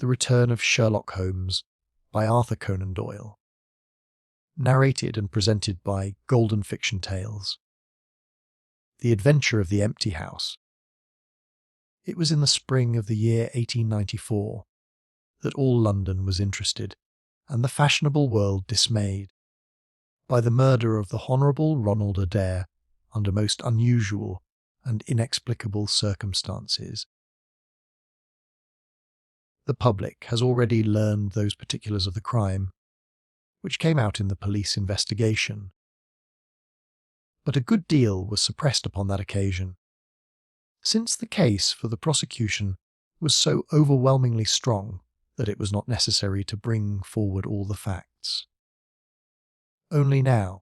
The Return of Sherlock Holmes by Arthur Conan Doyle. Narrated and presented by Golden Fiction Tales. The Adventure of the Empty House. It was in the spring of the year 1894 that all London was interested, and the fashionable world dismayed, by the murder of the Honourable Ronald Adair under most unusual and inexplicable circumstances. The public has already learned those particulars of the crime, which came out in the police investigation. But a good deal was suppressed upon that occasion, since the case for the prosecution was so overwhelmingly strong that it was not necessary to bring forward all the facts. Only now,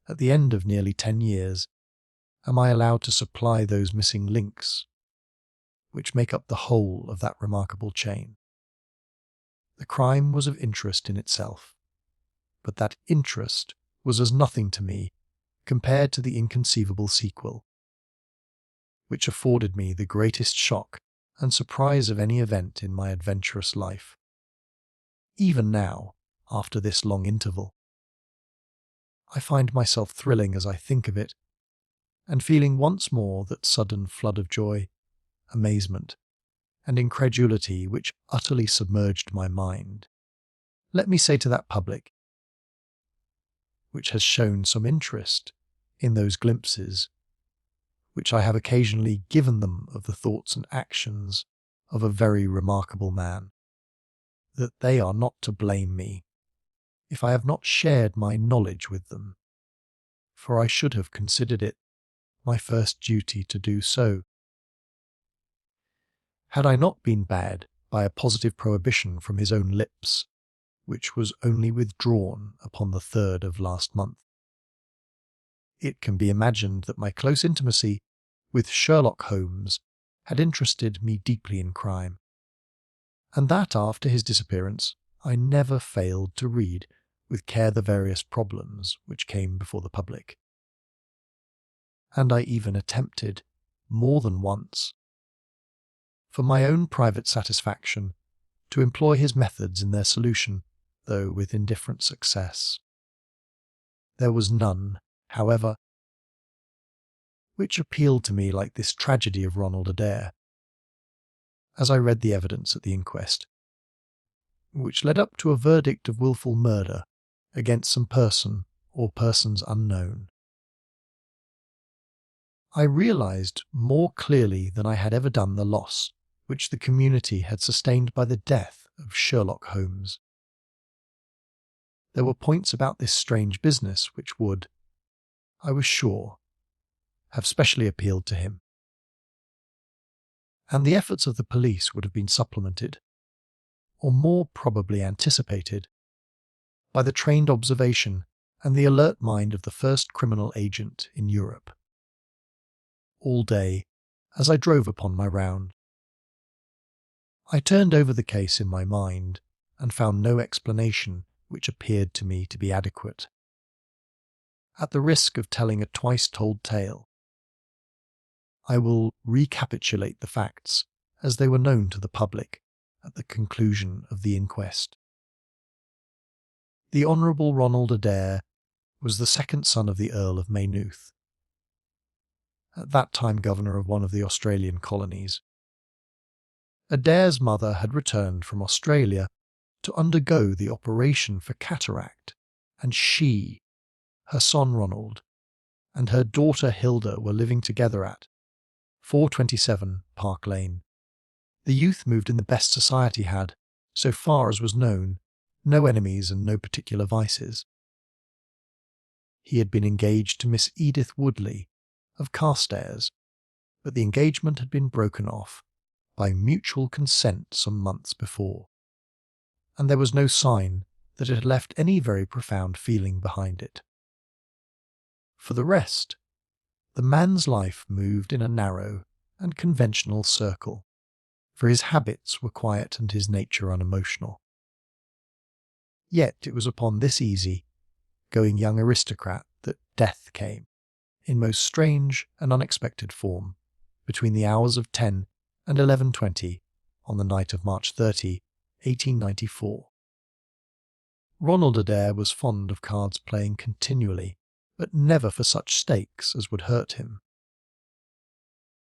at the end of nearly 10 years, am I allowed to supply those missing links which make up the whole of that remarkable chain. The crime was of interest in itself, but that interest was as nothing to me compared to the inconceivable sequel, which afforded me the greatest shock and surprise of any event in my adventurous life. Even now, after this long interval, I find myself thrilling as I think of it, and feeling once more that sudden flood of joy, amazement, and incredulity which utterly submerged my mind. Let me say to that public, which has shown some interest in those glimpses which I have occasionally given them of the thoughts and actions of a very remarkable man, that they are not to blame me if I have not shared my knowledge with them, for I should have considered it my first duty to do so. Had I not been bad by a positive prohibition from his own lips, which was only withdrawn upon the 3rd of last month. It can be imagined that my close intimacy with Sherlock Holmes had interested me deeply in crime, and that after his disappearance I never failed to read with care the various problems which came before the public. And I even attempted, more than once, for my own private satisfaction, to employ his methods in their solution, though with indifferent success. There was none, however, which appealed to me like this tragedy of Ronald Adair, as I read the evidence at the inquest, which led up to a verdict of wilful murder against some person or persons unknown. I realised more clearly than I had ever done the loss which the community had sustained by the death of Sherlock Holmes. There were points about this strange business which would, I was sure, have specially appealed to him, and the efforts of the police would have been supplemented, or more probably anticipated, by the trained observation and the alert mind of the first criminal agent in Europe. All day, as I drove upon my round, I turned over the case in my mind and found no explanation which appeared to me to be adequate. At the risk of telling a twice-told tale, I will recapitulate the facts as they were known to the public at the conclusion of the inquest. The Honourable Ronald Adair was the second son of the Earl of Maynooth, at that time governor of one of the Australian colonies. Adair's mother had returned from Australia to undergo the operation for cataract, and she, her son Ronald, and her daughter Hilda were living together at 427 Park Lane. The youth moved in the best society, had, so far as was known, no enemies and no particular vices. He had been engaged to Miss Edith Woodley of Carstairs, but the engagement had been broken off by mutual consent some months before, and there was no sign that it had left any very profound feeling behind it. For the rest, the man's life moved in a narrow and conventional circle, for his habits were quiet and his nature unemotional. Yet it was upon this easy-going young aristocrat that death came, in most strange and unexpected form, between the hours of 10 and 11:20 on the night of March 30, 1894. Ronald Adair was fond of cards playing continually, but never for such stakes as would hurt him.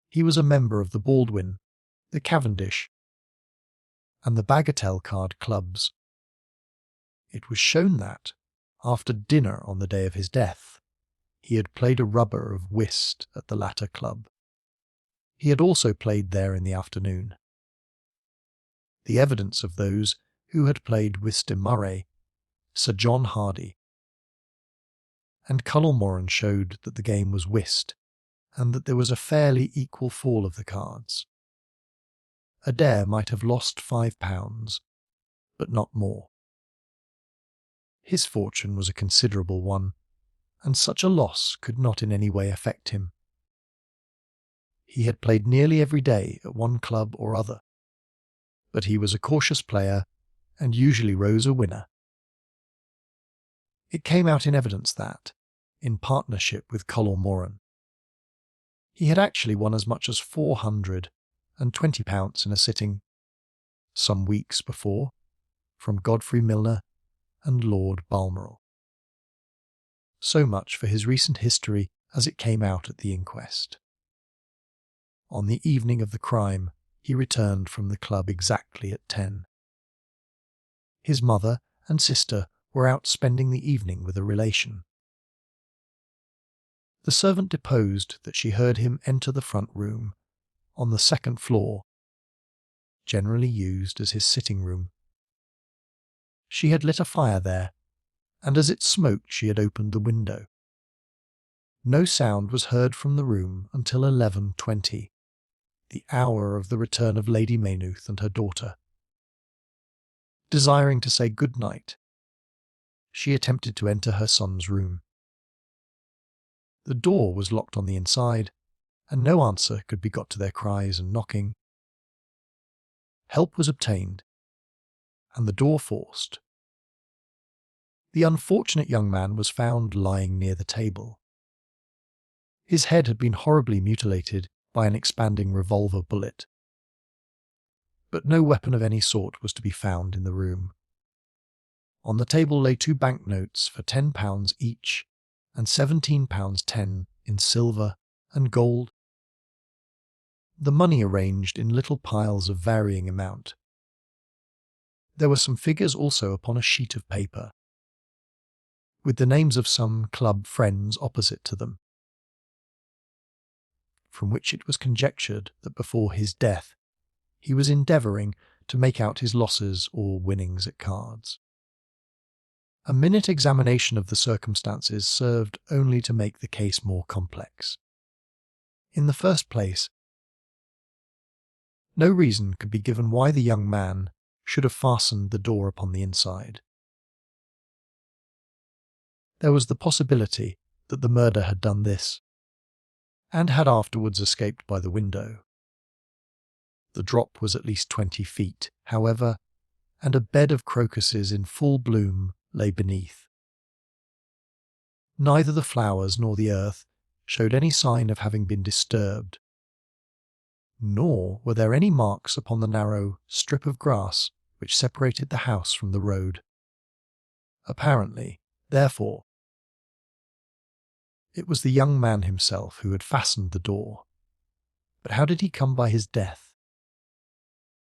He was a member of the Baldwin, the Cavendish, and the Bagatelle card clubs. It was shown that, after dinner on the day of his death, he had played a rubber of whist at the latter club. He had also played there in the afternoon. The evidence of those who had played whist in Murray, Sir John Hardy, and Colonel Moran showed that the game was whist, and that there was a fairly equal fall of the cards. Adair might have lost £5, but not more. His fortune was a considerable one, and such a loss could not in any way affect him. He had played nearly every day at one club or other, but he was a cautious player and usually rose a winner. It came out in evidence that, in partnership with Colonel Moran, he had actually won as much as £420 in a sitting, some weeks before, from Godfrey Milner and Lord Balmoral. So much for his recent history as it came out at the inquest. On the evening of the crime, he returned from the club exactly at 10. His mother and sister were out spending the evening with a relation. The servant deposed that she heard him enter the front room, on the second floor, generally used as his sitting room. She had lit a fire there, and as it smoked she had opened the window. No sound was heard from the room until 11:20, the hour of the return of Lady Maynooth and her daughter. Desiring to say good night, she attempted to enter her son's room. The door was locked on the inside, and no answer could be got to their cries and knocking. Help was obtained, and the door forced. The unfortunate young man was found lying near the table. His head had been horribly mutilated by an expanding revolver bullet, but no weapon of any sort was to be found in the room. On the table lay 2 banknotes for £10 each, and £17.10 in silver and gold. The money arranged in little piles of varying amount. There were some figures also upon a sheet of paper, with the names of some club friends opposite to them, from which it was conjectured that before his death he was endeavouring to make out his losses or winnings at cards. A minute examination of the circumstances served only to make the case more complex. In the first place, no reason could be given why the young man should have fastened the door upon the inside. There was the possibility that the murderer had done this, and had afterwards escaped by the window. The drop was at least 20 feet, however, and a bed of crocuses in full bloom lay beneath. Neither the flowers nor the earth showed any sign of having been disturbed, nor were there any marks upon the narrow strip of grass which separated the house from the road. Apparently, therefore, it was the young man himself who had fastened the door. But how did he come by his death?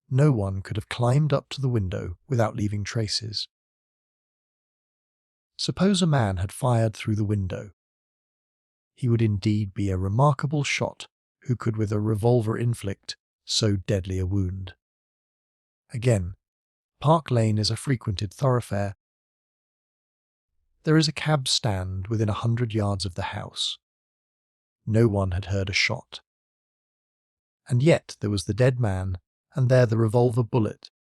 No one could have climbed up to the window without leaving traces. Suppose a man had fired through the window. He would indeed be a remarkable shot who could with a revolver inflict so deadly a wound. Again, Park Lane is a frequented thoroughfare. There is a cab stand within 100 yards of the house. No one had heard a shot. And yet there was the dead man, and there the revolver bullet,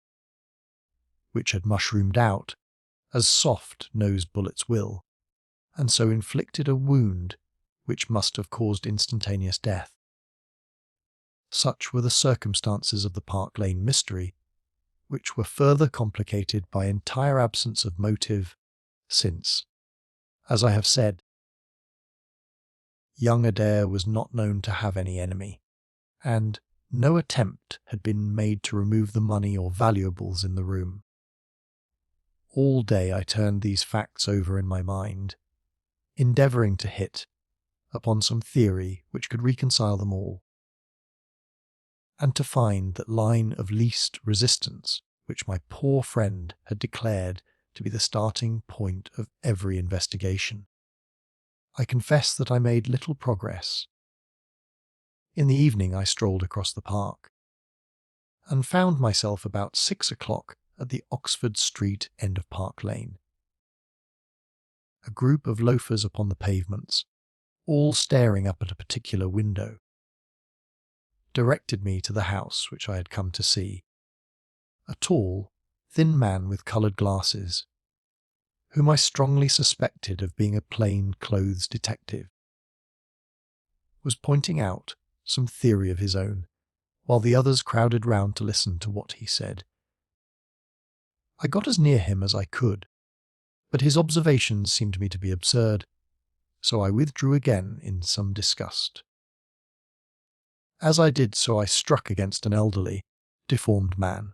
which had mushroomed out, as soft-nosed bullets will, and so inflicted a wound which must have caused instantaneous death. Such were the circumstances of the Park Lane mystery, which were further complicated by entire absence of motive, since, as I have said, young Adair was not known to have any enemy, and, No attempt had been made to remove the money or valuables in the room. All day I turned these facts over in my mind, endeavouring to hit upon some theory which could reconcile them all, and to find that line of least resistance which my poor friend had declared to be the starting point of every investigation. I confess that I made little progress. In the evening I strolled across the park, and found myself about 6 o'clock at the Oxford Street end of Park Lane. A group of loafers upon the pavements, all staring up at a particular window, directed me to the house which I had come to see. A tall, thin man with coloured glasses, whom I strongly suspected of being a plain-clothes detective, was pointing out some theory of his own, while the others crowded round to listen to what he said. I got as near him as I could, but his observations seemed to me to be absurd, so I withdrew again in some disgust. As I did so I struck against an elderly, deformed man,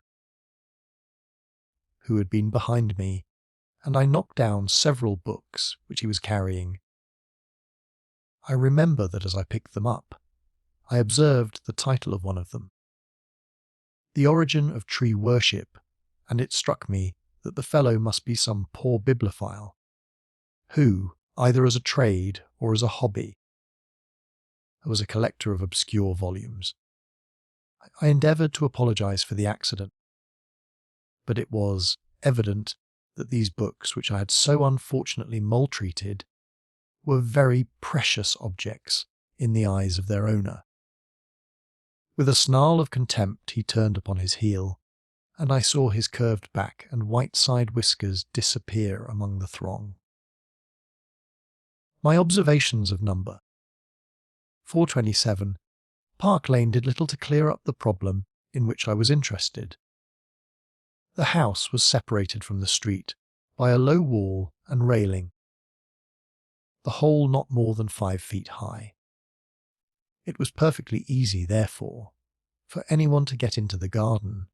who had been behind me, and I knocked down several books which he was carrying. I remember that as I picked them up, I observed the title of one of them, The Origin of Tree Worship, and it struck me that the fellow must be some poor bibliophile, who, either as a trade or as a hobby, was a collector of obscure volumes. I endeavoured to apologise for the accident, but it was evident that these books, which I had so unfortunately maltreated, were very precious objects in the eyes of their owner. With a snarl of contempt he turned upon his heel, and I saw his curved back and white side whiskers disappear among the throng. My observations of number 427 Park Lane did little to clear up the problem in which I was interested. The house was separated from the street by a low wall and railing, the whole not more than 5 feet high. It was perfectly easy, therefore, for anyone to get into the garden,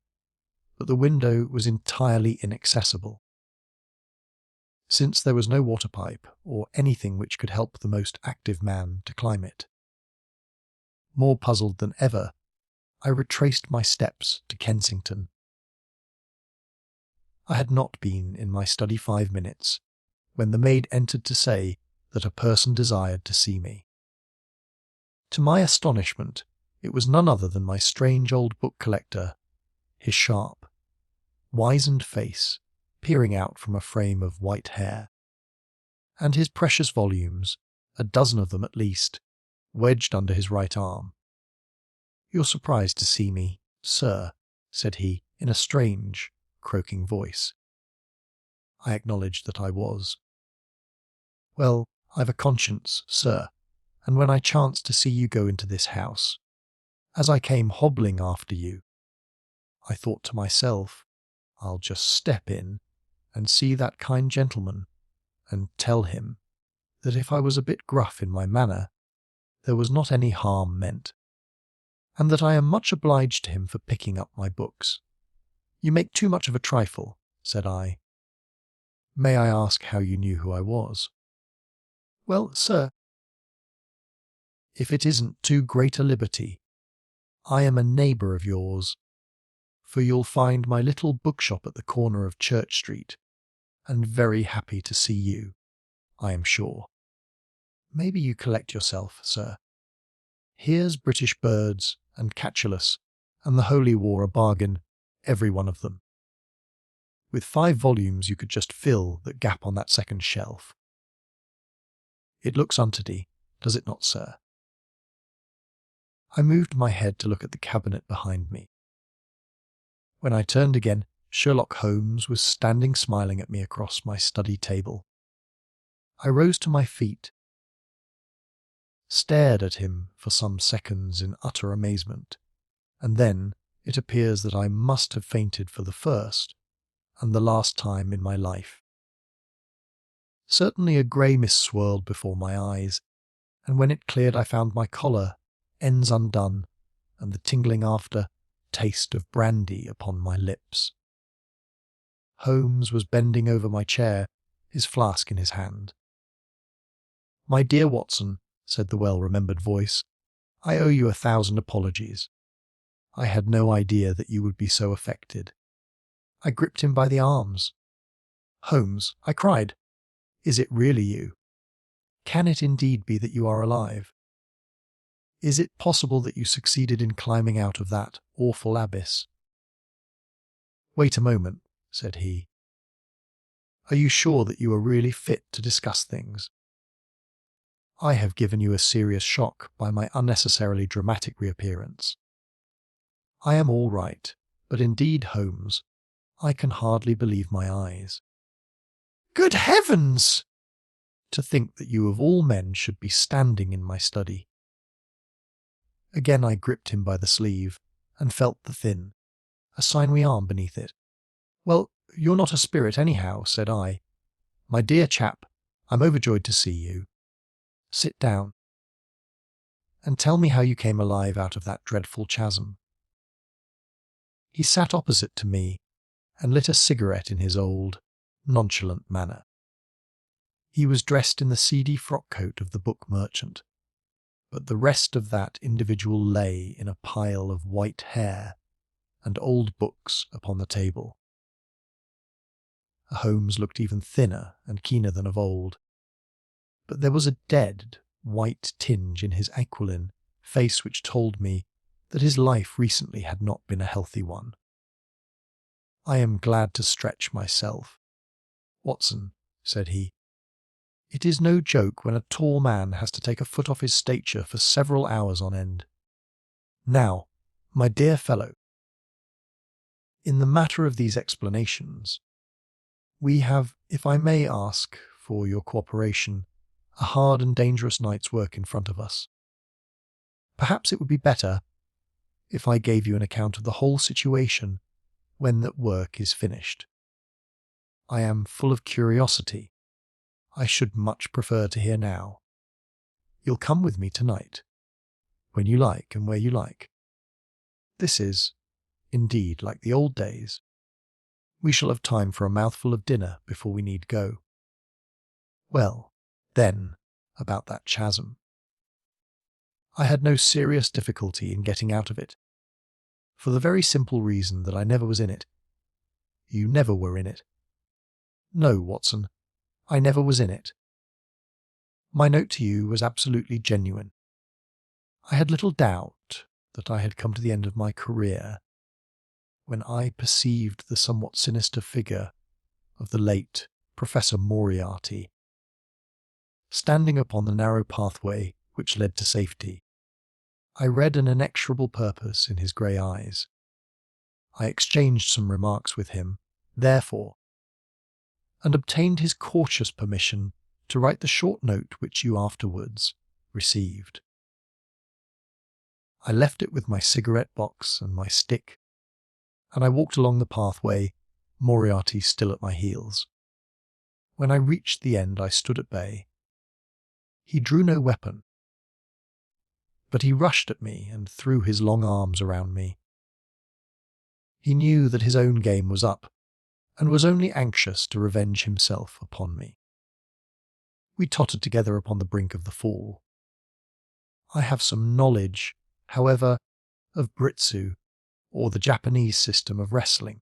but the window was entirely inaccessible, since there was no water pipe or anything which could help the most active man to climb it. More puzzled than ever, I retraced my steps to Kensington. I had not been in my study 5 minutes when the maid entered to say that a person desired to see me. To my astonishment, it was none other than my strange old book collector, his sharp, wizened face peering out from a frame of white hair, and his precious volumes, a dozen of them at least, wedged under his right arm. "You're surprised to see me, sir," said he, in a strange, croaking voice. I acknowledged that I was. "Well, I've a conscience, sir, and when I chanced to see you go into this house, as I came hobbling after you, I thought to myself, I'll just step in and see that kind gentleman and tell him that if I was a bit gruff in my manner, there was not any harm meant, and that I am much obliged to him for picking up my books." "You make too much of a trifle," said I. "May I ask how you knew who I was?" "Well, sir, if it isn't too great a liberty, I am a neighbour of yours, for you'll find my little bookshop at the corner of Church Street, and very happy to see you, I am sure. Maybe you collect yourself, sir. Here's British Birds and Catullus and the Holy War a bargain, every one of them. With 5 volumes you could just fill that gap on that second shelf. It looks untiddy, does it not, sir?" I moved my head to look at the cabinet behind me. When I turned again, Sherlock Holmes was standing smiling at me across my study table. I rose to my feet, stared at him for some seconds in utter amazement, and then it appears that I must have fainted for the first and the last time in my life. Certainly a grey mist swirled before my eyes, and when it cleared I found my collar, ends undone, and the tingling after taste of brandy upon my lips. Holmes was bending over my chair, his flask in his hand. "My dear Watson," said the well-remembered voice, "I owe you 1,000 apologies. I had no idea that you would be so affected." I gripped him by the arms. "Holmes," I cried, "is it really you? Can it indeed be that you are alive? Is it possible that you succeeded in climbing out of that awful abyss?" "Wait a moment," said he. "Are you sure that you are really fit to discuss things? I have given you a serious shock by my unnecessarily dramatic reappearance. I am all right, but indeed, Holmes, I can hardly believe my eyes. Good heavens! To think that you of all men should be standing in my study." Again I gripped him by the sleeve and felt the thin, a sinewy arm beneath it. "Well, you're not a spirit anyhow," said I. "My dear chap, I'm overjoyed to see you. Sit down and tell me how you came alive out of that dreadful chasm." He sat opposite to me and lit a cigarette in his old, nonchalant manner. He was dressed in the seedy frock-coat of the book merchant, but the rest of that individual lay in a pile of white hair and old books upon the table. Holmes looked even thinner and keener than of old, but there was a dead, white tinge in his aquiline face which told me that his life recently had not been a healthy one. "I am glad to stretch myself. Watson," said he, "it is no joke when a tall man has to take a foot off his stature for several hours on end. Now, my dear fellow, in the matter of these explanations, we have, if I may ask for your cooperation, a hard and dangerous night's work in front of us. Perhaps it would be better if I gave you an account of the whole situation when that work is finished. I am full of curiosity. I should much prefer to hear now. You'll come with me tonight, when you like and where you like. This is, indeed, like the old days. We shall have time for a mouthful of dinner before we need go. Well, then, about that chasm. I had no serious difficulty in getting out of it, for the very simple reason that I never was in it. You never were in it. No, Watson, I never was in it. My note to you was absolutely genuine. I had little doubt that I had come to the end of my career when I perceived the somewhat sinister figure of the late Professor Moriarty standing upon the narrow pathway which led to safety. I read an inexorable purpose in his grey eyes. I exchanged some remarks with him, therefore, and obtained his cautious permission to write the short note which you afterwards received. I left it with my cigarette box and my stick, and I walked along the pathway, Moriarty still at my heels. When I reached the end, I stood at bay. He drew no weapon, but he rushed at me and threw his long arms around me. He knew that his own game was up, and was only anxious to revenge himself upon me. We tottered together upon the brink of the fall. I have some knowledge, however, of Britsu, or the Japanese system of wrestling,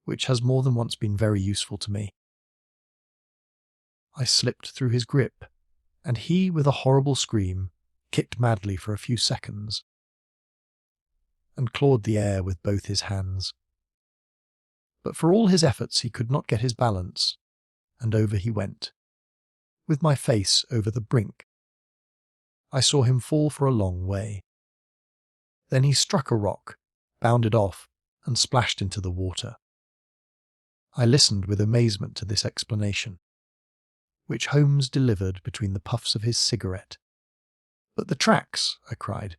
which has more than once been very useful to me. I slipped through his grip, and he, with a horrible scream, kicked madly for a few seconds, and clawed the air with both his hands. But for all his efforts he could not get his balance, and over he went, with my face over the brink. I saw him fall for a long way. Then he struck a rock, bounded off, and splashed into the water. I listened with amazement to this explanation, which Holmes delivered between the puffs of his cigarette. "But the tracks," I cried.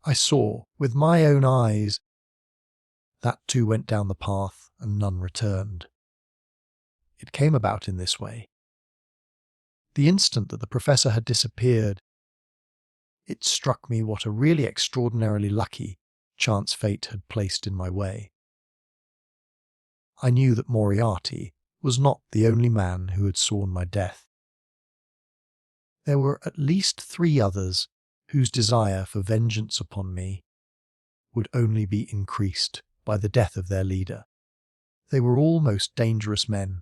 "I saw, with my own eyes." That too went down the path, and none returned. It came about in this way. The instant that the professor had disappeared, it struck me what a really extraordinarily lucky chance fate had placed in my way. I knew that Moriarty was not the only man who had sworn my death. There were at least 3 others whose desire for vengeance upon me would only be increased by the death of their leader. They were all most dangerous men.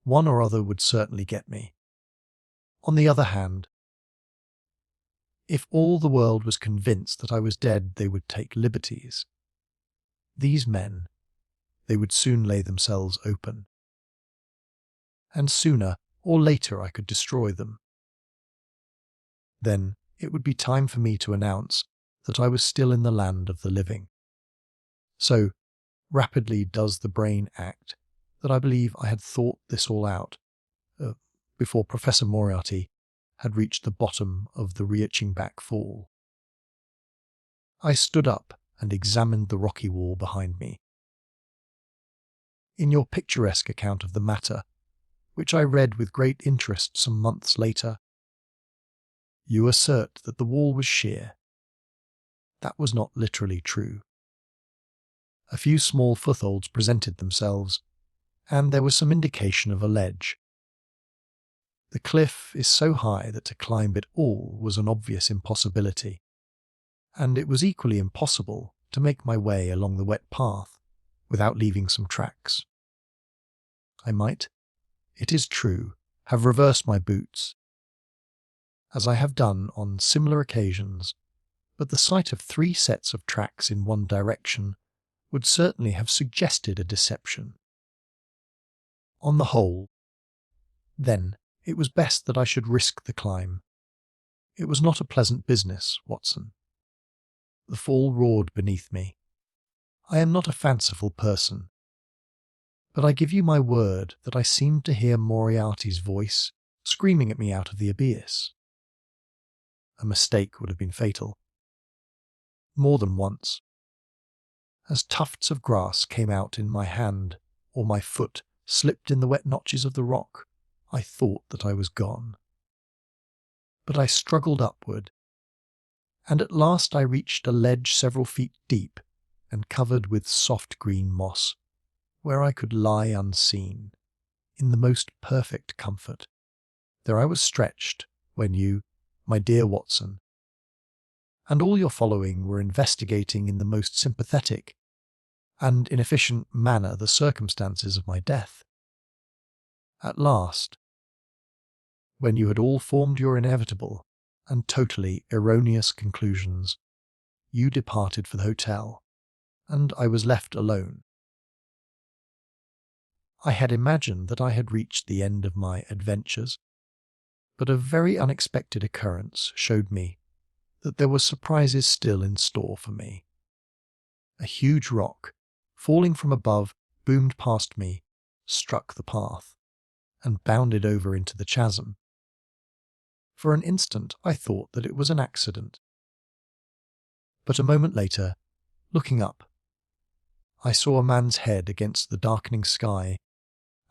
One or other would certainly get me. On the other hand, if all the world was convinced that I was dead, they would take liberties. These men, they would soon lay themselves open. And sooner or later I could destroy them. Then it would be time for me to announce that I was still in the land of the living. So rapidly does the brain act that I believe I had thought this all out before Professor Moriarty had reached the bottom of the reaching back fall. I stood up and examined the rocky wall behind me. In your picturesque account of the matter, which I read with great interest some months later, you assert that the wall was sheer. That was not literally true. A few small footholds presented themselves, and there was some indication of a ledge. The cliff is so high that to climb it all was an obvious impossibility, and it was equally impossible to make my way along the wet path without leaving some tracks. I might, it is true, have reversed my boots, as I have done on similar occasions, but the sight of 3 sets of tracks in one direction would certainly have suggested a deception. On the whole, then, it was best that I should risk the climb. It was not a pleasant business, Watson. The fall roared beneath me. I am not a fanciful person, but I give you my word that I seemed to hear Moriarty's voice screaming at me out of the abyss. A mistake would have been fatal. More than once, as tufts of grass came out in my hand or my foot slipped in the wet notches of the rock, I thought that I was gone. But I struggled upward, and at last I reached a ledge several feet deep and covered with soft green moss, where I could lie unseen, in the most perfect comfort. There I was stretched when you, my dear Watson, and all your following were investigating in the most sympathetic and inefficient manner the circumstances of my death. At last, when you had all formed your inevitable and totally erroneous conclusions, you departed for the hotel, and I was left alone. I had imagined that I had reached the end of my adventures, but a very unexpected occurrence showed me that there were surprises still in store for me. A huge rock, falling from above, boomed past me, struck the path, and bounded over into the chasm. For an instant I thought that it was an accident. But a moment later, looking up, I saw a man's head against the darkening sky,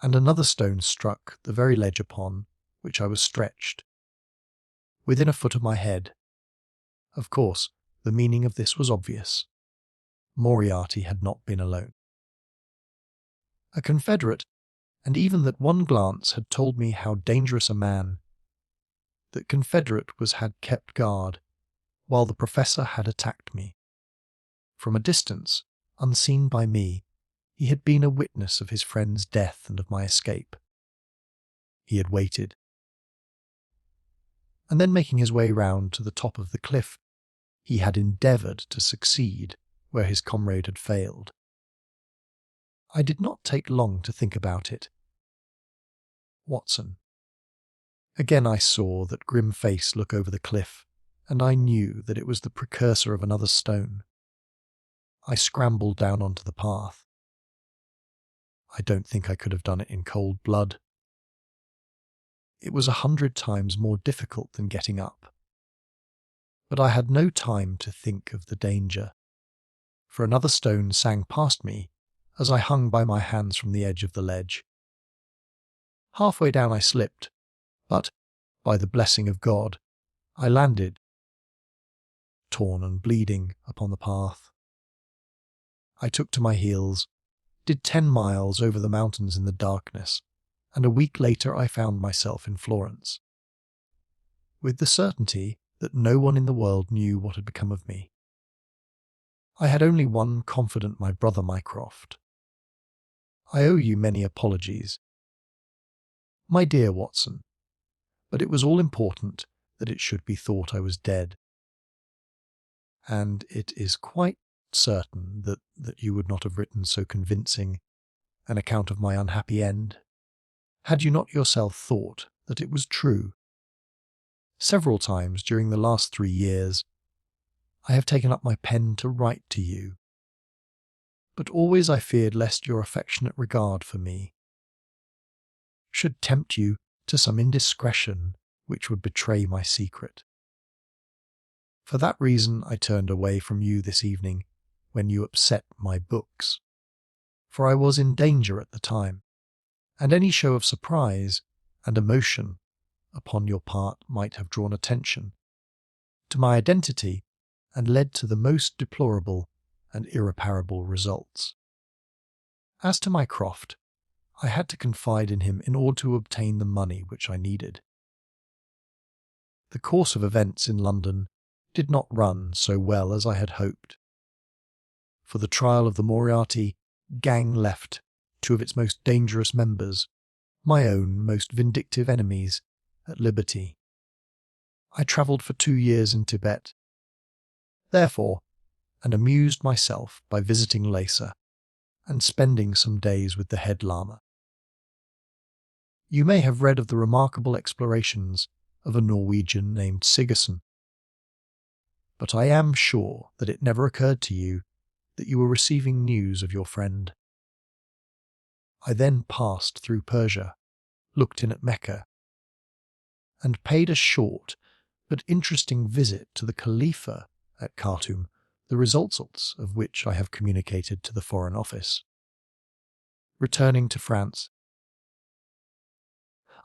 and another stone struck the very ledge upon which I was stretched, within a foot of my head. Of course, the meaning of this was obvious. Moriarty had not been alone. A confederate, and even that one glance had told me how dangerous a man that confederate had kept guard, while the professor had attacked me. From a distance, unseen by me, he had been a witness of his friend's death and of my escape. He had waited, and then making his way round to the top of the cliff, he had endeavoured to succeed where his comrade had failed. I did not take long to think about it. Watson. Again I saw that grim face look over the cliff, and I knew that it was the precursor of another stone. I scrambled down onto the path. I don't think I could have done it in cold blood. It was 100 times more difficult than getting up. But I had no time to think of the danger, for another stone sang past me as I hung by my hands from the edge of the ledge. Halfway down I slipped, but, by the blessing of God, I landed torn and bleeding, upon the path. I took to my heels, did 10 miles over the mountains in the darkness, and a week later I found myself in Florence, with the certainty that no one in the world knew what had become of me. I had only one confidant, my brother Mycroft. I owe you many apologies, my dear Watson, but it was all important that it should be thought I was dead. And it is quite certain that you would not have written so convincing an account of my unhappy end, had you not yourself thought that it was true. Several times during the last 3 years, I have taken up my pen to write to you, but always I feared lest your affectionate regard for me should tempt you to some indiscretion which would betray my secret. For that reason I turned away from you this evening when you upset my books, for I was in danger at the time, and any show of surprise and emotion upon your part might have drawn attention to my identity and led to the most deplorable and irreparable results. As to Mycroft, I had to confide in him in order to obtain the money which I needed. The course of events in London did not run so well as I had hoped. For the trial of the Moriarty gang left 2 of its most dangerous members, my own most vindictive enemies, at liberty. I travelled for 2 years in Tibet, therefore, and amused myself by visiting Lhasa and spending some days with the head lama. You may have read of the remarkable explorations of a Norwegian named Sigerson, but I am sure that it never occurred to you that you were receiving news of your friend. I then passed through Persia, looked in at Mecca, and paid a short but interesting visit to the Khalifa at Khartoum, the results of which I have communicated to the Foreign Office. Returning to France,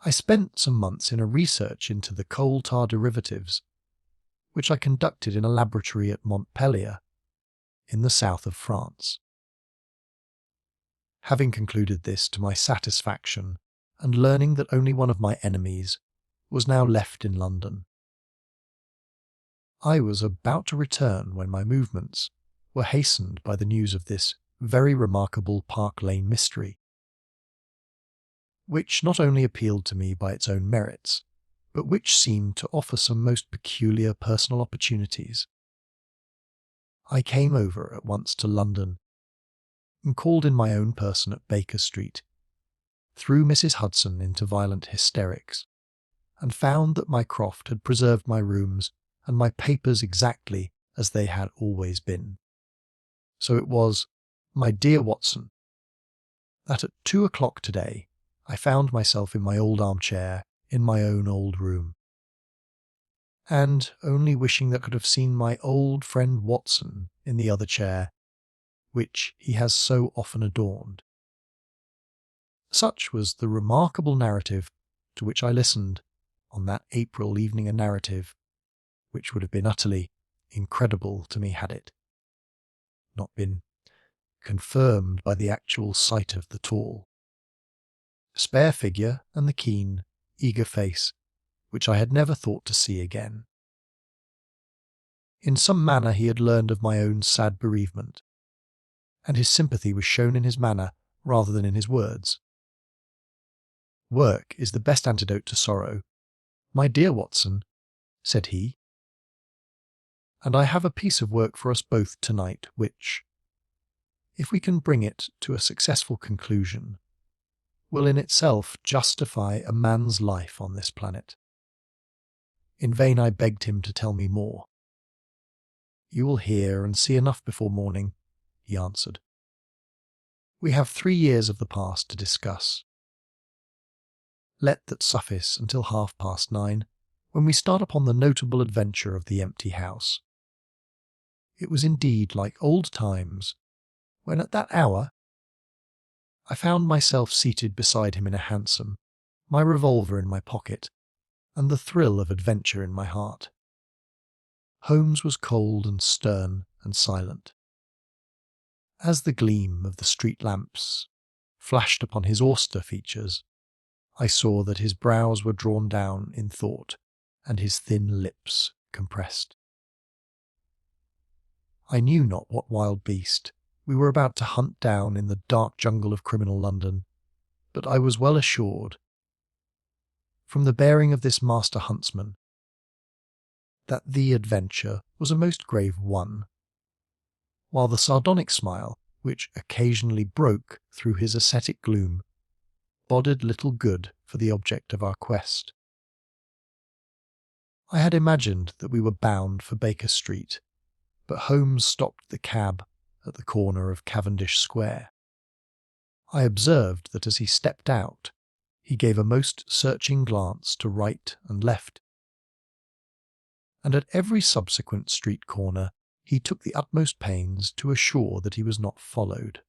I spent some months in a research into the coal tar derivatives, which I conducted in a laboratory at Montpellier, in the south of France. Having concluded this to my satisfaction, and learning that only one of my enemies was now left in London, I was about to return when my movements were hastened by the news of this very remarkable Park Lane mystery, which not only appealed to me by its own merits, but which seemed to offer some most peculiar personal opportunities. I came over at once to London and called in my own person at Baker Street, threw Mrs. Hudson into violent hysterics, and found that Mycroft had preserved my rooms and my papers exactly as they had always been. So it was, my dear Watson, that at 2 o'clock today I found myself in my old armchair in my own old room, and only wishing that I could have seen my old friend Watson in the other chair, which he has so often adorned. Such was the remarkable narrative to which I listened on that April evening, a narrative which would have been utterly incredible to me had it not been confirmed by the actual sight of the tall, spare figure and the keen, eager face, which I had never thought to see again. In some manner he had learned of my own sad bereavement, and his sympathy was shown in his manner rather than in his words. "Work is the best antidote to sorrow, my dear Watson," said he, "and I have a piece of work for us both tonight which, if we can bring it to a successful conclusion, will in itself justify a man's life on this planet." In vain I begged him to tell me more. "You will hear and see enough before morning," he answered. "We have 3 years of the past to discuss. Let that suffice until 9:30, when we start upon the notable adventure of the empty house. It was indeed like old times, when at that hour I found myself seated beside him in a hansom, my revolver in my pocket, and the thrill of adventure in my heart. Holmes was cold and stern and silent. As the gleam of the street lamps flashed upon his austere features, I saw that his brows were drawn down in thought and his thin lips compressed. I knew not what wild beast we were about to hunt down in the dark jungle of criminal London, but I was well assured, from the bearing of this master huntsman, that the adventure was a most grave one, while the sardonic smile, which occasionally broke through his ascetic gloom, boded little good for the object of our quest. I had imagined that we were bound for Baker Street, but Holmes stopped the cab at the corner of Cavendish Square. I observed that as he stepped out, he gave a most searching glance to right and left, and at every subsequent street corner he took the utmost pains to assure that he was not followed.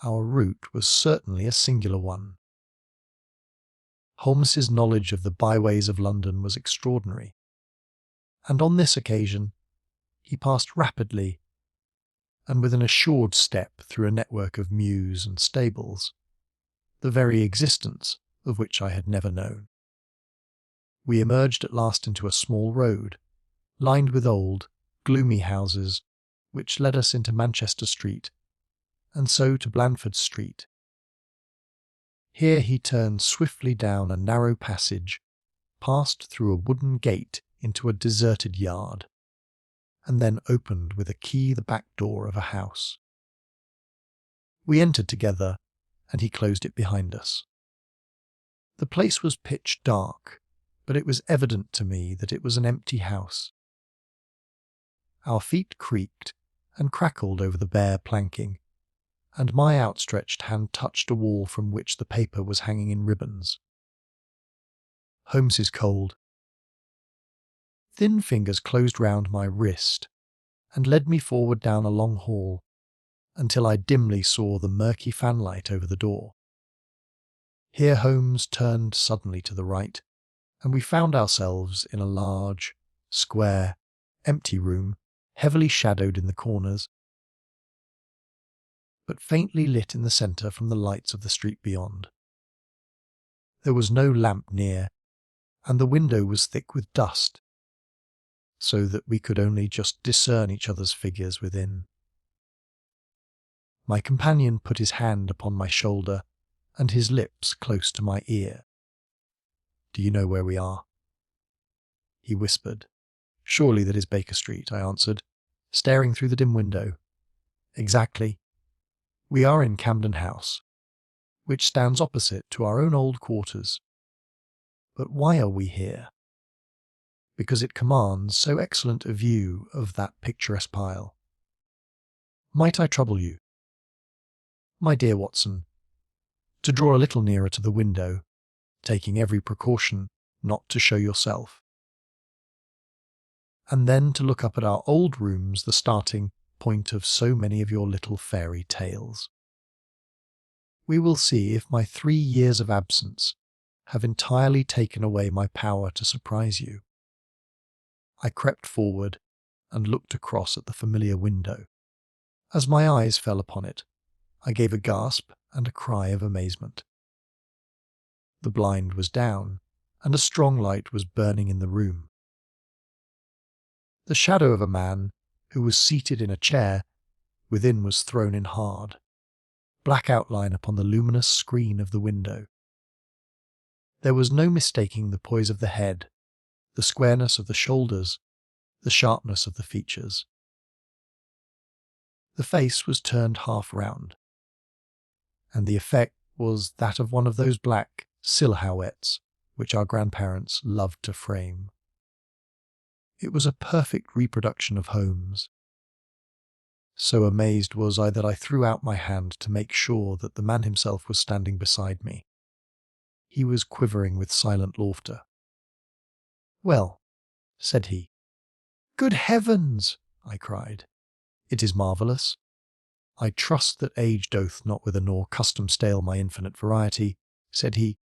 Our route was certainly a singular one. Holmes's knowledge of the byways of London was extraordinary, and on this occasion he passed rapidly and with an assured step through a network of mews and stables, the very existence of which I had never known. We emerged at last into a small road, lined with old, gloomy houses, which led us into Manchester Street, and so to Blandford Street. Here he turned swiftly down a narrow passage, passed through a wooden gate into a deserted yard, and then opened with a key the back door of a house. We entered together, and he closed it behind us. The place was pitch dark, but it was evident to me that it was an empty house. Our feet creaked and crackled over the bare planking, and my outstretched hand touched a wall from which the paper was hanging in ribbons. Holmes's cold, thin fingers closed round my wrist and led me forward down a long hall until I dimly saw the murky fanlight over the door. Here Holmes turned suddenly to the right, and we found ourselves in a large, square, empty room, heavily shadowed in the corners, but faintly lit in the centre from the lights of the street beyond. There was no lamp near, and the window was thick with dust, so that we could only just discern each other's figures within. My companion put his hand upon my shoulder and his lips close to my ear. "Do you know where we are?" he whispered. "Surely that is Baker Street," I answered, staring through the dim window. "Exactly. We are in Camden House, which stands opposite to our own old quarters. But why are we here?" "Because it commands so excellent a view of that picturesque pile. Might I trouble you, my dear Watson, to draw a little nearer to the window, taking every precaution not to show yourself, and then to look up at our old rooms, the starting point of so many of your little fairy tales. We will see if my 3 years of absence have entirely taken away my power to surprise you." I crept forward and looked across at the familiar window. As my eyes fell upon it, I gave a gasp and a cry of amazement. The blind was down, and a strong light was burning in the room. The shadow of a man, who was seated in a chair, within was thrown in hard, black outline upon the luminous screen of the window. There was no mistaking the poise of the head, the squareness of the shoulders, the sharpness of the features. The face was turned half round, and the effect was that of one of those black silhouettes which our grandparents loved to frame. It was a perfect reproduction of Holmes. So amazed was I that I threw out my hand to make sure that the man himself was standing beside me. He was quivering with silent laughter. "Well," said he. "Good heavens!" I cried. "It is marvellous. I trust that age doth not wither nor custom stale my infinite variety," said he,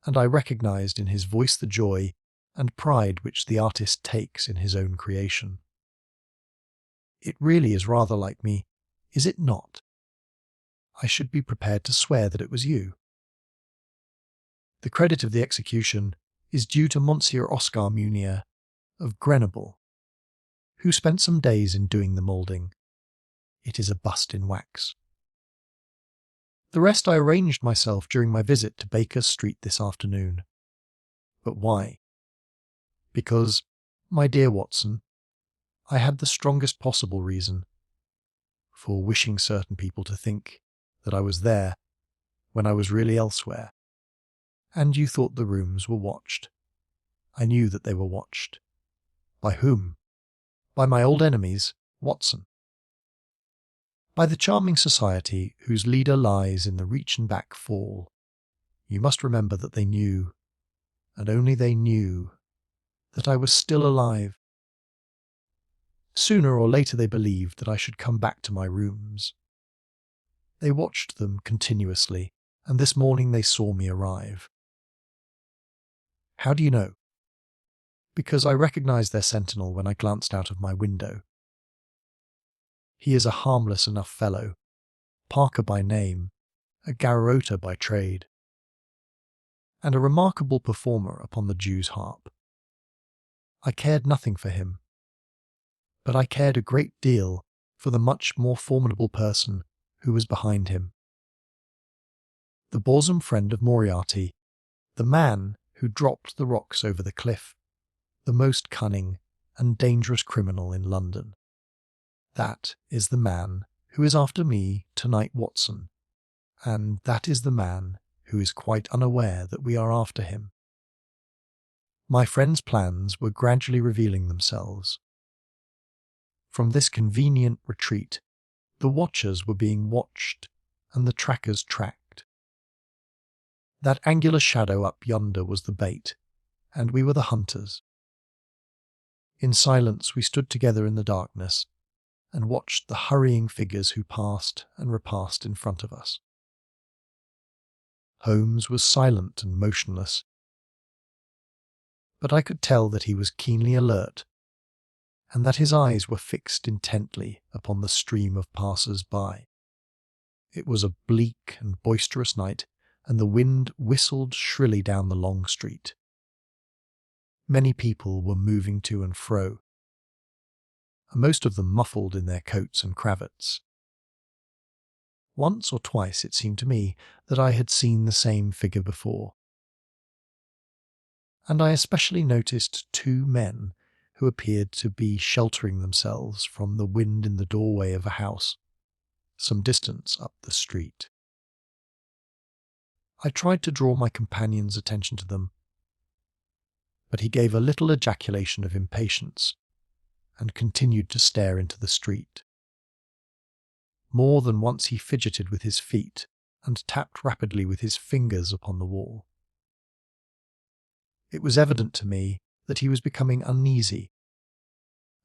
and I recognised in his voice the joy and pride which the artist takes in his own creation. It really is rather like me, is it not? I should be prepared to swear that it was you. The credit of the execution is due to Monsieur Oscar Munier of Grenoble, who spent some days in doing the moulding. It is a bust in wax. The rest I arranged myself during my visit to Baker Street this afternoon. But why? Because, my dear Watson, I had the strongest possible reason for wishing certain people to think that I was there when I was really elsewhere. And you thought the rooms were watched. I knew that they were watched. By whom? By my old enemies, Watson. By the charming society whose leader lies in the Reichenbach Fall. You must remember that they knew, and only they knew, that I was still alive. Sooner or later they believed that I should come back to my rooms. They watched them continuously, and this morning they saw me arrive. How do you know? Because I recognized their sentinel when I glanced out of my window. He is a harmless enough fellow, Parker by name, a garroter by trade, and a remarkable performer upon the Jew's harp. I cared nothing for him, but I cared a great deal for the much more formidable person who was behind him. The bosom friend of Moriarty, the man who dropped the rocks over the cliff, the most cunning and dangerous criminal in London. That is the man who is after me tonight, Watson, and that is the man who is quite unaware that we are after him. My friend's plans were gradually revealing themselves. From this convenient retreat, the watchers were being watched and the trackers tracked. That angular shadow up yonder was the bait, and we were the hunters. In silence we stood together in the darkness and watched the hurrying figures who passed and repassed in front of us. Holmes was silent and motionless, but I could tell that he was keenly alert, and that his eyes were fixed intently upon the stream of passers-by. It was a bleak and boisterous night, and the wind whistled shrilly down the long street. Many people were moving to and fro, most of them muffled in their coats and cravats. Once or twice it seemed to me that I had seen the same figure before, and I especially noticed two men who appeared to be sheltering themselves from the wind in the doorway of a house, some distance up the street. I tried to draw my companion's attention to them, but he gave a little ejaculation of impatience and continued to stare into the street. More than once he fidgeted with his feet and tapped rapidly with his fingers upon the wall. It was evident to me that he was becoming uneasy,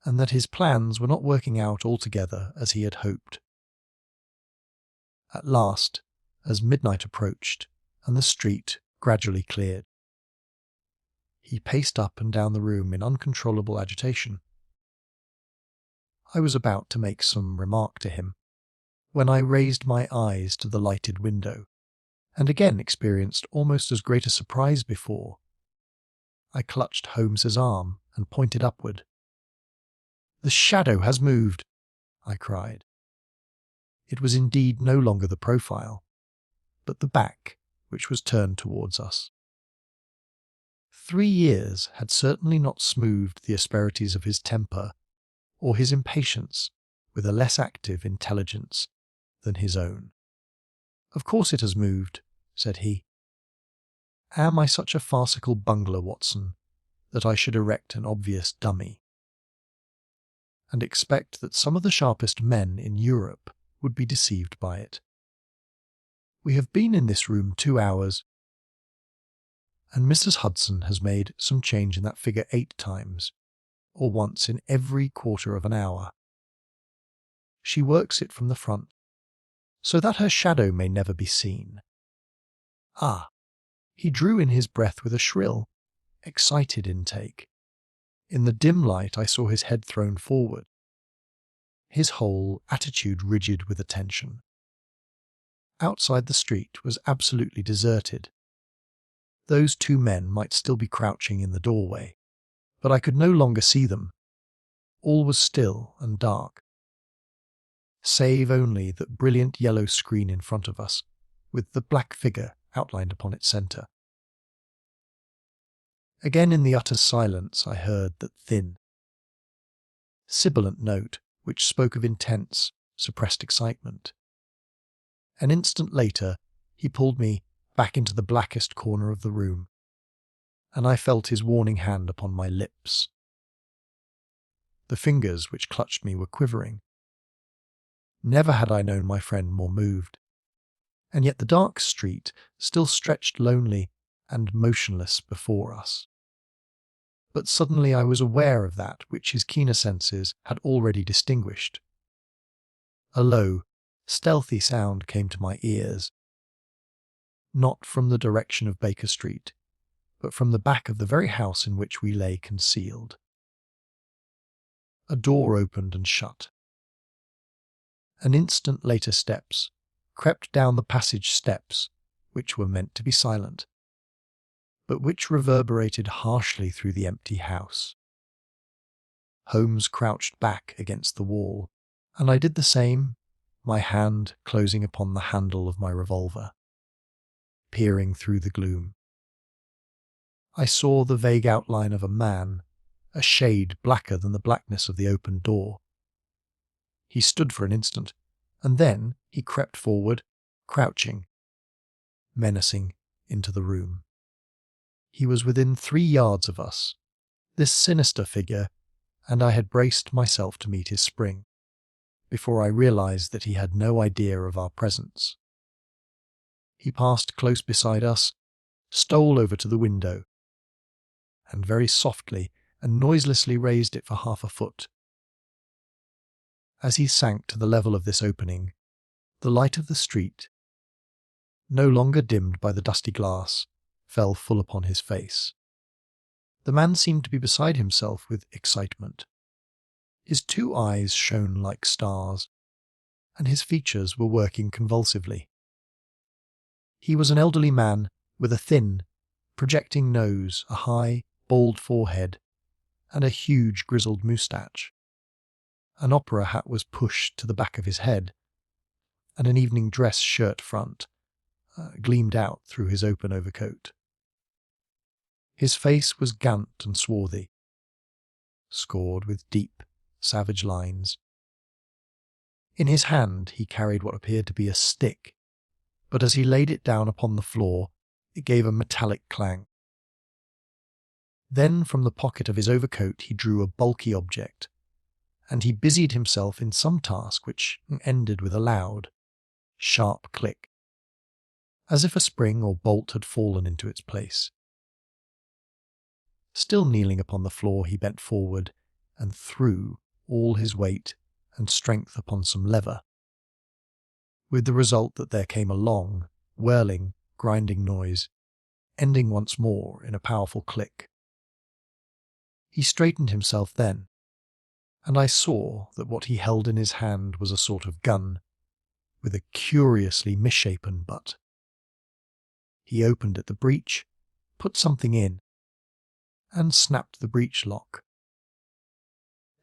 and that his plans were not working out altogether as he had hoped. At last, as midnight approached and the street gradually cleared, he paced up and down the room in uncontrollable agitation. I was about to make some remark to him, when I raised my eyes to the lighted window, and again experienced almost as great a surprise before. I clutched Holmes's arm and pointed upward. "The shadow has moved," I cried. It was indeed no longer the profile, but the back, which was turned towards us. 3 years had certainly not smoothed the asperities of his temper or his impatience with a less active intelligence than his own. "Of course it has moved," said he. "Am I such a farcical bungler, Watson, that I should erect an obvious dummy, and expect that some of the sharpest men in Europe would be deceived by it? We have been in this room 2 hours, and Mrs. Hudson has made some change in that figure 8 times, or once in every quarter of an hour. She works it from the front, so that her shadow may never be seen." Ah! He drew in his breath with a shrill, excited intake. In the dim light, I saw his head thrown forward, his whole attitude rigid with attention. Outside the street was absolutely deserted. Those two men might still be crouching in the doorway, but I could no longer see them. All was still and dark, save only that brilliant yellow screen in front of us, with the black figure outlined upon its centre. Again in the utter silence I heard that thin, sibilant note which spoke of intense, suppressed excitement. An instant later he pulled me back into the blackest corner of the room, and I felt his warning hand upon my lips. The fingers which clutched me were quivering. Never had I known my friend more moved, and yet the dark street still stretched lonely and motionless before us. But suddenly I was aware of that which his keener senses had already distinguished. A low, stealthy sound came to my ears, not from the direction of Baker Street, but from the back of the very house in which we lay concealed. A door opened and shut. An instant later steps crept down the passage steps, which were meant to be silent, but which reverberated harshly through the empty house. Holmes crouched back against the wall, and I did the same, my hand closing upon the handle of my revolver, peering through the gloom. I saw the vague outline of a man, a shade blacker than the blackness of the open door. He stood for an instant, and then he crept forward, crouching, menacing, into the room. He was within 3 yards of us, this sinister figure, and I had braced myself to meet his spring, before I realized that he had no idea of our presence. He passed close beside us, stole over to the window, and very softly and noiselessly raised it for half a foot. As he sank to the level of this opening, the light of the street, no longer dimmed by the dusty glass, fell full upon his face. The man seemed to be beside himself with excitement. His 2 eyes shone like stars, and his features were working convulsively. He was an elderly man with a thin, projecting nose, a high, bald forehead, and a huge grizzled moustache. An opera hat was pushed to the back of his head, and an evening dress shirt front gleamed out through his open overcoat. His face was gaunt and swarthy, scored with deep, savage lines. In his hand he carried what appeared to be a stick, but as he laid it down upon the floor, it gave a metallic clang. Then from the pocket of his overcoat he drew a bulky object, and he busied himself in some task which ended with a loud, sharp click, as if a spring or bolt had fallen into its place. Still kneeling upon the floor, he bent forward and threw all his weight and strength upon some lever, with the result that there came a long, whirling, grinding noise, ending once more in a powerful click. He straightened himself then, and I saw that what he held in his hand was a sort of gun, with a curiously misshapen butt. He opened at the breech, put something in, and snapped the breech lock.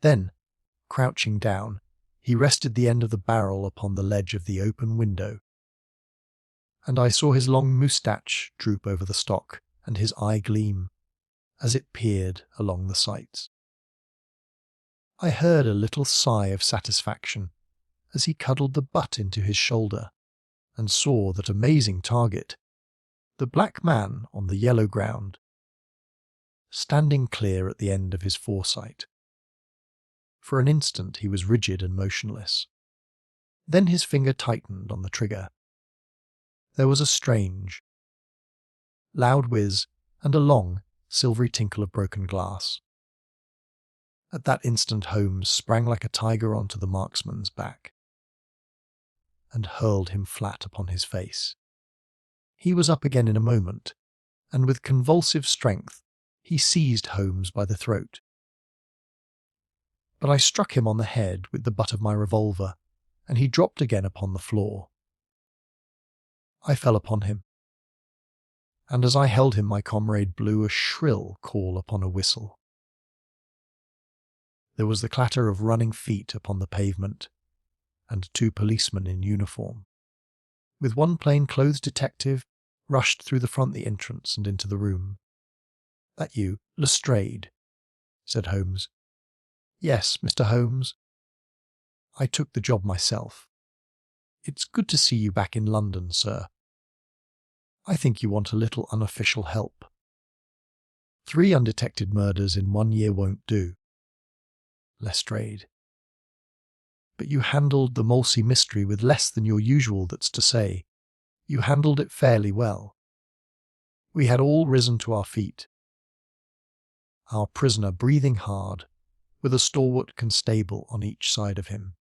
Then, crouching down, he rested the end of the barrel upon the ledge of the open window, and I saw his long moustache droop over the stock and his eye gleam as it peered along the sights. I heard a little sigh of satisfaction as he cuddled the butt into his shoulder and saw that amazing target, the black man on the yellow ground, standing clear at the end of his foresight. For an instant he was rigid and motionless. Then his finger tightened on the trigger. There was a strange, loud whiz and a long, silvery tinkle of broken glass. At that instant Holmes sprang like a tiger onto the marksman's back and hurled him flat upon his face. He was up again in a moment, and with convulsive strength He seized Holmes by the throat. But I struck him on the head with the butt of my revolver, and he dropped again upon the floor. I fell upon him, and as I held him my comrade blew a shrill call upon a whistle. There was the clatter of running feet upon the pavement, and 2 policemen in uniform, with one plain-clothes detective, rushed through the front the entrance and into the room. "That you, Lestrade?" said Holmes. "Yes, Mr. Holmes. I took the job myself. It's good to see you back in London, sir. I think you want a little unofficial help. 3 undetected murders in 1 year won't do." Lestrade. "But you handled the Molesey mystery with less than your usual, that's to say. You handled it fairly well." We had all risen to our feet, our prisoner breathing hard, with a stalwart constable on each side of him.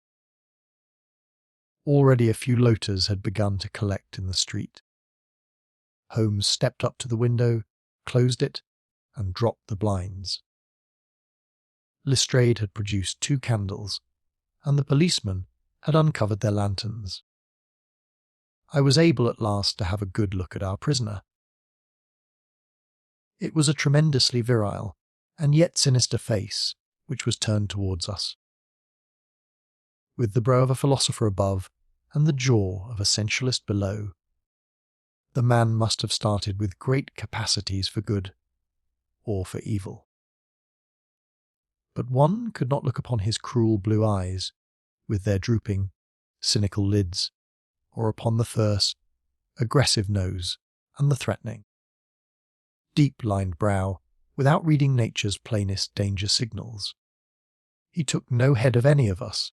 Already a few loafers had begun to collect in the street. Holmes stepped up to the window, closed it, and dropped the blinds. Lestrade had produced 2 candles, and the policemen had uncovered their lanterns. I was able at last to have a good look at our prisoner. It was a tremendously virile and yet sinister face which was turned towards us, with the brow of a philosopher above and the jaw of a sensualist below. The man must have started with great capacities for good or for evil. But one could not look upon his cruel blue eyes, with their drooping, cynical lids, or upon the first, aggressive nose and the threatening, deep-lined brow, without reading nature's plainest danger signals. He took no head of any of us,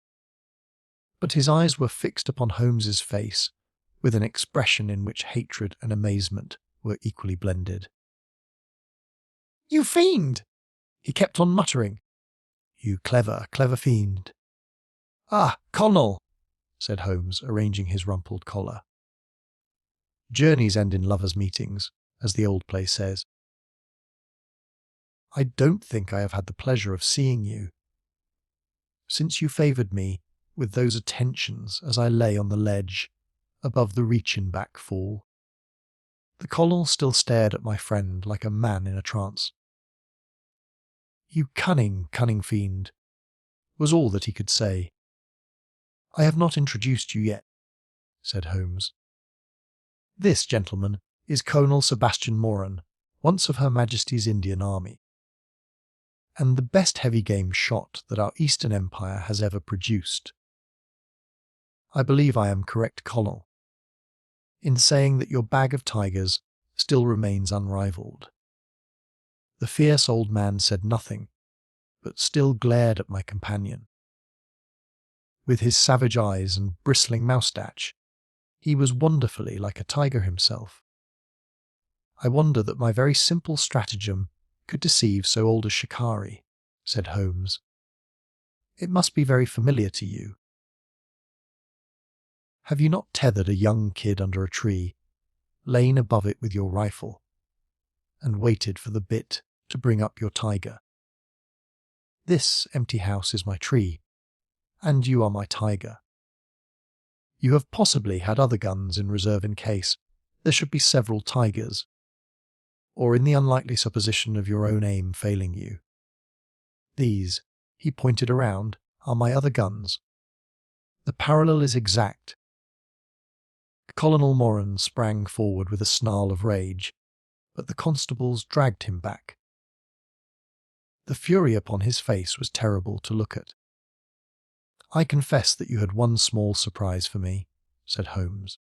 but his eyes were fixed upon Holmes's face with an expression in which hatred and amazement were equally blended. "You fiend!" he kept on muttering. "You clever, clever fiend." "Ah, Connell," said Holmes, arranging his rumpled collar. "Journeys end in lovers' meetings, as the old play says. I don't think I have had the pleasure of seeing you since you favoured me with those attentions as I lay on the ledge above the Reach-in-Back fall." The colonel still stared at my friend like a man in a trance. "You cunning, cunning fiend," was all that he could say. "I have not introduced you yet," said Holmes. "This, gentleman, is Colonel Sebastian Moran, once of Her Majesty's Indian Army, and the best heavy game shot that our Eastern Empire has ever produced. I believe I am correct, Colonel, in saying that your bag of tigers still remains unrivalled." The fierce old man said nothing, but still glared at my companion. With his savage eyes and bristling moustache, he was wonderfully like a tiger himself. "I wonder that my very simple stratagem could deceive so old a shikari," said Holmes. "It must be very familiar to you. Have you not tethered a young kid under a tree, lain above it with your rifle, and waited for the bit to bring up your tiger? This empty house is my tree, and you are my tiger. You have possibly had other guns in reserve in case there should be several tigers, or in the unlikely supposition of your own aim failing you. These," he pointed around, "are my other guns. The parallel is exact." Colonel Moran sprang forward with a snarl of rage, but the constables dragged him back. The fury upon his face was terrible to look at. "I confess that you had one small surprise for me," said Holmes.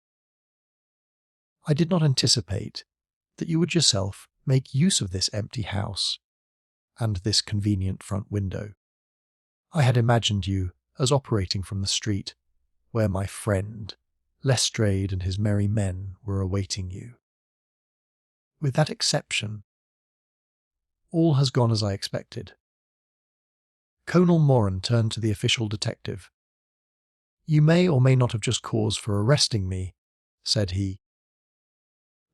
"I did not anticipate that you would yourself make use of this empty house and this convenient front window. I had imagined you as operating from the street, where my friend Lestrade and his merry men were awaiting you. With that exception, all has gone as I expected." Colonel Moran turned to the official detective. "You may or may not have just cause for arresting me," said he,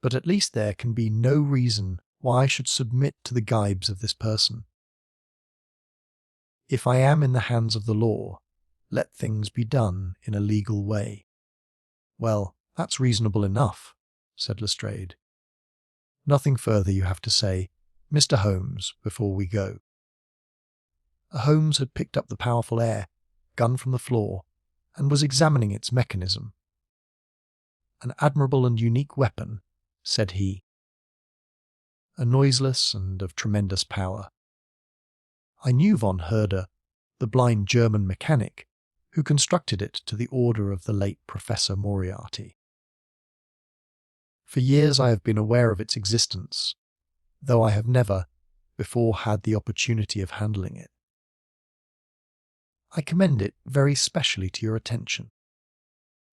"but at least there can be no reason why I should submit to the gibes of this person. If I am in the hands of the law, let things be done in a legal way." "Well, that's reasonable enough," said Lestrade. "Nothing further you have to say, Mr. Holmes, before we go." Holmes had picked up the powerful air gun from the floor and was examining its mechanism. "An admirable and unique weapon," said he. "A noiseless and of tremendous power. I knew von Herder, the blind German mechanic, who constructed it to the order of the late Professor Moriarty. For years I have been aware of its existence, though I have never before had the opportunity of handling it. I commend it very specially to your attention,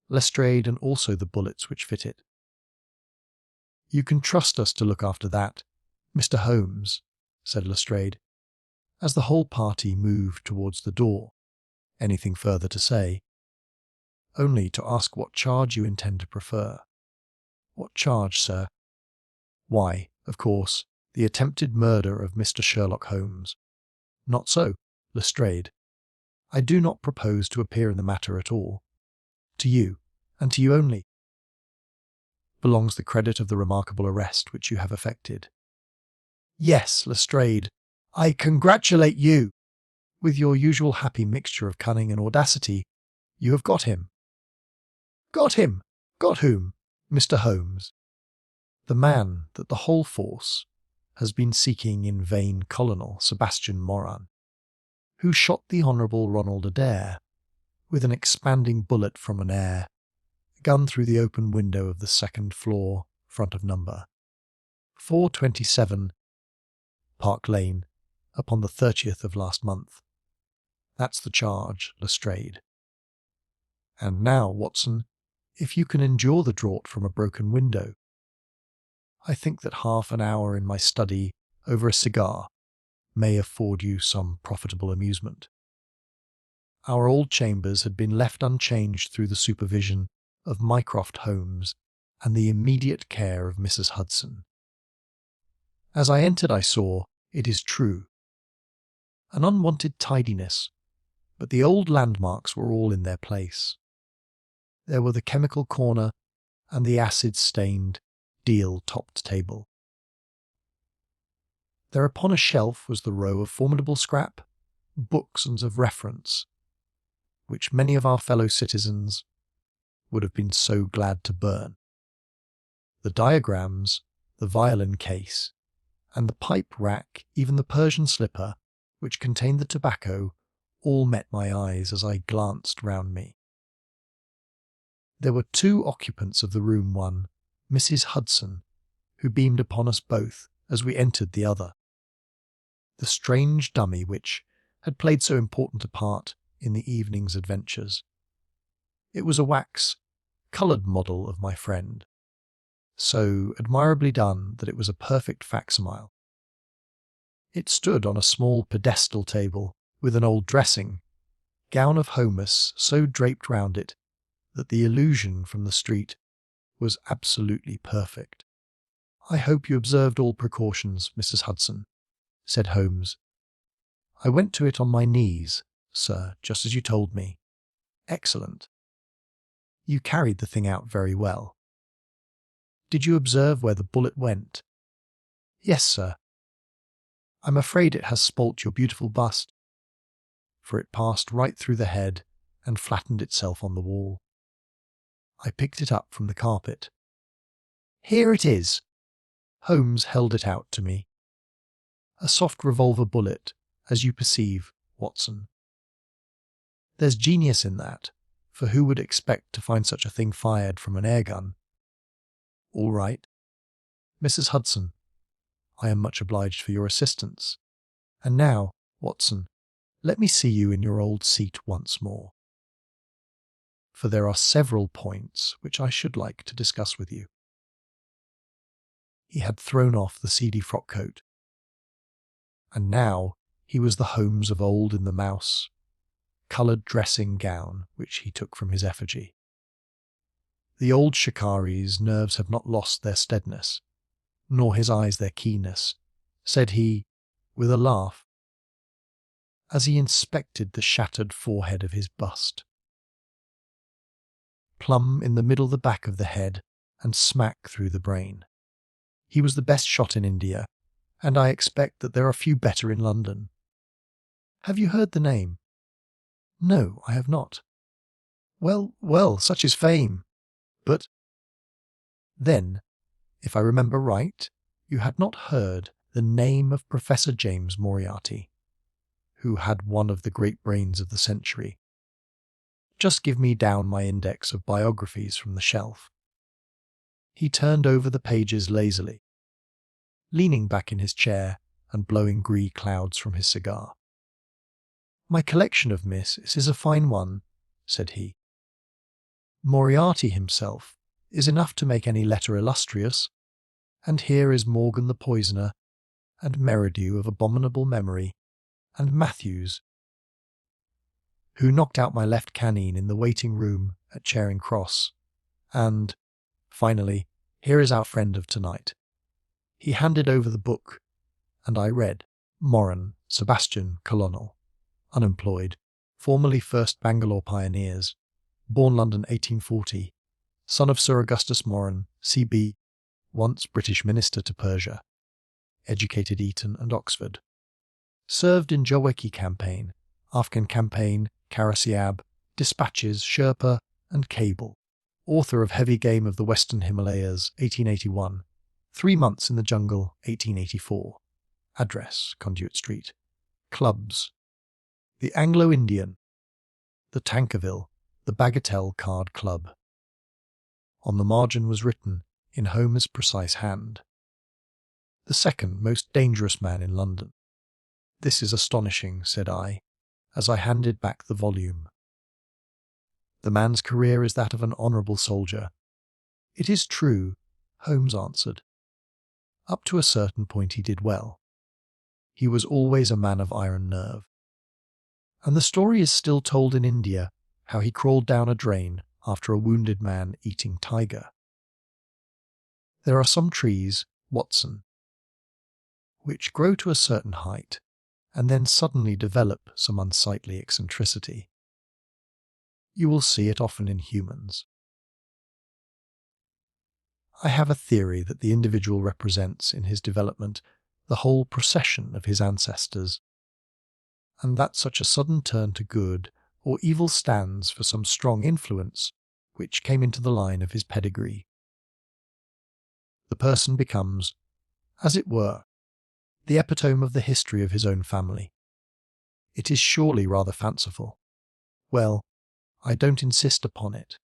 Lestrade, and also the bullets which fit it. You can trust us to look after that, Mr. Holmes," said Lestrade, as the whole party moved towards the door. "Anything further to say?" "Only to ask what charge you intend to prefer." "What charge, sir?" "Why, of course, the attempted murder of Mr. Sherlock Holmes." "Not so, Lestrade. I do not propose to appear in the matter at all. To you, and to you only, belongs the credit of the remarkable arrest which you have effected." "Yes, Lestrade, I congratulate you. With your usual happy mixture of cunning and audacity, you have got him." "Got him? Got whom, Mr. Holmes?" "The man that the whole force has been seeking in vain, Colonel Sebastian Moran, who shot the Honourable Ronald Adair with an expanding bullet from an air gun through the open window of the second floor, front of number 427 Park Lane, upon the 30th of last month. That's the charge, Lestrade. And now, Watson, if you can endure the draught from a broken window, I think that half an hour in my study over a cigar may afford you some profitable amusement." Our old chambers had been left unchanged through the supervision of Mycroft Holmes and the immediate care of Mrs. Hudson. As I entered I saw, it is true, an unwanted tidiness, but the old landmarks were all in their place. There were the chemical corner and the acid-stained, deal-topped table. There upon a shelf was the row of formidable scrap books and of reference, which many of our fellow citizens would have been so glad to burn. The diagrams, the violin case, and the pipe rack, even the Persian slipper, which contained the tobacco, all met my eyes as I glanced round me. There were two occupants of the room, one, Mrs. Hudson, who beamed upon us both as we entered the other. The strange dummy which had played so important a part in the evening's adventures. It was a wax, coloured model of my friend, so admirably done that it was a perfect facsimile. It stood on a small pedestal table with an old dressing gown of Homus so draped round it that the illusion from the street was absolutely perfect. "I hope you observed all precautions, Mrs. Hudson," said Holmes. "I went to it on my knees, sir, just as you told me." "Excellent. You carried the thing out very well. Did you observe where the bullet went?" "Yes, sir. I'm afraid it has spoilt your beautiful bust, for it passed right through the head and flattened itself on the wall. I picked it up from the carpet." "Here it is." Holmes held it out to me. "A soft revolver bullet, as you perceive, Watson. There's genius in that, for who would expect to find such a thing fired from an air gun? All right. Mrs. Hudson, I am much obliged for your assistance. And now, Watson, let me see you in your old seat once more, for there are several points which I should like to discuss with you." He had thrown off the seedy frock-coat, and now he was the Holmes of old in the mouse coloured dressing gown which he took from his effigy. The old shikari's nerves have not lost their steadiness, nor his eyes their keenness, said he, with a laugh, as he inspected the shattered forehead of his bust. Plumb in the middle of the back of the head and smack through the brain. He was the best shot in India, and I expect that there are few better in London. Have you heard the name? No, I have not. Well, well, such is fame. But then, if I remember right, you had not heard the name of Professor James Moriarty, who had one of the great brains of the century. Just give me down my index of biographies from the shelf. He turned over the pages lazily, leaning back in his chair and blowing grey clouds from his cigar. My collection of misses is a fine one, said he. Moriarty himself is enough to make any letter illustrious, and here is Morgan the poisoner, and Merridew of abominable memory, and Matthews, who knocked out my left canine in the waiting room at Charing Cross, and, finally, here is our friend of tonight. He handed over the book, and I read, Moran, Sebastian Colonel, unemployed, formerly 1st Bangalore Pioneers, born London 1840, son of Sir Augustus Moran, C.B., once British Minister to Persia, educated Eton and Oxford. Served in Jaweki campaign, Afghan campaign, Karasiab, Dispatches, Sherpa, and Cable. Author of Heavy Game of the Western Himalayas, 1881. 3 months in the Jungle, 1884. Address, Conduit Street. Clubs. The Anglo-Indian. The Tankerville. The Bagatelle Card Club. On the margin was written, in Homer's precise hand, the second most dangerous man in London. This is astonishing, said I, as I handed back the volume. The man's career is that of an honourable soldier. It is true, Holmes answered. Up to a certain point he did well. He was always a man of iron nerve. And the story is still told in India, how he crawled down a drain after a wounded man eating tiger. There are some trees, Watson, which grow to a certain height and then suddenly develop some unsightly eccentricity. You will see it often in humans. I have a theory that the individual represents in his development the whole procession of his ancestors, and that such a sudden turn to good or evil stands for some strong influence which came into the line of his pedigree. The person becomes, as it were, the epitome of the history of his own family. It is surely rather fanciful. Well, I don't insist upon it.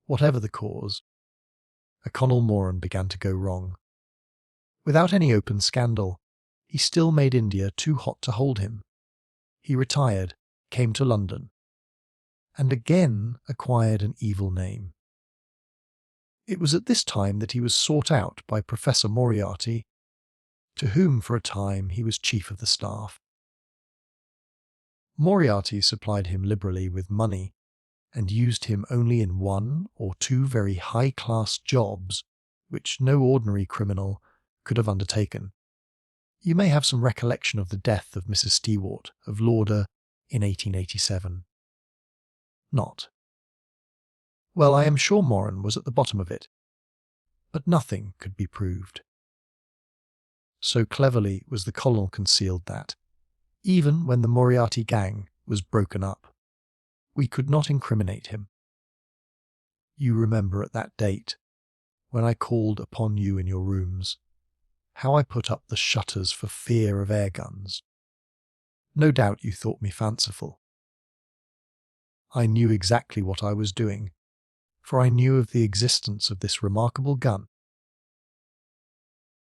Whatever the cause, O'Connell Moran began to go wrong. Without any open scandal, he still made India too hot to hold him. He retired, came to London, and again acquired an evil name. It was at this time that he was sought out by Professor Moriarty, to whom for a time he was chief of the staff. Moriarty supplied him liberally with money, and used him only in 1 or 2 very high-class jobs which no ordinary criminal could have undertaken. You may have some recollection of the death of Mrs. Stewart of Lauder in 1887. Not. Well, I am sure Moran was at the bottom of it, but nothing could be proved. So cleverly was the colonel concealed that, even when the Moriarty gang was broken up, we could not incriminate him. You remember at that date, when I called upon you in your rooms, how I put up the shutters for fear of air guns. No doubt you thought me fanciful. I knew exactly what I was doing, for I knew of the existence of this remarkable gun,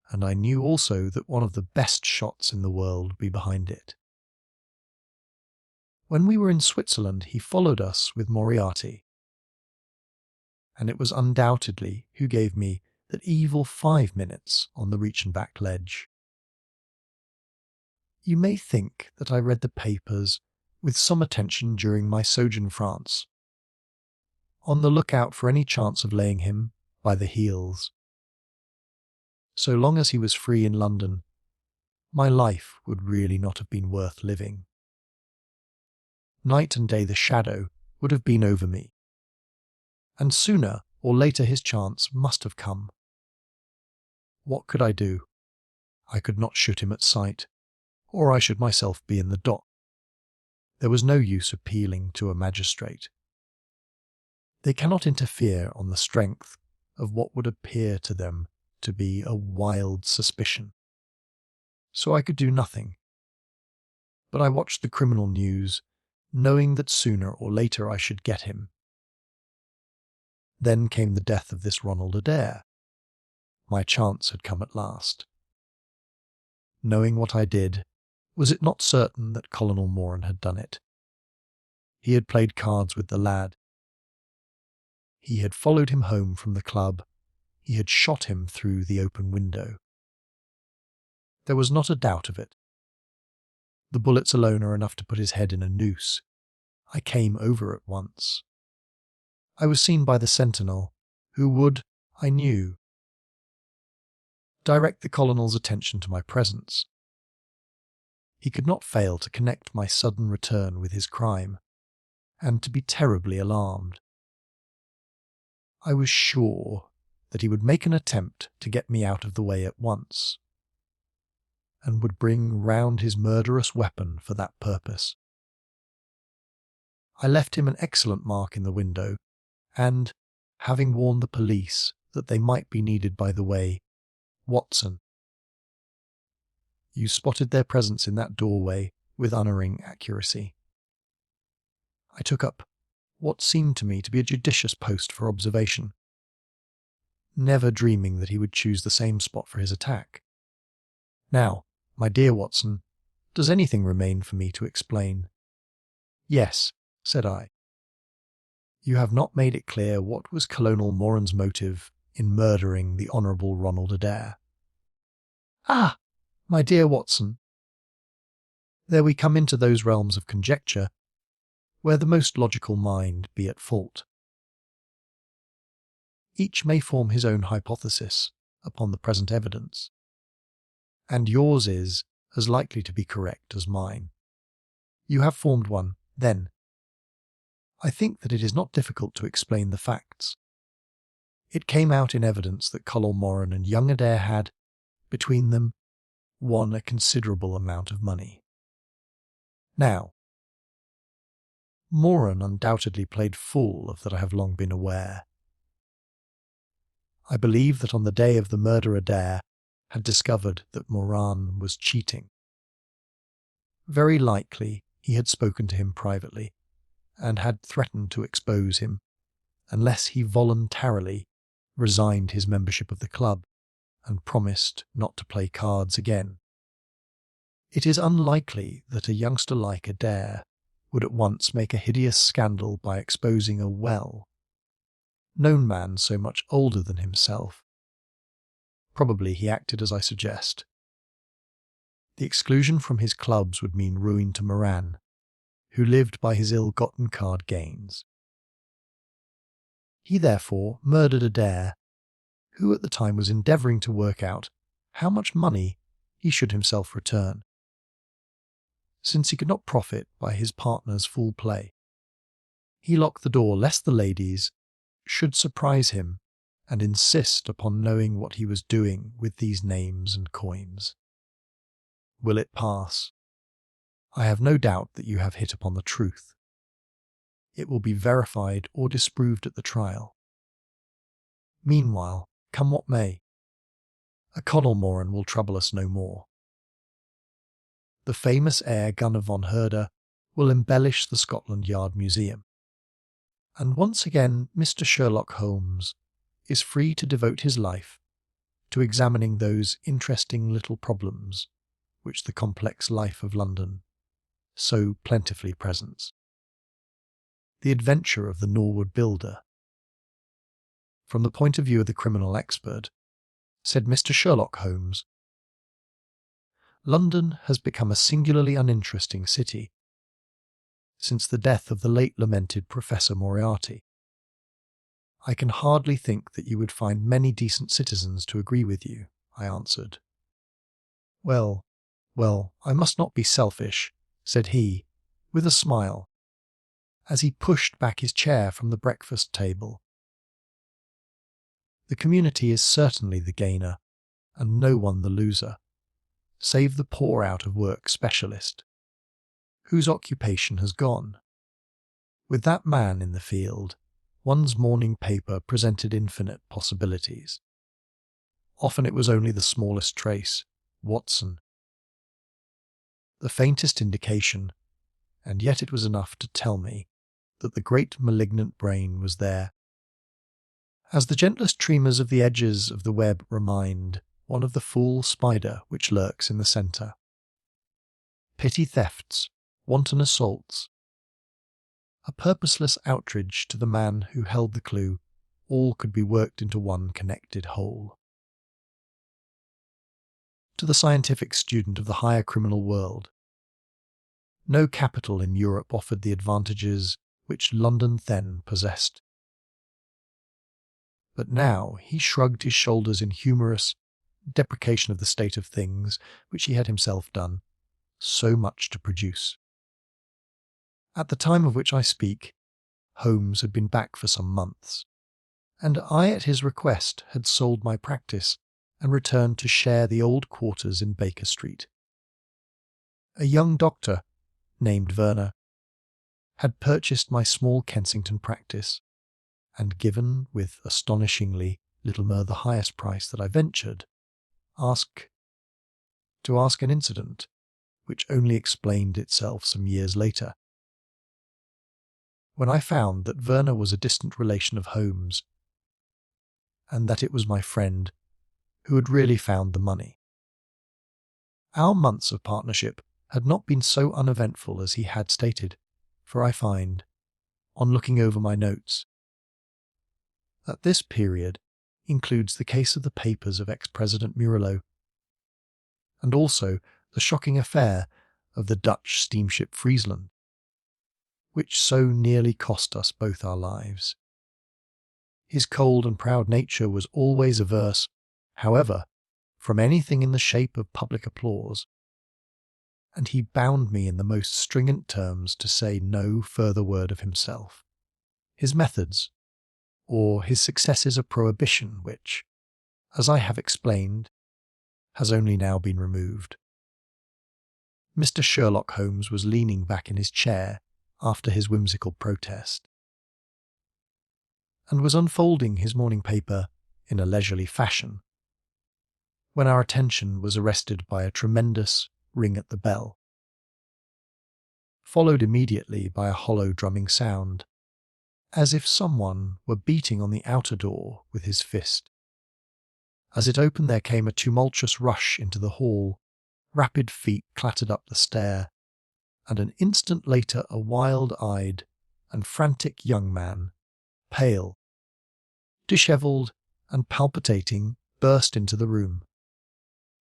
and I knew also that one of the best shots in the world would be behind it. When we were in Switzerland, he followed us with Moriarty, and it was undoubtedly who gave me that evil 5 minutes on the Reichenbach ledge. You may think that I read the papers with some attention during my sojourn in France, on the lookout for any chance of laying him by the heels. So long as he was free in London, my life would really not have been worth living. Night and day the shadow would have been over me, and sooner or later his chance must have come. What could I do? I could not shoot him at sight, or I should myself be in the dock. There was no use appealing to a magistrate. They cannot interfere on the strength of what would appear to them to be a wild suspicion. So I could do nothing. But I watched the criminal news, knowing that sooner or later I should get him. Then came the death of this Ronald Adair. My chance had come at last. Knowing what I did, was it not certain that Colonel Moran had done it? He had played cards with the lad. He had followed him home from the club. He had shot him through the open window. There was not a doubt of it. The bullets alone are enough to put his head in a noose. I came over at once. I was seen by the sentinel, who would, I knew, direct the colonel's attention to my presence. He could not fail to connect my sudden return with his crime, and to be terribly alarmed. I was sure that he would make an attempt to get me out of the way at once, and would bring round his murderous weapon for that purpose. I left him an excellent mark in the window, and, having warned the police that they might be needed by the way, Watson, you spotted their presence in that doorway with unerring accuracy. I took up what seemed to me to be a judicious post for observation, never dreaming that he would choose the same spot for his attack. Now, my dear Watson, does anything remain for me to explain? Yes, said I. You have not made it clear what was Colonel Moran's motive in murdering the Honourable Ronald Adair. Ah, my dear Watson, there we come into those realms of conjecture where the most logical mind be at fault. Each may form his own hypothesis upon the present evidence, and yours is as likely to be correct as mine. You have formed one, then. I think that it is not difficult to explain the facts. It came out in evidence that Colonel Moran and young Adair had, between them, won a considerable amount of money. Now, Moran undoubtedly played fool, of that I have long been aware. I believe that on the day of the murder Adair had discovered that Moran was cheating. Very likely he had spoken to him privately, and had threatened to expose him, unless he voluntarily resigned his membership of the club and promised not to play cards again. It is unlikely that a youngster like Adair would at once make a hideous scandal by exposing a known man so much older than himself. Probably he acted as I suggest. The exclusion from his clubs would mean ruin to Moran, who lived by his ill-gotten card gains. He therefore murdered Adair, who at the time was endeavouring to work out how much money he should himself return, since he could not profit by his partner's foul play. He locked the door lest the ladies should surprise him and insist upon knowing what he was doing with these names and coins. Will it pass? I have no doubt that you have hit upon the truth. It will be verified or disproved at the trial. Meanwhile, come what may, a Colonel Moran will trouble us no more. The famous Herr Gunner von Herder will embellish the Scotland Yard Museum. And once again Mr. Sherlock Holmes is free to devote his life to examining those interesting little problems which the complex life of London so plentifully presents. The adventure of the Norwood builder. From the point of view of the criminal expert, said Mr. Sherlock Holmes, London has become a singularly uninteresting city since the death of the late lamented Professor Moriarty. I can hardly think that you would find many decent citizens to agree with you, I answered. Well, I must not be selfish, said he, with a smile, as he pushed back his chair from the breakfast table. The community is certainly the gainer, and no one the loser, save the poor out-of-work specialist, whose occupation has gone. With that man in the field, one's morning paper presented infinite possibilities. Often it was only the smallest trace, Watson. The faintest indication, and yet it was enough to tell me that the great malignant brain was there. As the gentlest tremors of the edges of the web remind one of the fool spider which lurks in the centre. Petty thefts, wanton assaults, a purposeless outrage to the man who held the clue, all could be worked into one connected whole. To the scientific student of the higher criminal world, no capital in Europe offered the advantages which London then possessed. But now he shrugged his shoulders in humorous deprecation of the state of things which he had himself done so much to produce. At the time of which I speak, Holmes had been back for some months, and I, at his request, had sold my practice and returned to share the old quarters in Baker Street. A young doctor, named Werner, had purchased my small Kensington practice, and given, with astonishingly little more the highest price that I ventured, to ask an incident which only explained itself some years later, when I found that Werner was a distant relation of Holmes, and that it was my friend who had really found the money. Our months of partnership had not been so uneventful as he had stated, for I find, on looking over my notes, that this period includes the case of the papers of ex-President Murilo, and also the shocking affair of the Dutch steamship Friesland, which so nearly cost us both our lives. His cold and proud nature was always averse, however, from anything in the shape of public applause, and he bound me in the most stringent terms to say no further word of himself, his methods, or his successes of prohibition which, as I have explained, has only now been removed. Mr. Sherlock Holmes was leaning back in his chair after his whimsical protest, and was unfolding his morning paper in a leisurely fashion, when our attention was arrested by a tremendous ring at the bell, followed immediately by a hollow drumming sound, as if someone were beating on the outer door with his fist. As it opened there came a tumultuous rush into the hall, rapid feet clattered up the stair, and an instant later a wild-eyed and frantic young man, pale, dishevelled and palpitating, burst into the room.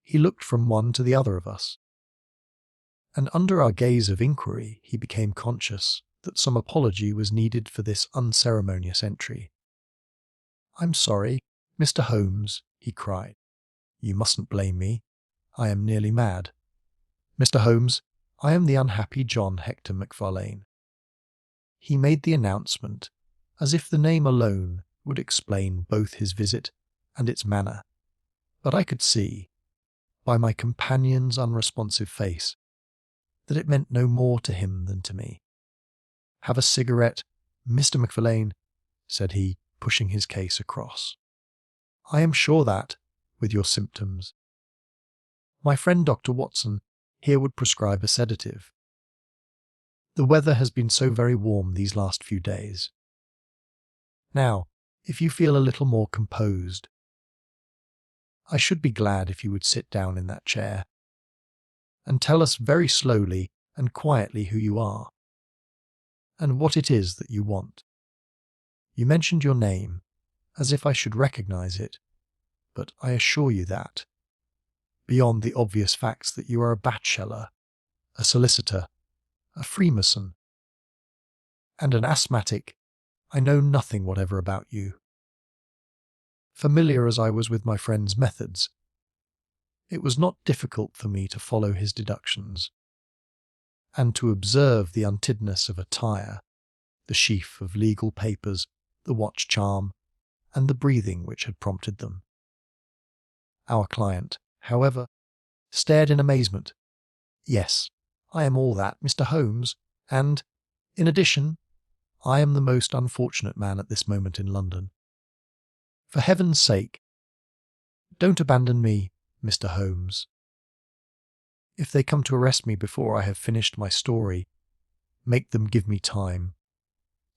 He looked from one to the other of us, and under our gaze of inquiry he became conscious that some apology was needed for this unceremonious entry. "I'm sorry, Mr. Holmes," he cried. "You mustn't blame me. I am nearly mad. Mr. Holmes, I am the unhappy John Hector Macfarlane." He made the announcement as if the name alone would explain both his visit and its manner, but I could see, by my companion's unresponsive face, that it meant no more to him than to me. "Have a cigarette, Mr. Macfarlane," said he, pushing his case across. "I am sure that, with your symptoms, my friend Dr. Watson here would prescribe a sedative. The weather has been so very warm these last few days. Now, if you feel a little more composed, I should be glad if you would sit down in that chair and tell us very slowly and quietly who you are, and what it is that you want. You mentioned your name, as if I should recognize it, but I assure you that, beyond the obvious facts that you are a bat-sheller, a solicitor, a Freemason, and an asthmatic, I know nothing whatever about you. Familiar as I was with my friend's methods, It was not difficult for me to follow his deductions, and to observe the untidness of attire, the sheaf of legal papers, the watch charm, and the breathing which had prompted them. Our client, however, stared in amazement. "Yes, I am all that, Mr. Holmes, and, in addition, I am the most unfortunate man at this moment in London. For heaven's sake, don't abandon me, Mr. Holmes. If they come to arrest me before I have finished my story, make them give me time,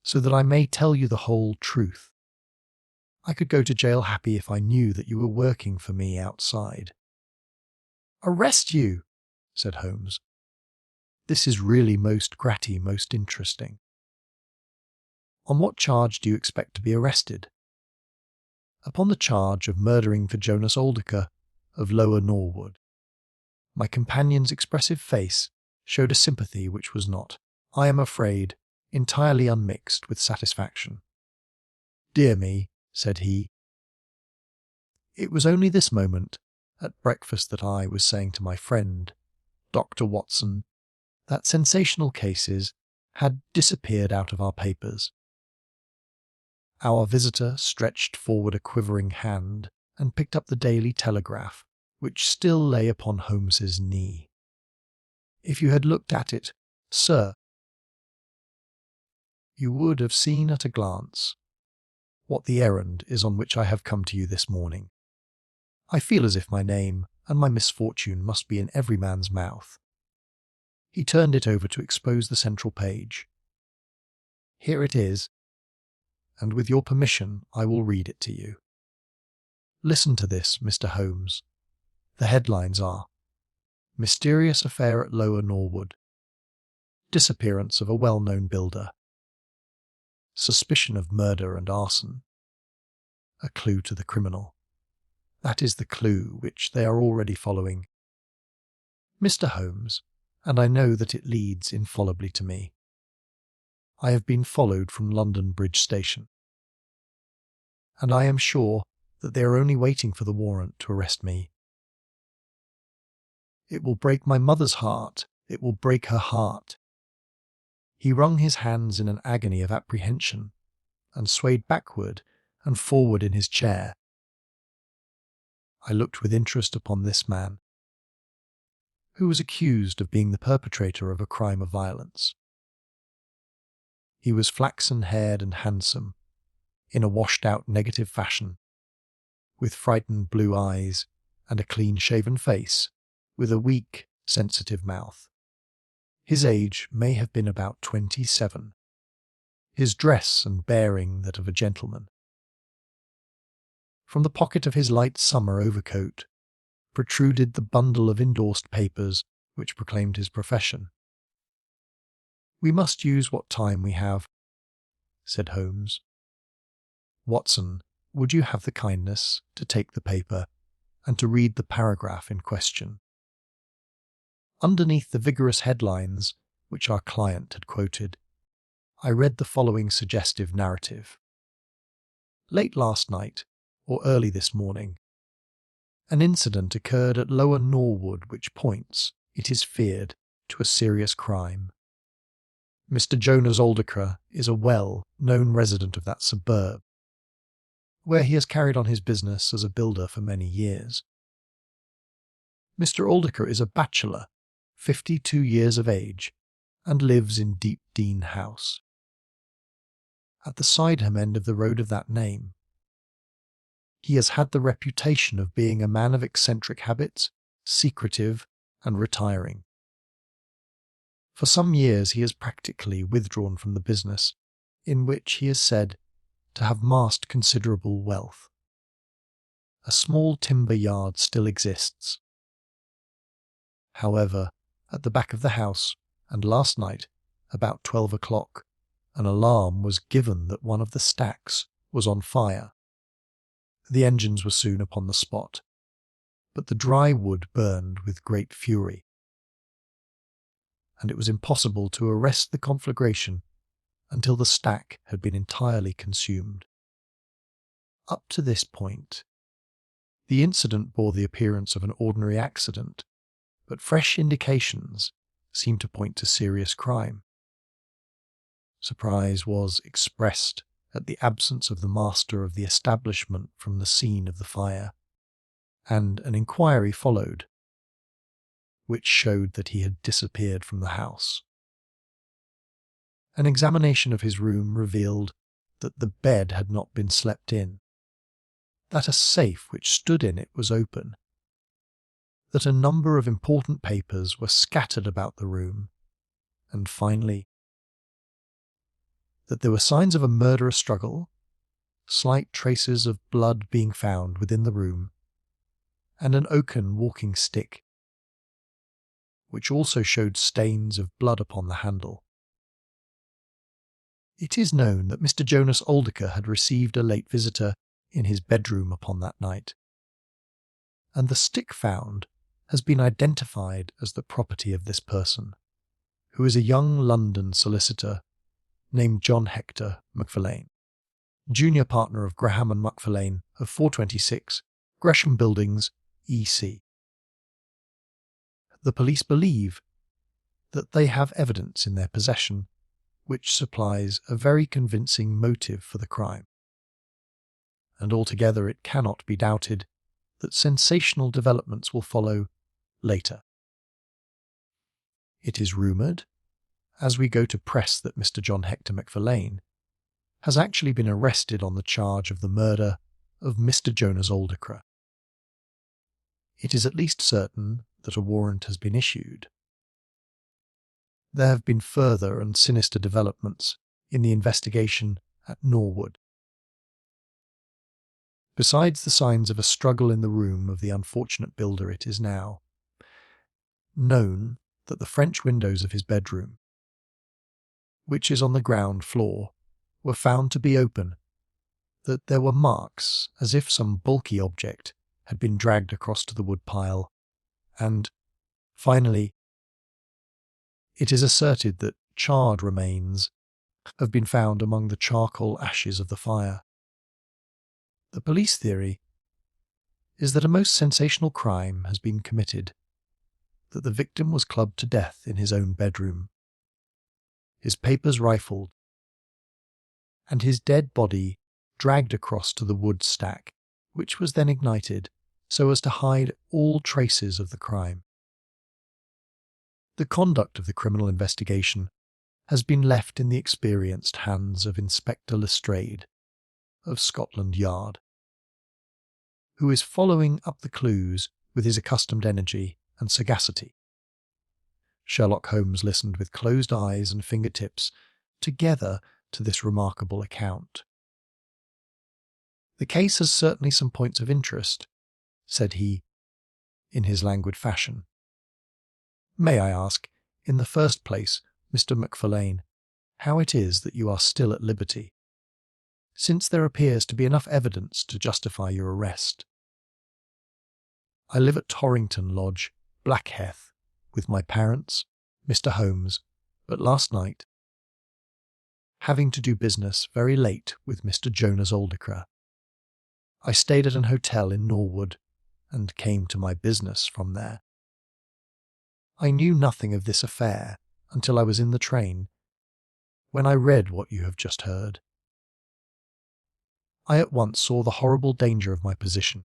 so that I may tell you the whole truth. I could go to jail happy if I knew that you were working for me outside." "Arrest you?" said Holmes. "This is really most most interesting. On what charge do you expect to be arrested?" "Upon the charge of murdering for Jonas Oldacre, of Lower Norwood." My companion's expressive face showed a sympathy which was not, I am afraid, entirely unmixed with satisfaction. "Dear me," said he. "It was only this moment, at breakfast, that I was saying to my friend, Dr. Watson, that sensational cases had disappeared out of our papers." Our visitor stretched forward a quivering hand and picked up the Daily Telegraph, which still lay upon Holmes's knee. "If you had looked at it, sir, you would have seen at a glance what the errand is on which I have come to you this morning. I feel as if my name and my misfortune must be in every man's mouth." He turned it over to expose the central page. "Here it is, and with your permission I will read it to you. Listen to this, Mr. Holmes. The headlines are: Mysterious Affair at Lower Norwood. Disappearance of a well-known builder. Suspicion of murder and arson. A clue to the criminal. That is the clue which they are already following. Mr. Holmes, and I know that it leads infallibly to me. I have been followed from London Bridge Station, and I am sure that they are only waiting for the warrant to arrest me. It will break my mother's heart. It will break her heart." He wrung his hands in an agony of apprehension, and swayed backward and forward in his chair. I looked with interest upon this man, who was accused of being the perpetrator of a crime of violence. He was flaxen-haired and handsome, in a washed-out negative fashion, with frightened blue eyes and a clean-shaven face, with a weak, sensitive mouth. His age may have been about 27, his dress and bearing that of a gentleman. From the pocket of his light summer overcoat protruded the bundle of endorsed papers which proclaimed his profession. "We must use what time we have," said Holmes. "Watson, would you have the kindness to take the paper and to read the paragraph in question?" Underneath the vigorous headlines which our client had quoted, I read the following suggestive narrative. "Late last night, or early this morning, an incident occurred at Lower Norwood which points, it is feared, to a serious crime. Mr. Jonas Oldacre is a well-known resident of that suburb, where he has carried on his business as a builder for many years. Mr. Oldacre is a bachelor, 52 years of age, and lives in Deep Dean House, at the Sideham end of the road of that name. He has had the reputation of being a man of eccentric habits, secretive and retiring. For some years he has practically withdrawn from the business, in which he is said to have amassed considerable wealth. A small timber yard still exists, however, at the back of the house, and last night, about 12 o'clock, an alarm was given that one of the stacks was on fire. The engines were soon upon the spot, but the dry wood burned with great fury, and it was impossible to arrest the conflagration until the stack had been entirely consumed. Up to this point, The incident bore the appearance of an ordinary accident, but fresh indications seemed to point to serious crime. Surprise was expressed at the absence of the master of the establishment from the scene of the fire, and an inquiry followed, which showed that he had disappeared from the house. An examination of his room revealed that the bed had not been slept in, that a safe which stood in it was open, that a number of important papers were scattered about the room, and finally, that there were signs of a murderous struggle, slight traces of blood being found within the room, and an oaken walking stick, which also showed stains of blood upon the handle. It is known that Mr. Jonas Oldacre had received a late visitor in his bedroom upon that night, and the stick found has been identified as the property of this person, who is a young London solicitor named John Hector Macfarlane, junior partner of Graham and Macfarlane of 426 Gresham Buildings, EC. The police believe that they have evidence in their possession which supplies a very convincing motive for the crime, and altogether it cannot be doubted that sensational developments will follow later. It is rumoured, as we go to press, that Mr. John Hector Macfarlane has actually been arrested on the charge of the murder of Mr. Jonas Oldacre. It is at least certain that a warrant has been issued. There have been further and sinister developments in the investigation at Norwood. Besides the signs of a struggle in the room of the unfortunate builder, it is now known that the French windows of his bedroom, which is on the ground floor, were found to be open, that there were marks as if some bulky object had been dragged across to the wood pile, and, finally, it is asserted that charred remains have been found among the charcoal ashes of the fire. The police theory is that a most sensational crime has been committed, that the victim was clubbed to death in his own bedroom, his papers rifled, and his dead body dragged across to the wood stack, which was then ignited so as to hide all traces of the crime. The conduct of the criminal investigation has been left in the experienced hands of Inspector Lestrade of Scotland Yard, who is following up the clues with his accustomed energy and sagacity. Sherlock Holmes listened with closed eyes and fingertips together to this remarkable account. "The case has certainly some points of interest," said he, in his languid fashion. "May I ask, in the first place, Mr. Macfarlane, how it is that you are still at liberty, since there appears to be enough evidence to justify your arrest?" "I live at Torrington Lodge, Blackheath, with my parents, Mr. Holmes, but last night, having to do business very late with Mr. Jonas Oldacre, I stayed at an hotel in Norwood and came to my business from there. I knew nothing of this affair until I was in the train, when I read what you have just heard. I at once saw the horrible danger of my position,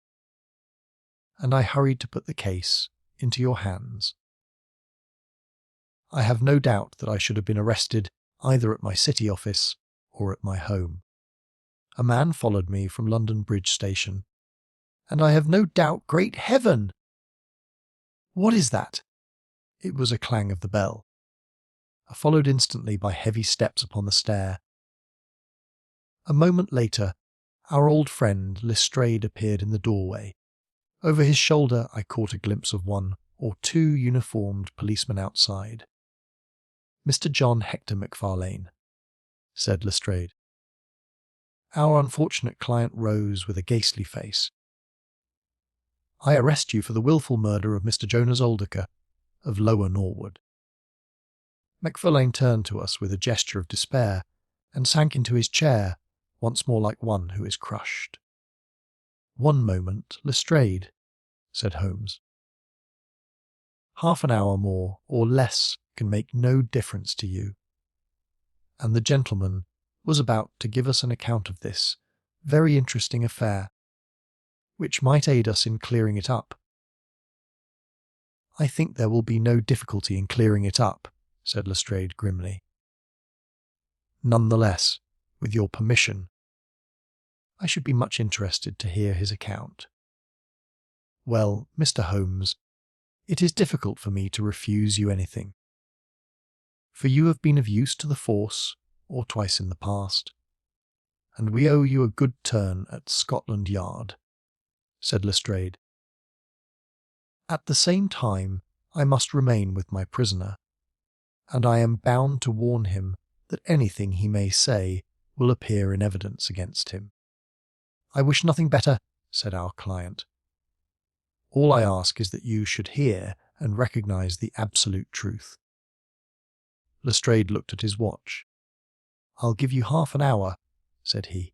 and I hurried to put the case into your hands. I have no doubt that I should have been arrested either at my city office or at my home. A man followed me from London Bridge Station, and I have no doubt— Great Heaven! What is that?" It was a clang of the bell, followed instantly by heavy steps upon the stair. A moment later, our old friend Lestrade appeared in the doorway. Over his shoulder I caught a glimpse of one or two uniformed policemen outside. "Mr. John Hector Macfarlane," said Lestrade. Our unfortunate client rose with a ghastly face. "I arrest you for the wilful murder of Mr. Jonas Oldacre, of Lower Norwood." Macfarlane turned to us with a gesture of despair, and sank into his chair, once more like one who is crushed. "One moment, Lestrade," said Holmes. "Half an hour more or less can make no difference to you." And the gentleman was about to give us an account of this very interesting affair, which might aid us in clearing it up. "I think there will be no difficulty in clearing it up," said Lestrade grimly. "Nonetheless, with your permission, I should be much interested to hear his account." "Well, Mr. Holmes, it is difficult for me to refuse you anything, for you have been of use to the force or twice in the past, and we owe you a good turn at Scotland Yard," said Lestrade. "At the same time, I must remain with my prisoner, and I am bound to warn him that anything he may say will appear in evidence against him." "I wish nothing better," said our client. "All I ask is that you should hear and recognize the absolute truth." Lestrade looked at his watch. "I'll give you half an hour," said he.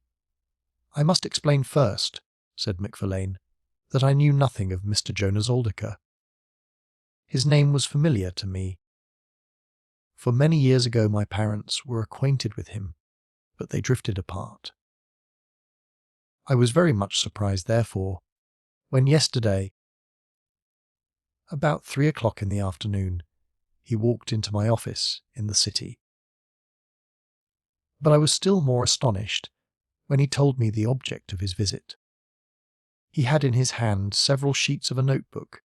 "I must explain first," said Macfarlane, "that I knew nothing of Mr. Jonas Oldacre. His name was familiar to me. For many years ago my parents were acquainted with him, but they drifted apart. I was very much surprised, therefore, when yesterday, about 3 o'clock in the afternoon, he walked into my office in the city. But I was still more astonished when he told me the object of his visit. He had in his hand several sheets of a notebook,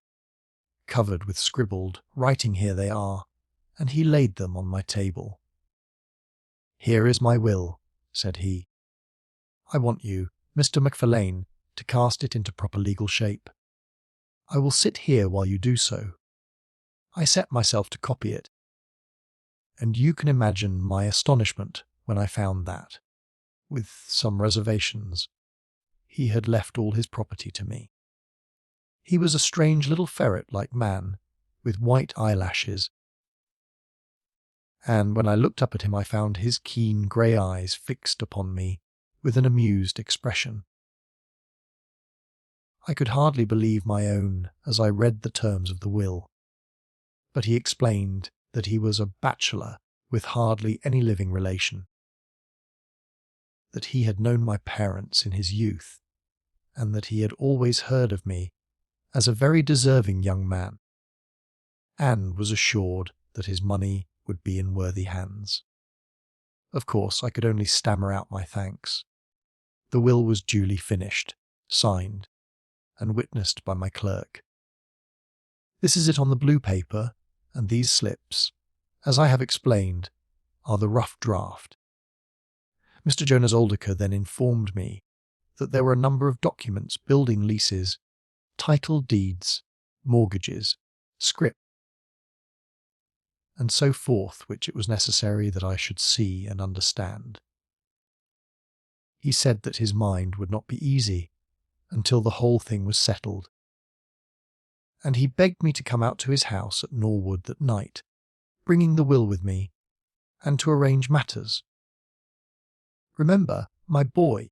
covered with scribbled writing. "Here they are," and he laid them on my table. "Here is my will," said he. "I want you, Mr. Macfarlane, to cast it into proper legal shape. I will sit here while you do so." I set myself to copy it, and you can imagine my astonishment when I found that, with some reservations, he had left all his property to me. He was a strange little ferret-like man, with white eyelashes, and when I looked up at him I found his keen grey eyes fixed upon me with an amused expression. I could hardly believe my own as I read the terms of the will, but he explained that he was a bachelor with hardly any living relation, that he had known my parents in his youth, and that he had always heard of me as a very deserving young man, and was assured that his money would be in worthy hands. Of course, I could only stammer out my thanks. The will was duly finished, signed, and witnessed by my clerk. This is it on the blue paper, and these slips, as I have explained, are the rough draft. Mr. Jonas Oldacre then informed me that there were a number of documents, building leases, title deeds, mortgages, scrip, and so forth, which it was necessary that I should see and understand. He said that his mind would not be easy until the whole thing was settled, and he begged me to come out to his house at Norwood that night, bringing the will with me, and to arrange matters. Remember, my boy,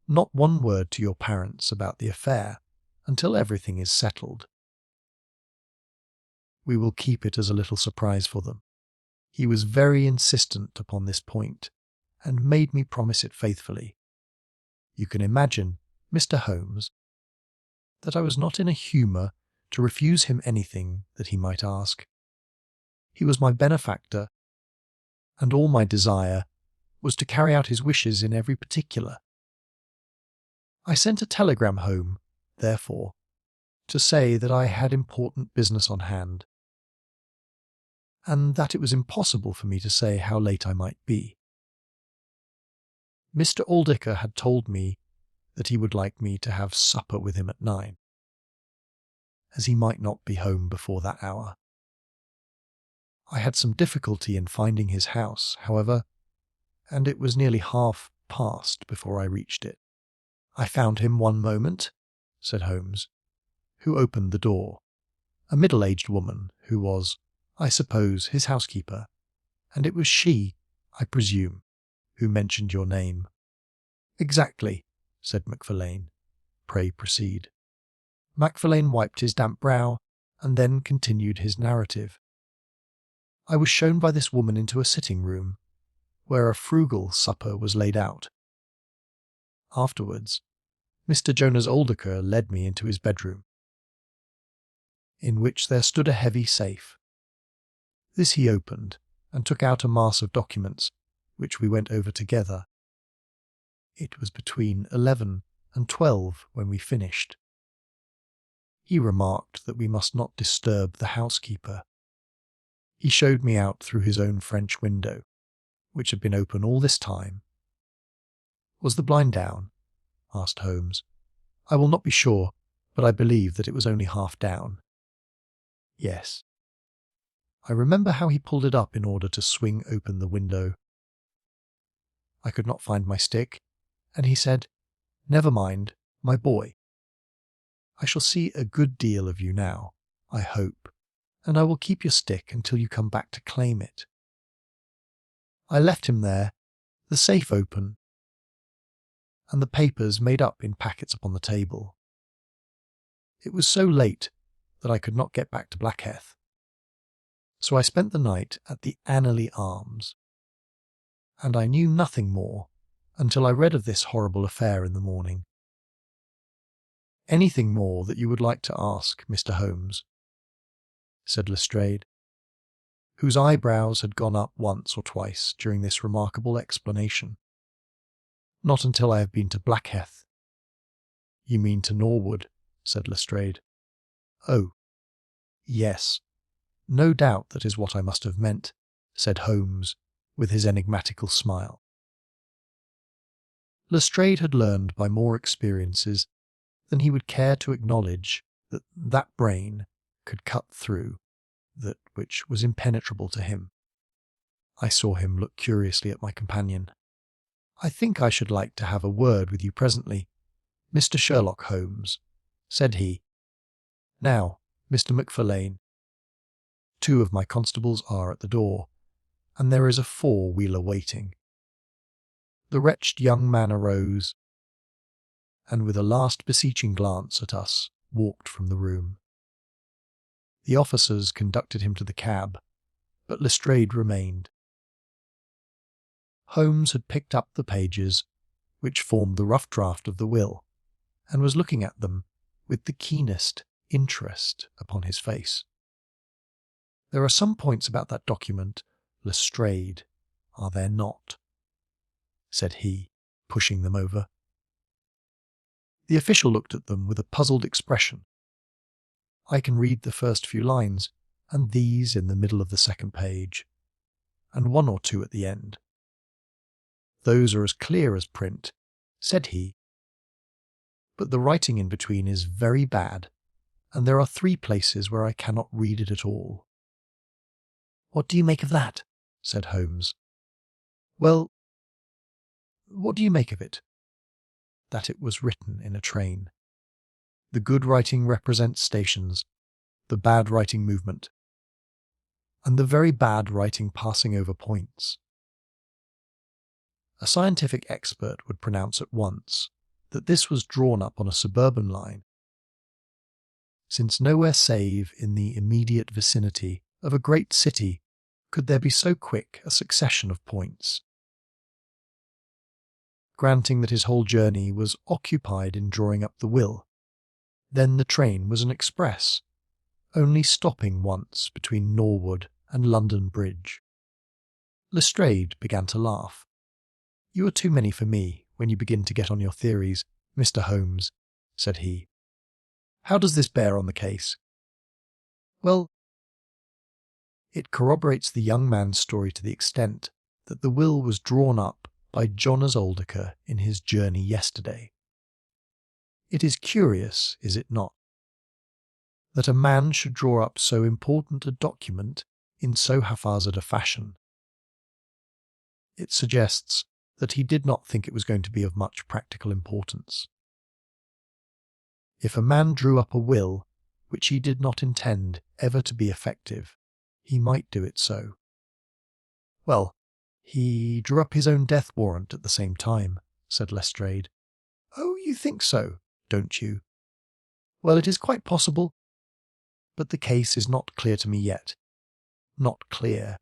not one word to your parents about the affair until everything is settled. We will keep it as a little surprise for them. He was very insistent upon this point, and made me promise it faithfully. You can imagine, Mr. Holmes, that I was not in a humour to refuse him anything that he might ask. He was my benefactor, and all my desire was to carry out his wishes in every particular. I sent a telegram home, therefore, to say that I had important business on hand, and that it was impossible for me to say how late I might be. Mr. Oldacre had told me that he would like me to have supper with him at 9, as he might not be home before that hour. I had some difficulty in finding his house, however, and it was nearly 1/2 before I reached it. "I found him one moment," said Holmes, who opened the door, a middle-aged woman who was, I suppose, his housekeeper, and it was she, I presume, who mentioned your name. "Exactly," said Macfarlane. pray proceed. Macfarlane wiped his damp brow and then continued his narrative. I was shown by this woman into a sitting room, where a frugal supper was laid out. Afterwards, Mr. Jonas Oldacre led me into his bedroom, in which there stood a heavy safe. This he opened, and took out a mass of documents, which we went over together. It was between 11 and 12 when we finished. He remarked that we must not disturb the housekeeper. He showed me out through his own French window, which had been open all this time. "Was the blind down?" asked Holmes. "I will not be sure, but I believe that it was only half down." "Yes." I remember how he pulled it up in order to swing open the window. I could not find my stick, and he said, "Never mind, my boy. I shall see a good deal of you now, I hope, and I will keep your stick until you come back to claim it." I left him there, the safe open, and the papers made up in packets upon the table. It was so late that I could not get back to Blackheath, so I spent the night at the Annerley Arms, and I knew nothing more until I read of this horrible affair in the morning. "Anything more that you would like to ask, Mr. Holmes?" said Lestrade, whose eyebrows had gone up once or twice during this remarkable explanation. "Not until I have been to Blackheath." "You mean to Norwood?" said Lestrade. "Oh, yes. No doubt that is what I must have meant," said Holmes, with his enigmatical smile. Lestrade had learned by more experiences than he would care to acknowledge that that brain could cut through that which was impenetrable to him. I saw him look curiously at my companion. "I think I should like to have a word with you presently, Mr. Sherlock Holmes," said he. "Now, Mr. Macfarlane, 2 of my constables are at the door, and there is a 4-wheeler waiting." The wretched young man arose, and with a last beseeching glance at us, walked from the room. The officers conducted him to the cab, but Lestrade remained. Holmes had picked up the pages which formed the rough draft of the will, and was looking at them with the keenest interest upon his face. "There are some points about that document, Lestrade, are there not?" said he, pushing them over. The official looked at them with a puzzled expression. "I can read the first few lines, and these in the middle of the second page, and 1 or 2 at the end. Those are as clear as print," said he. "But the writing in between is very bad, and there are 3 places where I cannot read it at all." "What do you make of that?" said Holmes. "Well, what do you make of it?" "That it was written in a train. The good writing represents stations, the bad writing movement, and the very bad writing passing over points. A scientific expert would pronounce at once that this was drawn up on a suburban line, since nowhere save in the immediate vicinity of a great city could there be so quick a succession of points. Granting that his whole journey was occupied in drawing up the will, then the train was an express, only stopping once between Norwood and London Bridge." Lestrade began to laugh. "You are too many for me when you begin to get on your theories, Mr. Holmes," said he. "How does this bear on the case?" "Well, it corroborates the young man's story to the extent that the will was drawn up by Jonas Oldacre in his journey yesterday. It is curious, is it not, that a man should draw up so important a document in so haphazard a fashion. It suggests that he did not think it was going to be of much practical importance. If a man drew up a will which he did not intend ever to be effective, he might do it so. Well, he drew up his own death warrant at the same time," said Lestrade. "Oh, you think so?" don't you? Well, it is quite possible, but the case is not clear to me yet. Not clear.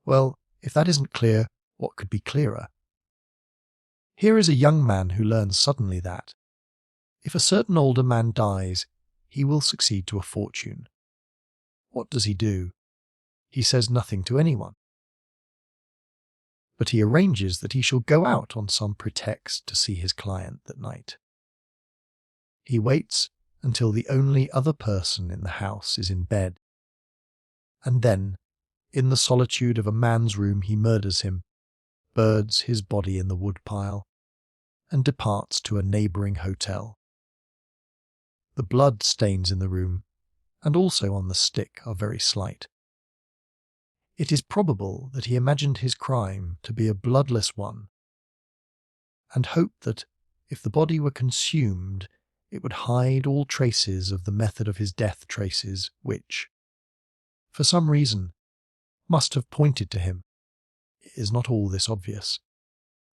Well, if that isn't clear, what could be clearer? Here is a young man who learns suddenly that, if a certain older man dies, he will succeed to a fortune. What does he do? He says nothing to anyone. But he arranges that he shall go out on some pretext to see his client that night. He waits until the only other person in the house is in bed, and then, in the solitude of a man's room, he murders him, birds his body in the woodpile, and departs to a neighbouring hotel. The blood stains in the room, and also on the stick, are very slight. It is probable that he imagined his crime to be a bloodless one, and hoped that, if the body were consumed, it would hide all traces of the method of his death, traces which, for some reason, must have pointed to him. Is not all this obvious?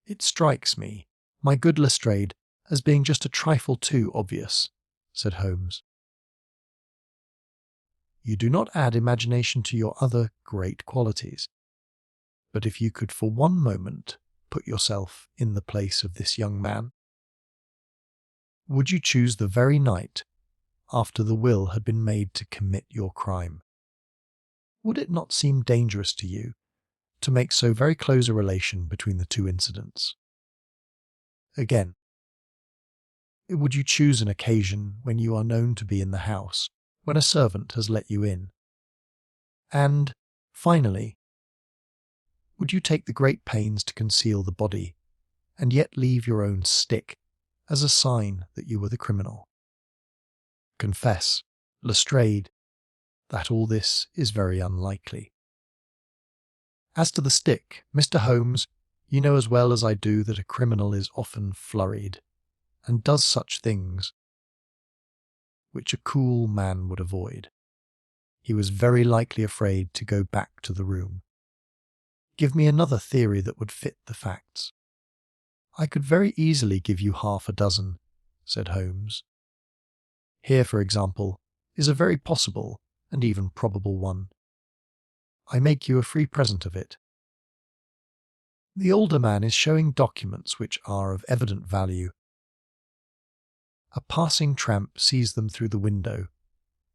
It strikes me, my good Lestrade, as being just a trifle too obvious, said Holmes. You do not add imagination to your other great qualities. But if you could for one moment put yourself in the place of this young man, would you choose the very night after the will had been made to commit your crime? Would it not seem dangerous to you to make so very close a relation between the two incidents? Again, would you choose an occasion when you are known to be in the house, when a servant has let you in? And, finally, would you take the great pains to conceal the body, and yet leave your own stick as a sign that you were the criminal? Confess, Lestrade, that all this is very unlikely. As to the stick, Mr. Holmes, you know as well as I do that a criminal is often flurried, and does such things which a cool man would avoid. He was very likely afraid to go back to the room. Give me another theory that would fit the facts. I could very easily give you half a dozen, said Holmes. Here, for example, is a very possible and even probable one. I make you a free present of it. The older man is showing documents which are of evident value. A passing tramp sees them through the window,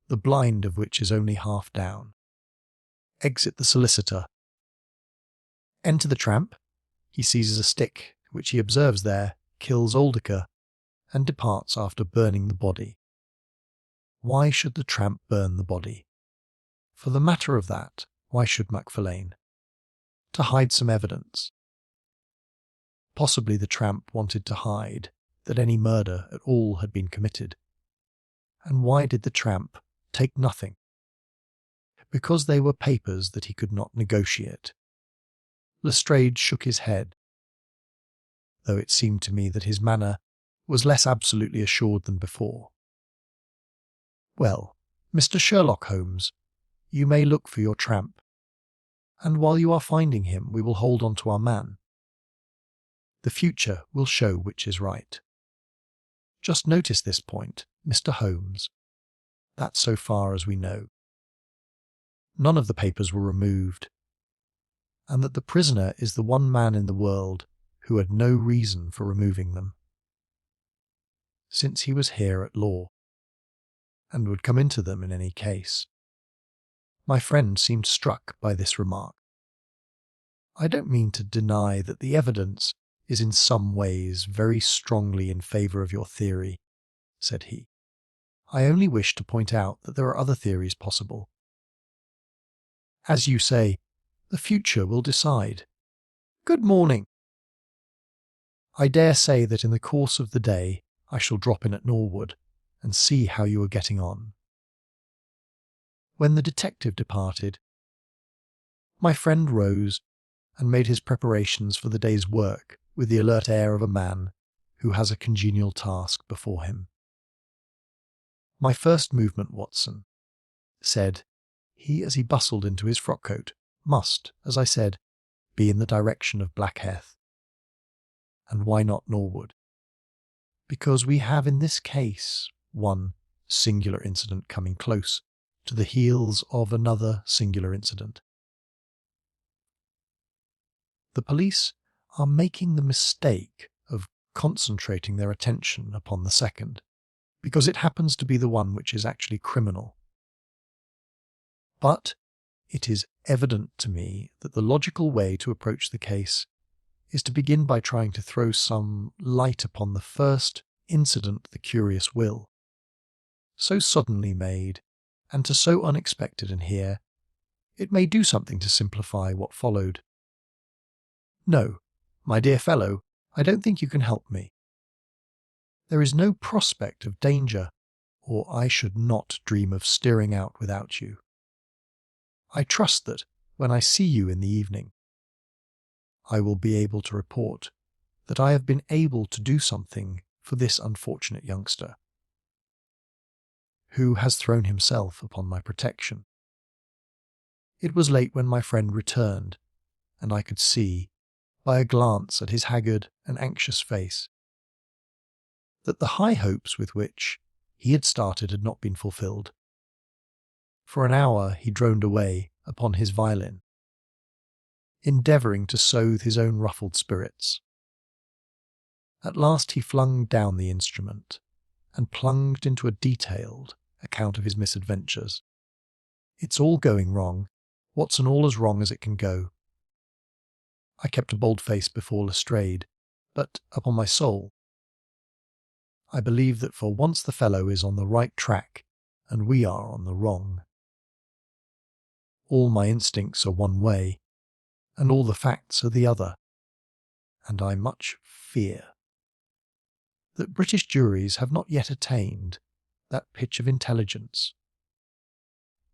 the blind of which is only half down. Exit the solicitor. Enter the tramp. He seizes a stick, which he observes there, kills Oldacre, and departs after burning the body. Why should the tramp burn the body? For the matter of that, why should Macfarlane? To hide some evidence. Possibly the tramp wanted to hide that any murder at all had been committed. And why did the tramp take nothing? Because they were papers that he could not negotiate. Lestrade shook his head, though it seemed to me that his manner was less absolutely assured than before. Well, Mr. Sherlock Holmes, you may look for your tramp, and while you are finding him we will hold on to our man. The future will show which is right. Just notice this point, Mr. Holmes. That's so far as we know. None of the papers were removed, and that the prisoner is the one man in the world who had no reason for removing them, since he was here at law, and would come into them in any case. My friend seemed struck by this remark. I don't mean to deny that the evidence is in some ways very strongly in favour of your theory, said he. I only wish to point out that there are other theories possible. As you say, the future will decide. Good morning. I dare say that in the course of the day I shall drop in at Norwood and see how you are getting on. When the detective departed, my friend rose and made his preparations for the day's work with the alert air of a man who has a congenial task before him. My first movement, Watson, said he as he bustled into his frock-coat, must, as I said, be in the direction of Blackheath. And why not Norwood? because we have in this case one singular incident coming close to the heels of another singular incident. The police are making the mistake of concentrating their attention upon the second, because it happens to be the one which is actually criminal. But it is evident to me that the logical way to approach the case is to begin by trying to throw some light upon the first incident the curious will, so suddenly made, and to so unexpected and here, it may do something to simplify what followed. No, my dear fellow, I don't think you can help me. There is no prospect of danger, or I should not dream of steering out without you. I trust that, when I see you in the evening, I will be able to report that I have been able to do something for this unfortunate youngster, who has thrown himself upon my protection. It was late when my friend returned, and I could see, by a glance at his haggard and anxious face, that the high hopes with which he had started had not been fulfilled. For an hour he droned away upon his violin, endeavouring to soothe his own ruffled spirits. At last he flung down the instrument and plunged into a detailed account of his misadventures. It's all going wrong, Watson, all as wrong as it can go. I kept a bold face before Lestrade, but, upon my soul, I believe that for once the fellow is on the right track, and we are on the wrong. All my instincts are one way, and all the facts are the other, and I much fear that British juries have not yet attained that pitch of intelligence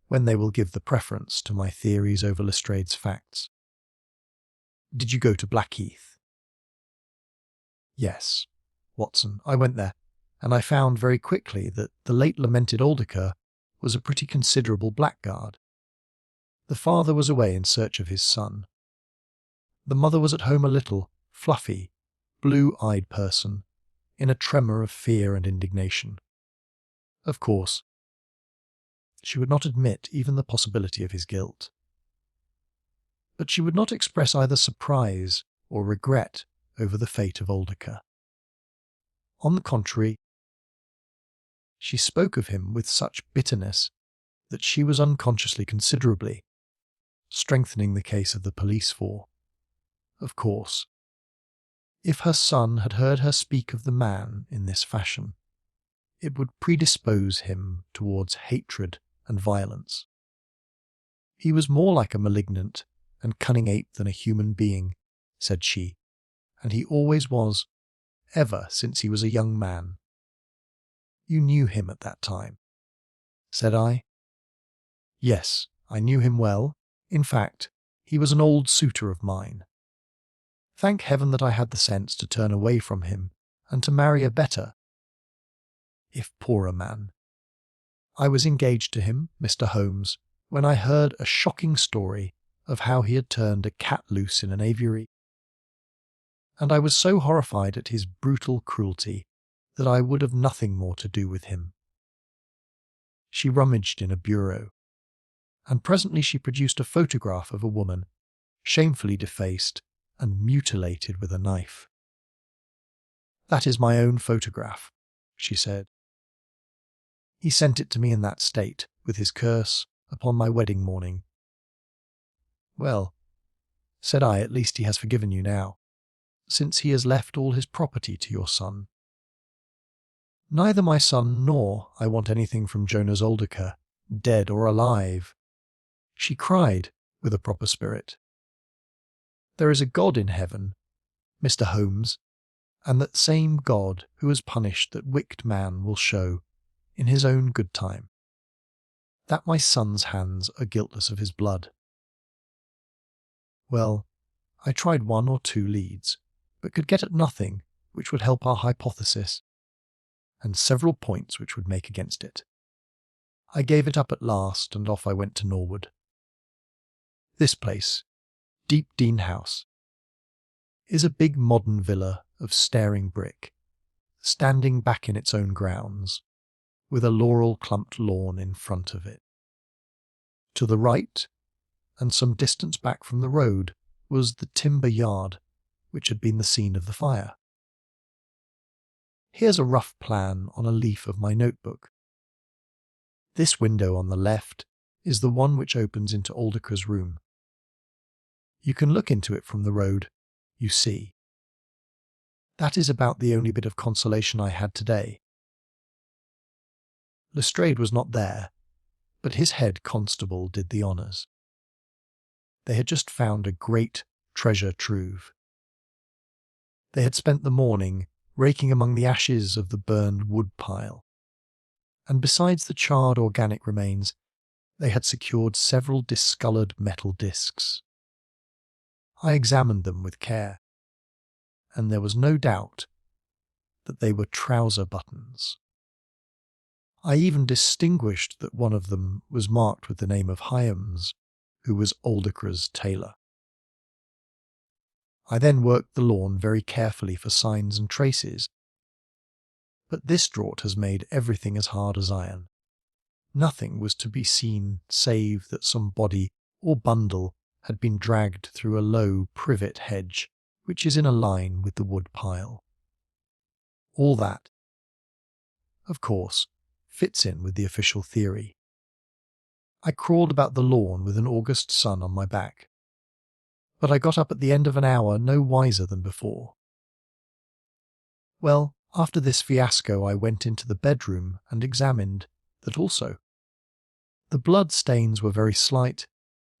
when they will give the preference to my theories over Lestrade's facts. Did you go to Blackheath? Yes, Watson, I went there, and I found very quickly that the late lamented Oldacre was a pretty considerable blackguard. The father was away in search of his son. The mother was at home, a little, fluffy, blue-eyed person, in a tremor of fear and indignation. Of course, she would not admit even the possibility of his guilt. But she would not express either surprise or regret over the fate of Oldacre. On the contrary, she spoke of him with such bitterness that she was unconsciously considerably strengthening the case of the police for, of course, if her son had heard her speak of the man in this fashion, it would predispose him towards hatred and violence. He was more like a malignant and cunning ape than a human being, said she, and he always was, ever since he was a young man. You knew him at that time, said I. Yes, I knew him well. In fact, he was an old suitor of mine. Thank heaven that I had the sense to turn away from him and to marry a better, if poorer man. I was engaged to him, Mr. Holmes, when I heard a shocking story of how he had turned a cat loose in an aviary, and I was so horrified at his brutal cruelty that I would have nothing more to do with him. She rummaged in a bureau, and presently she produced a photograph of a woman, shamefully defaced and mutilated with a knife. That is my own photograph, she said. He sent it to me in that state, with his curse, upon my wedding morning. Well, said I, at least he has forgiven you now, since he has left all his property to your son. Neither my son nor I want anything from Jonas Oldacre, dead or alive. She cried, with a proper spirit. There is a God in heaven, Mr. Holmes, and that same God who has punished that wicked man will show, in his own good time, that my son's hands are guiltless of his blood. Well, I tried 1 or 2 leads, but could get at nothing which would help our hypothesis, and several points which would make against it. I gave it up at last, and off I went to Norwood. This place, Deep Dean House, is a big modern villa of staring brick, standing back in its own grounds, with a laurel-clumped lawn in front of it. To the right, and some distance back from the road, was the timber yard, which had been the scene of the fire. Here's a rough plan on a leaf of my notebook. This window on the left is the one which opens into Oldacre's room. You can look into it from the road, you see. That is about the only bit of consolation I had today. Lestrade was not there, but his head constable did the honours. They had just found a great treasure trove. They had spent the morning raking among the ashes of the burned wood pile, and besides the charred organic remains, they had secured several discoloured metal discs. I examined them with care, and there was no doubt that they were trouser buttons. I even distinguished that one of them was marked with the name of Hyams, who was Oldacre's tailor. I then worked the lawn very carefully for signs and traces, but this draught has made everything as hard as iron. Nothing was to be seen save that some body or bundle had been dragged through a low privet hedge which is in a line with the wood pile. All that, of course, fits in with the official theory. I crawled about the lawn with an August sun on my back, but I got up at the end of an hour no wiser than before. Well, after this fiasco I went into the bedroom and examined that also. The blood stains were very slight,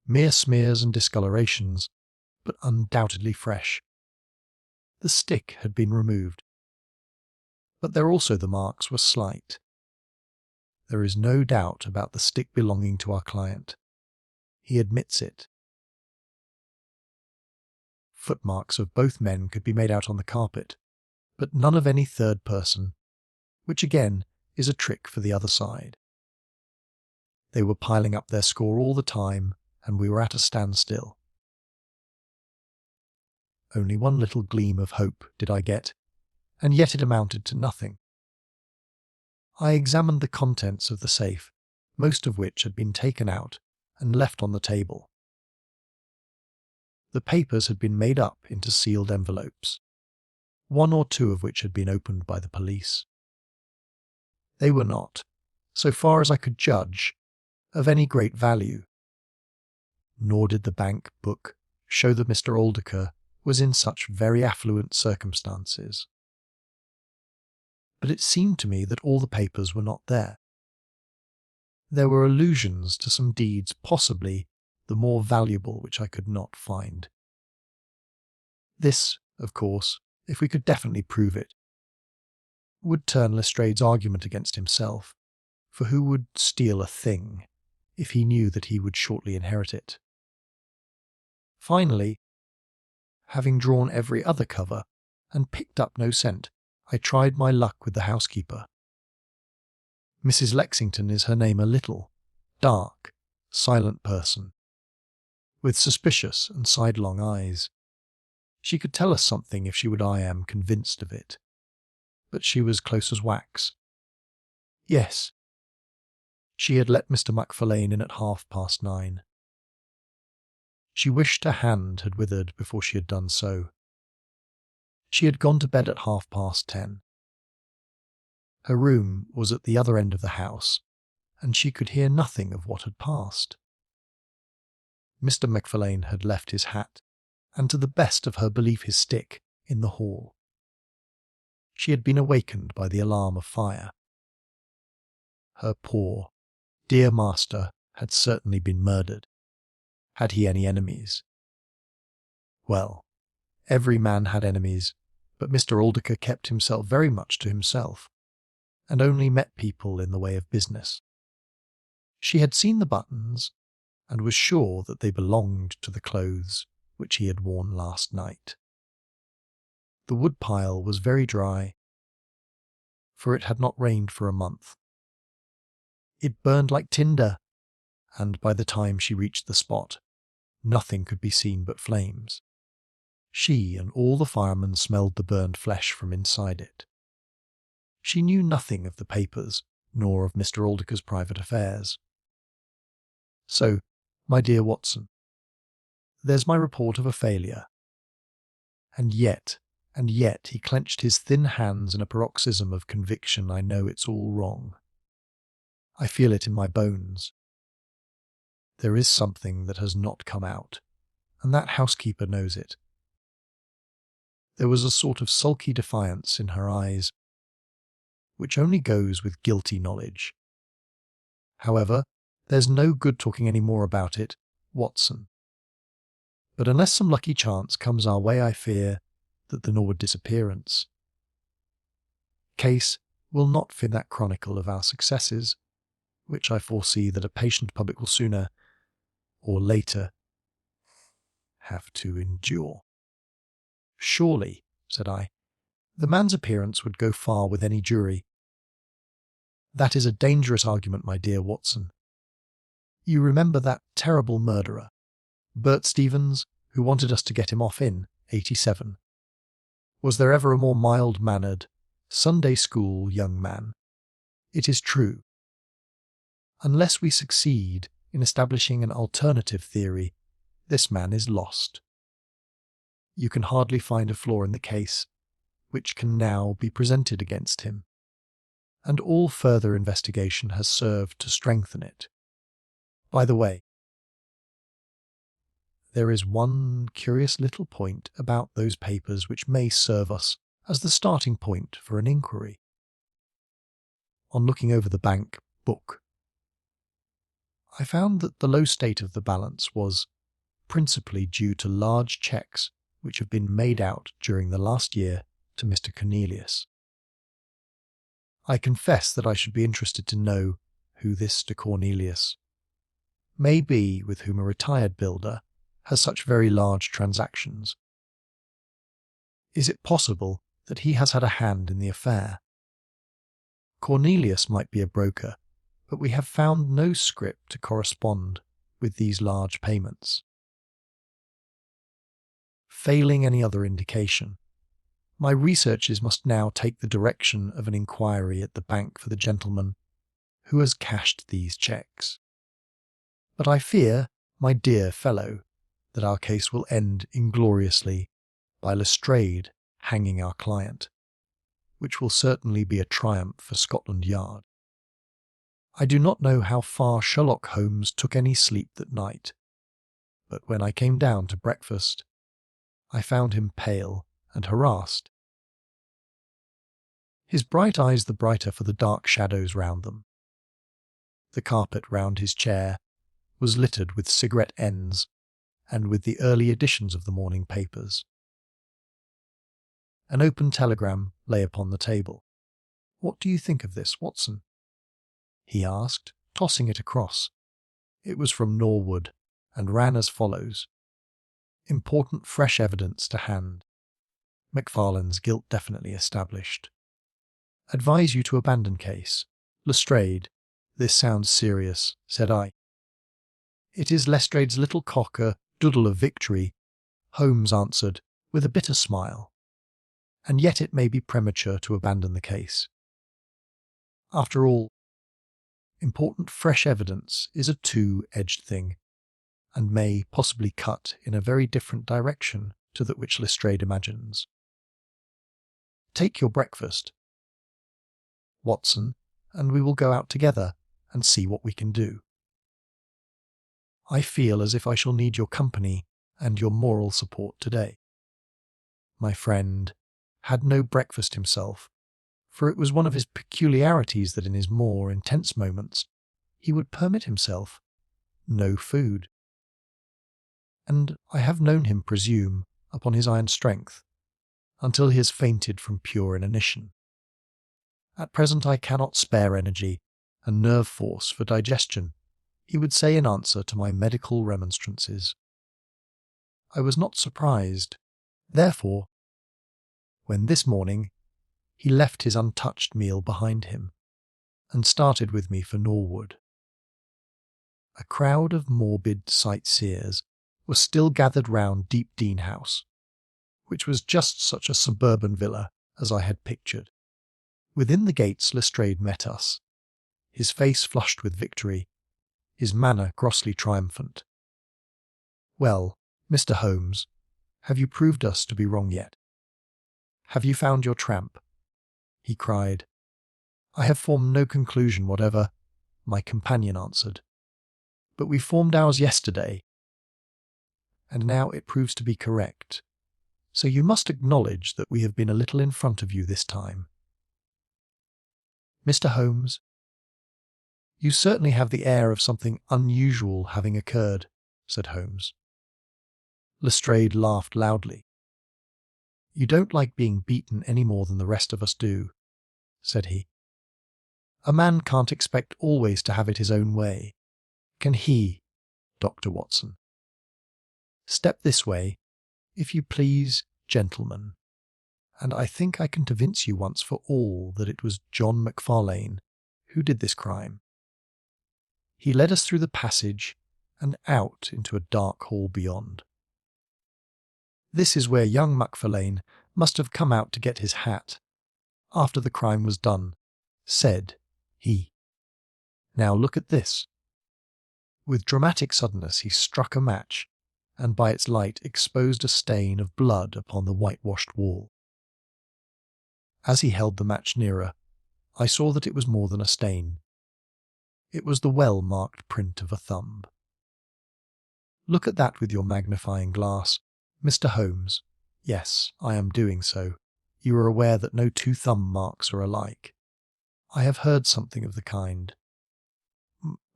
mere smears and discolorations, but undoubtedly fresh. The stick had been removed, but there also the marks were slight. There is no doubt about the stick belonging to our client. He admits it. Footmarks of both men could be made out on the carpet, but none of any third person, which again is a trick for the other side. They were piling up their score all the time, and we were at a standstill. Only one little gleam of hope did I get, and yet it amounted to nothing. I examined the contents of the safe, most of which had been taken out and left on the table. The papers had been made up into sealed envelopes, one or two of which had been opened by the police. They were not, so far as I could judge, of any great value. Nor did the bank book show that Mr. Oldacre was in such very affluent circumstances. But it seemed to me that all the papers were not there. There were allusions to some deeds, possibly the more valuable, which I could not find. This, of course, if we could definitely prove it, would turn Lestrade's argument against himself, for who would steal a thing if he knew that he would shortly inherit it? Finally, having drawn every other cover and picked up no scent, I tried my luck with the housekeeper. Mrs. Lexington is her name, a little, dark, silent person, with suspicious and sidelong eyes. She could tell us something if she would, I am convinced of it. But she was close as wax. Yes, she had let Mr. Macfarlane in at 9:30. She wished her hand had withered before she had done so. She had gone to bed at 10:30. Her room was at the other end of the house, and she could hear nothing of what had passed. Mr. Macfarlane had left his hat, and to the best of her belief his stick, in the hall. She had been awakened by the alarm of fire. Her poor, dear master had certainly been murdered. Had he any enemies? Well, every man had enemies, but Mr. Oldacre kept himself very much to himself, and only met people in the way of business. She had seen the buttons, and was sure that they belonged to the clothes which he had worn last night. The woodpile was very dry, for it had not rained for a month. It burned like tinder, and by the time she reached the spot, nothing could be seen but flames. She and all the firemen smelled the burned flesh from inside it. She knew nothing of the papers, nor of Mr. Oldacre's private affairs. So, my dear Watson, there's my report of a failure. And yet, he clenched his thin hands in a paroxysm of conviction. I know it's all wrong. I feel it in my bones. There is something that has not come out, and that housekeeper knows it. There was a sort of sulky defiance in her eyes, which only goes with guilty knowledge. However, there's no good talking any more about it, Watson. But unless some lucky chance comes our way, I fear that the Norwood disappearance case will not fit that chronicle of our successes, which I foresee that a patient public will sooner or later have to endure. Surely, said I, the man's appearance would go far with any jury. That is a dangerous argument, my dear Watson. You remember that terrible murderer, Bert Stevens, who wanted us to get him off in '87. Was there ever a more mild-mannered, Sunday school young man? It is true. Unless we succeed in establishing an alternative theory, this man is lost. You can hardly find a flaw in the case which can now be presented against him, and all further investigation has served to strengthen it. By the way, there is one curious little point about those papers which may serve us as the starting point for an inquiry. On looking over the bank book, I found that the low state of the balance was principally due to large cheques which have been made out during the last year to Mr. Cornelius. I confess that I should be interested to know who this Mr. Cornelius may be, with whom a retired builder has such very large transactions. Is it possible that he has had a hand in the affair? Cornelius might be a broker, but we have found no script to correspond with these large payments. Failing any other indication, my researches must now take the direction of an inquiry at the bank for the gentleman who has cashed these cheques. But I fear, my dear fellow, that our case will end ingloriously by Lestrade hanging our client, which will certainly be a triumph for Scotland Yard. I do not know how far Sherlock Holmes took any sleep that night, but when I came down to breakfast, I found him pale and harassed, his bright eyes the brighter for the dark shadows round them. The carpet round his chair was littered with cigarette ends and with the early editions of the morning papers. An open telegram lay upon the table. "What do you think of this, Watson?" he asked, tossing it across. It was from Norwood, and ran as follows. "Important fresh evidence to hand. Macfarlane's guilt definitely established. Advise you to abandon case. Lestrade." "This sounds serious," said I. "It is Lestrade's little cocker doodle of victory," Holmes answered, with a bitter smile. "And yet it may be premature to abandon the case. After all, important fresh evidence is a two-edged thing, and may possibly cut in a very different direction to that which Lestrade imagines. Take your breakfast, Watson, and we will go out together and see what we can do. I feel as if I shall need your company and your moral support today." My friend had no breakfast himself, for it was one of his peculiarities that in his more intense moments he would permit himself no food. And I have known him presume upon his iron strength until he has fainted from pure inanition. "At present I cannot spare energy and nerve force for digestion," he would say in answer to my medical remonstrances. I was not surprised, therefore, when this morning he left his untouched meal behind him and started with me for Norwood. A crowd of morbid sightseers was still gathered round Deep Dean House, which was just such a suburban villa as I had pictured. Within the gates Lestrade met us, his face flushed with victory, his manner grossly triumphant. "Well, Mr. Holmes, have you proved us to be wrong yet? Have you found your tramp?" he cried. "I have formed no conclusion whatever," my companion answered. "But we formed ours yesterday, and now it proves to be correct. So you must acknowledge that we have been a little in front of you this time. Mr. Holmes, you certainly have the air of something unusual having occurred," said Holmes. Lestrade laughed loudly. "You don't like being beaten any more than the rest of us do," said he. "A man can't expect always to have it his own way, can he, Dr. Watson? Step this way, if you please, gentlemen, and I think I can convince you once for all that it was John Macfarlane who did this crime." He led us through the passage and out into a dark hall beyond. "This is where young Macfarlane must have come out to get his hat, after the crime was done," said he. "Now look at this." With dramatic suddenness he struck a match, and by its light exposed a stain of blood upon the whitewashed wall. As he held the match nearer, I saw that it was more than a stain. It was the well-marked print of a thumb. "Look at that with your magnifying glass, Mr. Holmes." "Yes, I am doing so. You are aware that no two thumb marks are alike." "I have heard something of the kind."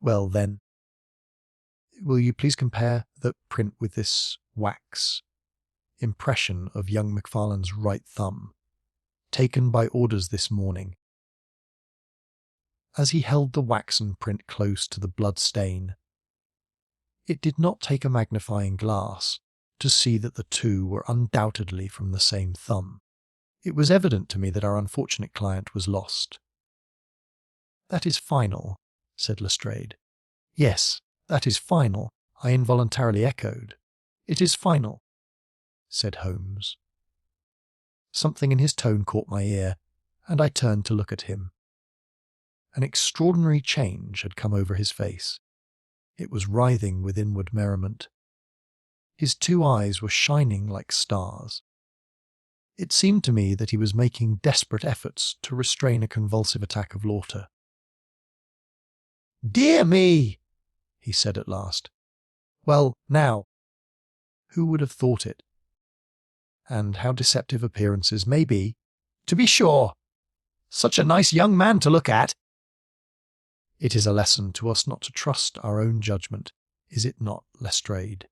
"Well, then, will you please compare the print with this wax impression of young Macfarlane's right thumb, taken by orders this morning?" As he held the waxen print close to the blood stain, it did not take a magnifying glass to see that the two were undoubtedly from the same thumb. It was evident to me that our unfortunate client was lost. "That is final," said Lestrade. "Yes, that is final," I involuntarily echoed. "It is final," said Holmes. Something in his tone caught my ear, and I turned to look at him. An extraordinary change had come over his face. It was writhing with inward merriment. His two eyes were shining like stars. It seemed to me that he was making desperate efforts to restrain a convulsive attack of laughter. "Dear me!" he said at last. "Well, now, who would have thought it? And how deceptive appearances may be. To be sure! Such a nice young man to look at!" It is a lesson to us not to trust our own judgment, is it not, Lestrade?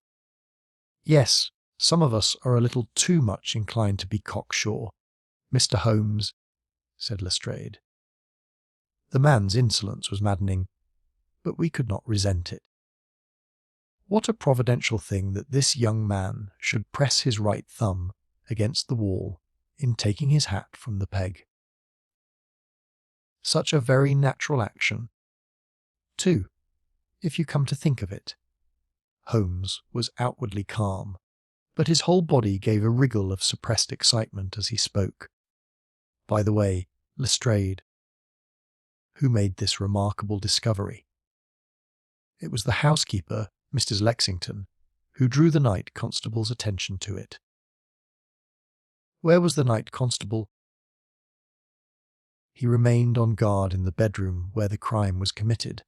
Yes, some of us are a little too much inclined to be cocksure, Mr. Holmes, said Lestrade. The man's insolence was maddening, but we could not resent it. What a providential thing that this young man should press his right thumb against the wall in taking his hat from the peg. Such a very natural action, too, if you come to think of it. Holmes was outwardly calm, but his whole body gave a wriggle of suppressed excitement as he spoke. By the way, Lestrade, who made this remarkable discovery? It was the housekeeper, Mrs. Lexington, who drew the night constable's attention to it. Where was the night constable? He remained on guard in the bedroom where the crime was committed,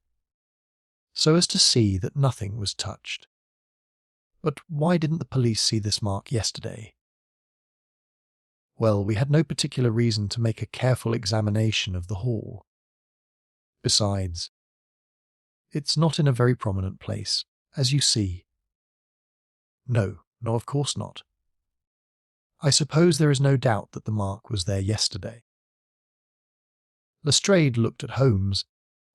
so as to see that nothing was touched. But why didn't the police see this mark yesterday? Well, we had no particular reason to make a careful examination of the hall. Besides, it's not in a very prominent place, as you see. No, of course not. I suppose there is no doubt that the mark was there yesterday. Lestrade looked at Holmes,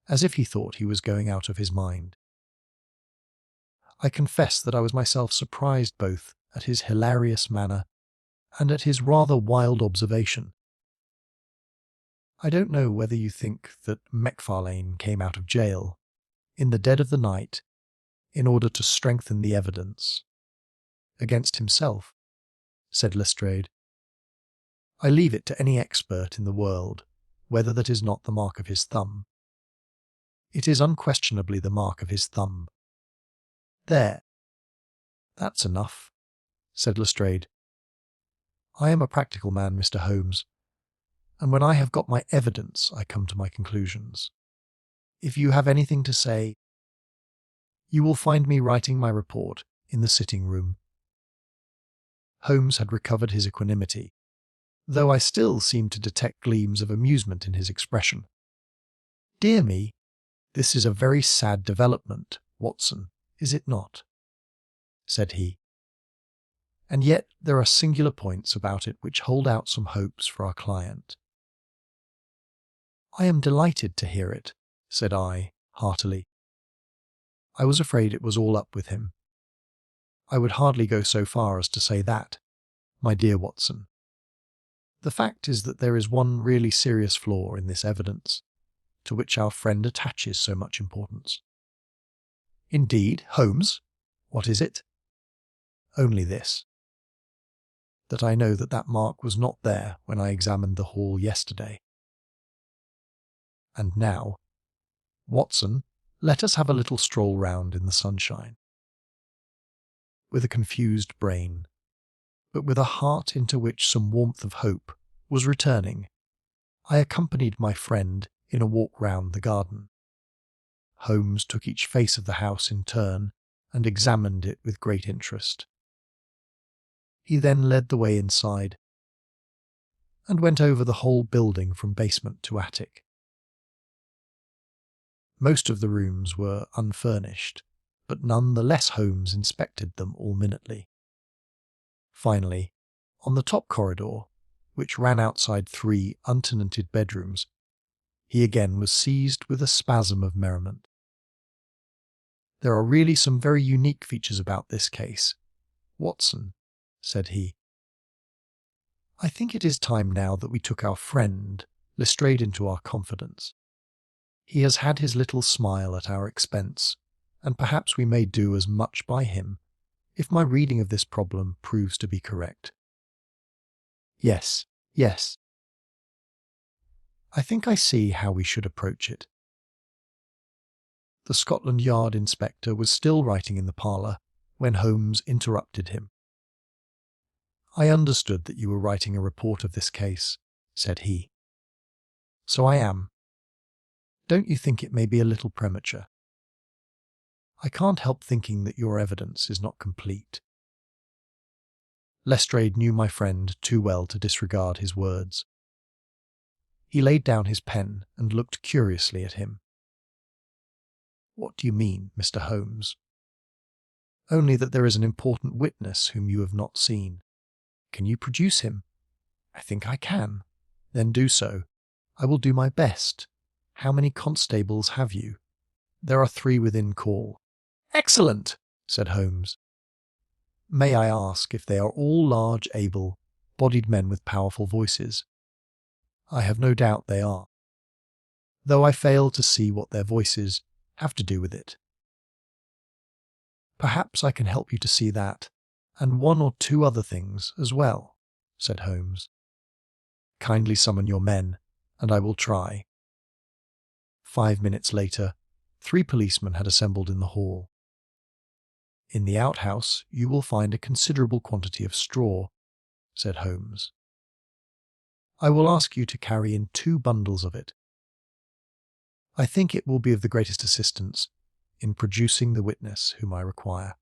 as if he thought he was going out of his mind. I confess that I was myself surprised both at his hilarious manner and at his rather wild observation. I don't know whether you think that Macfarlane came out of jail, in the dead of the night, in order to strengthen the evidence against himself, said Lestrade. I leave it to any expert in the world whether that is not the mark of his thumb. It is unquestionably the mark of his thumb. There. That's enough, said Lestrade. I am a practical man, Mr. Holmes, and when I have got my evidence, I come to my conclusions. If you have anything to say, you will find me writing my report in the sitting room. Holmes had recovered his equanimity, though I still seemed to detect gleams of amusement in his expression. Dear me, this is a very sad development, Watson, is it not? Said he. And yet there are singular points about it which hold out some hopes for our client. I am delighted to hear it, said I, heartily. I was afraid it was all up with him. I would hardly go so far as to say that, my dear Watson. The fact is that there is one really serious flaw in this evidence, to which our friend attaches so much importance. Indeed, Holmes, what is it? Only this, that I know that that mark was not there when I examined the hall yesterday. And now, Watson, let us have a little stroll round in the sunshine. With a confused brain, but with a heart into which some warmth of hope was returning, I accompanied my friend in a walk round the garden. Holmes took each face of the house in turn and examined it with great interest. He then led the way inside and went over the whole building from basement to attic. Most of the rooms were unfurnished, but none the less Holmes inspected them all minutely. Finally, on the top corridor, which ran outside 3 untenanted bedrooms, he again was seized with a spasm of merriment. There are really some very unique features about this case, Watson, said he. I think it is time now that we took our friend Lestrade into our confidence. He has had his little smile at our expense, and perhaps we may do as much by him if my reading of this problem proves to be correct. Yes, yes. I think I see how we should approach it. The Scotland Yard inspector was still writing in the parlour when Holmes interrupted him. I understood that you were writing a report of this case, said he. So I am. Don't you think it may be a little premature? I can't help thinking that your evidence is not complete. Lestrade knew my friend too well to disregard his words. He laid down his pen and looked curiously at him. What do you mean, Mr. Holmes? Only that there is an important witness whom you have not seen. Can you produce him? I think I can. Then do so. I will do my best. How many constables have you? There are 3 within call. Excellent, said Holmes. May I ask if they are all large, able-bodied men with powerful voices? I have no doubt they are, though I fail to see what their voices have to do with it. Perhaps I can help you to see that, and 1 or 2 other things as well, said Holmes. Kindly summon your men, and I will try. 5 minutes later, 3 policemen had assembled in the hall. In the outhouse you will find a considerable quantity of straw, said Holmes. I will ask you to carry in 2 bundles of it. I think it will be of the greatest assistance in producing the witness whom I require.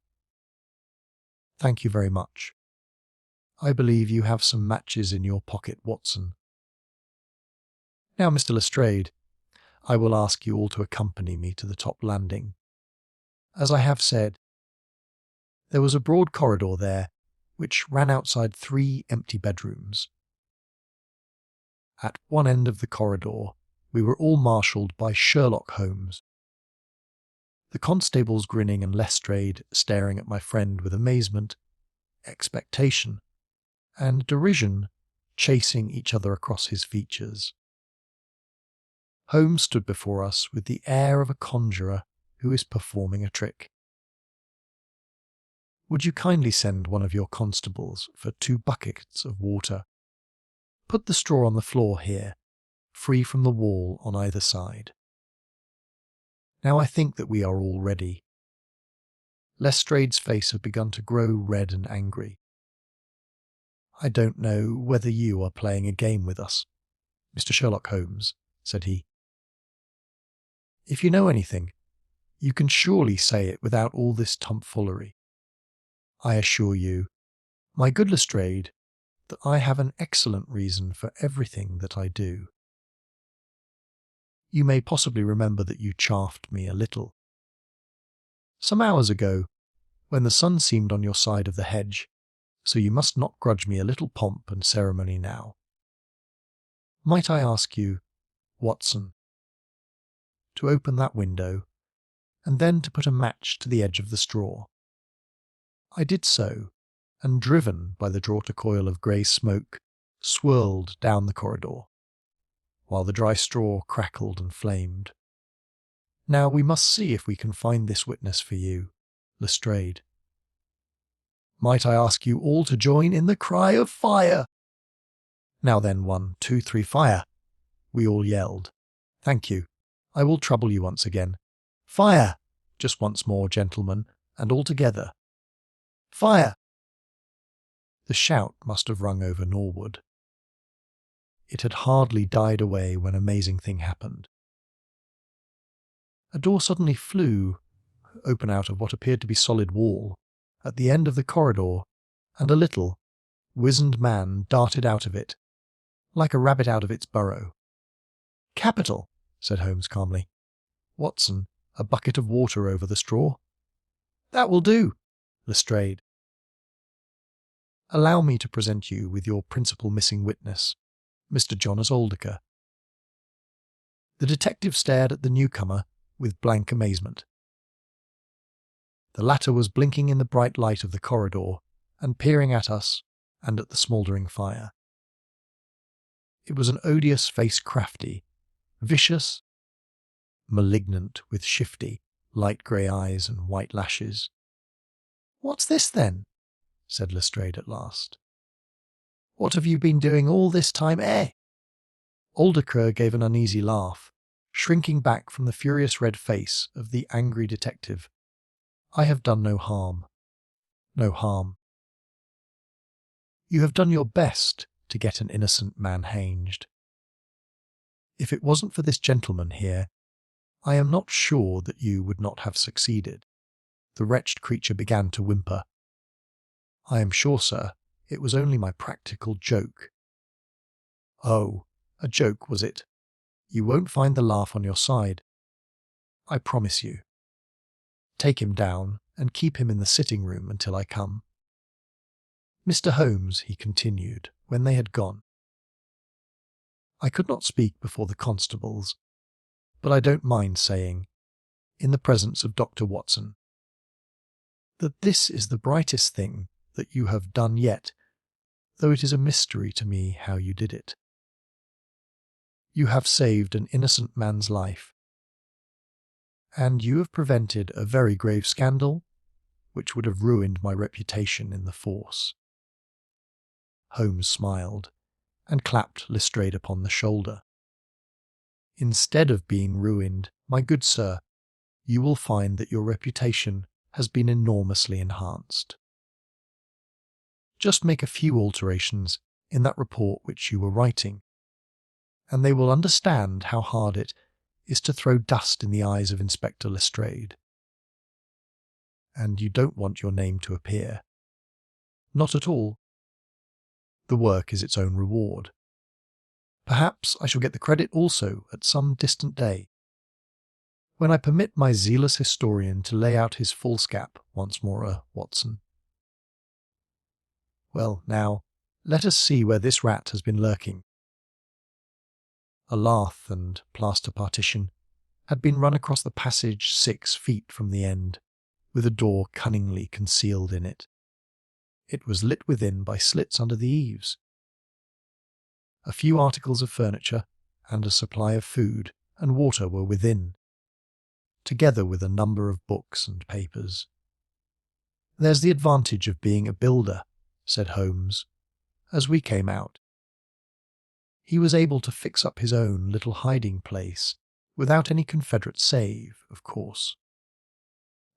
Thank you very much. I believe you have some matches in your pocket, Watson. Now, Mr. Lestrade, I will ask you all to accompany me to the top landing. As I have said, there was a broad corridor there, which ran outside 3 empty bedrooms. At one end of the corridor, we were all marshalled by Sherlock Holmes. The constables grinning and Lestrade staring at my friend with amazement, expectation, and derision chasing each other across his features. Holmes stood before us with the air of a conjurer who is performing a trick. Would you kindly send one of your constables for 2 buckets of water? Put the straw on the floor here, free from the wall on either side. Now I think that we are all ready. Lestrade's face had begun to grow red and angry. I don't know whether you are playing a game with us, Mr. Sherlock Holmes, said he. If you know anything, you can surely say it without all this tomfoolery. I assure you, my good Lestrade, that I have an excellent reason for everything that I do. You may possibly remember that you chaffed me a little. Some hours ago, when the sun seemed on your side of the hedge, so you must not grudge me a little pomp and ceremony now. Might I ask you, Watson, to open that window, and then to put a match to the edge of the straw? I did so, and driven by the draught-a-coil of grey smoke, swirled down the corridor, while the dry straw crackled and flamed. Now we must see if we can find this witness for you, Lestrade. Might I ask you all to join in the cry of fire? Now then, 1, 2, 3, fire! We all yelled. Thank you. I will trouble you once again. Fire! Just once more, gentlemen, and all together. Fire! The shout must have rung over Norwood. It had hardly died away when an amazing thing happened. A door suddenly flew open out of what appeared to be solid wall at the end of the corridor, and a little, wizened man darted out of it, like a rabbit out of its burrow. Capital, said Holmes calmly. Watson, a bucket of water over the straw. That will do, Lestrade. Allow me to present you with your principal missing witness, Mr. Jonas Oldacre. The detective stared at the newcomer with blank amazement. The latter was blinking in the bright light of the corridor and peering at us and at the smouldering fire. It was an odious face, crafty, vicious, malignant, with shifty, light grey eyes and white lashes. What's this, then? Said Lestrade at last. What have you been doing all this time, eh? Oldacre gave an uneasy laugh, shrinking back from the furious red face of the angry detective. I have done no harm. No harm. You have done your best to get an innocent man hanged. If it wasn't for this gentleman here, I am not sure that you would not have succeeded. The wretched creature began to whimper. I am sure, sir, it was only my practical joke. Oh, a joke, was it? You won't find the laugh on your side. I promise you. Take him down and keep him in the sitting-room until I come. Mr. Holmes, he continued, when they had gone. I could not speak before the constables, but I don't mind saying, in the presence of Dr. Watson, that this is the brightest thing that you have done yet, though it is a mystery to me how you did it. You have saved an innocent man's life, and you have prevented a very grave scandal which would have ruined my reputation in the force. Holmes smiled and clapped Lestrade upon the shoulder. Instead of being ruined, my good sir, you will find that your reputation has been enormously enhanced. Just make a few alterations in that report which you were writing, and they will understand how hard it is to throw dust in the eyes of Inspector Lestrade. And you don't want your name to appear. Not at all. The work is its own reward. Perhaps I shall get the credit also at some distant day, when I permit my zealous historian to lay out his foolscap once more, Watson. Well, now, let us see where this rat has been lurking. A lath and plaster partition had been run across the passage 6 feet from the end, with a door cunningly concealed in it. It was lit within by slits under the eaves. A few articles of furniture and a supply of food and water were within, together with a number of books and papers. There's the advantage of being a builder, said Holmes, as we came out. He was able to fix up his own little hiding place without any Confederate save, of course.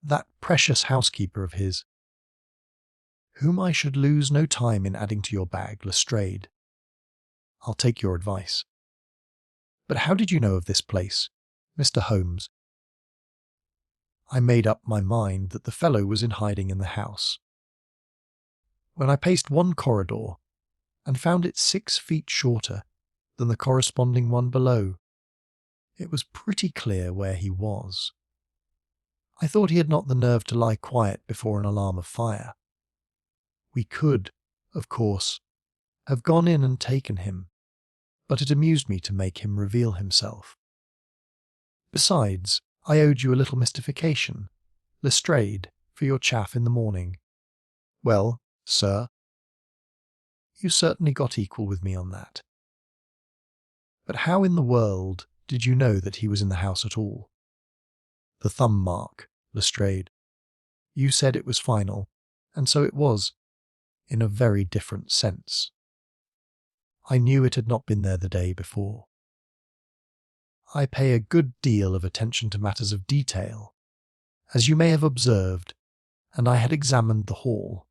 That precious housekeeper of his, whom I should lose no time in adding to your bag, Lestrade. I'll take your advice. But how did you know of this place, Mr. Holmes? I made up my mind that the fellow was in hiding in the house. When I paced one corridor and found it 6 feet shorter than the corresponding one below, it was pretty clear where he was. I thought he had not the nerve to lie quiet before an alarm of fire. We could, of course, have gone in and taken him, but it amused me to make him reveal himself. Besides, I owed you a little mystification, Lestrade, for your chaff in the morning. Well, sir, you certainly got equal with me on that. But how in the world did you know that he was in the house at all? The thumb mark, Lestrade. You said it was final, and so it was, in a very different sense. I knew it had not been there the day before. I pay a good deal of attention to matters of detail, as you may have observed, and I had examined the hall,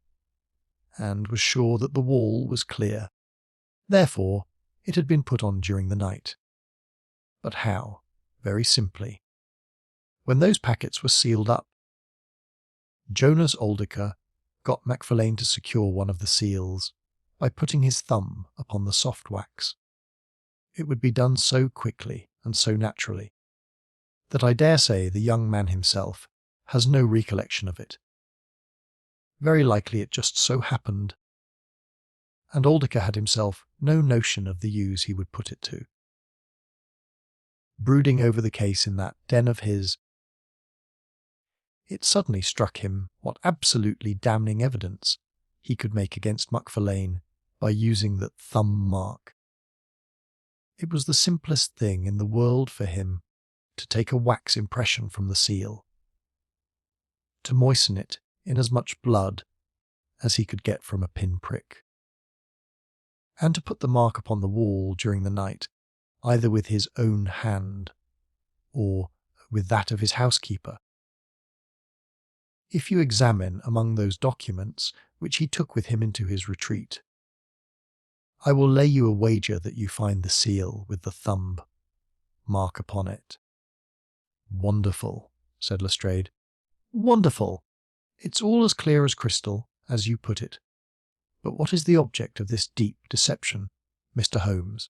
and was sure that the wall was clear. Therefore, it had been put on during the night. But how? Very simply. When those packets were sealed up, Jonas Oldacre got Macfarlane to secure one of the seals by putting his thumb upon the soft wax. It would be done so quickly and so naturally that I dare say the young man himself has no recollection of it. Very likely it just so happened, and Oldacre had himself no notion of the use he would put it to. Brooding over the case in that den of his, it suddenly struck him what absolutely damning evidence he could make against Macfarlane by using that thumb mark. It was the simplest thing in the world for him to take a wax impression from the seal, to moisten it in as much blood as he could get from a pin-prick, and to put the mark upon the wall during the night, either with his own hand or with that of his housekeeper. If you examine among those documents which he took with him into his retreat, I will lay you a wager that you find the seal with the thumb mark upon it. Wonderful, said Lestrade. Wonderful! It's all as clear as crystal, as you put it. But what is the object of this deep deception, Mr. Holmes?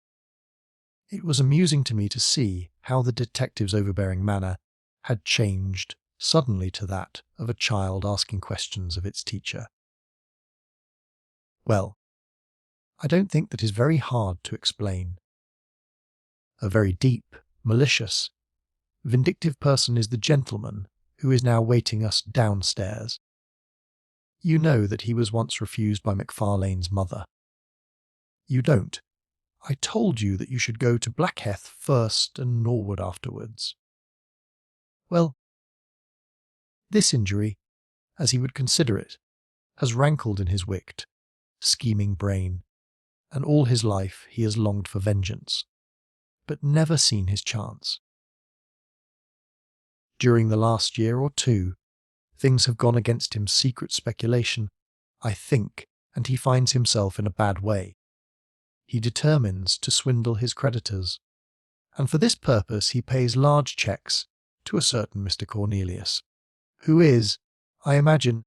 It was amusing to me to see how the detective's overbearing manner had changed suddenly to that of a child asking questions of its teacher. Well, I don't think that is very hard to explain. A very deep, malicious, vindictive person is the gentleman who is now waiting us downstairs. You know that he was once refused by Macfarlane's mother. You don't. I told you that you should go to Blackheath first and Norwood afterwards. Well, this injury, as he would consider it, has rankled in his wicked, scheming brain, and all his life he has longed for vengeance, but never seen his chance. During the last year or two, things have gone against him secret speculation, I think, and he finds himself in a bad way. He determines to swindle his creditors, and for this purpose he pays large cheques to a certain Mr. Cornelius, who is, I imagine,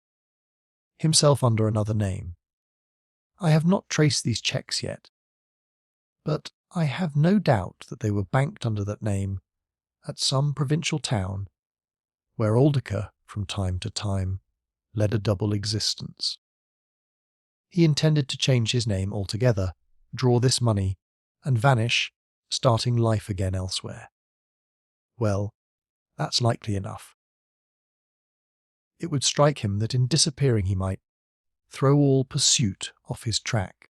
himself under another name. I have not traced these cheques yet, but I have no doubt that they were banked under that name at some provincial town where Oldacre, from time to time, led a double existence. He intended to change his name altogether, draw this money, and vanish, starting life again elsewhere. Well, that's likely enough. It would strike him that in disappearing he might throw all pursuit off his track,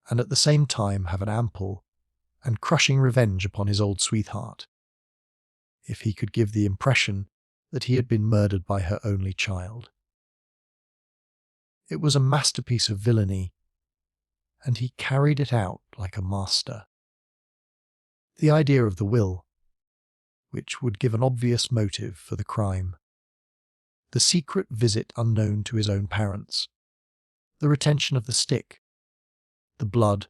and at the same time have an ample and crushing revenge upon his old sweetheart, if he could give the impression that he had been murdered by her only child. It was a masterpiece of villainy, and he carried it out like a master. The idea of the will, which would give an obvious motive for the crime, the secret visit unknown to his own parents, the retention of the stick, the blood,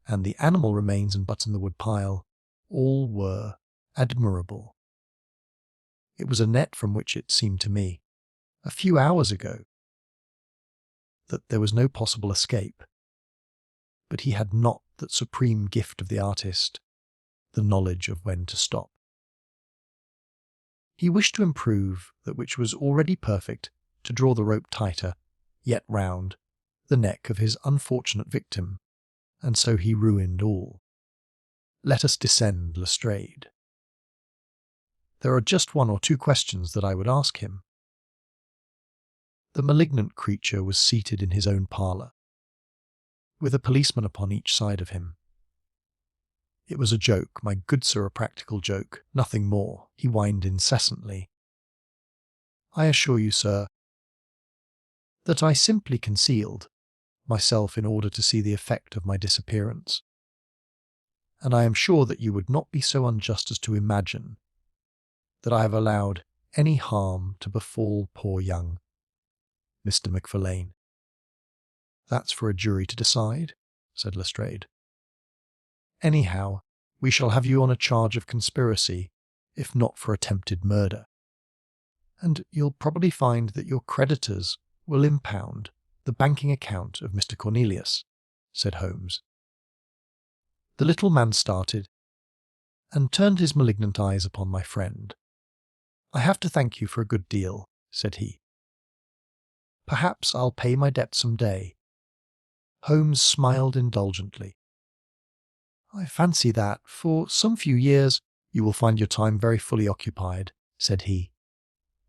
and the animal remains and butts in the wood pile, all were admirable. It was a net from which it seemed to me, a few hours ago, that there was no possible escape. But he had not that supreme gift of the artist, the knowledge of when to stop. He wished to improve that which was already perfect, to draw the rope tighter, yet round, the neck of his unfortunate victim, and so he ruined all. Let us descend Lestrade. There are just one or two questions that I would ask him. The malignant creature was seated in his own parlour, with a policeman upon each side of him. It was a joke, my good sir, a practical joke, nothing more. He whined incessantly. I assure you, sir, that I simply concealed myself in order to see the effect of my disappearance. And I am sure that you would not be so unjust as to imagine that I have allowed any harm to befall poor young Mr. Macfarlane. That's for a jury to decide, said Lestrade. Anyhow, we shall have you on a charge of conspiracy, if not for attempted murder. And you'll probably find that your creditors will impound the banking account of Mr. Cornelius, said Holmes. The little man started, and turned his malignant eyes upon my friend. I have to thank you for a good deal, said he. Perhaps I'll pay my debt some day. Holmes smiled indulgently. I fancy that, for some few years, you will find your time very fully occupied, said he.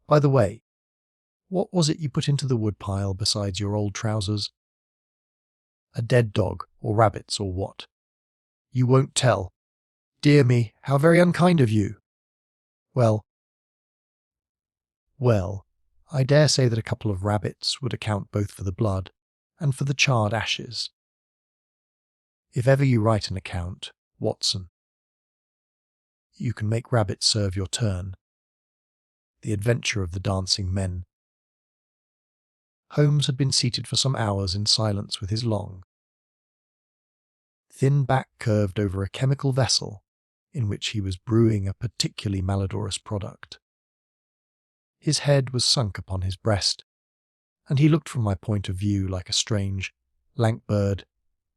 By the way, what was it you put into the woodpile besides your old trousers? A dead dog, or rabbits, or what? You won't tell. Dear me, how very unkind of you. Well, I dare say that a couple of rabbits would account both for the blood and for the charred ashes. If ever you write an account, Watson, you can make rabbits serve your turn. The Adventure of the Dancing Men. Holmes had been seated for some hours in silence with his long, thin back curved over a chemical vessel in which he was brewing a particularly malodorous product. His head was sunk upon his breast, and he looked from my point of view like a strange, lank bird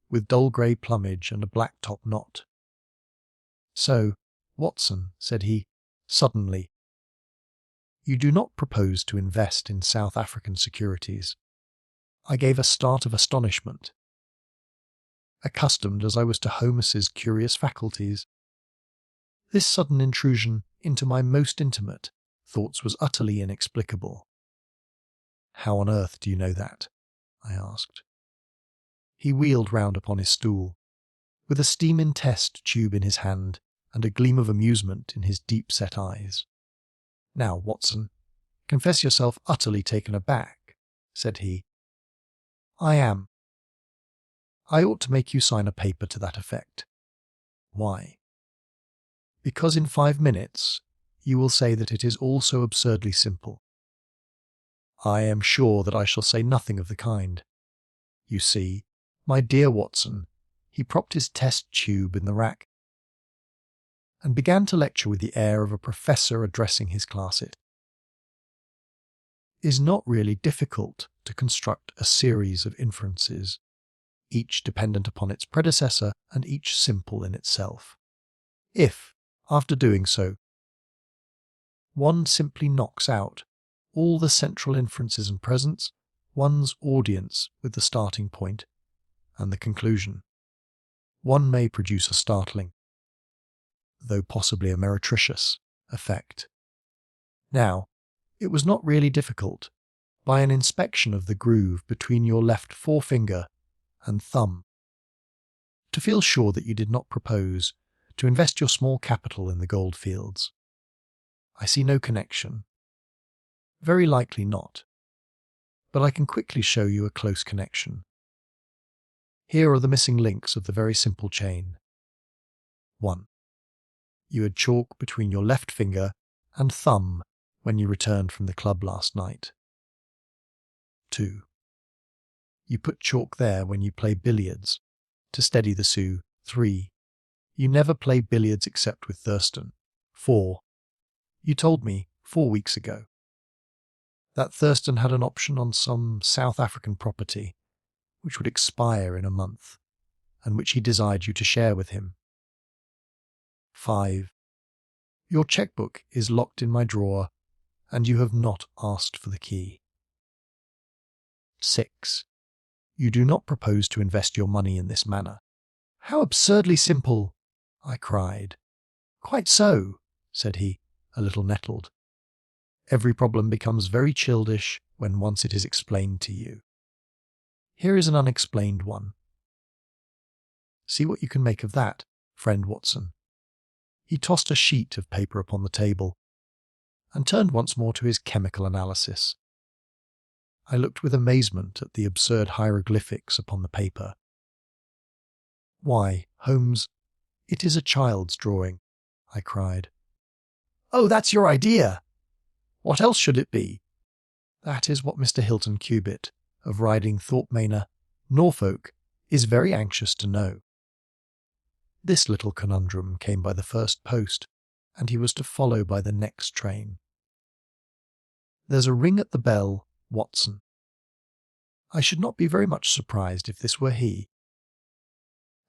with dull grey plumage and a black top knot. So, Watson, said he, suddenly, you do not propose to invest in South African securities. I gave a start of astonishment. Accustomed as I was to Holmes's curious faculties, this sudden intrusion into my most intimate thoughts was utterly inexplicable. How on earth do you know that? I asked. He wheeled round upon his stool, with a steam-in test tube in his hand and a gleam of amusement in his deep-set eyes. Now, Watson, confess yourself utterly taken aback, said he. I am. I ought to make you sign a paper to that effect. Why? Because in 5 minutes you will say that it is all so absurdly simple. I am sure that I shall say nothing of the kind. You see, my dear Watson, he propped his test tube in the rack and began to lecture with the air of a professor addressing his class. It is not really difficult to construct a series of inferences, each dependent upon its predecessor and each simple in itself. If, after doing so, one simply knocks out all the central inferences and presents one's audience with the starting point and the conclusion, one may produce a startling, though possibly a meretricious, effect. Now, it was not really difficult, by an inspection of the groove between your left forefinger and thumb, to feel sure that you did not propose to invest your small capital in the goldfields. I see no connection. Very likely not. But I can quickly show you a close connection. Here are the missing links of the very simple chain. 1. You had chalk between your left finger and thumb when you returned from the club last night. 2. You put chalk there when you play billiards to steady the sou. 3. You never play billiards except with Thurston. 4. You told me 4 weeks ago that Thurston had an option on some South African property which would expire in a month and which he desired you to share with him. 5. Your checkbook is locked in my drawer and you have not asked for the key. 6. You do not propose to invest your money in this manner. How absurdly simple, I cried. Quite so, said he, a little nettled. Every problem becomes very childish when once it is explained to you. Here is an unexplained one. See what you can make of that, friend Watson. He tossed a sheet of paper upon the table and turned once more to his chemical analysis. I looked with amazement at the absurd hieroglyphics upon the paper. Why, Holmes, it is a child's drawing, I cried. Oh, that's your idea! What else should it be? That is what Mr. Hilton Cubitt, of Riding Thorpe Manor, Norfolk, is very anxious to know. This little conundrum came by the first post, and he was to follow by the next train. There's a ring at the bell, Watson. I should not be very much surprised if this were he.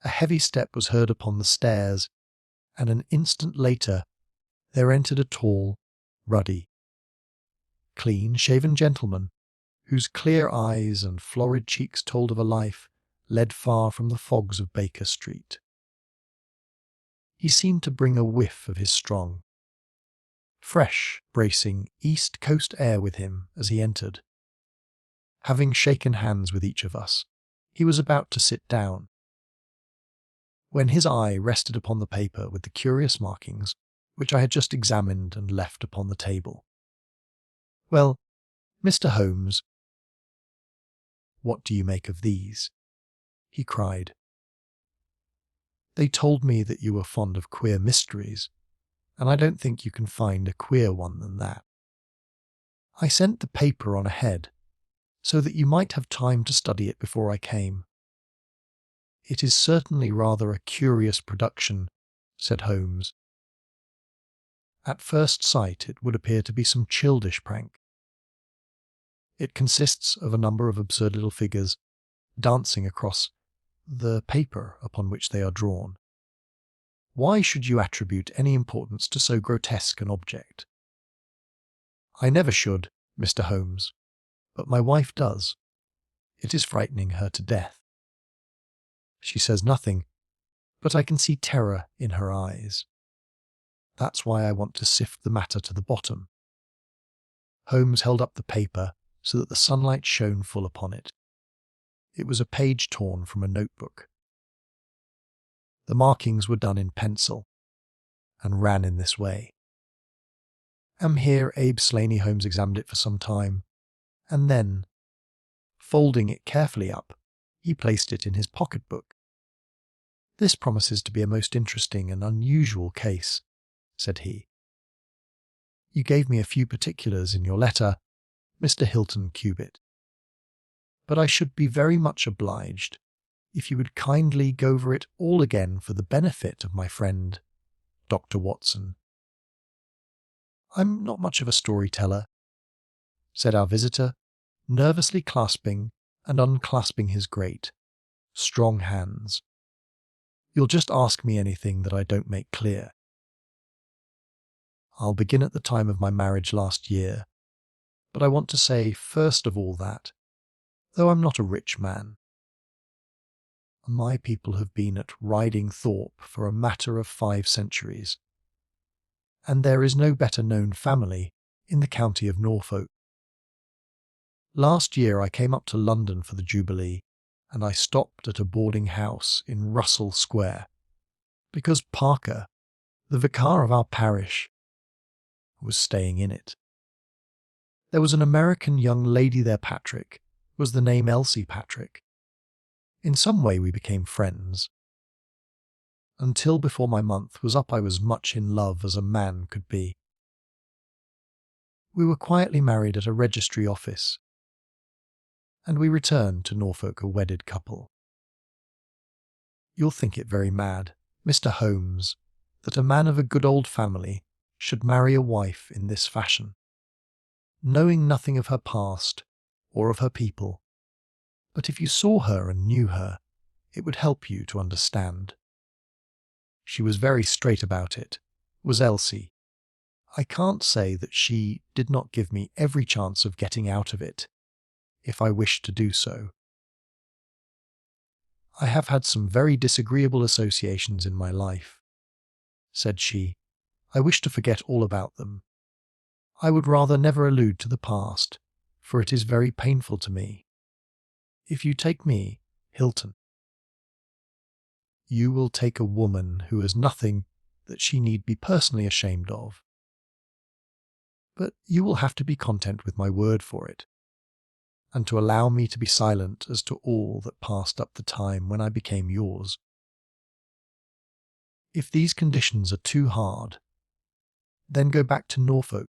A heavy step was heard upon the stairs, and an instant later there entered a tall, ruddy, clean-shaven gentleman, whose clear eyes and florid cheeks told of a life led far from the fogs of Baker Street. He seemed to bring a whiff of his strong, fresh, bracing East Coast air with him as he entered. Having shaken hands with each of us, he was about to sit down, when his eye rested upon the paper with the curious markings which I had just examined and left upon the table. Well, Mr. Holmes, what do you make of these? He cried. They told me that you were fond of queer mysteries, and I don't think you can find a queer one than that. I sent the paper on ahead, so that you might have time to study it before I came. It is certainly rather a curious production, said Holmes. At first sight it would appear to be some childish prank. It consists of a number of absurd little figures dancing across the paper upon which they are drawn. Why should you attribute any importance to so grotesque an object? I never should, Mr. Holmes, but my wife does. It is frightening her to death. She says nothing, but I can see terror in her eyes. That's why I want to sift the matter to the bottom. Holmes held up the paper so that the sunlight shone full upon it. It was a page torn from a notebook. The markings were done in pencil, and ran in this way. Here Abe Slaney Holmes examined it for some time, and then, folding it carefully up, he placed it in his pocket-book. This promises to be a most interesting and unusual case, said he. You gave me a few particulars in your letter, Mr. Hilton Cubitt, but I should be very much obliged if you would kindly go over it all again for the benefit of my friend, Dr. Watson. I'm not much of a storyteller, said our visitor, nervously clasping and unclasping his great, strong hands. You'll just ask me anything that I don't make clear. I'll begin at the time of my marriage last year, but I want to say first of all that, though I'm not a rich man, my people have been at Riding Thorpe for a matter of 5 centuries, and there is no better known family in the county of Norfolk. Last year I came up to London for the Jubilee, and I stopped at a boarding house in Russell Square, because Parker, the vicar of our parish, was staying in it. There was an American young lady there, Patrick, was the name Elsie Patrick. In some way we became friends. Until before my month was up I was much in love as a man could be. We were quietly married at a registry office, and we returned to Norfolk a wedded couple. You'll think it very mad, Mr. Holmes, that a man of a good old family should marry a wife in this fashion, knowing nothing of her past or of her people. But if you saw her and knew her, it would help you to understand. She was very straight about it, was Elsie. I can't say that she did not give me every chance of getting out of it, if I wished to do so. I have had some very disagreeable associations in my life, said she. I wish to forget all about them. I would rather never allude to the past, for it is very painful to me. If you take me, Hilton, you will take a woman who has nothing that she need be personally ashamed of. But you will have to be content with my word for it, and to allow me to be silent as to all that passed up the time when I became yours. If these conditions are too hard, then go back to Norfolk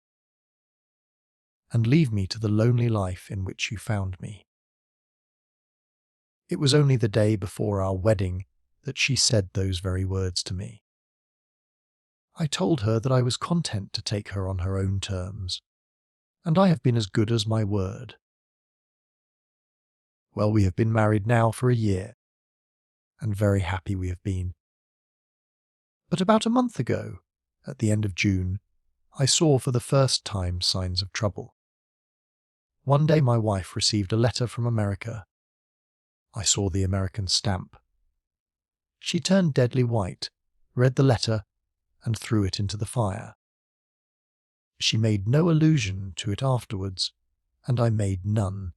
and leave me to the lonely life in which you found me. It was only the day before our wedding that she said those very words to me. I told her that I was content to take her on her own terms, and I have been as good as my word. Well, we have been married now for a year, and very happy we have been. But about a month ago, at the end of June, I saw for the first time signs of trouble. One day my wife received a letter from America. I saw the American stamp. She turned deadly white, read the letter, and threw it into the fire. She made no allusion to it afterwards, and I made none,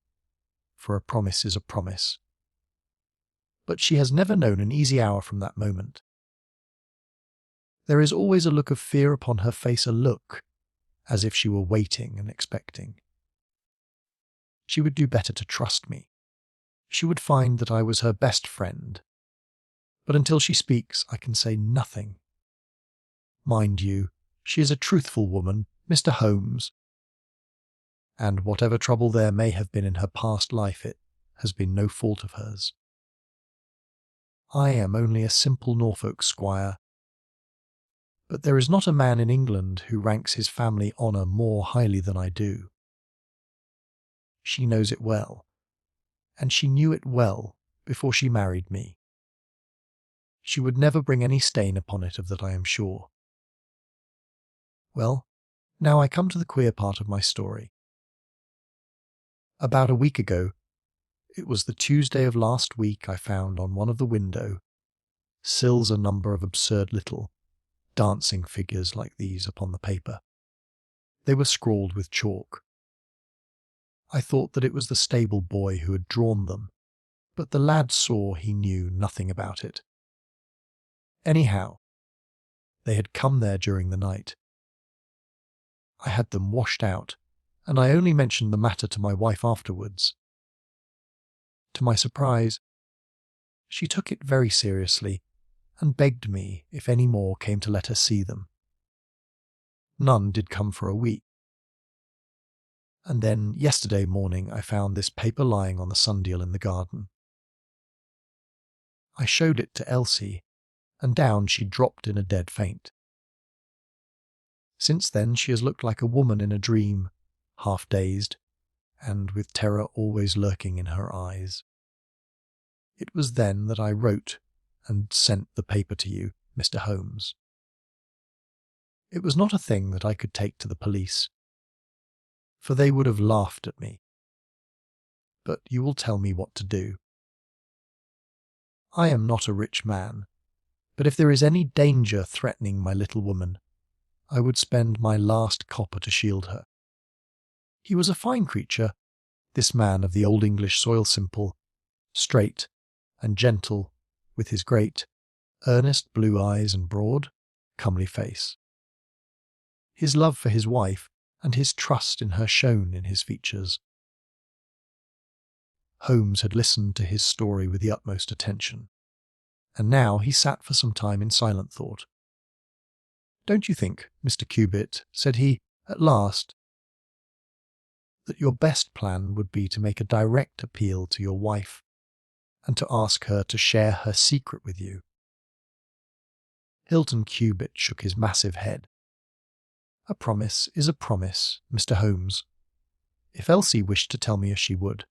for a promise is a promise. But she has never known an easy hour from that moment. There is always a look of fear upon her face, a look as if she were waiting and expecting. She would do better to trust me. She would find that I was her best friend. But until she speaks, I can say nothing. Mind you, she is a truthful woman, Mr. Holmes, and whatever trouble there may have been in her past life, it has been no fault of hers. I am only a simple Norfolk squire, but there is not a man in England who ranks his family honour more highly than I do. She knows it well, and she knew it well before she married me. She would never bring any stain upon it, of that I am sure. Well, now I come to the queer part of my story. About a week ago, it was the Tuesday of last week, I found on one of the window sills a number of absurd little dancing figures like these upon the paper. They were scrawled with chalk. I thought that it was the stable boy who had drawn them, but the lad saw he knew nothing about it. Anyhow, they had come there during the night. I had them washed out, and I only mentioned the matter to my wife afterwards. To my surprise, she took it very seriously and begged me, if any more came, to let her see them. None did come for a week. And then yesterday morning I found this paper lying on the sundial in the garden. I showed it to Elsie, and down she dropped in a dead faint. Since then she has looked like a woman in a dream, half dazed, and with terror always lurking in her eyes. It was then that I wrote and sent the paper to you, Mr. Holmes. It was not a thing that I could take to the police, for they would have laughed at me. But you will tell me what to do. I am not a rich man, but if there is any danger threatening my little woman, I would spend my last copper to shield her. He was a fine creature, this man of the old English soil, simple, straight, and gentle, with his great, earnest blue eyes and broad, comely face. His love for his wife and his trust in her shone in his features. Holmes had listened to his story with the utmost attention, and now he sat for some time in silent thought. "Don't you think, Mr. Cubitt," said he, at last, "that your best plan would be to make a direct appeal to your wife and to ask her to share her secret with you?" Hilton Cubitt shook his massive head. "A promise is a promise, Mr. Holmes. If Elsie wished to tell me, she would.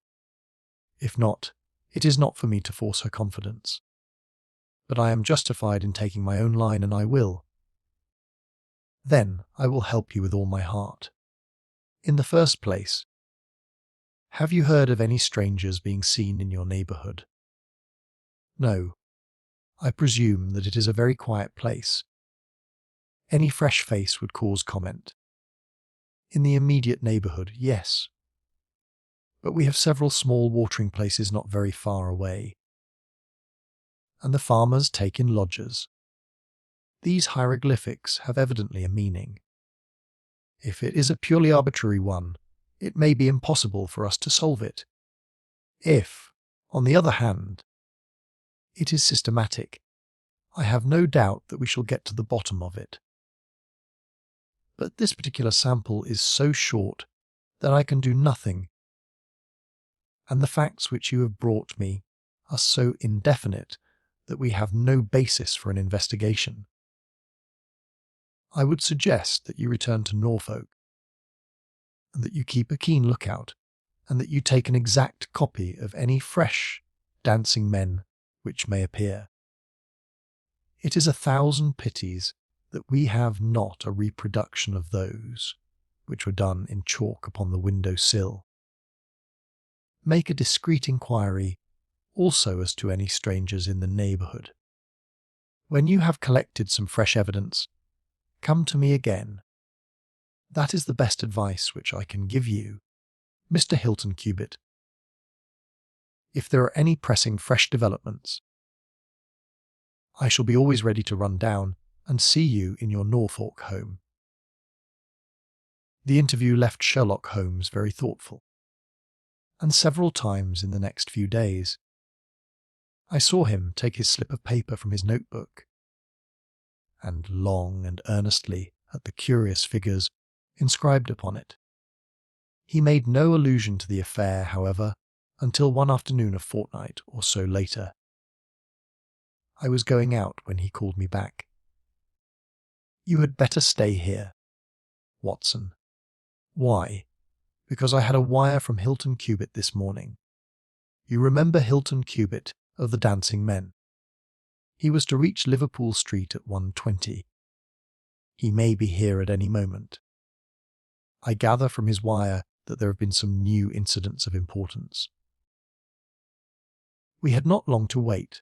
If not, it is not for me to force her confidence. But I am justified in taking my own line, and I will. Then I will help you with all my heart. In the first place, have you heard of any strangers being seen in your neighbourhood? No. I presume that it is a very quiet place. Any fresh face would cause comment. In the immediate neighbourhood, yes. But we have several small watering places not very far away. And the farmers take in lodgers. These hieroglyphics have evidently a meaning. If it is a purely arbitrary one, it may be impossible for us to solve it. If, on the other hand, it is systematic, I have no doubt that we shall get to the bottom of it. But this particular sample is so short that I can do nothing, and the facts which you have brought me are so indefinite that we have no basis for an investigation. I would suggest that you return to Norfolk, and that you keep a keen lookout, and that you take an exact copy of any fresh dancing men which may appear. It is 1,000 pities that we have not a reproduction of those which were done in chalk upon the window sill. Make a discreet inquiry also as to any strangers in the neighbourhood. When you have collected some fresh evidence, come to me again. That is the best advice which I can give you, Mr. Hilton Cubitt. If there are any pressing fresh developments, I shall be always ready to run down and see you in your Norfolk home." The interview left Sherlock Holmes very thoughtful, and several times in the next few days I saw him take his slip of paper from his notebook and long and earnestly at the curious figures inscribed upon it. He made no allusion to the affair, however, until one afternoon a fortnight or so later. I was going out when he called me back. "You had better stay here, Watson." "Why?" "Because I had a wire from Hilton Cubitt this morning. You remember Hilton Cubitt of the Dancing Men? He was to reach Liverpool Street at 1:20. He may be here at any moment. I gather from his wire that there have been some new incidents of importance." We had not long to wait,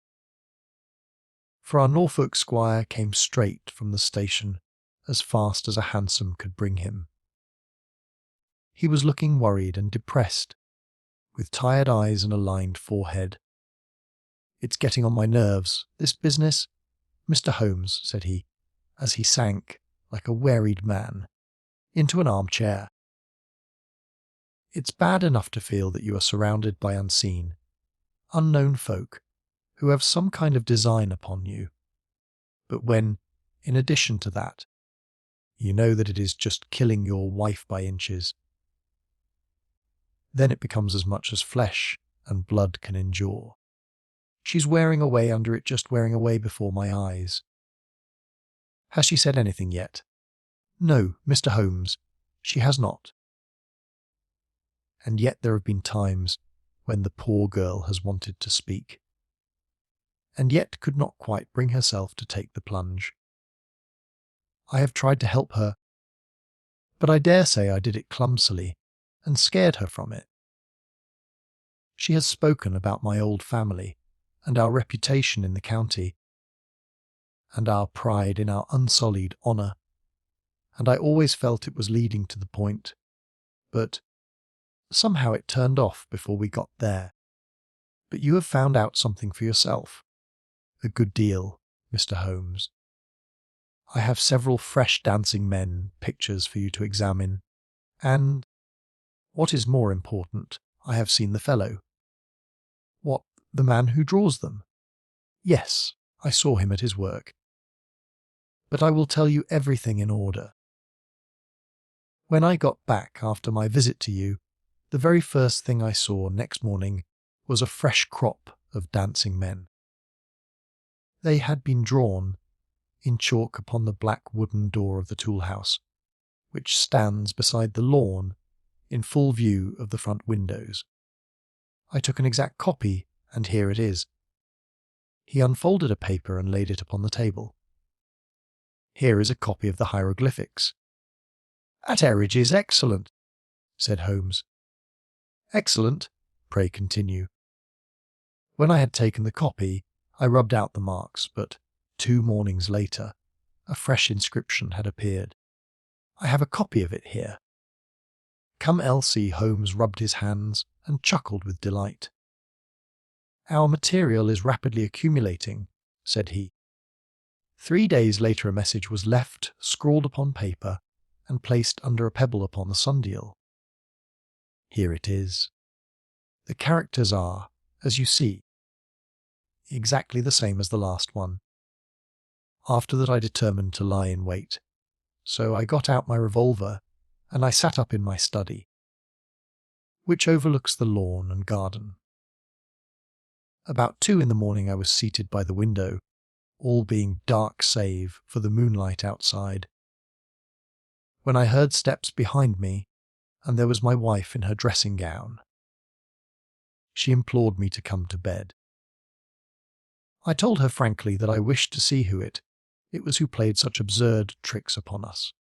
for our Norfolk squire came straight from the station as fast as a hansom could bring him. He was looking worried and depressed, with tired eyes and a lined forehead. "It's getting on my nerves, this business, Mr. Holmes," said he, as he sank, like a wearied man, into an armchair. "It's bad enough to feel that you are surrounded by unknown folk who have some kind of design upon you. But when, in addition to that, you know that it is just killing your wife by inches, then it becomes as much as flesh and blood can endure. She's wearing away under it, just wearing away before my eyes." "Has she said anything yet?" "No, Mr. Holmes, she has not. And yet there have been times when the poor girl has wanted to speak, and yet could not quite bring herself to take the plunge. I have tried to help her, but I dare say I did it clumsily and scared her from it. She has spoken about my old family and our reputation in the county, and our pride in our unsullied honour, and I always felt it was leading to the point, but somehow it turned off before we got there. But you have found out something for yourself. A good deal, Mr. Holmes. I have several fresh dancing men pictures for you to examine, and, what is more important, I have seen the fellow. The man who draws them? Yes, I saw him at his work. But I will tell you everything in order. When I got back after my visit to you, the very first thing I saw next morning was a fresh crop of dancing men. They had been drawn in chalk upon the black wooden door of the tool house, which stands beside the lawn in full view of the front windows. I took an exact copy, and here it is. He unfolded a paper and laid it upon the table. Here is a copy of the hieroglyphics. That errage is excellent, said Holmes. Excellent? Pray continue. When I had taken the copy, I rubbed out the marks, but 2 mornings later, a fresh inscription had appeared. I have a copy of it here. Come Elsie, Holmes rubbed his hands and chuckled with delight. Our material is rapidly accumulating, said he. 3 days later a message was left, scrawled upon paper, and placed under a pebble upon the sundial. Here it is. The characters are, as you see, exactly the same as the last one. After that I determined to lie in wait, so I got out my revolver and I sat up in my study, which overlooks the lawn and garden. About 2 in the morning I was seated by the window, all being dark save for the moonlight outside, when I heard steps behind me, and there was my wife in her dressing gown. She implored me to come to bed. I told her frankly that I wished to see who it was who played such absurd tricks upon us.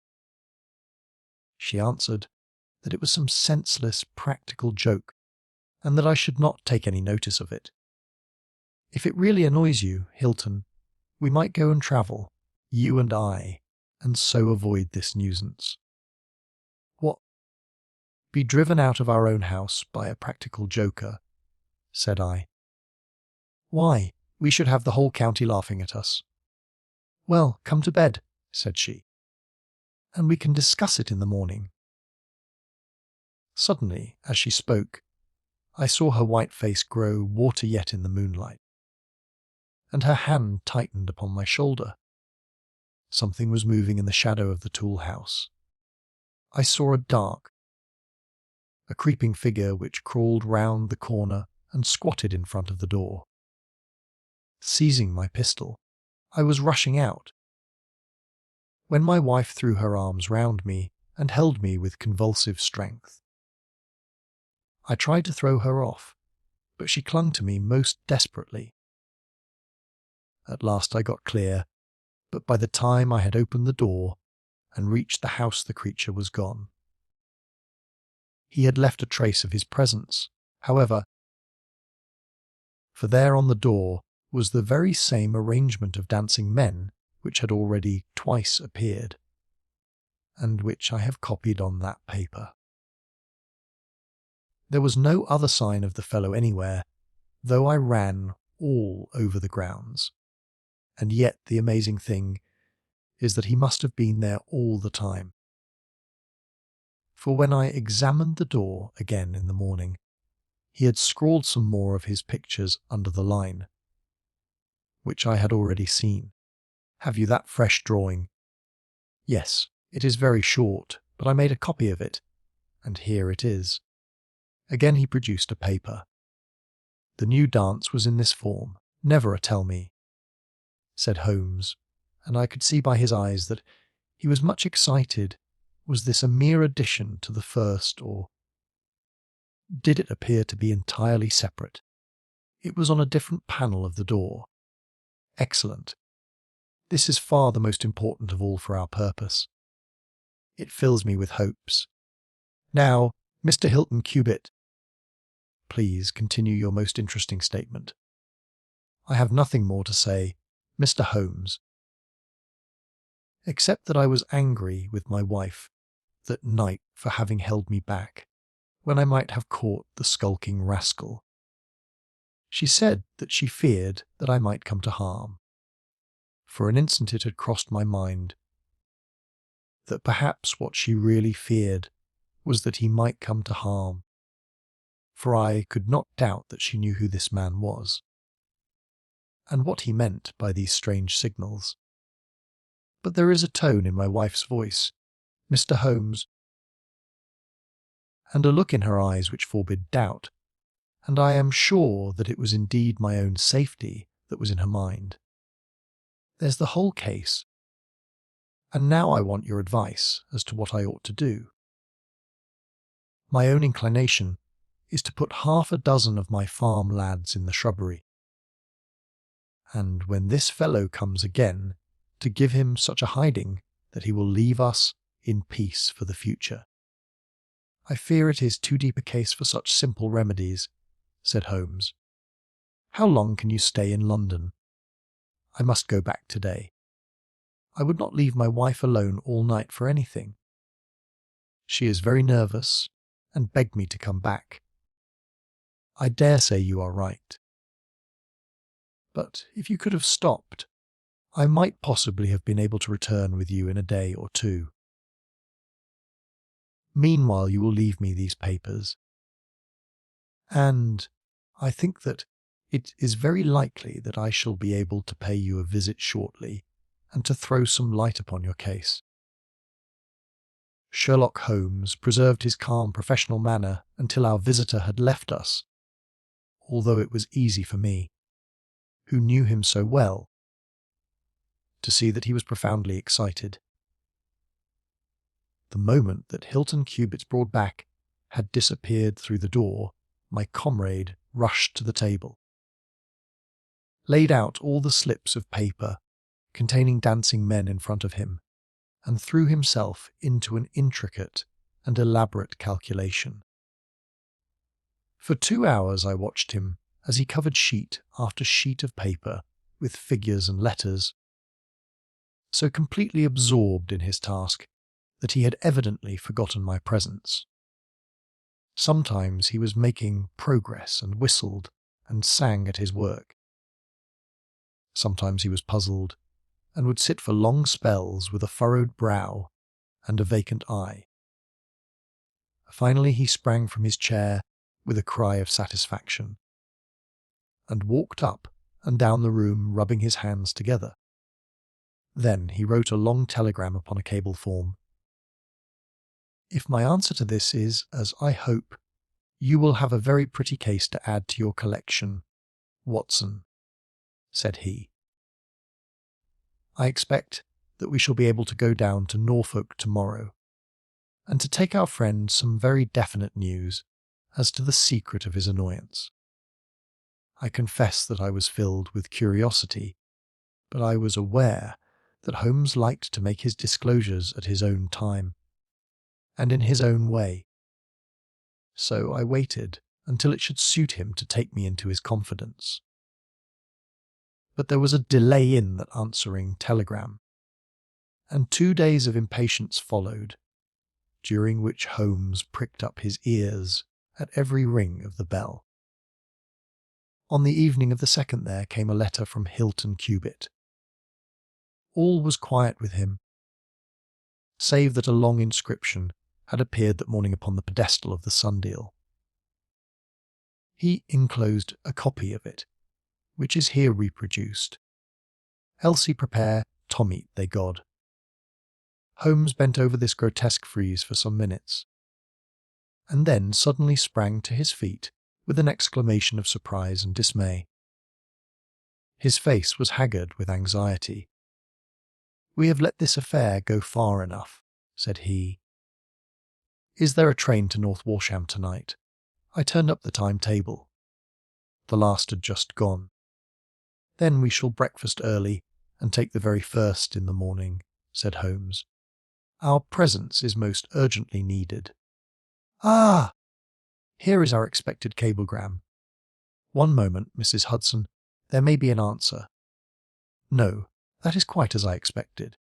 She answered that it was some senseless practical joke, and that I should not take any notice of it. If it really annoys you, Hilton, we might go and travel, you and I, and so avoid this nuisance. What? Be driven out of our own house by a practical joker, said I. Why, we should have the whole county laughing at us. Well, come to bed, said she, and we can discuss it in the morning. Suddenly, as she spoke, I saw her white face grow water yet in the moonlight, and her hand tightened upon my shoulder. Something was moving in the shadow of the tool house. I saw a creeping figure which crawled round the corner and squatted in front of the door. Seizing my pistol, I was rushing out, when my wife threw her arms round me and held me with convulsive strength. I tried to throw her off, but she clung to me most desperately. At last I got clear, but by the time I had opened the door and reached the house the creature was gone. He had left a trace of his presence, however, for there on the door was the very same arrangement of dancing men which had already twice appeared, and which I have copied on that paper. There was no other sign of the fellow anywhere, though I ran all over the grounds, and yet the amazing thing is that he must have been there all the time. For when I examined the door again in the morning, he had scrawled some more of his pictures under the line, which I had already seen. Have you that fresh drawing? Yes, it is very short, but I made a copy of it, and here it is. Again he produced a paper. The new dance was in this form. Never a tell me, said Holmes, and I could see by his eyes that he was much excited. Was this a mere addition to the first, or did it appear to be entirely separate? It was on a different panel of the door. Excellent. This is far the most important of all for our purpose. It fills me with hopes. Now, Mr. Hilton Cubitt, please continue your most interesting statement. I have nothing more to say, Mr. Holmes, except that I was angry with my wife that night for having held me back, when I might have caught the skulking rascal. She said that she feared that I might come to harm. For an instant it had crossed my mind that perhaps what she really feared was that he might come to harm, for I could not doubt that she knew who this man was, and what he meant by these strange signals. "But there is a tone in my wife's voice, Mr. Holmes, and a look in her eyes which forbid doubt, and I am sure that it was indeed my own safety that was in her mind. There's the whole case, and now I want your advice as to what I ought to do. My own inclination is to put 6 of my farm lads in the shrubbery, and when this fellow comes again, to give him such a hiding that he will leave us in peace for the future." "I fear it is too deep a case for such simple remedies," said Holmes. "How long can you stay in London?" "I must go back today. I would not leave my wife alone all night for anything. She is very nervous, and begged me to come back. I dare say you are right. But if you could have stopped, I might possibly have been able to return with you in a day or 2. Meanwhile you will leave me these papers. And I think that it is very likely that I shall be able to pay you a visit shortly and to throw some light upon your case." Sherlock Holmes preserved his calm professional manner until our visitor had left us, although it was easy for me, who knew him so well, to see that he was profoundly excited. The moment that Hilton Cubit's broad back had disappeared through the door, my comrade rushed to the table, laid out all the slips of paper containing dancing men in front of him, and threw himself into an intricate and elaborate calculation. For 2 hours I watched him as he covered sheet after sheet of paper with figures and letters, so completely absorbed in his task that he had evidently forgotten my presence. Sometimes he was making progress and whistled and sang at his work. Sometimes he was puzzled and would sit for long spells with a furrowed brow and a vacant eye. Finally he sprang from his chair with a cry of satisfaction, and walked up and down the room rubbing his hands together. Then he wrote a long telegram upon a cable form. "If my answer to this is, as I hope, you will have a very pretty case to add to your collection, Watson," said he. "I expect that we shall be able to go down to Norfolk tomorrow, and to take our friend some very definite news as to the secret of his annoyance. I confess that I was filled with curiosity, but I was aware that Holmes liked to make his disclosures at his own time, and in his own way. So I waited until it should suit him to take me into his confidence. But there was a delay in that answering telegram, and 2 days of impatience followed, during which Holmes pricked up his ears at every ring of the bell. On the evening of the 2nd there came a letter from Hilton Cubit. All was quiet with him, save that a long inscription had appeared that morning upon the pedestal of the sundial. He enclosed a copy of it, which is here reproduced. "Elsie prepare, Tom eat they God." Holmes bent over this grotesque frieze for some minutes, and then suddenly sprang to his feet with an exclamation of surprise and dismay. His face was haggard with anxiety. "We have let this affair go far enough," said he. "Is there a train to North Walsham tonight? I turned up the timetable. The last had just gone. Then we shall breakfast early and take the very first in the morning," said Holmes. "Our presence is most urgently needed. Ah! Here is our expected cablegram. One moment, Mrs. Hudson. There may be an answer. No, that is quite as I expected.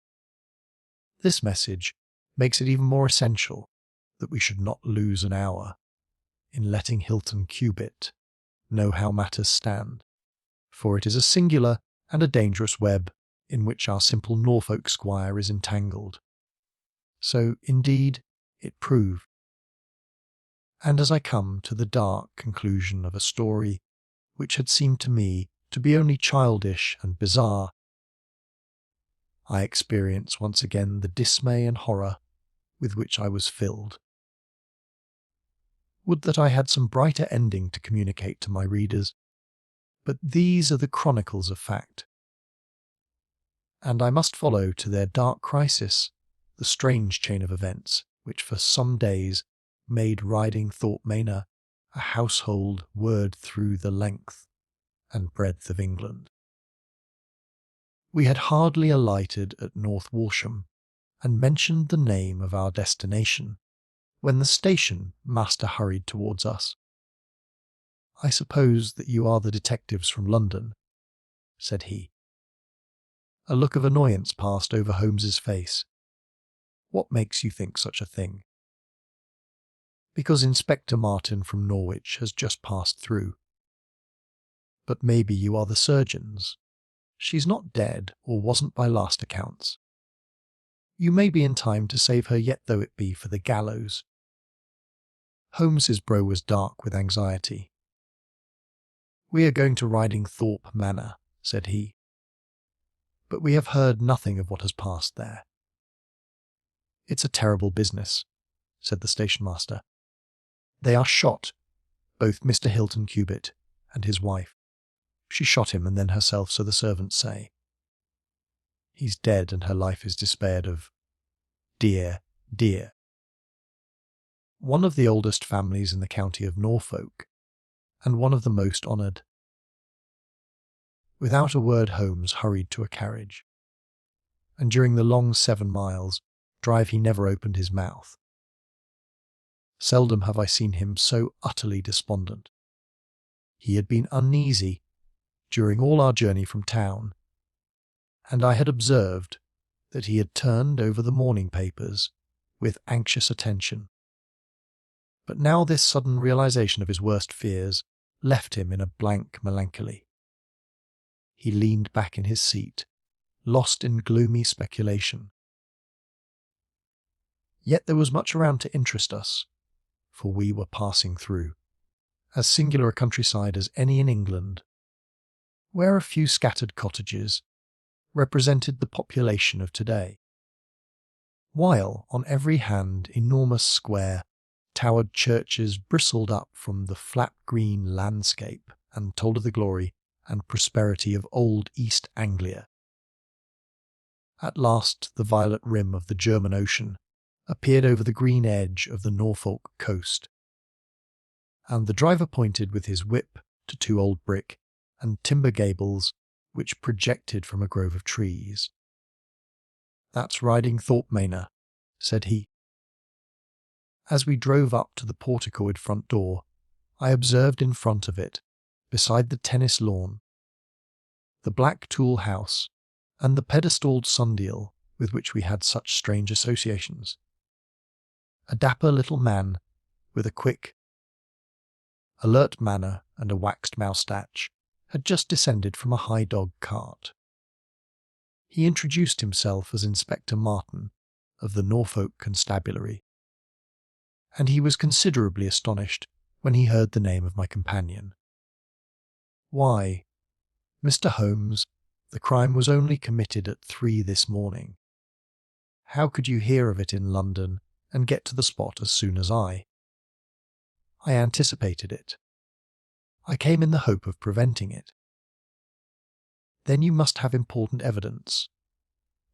This message makes it even more essential that we should not lose an hour in letting Hilton Cubit know how matters stand, for it is a singular and a dangerous web in which our simple Norfolk squire is entangled. So, indeed, it proved. And as I come to the dark conclusion of a story which had seemed to me to be only childish and bizarre, I experience once again the dismay and horror with which I was filled. Would that I had some brighter ending to communicate to my readers, but these are the chronicles of fact, and I must follow to their dark crisis the strange chain of events which for some days made riding Thorpe Manor a household word through the length and breadth of England. We had hardly alighted at North Walsham and mentioned the name of our destination when the station master hurried towards us. "I suppose that you are the detectives from London," said he. A look of annoyance passed over Holmes's face. "What makes you think such a thing?" "Because Inspector Martin from Norwich has just passed through." "But maybe you are the surgeons. She's not dead, or wasn't by last accounts. You may be in time to save her yet, though it be for the gallows." Holmes's brow was dark with anxiety. "We are going to Riding Thorpe Manor," said he, "but we have heard nothing of what has passed there." "It's a terrible business," said the station-master. "They are shot, both Mr. Hilton Cubitt and his wife. She shot him and then herself, so the servants say. He's dead and her life is despaired of. Dear, dear. One of the oldest families in the county of Norfolk, and one of the most honoured." Without a word Holmes hurried to a carriage, and during the long 7 miles drive he never opened his mouth. Seldom have I seen him so utterly despondent. He had been uneasy during all our journey from town, and I had observed that he had turned over the morning papers with anxious attention. But now this sudden realization of his worst fears left him in a blank melancholy. He leaned back in his seat, lost in gloomy speculation. Yet there was much around to interest us, for we were passing through as singular a countryside as any in England, where a few scattered cottages represented the population of today, while on every hand enormous square, towered churches bristled up from the flat green landscape and told of the glory and prosperity of old East Anglia. At last the violet rim of the German Ocean appeared over the green edge of the Norfolk coast, and the driver pointed with his whip to 2 old brick and timber gables which projected from a grove of trees. "That's Riding Thorpe Manor," said he. As we drove up to the porticoed front door, I observed in front of it, beside the tennis lawn, the black tool house and the pedestaled sundial with which we had such strange associations. A dapper little man, with a quick, alert manner and a waxed moustache, had just descended from a high dog cart. He introduced himself as Inspector Martin of the Norfolk Constabulary, and he was considerably astonished when he heard the name of my companion. "Why, Mr. Holmes, the crime was only committed at 3 this morning. How could you hear of it in London and get to the spot as soon as I?" "I anticipated it. I came in the hope of preventing it." "Then you must have important evidence,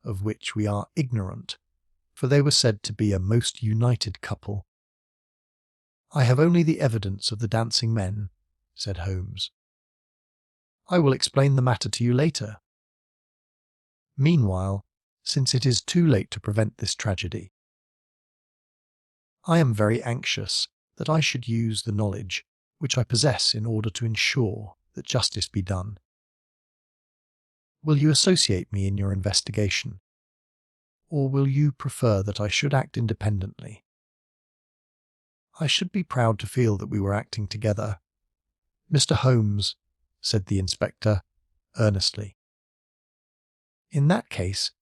of which we are ignorant, for they were said to be a most united couple." "I have only the evidence of the dancing men," said Holmes. "I will explain the matter to you later. Meanwhile, since it is too late to prevent this tragedy, I am very anxious that I should use the knowledge which I possess in order to ensure that justice be done. Will you associate me in your investigation, or will you prefer that I should act independently?" "I should be proud to feel that we were acting together, Mr. Holmes," said the inspector, earnestly. "In that case,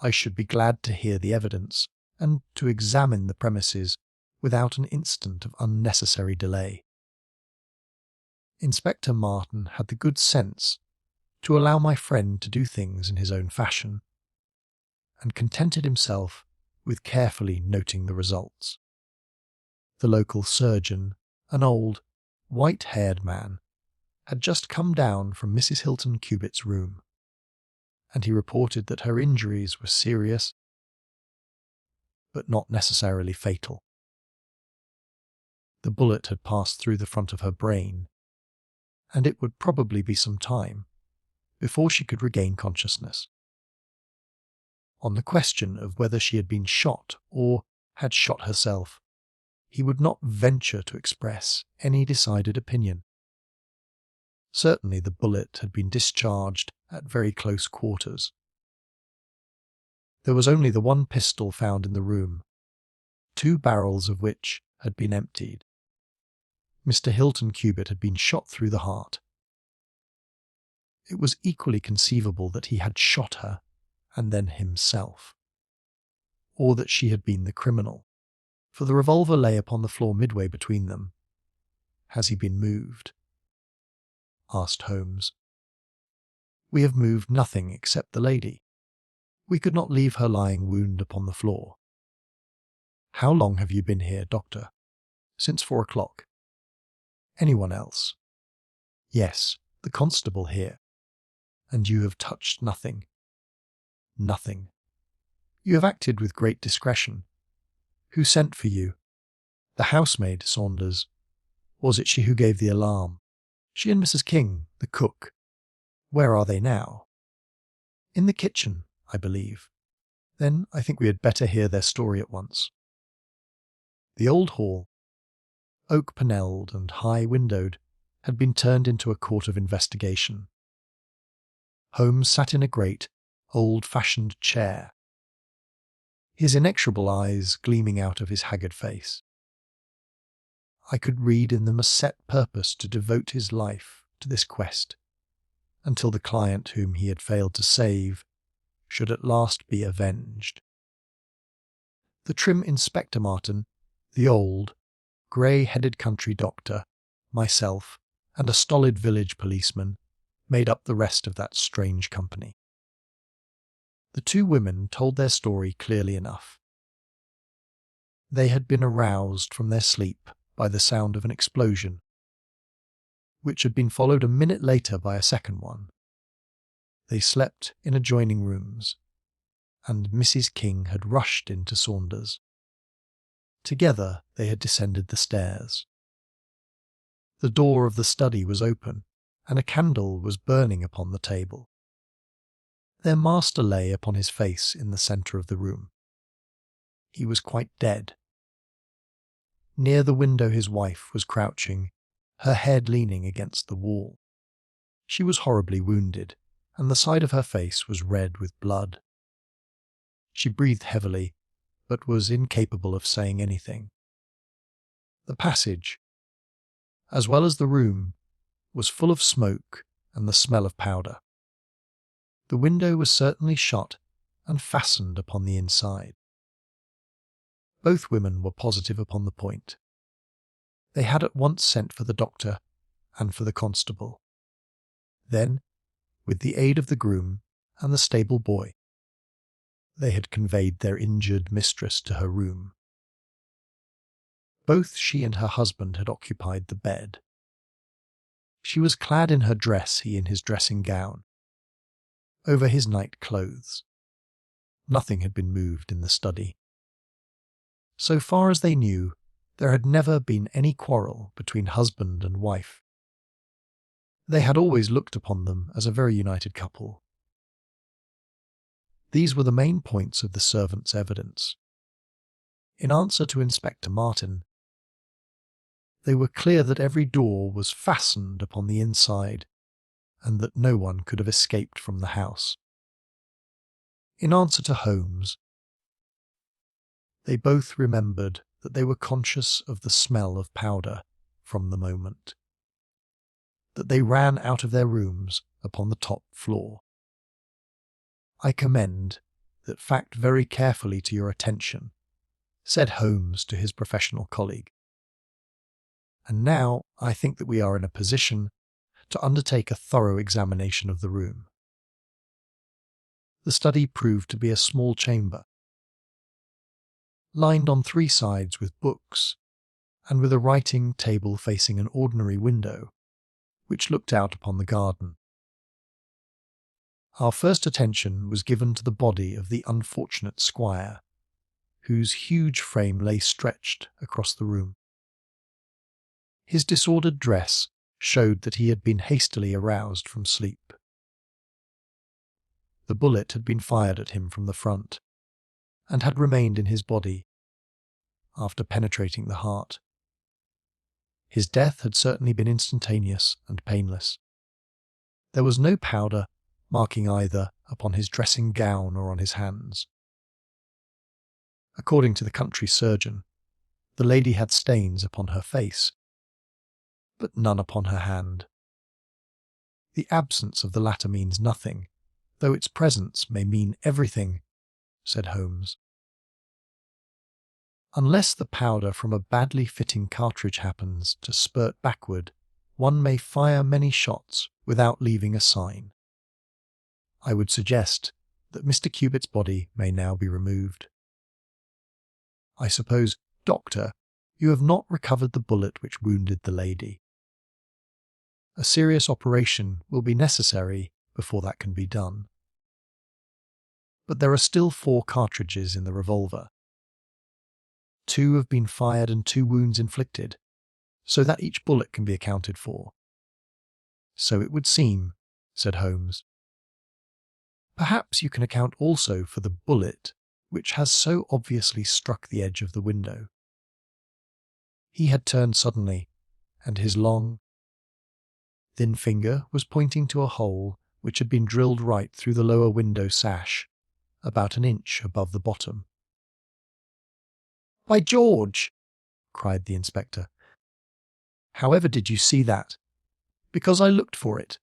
I should be glad to hear the evidence and to examine the premises without an instant of unnecessary delay. Inspector Martin had the good sense to allow my friend to do things in his own fashion, and contented himself with carefully noting the results. The local surgeon, an old, white-haired man, had just come down from Mrs. Hilton Cubitt's room, and he reported that her injuries were serious, but not necessarily fatal. The bullet had passed through the front of her brain, and it would probably be some time before she could regain consciousness. On the question of whether she had been shot or had shot herself, he would not venture to express any decided opinion. Certainly the bullet had been discharged at very close quarters. There was only the one pistol found in the room, 2 barrels of which had been emptied. Mr. Hilton Cubitt had been shot through the heart. It was equally conceivable that he had shot her, and then himself, or that she had been the criminal, for the revolver lay upon the floor midway between them. "Has he been moved?" asked Holmes. "We have moved nothing except the lady. We could not leave her lying wounded upon the floor." "How long have you been here, Doctor?" "Since 4 o'clock. "Anyone else?" "Yes, the constable here." "And you have touched nothing?" "Nothing." "You have acted with great discretion. Who sent for you?" "The housemaid, Saunders." "Was it she who gave the alarm?" "She and Mrs. King, the cook." "Where are they now?" "In the kitchen, I believe." "Then I think we had better hear their story at once." The old hall, oak-panelled and high-windowed, had been turned into a court of investigation. Holmes sat in a great, old-fashioned chair, his inexorable eyes gleaming out of his haggard face. I could read in them a set purpose to devote his life to this quest, until the client whom he had failed to save should at last be avenged. The trim Inspector Martin, the old, grey-headed country doctor, myself, and a stolid village policeman made up the rest of that strange company. The 2 women told their story clearly enough. They had been aroused from their sleep by the sound of an explosion, which had been followed a minute later by a second one. They slept in adjoining rooms, and Mrs. King had rushed into Saunders. Together they had descended the stairs. The door of the study was open, and a candle was burning upon the table. Their master lay upon his face in the centre of the room. He was quite dead. Near the window his wife was crouching, her head leaning against the wall. She was horribly wounded, and the side of her face was red with blood. She breathed heavily, but was incapable of saying anything. The passage, as well as the room, was full of smoke and the smell of powder. The window was certainly shut and fastened upon the inside. Both women were positive upon the point. They had at once sent for the doctor and for the constable. Then, with the aid of the groom and the stable boy, they had conveyed their injured mistress to her room. Both she and her husband had occupied the bed. She was clad in her dress, he in his dressing gown, over his night clothes. Nothing had been moved in the study. So far as they knew, there had never been any quarrel between husband and wife. They had always looked upon them as a very united couple. These were the main points of the servant's evidence. In answer to Inspector Martin, they were clear that every door was fastened upon the inside, and that no one could have escaped from the house. In answer to Holmes, they both remembered that they were conscious of the smell of powder from the moment that they ran out of their rooms upon the top floor. I commend that fact very carefully to your attention, said Holmes to his professional colleague. "And now I think that we are in a position to undertake a thorough examination of the room." The study proved to be a small chamber, lined on three sides with books, and with a writing table facing an ordinary window, which looked out upon the garden. Our first attention was given to the body of the unfortunate squire, whose huge frame lay stretched across the room. His disordered dress showed that he had been hastily aroused from sleep. The bullet had been fired at him from the front, and had remained in his body after penetrating the heart. His death had certainly been instantaneous and painless. There was no powder marking either upon his dressing gown or on his hands. According to the country surgeon, the lady had stains upon her face, but none upon her hand. The absence of the latter means nothing, though its presence may mean everything, said Holmes. Unless the powder from a badly fitting cartridge happens to spurt backward, one may fire many shots without leaving a sign. I would suggest that Mr. Cubit's body may now be removed. I suppose, Doctor, you have not recovered the bullet which wounded the lady. A serious operation will be necessary before that can be done. But there are still 4 cartridges in the revolver. 2 have been fired and 2 wounds inflicted, so that each bullet can be accounted for. So it would seem, said Holmes. Perhaps you can account also for the bullet which has so obviously struck the edge of the window. He had turned suddenly, and his long, thin finger was pointing to a hole which had been drilled right through the lower window sash, about an inch above the bottom. "By George!" cried the inspector. "However did you see that?" "Because I looked for it."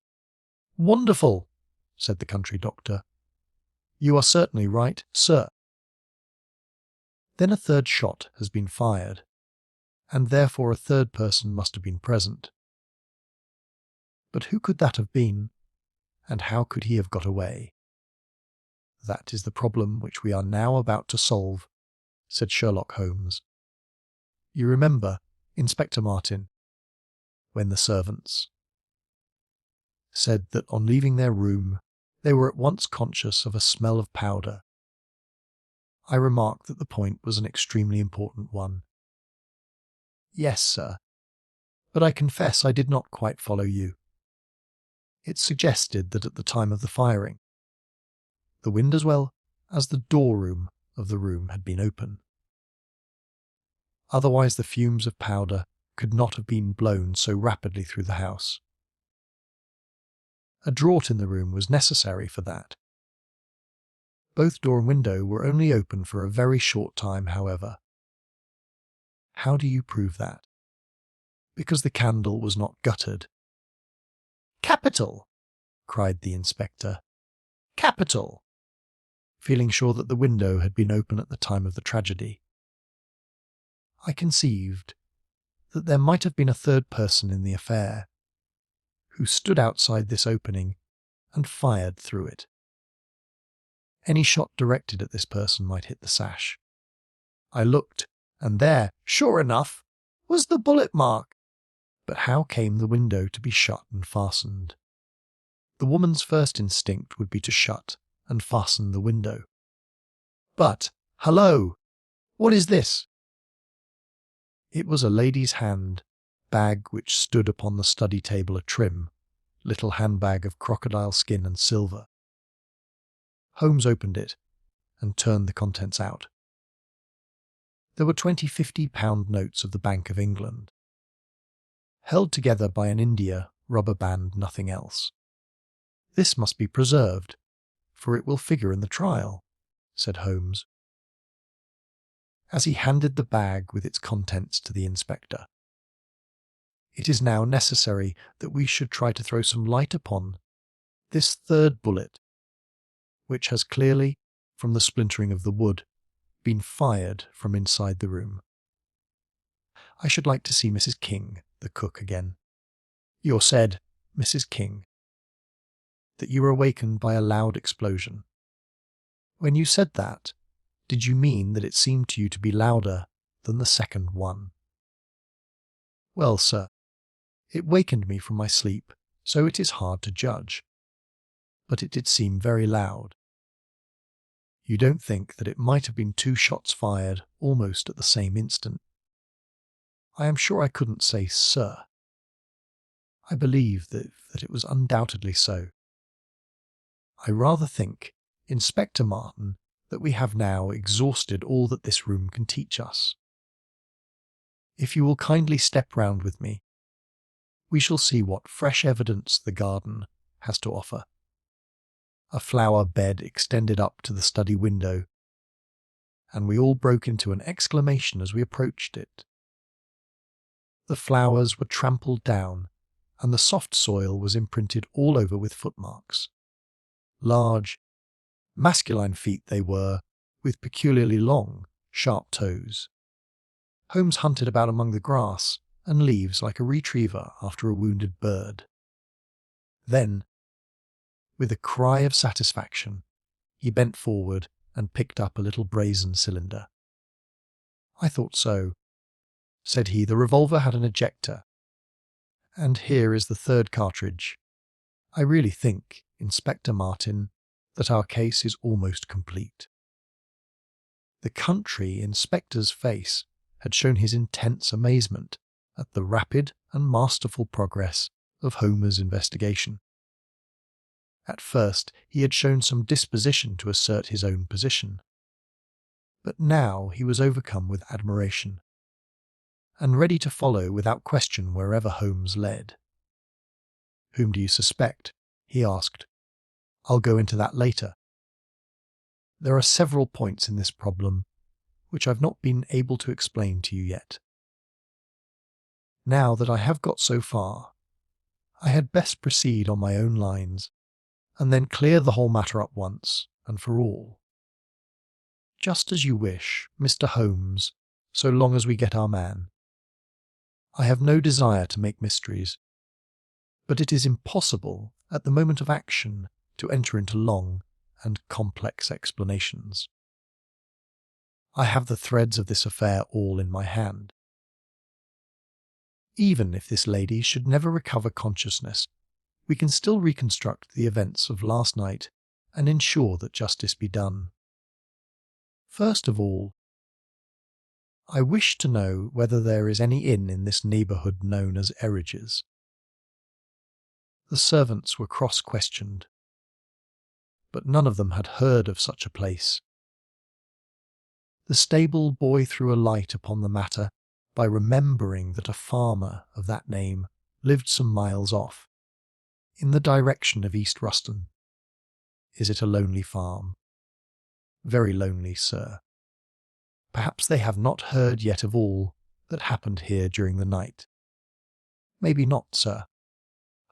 "Wonderful!" said the country doctor. "You are certainly right, sir." Then a third shot has been fired, and therefore a third person must have been present. But who could that have been, and how could he have got away? That is the problem which we are now about to solve, said Sherlock Holmes. You remember, Inspector Martin, when the servants said that on leaving their room they were at once conscious of a smell of powder. I remarked that the point was an extremely important one. Yes, sir, but I confess I did not quite follow you. It suggested that at the time of the firing, the wind as well as the door-room of the room had been open. Otherwise the fumes of powder could not have been blown so rapidly through the house. A draught in the room was necessary for that. Both door and window were only open for a very short time, however. How do you prove that? Because the candle was not guttered. Capital! Cried the inspector. Capital! Feeling sure that the window had been open at the time of the tragedy. I conceived that there might have been a third person in the affair, who stood outside this opening and fired through it. Any shot directed at this person might hit the sash. I looked, and there, sure enough, was the bullet mark. But how came the window to be shut and fastened? The woman's first instinct would be to shut and fasten the window. But, hullo! What is this? It was a lady's bag which stood upon the study table, a trim little handbag of crocodile skin and silver. Holmes opened it and turned the contents out. There were 20 £50 notes of the Bank of England, held together by an India rubber band, nothing else. This must be preserved, for it will figure in the trial, said Holmes, as he handed the bag with its contents to the inspector. It is now necessary that we should try to throw some light upon this third bullet, which has clearly, from the splintering of the wood, been fired from inside the room. I should like to see Mrs. King, the cook, again. You said, Mrs. King, that you were awakened by a loud explosion. When you said that, did you mean that it seemed to you to be louder than the second one? Well, sir, it wakened me from my sleep, so it is hard to judge. But it did seem very loud. You don't think that it might have been 2 shots fired almost at the same instant? I am sure I couldn't say, sir. I believe that it was undoubtedly so. I rather think, Inspector Martin, that we have now exhausted all that this room can teach us. If you will kindly step round with me, we shall see what fresh evidence the garden has to offer. A flower bed extended up to the study window, and we all broke into an exclamation as we approached it. The flowers were trampled down, and the soft soil was imprinted all over with footmarks. Large, masculine feet they were, with peculiarly long, sharp toes. Holmes hunted about among the grass and leaves like a retriever after a wounded bird. Then, with a cry of satisfaction, he bent forward and picked up a little brazen cylinder. I thought so, said he. The revolver had an ejector. And here is the 3rd cartridge. I really think, Inspector Martin, that our case is almost complete. The country inspector's face had shown his intense amazement at the rapid and masterful progress of Homer's investigation. At first he had shown some disposition to assert his own position, but now he was overcome with admiration, and ready to follow without question wherever Holmes led. "Whom do you suspect?" he asked. "I'll go into that later. There are several points in this problem which I've not been able to explain to you yet. Now that I have got so far, I had best proceed on my own lines, and then clear the whole matter up once and for all. Just as you wish, Mr. Holmes, so long as we get our man. I have no desire to make mysteries, but it is impossible at the moment of action to enter into long and complex explanations. I have the threads of this affair all in my hand. Even if this lady should never recover consciousness, we can still reconstruct the events of last night and ensure that justice be done. First of all, I wish to know whether there is any inn in this neighbourhood known as Erridge's. The servants were cross-questioned, but none of them had heard of such a place. The stable boy threw a light upon the matter by remembering that a farmer of that name lived some miles off, in the direction of East Ruston. Is it a lonely farm? Very lonely, sir. Perhaps they have not heard yet of all that happened here during the night. Maybe not, sir.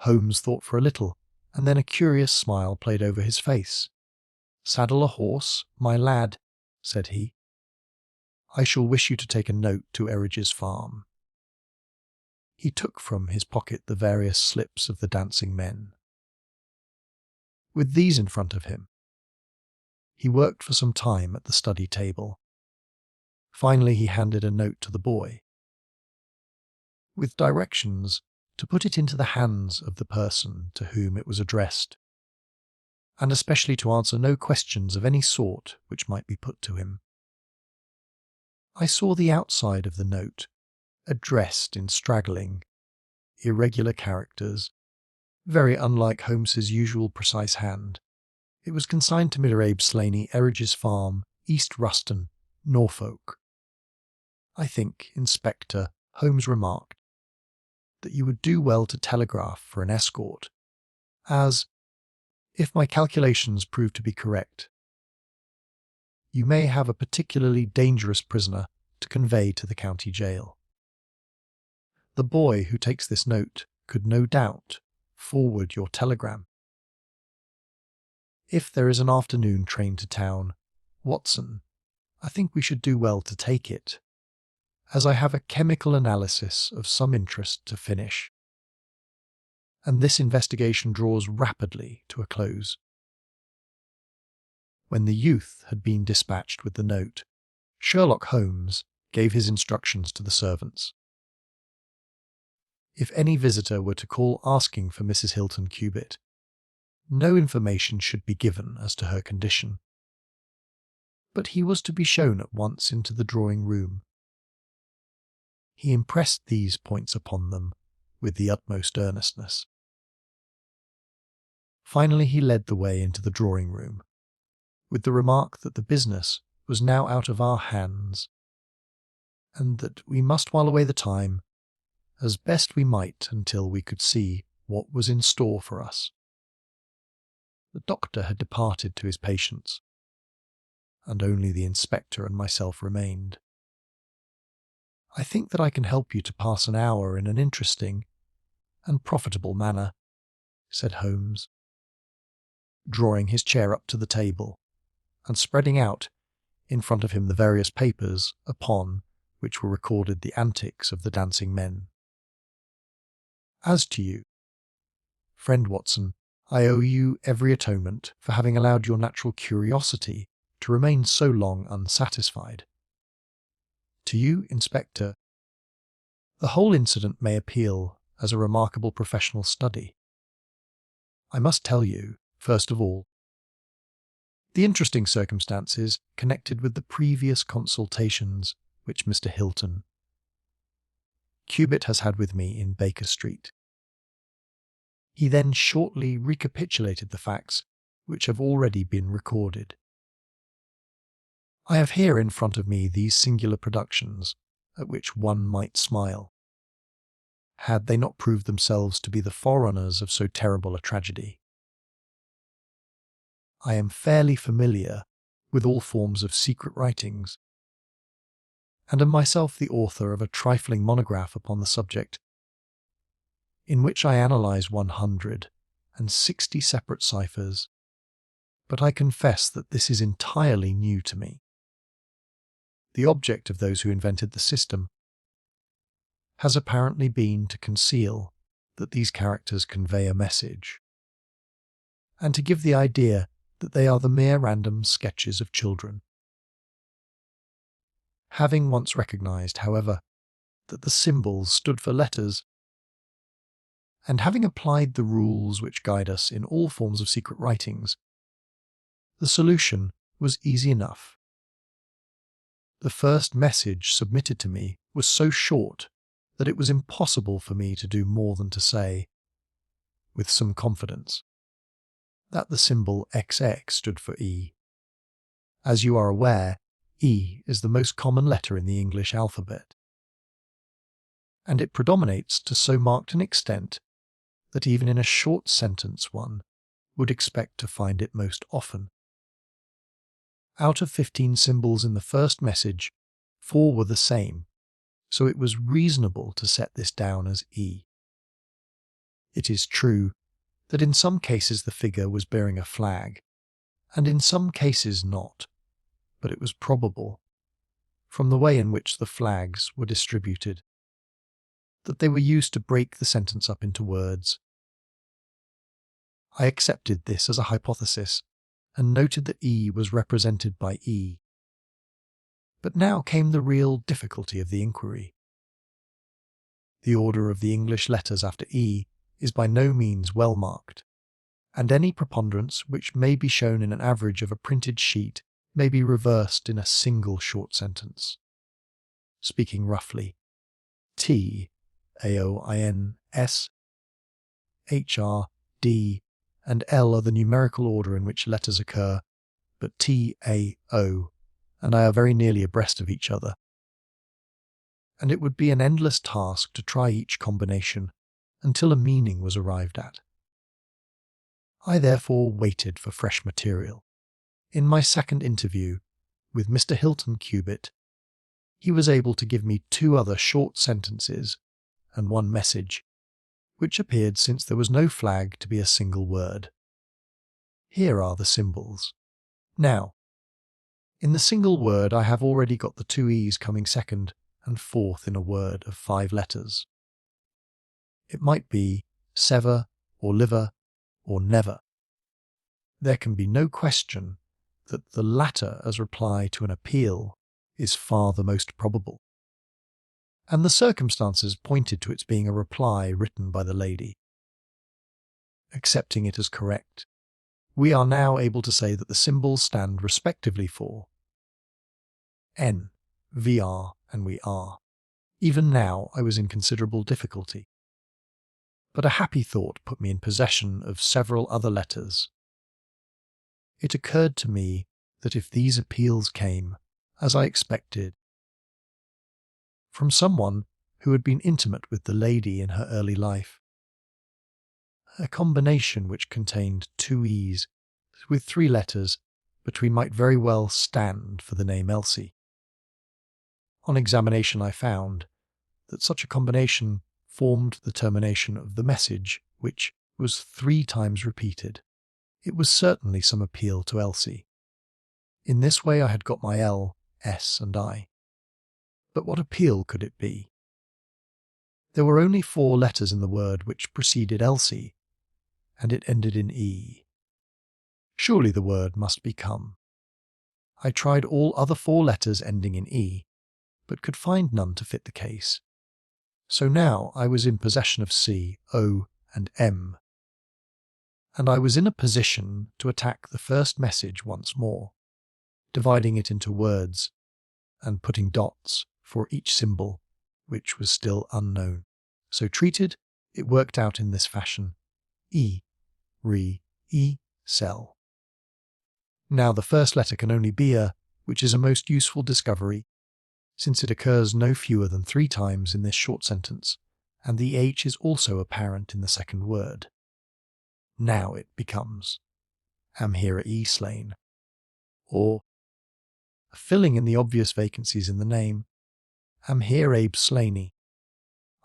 Holmes thought for a little, and then a curious smile played over his face. Saddle a horse, my lad, said he. I shall wish you to take a note to Erridge's farm. He took from his pocket the various slips of the dancing men. With these in front of him, he worked for some time at the study table. Finally he handed a note to the boy, with directions to put it into the hands of the person to whom it was addressed, and especially to answer no questions of any sort which might be put to him. I saw the outside of the note, addressed in straggling, irregular characters, very unlike Holmes's usual precise hand. It was consigned to Mr. Abe Slaney, Erridge's Farm, East Ruston, Norfolk. I think, Inspector, Holmes remarked, that you would do well to telegraph for an escort, as, if my calculations prove to be correct, you may have a particularly dangerous prisoner to convey to the county jail. The boy who takes this note could no doubt forward your telegram. If there is an afternoon train to town, Watson, I think we should do well to take it, as I have a chemical analysis of some interest to finish, and this investigation draws rapidly to a close." When the youth had been dispatched with the note, Sherlock Holmes gave his instructions to the servants. If any visitor were to call asking for Mrs. Hilton Cubitt, no information should be given as to her condition, but he was to be shown at once into the drawing-room. He impressed these points upon them with the utmost earnestness. Finally he led the way into the drawing-room, with the remark that the business was now out of our hands, and that we must while away the time as best we might until we could see what was in store for us. The doctor had departed to his patients, and only the inspector and myself remained. "I think that I can help you to pass an hour in an interesting and profitable manner," said Holmes, drawing his chair up to the table and spreading out in front of him the various papers upon which were recorded the antics of the dancing men. "As to you, friend Watson, I owe you every atonement for having allowed your natural curiosity to remain so long unsatisfied. To you, Inspector, the whole incident may appeal as a remarkable professional study. I must tell you, first of all, the interesting circumstances connected with the previous consultations which Mr. Hilton Cubitt has had with me in Baker Street." He then shortly recapitulated the facts which have already been recorded. "I have here in front of me these singular productions, at which one might smile, had they not proved themselves to be the forerunners of so terrible a tragedy. I am fairly familiar with all forms of secret writings, and am myself the author of a trifling monograph upon the subject, in which I analyse 160 separate ciphers, but I confess that this is entirely new to me. The object of those who invented the system has apparently been to conceal that these characters convey a message, and to give the idea that they are the mere random sketches of children. Having once recognised, however, that the symbols stood for letters, and having applied the rules which guide us in all forms of secret writings, the solution was easy enough. The first message submitted to me was so short that it was impossible for me to do more than to say, with some confidence, that the symbol XX stood for E. As you are aware, E is the most common letter in the English alphabet, and it predominates to so marked an extent that even in a short sentence one would expect to find it most often. Out of 15 symbols in the first message, 4 were the same, so it was reasonable to set this down as E. It is true that in some cases the figure was bearing a flag, and in some cases not, but it was probable, from the way in which the flags were distributed, that they were used to break the sentence up into words. I accepted this as a hypothesis, and noted that E was represented by E. But now came the real difficulty of the inquiry. The order of the English letters after E is by no means well marked, and any preponderance which may be shown in an average of a printed sheet may be reversed in a single short sentence. Speaking roughly, T, AOINS, HR, D, and L are the numerical order in which letters occur, but T, A, O, and I are very nearly abreast of each other, and it would be an endless task to try each combination until a meaning was arrived at. I therefore waited for fresh material. In my second interview with Mr. Hilton Cubitt, he was able to give me 2 other short sentences and 1 message, which appeared since there was no flag to be a single word. Here are the symbols. Now, In the single word, I have already got the two E's coming second and fourth in a word of 5 letters. It might be sever or liver or never. There can be no question that the latter as reply to an appeal is far the most probable. And the circumstances pointed to its being a reply written by the lady. Accepting it as correct, we are now able to say that the symbols stand respectively for N, VR, and we are. Even now I was in considerable difficulty. But a happy thought put me in possession of several other letters. It occurred to me that if these appeals came, as I expected, from someone who had been intimate with the lady in her early life, a combination which contained 2 E's with 3 letters between might very well stand for the name Elsie. On examination I found that such a combination formed the termination of the message, which was 3 times repeated. It was certainly some appeal to Elsie. In this way I had got my L, S, and I. But what appeal could it be? There were only 4 letters in the word which preceded Elsie, and it ended in E. Surely the word must be come. I tried all other 4 letters ending in E, but could find none to fit the case. So now I was in possession of C, O, and M, and I was in a position to attack the first message once more, dividing it into words and putting dots for each symbol, which was still unknown. So treated, it worked out in this fashion: E, re, E, cell. Now the first letter can only be a, which is a most useful discovery, since it occurs no fewer than 3 times in this short sentence, and the H is also apparent in the second word. Now it becomes, am here a E slain, or, filling in the obvious vacancies in the name, am here Abe Slaney.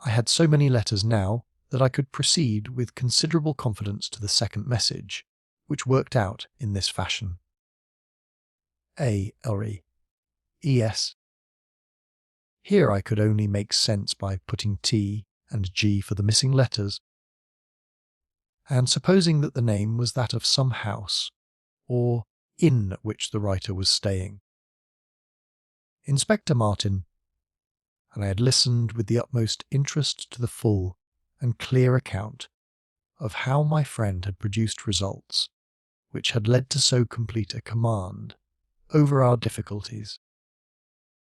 I had so many letters now that I could proceed with considerable confidence to the second message, which worked out in this fashion: A, Elry, ES. Here I could only make sense by putting T and G for the missing letters, and supposing that the name was that of some house, or inn at which the writer was staying. Inspector Martin, and I had listened with the utmost interest to the full and clear account of how my friend had produced results which had led to so complete a command over our difficulties.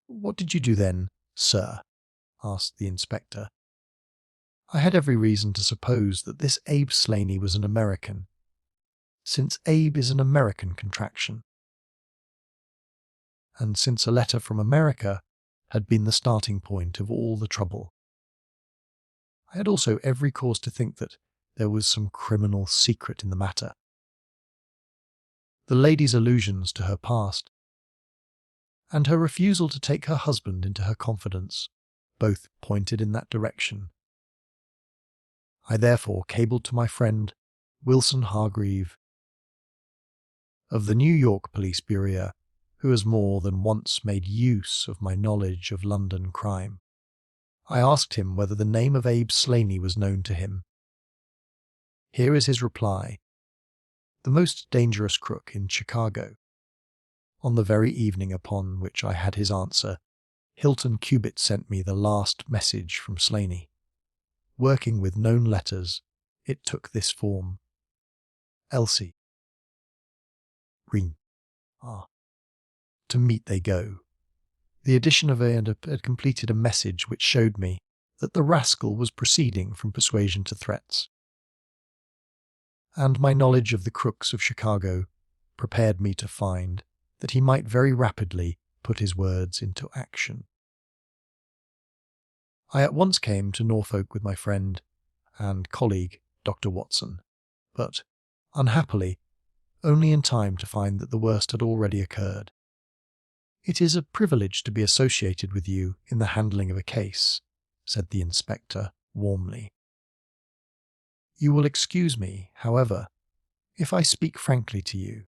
"What did you do then, sir?" asked the inspector. I had every reason to suppose that this Abe Slaney was an American, since Abe is an American contraction, and since a letter from America had been the starting point of all the trouble. I had also every cause to think that there was some criminal secret in the matter. The lady's allusions to her past, and her refusal to take her husband into her confidence, both pointed in that direction. I therefore cabled to my friend, Wilson Hargreave, of the New York Police Bureau, who has more than once made use of my knowledge of London crime. I asked him whether the name of Abe Slaney was known to him. Here is his reply: "The most dangerous crook in Chicago." On the very evening upon which I had his answer, Hilton Cubitt sent me the last message from Slaney. Working with known letters, it took this form: Elsie. Green. Ah. To meet they go. The addition of a had completed a message which showed me that the rascal was proceeding from persuasion to threats. And my knowledge of the crooks of Chicago prepared me to find that he might very rapidly put his words into action. I at once came to Norfolk with my friend and colleague, Dr. Watson, but, unhappily, only in time to find that the worst had already occurred. "It is a privilege to be associated with you in the handling of a case," said the inspector warmly. "You will excuse me, however, if I speak frankly to you.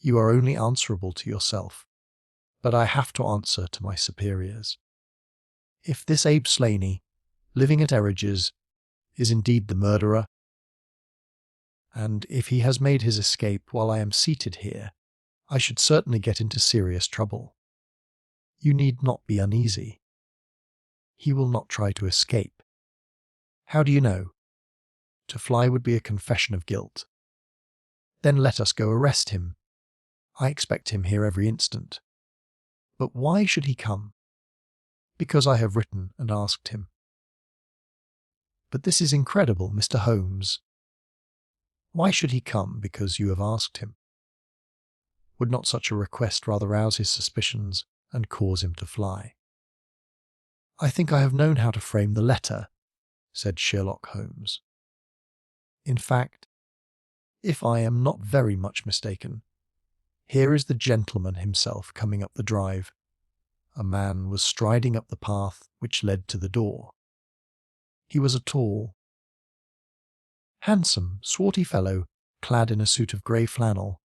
You are only answerable to yourself, but I have to answer to my superiors. If this Abe Slaney, living at Eridge's, is indeed the murderer, and if he has made his escape while I am seated here, I should certainly get into serious trouble. You need not be uneasy. He will not try to escape. How do you know? To fly would be a confession of guilt. Then let us go arrest him. I expect him here every instant. But why should he come? Because I have written and asked him. But this is incredible, Mr. Holmes. Why should he come because you have asked him? Would not such a request rather rouse his suspicions and cause him to fly? I think I have known how to frame the letter, said Sherlock Holmes. In fact, if I am not very much mistaken, here is the gentleman himself coming up the drive. A man was striding up the path which led to the door. He was a tall, handsome, swarthy fellow, clad in a suit of grey flannel,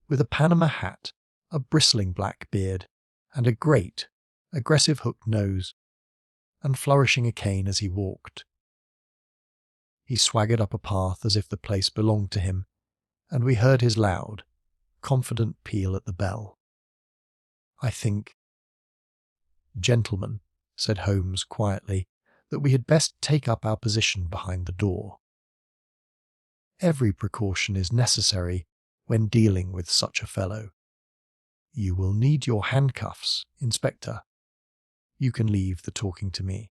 with a Panama hat, a bristling black beard, and a great, aggressive hooked nose, and flourishing a cane as he walked. He swaggered up a path as if the place belonged to him, and we heard his loud, confident peal at the bell. I think, gentlemen, said Holmes quietly, that we had best take up our position behind the door. Every precaution is necessary when dealing with such a fellow. You will need your handcuffs, Inspector. You can leave the talking to me.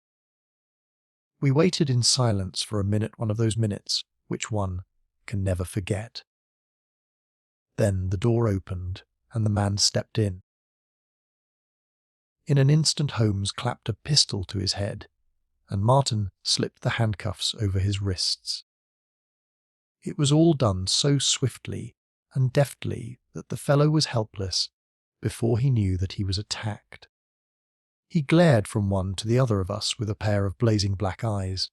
We waited in silence for a minute, one of those minutes which one can never forget. Then the door opened and the man stepped in. In an instant Holmes clapped a pistol to his head, and Martin slipped the handcuffs over his wrists. It was all done so swiftly and deftly that the fellow was helpless before he knew that he was attacked. He glared from one to the other of us with a pair of blazing black eyes.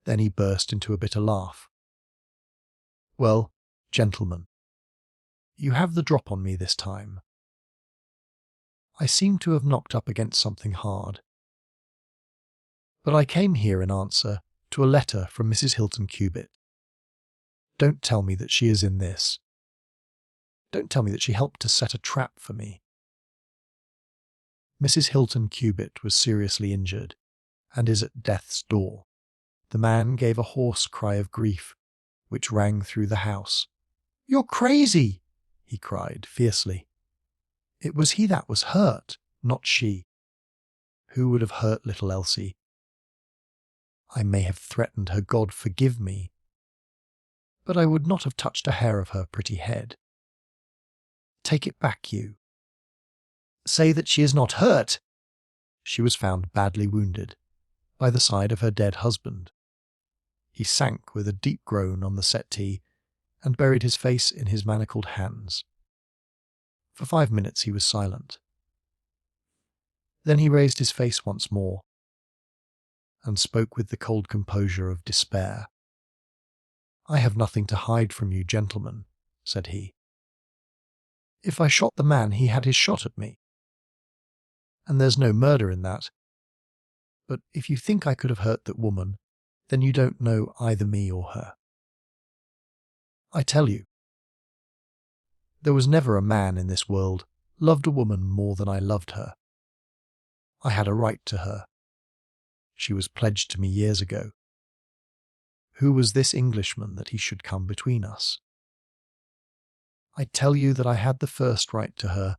Then he burst into a bitter laugh. Well, gentlemen, you have the drop on me this time. I seem to have knocked up against something hard. But I came here in answer to a letter from Mrs. Hilton Cubitt. Don't tell me that she is in this. Don't tell me that she helped to set a trap for me. Mrs. Hilton Cubitt was seriously injured, and is at death's door. The man gave a hoarse cry of grief, which rang through the house. You're crazy, he cried fiercely. It was he that was hurt, not she. Who would have hurt little Elsie? I may have threatened her, God forgive me, but I would not have touched a hair of her pretty head. Take it back, you. Say that she is not hurt. She was found badly wounded, by the side of her dead husband. He sank with a deep groan on the settee, and buried his face in his manacled hands. For 5 minutes he was silent. Then he raised his face once more, and spoke with the cold composure of despair. I have nothing to hide from you, gentlemen, said he. If I shot the man, he had his shot at me. And there's no murder in that. But if you think I could have hurt that woman, then you don't know either me or her. I tell you, there was never a man in this world loved a woman more than I loved her. I had a right to her. She was pledged to me years ago. Who was this Englishman that he should come between us? I tell you that I had the first right to her,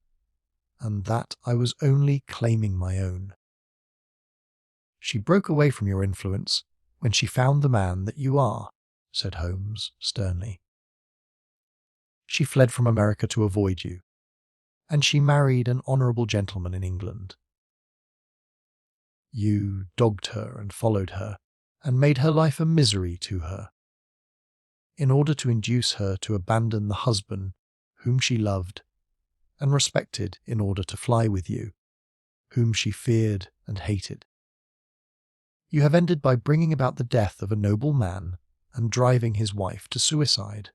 and that I was only claiming my own. She broke away from your influence when she found the man that you are, said Holmes sternly. She fled from America to avoid you, and she married an honourable gentleman in England. You dogged her and followed her, and made her life a misery to her, in order to induce her to abandon the husband whom she loved and respected in order to fly with you, whom she feared and hated. You have ended by bringing about the death of a noble man and driving his wife to suicide.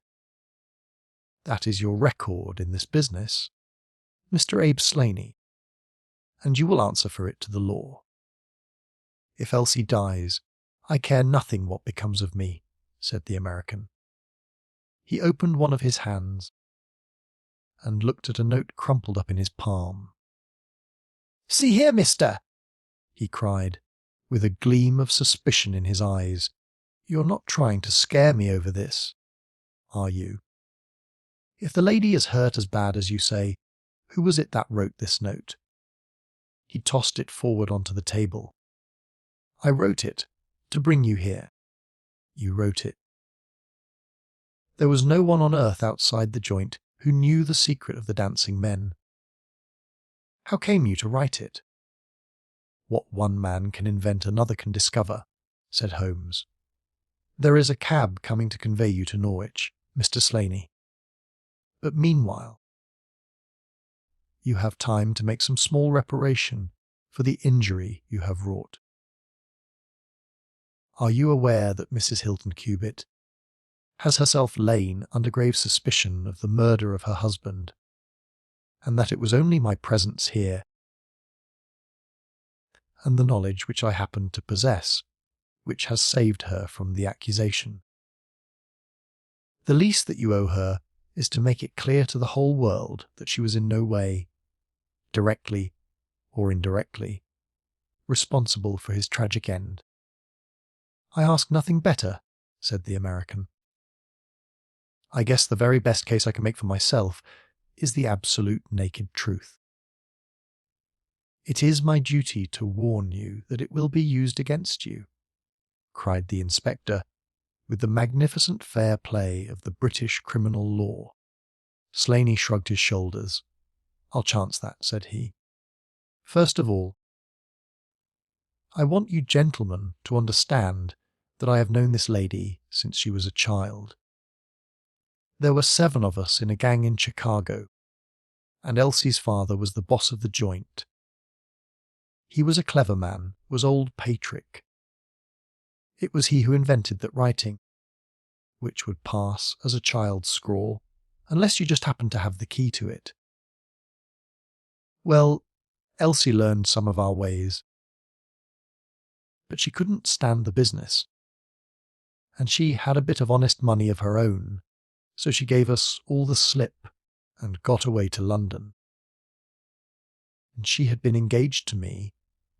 That is your record in this business, Mr. Abe Slaney, and you will answer for it to the law. If Elsie dies, I care nothing what becomes of me, said the American. He opened one of his hands and looked at a note crumpled up in his palm. "See here, mister," he cried, with a gleam of suspicion in his eyes. "You're not trying to scare me over this, are you? If the lady is hurt as bad as you say, who was it that wrote this note?" He tossed it forward onto the table. "I wrote it, to bring you here." "You wrote it." There was no one on earth outside the joint who knew the secret of the dancing men. "How came you to write it?" "What one man can invent another can discover," said Holmes. "There is a cab coming to convey you to Norwich, Mr. Slaney. But meanwhile, you have time to make some small reparation for the injury you have wrought. Are you aware that Mrs. Hilton Cubitt has herself lain under grave suspicion of the murder of her husband, and that it was only my presence here, and the knowledge which I happen to possess, which has saved her from the accusation? The least that you owe her is to make it clear to the whole world that she was in no way, directly or indirectly, responsible for his tragic end." "I ask nothing better," said the American. "I guess the very best case I can make for myself is the absolute naked truth. It is my duty to warn you that it will be used against you," cried the inspector, with the magnificent fair play of the British criminal law. Slaney shrugged his shoulders. "I'll chance that," said he. "First of all, I want you gentlemen to understand that I have known this lady since she was a child. There were 7 of us in a gang in Chicago, and Elsie's father was the boss of the joint. He was a clever man, was old Patrick. It was he who invented that writing, which would pass as a child's scrawl, unless you just happened to have the key to it. Well, Elsie learned some of our ways, but she couldn't stand the business, and she had a bit of honest money of her own, so she gave us all the slip and got away to London. And she had been engaged to me,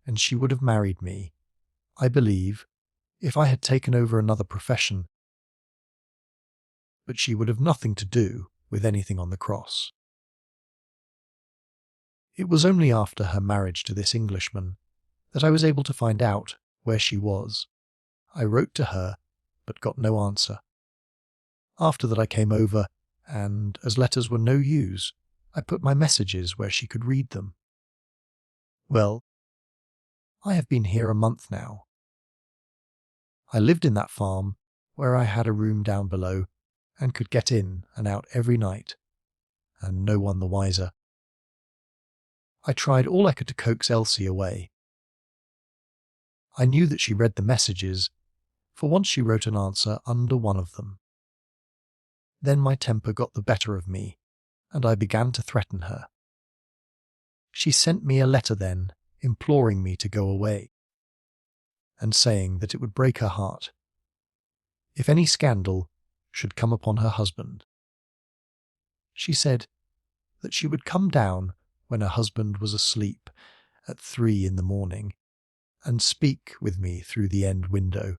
and she would have married me, I believe, if I had taken over another profession, but she would have nothing to do with anything on the cross. It was only after her marriage to this Englishman that I was able to find out where she was. I wrote to her, but got no answer. After that I came over, and as letters were no use, I put my messages where she could read them. Well, I have been here a month now. I lived in that farm, where I had a room down below, and could get in and out every night, and no one the wiser. I tried all I could to coax Elsie away. I knew that she read the messages, for once she wrote an answer under one of them. Then my temper got the better of me, and I began to threaten her. She sent me a letter then, imploring me to go away, and saying that it would break her heart if any scandal should come upon her husband. She said that she would come down when her husband was asleep at 3 in the morning, and speak with me through the end window,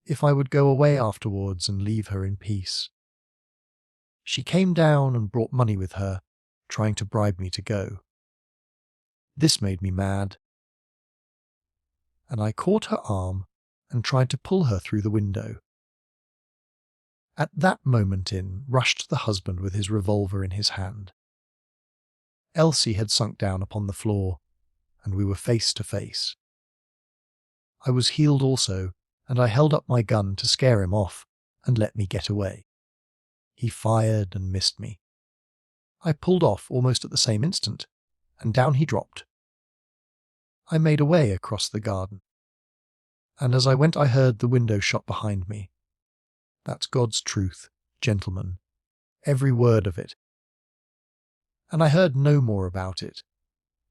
if I would go away afterwards and leave her in peace. She came down and brought money with her, trying to bribe me to go. This made me mad, and I caught her arm and tried to pull her through the window. At that moment in rushed the husband with his revolver in his hand. Elsie had sunk down upon the floor, and we were face to face. I was healed also, and I held up my gun to scare him off and let me get away. He fired and missed me. I pulled off almost at the same instant, and down he dropped. I made away across the garden, and as I went I heard the window shot behind me. That's God's truth, gentlemen, every word of it. And I heard no more about it,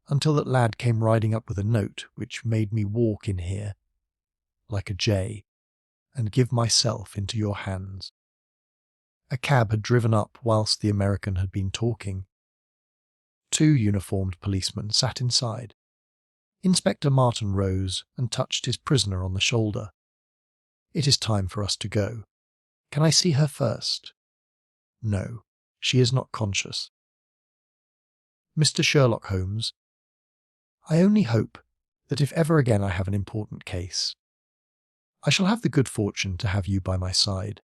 until that lad came riding up with a note which made me walk in here, like a jay, and give myself into your hands. A cab had driven up whilst the American had been talking. 2 uniformed policemen sat inside. Inspector Martin rose and touched his prisoner on the shoulder. "It is time for us to go. Can I see her first?" "No, she is not conscious." "Mr. Sherlock Holmes, I only hope that if ever again I have an important case, I shall have the good fortune to have you by my side."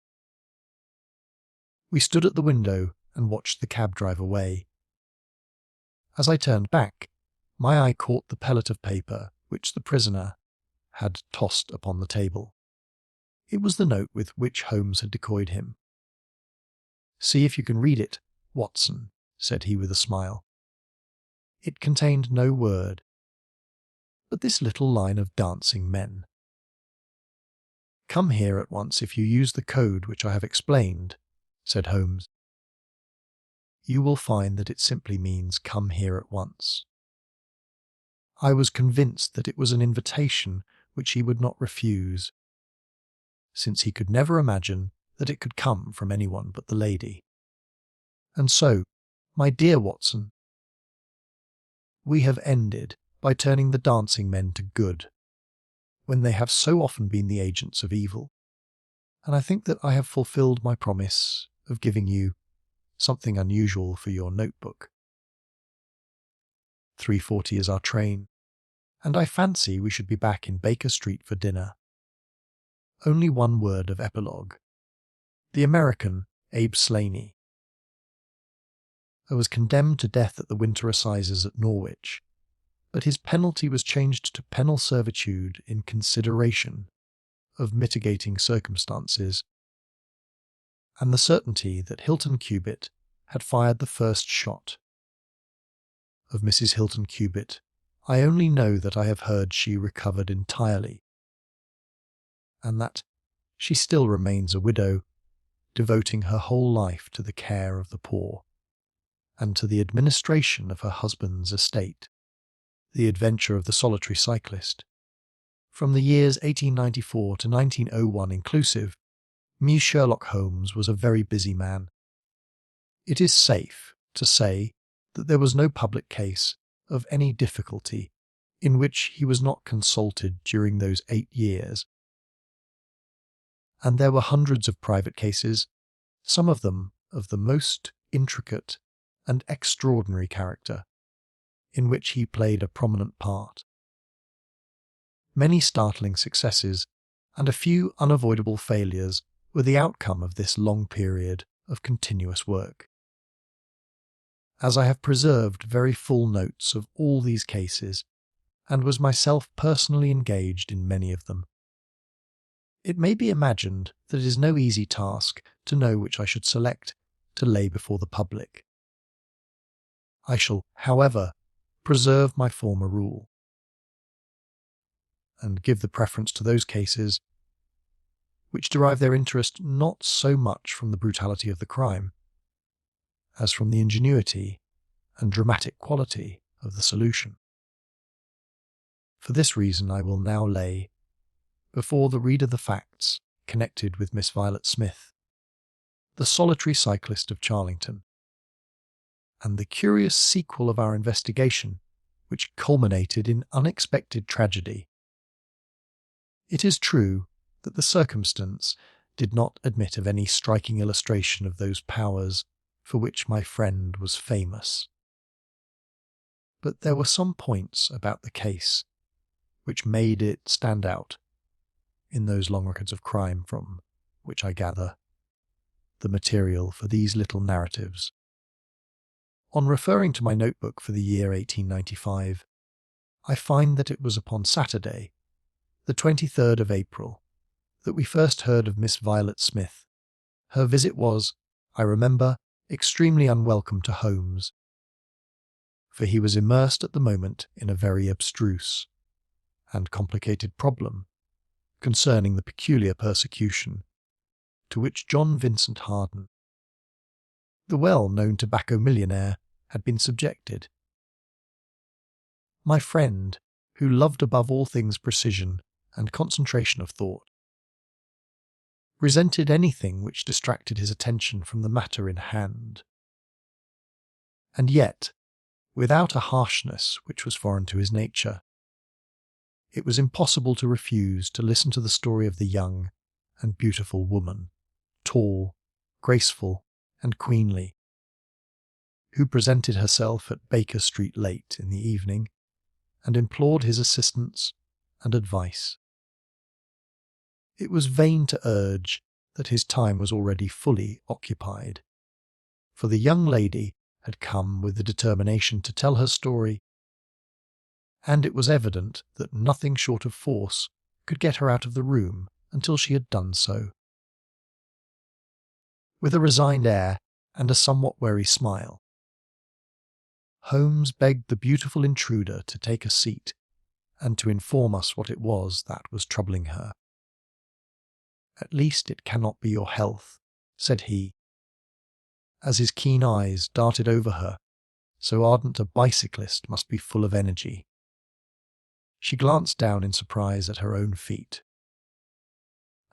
We stood at the window and watched the cab drive away. As I turned back, my eye caught the pellet of paper which the prisoner had tossed upon the table. It was the note with which Holmes had decoyed him. "See if you can read it, Watson," said he with a smile. It contained no word, but this little line of dancing men. "Come here at once if you use the code which I have explained," said Holmes. "You will find that it simply means come here at once." I was convinced that it was an invitation which he would not refuse, since he could never imagine that it could come from anyone but the lady. And so, my dear Watson, we have ended by turning the dancing men to good, when they have so often been the agents of evil, and I think that I have fulfilled my promise of giving you something unusual for your notebook. 3:40 is our train, and I fancy we should be back in Baker Street for dinner. Only one word of epilogue. The American, Abe Slaney, was condemned to death at the winter assizes at Norwich, but his penalty was changed to penal servitude in consideration of mitigating circumstances, and the certainty that Hilton Cubitt had fired the first shot. Of Mrs. Hilton Cubitt, I only know that I have heard she recovered entirely, and that she still remains a widow, devoting her whole life to the care of the poor, and to the administration of her husband's estate. The Adventure of the Solitary Cyclist. From the years 1894 to 1901 inclusive, Muse Sherlock Holmes was a very busy man. It is safe to say that there was no public case of any difficulty in which he was not consulted during those 8 years. And there were hundreds of private cases, some of them of the most intricate and extraordinary character, in which he played a prominent part. Many startling successes and a few unavoidable failures were the outcome of this long period of continuous work. As I have preserved very full notes of all these cases, and was myself personally engaged in many of them, it may be imagined that it is no easy task to know which I should select to lay before the public. I shall, however, preserve my former rule, and give the preference to those cases which derive their interest not so much from the brutality of the crime, as from the ingenuity and dramatic quality of the solution. For this reason I will now lay before the reader the facts connected with Miss Violet Smith, the solitary cyclist of Charlington, and the curious sequel of our investigation which culminated in unexpected tragedy. It is true that the circumstance did not admit of any striking illustration of those powers for which my friend was famous. But there were some points about the case which made it stand out in those long records of crime from which I gather the material for these little narratives. On referring to my notebook for the year 1895, I find that it was upon Saturday, the 23rd of April, that we first heard of Miss Violet Smith. Her visit was, I remember, extremely unwelcome to Holmes, for he was immersed at the moment in a very abstruse and complicated problem concerning the peculiar persecution to which John Vincent Harden the well-known tobacco millionaire, had been subjected. My friend, who loved above all things precision and concentration of thought, resented anything which distracted his attention from the matter in hand. And yet, without a harshness which was foreign to his nature, it was impossible to refuse to listen to the story of the young and beautiful woman, tall, graceful, and queenly, who presented herself at Baker Street late in the evening and implored his assistance and advice. It was vain to urge that his time was already fully occupied, for the young lady had come with the determination to tell her story, and it was evident that nothing short of force could get her out of the room until she had done so. With a resigned air and a somewhat wary smile, Holmes begged the beautiful intruder to take a seat and to inform us what it was that was troubling her. "At least it cannot be your health," said he, as his keen eyes darted over her. So ardent a bicyclist must be full of energy. She glanced down in surprise at her own feet,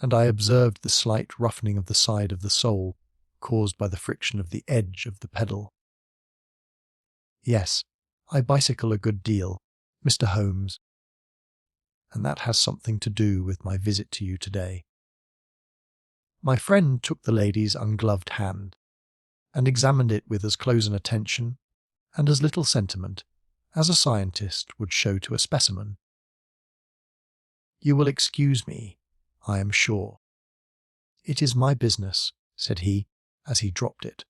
and I observed the slight roughening of the side of the sole caused by the friction of the edge of the pedal. "Yes, I bicycle a good deal, Mr. Holmes, and that has something to do with my visit to you today." My friend took the lady's ungloved hand and examined it with as close an attention and as little sentiment as a scientist would show to a specimen. "You will excuse me, I am sure. It is my business," said he, as he dropped it.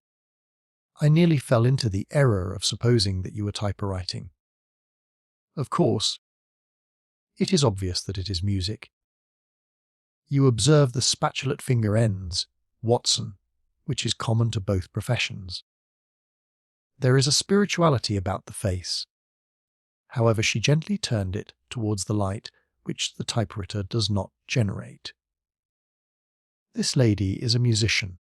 "I nearly fell into the error of supposing that you were typewriting. Of course, it is obvious that it is music. You observe the spatulate finger ends, Watson, which is common to both professions. There is a spirituality about the face." However, she gently turned it towards the light which the typewriter does not generate. "This lady is a musician.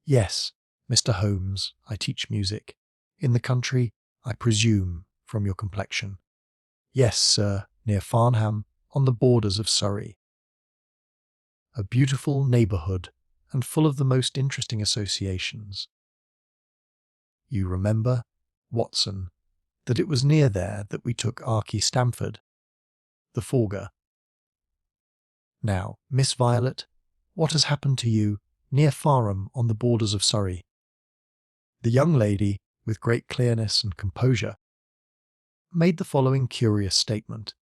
Yes, Mr. Holmes, I teach music. In the country, I presume, from your complexion. Yes, sir, near Farnham, on the borders of Surrey. A beautiful neighbourhood, and full of the most interesting associations. You remember, Watson, that it was near there that we took Archie Stamford, the forger. Now, Miss Violet, what has happened to you near Farnham on the borders of Surrey?" The young lady, with great clearness and composure, made the following curious statement.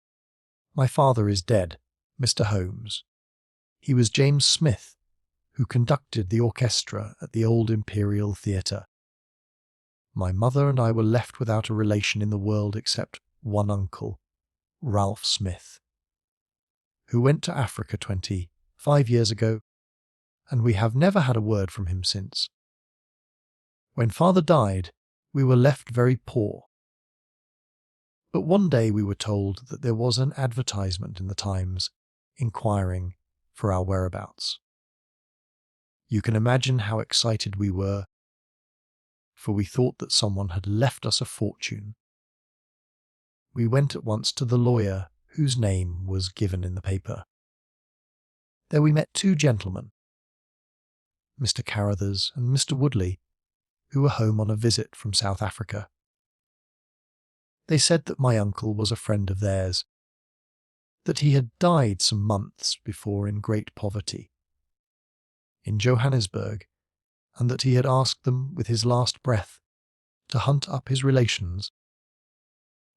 "My father is dead, Mr. Holmes. He was James Smith, who conducted the orchestra at the old Imperial Theatre. My mother and I were left without a relation in the world except one uncle, Ralph Smith, who went to Africa 25 years ago, and we have never had a word from him since. When father died, we were left very poor. But one day we were told that there was an advertisement in the Times inquiring for our whereabouts. You can imagine how excited we were, for we thought that someone had left us a fortune. We went at once to the lawyer whose name was given in the paper. There we met two gentlemen, Mr. Carruthers and Mr. Woodley, who were home on a visit from South Africa. They said that my uncle was a friend of theirs, that he had died some months before in great poverty in Johannesburg, and that he had asked them with his last breath to hunt up his relations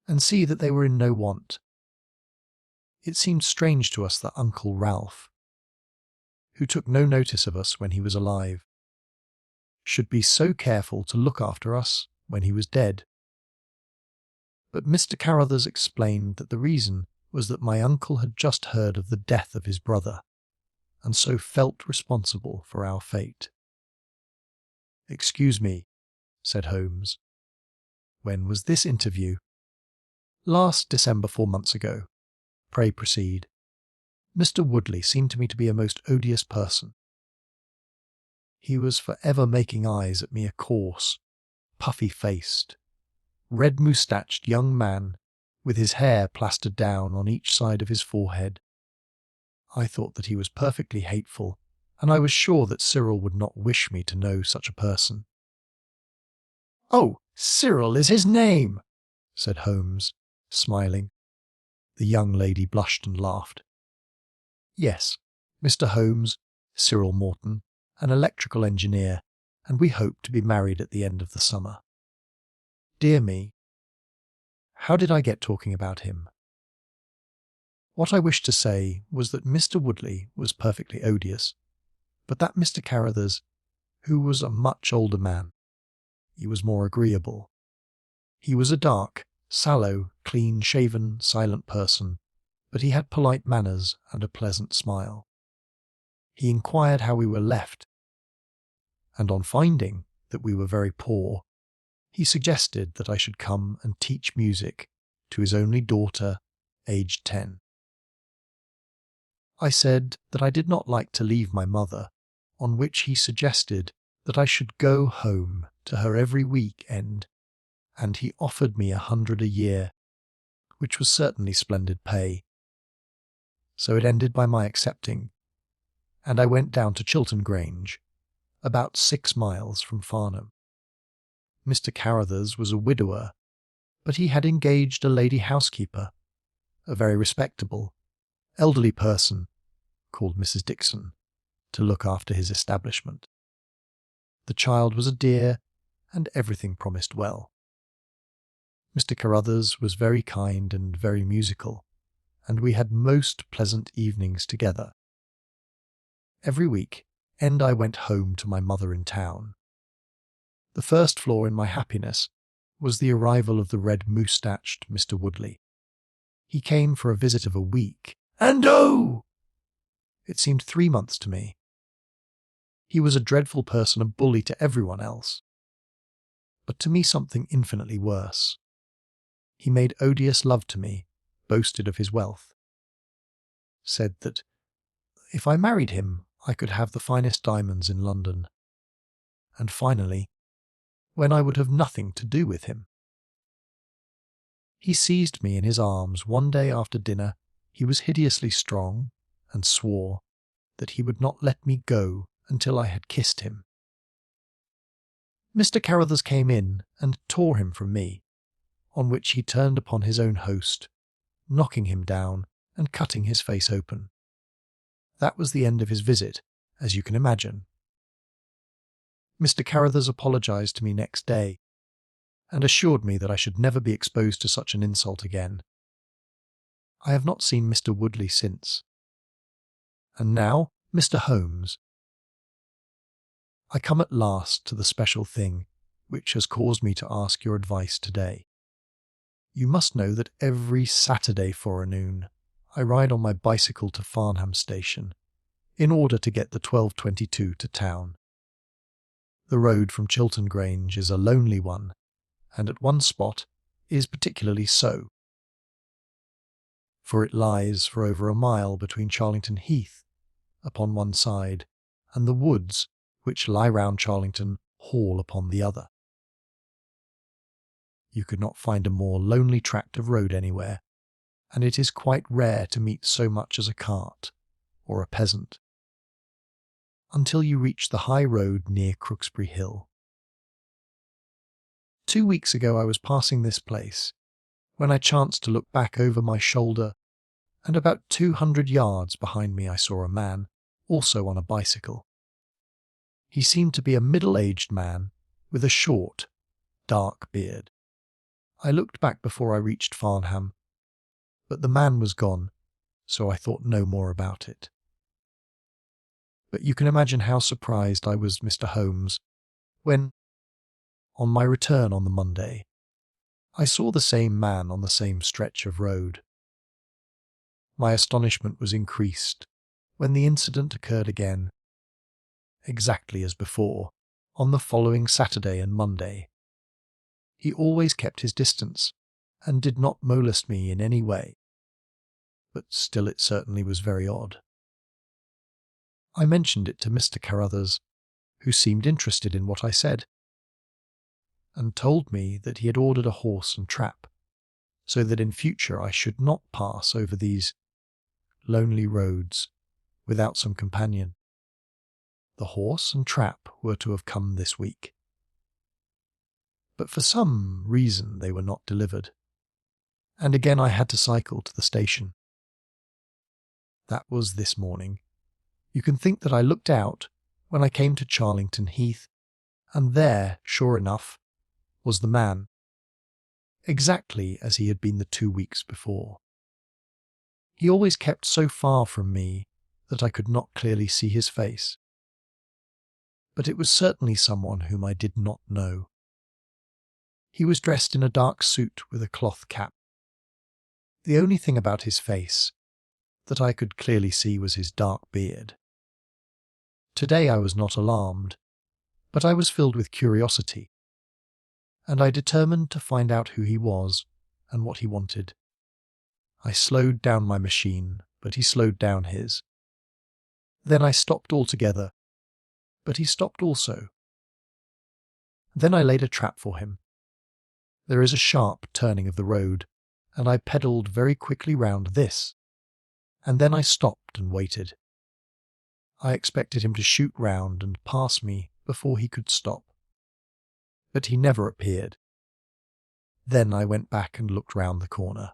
and see that they were in no want. It seemed strange to us that Uncle Ralph, who took no notice of us when he was alive, should be so careful to look after us when he was dead. But Mr. Carruthers explained that the reason was that my uncle had just heard of the death of his brother, and so felt responsible for our fate. "Excuse me," said Holmes. "When was this interview?" "Last December, 4 months ago. Pray proceed. Mr. Woodley seemed to me to be a most odious person." He was forever making eyes at me, a coarse, puffy-faced, red-moustached young man with his hair plastered down on each side of his forehead. I thought that he was perfectly hateful, and I was sure that Cyril would not wish me to know such a person. "Oh, Cyril is his name," said Holmes, smiling. The young lady blushed and laughed. "Yes, Mr. Holmes, Cyril Morton, an electrical engineer, and we hope to be married at the end of the summer." Dear me, how did I get talking about him? What I wished to say was that Mr. Woodley was perfectly odious, but that Mr. Carruthers, who was a much older man, he was more agreeable. He was a dark, sallow, clean-shaven, silent person, but he had polite manners and a pleasant smile. He inquired how we were left, and on finding that we were very poor, he suggested that I should come and teach music to his only daughter, aged 10. I said that I did not like to leave my mother, on which he suggested that I should go home to her every week-end, and he offered me 100 a year, which was certainly splendid pay. So it ended by my accepting, and I went down to Chiltern Grange, about 6 miles from Farnham. Mr. Carruthers was a widower, but he had engaged a lady housekeeper, a very respectable, elderly person called Mrs. Dixon, to look after his establishment. The child was a dear, and everything promised well. Mr. Carruthers was very kind and very musical, and we had most pleasant evenings together. Every week-end I went home to my mother in town. The first flaw in my happiness was the arrival of the red-moustached Mr. Woodley. He came for a visit of a week, and oh! It seemed 3 months to me. He was a dreadful person, a bully to everyone else. But to me something infinitely worse. He made odious love to me, boasted of his wealth, said that if I married him I could have the finest diamonds in London, and finally, when I would have nothing to do with him. He seized me in his arms one day after dinner. He was hideously strong, and swore that he would not let me go until I had kissed him. Mr. Carruthers came in and tore him from me, on which he turned upon his own host, knocking him down and cutting his face open. That was the end of his visit, as you can imagine. Mr. Carruthers apologised to me next day, and assured me that I should never be exposed to such an insult again. I have not seen Mr. Woodley since. And now, Mr. Holmes. I come at last to the special thing which has caused me to ask your advice today. You must know that every Saturday forenoon I ride on my bicycle to Farnham station, in order to get the 12:22 to town. The road from Chiltern Grange is a lonely one, and at one spot is particularly so, for it lies for over a mile between Charlington Heath, upon one side, and the woods which lie round Charlington Hall upon the other. You could not find a more lonely tract of road anywhere, and it is quite rare to meet so much as a cart or a peasant, until you reach the high road near Crooksbury Hill. 2 weeks ago I was passing this place, when I chanced to look back over my shoulder, and about 200 yards behind me I saw a man, also on a bicycle. He seemed to be a middle-aged man, with a short, dark beard. I looked back before I reached Farnham, but the man was gone, so I thought no more about it. But you can imagine how surprised I was, Mr. Holmes, when, on my return on the Monday, I saw the same man on the same stretch of road. My astonishment was increased when the incident occurred again, exactly as before, on the following Saturday and Monday. He always kept his distance, and did not molest me in any way, but still it certainly was very odd. I mentioned it to Mr. Carruthers, who seemed interested in what I said, and told me that he had ordered a horse and trap, so that in future I should not pass over these lonely roads without some companion. The horse and trap were to have come this week, but for some reason they were not delivered, and again I had to cycle to the station. That was this morning. You can think that I looked out when I came to Charlington Heath, and there, sure enough, was the man, exactly as he had been the 2 weeks before. He always kept so far from me that I could not clearly see his face, but it was certainly someone whom I did not know. He was dressed in a dark suit with a cloth cap. The only thing about his face that I could clearly see was his dark beard. Today I was not alarmed, but I was filled with curiosity, and I determined to find out who he was and what he wanted. I slowed down my machine, but he slowed down his. Then I stopped altogether, but he stopped also. Then I laid a trap for him. There is a sharp turning of the road, and I pedalled very quickly round this, and then I stopped and waited. I expected him to shoot round and pass me before he could stop, but he never appeared. Then I went back and looked round the corner.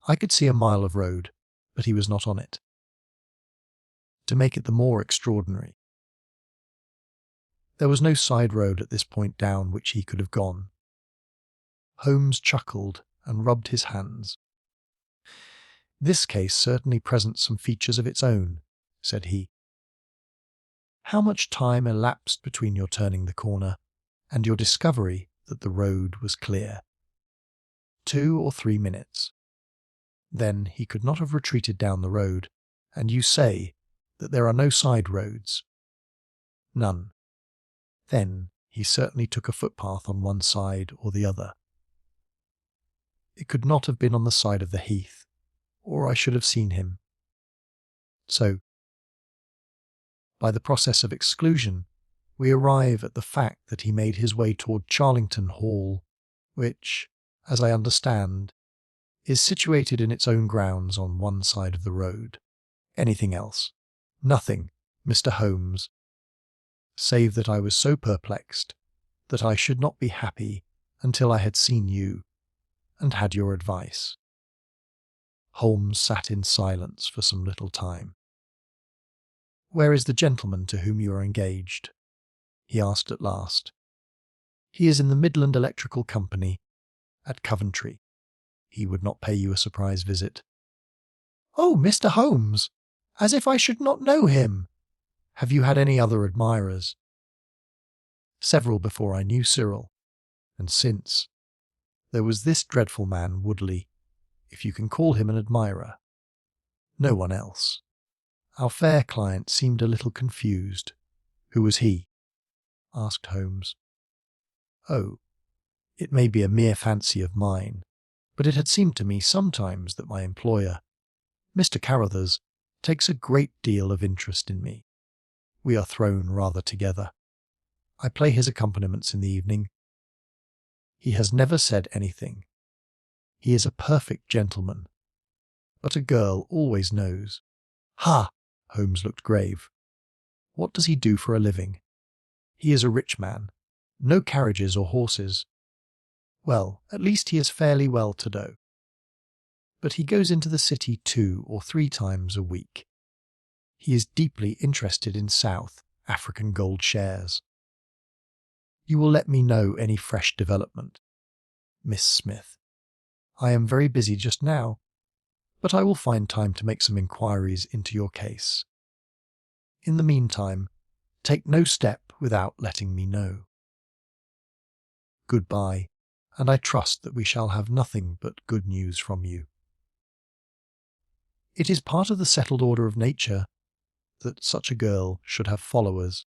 I could see a mile of road, but he was not on it. To make it the more extraordinary, there was no side road at this point down which he could have gone. Holmes chuckled and rubbed his hands. "This case certainly presents some features of its own," said he. "How much time elapsed between your turning the corner and your discovery that the road was clear?" 2 or 3 minutes. Then he could not have retreated down the road, and you say that there are no side roads? None. Then he certainly took a footpath on one side or the other. It could not have been on the side of the heath, or I should have seen him. So, by the process of exclusion, we arrive at the fact that he made his way toward Charlington Hall, which, as I understand, is situated in its own grounds on one side of the road. Anything else? Nothing, Mr. Holmes, save that I was so perplexed that I should not be happy until I had seen you and had your advice. Holmes sat in silence for some little time. "Where is the gentleman to whom you are engaged?" he asked at last. "He is in the Midland Electrical Company, at Coventry. He would not pay you a surprise visit." "Oh, Mr. Holmes! As if I should not know him! Have you had any other admirers?" "Several before I knew Cyril, and since. There was this dreadful man, Woodley, if you can call him an admirer. No one else." Our fair client seemed a little confused. "Who was he?" asked Holmes. "Oh, it may be a mere fancy of mine, but it had seemed to me sometimes that my employer, Mr. Carruthers, takes a great deal of interest in me. We are thrown rather together. I play his accompaniments in the evening. He has never said anything. He is a perfect gentleman. But a girl always knows." "Ha!" Holmes looked grave. "What does he do for a living?" "He is a rich man. No carriages or horses. Well, at least he is fairly well to do. But he goes into the city 2 or 3 times a week. He is deeply interested in South African gold shares. You will let me know any fresh development, Miss Smith. I am very busy just now, but I will find time to make some inquiries into your case. In the meantime, take no step without letting me know. Goodbye, and I trust that we shall have nothing but good news from you." "It is part of the settled order of nature that such a girl should have followers,"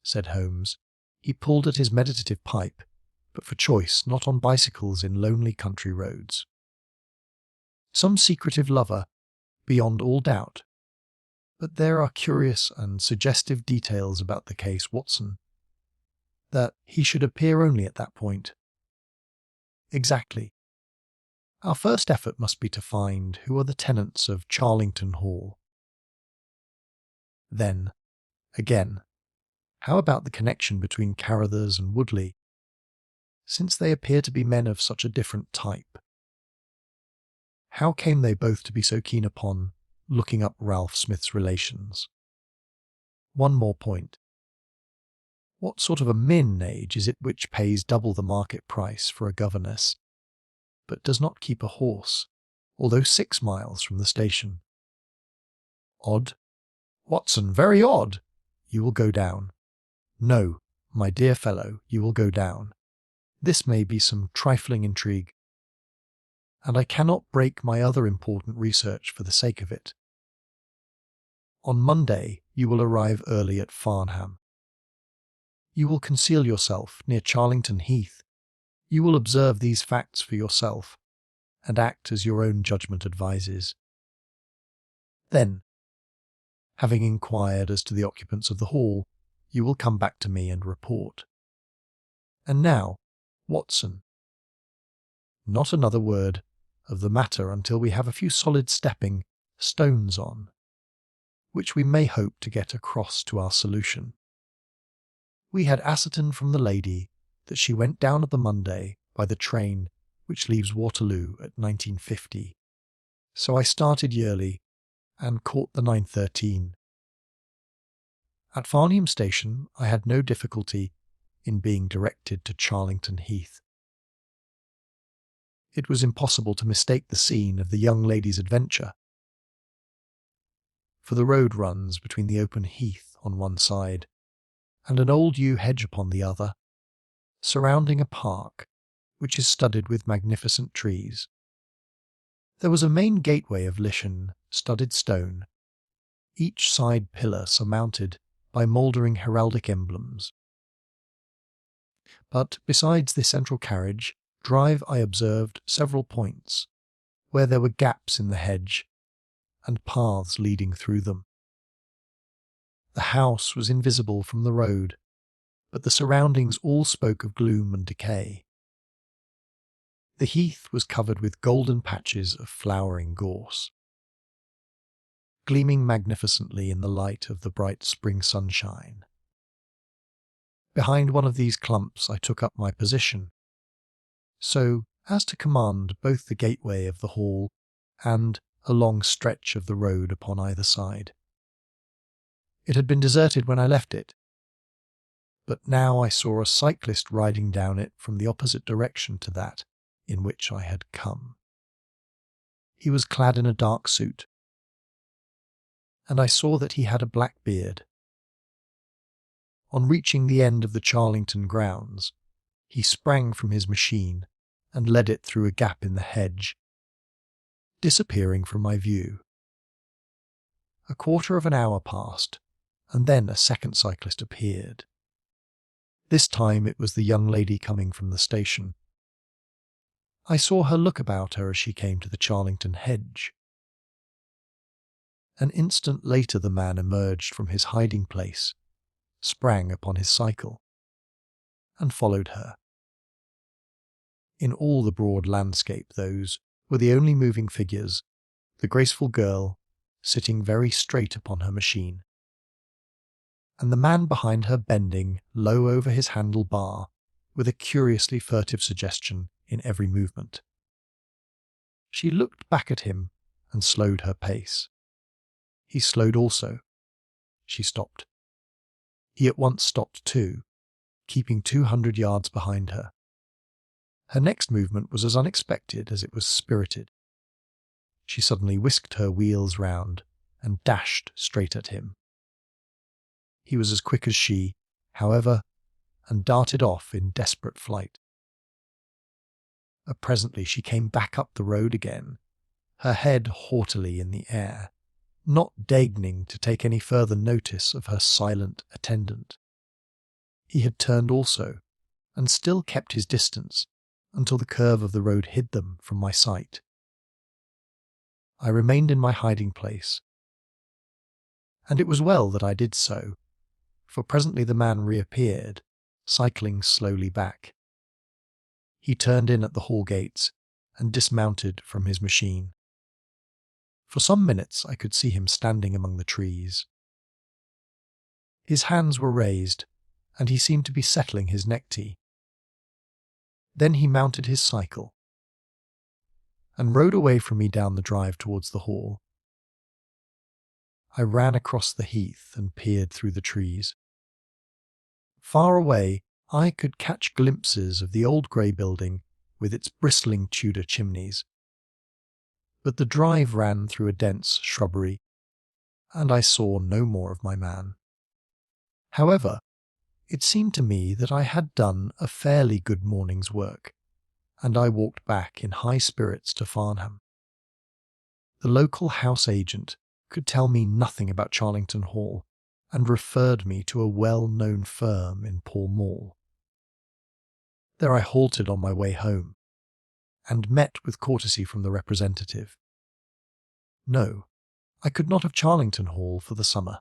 said Holmes. He pulled at his meditative pipe, but for choice not on bicycles in lonely country roads. "Some secretive lover, beyond all doubt. But there are curious and suggestive details about the case, Watson, that he should appear only at that point. Exactly. Our first effort must be to find who are the tenants of Charlington Hall. Then, again, how about the connection between Carruthers and Woodley, since they appear to be men of such a different type? How came they both to be so keen upon looking up Ralph Smith's relations? One more point. What sort of a min-age is it which pays double the market price for a governess, but does not keep a horse, although 6 miles from the station? Odd. Watson, very odd. You will go down. No, my dear fellow, you will go down. This may be some trifling intrigue, and I cannot break my other important research for the sake of it. On Monday you will arrive early at Farnham. You will conceal yourself near Charlington Heath. You will observe these facts for yourself, and act as your own judgment advises. Then, having inquired as to the occupants of the hall, you will come back to me and report. And now, Watson, not another word of the matter until we have a few solid stepping stones on, which we may hope to get across to our solution. We had ascertained from the lady that she went down at the Monday by the train which leaves Waterloo at 19:50, so I started yearly and caught the 9:13. At Farnham Station I had no difficulty in being directed to Charlington Heath. It was impossible to mistake the scene of the young lady's adventure, for the road runs between the open heath on one side and an old yew hedge upon the other, surrounding a park which is studded with magnificent trees. There was a main gateway of lichen, studded stone, each side pillar surmounted by mouldering heraldic emblems. But besides the central carriage drive I observed several points where there were gaps in the hedge and paths leading through them. The house was invisible from the road, but the surroundings all spoke of gloom and decay. The heath was covered with golden patches of flowering gorse, gleaming magnificently in the light of the bright spring sunshine. Behind one of these clumps I took up my position, so as to command both the gateway of the hall and a long stretch of the road upon either side. It had been deserted when I left it, but now I saw a cyclist riding down it from the opposite direction to that in which I had come. He was clad in a dark suit, and I saw that he had a black beard. On reaching the end of the Charlington grounds, he sprang from his machine and led it through a gap in the hedge, disappearing from my view. A quarter of an hour passed, and then a second cyclist appeared. This time it was the young lady coming from the station. I saw her look about her as she came to the Charlington hedge. An instant later the man emerged from his hiding place, sprang upon his cycle, and followed her. In all the broad landscape those were the only moving figures, the graceful girl sitting very straight upon her machine, and the man behind her bending low over his handle-bar with a curiously furtive suggestion in every movement. She looked back at him and slowed her pace. He slowed also. She stopped. He at once stopped too, keeping 200 yards behind her. Her next movement was as unexpected as it was spirited. She suddenly whisked her wheels round and dashed straight at him. He was as quick as she, however, and darted off in desperate flight. Presently she came back up the road again, her head haughtily in the air, not deigning to take any further notice of her silent attendant. He had turned also, and still kept his distance until the curve of the road hid them from my sight. I remained in my hiding place, And it was well that I did so, for presently the man reappeared, cycling slowly back. He turned in at the hall gates and dismounted from his machine. For some minutes I could see him standing among the trees. His hands were raised, and he seemed to be settling his necktie. Then he mounted his cycle and rode away from me down the drive towards the hall. I ran across the heath and peered through the trees. Far away, I could catch glimpses of the old grey building with its bristling Tudor chimneys. But the drive ran through a dense shrubbery, and I saw no more of my man. However, it seemed to me that I had done a fairly good morning's work, and I walked back in high spirits to Farnham. The local house agent could tell me nothing about Charlington Hall, and referred me to a well-known firm in Pall Mall. There I halted on my way home, and met with courtesy from the representative. No, I could not have Charlington Hall for the summer.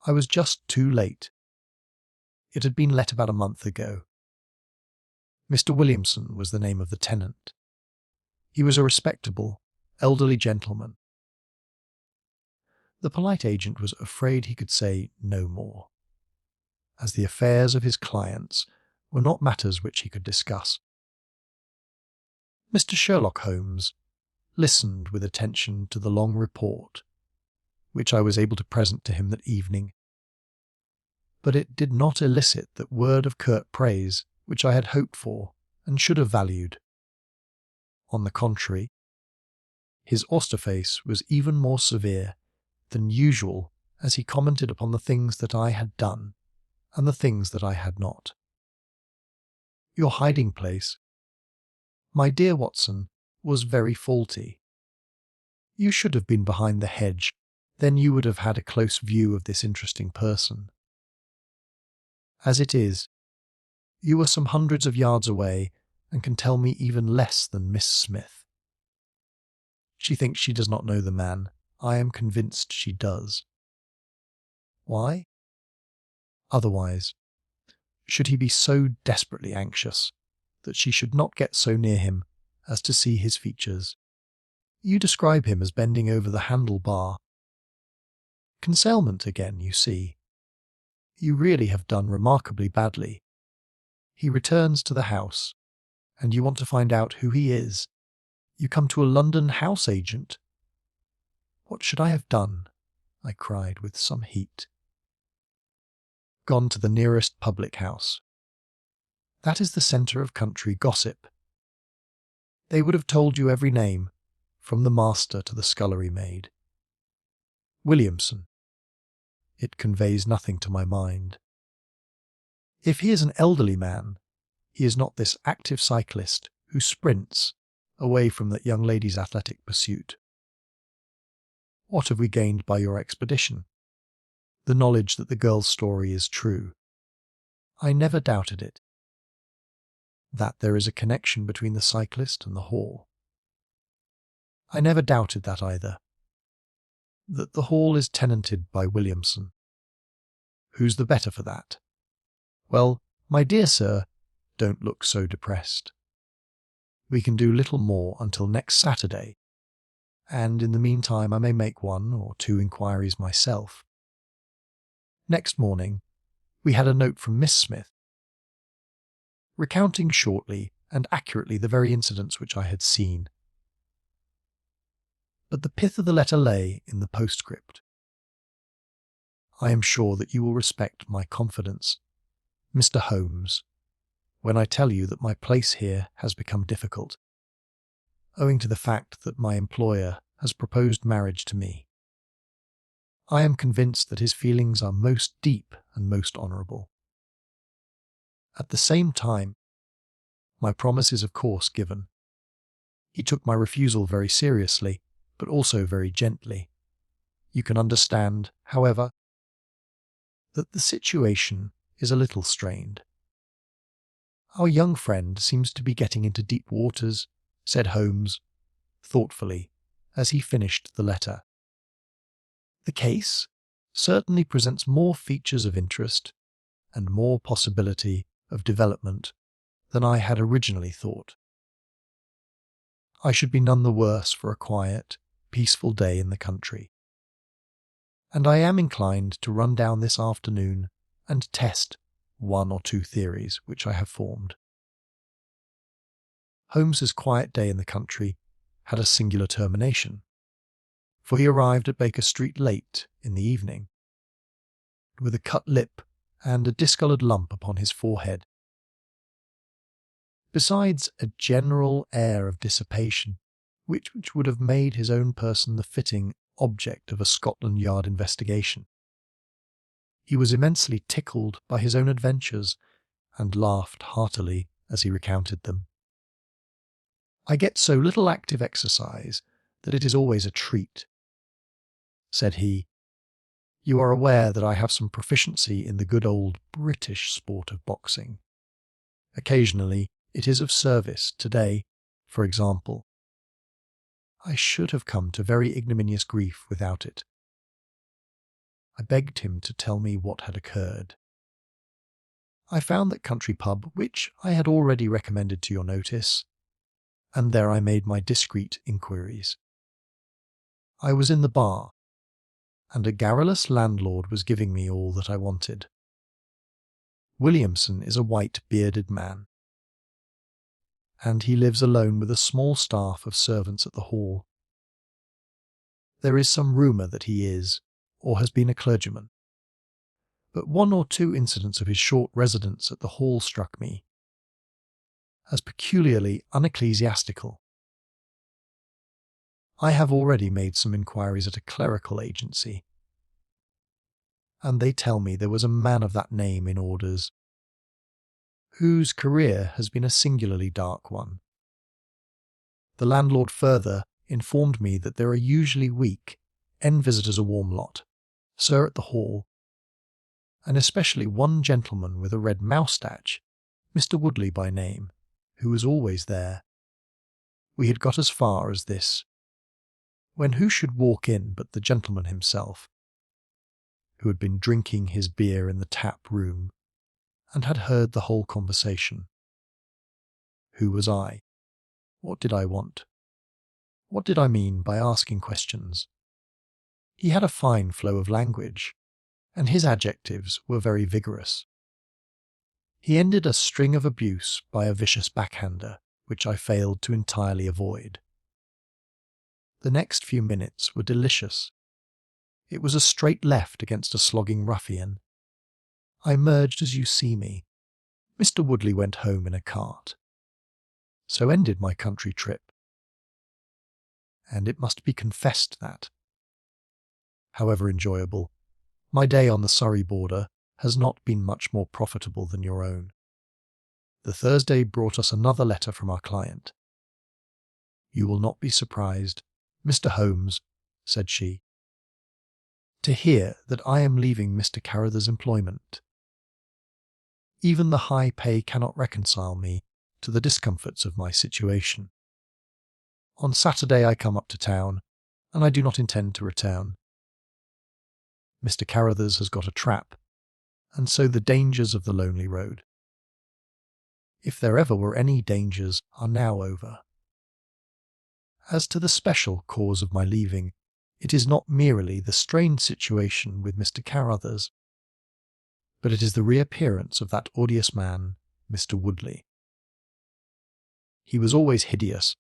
I was just too late. It had been let about a month ago. Mr. Williamson was the name of the tenant. He was a respectable, elderly gentleman. The polite agent was afraid he could say no more, as the affairs of his clients were not matters which he could discuss. Mr. Sherlock Holmes listened with attention to the long report, which I was able to present to him that evening, but it did not elicit that word of curt praise which I had hoped for and should have valued. On the contrary, his austere face was even more severe than usual as he commented upon the things that I had done and the things that I had not. Your hiding place, my dear Watson, was very faulty. You should have been behind the hedge, then you would have had a close view of this interesting person. As it is, you are some hundreds of yards away and can tell me even less than Miss Smith. She thinks she does not know the man. I am convinced she does. Why? Otherwise, should he be so desperately anxious that she should not get so near him as to see his features? You describe him as bending over the handlebar. Concealment again, you see. You really have done remarkably badly. He returns to the house, and you want to find out who he is. You come to a London house agent. What should I have done? I cried with some heat. Gone to the nearest public house. That is the centre of country gossip. They would have told you every name, from the master to the scullery maid. Williamson. It conveys nothing to my mind. If he is an elderly man, he is not this active cyclist who sprints away from that young lady's athletic pursuit. What have we gained by your expedition? The knowledge that the girl's story is true. I never doubted it. That there is a connection between the cyclist and the hall. I never doubted that either. That the hall is tenanted by Williamson. Who's the better for that? Well, my dear sir, don't look so depressed. We can do little more until next Saturday, and in the meantime I may make one or two inquiries myself. Next morning, we had a note from Miss Smith, recounting shortly and accurately the very incidents which I had seen. But the pith of the letter lay in the postscript. I am sure that you will respect my confidence, Mr. Holmes, when I tell you that my place here has become difficult, owing to the fact that my employer has proposed marriage to me. I am convinced that his feelings are most deep and most honourable. At the same time, my promise is of course given. He took my refusal very seriously, but also very gently. You can understand, however, that the situation is a little strained. Our young friend seems to be getting into deep waters, said Holmes, thoughtfully, as he finished the letter. The case, certainly presents more features of interest and more possibility of development than I had originally thought. I should be none the worse for a quiet, peaceful day in the country, and I am inclined to run down this afternoon and test one or two theories which I have formed. Holmes's quiet day in the country had a singular termination, for he arrived at Baker Street late in the evening, with a cut lip and a discoloured lump upon his forehead. Besides a general air of dissipation, which would have made his own person the fitting object of a Scotland Yard investigation. He was immensely tickled by his own adventures, and laughed heartily as he recounted them. "I get so little active exercise that it is always a treat," said he. "You are aware that I have some proficiency in the good old British sport of boxing. Occasionally it is of service. Today, for example, I should have come to very ignominious grief without it." I begged him to tell me what had occurred. "I found that country pub which I had already recommended to your notice, and there I made my discreet inquiries. I was in the bar, and a garrulous landlord was giving me all that I wanted. Williamson is a white-bearded man, and he lives alone with a small staff of servants at the Hall. There is some rumour that he is, or has been, a clergyman, but one or two incidents of his short residence at the Hall struck me as peculiarly unecclesiastical. I have already made some inquiries at a clerical agency, and they tell me there was a man of that name in orders, whose career has been a singularly dark one. The landlord further informed me that there are usually weak, end visitors a warm lot, sir, at the Hall, and especially one gentleman with a red moustache, Mr. Woodley by name, who was always there. We had got as far as this, when who should walk in but the gentleman himself, who had been drinking his beer in the tap-room, and had heard the whole conversation. Who was I? What did I want? What did I mean by asking questions? He had a fine flow of language, and his adjectives were very vigorous. He ended a string of abuse by a vicious backhander, which I failed to entirely avoid. The next few minutes were delicious. It was a straight left against a slogging ruffian. I emerged as you see me. Mr. Woodley went home in a cart. So ended my country trip. And it must be confessed that, however enjoyable, my day on the Surrey border has not been much more profitable than your own. The Thursday brought us another letter from our client. "You will not be surprised, Mr. Holmes," said she, "to hear that I am leaving Mr. Carruthers' employment. Even the high pay cannot reconcile me to the discomforts of my situation. On Saturday I come up to town, and I do not intend to return. Mr. Carruthers has got a trap, and so the dangers of the lonely road, if there ever were any dangers, are now over. As to the special cause of my leaving, it is not merely the strained situation with Mr. Carruthers, but it is the reappearance of that odious man, Mr. Woodley. He was always hideous,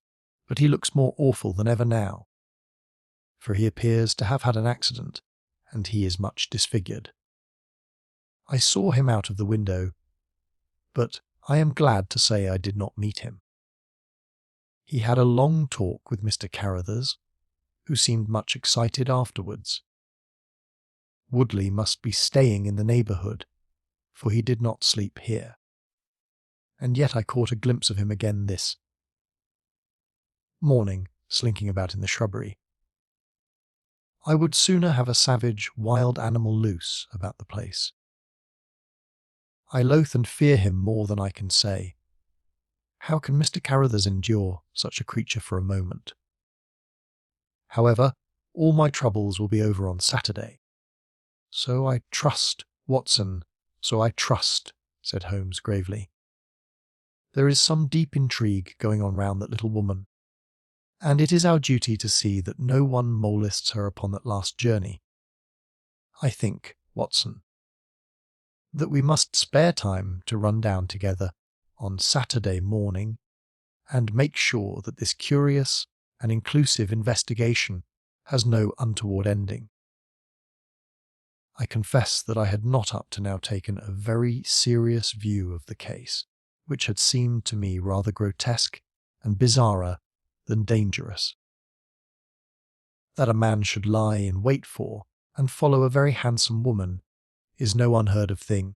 but he looks more awful than ever now, for he appears to have had an accident, and he is much disfigured. I saw him out of the window, but I am glad to say I did not meet him. He had a long talk with Mr. Carruthers, who seemed much excited afterwards. Woodley must be staying in the neighbourhood, for he did not sleep here. And yet I caught a glimpse of him again this morning, slinking about in the shrubbery. I would sooner have a savage, wild animal loose about the place. I loathe and fear him more than I can say. How can Mr. Carruthers endure such a creature for a moment? However, all my troubles will be over on Saturday, "So I trust, Watson, so I trust," said Holmes gravely. "There is some deep intrigue going on round that little woman, and it is our duty to see that no one mollists her upon that last journey. I think, Watson, that we must spare time to run down together on Saturday morning and make sure that this curious and inclusive investigation has no untoward ending." I confess that I had not up to now taken a very serious view of the case, which had seemed to me rather grotesque and bizarrer than dangerous. That a man should lie in wait for and follow a very handsome woman is no unheard of thing.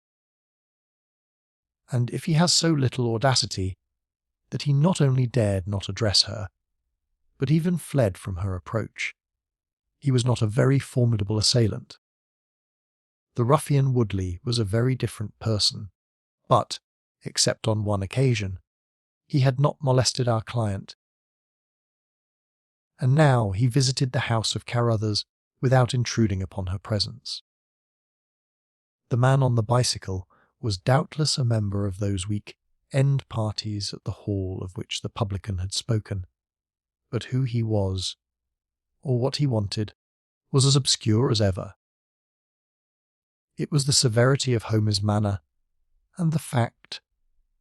And if he has so little audacity that he not only dared not address her, but even fled from her approach, he was not a very formidable assailant. The ruffian Woodley was a very different person, but, except on one occasion, he had not molested our client. And now he visited the house of Carruthers without intruding upon her presence. The man on the bicycle was doubtless a member of those week-end parties at the hall of which the publican had spoken, but who he was, or what he wanted, was as obscure as ever. It was the severity of Homer's manner, and the fact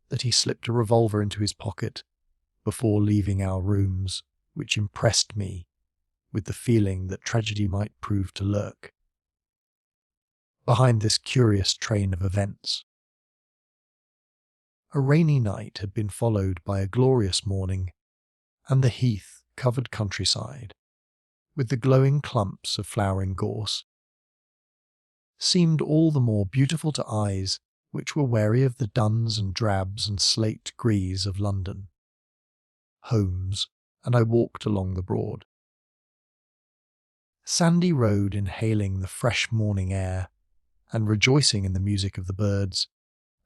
that he slipped a revolver into his pocket before leaving our rooms, which impressed me with the feeling that tragedy might prove to lurk behind this curious train of events. A rainy night had been followed by a glorious morning, and the heath-covered countryside, with the glowing clumps of flowering gorse, seemed all the more beautiful to eyes which were wary of the duns and drabs and slate greys of London. Holmes and I walked along the Broad. Sandy Road, inhaling the fresh morning air and rejoicing in the music of the birds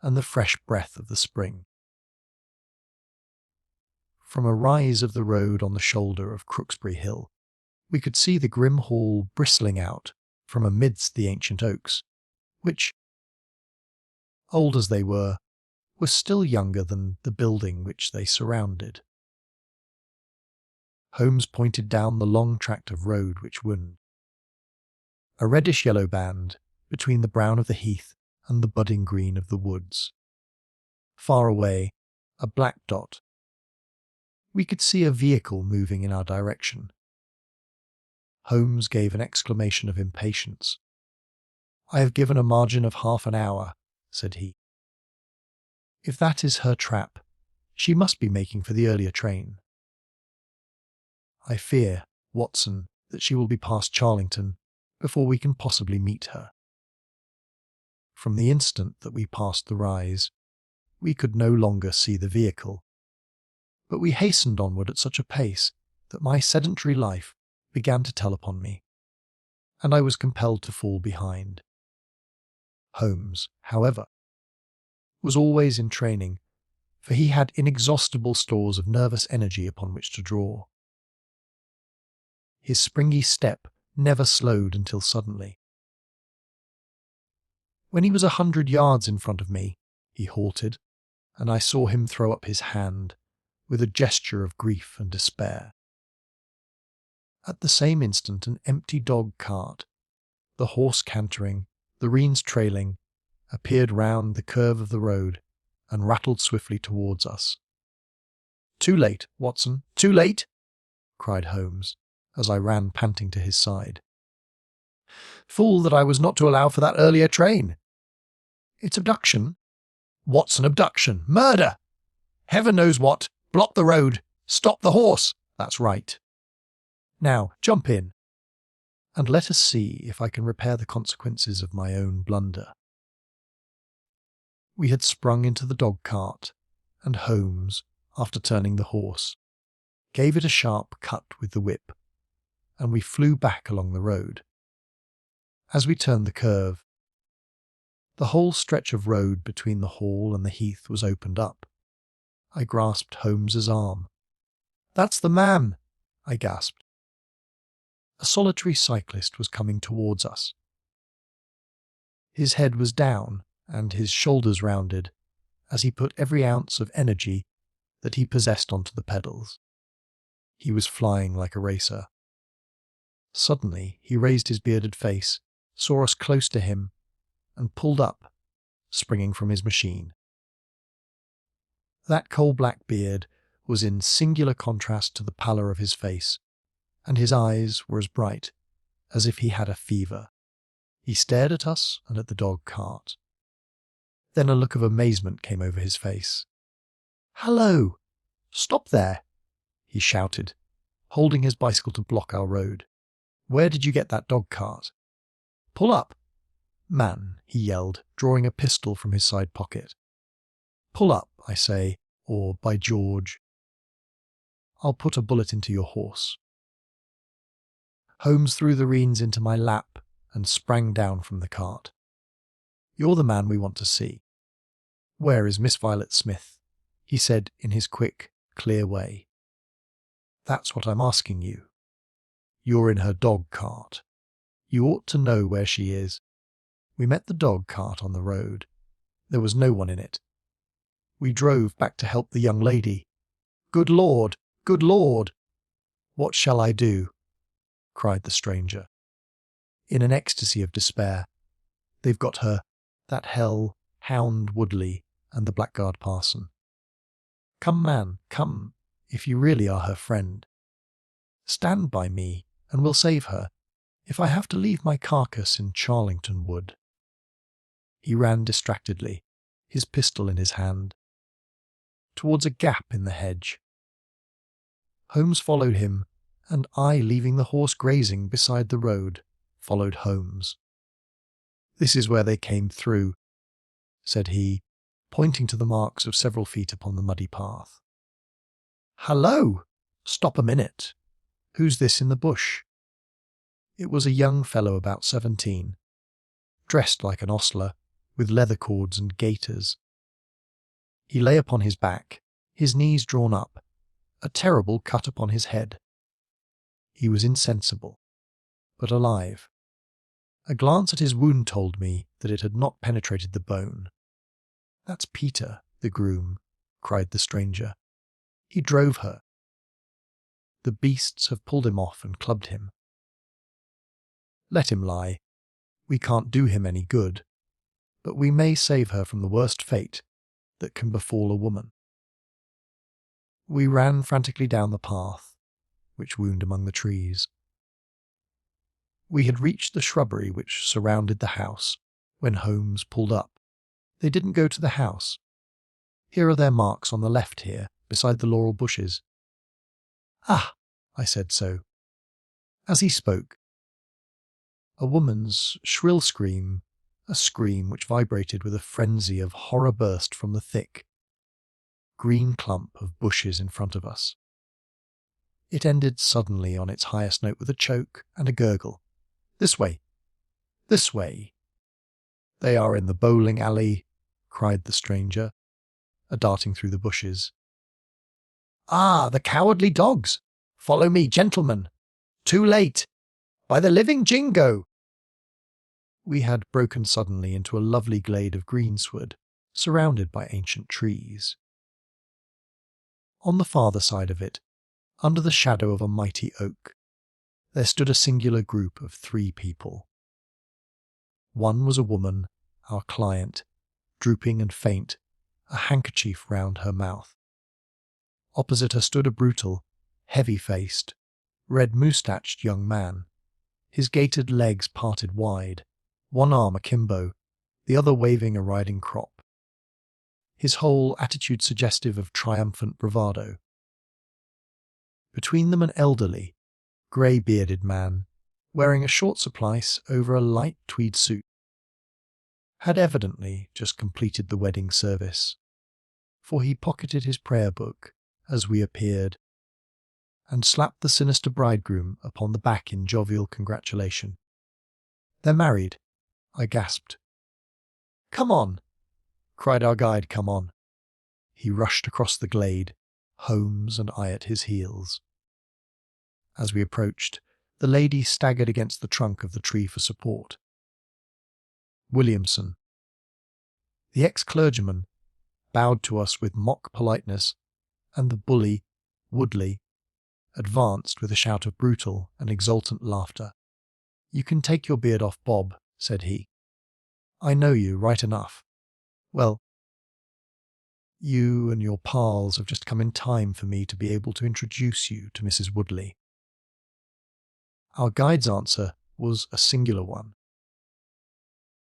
and the fresh breath of the spring. From a rise of the road on the shoulder of Crooksbury Hill, we could see the grim hall bristling out from amidst the ancient oaks, which, old as they were still younger than the building which they surrounded. Holmes pointed down the long tract of road which wound, a reddish-yellow band between the brown of the heath and the budding green of the woods. Far away, a black dot. We could see a vehicle moving in our direction. Holmes gave an exclamation of impatience. "I have given a margin of half an hour," said he. "If that is her trap, she must be making for the earlier train. I fear, Watson, that she will be past Charlington before we can possibly meet her." From the instant that we passed the rise, we could no longer see the vehicle, but we hastened onward at such a pace that my sedentary life began to tell upon me, and I was compelled to fall behind. Holmes, however, was always in training, for he had inexhaustible stores of nervous energy upon which to draw. His springy step never slowed until suddenly. When he was 100 yards in front of me, he halted, and I saw him throw up his hand with a gesture of grief and despair. At the same instant an empty dog-cart, the horse cantering, the reins trailing, appeared round the curve of the road and rattled swiftly towards us. "Too late, Watson, too late!" cried Holmes, as I ran panting to his side. "Fool that I was not to allow for that earlier train! It's abduction? What's an abduction? Murder! Heaven knows what! Block the road! Stop the horse! That's right. Now, jump in, and let us see if I can repair the consequences of my own blunder." We had sprung into the dog-cart, and Holmes, after turning the horse, gave it a sharp cut with the whip, and we flew back along the road. As we turned the curve, the whole stretch of road between the hall and the heath was opened up. I grasped Holmes's arm. "That's the man!" I gasped. A solitary cyclist was coming towards us. His head was down and his shoulders rounded as he put every ounce of energy that he possessed onto the pedals. He was flying like a racer. Suddenly, he raised his bearded face, saw us close to him, and pulled up, springing from his machine. That coal-black beard was in singular contrast to the pallor of his face, and his eyes were as bright as if he had a fever. He stared at us and at the dog cart. Then a look of amazement came over his face. "Hello! Stop there!" he shouted, holding his bicycle to block our road. "Where did you get that dog cart? Pull up! Man," he yelled, drawing a pistol from his side pocket. "Pull up, I say, or by George, I'll put a bullet into your horse." Holmes threw the reins into my lap and sprang down from the cart. "You're the man we want to see. Where is Miss Violet Smith?" he said in his quick, clear way. "That's what I'm asking you. You're in her dog cart. You ought to know where she is. We met the dog cart on the road. There was no one in it. We drove back to help the young lady. Good Lord! Good Lord! What shall I do?" cried the stranger, in an ecstasy of despair. "They've got her, that hell, hound Woodley, and the blackguard parson. Come, man, come, if you really are her friend. Stand by me, and we'll save her, if I have to leave my carcass in Charlington Wood." He ran distractedly, his pistol in his hand, towards a gap in the hedge. Holmes followed him, and I, leaving the horse grazing beside the road, followed Holmes. "This is where they came through," said he, pointing to the marks of several feet upon the muddy path. "Hallo! Stop a minute. Who's this in the bush?" It was a young fellow about 17, dressed like an ostler, with leather cords and gaiters. He lay upon his back, his knees drawn up, a terrible cut upon his head. He was insensible, but alive. A glance at his wound told me that it had not penetrated the bone. "That's Peter, the groom," cried the stranger. "He drove her. The beasts have pulled him off and clubbed him. Let him lie. We can't do him any good, but we may save her from the worst fate that can befall a woman." We ran frantically down the path, which wound among the trees. We had reached the shrubbery which surrounded the house when Holmes pulled up. "They didn't go to the house. Here are their marks on the left here, beside the laurel bushes." "Ah!" I said so. As he spoke, a woman's shrill scream, a scream which vibrated with a frenzy of horror, burst from the thick, green clump of bushes in front of us. It ended suddenly on its highest note with a choke and a gurgle. "This way! This way! They are in the bowling alley," cried the stranger, darting through the bushes. "Ah, the cowardly dogs! Follow me, gentlemen! Too late! By the living Jingo!" We had broken suddenly into a lovely glade of greensward, surrounded by ancient trees. On the farther side of it, under the shadow of a mighty oak, there stood a singular group of 3 people. One was a woman, our client, drooping and faint, a handkerchief round her mouth. Opposite her stood a brutal, heavy-faced, red-moustached young man, his gaitered legs parted wide, one arm akimbo, the other waving a riding crop, his whole attitude suggestive of triumphant bravado. Between them an elderly, grey-bearded man, wearing a short surplice over a light tweed suit, had evidently just completed the wedding service, for he pocketed his prayer book as we appeared, and slapped the sinister bridegroom upon the back in jovial congratulation. "They're married," I gasped. "Come on!" cried our guide. "Come on!" He rushed across the glade, Holmes and I at his heels. As we approached, the lady staggered against the trunk of the tree for support. Williamson. The ex-clergyman bowed to us with mock politeness, and the bully, Woodley, advanced with a shout of brutal and exultant laughter. "You can take your beard off, Bob," said he. "I know you right enough. Well, you and your pals have just come in time for me to be able to introduce you to Mrs. Woodley." Our guide's answer was a singular one.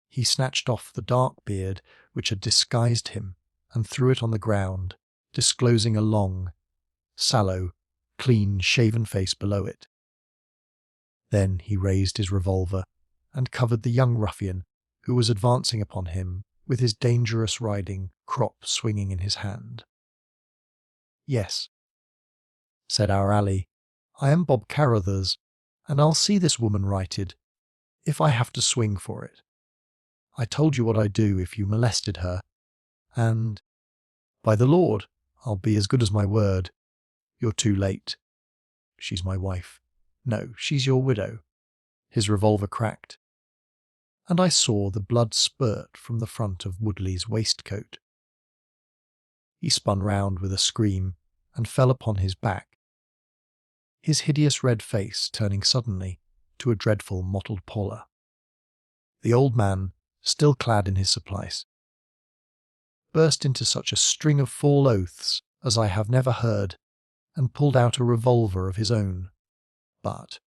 He snatched off the dark beard which had disguised him and threw it on the ground, disclosing a long, sallow, clean-shaven face below it. Then he raised his revolver and covered the young ruffian who was advancing upon him with his dangerous riding crop swinging in his hand. "Yes," said our ally, "I am Bob Carruthers, and I'll see this woman righted, if I have to swing for it. I told you what I'd do if you molested her, and, by the Lord, I'll be as good as my word. You're too late. She's my wife. No, she's your widow." His revolver cracked, and I saw the blood spurt from the front of Woodley's waistcoat. He spun round with a scream and fell upon his back, his hideous red face turning suddenly to a dreadful mottled pallor. The old man, still clad in his surplice, burst into such a string of foul oaths as I have never heard, and pulled out a revolver of his own. But,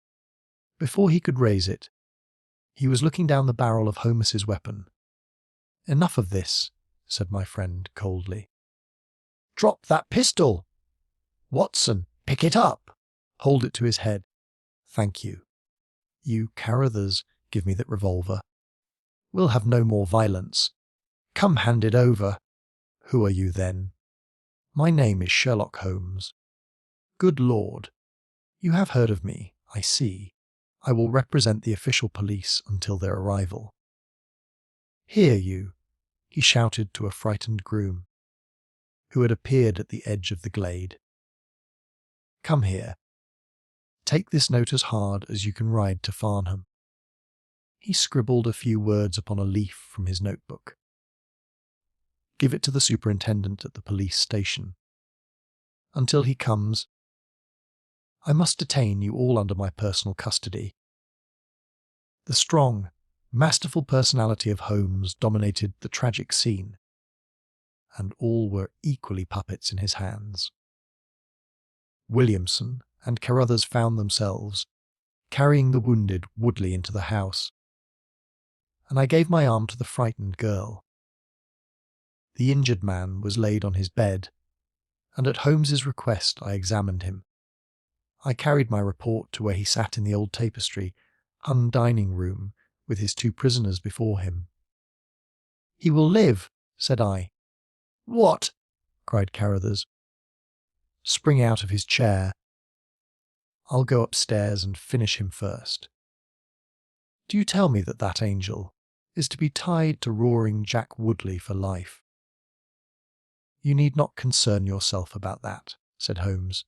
before he could raise it, he was looking down the barrel of Holmes's weapon. "Enough of this," said my friend coldly. "Drop that pistol! Watson, pick it up! Hold it to his head. Thank you. You Carruthers, give me that revolver. We'll have no more violence. Come, hand it over." "Who are you, then?" "My name is Sherlock Holmes." "Good Lord. You have heard of me, I see. I will represent the official police until their arrival." "Here, you," he shouted to a frightened groom, who had appeared at the edge of the glade. "Come here. Take this note as hard as you can ride to Farnham." He scribbled a few words upon a leaf from his notebook. "Give it to the superintendent at the police station. Until he comes, I must detain you all under my personal custody." The strong, masterful personality of Holmes dominated the tragic scene, and all were equally puppets in his hands. Williamson and Carruthers found themselves carrying the wounded Woodley into the house, and I gave my arm to the frightened girl. The injured man was laid on his bed, and at Holmes's request I examined him. I carried my report to where he sat in the old tapestry hung dining room with his two prisoners before him. "He will live," said I. "What?" cried Carruthers, springing out of his chair. "I'll go upstairs and finish him first. Do you tell me that that angel is to be tied to roaring Jack Woodley for life?" "You need not concern yourself about that," said Holmes.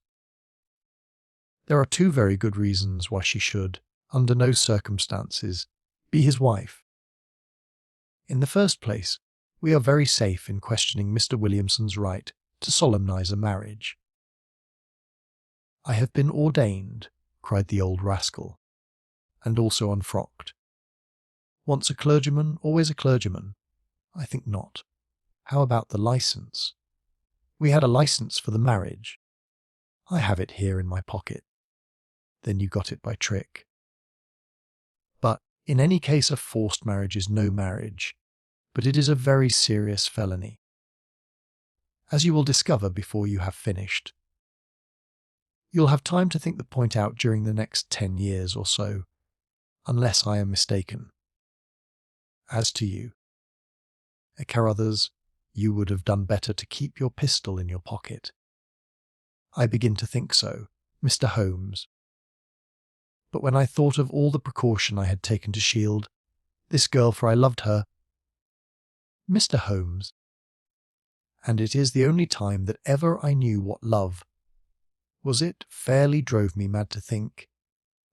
"There are two very good reasons why she should, under no circumstances, be his wife. In the first place, we are very safe in questioning Mr. Williamson's right to solemnize a marriage." "I have been ordained," cried the old rascal, and also unfrocked. "Once a clergyman, always a clergyman? I think not. How about the licence? We had a licence for the marriage. I have it here in my pocket. Then you got it by trick. But in any case, a forced marriage is no marriage, but it is a very serious felony, as you will discover before you have finished. You'll have time to think the point out during the next 10 years or so, unless I am mistaken. As to you, Carruthers, you would have done better to keep your pistol in your pocket." "I begin to think so, Mr. Holmes. But when I thought of all the precaution I had taken to shield this girl, for I loved her—" "Mr. Holmes, and it is the only time that ever I knew what love was, it fairly drove me mad to think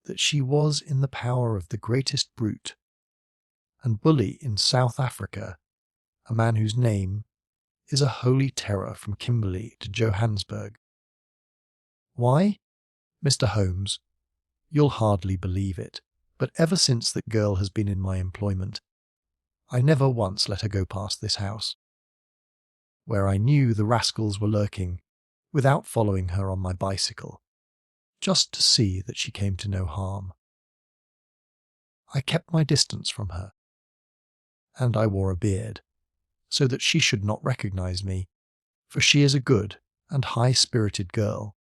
that she was in the power of the greatest brute, and bully in South Africa a man whose name is a holy terror from Kimberley to Johannesburg. Why? Mr. Holmes, you'll hardly believe it, but ever since that girl has been in my employment, I never once let her go past this house, where I knew the rascals were lurking, without following her on my bicycle, just to see that she came to no harm. I kept my distance from her, and I wore a beard, so that she should not recognize me, for she is a good and high-spirited girl,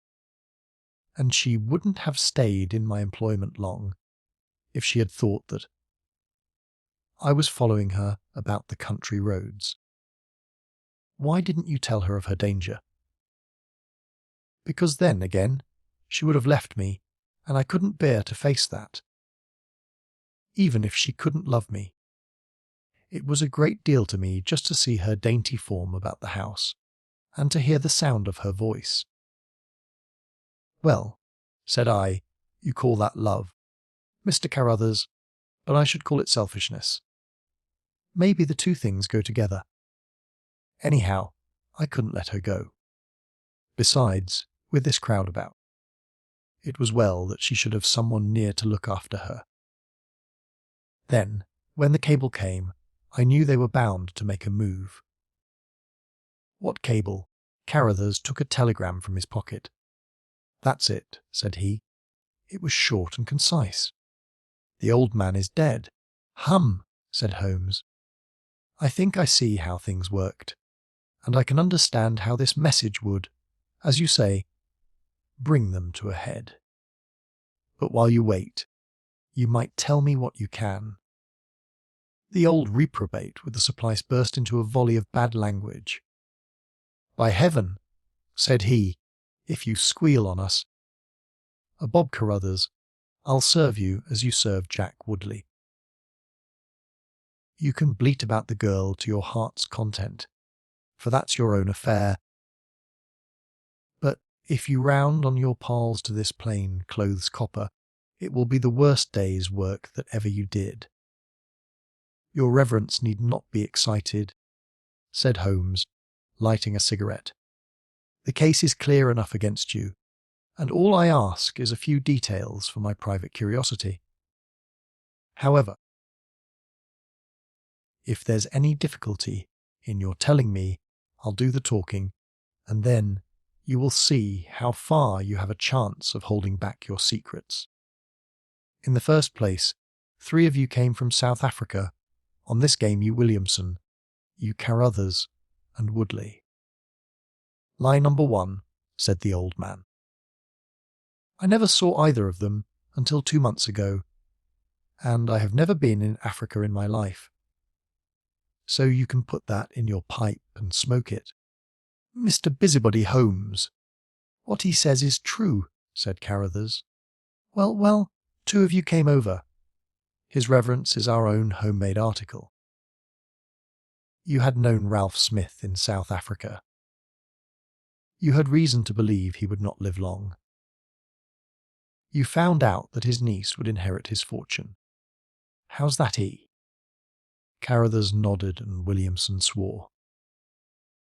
and she wouldn't have stayed in my employment long if she had thought that I was following her about the country roads. Why didn't you tell her of her danger? Because then, again, she would have left me, and I couldn't bear to face that. Even if she couldn't love me. It was a great deal to me just to see her dainty form about the house, and to hear the sound of her voice. Well, said I, you call that love, Mr. Carruthers, but I should call it selfishness. Maybe the two things go together. Anyhow, I couldn't let her go. Besides, with this crowd about, it was well that she should have someone near to look after her. Then, when the cable came, I knew they were bound to make a move. What cable? Carruthers took a telegram from his pocket. That's it, said he. It was short and concise. The old man is dead. Hum, said Holmes. I think I see how things worked, and I can understand how this message would, as you say, bring them to a head. But while you wait, you might tell me what you can. The old reprobate with the supplice burst into a volley of bad language. By heaven, said he, if you squeal on us, Bob Carruthers, I'll serve you as you served Jack Woodley. You can bleat about the girl to your heart's content, for that's your own affair. But if you round on your pals to this plain clothes copper, it will be the worst day's work that ever you did. Your reverence need not be excited, said Holmes, lighting a cigarette. The case is clear enough against you, and all I ask is a few details for my private curiosity. However, if there's any difficulty in your telling me, I'll do the talking, and then you will see how far you have a chance of holding back your secrets. In the first place, 3 of you came from South Africa. On this game you Williamson, you Carruthers, and Woodley. Lie number 1, said the old man. I never saw either of them until 2 months ago, and I have never been in Africa in my life. So you can put that in your pipe and smoke it. Mr. Busybody Holmes, what he says is true, said Carruthers. Well, 2 of you came over. His reverence is our own homemade article. You had known Ralph Smith in South Africa. You had reason to believe he would not live long. You found out that his niece would inherit his fortune. How's that, E? Carruthers nodded and Williamson swore.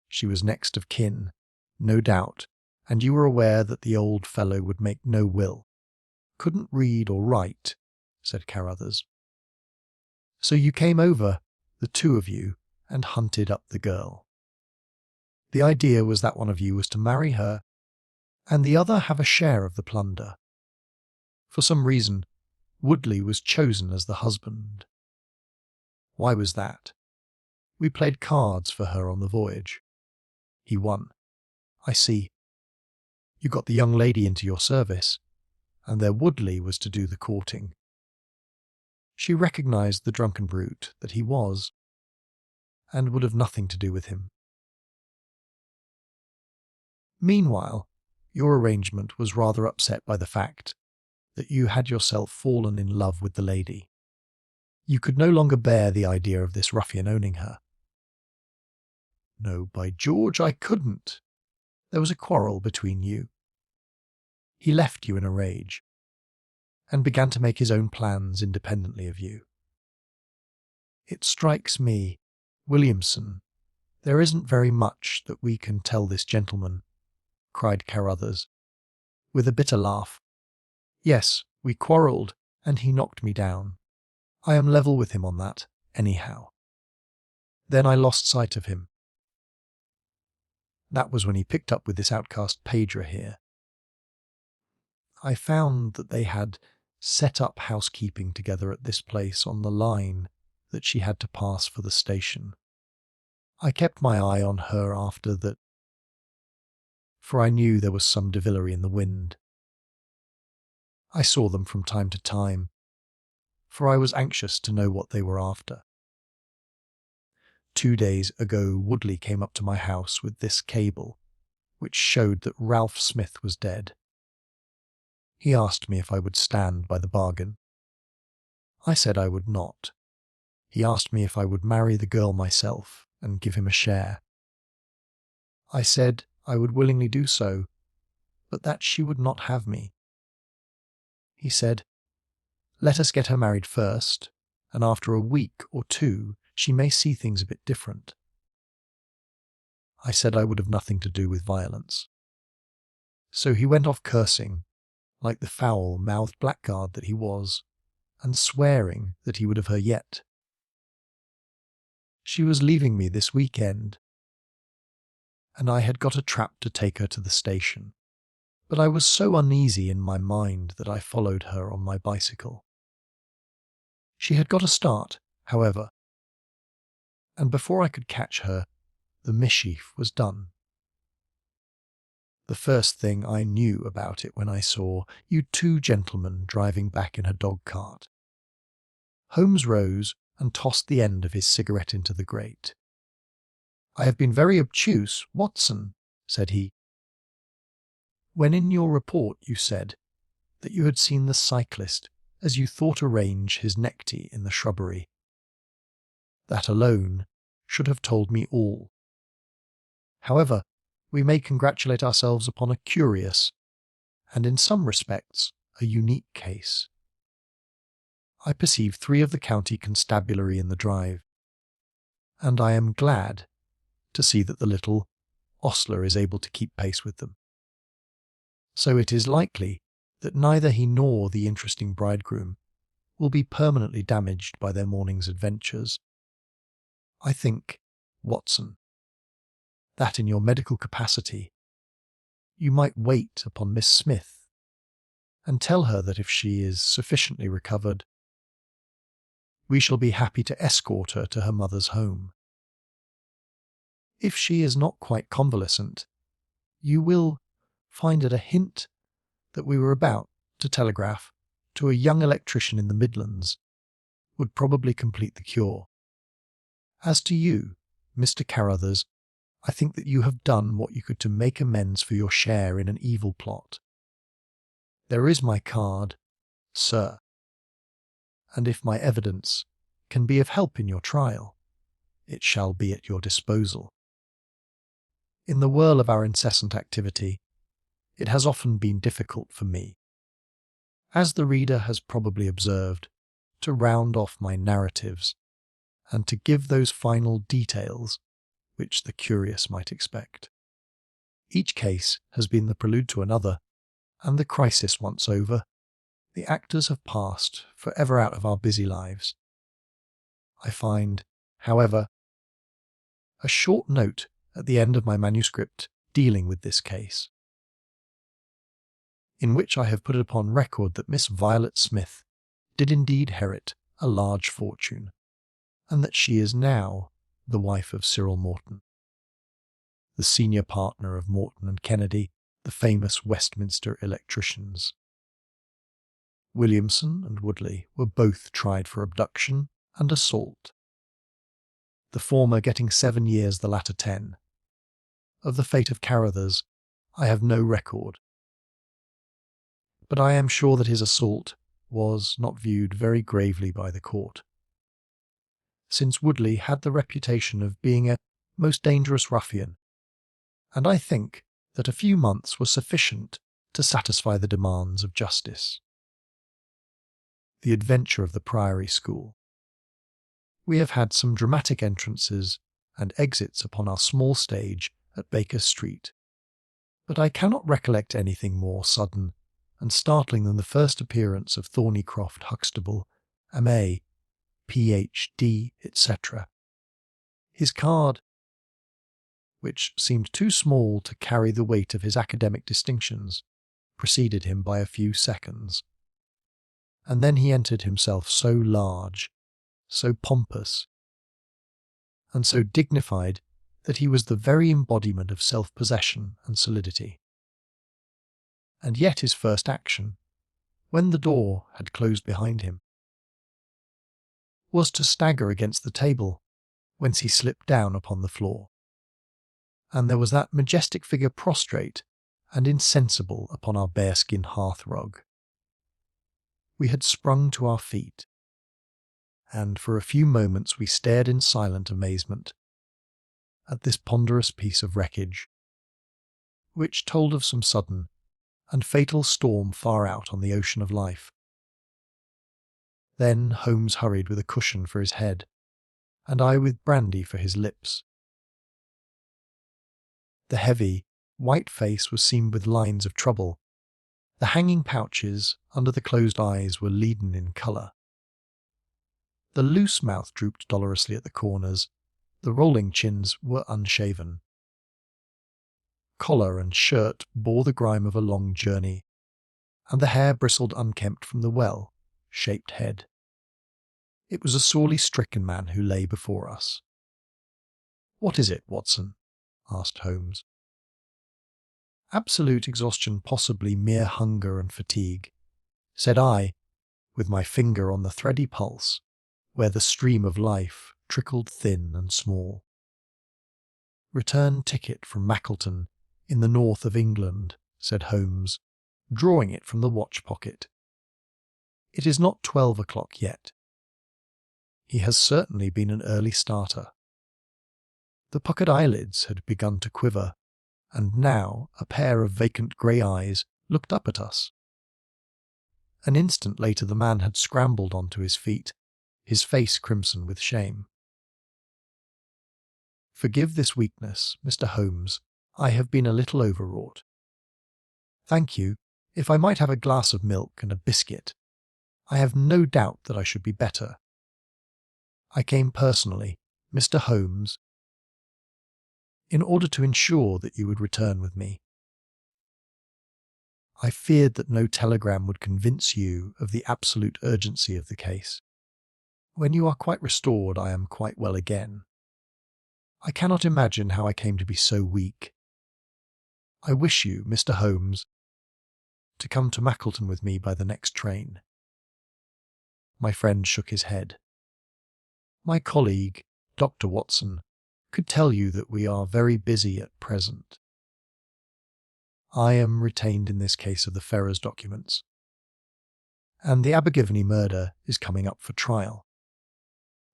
She was next of kin, no doubt, and you were aware that the old fellow would make no will. Couldn't read or write, said Carruthers. So you came over, the 2 of you, and hunted up the girl. The idea was that one of you was to marry her, and the other have a share of the plunder. For some reason, Woodley was chosen as the husband. Why was that? We played cards for her on the voyage. He won. I see. You got the young lady into your service, and their Woodley was to do the courting. She recognized the drunken brute that he was, and would have nothing to do with him. Meanwhile, your arrangement was rather upset by the fact that you had yourself fallen in love with the lady. You could no longer bear the idea of this ruffian owning her. No, by George, I couldn't. There was a quarrel between you. He left you in a rage, and began to make his own plans independently of you. It strikes me, Williamson, there isn't very much that we can tell this gentleman, cried Carruthers, with a bitter laugh. Yes, we quarrelled, and he knocked me down. I am level with him on that, anyhow. Then I lost sight of him. That was when he picked up with this outcast pager here. I found that they had set up housekeeping together at this place on the line that she had to pass for the station. I kept my eye on her after that, for I knew there was some devilry in the wind. I saw them from time to time, for I was anxious to know what they were after. 2 days ago Woodley came up to my house with this cable, which showed that Ralph Smith was dead. He asked me if I would stand by the bargain. I said I would not. He asked me if I would marry the girl myself and give him a share. I said I would willingly do so, but that she would not have me. He said, "Let us get her married first, and after a week or two she may see things a bit different." I said I would have nothing to do with violence. So he went off cursing, like the foul-mouthed blackguard that he was, and swearing that he would have her yet. She was leaving me this weekend, and I had got a trap to take her to the station, but I was so uneasy in my mind that I followed her on my bicycle. She had got a start, however, and before I could catch her, the mischief was done. The first thing I knew about it when I saw you two gentlemen driving back in a dog-cart. Holmes rose and tossed the end of his cigarette into the grate. "I have been very obtuse, Watson," said he. "When in your report you said that you had seen the cyclist as you thought arrange his necktie in the shrubbery. That alone should have told me all. However, we may congratulate ourselves upon a curious, and in some respects a unique case. I perceive 3 of the county constabulary in the drive, and I am glad to see that the little ostler is able to keep pace with them. So it is likely that neither he nor the interesting bridegroom will be permanently damaged by their morning's adventures. I think, Watson, that in your medical capacity you might wait upon Miss Smith and tell her that if she is sufficiently recovered, we shall be happy to escort her to her mother's home. If she is not quite convalescent, you will find it a hint that we were about to telegraph to a young electrician in the Midlands would probably complete the cure. As to you, Mr. Carruthers, I think that you have done what you could to make amends for your share in an evil plot. There is my card, sir, and if my evidence can be of help in your trial, it shall be at your disposal. In the whirl of our incessant activity, it has often been difficult for me, as the reader has probably observed, to round off my narratives and to give those final details which the curious might expect. Each case has been the prelude to another, and the crisis once over, the actors have passed for ever out of our busy lives. I find, however, a short note at the end of my manuscript dealing with this case, in which I have put upon record that Miss Violet Smith did indeed inherit a large fortune, and that she is now the wife of Cyril Morton, the senior partner of Morton and Kennedy, the famous Westminster electricians. Williamson and Woodley were both tried for abduction and assault, the former getting 7 years, the latter 10. Of the fate of Carruthers I have no record, but I am sure that his assault was not viewed very gravely by the court, since Woodley had the reputation of being a most dangerous ruffian, and I think that a few months were sufficient to satisfy the demands of justice. The Adventure of the Priory School. We have had some dramatic entrances and exits upon our small stage at Baker Street, but I cannot recollect anything more sudden and startling than the first appearance of Thornycroft Huxtable, M.A., Ph.D., etc. His card, which seemed too small to carry the weight of his academic distinctions, preceded him by a few seconds. And then he entered himself so large, so pompous, and so dignified that he was the very embodiment of self-possession and solidity. And yet his first action, when the door had closed behind him, was to stagger against the table, whence he slipped down upon the floor. And there was that majestic figure prostrate and insensible upon our bearskin hearthrug. We had sprung to our feet, and for a few moments we stared in silent amazement at this ponderous piece of wreckage, which told of some sudden and fatal storm far out on the ocean of life. Then Holmes hurried with a cushion for his head, and I with brandy for his lips. The heavy, white face was seamed with lines of trouble. The hanging pouches under the closed eyes were leaden in colour. The loose mouth drooped dolorously at the corners. The rolling chins were unshaven. Collar and shirt bore the grime of a long journey, and the hair bristled unkempt from the well-shaped head. It was a sorely stricken man who lay before us. "What is it, Watson?" asked Holmes. "Absolute exhaustion, possibly mere hunger and fatigue," said I, with my finger on the thready pulse, where the stream of life trickled thin and small. "Return ticket from Mackleton, in the north of England," said Holmes, drawing it from the watch-pocket. "It is not 12 o'clock yet. He has certainly been an early starter." The puckered eyelids had begun to quiver, and now a pair of vacant grey eyes looked up at us. An instant later the man had scrambled onto his feet, his face crimson with shame. "Forgive this weakness, Mr. Holmes. I have been a little overwrought. Thank you. If I might have a glass of milk and a biscuit, I have no doubt that I should be better. I came personally, Mr. Holmes, in order to ensure that you would return with me. I feared that no telegram would convince you of the absolute urgency of the case. When you are quite restored, I am quite well again. I cannot imagine how I came to be so weak. I wish you, Mr. Holmes, to come to Mackleton with me by the next train." My friend shook his head. "My colleague, Dr. Watson, could tell you that we are very busy at present. I am retained in this case of the Ferrers documents, and the Abergavenny murder is coming up for trial.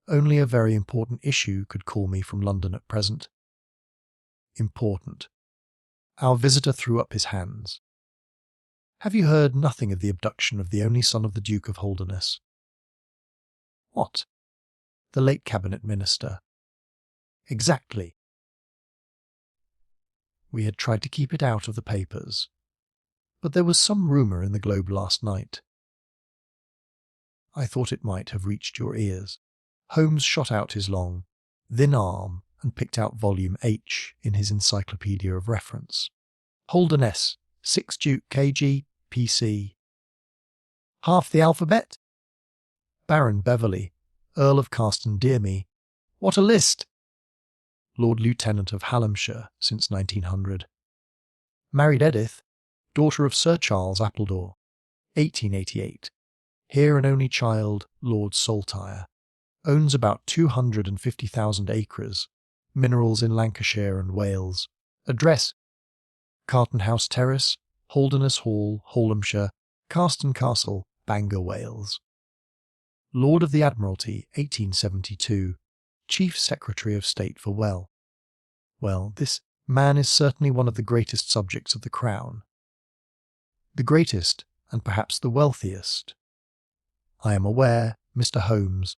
Only a very important issue could call me from London at present." "Important." Our visitor threw up his hands. "Have you heard nothing of the abduction of the only son of the Duke of Holderness?" "What? The late cabinet minister?" "Exactly." We had tried to keep it out of the papers, but there was some rumour in the Globe last night. I thought it might have reached your ears. Holmes shot out his long, thin arm and picked out volume H in his encyclopedia of reference. "Holderness, 6 Duke KG, PC. Half the alphabet? Baron Beverley, Earl of Carston-Dearmy. What a list! Lord Lieutenant of Hallamshire since 1900. Married Edith, daughter of Sir Charles Appledore, 1888. Heir and only child, Lord Saltire. Owns about 250,000 acres. Minerals in Lancashire and Wales. Address: Carton House Terrace, Holderness Hall, Hallamshire, Carston Castle, Bangor, Wales. Lord of the Admiralty, 1872. Chief Secretary of State for Well, this man is certainly one of the greatest subjects of the Crown. The greatest, and perhaps the wealthiest. I am aware, Mr. Holmes,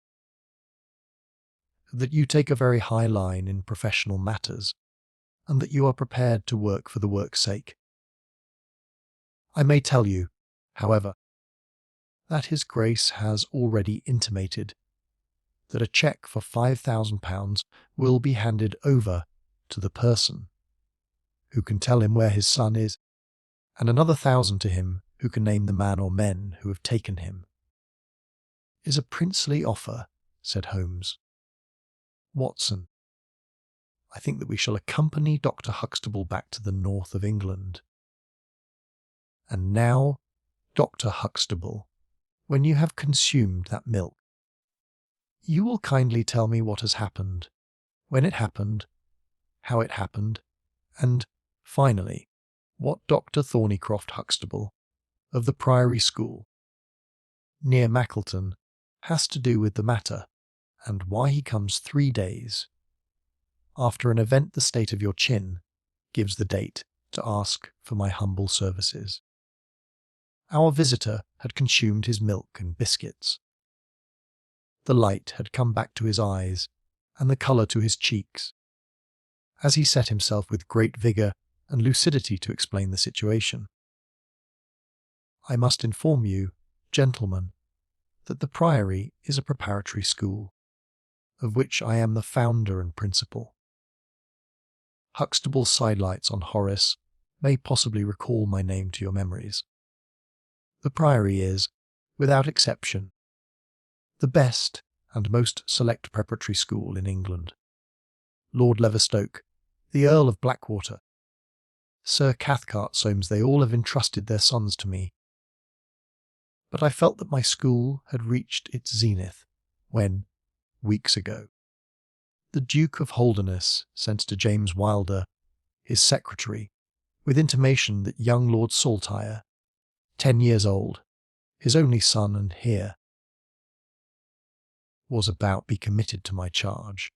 that you take a very high line in professional matters, and that you are prepared to work for the work's sake. I may tell you, however, that His Grace has already intimated that a cheque for £5,000 will be handed over to the person who can tell him where his son is, and another 1,000 to him who can name the man or men who have taken him. Is a princely offer, said Holmes. Watson, I think that we shall accompany Dr. Huxtable back to the north of England. And now, Dr. Huxtable, when you have consumed that milk, you will kindly tell me what has happened, when it happened, how it happened, and, finally, what Dr. Thornycroft Huxtable, of the Priory School, near Mackleton, has to do with the matter, and why he comes 3 days after an event the state of your chin gives the date to ask for my humble services. Our visitor had consumed his milk and biscuits. The light had come back to his eyes and the colour to his cheeks, as he set himself with great vigour and lucidity to explain the situation. I must inform you, gentlemen, that the Priory is a preparatory school, of which I am the founder and principal. Huxtable's sidelights on Horace may possibly recall my name to your memories. The Priory is, without exception, the best and most select preparatory school in England. Lord Leverstoke, the Earl of Blackwater, Sir Cathcart Soames, they all have entrusted their sons to me. But I felt that my school had reached its zenith when, weeks ago, the Duke of Holderness sent to James Wilder, his secretary, with intimation that young Lord Saltire, 10 years old, his only son and heir, was about be committed to my charge.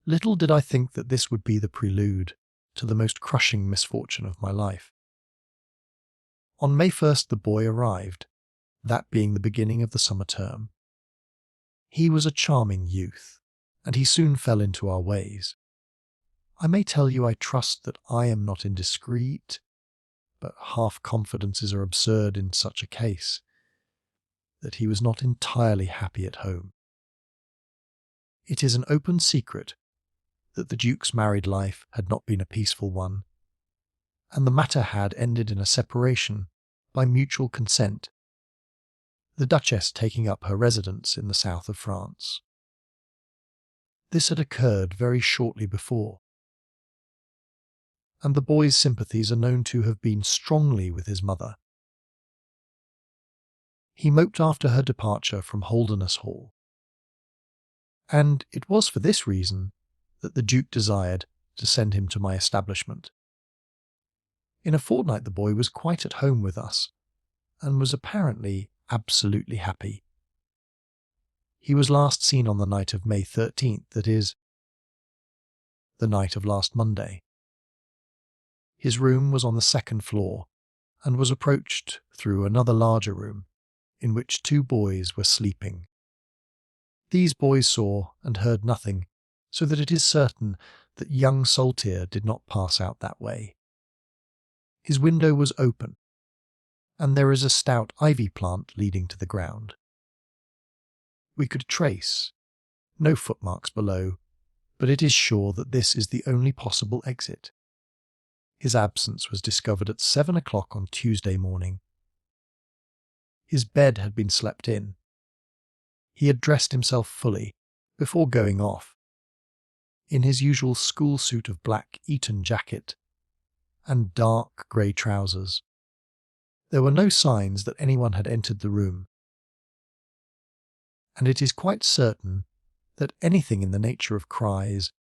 Little did I think that this would be the prelude to the most crushing misfortune of my life. On May 1st the boy arrived, that being the beginning of the summer term. He was a charming youth, and he soon fell into our ways. I may tell you I trust that I am not indiscreet, but half-confidences are absurd in such a case, that he was not entirely happy at home. It is an open secret that the Duke's married life had not been a peaceful one, and the matter had ended in a separation by mutual consent, the Duchess taking up her residence in the south of France. This had occurred very shortly before, and the boy's sympathies are known to have been strongly with his mother. He moped after her departure from Holderness Hall, and it was for this reason that the Duke desired to send him to my establishment. In a fortnight the boy was quite at home with us, and was apparently absolutely happy. He was last seen on the night of May 13th, that is, the night of last Monday. His room was on the second floor, and was approached through another larger room, in which 2 boys were sleeping. These boys saw and heard nothing, so that it is certain that young Saltire did not pass out that way. His window was open, and there is a stout ivy plant leading to the ground. We could trace no footmarks below, but it is sure that this is the only possible exit. His absence was discovered at 7 o'clock on Tuesday morning. His bed had been slept in. He had dressed himself fully before going off, in his usual school suit of black Eton jacket and dark grey trousers. There were no signs that anyone had entered the room, and it is quite certain that anything in the nature of cries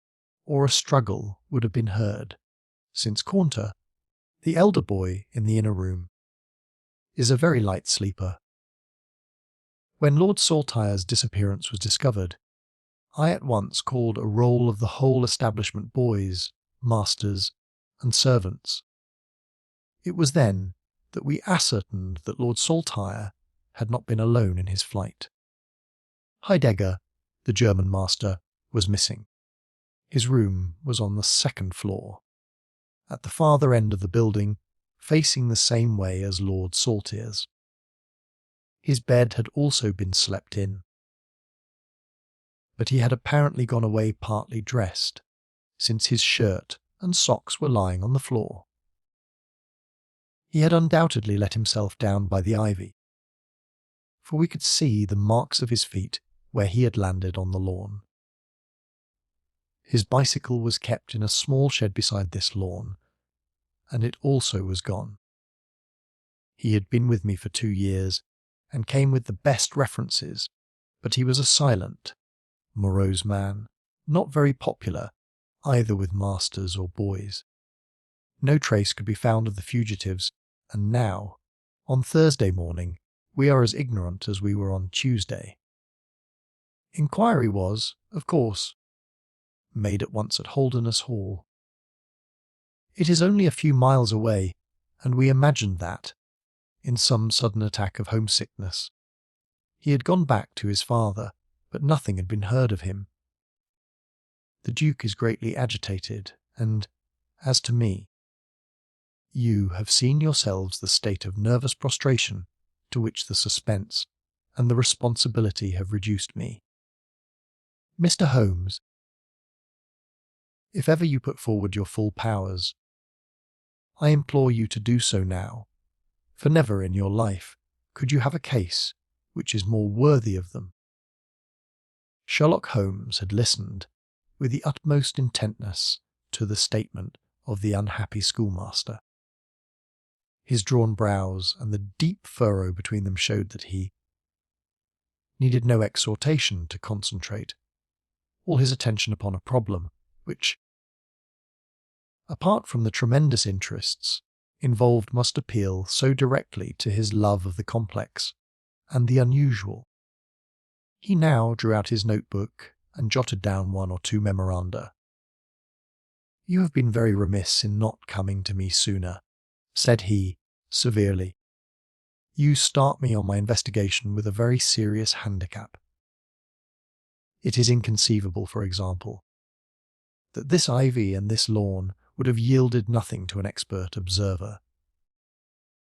or a struggle would have been heard, since Caunter, the elder boy in the inner room, is a very light sleeper. When Lord Saltire's disappearance was discovered, I at once called a roll of the whole establishment, boys, masters, and servants. It was then that we ascertained that Lord Saltire had not been alone in his flight. Heidegger, The German master was missing. His room was on the second floor, at the farther end of the building, facing the same way as Lord Saltier's. His bed had also been slept in, but he had apparently gone away partly dressed, since his shirt and socks were lying on the floor. He had undoubtedly let himself down by the ivy, for we could see the marks of his feet where he had landed on the lawn. His bicycle was kept in a small shed beside this lawn, and it also was gone. He had been with me for 2 years, and came with the best references, but he was a silent, morose man, not very popular, either with masters or boys. No trace could be found of the fugitives, and now, on Thursday morning, we are as ignorant as we were on Tuesday. Inquiry was, of course, made at once at Holderness Hall. It is only a few miles away, and we imagined that, in some sudden attack of homesickness, he had gone back to his father, but nothing had been heard of him. The Duke is greatly agitated, and, as to me, you have seen yourselves the state of nervous prostration to which the suspense and the responsibility have reduced me. Mr. Holmes, if ever you put forward your full powers, I implore you to do so now, for never in your life could you have a case which is more worthy of them. Sherlock Holmes had listened with the utmost intentness to the statement of the unhappy schoolmaster. His drawn brows and the deep furrow between them showed that he needed no exhortation to concentrate all his attention upon a problem which, apart from the tremendous interests involved, must appeal so directly to his love of the complex and the unusual. He now drew out his notebook and jotted down 1 or 2 memoranda. "You have been very remiss in not coming to me sooner," said he, severely. "You start me on my investigation with a very serious handicap. It is inconceivable, for example, that this ivy and this lawn would have yielded nothing to an expert observer.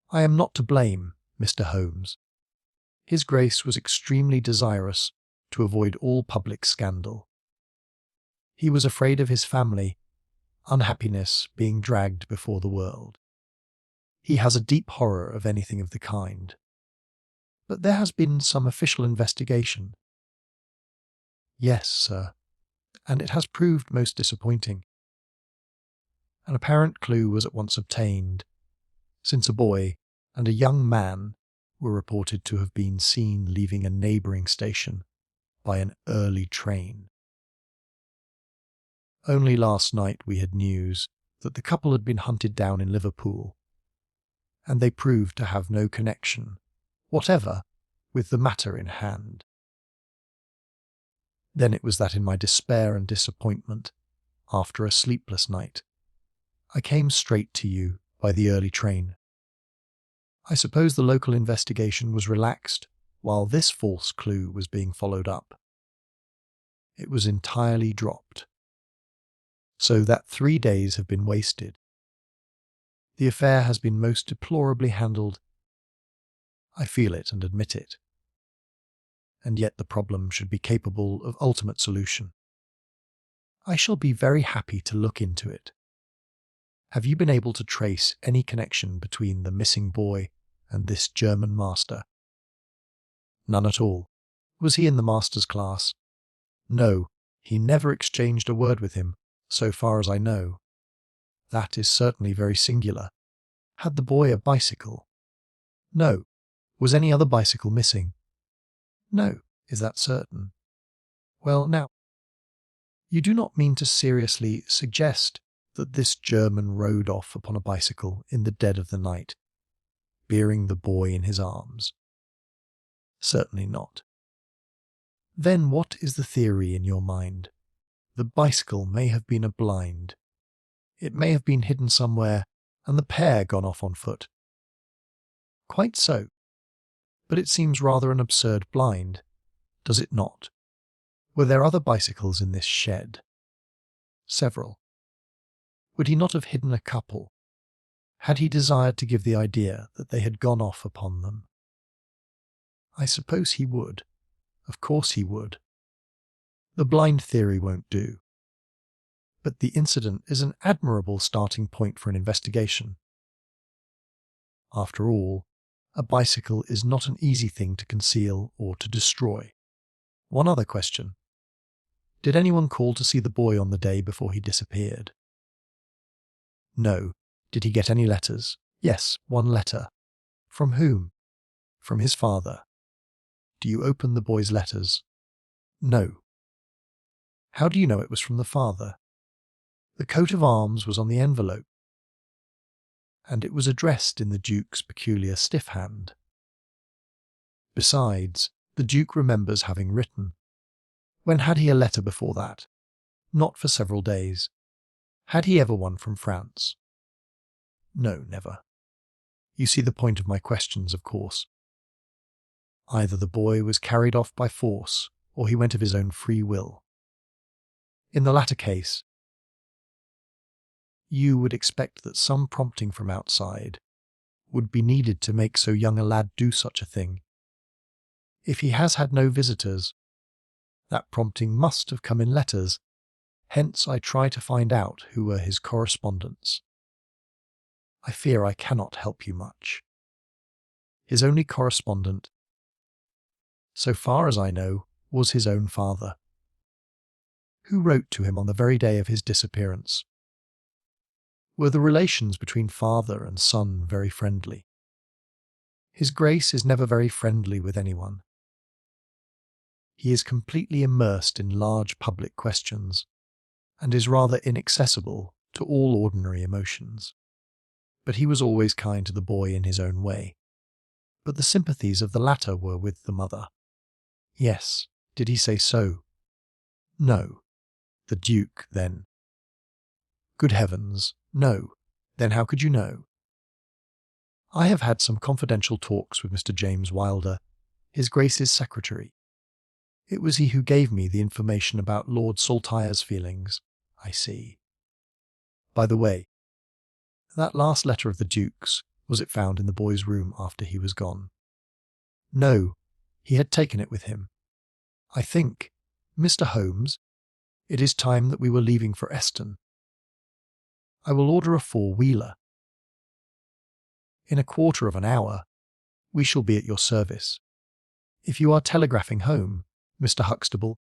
I am not to blame, Mr. Holmes. His Grace was extremely desirous to avoid all public scandal. He was afraid of his family, unhappiness being dragged before the world. He has a deep horror of anything of the kind. But there has been some official investigation." "Yes, sir, and it has proved most disappointing. An apparent clue was at once obtained, since a boy and a young man were reported to have been seen leaving a neighbouring station by an early train. Only last night we had news that the couple had been hunted down in Liverpool, and they proved to have no connection whatever with the matter in hand. Then it was that in my despair and disappointment, after a sleepless night, I came straight to you by the early train. I suppose the local investigation was relaxed while this false clue was being followed up. It was entirely dropped, so that 3 days have been wasted. The affair has been most deplorably handled. I feel it and admit it. And yet the problem should be capable of ultimate solution. I shall be very happy to look into it. Have you been able to trace any connection between the missing boy and this German master?" "None at all. Was he in the master's class?" "No, he never exchanged a word with him, so far as I know." "That is certainly very singular. Had the boy a bicycle?" "No. Was any other bicycle missing?" "No. Is that certain?" "Well, now, you do not mean to seriously suggest that this German rode off upon a bicycle in the dead of the night, bearing the boy in his arms?" "Certainly not." "Then what is the theory in your mind? The bicycle may have been a blind. It may have been hidden somewhere, and the pair gone off on foot." "Quite so. But it seems rather an absurd blind, does it not? Were there other bicycles in this shed? Several. Would he not have hidden a couple? Had he desired to give the idea that they had gone off upon them? I suppose he would. Of course he would. The blind theory won't do. But the incident is an admirable starting point for an investigation. After all, a bicycle is not an easy thing to conceal or to destroy. One other question. Did anyone call to see the boy on the day before he disappeared? No. Did he get any letters? Yes, one letter. From whom? From his father. Do you open the boy's letters? No. How do you know it was from the father? The coat of arms was on the envelope, and it was addressed in the Duke's peculiar stiff hand. Besides, the Duke remembers having written. When had he a letter before that? Not for several days. Had he ever one from France? No, never. You see the point of my questions, of course. Either the boy was carried off by force, or he went of his own free will. In the latter case, you would expect that some prompting from outside would be needed to make so young a lad do such a thing. If he has had no visitors, that prompting must have come in letters. Hence I try to find out who were his correspondents. I fear I cannot help you much. His only correspondent, so far as I know, was his own father. Who wrote to him on the very day of his disappearance? Were the relations between father and son very friendly? His Grace is never very friendly with anyone. He is completely immersed in large public questions, and is rather inaccessible to all ordinary emotions. But he was always kind to the boy in his own way. But the sympathies of the latter were with the mother. Yes, did he say so? No. The Duke, then. Good heavens, no. Then how could you know? I have had some confidential talks with Mr. James Wilder, his Grace's secretary. It was he who gave me the information about Lord Saltire's feelings, I see. By the way, that last letter of the Duke's, was it found in the boy's room after he was gone? No, he had taken it with him. I think, Mr. Holmes, it is time that we were leaving for Eston. I will order a four-wheeler. In a quarter of an hour, we shall be at your service. If you are telegraphing home, Mr. Huxtable,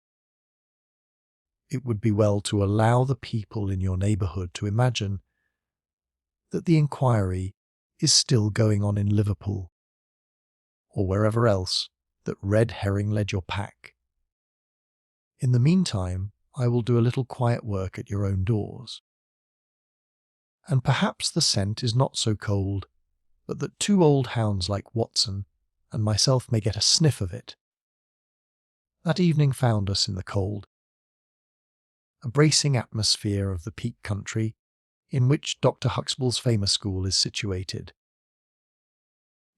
it would be well to allow the people in your neighbourhood to imagine that the inquiry is still going on in Liverpool, or wherever else that red herring led your pack. In the meantime, I will do a little quiet work at your own doors. And perhaps the scent is not so cold, but that two old hounds like Watson and myself may get a sniff of it. That evening found us in the cold, a bracing atmosphere of the Peak Country, in which Dr. Huxtable's famous school is situated.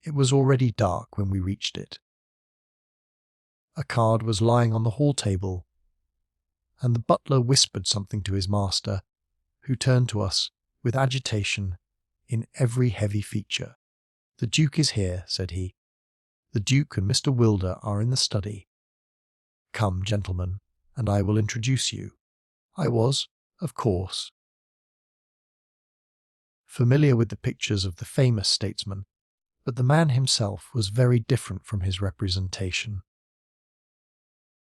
It was already dark when we reached it. A card was lying on the hall table, and the butler whispered something to his master, who turned to us with agitation in every heavy feature. "The Duke is here," said he. "The Duke and Mr. Wilder are in the study. Come, gentlemen, and I will introduce you." I was, of course, familiar with the pictures of the famous statesman, but the man himself was very different from his representation.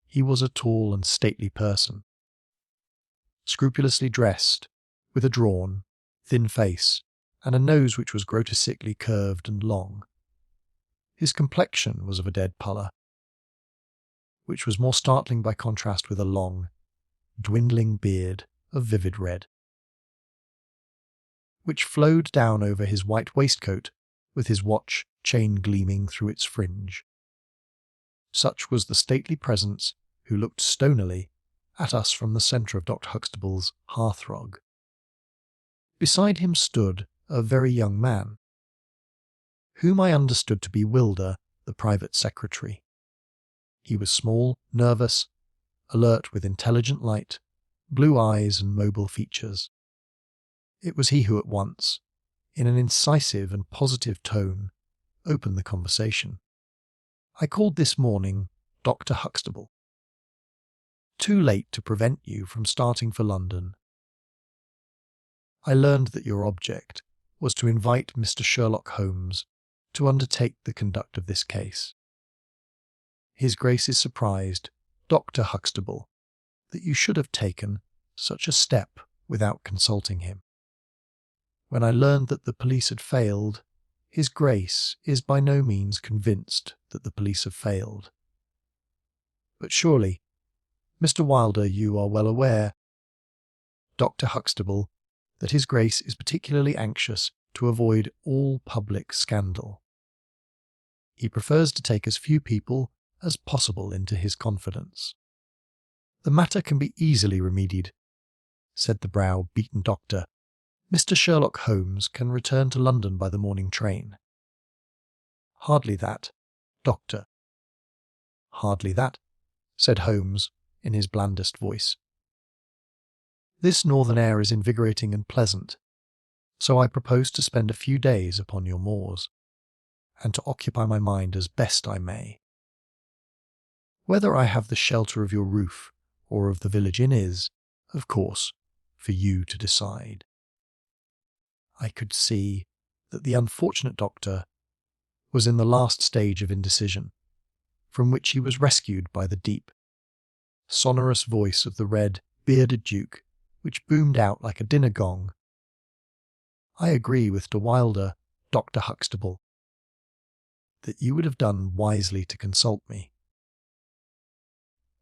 He was a tall and stately person, scrupulously dressed, with a drawn, thin face, and a nose which was grotesquely curved and long. His complexion was of a dead pallor, which was more startling by contrast with a long, dwindling beard of vivid red, which flowed down over his white waistcoat with his watch chain gleaming through its fringe. Such was the stately presence who looked stonily at us from the centre of Dr. Huxtable's hearthrug. Beside him stood a very young man, whom I understood to be Wilder, the private secretary. He was small, nervous, alert with intelligent light, blue eyes and mobile features. It was he who at once, in an incisive and positive tone, opened the conversation. "I called this morning, Dr. Huxtable. Too late to prevent you from starting for London. I learned that your object was to invite Mr. Sherlock Holmes to undertake the conduct of this case. His Grace is surprised, Dr. Huxtable, that you should have taken such a step without consulting him. When I learned that the police had failed, His Grace is by no means convinced that the police have failed. But surely, Mr. Wilder, you are well aware, Dr. Huxtable, that His Grace is particularly anxious to avoid all public scandal. He prefers to take as few people as possible into his confidence. The matter can be easily remedied," said the brow-beaten doctor. "Mr. Sherlock Holmes can return to London by the morning train." "Hardly that, doctor." "Hardly that," said Holmes in his blandest voice. "This northern air is invigorating and pleasant, so I propose to spend a few days upon your moors, and to occupy my mind as best I may. Whether I have the shelter of your roof or of the village inn is, of course, for you to decide." I could see that the unfortunate doctor was in the last stage of indecision, from which he was rescued by the deep, sonorous voice of the red, bearded Duke, which boomed out like a dinner gong. "I agree with De Wilder, Dr. Huxtable, that you would have done wisely to consult me.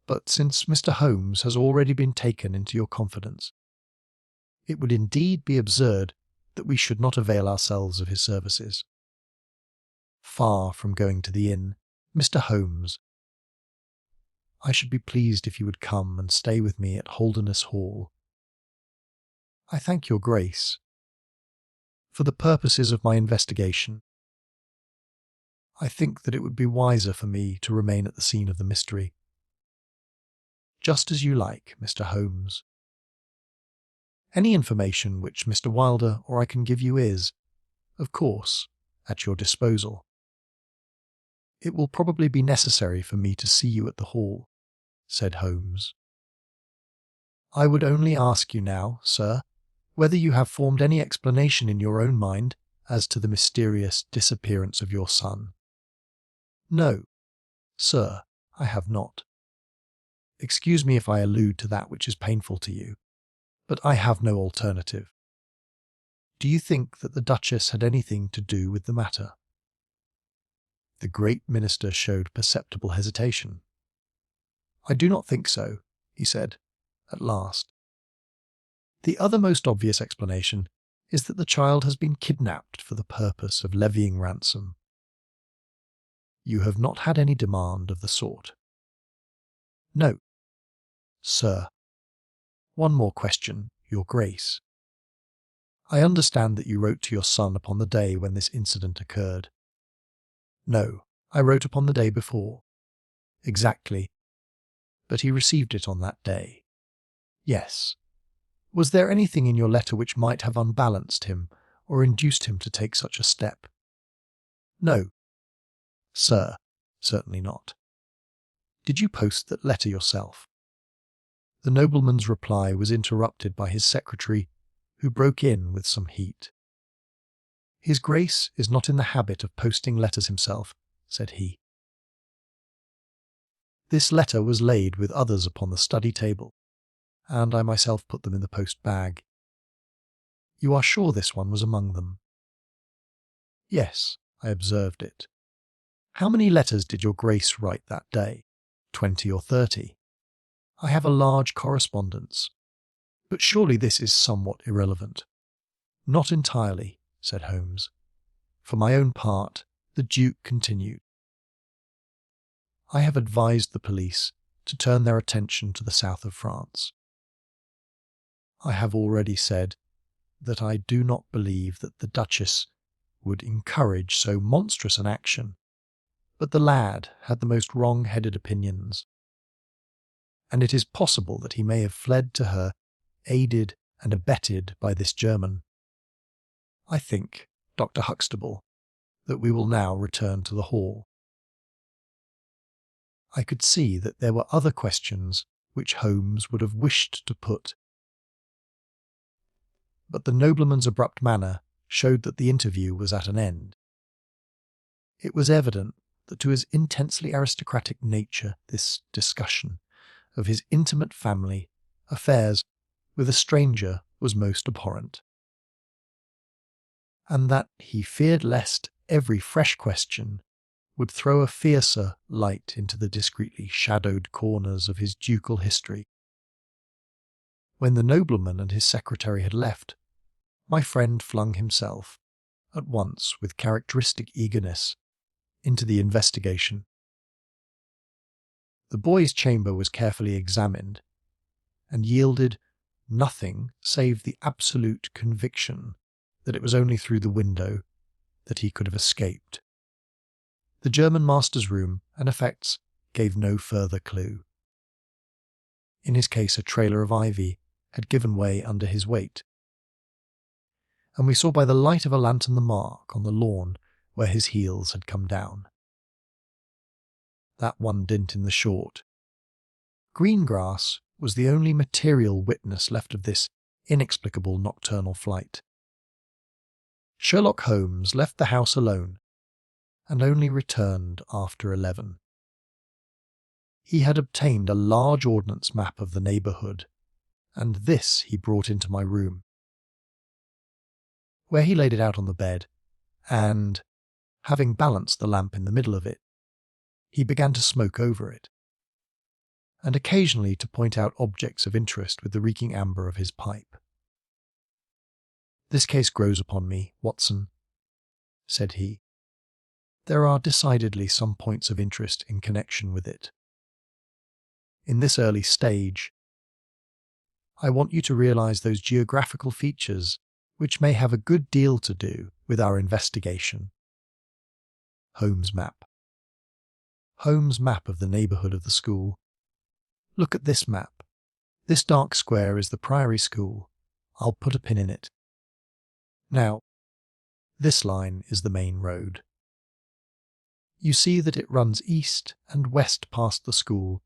But since Mr. Holmes has already been taken into your confidence, it would indeed be absurd that we should not avail ourselves of his services. Far from going to the inn, Mr. Holmes, I should be pleased if you would come and stay with me at Holderness Hall. I thank your Grace. For the purposes of my investigation, I think that it would be wiser for me to remain at the scene of the mystery." "Just as you like, Mr. Holmes. Any information which Mr. Wilder or I can give you is, of course, at your disposal. It will probably be necessary for me to see you at the hall," said Holmes. "I would only ask you now, sir, whether you have formed any explanation in your own mind as to the mysterious disappearance of your son." "No, sir, I have not. Excuse me if I allude to that which is painful to you, but I have no alternative. Do you think that the Duchess had anything to do with the matter?" The great minister showed perceptible hesitation. "I do not think so," he said, at last. "The other most obvious explanation is that the child has been kidnapped for the purpose of levying ransom." "You have not had any demand of the sort?" "No, sir. One more question, your Grace. I understand that you wrote to your son upon the day when this incident occurred." "No, I wrote upon the day before." "Exactly. But he received it on that day." "Yes. Was there anything in your letter which might have unbalanced him or induced him to take such a step?" "No, sir, certainly not." "Did you post that letter yourself?" The nobleman's reply was interrupted by his secretary, who broke in with some heat. "His Grace is not in the habit of posting letters himself," said he. "This letter was laid with others upon the study table, and I myself put them in the post bag. You are sure this one was among them?" "Yes, I observed it." "How many letters did your Grace write that day? 20 or 30? I have a large correspondence. But surely this is somewhat irrelevant." "Not entirely," said Holmes. "For my own part," the Duke continued, "I have advised the police to turn their attention to the south of France. I have already said that I do not believe that the Duchess would encourage so monstrous an action, but the lad had the most wrong-headed opinions. and it is possible that he may have fled to her, aided and abetted by this German. I think, Dr. Huxtable, that we will now return to the hall. I could see that there were other questions which Holmes would have wished to put, but the nobleman's abrupt manner showed that the interview was at an end. It was evident that to his intensely aristocratic nature this discussion of his intimate family affairs with a stranger was most abhorrent, and that he feared lest every fresh question would throw a fiercer light into the discreetly shadowed corners of his ducal history. When the nobleman and his secretary had left, my friend flung himself, at once with characteristic eagerness, into the investigation. The boy's chamber was carefully examined, and yielded nothing save the absolute conviction that it was only through the window that he could have escaped. The German master's room and effects gave no further clue. In his case, a trailer of ivy had given way under his weight, and we saw by the light of a lantern the mark on the lawn where his heels had come down. That one dint in the short. Green grass was the only material witness left of this inexplicable nocturnal flight. Sherlock Holmes left the house alone, and only returned after 11. He had obtained a large ordnance map of the neighbourhood, and this he brought into my room, where he laid it out on the bed, and, having balanced the lamp in the middle of it, he began to smoke over it, and occasionally to point out objects of interest with the reeking amber of his pipe. "This case grows upon me, Watson," said he. "There are decidedly some points of interest in connection with it. In this early stage, I want you to realize those geographical features which may have a good deal to do with our investigation." Holmes' map. Holmes' map of the neighbourhood of the school. "Look at this map. This dark square is the Priory School. I'll put a pin in it. Now, this line is the main road. You see that it runs east and west past the school,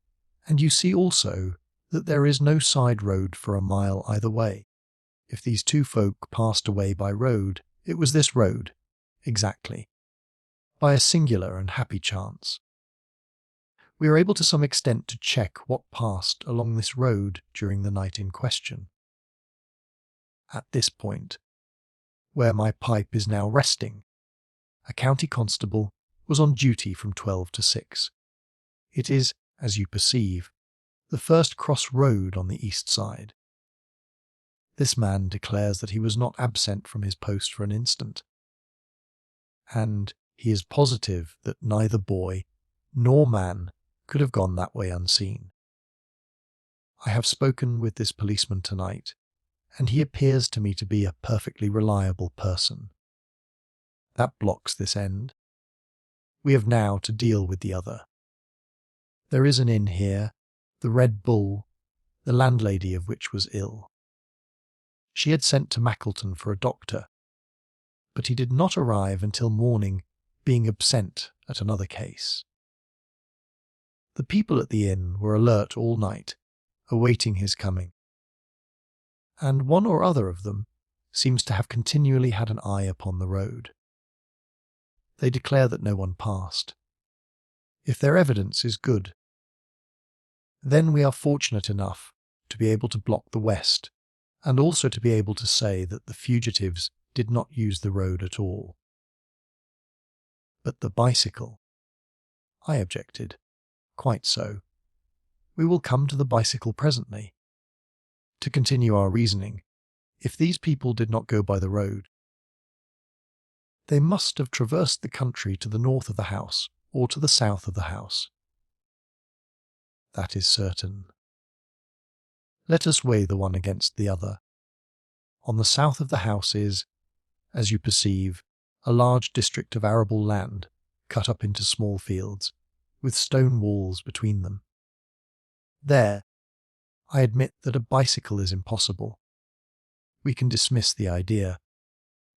and you see also that there is no side road for a mile either way. If these two folk passed away by road, it was this road, exactly, by a singular and happy chance. We are able to some extent to check what passed along this road during the night in question. At this point, where my pipe is now resting, a county constable was on duty from 12 to 6. It is, as you perceive, the first cross road on the east side. This man declares that he was not absent from his post for an instant, and he is positive that neither boy nor man could have gone that way unseen. I have spoken with this policeman tonight, and he appears to me to be a perfectly reliable person. That blocks this end. We have now to deal with the other. There is an inn here, the Red Bull, the landlady of which was ill. She had sent to Mackleton for a doctor, but he did not arrive until morning, being absent at another case. The people at the inn were alert all night, awaiting his coming, and one or other of them seems to have continually had an eye upon the road. They declare that no one passed. If their evidence is good, then we are fortunate enough to be able to block the west, and also to be able to say that the fugitives did not use the road at all. But the bicycle? I objected. Quite so. We will come to the bicycle presently. To continue our reasoning, if these people did not go by the road, they must have traversed the country to the north of the house or to the south of the house. That is certain. Let us weigh the one against the other. On the south of the house is, as you perceive, a large district of arable land, cut up into small fields, with stone walls between them. There, I admit that a bicycle is impossible. We can dismiss the idea.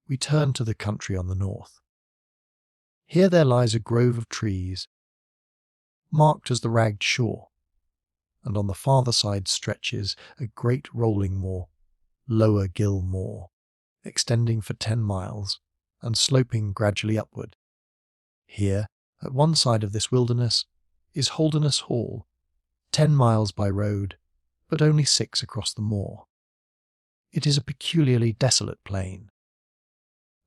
We turn to the country on the north. Here there lies a grove of trees, marked as the ragged shore, and on the farther side stretches a great rolling moor, Lower Gill Moor, extending for 10 miles and sloping gradually upward. Here, at one side of this wilderness, is Holderness Hall, 10 miles by road, but only 6 across the moor. It is a peculiarly desolate plain.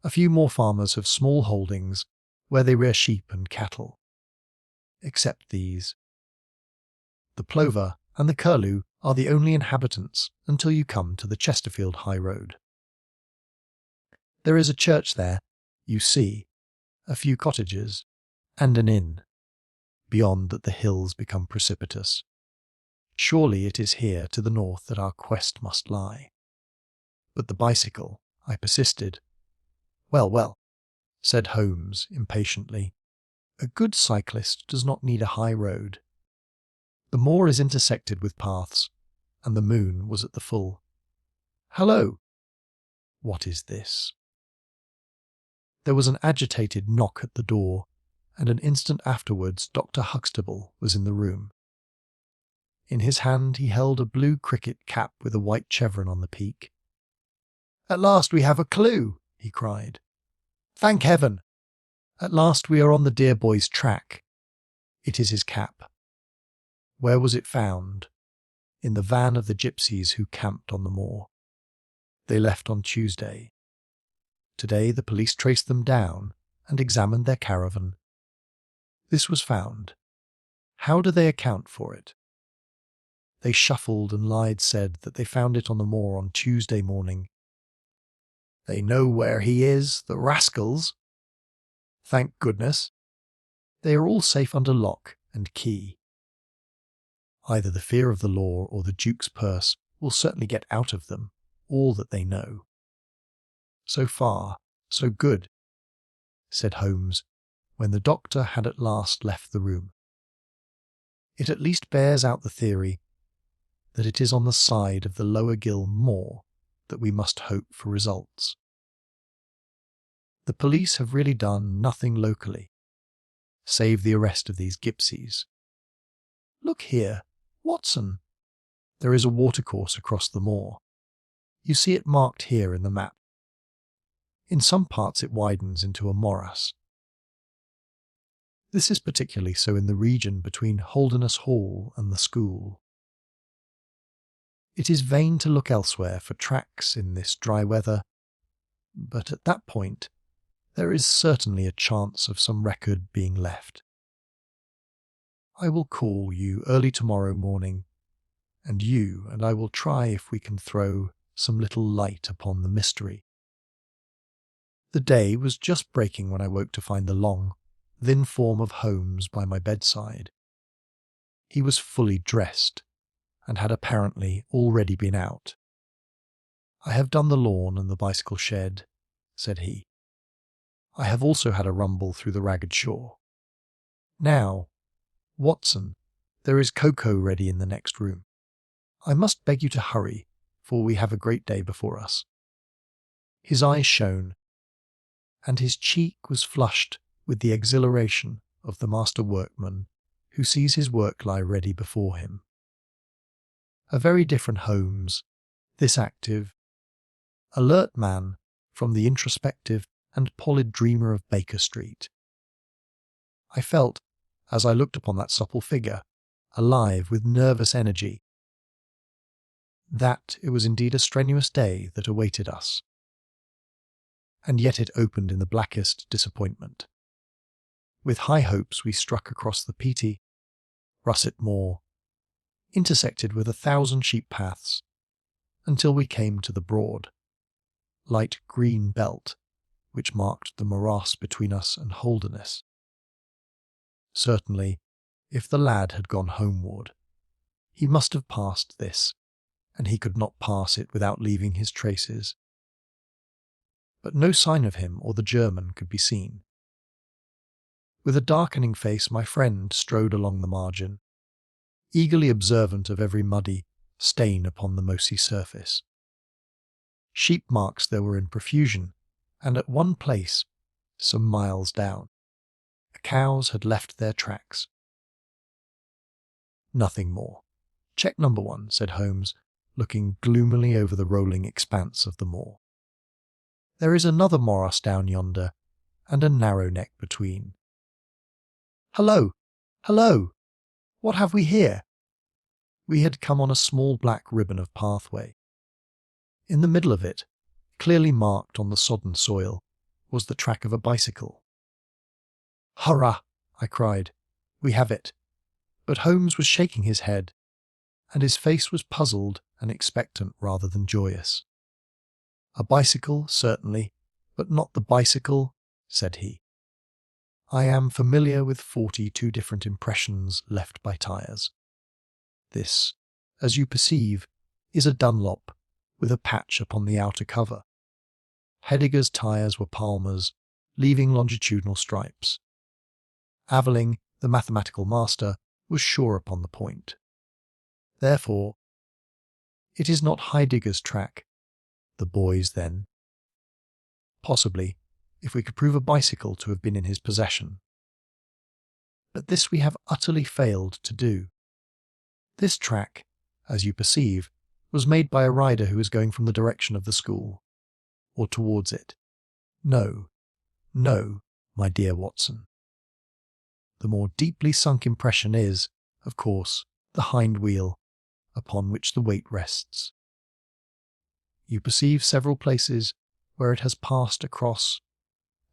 A few more farmers have small holdings where they rear sheep and cattle. Except these. The plover and the curlew are the only inhabitants until you come to the Chesterfield High Road. There is a church there, you see, a few cottages, and an inn. Beyond that the hills become precipitous. Surely it is here to the north that our quest must lie. But the bicycle, I persisted. Well, well, said Holmes impatiently. A good cyclist does not need a high road. The moor is intersected with paths, and the moon was at the full. Hello! What is this? There was an agitated knock at the door, and an instant afterwards Dr. Huxtable was in the room. In his hand he held a blue cricket cap with a white chevron on the peak. "At last we have a clue!" he cried. "Thank heaven! At last we are on the dear boy's track. It is his cap. Where was it found? In the van of the gypsies who camped on the moor. They left on Tuesday. Today the police traced them down and examined their caravan. This was found. How do they account for it? They shuffled and lied, said that they found it on the moor on Tuesday morning. They know where he is, the rascals. Thank goodness. They are all safe under lock and key. Either the fear of the law or the Duke's purse will certainly get out of them all that they know. So far, so good, said Holmes, when the doctor had at last left the room. It at least bears out the theory that it is on the side of the Lower Gill Moor that we must hope for results. The police have really done nothing locally, save the arrest of these gypsies. Look here, Watson. There is a watercourse across the moor. You see it marked here in the map. In some parts it widens into a morass. This is particularly so in the region between Holderness Hall and the school. It is vain to look elsewhere for tracks in this dry weather, but at that point there is certainly a chance of some record being left. I will call you early tomorrow morning, and I will try if we can throw some little light upon the mystery. The day was just breaking when I woke to find the long, thin form of Holmes by my bedside. He was fully dressed, and had apparently already been out. "I have done the lawn and the bicycle shed," said he. "I have also had a rumble through the ragged shore. Now, Watson, there is cocoa ready in the next room. I must beg you to hurry, for we have a great day before us." His eyes shone, and his cheek was flushed with the exhilaration of the master workman who sees his work lie ready before him. A very different Holmes, this active, alert man from the introspective and pallid dreamer of Baker Street. I felt, as I looked upon that supple figure, alive with nervous energy, that it was indeed a strenuous day that awaited us. And yet it opened in the blackest disappointment. With high hopes we struck across the peaty, russet moor, intersected with 1,000 sheep paths, until we came to the broad, light green belt which marked the morass between us and Holderness. Certainly, if the lad had gone homeward, he must have passed this, and he could not pass it without leaving his traces. But no sign of him or the German could be seen. With a darkening face my friend strode along the margin, eagerly observant of every muddy, stain upon the mossy surface. Sheep marks there were in profusion, and at one place, some miles down, the cows had left their tracks. Nothing more. Check number 1, said Holmes, looking gloomily over the rolling expanse of the moor. There is another morass down yonder, and a narrow neck between. Hello! Hello! What have we here? We had come on a small black ribbon of pathway. In the middle of it, clearly marked on the sodden soil, was the track of a bicycle. Hurrah! I cried. We have it. But Holmes was shaking his head, and his face was puzzled and expectant rather than joyous. A bicycle, certainly, but not the bicycle, said he. I am familiar with 42 different impressions left by tyres. This, as you perceive, is a Dunlop with a patch upon the outer cover. Heidegger's tyres were Palmer's, leaving longitudinal stripes. Aveling, the mathematical master, was sure upon the point. Therefore, it is not Heidegger's track. The boy's, then. Possibly, if we could prove a bicycle to have been in his possession. But this we have utterly failed to do. This track, as you perceive, was made by a rider who was going from the direction of the school, or towards it. No, no, my dear Watson. The more deeply sunk impression is, of course, the hind wheel, upon which the weight rests. You perceive several places where it has passed across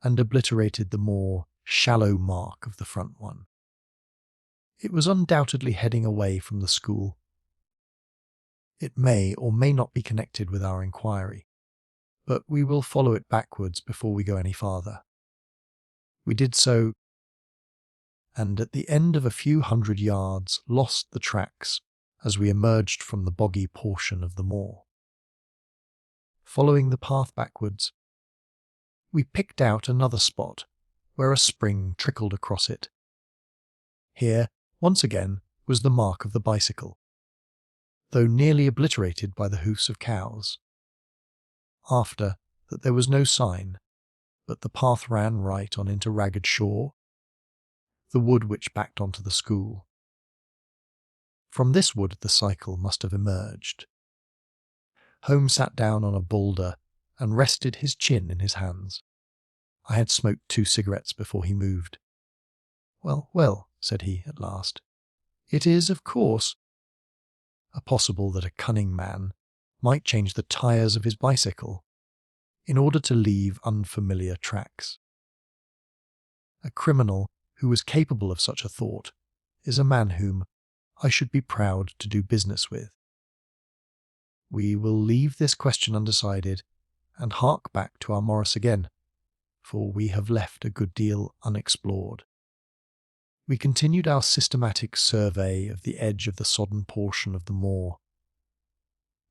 and obliterated the more shallow mark of the front one. It was undoubtedly heading away from the school. It may or may not be connected with our inquiry, but we will follow it backwards before we go any farther. We did so, and at the end of a few hundred yards lost the tracks as we emerged from the boggy portion of the moor. Following the path backwards, we picked out another spot where a spring trickled across it. Here, once again, was the mark of the bicycle, though nearly obliterated by the hoofs of cows. After that there was no sign, but the path ran right on into Ragged Shaw, the wood which backed onto the school. From this wood the cycle must have emerged. Holmes sat down on a boulder and rested his chin in his hands. I had smoked 2 cigarettes before he moved. Well, well, said he at last. It is, of course, possible that a cunning man might change the tyres of his bicycle in order to leave unfamiliar tracks. A criminal who was capable of such a thought is a man whom I should be proud to do business with. We will leave this question undecided and hark back to our Morris again, for we have left a good deal unexplored. We continued our systematic survey of the edge of the sodden portion of the moor,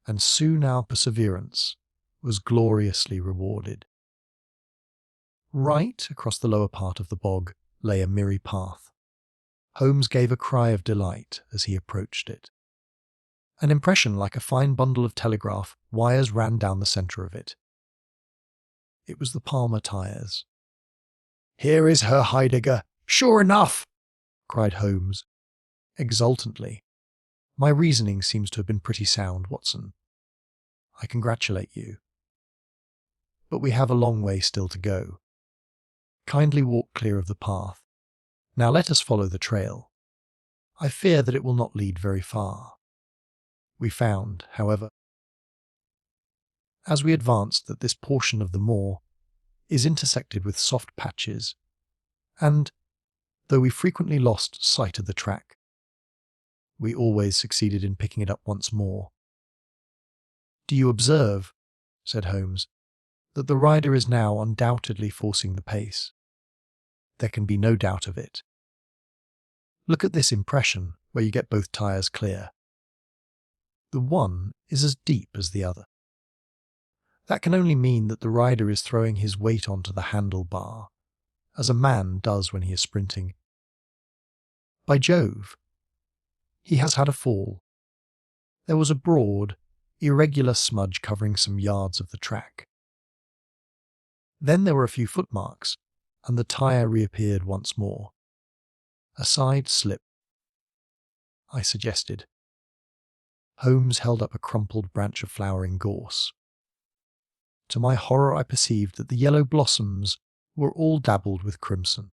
and soon our perseverance was gloriously rewarded. Right across the lower part of the bog lay a mirry path. Holmes gave a cry of delight as he approached it. An impression like a fine bundle of telegraph wires ran down the centre of it. It was the Palmer tyres. "Here is Herr Heidegger, sure enough!" cried Holmes, exultantly. "My reasoning seems to have been pretty sound, Watson. I congratulate you. But we have a long way still to go. Kindly walk clear of the path. Now let us follow the trail. I fear that it will not lead very far." We found, however, as we advanced, that this portion of the moor is intersected with soft patches, and, though we frequently lost sight of the track, we always succeeded in picking it up once more. "Do you observe," said Holmes, "that the rider is now undoubtedly forcing the pace? There can be no doubt of it. Look at this impression where you get both tyres clear. The one is as deep as the other. That can only mean that the rider is throwing his weight onto the handlebar, as a man does when he is sprinting. By Jove! He has had a fall. There was a broad, irregular smudge covering some yards of the track. Then there were a few footmarks, and the tyre reappeared once more. A side slip, I suggested. Holmes held up a crumpled branch of flowering gorse. To my horror, I perceived that the yellow blossoms were all dabbled with crimson.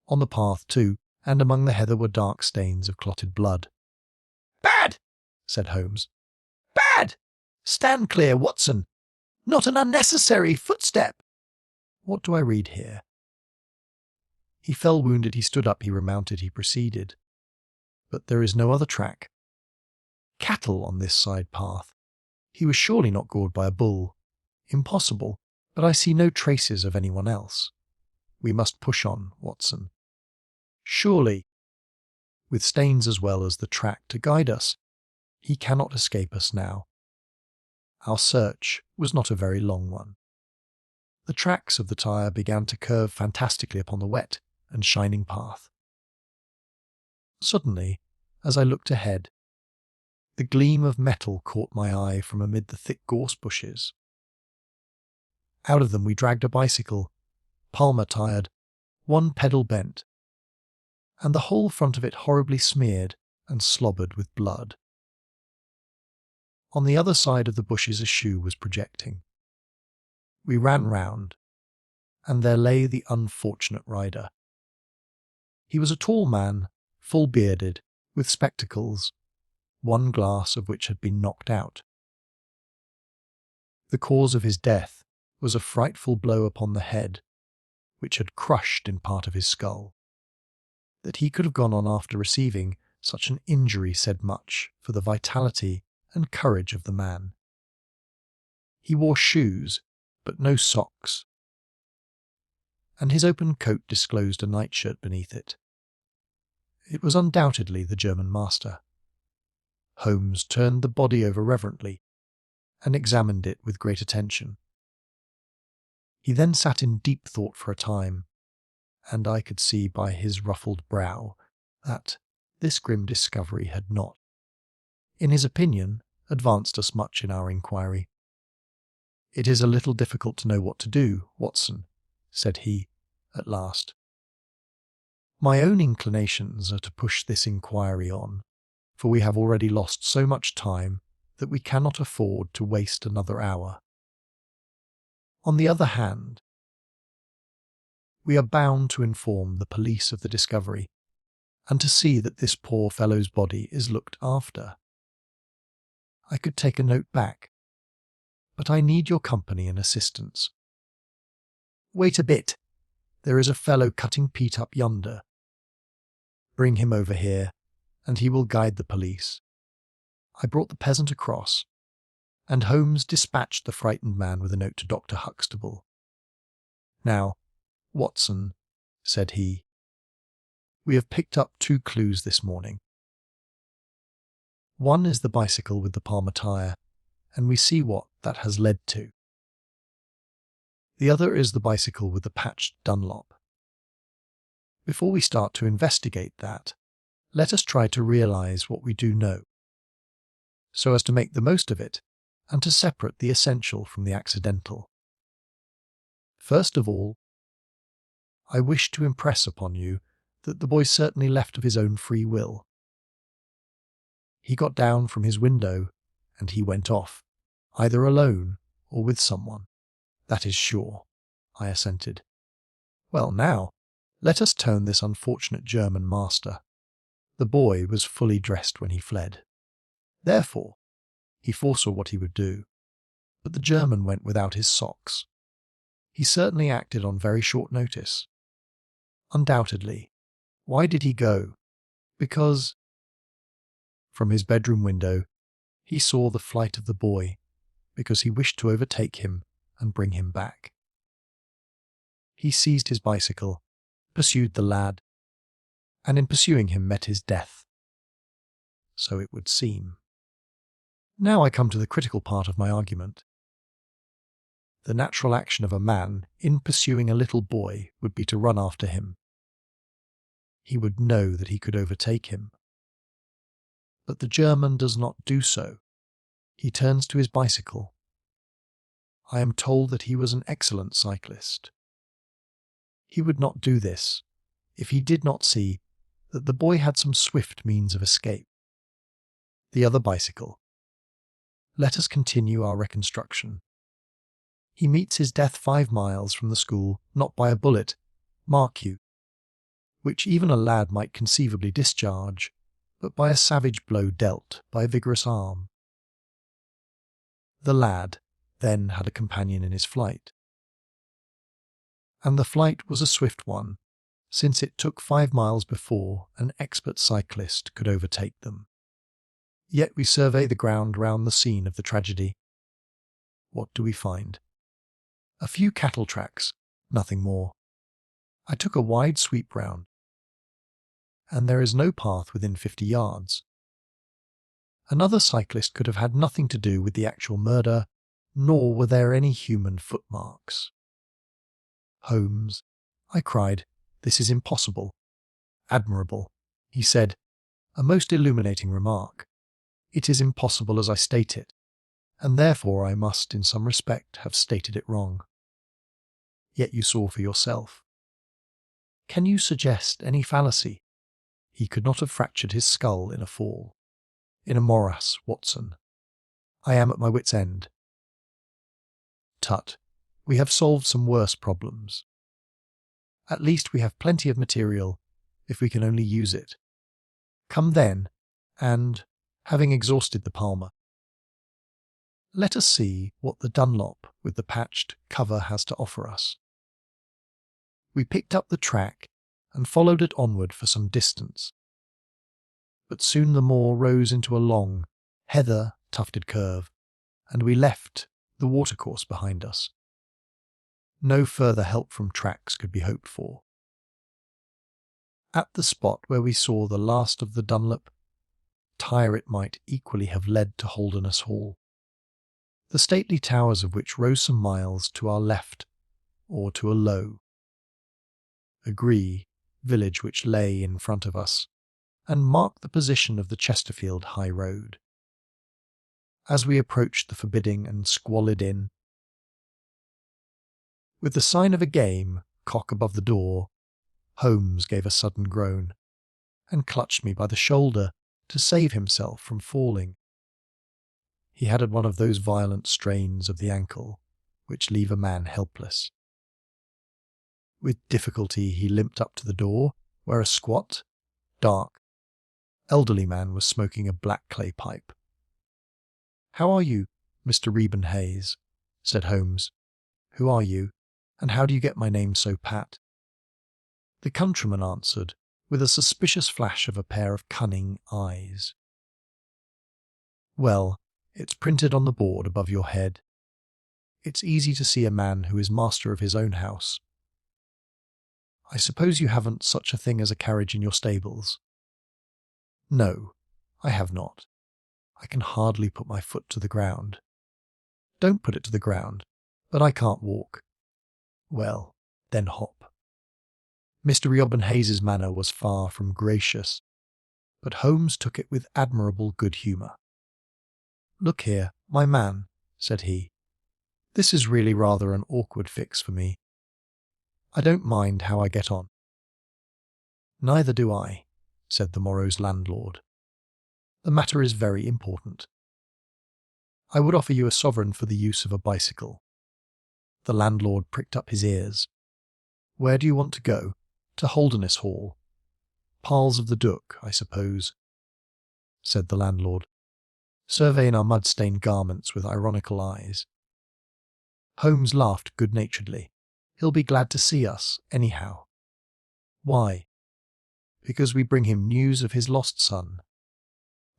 On the path, too, and among the heather were dark stains of clotted blood. "Bad!" said Holmes. "Bad! Stand clear, Watson! Not an unnecessary footstep!" What do I read here? He fell wounded, he stood up, he remounted, he proceeded. But there is no other track. Cattle on this side path. He was surely not gored by a bull. Impossible, but I see no traces of anyone else. We must push on, Watson. Surely, with stains as well as the track to guide us, he cannot escape us now. Our search was not a very long one. The tracks of the tyre began to curve fantastically upon the wet and shining path. Suddenly, as I looked ahead, the gleam of metal caught my eye from amid the thick gorse bushes. Out of them we dragged a bicycle, palmer-tired, one pedal bent, and the whole front of it horribly smeared and slobbered with blood. On the other side of the bushes a shoe was projecting. We ran round, and there lay the unfortunate rider. He was a tall man, full-bearded, with spectacles, one glass of which had been knocked out. The cause of his death was a frightful blow upon the head, which had crushed in part of his skull. That he could have gone on after receiving such an injury said much for the vitality and courage of the man. He wore shoes, but no socks, and his open coat disclosed a nightshirt beneath it. It was undoubtedly the German master. Holmes turned the body over reverently and examined it with great attention. He then sat in deep thought for a time, and I could see by his ruffled brow that this grim discovery had not, in his opinion, advanced us much in our inquiry. "It is a little difficult to know what to do, Watson," said he, at last. "My own inclinations are to push this inquiry on, for we have already lost so much time that we cannot afford to waste another hour. On the other hand, we are bound to inform the police of the discovery, and to see that this poor fellow's body is looked after. I could take a note back, but I need your company and assistance. Wait a bit. There is a fellow cutting peat up yonder. Bring him over here, and he will guide the police." I brought the peasant across, and Holmes dispatched the frightened man with a note to Dr. Huxtable. "Now, Watson," said he, "we have picked up 2 clues this morning. One is the bicycle with the palmer tyre, and we see what that has led to. The other is the bicycle with the patched Dunlop. Before we start to investigate that, let us try to realize what we do know, so as to make the most of it and to separate the essential from the accidental. First of all, I wish to impress upon you that the boy certainly left of his own free will. He got down from his window, and he went off, either alone or with someone. That is sure," I assented. "Well, now, let us turn this unfortunate German master. The boy was fully dressed when he fled. Therefore, he foresaw what he would do. But the German went without his socks. He certainly acted on very short notice. Undoubtedly. Why did he go? Because, from his bedroom window, he saw the flight of the boy, because he wished to overtake him and bring him back. He seized his bicycle, pursued the lad, and in pursuing him met his death. So it would seem. Now I come to the critical part of my argument. The natural action of a man in pursuing a little boy would be to run after him. He would know that he could overtake him. But the German does not do so. He turns to his bicycle. I am told that he was an excellent cyclist. He would not do this if he did not see that the boy had some swift means of escape. The other bicycle. Let us continue our reconstruction. He meets his death 5 miles from the school, not by a bullet, mark you, which even a lad might conceivably discharge, but by a savage blow dealt by a vigorous arm. The lad then had a companion in his flight. And the flight was a swift one, since it took 5 miles before an expert cyclist could overtake them. Yet we survey the ground round the scene of the tragedy. What do we find? A few cattle tracks, nothing more. I took a wide sweep round, and there is no path within 50 yards. Another cyclist could have had nothing to do with the actual murder, nor were there any human footmarks. Holmes, I cried, this is impossible. Admirable, he said, a most illuminating remark. It is impossible as I state it, and therefore I must in some respect have stated it wrong. Yet you saw for yourself. Can you suggest any fallacy? He could not have fractured his skull in a fall. In a morass, Watson. I am at my wit's end. Tut, we have solved some worse problems. At least we have plenty of material, if we can only use it. Come then, and, having exhausted the Palmer, let us see what the Dunlop with the patched cover has to offer us. We picked up the track and followed it onward for some distance. But soon the moor rose into a long, heather-tufted curve, and we left the watercourse behind us. No further help from tracks could be hoped for. At the spot where we saw the last of the Dunlop, Tyre it might equally have led to Holderness Hall, the stately towers of which rose some miles to our left, or to a low, Agree village which lay in front of us, and marked the position of the Chesterfield high road. As we approached the forbidding and squalid inn, with the sign of a game cock above the door, Holmes gave a sudden groan, and clutched me by the shoulder to save himself from falling. He had one of those violent strains of the ankle which leave a man helpless. With difficulty he limped up to the door, where a squat, dark, elderly man was smoking a black clay pipe. "How are you, Mr. Reuben Hayes?" said Holmes. "Who are you, and how do you get my name so pat?" The countryman answered, with a suspicious flash of a pair of cunning eyes. "Well, it's printed on the board above your head. It's easy to see a man who is master of his own house. I suppose you haven't such a thing as a carriage in your stables?" "No, I have not. I can hardly put my foot to the ground." "Don't put it to the ground, but I can't walk." "Well, then hop." Mr. Reuben Hayes's manner was far from gracious, but Holmes took it with admirable good humour. "Look here, my man," said he. "This is really rather an awkward fix for me. I don't mind how I get on." "Neither do I," said the morrow's landlord. "The matter is very important. I would offer you a sovereign for the use of a bicycle." The landlord pricked up his ears. "Where do you want to go? To Holderness Hall? Parles of the Duke, I suppose," said the landlord, surveying our mud-stained garments with ironical eyes. Holmes laughed good-naturedly. "He'll be glad to see us, anyhow." "Why?" "Because we bring him news of his lost son."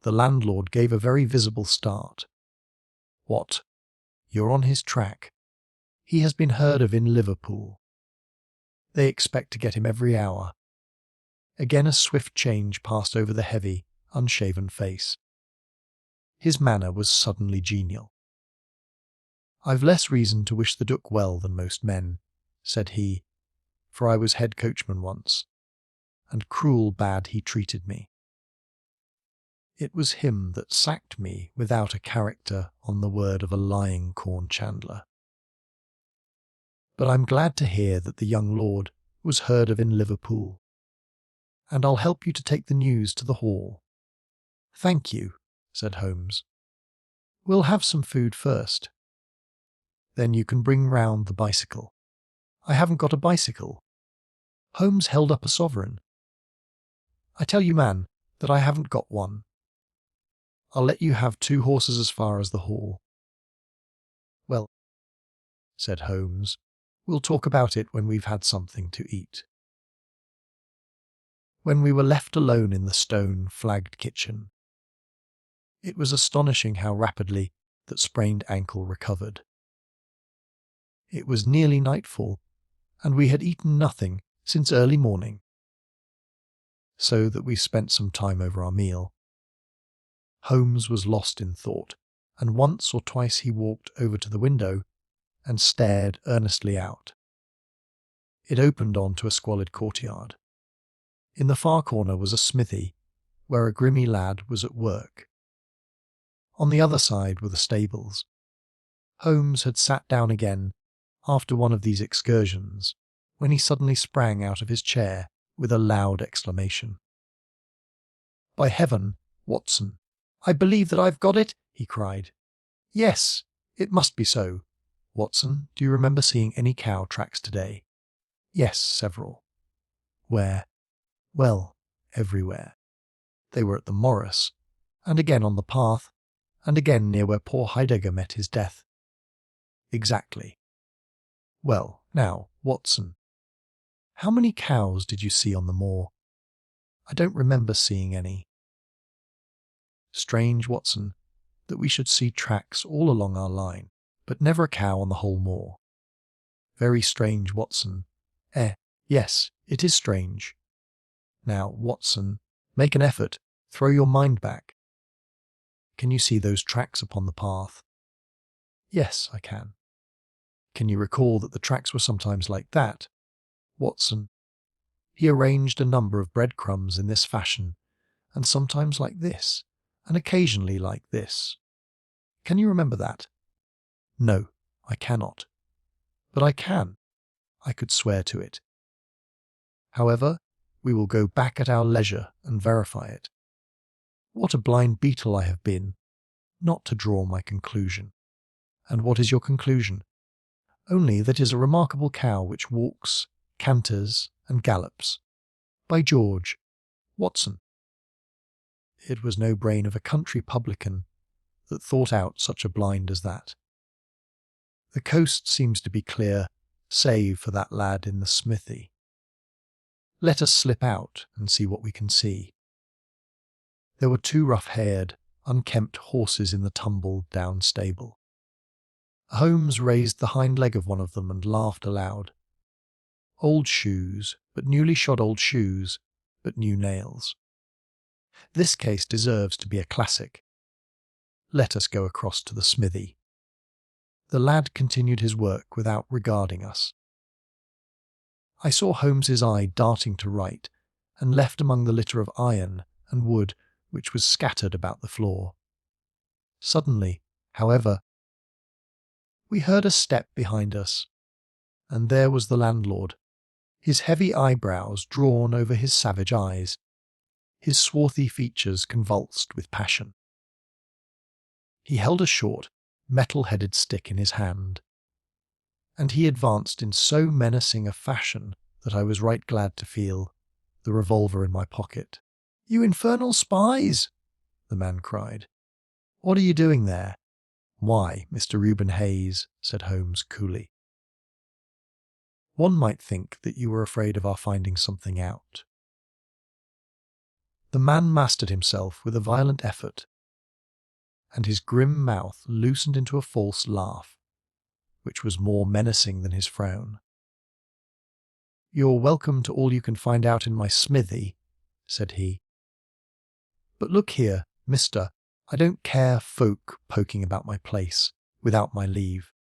The landlord gave a very visible start. "What? You're on his track? He has been heard of in Liverpool. They expect to get him every hour." Again a swift change passed over the heavy, unshaven face. His manner was suddenly genial. "I've less reason to wish the Duke well than most men," said he, "for I was head coachman once, and cruel bad he treated me. It was him that sacked me without a character on the word of a lying corn chandler. But I'm glad to hear that the young lord was heard of in Liverpool, and I'll help you to take the news to the hall." "Thank you," said Holmes. "We'll have some food first. Then you can bring round the bicycle." "I haven't got a bicycle." Holmes held up a sovereign. "I tell you, man, that I haven't got one. I'll let you have 2 horses as far as the hall." "Well," said Holmes, "we'll talk about it when we've had something to eat." When we were left alone in the stone-flagged kitchen, it was astonishing how rapidly that sprained ankle recovered. It was nearly nightfall, and we had eaten nothing since early morning, so that we spent some time over our meal. Holmes was lost in thought, and once or twice he walked over to the window and stared earnestly out. It opened on to a squalid courtyard. In the far corner was a smithy, where a grimy lad was at work. On the other side were the stables. Holmes had sat down again after one of these excursions, when he suddenly sprang out of his chair with a loud exclamation. "By heaven, Watson, I believe that I've got it!" he cried. "Yes, it must be so. Watson, do you remember seeing any cow tracks today?" "Yes, several." "Where?" "Well, everywhere. They were at the Morris, and again on the path, and again near where poor Heidegger met his death." "Exactly. Well, now, Watson, how many cows did you see on the moor?" "I don't remember seeing any." "Strange, Watson, that we should see tracks all along our line, but never a cow on the whole moor." "Very strange, Watson. Yes, it is strange. Now, Watson, make an effort, throw your mind back. Can you see those tracks upon the path?" "Yes, I can." "Can you recall that the tracks were sometimes like that?" "Watson, he arranged a number of breadcrumbs in this fashion, and sometimes like this, and occasionally like this. Can you remember that?" "No, I cannot." "But I can. I could swear to it. However, we will go back at our leisure and verify it. What a blind beetle I have been, not to draw my conclusion." "And what is your conclusion?" "Only that it is a remarkable cow which walks, canters, and gallops. By George, Watson, it was no brain of a country publican that thought out such a blind as that. The coast seems to be clear, save for that lad in the smithy. Let us slip out and see what we can see." There were 2 rough-haired, unkempt horses in the tumbled-down stable. Holmes raised the hind leg of one of them and laughed aloud. Old shoes, but newly shod old shoes, but new nails. This case deserves to be a classic. Let us go across to the smithy. The lad continued his work without regarding us. I saw Holmes's eye darting to right and left among the litter of iron and wood which was scattered about the floor. Suddenly, however, we heard a step behind us, and there was the landlord, his heavy eyebrows drawn over his savage eyes, his swarthy features convulsed with passion. He held a short, metal-headed stick in his hand, and he advanced in so menacing a fashion that I was right glad to feel the revolver in my pocket. "You infernal spies!" the man cried. "What are you doing there?" "Why, Mr. Reuben Hayes," said Holmes coolly, "one might think that you were afraid of our finding something out." The man mastered himself with a violent effort, and his grim mouth loosened into a false laugh, which was more menacing than his frown. "You're welcome to all you can find out in my smithy," said he. "But look here, mister, I don't care folk poking about my place without my leave.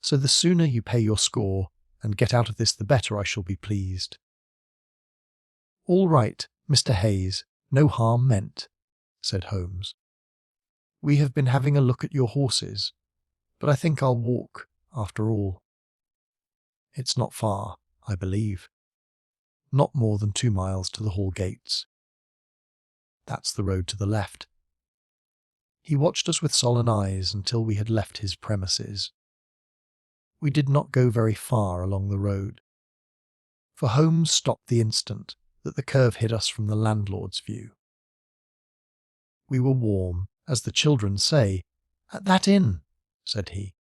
So the sooner you pay your score and get out of this the better I shall be pleased." "All right, Mr. Hayes, no harm meant," said Holmes. "We have been having a look at your horses, but I think I'll walk, after all. It's not far, I believe. Not more than 2 miles to the hall gates. That's the road to the left." He watched us with sullen eyes until we had left his premises. We did not go very far along the road, for Holmes stopped the instant that the curve hid us from the landlord's view. We were warm, as the children say, "at that inn," said he.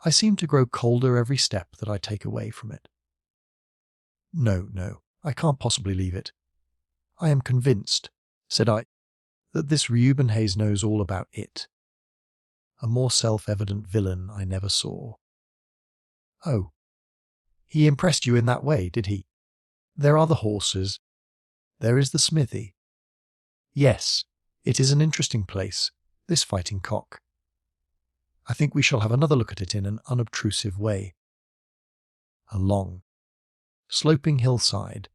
"I seem to grow colder every step that I take away from it." No, I can't possibly leave it. I am convinced," said I, "that this Reubenhays knows all about it. A more self-evident villain I never saw." "Oh, he impressed you in that way, did he? There are the horses. There is the smithy. Yes, it is an interesting place, this Fighting Cock. I think we shall have another look at it in an unobtrusive way." A long, sloping hillside,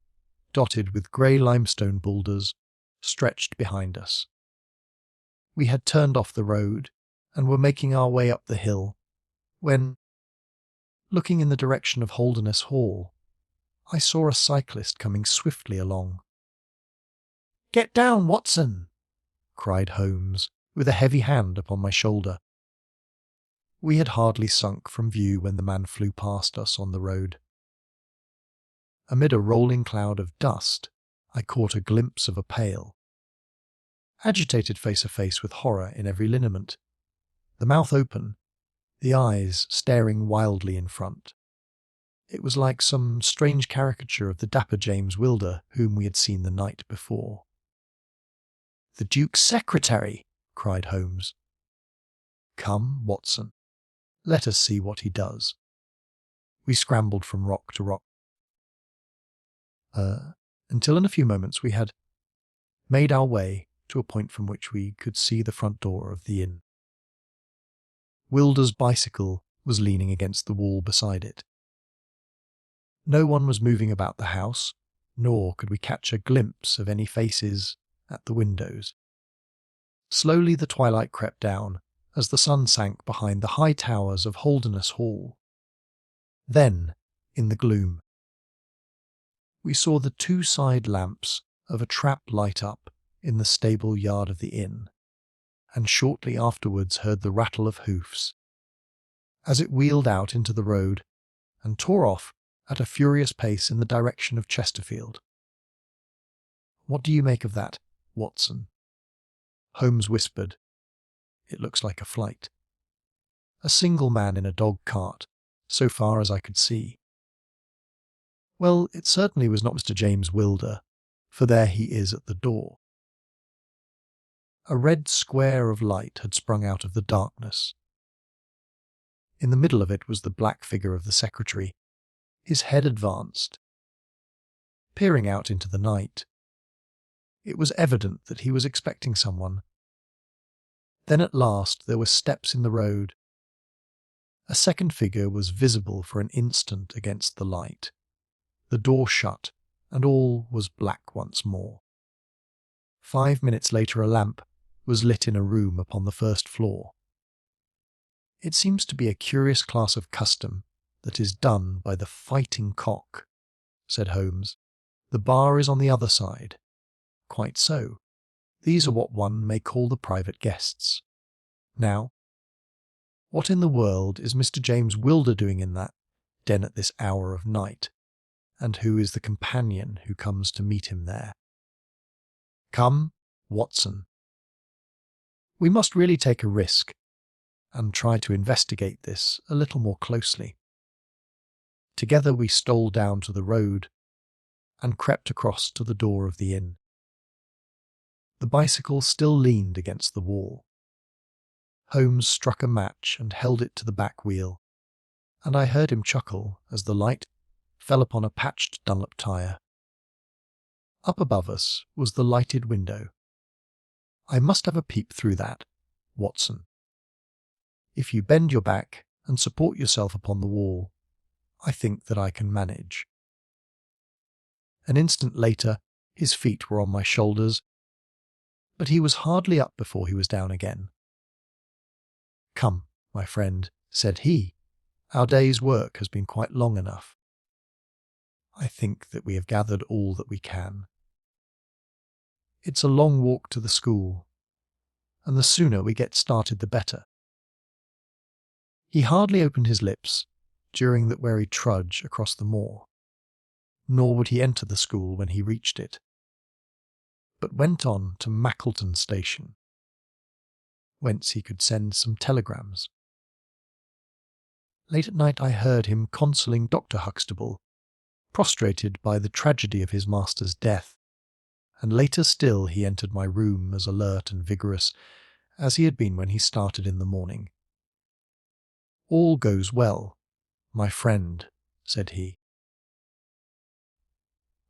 dotted with grey limestone boulders, stretched behind us. We had turned off the road and were making our way up the hill, when, looking in the direction of Holderness Hall, I saw a cyclist coming swiftly along. "Get down, Watson!" cried Holmes, with a heavy hand upon my shoulder. We had hardly sunk from view when the man flew past us on the road. Amid a rolling cloud of dust, I caught a glimpse of a pale, agitated face-to-face with horror in every lineament, the mouth open, the eyes staring wildly in front. It was like some strange caricature of the dapper James Wilder whom we had seen the night before. "The Duke's secretary!" cried Holmes. "Come, Watson, let us see what he does." We scrambled from rock to rock, until in a few moments we had made our way to a point from which we could see the front door of the inn. Wilder's bicycle was leaning against the wall beside it. No one was moving about the house, nor could we catch a glimpse of any faces at the windows. Slowly the twilight crept down as the sun sank behind the high towers of Holderness Hall. Then, in the gloom, we saw the 2 side lamps of a trap light up in the stable yard of the inn, and shortly afterwards heard the rattle of hoofs as it wheeled out into the road and tore off at a furious pace in the direction of Chesterfield. "What do you make of that, Watson?" Holmes whispered. "It looks like a flight. A single man in a dog-cart, so far as I could see." "Well, it certainly was not Mr. James Wilder, for there he is at the door." A red square of light had sprung out of the darkness. In the middle of it was the black figure of the secretary, his head advanced, peering out into the night. It was evident that he was expecting someone. Then at last there were steps in the road. A second figure was visible for an instant against the light. The door shut, and all was black once more. 5 minutes later a lamp was lit in a room upon the first floor. "It seems to be a curious class of custom that is done by the Fighting Cock," said Holmes. "The bar is on the other side." "Quite so. These are what one may call the private guests. Now, what in the world is Mr. James Wilder doing in that den at this hour of night, and who is the companion who comes to meet him there? Come, Watson. We must really take a risk and try to investigate this a little more closely." Together we stole down to the road and crept across to the door of the inn. The bicycle still leaned against the wall. Holmes struck a match and held it to the back wheel, and I heard him chuckle as the light fell upon a patched Dunlop tyre. Up above us was the lighted window. "I must have a peep through that, Watson. If you bend your back and support yourself upon the wall, I think that I can manage." An instant later, his feet were on my shoulders, But he was hardly up before he was down again. "Come, my friend," said he, "our day's work has been quite long enough. I think that we have gathered all that we can. It's a long walk to the school, and the sooner we get started the better." He hardly opened his lips during that weary trudge across the moor, nor would he enter the school when he reached it, but went on to Mackleton station, whence he could send some telegrams. Late at night I heard him consoling Dr. Huxtable, prostrated by the tragedy of his master's death, and later still he entered my room as alert and vigorous as he had been when he started in the morning. "All goes well, my friend," said he.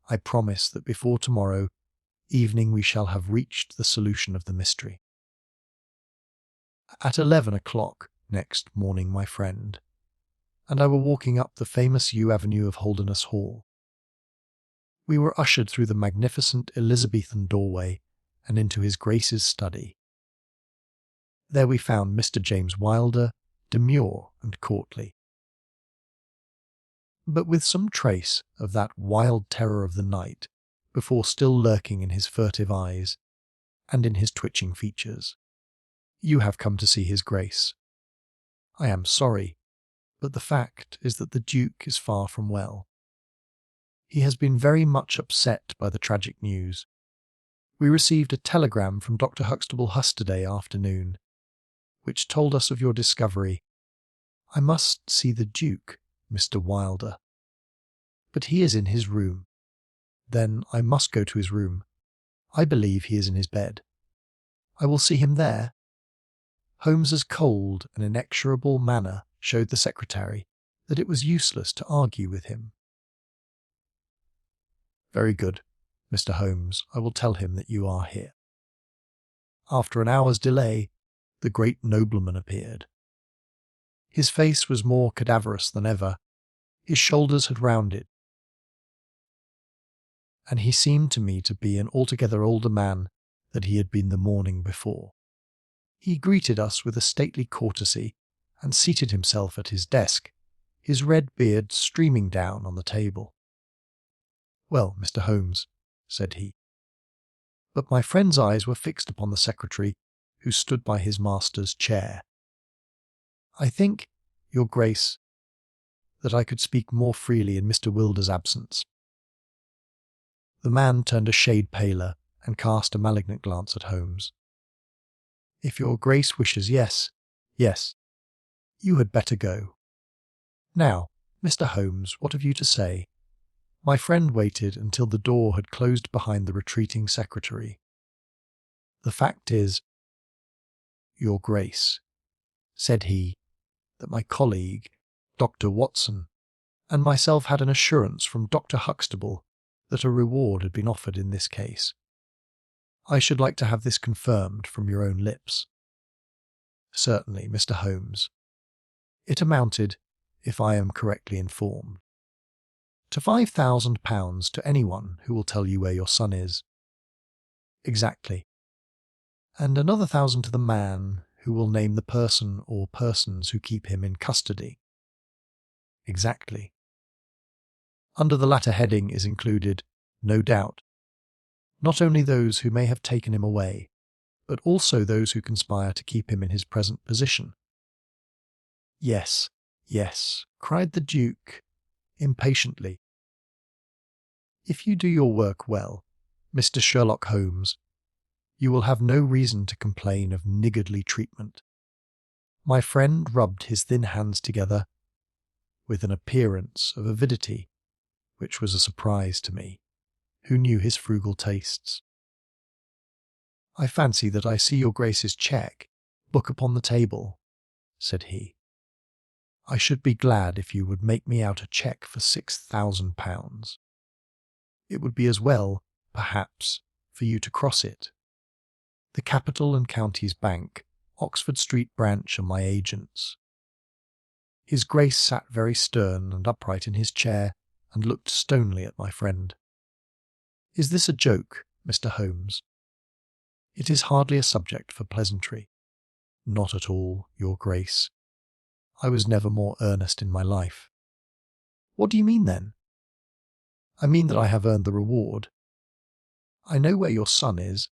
"I promise that before tomorrow evening we shall have reached the solution of the mystery." At 11 o'clock next morning, my friend and I were walking up the famous yew avenue of Holderness Hall. We were ushered through the magnificent Elizabethan doorway and into his Grace's study. There we found Mr. James Wilder, demure and courtly, but with some trace of that wild terror of the night before still lurking in his furtive eyes and in his twitching features. "You have come to see his Grace. I am sorry, but the fact is that the Duke is far from well. He has been very much upset by the tragic news. We received a telegram from Dr. Huxtable yesterday afternoon, which told us of your discovery. I must see the Duke, Mr. Wilder. But he is in his room. Then I must go to his room. I believe he is in his bed. I will see him there." Holmes's cold and inexorable manner showed the secretary that it was useless to argue with him. "Very good, Mr. Holmes, I will tell him that you are here." After an hour's delay, the great nobleman appeared. His face was more cadaverous than ever, his shoulders had rounded, and he seemed to me to be an altogether older man than he had been the morning before. He greeted us with a stately courtesy and seated himself at his desk, his red beard streaming down on the table. "Well, Mr. Holmes," said he. But my friend's eyes were fixed upon the secretary, who stood by his master's chair. "I think, your Grace, that I could speak more freely in Mr. Wilder's absence." The man turned a shade paler and cast a malignant glance at Holmes. "If your Grace wishes, yes, you had better go. Now, Mr. Holmes, what have you to say?" My friend waited until the door had closed behind the retreating secretary. "The fact is, your Grace," said he, "that my colleague, Dr. Watson, and myself had an assurance from Dr. Huxtable that a reward had been offered in this case. I should like to have this confirmed from your own lips." "Certainly, Mr. Holmes. It amounted, if I am correctly informed, to £5,000 to anyone who will tell you where your son is." "Exactly. And another 1,000 to the man who will name the person or persons who keep him in custody." "Exactly. Under the latter heading is included, no doubt, not only those who may have taken him away, but also those who conspire to keep him in his present position." Yes, cried the Duke, impatiently. "If you do your work well, Mr. Sherlock Holmes, you will have no reason to complain of niggardly treatment." My friend rubbed his thin hands together with an appearance of avidity which was a surprise to me, who knew his frugal tastes. "I fancy that I see your Grace's cheque book upon the table," said he. "I should be glad if you would make me out a cheque for £6,000. It would be as well, perhaps, for you to cross it. The Capital and Counties Bank, Oxford Street branch, are my agents." His Grace sat very stern and upright in his chair and looked stonily at my friend. "Is this a joke, Mr. Holmes?" It is hardly a subject for pleasantry. Not at all, your grace. I was never more earnest in my life. What do you mean, then? I mean that I have earned the reward. I know where your son is,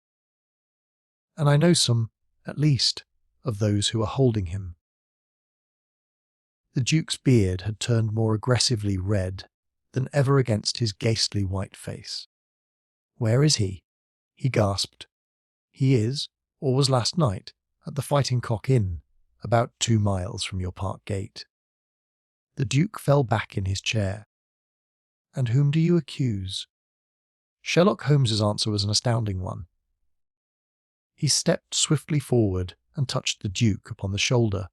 and I know some, at least, of those who are holding him. The Duke's beard had turned more aggressively red than ever against his ghastly white face. Where is he? He gasped. He is, or was last night, at the Fighting Cock Inn, about 2 miles from your park gate. The Duke fell back in his chair. And whom do you accuse? Sherlock Holmes's answer was an astounding one. He stepped swiftly forward and touched the Duke upon the shoulder.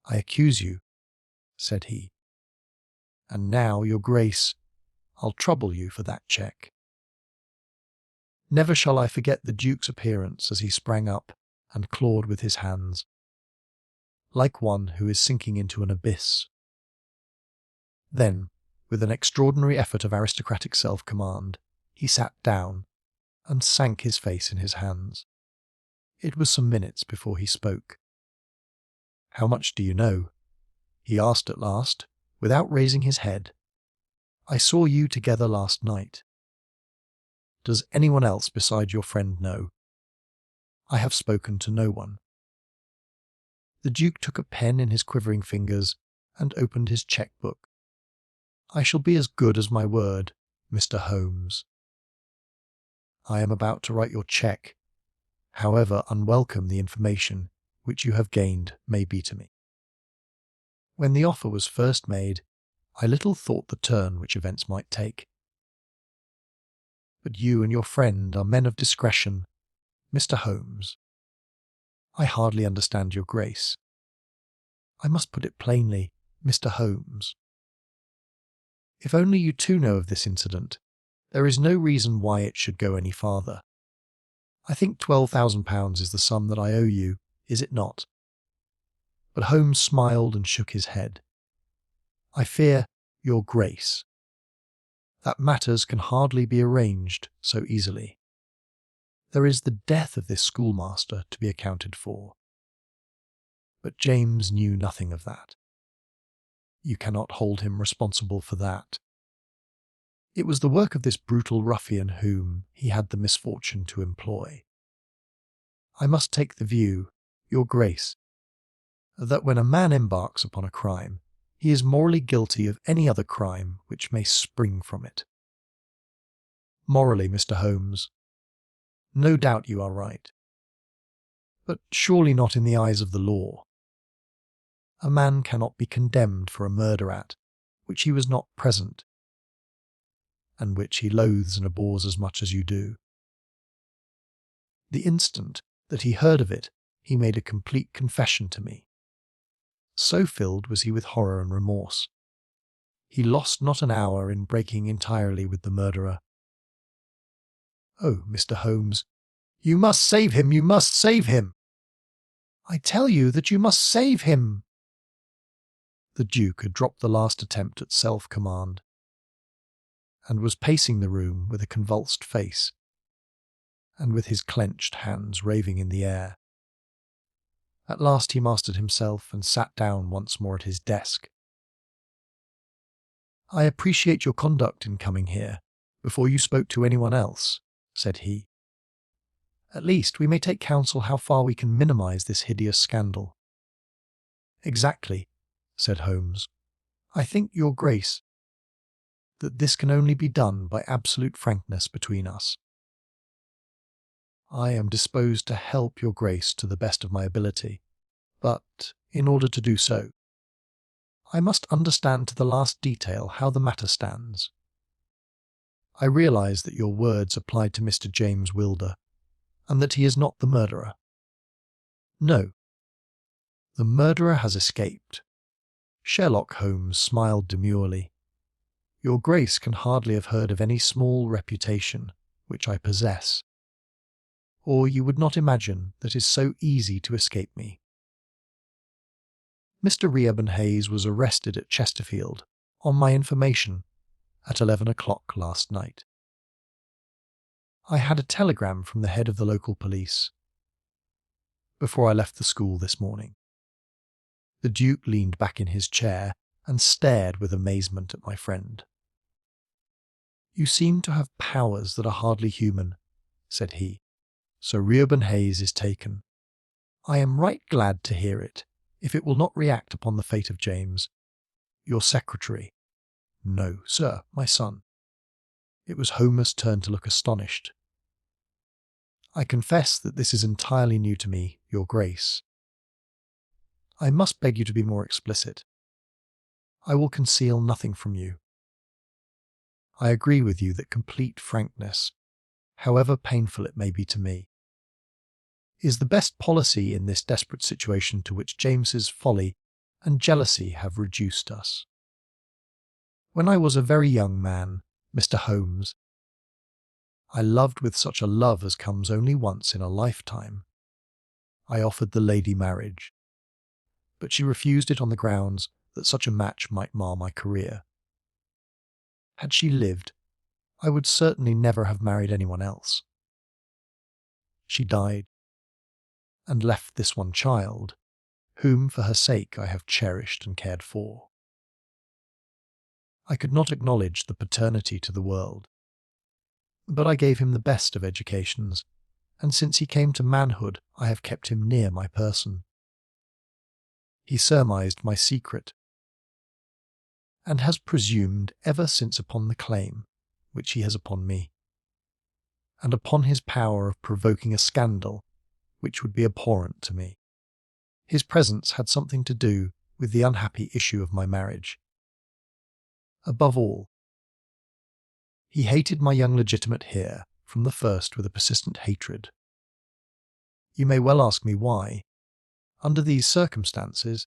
I accuse you, said he. And now, your grace, I'll trouble you for that check. Never shall I forget the Duke's appearance as he sprang up and clawed with his hands, like one who is sinking into an abyss. Then, with an extraordinary effort of aristocratic self-command, he sat down and sank his face in his hands. It was some minutes before he spoke. How much do you know? He asked at last, without raising his head. I saw you together last night. Does anyone else beside your friend know? I have spoken to no one. The Duke took a pen in his quivering fingers and opened his cheque-book. I shall be as good as my word, Mr. Holmes. I am about to write your cheque, however unwelcome the information which you have gained may be to me. When the offer was first made, I little thought the turn which events might take. But you and your friend are men of discretion, Mr. Holmes. I hardly understand your grace. I must put it plainly, Mr. Holmes. If only you too know of this incident, there is no reason why it should go any farther. I think £12,000 is the sum that I owe you, is it not? But Holmes smiled and shook his head. I fear, your grace, that matters can hardly be arranged so easily. There is the death of this schoolmaster to be accounted for. But James knew nothing of that. You cannot hold him responsible for that. It was the work of this brutal ruffian whom he had the misfortune to employ. I must take the view, your grace, that when a man embarks upon a crime, he is morally guilty of any other crime which may spring from it. Morally, Mr. Holmes, no doubt you are right. But surely not in the eyes of the law. A man cannot be condemned for a murder at which he was not present, and which he loathes and abhors as much as you do. The instant that he heard of it, he made a complete confession to me. So filled was he with horror and remorse. He lost not an hour in breaking entirely with the murderer. Oh, Mr. Holmes, you must save him, you must save him! I tell you that you must save him! The Duke had dropped the last attempt at self-command, and was pacing the room with a convulsed face, and with his clenched hands raving in the air. At last he mastered himself and sat down once more at his desk. I appreciate your conduct in coming here, before you spoke to anyone else, said he. At least we may take counsel how far we can minimize this hideous scandal. Exactly, said Holmes. I think, your grace, that this can only be done by absolute frankness between us. I am disposed to help your grace to the best of my ability, but, in order to do so, I must understand to the last detail how the matter stands. I realise that your words applied to Mr. James Wilder, and that he is not the murderer. No, the murderer has escaped. Sherlock Holmes smiled demurely. Your grace can hardly have heard of any small reputation which I possess, or you would not imagine that it is so easy to escape me. Mr. Rehoboam Hayes was arrested at Chesterfield, on my information, at 11 o'clock last night. I had a telegram from the head of the local police before I left the school this morning. The Duke leaned back in his chair and stared with amazement at my friend. "You seem to have powers that are hardly human," said he. "Sir Reuben Hayes is taken. I am right glad to hear it, if it will not react upon the fate of James, your secretary." "No, sir, my son." It was Homer's turn to look astonished. "I confess that this is entirely new to me, your grace. I must beg you to be more explicit. I will conceal nothing from you. I agree with you that complete frankness, however painful it may be to me, is the best policy in this desperate situation to which James's folly and jealousy have reduced us. When I was a very young man, Mr. Holmes, I loved with such a love as comes only once in a lifetime. I offered the lady marriage, but she refused it on the grounds that such a match might mar my career. Had she lived, I would certainly never have married anyone else. She died, and left this one child, whom for her sake I have cherished and cared for. I could not acknowledge the paternity to the world, but I gave him the best of educations, and since he came to manhood I have kept him near my person. He surmised my secret, and has presumed ever since upon the claim which he has upon me, and upon his power of provoking a scandal which would be abhorrent to me. His presence had something to do with the unhappy issue of my marriage. Above all, he hated my young legitimate heir from the first with a persistent hatred. You may well ask me why, under these circumstances,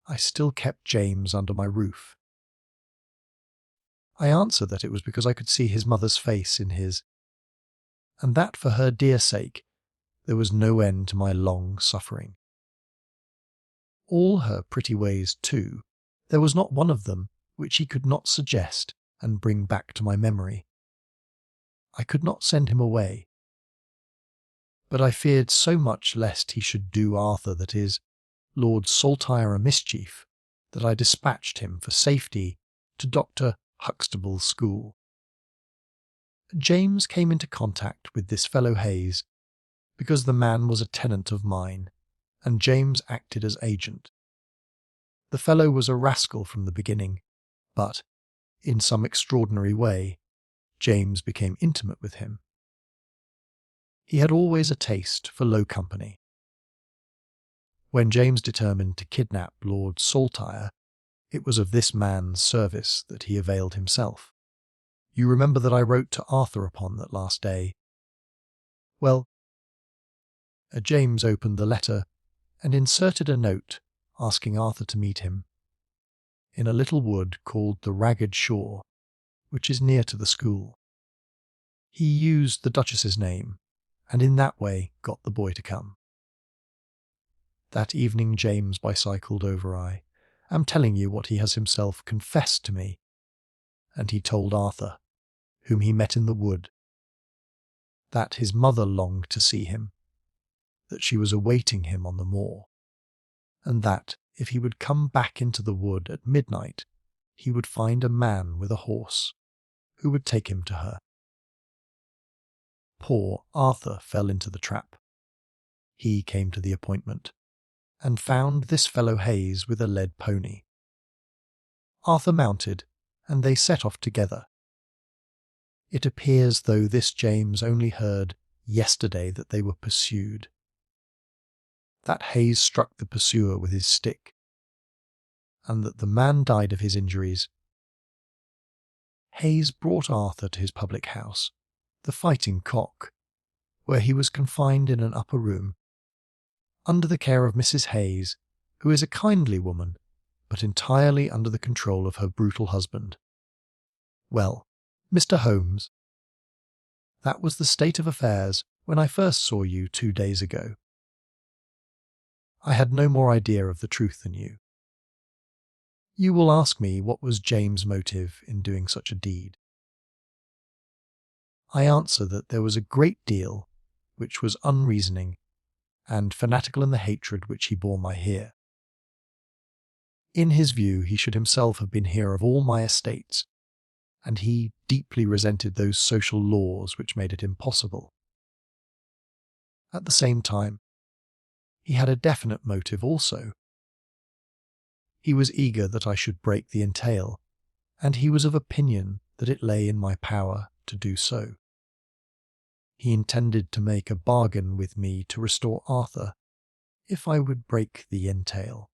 I still kept James under my roof. I answer that it was because I could see his mother's face in his, and that for her dear sake there was no end to my long suffering. All her pretty ways, too, there was not one of them which he could not suggest and bring back to my memory. I could not send him away, but I feared so much lest he should do Arthur, that is, Lord Saltire, a mischief, that I dispatched him for safety to Dr. Huxtable's school. James came into contact with this fellow Hayes because the man was a tenant of mine, and James acted as agent. The fellow was a rascal from the beginning, but, in some extraordinary way, James became intimate with him. He had always a taste for low company. When James determined to kidnap Lord Saltire, it was of this man's service that he availed himself. You remember that I wrote to Arthur upon that last day. Well, James opened the letter and inserted a note asking Arthur to meet him in a little wood called the Ragged Shaw, which is near to the school. He used the Duchess's name, and in that way got the boy to come. That evening James bicycled over. I am telling you what he has himself confessed to me, and he told Arthur, whom he met in the wood, that his mother longed to see him, that she was awaiting him on the moor, and that, if he would come back into the wood at midnight, he would find a man with a horse, who would take him to her. Poor Arthur fell into the trap. He came to the appointment, and found this fellow Hayes with a led pony. Arthur mounted, and they set off together. It appears though this James only heard yesterday that they were pursued, that Hayes struck the pursuer with his stick, and that the man died of his injuries. Hayes brought Arthur to his public house, the Fighting Cock, where he was confined in an upper room, under the care of Mrs. Hayes, who is a kindly woman, but entirely under the control of her brutal husband. Well, Mr. Holmes, that was the state of affairs when I first saw you 2 days ago. I had no more idea of the truth than you. You will ask me what was James' motive in doing such a deed. I answer that there was a great deal which was unreasoning and fanatical in the hatred which he bore my heir. In his view, he should himself have been heir of all my estates, and he deeply resented those social laws which made it impossible. At the same time, he had a definite motive also. He was eager that I should break the entail, and he was of opinion that it lay in my power to do so. He intended to make a bargain with me to restore Arthur if I would break the entail,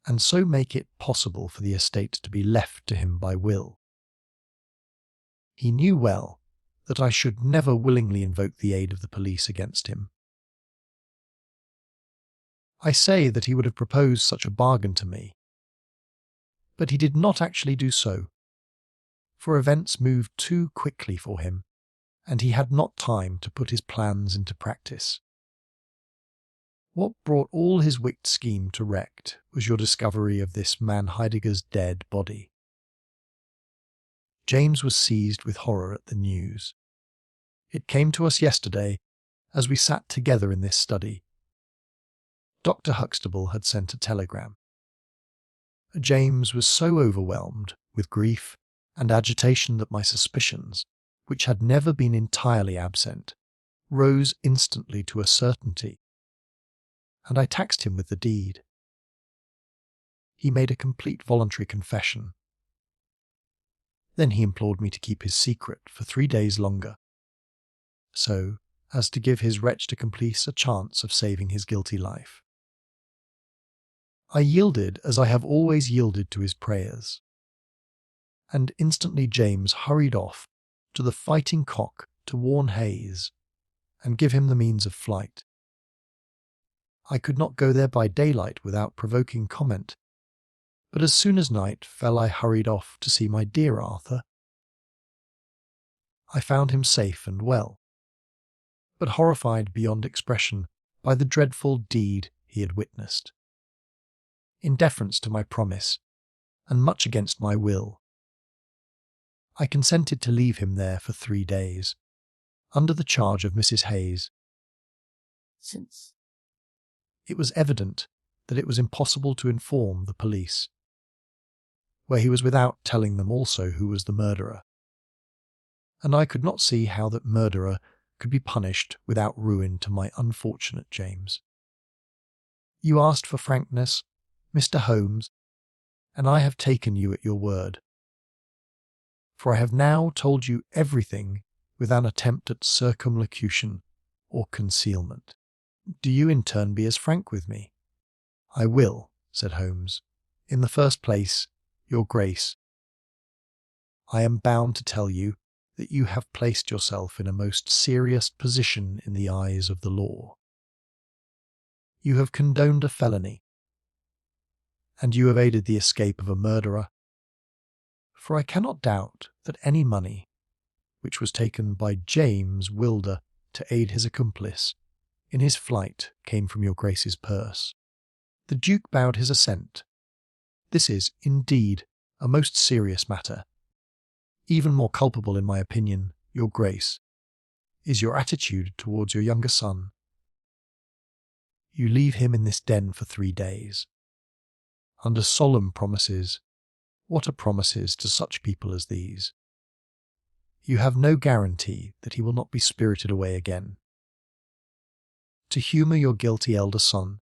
and so make it possible for the estate to be left to him by will. He knew well that I should never willingly invoke the aid of the police against him. I say that he would have proposed such a bargain to me, but he did not actually do so, for events moved too quickly for him, and he had not time to put his plans into practice. What brought all his wicked scheme to wreck was your discovery of this man Heidegger's dead body. James was seized with horror at the news. It came to us yesterday as we sat together in this study. Dr. Huxtable had sent a telegram. James was so overwhelmed with grief and agitation that my suspicions, which had never been entirely absent, rose instantly to a certainty, and I taxed him with the deed. He made a complete voluntary confession. Then he implored me to keep his secret for 3 days longer, so as to give his wretched accomplice a chance of saving his guilty life. I yielded as I have always yielded to his prayers, and instantly James hurried off to the Fighting Cock to warn Hayes and give him the means of flight. I could not go there by daylight without provoking comment, but as soon as night fell I hurried off to see my dear Arthur. I found him safe and well, but horrified beyond expression by the dreadful deed he had witnessed. In deference to my promise, and much against my will, I consented to leave him there for 3 days, under the charge of Mrs. Hayes, since it was evident that it was impossible to inform the police, where he was without telling them also who was the murderer, and I could not see how that murderer could be punished without ruin to my unfortunate James. You asked for frankness, Mr. Holmes, and I have taken you at your word, for I have now told you everything without an attempt at circumlocution or concealment. Do you in turn be as frank with me? I will, said Holmes. In the first place, Your Grace, I am bound to tell you that you have placed yourself in a most serious position in the eyes of the law. You have condoned a felony, and you have aided the escape of a murderer, for I cannot doubt that any money which was taken by James Wilder to aid his accomplice in his flight came from your Grace's purse. The Duke bowed his assent. This is, indeed, a most serious matter. Even more culpable, in my opinion, your Grace, is your attitude towards your younger son. You leave him in this den for 3 days, under solemn promises. What are promises to such people as these? You have no guarantee that he will not be spirited away again. To humour your guilty elder son,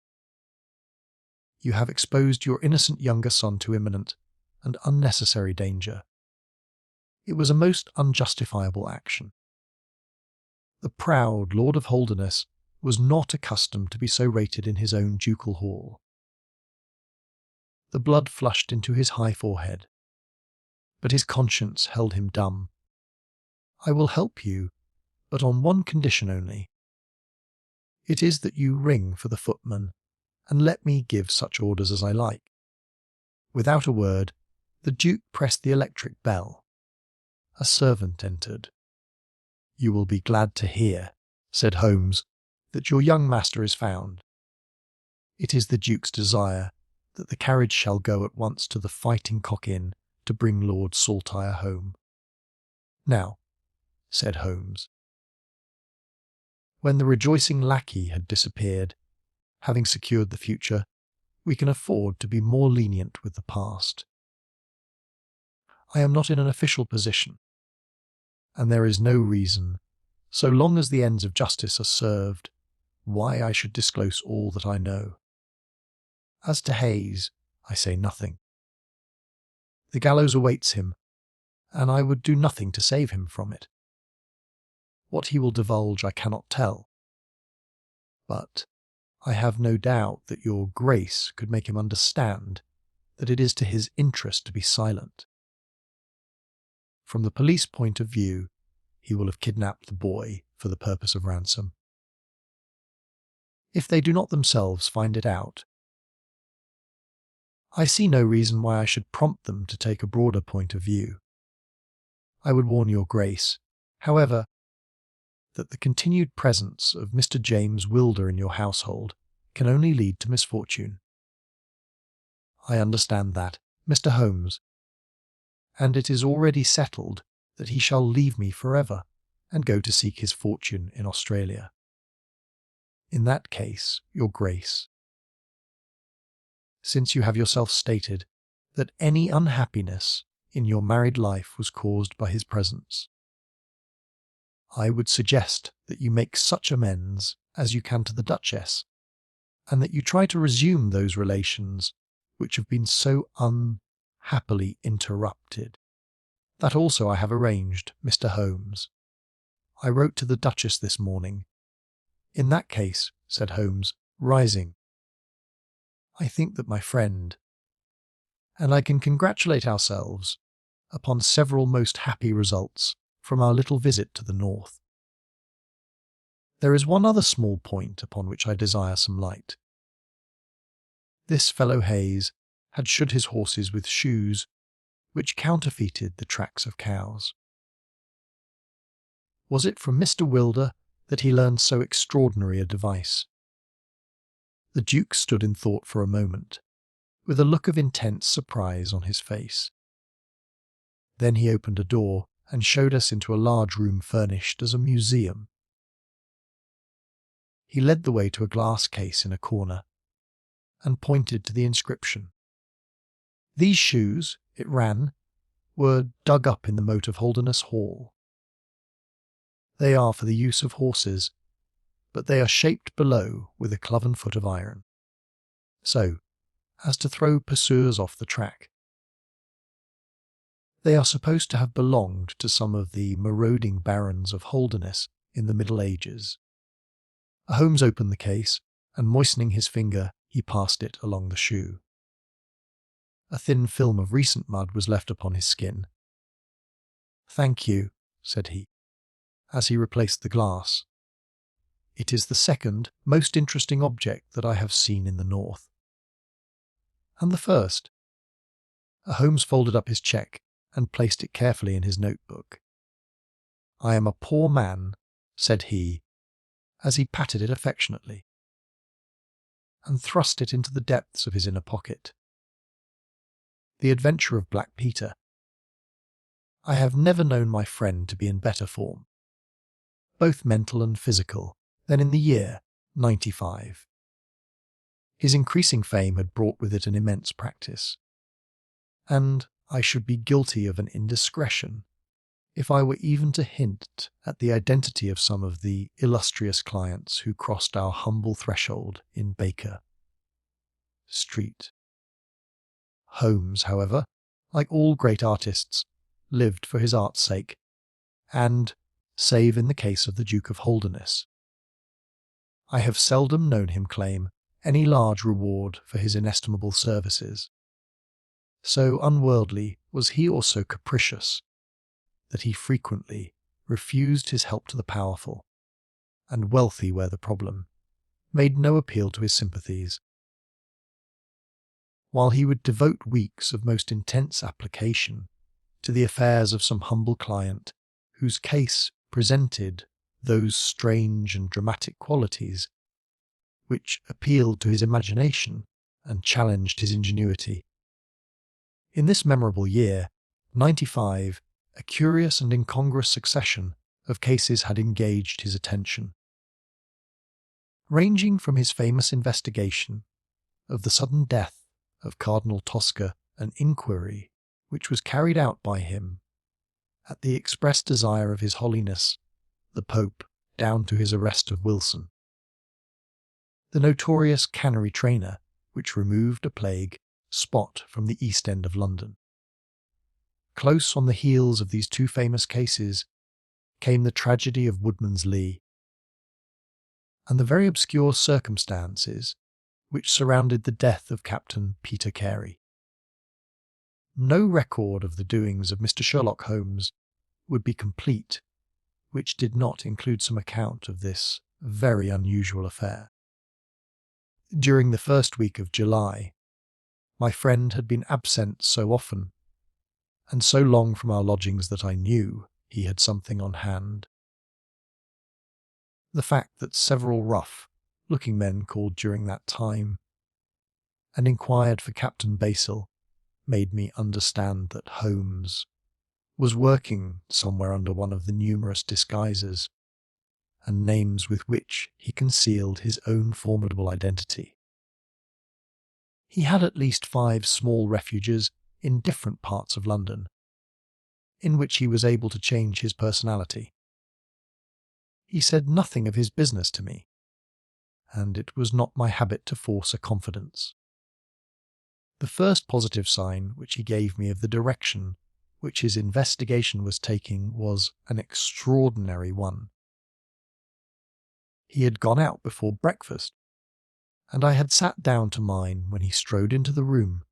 you have exposed your innocent younger son to imminent and unnecessary danger. It was a most unjustifiable action. The proud Lord of Holderness was not accustomed to be so rated in his own ducal hall. The blood flushed into his high forehead, but his conscience held him dumb. I will help you, but on one condition only. It is that you ring for the footman, and let me give such orders as I like. Without a word, the Duke pressed the electric bell. A servant entered. You will be glad to hear, said Holmes, that your young master is found. It is the Duke's desire that the carriage shall go at once to the Fighting Cock Inn to bring Lord Saltire home. Now, said Holmes. When the rejoicing lackey had disappeared, having secured the future, we can afford to be more lenient with the past. I am not in an official position, and there is no reason, so long as the ends of justice are served, why I should disclose all that I know. As to Hayes, I say nothing. The gallows awaits him, and I would do nothing to save him from it. What he will divulge I cannot tell, but I have no doubt that your Grace could make him understand that it is to his interest to be silent. From the police point of view, he will have kidnapped the boy for the purpose of ransom. If they do not themselves find it out, I see no reason why I should prompt them to take a broader point of view. I would warn your Grace, however, that the continued presence of Mr. James Wilder in your household can only lead to misfortune. I understand that, Mr. Holmes, and it is already settled that he shall leave me forever and go to seek his fortune in Australia. In that case, your Grace, since you have yourself stated that any unhappiness in your married life was caused by his presence, I would suggest that you make such amends as you can to the Duchess, and that you try to resume those relations which have been so unhappily interrupted. That also I have arranged, Mr. Holmes. I wrote to the Duchess this morning. In that case, said Holmes, rising, I think that my friend and I can congratulate ourselves upon several most happy results from our little visit to the north. There is one other small point upon which I desire some light. This fellow Hayes had shod his horses with shoes which counterfeited the tracks of cows. Was it from Mr. Wilder that he learned so extraordinary a device? The Duke stood in thought for a moment, with a look of intense surprise on his face. Then he opened a door and showed us into a large room furnished as a museum. He led the way to a glass case in a corner, and pointed to the inscription. These shoes, it ran, were dug up in the moat of Holderness Hall. They are for the use of horses, but they are shaped below with a cloven foot of iron, so as to throw pursuers off the track. They are supposed to have belonged to some of the marauding barons of Holderness in the Middle Ages. Holmes opened the case, and moistening his finger, he passed it along the shoe. A thin film of recent mud was left upon his skin. Thank you, said he, as he replaced the glass. It is the second most interesting object that I have seen in the north. And the first? Holmes folded up his cheque and placed it carefully in his notebook. I am a poor man, said he, as he patted it affectionately, and thrust it into the depths of his inner pocket. The Adventure of Black Peter. I have never known my friend to be in better form, both mental and physical, than in the year 95. His increasing fame had brought with it an immense practice, and I should be guilty of an indiscretion if I were even to hint at the identity of some of the illustrious clients who crossed our humble threshold in Baker Street. Holmes, however, like all great artists, lived for his art's sake, and, save in the case of the Duke of Holderness, I have seldom known him claim any large reward for his inestimable services. So unworldly was he, or so capricious, that he frequently refused his help to the powerful, and wealthy where the problem, made no appeal to his sympathies. While he would devote weeks of most intense application to the affairs of some humble client whose case presented those strange and dramatic qualities which appealed to his imagination and challenged his ingenuity. In this memorable year, 95, a curious and incongruous succession of cases had engaged his attention, ranging from his famous investigation of the sudden death of Cardinal Tosca, an inquiry which was carried out by him at the express desire of His Holiness the Pope, down to his arrest of Wilson, the notorious cannery trainer which removed a plague spot from the East End of London. Close on the heels of these two famous cases came the tragedy of Woodman's Lee, and the very obscure circumstances which surrounded the death of Captain Peter Carey. No record of the doings of Mr. Sherlock Holmes would be complete which did not include some account of this very unusual affair. During the first week of July, my friend had been absent so often and so long from our lodgings that I knew he had something on hand. The fact that several rough-looking men called during that time and inquired for Captain Basil made me understand that Holmes was working somewhere under one of the numerous disguises and names with which he concealed his own formidable identity. He had at least 5 small refuges in different parts of London, in which he was able to change his personality. He said nothing of his business to me, and it was not my habit to force a confidence. The first positive sign which he gave me of the direction which his investigation was taking was an extraordinary one. He had gone out before breakfast, and I had sat down to mine when he strode into the room,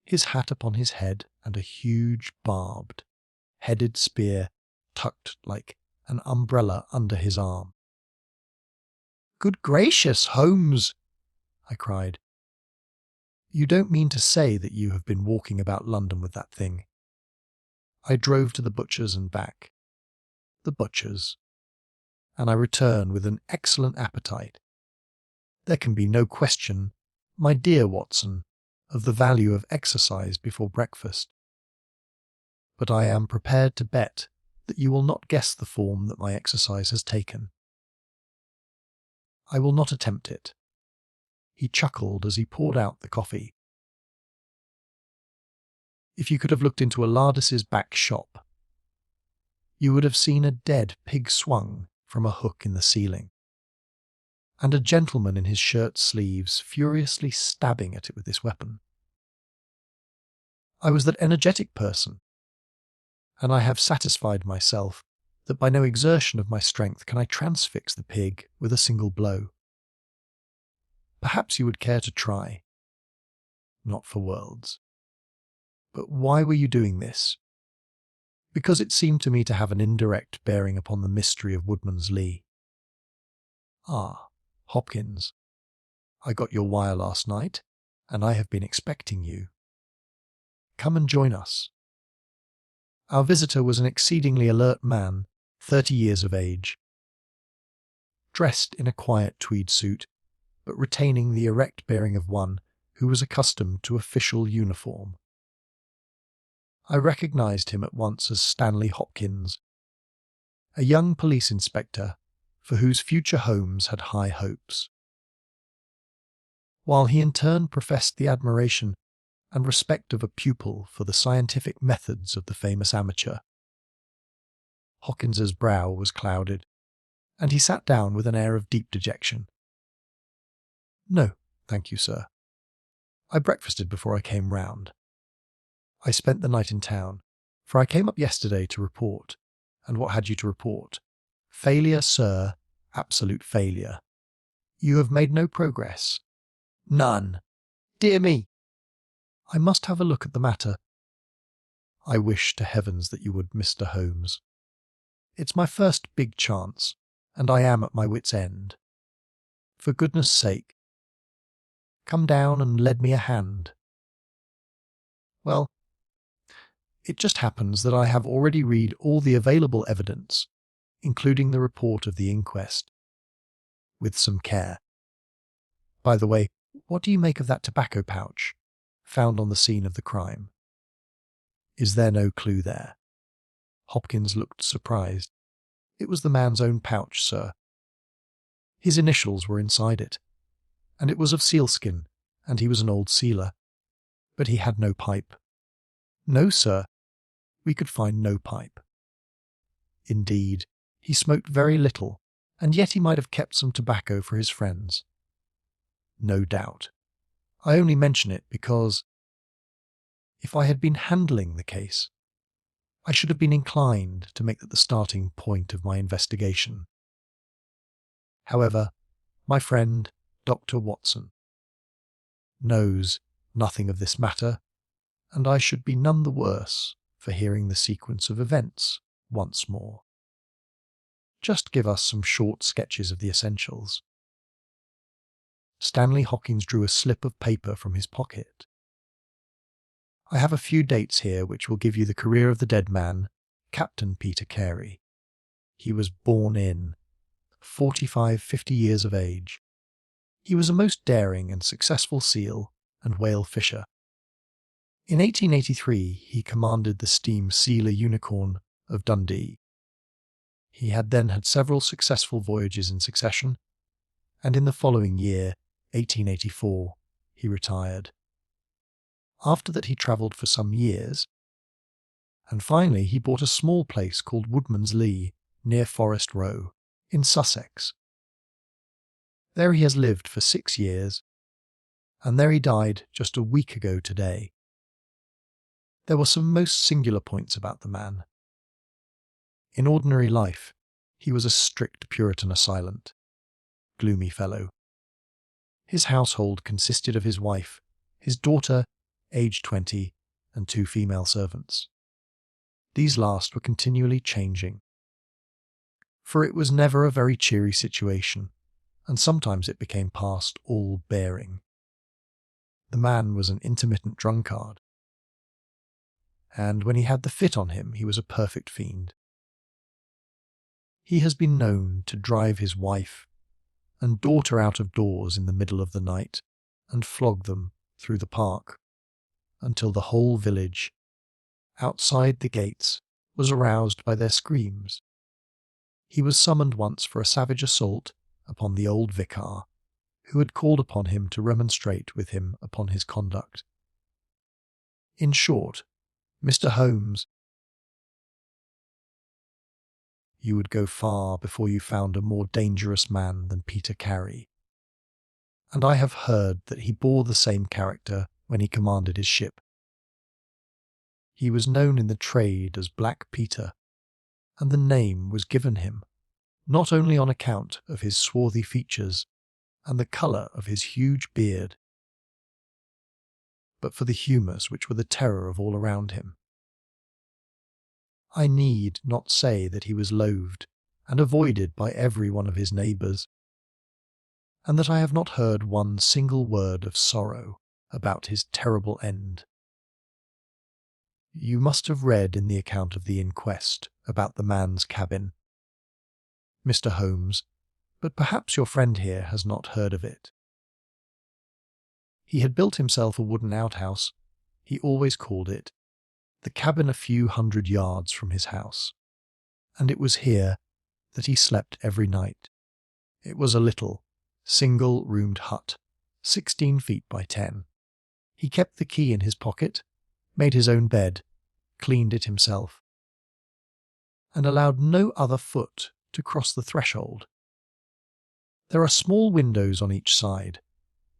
his hat upon his head and a huge barbed-headed spear tucked like an umbrella under his arm. "Good gracious, Holmes!" I cried. "You don't mean to say that you have been walking about London with that thing?" I drove to the butcher's and back. The butcher's. And I return with an excellent appetite. There can be no question, my dear Watson, of the value of exercise before breakfast. But I am prepared to bet that you will not guess the form that my exercise has taken. I will not attempt it. He chuckled as he poured out the coffee. If you could have looked into a Lardis's back shop, you would have seen a dead pig swung from a hook in the ceiling, and a gentleman in his shirt sleeves furiously stabbing at it with this weapon. I was that energetic person, and I have satisfied myself that by no exertion of my strength can I transfix the pig with a single blow. Perhaps you would care to try. Not for worlds. But why were you doing this? Because it seemed to me to have an indirect bearing upon the mystery of Woodman's Lee. Ah, Hopkins, I got your wire last night, and I have been expecting you. Come and join us. Our visitor was an exceedingly alert man, 30 years of age, dressed in a quiet tweed suit, but retaining the erect bearing of one who was accustomed to official uniform. I recognised him at once as Stanley Hopkins, a young police inspector for whose future Holmes had high hopes. While he in turn professed the admiration and respect of a pupil for the scientific methods of the famous amateur, Hopkins's brow was clouded, and he sat down with an air of deep dejection. "No, thank you, sir. I breakfasted before I came round. I spent the night in town, for I came up yesterday to report. And what had you to report? Failure, sir, absolute failure. You have made no progress." "None. Dear me! I must have a look at the matter." "I wish to heavens that you would, Mr. Holmes. It's my first big chance, and I am at my wit's end. For goodness' sake, come down and lend me a hand." Well, it just happens that I have already read all the available evidence, including the report of the inquest, with some care. By the way, what do you make of that tobacco pouch found on the scene of the crime? Is there no clue there? Hopkins looked surprised. It was the man's own pouch, sir. His initials were inside it, and it was of sealskin, and he was an old sealer. But he had no pipe. No, sir, we could find no pipe. Indeed, he smoked very little, and yet he might have kept some tobacco for his friends. No doubt. I only mention it because, if I had been handling the case, I should have been inclined to make that the starting point of my investigation. However, my friend, Dr. Watson, knows nothing of this matter, and I should be none the worse for hearing the sequence of events once more. Just give us some short sketches of the essentials. Stanley Hawkins drew a slip of paper from his pocket. I have a few dates here which will give you the career of the dead man, Captain Peter Carey. He was born in 50 years of age. He was a most daring and successful seal and whale fisher. In 1883 he commanded the steam sealer Unicorn of Dundee. He had then had several successful voyages in succession, and in the following year, 1884, he retired. After that he travelled for some years, and finally he bought a small place called Woodman's Lee, near Forest Row, in Sussex. There he has lived for 6 years, and there he died just a week ago today. There were some most singular points about the man. In ordinary life, he was a strict Puritan assailant, gloomy fellow. His household consisted of his wife, his daughter, aged 20, and 2 female servants. These last were continually changing, for it was never a very cheery situation, and sometimes it became past all bearing. The man was an intermittent drunkard, and when he had the fit on him, he was a perfect fiend. He has been known to drive his wife and daughter out of doors in the middle of the night and flog them through the park until the whole village, outside the gates, was aroused by their screams. He was summoned once for a savage assault upon the old vicar, who had called upon him to remonstrate with him upon his conduct. In short, Mr. Holmes, you would go far before you found a more dangerous man than Peter Carey, and I have heard that he bore the same character when he commanded his ship. He was known in the trade as Black Peter, and the name was given him not only on account of his swarthy features and the colour of his huge beard, but for the humours which were the terror of all around him. I need not say that he was loathed and avoided by every one of his neighbours, and that I have not heard one single word of sorrow about his terrible end. You must have read in the account of the inquest about the man's cabin, Mr. Holmes, but perhaps your friend here has not heard of it. He had built himself a wooden outhouse, he always called it, the cabin a few 100 yards from his house, and it was here that he slept every night. It was a little, single-roomed hut, 16 feet by 10. He kept the key in his pocket, made his own bed, cleaned it himself, and allowed no other foot to cross the threshold. There are small windows on each side,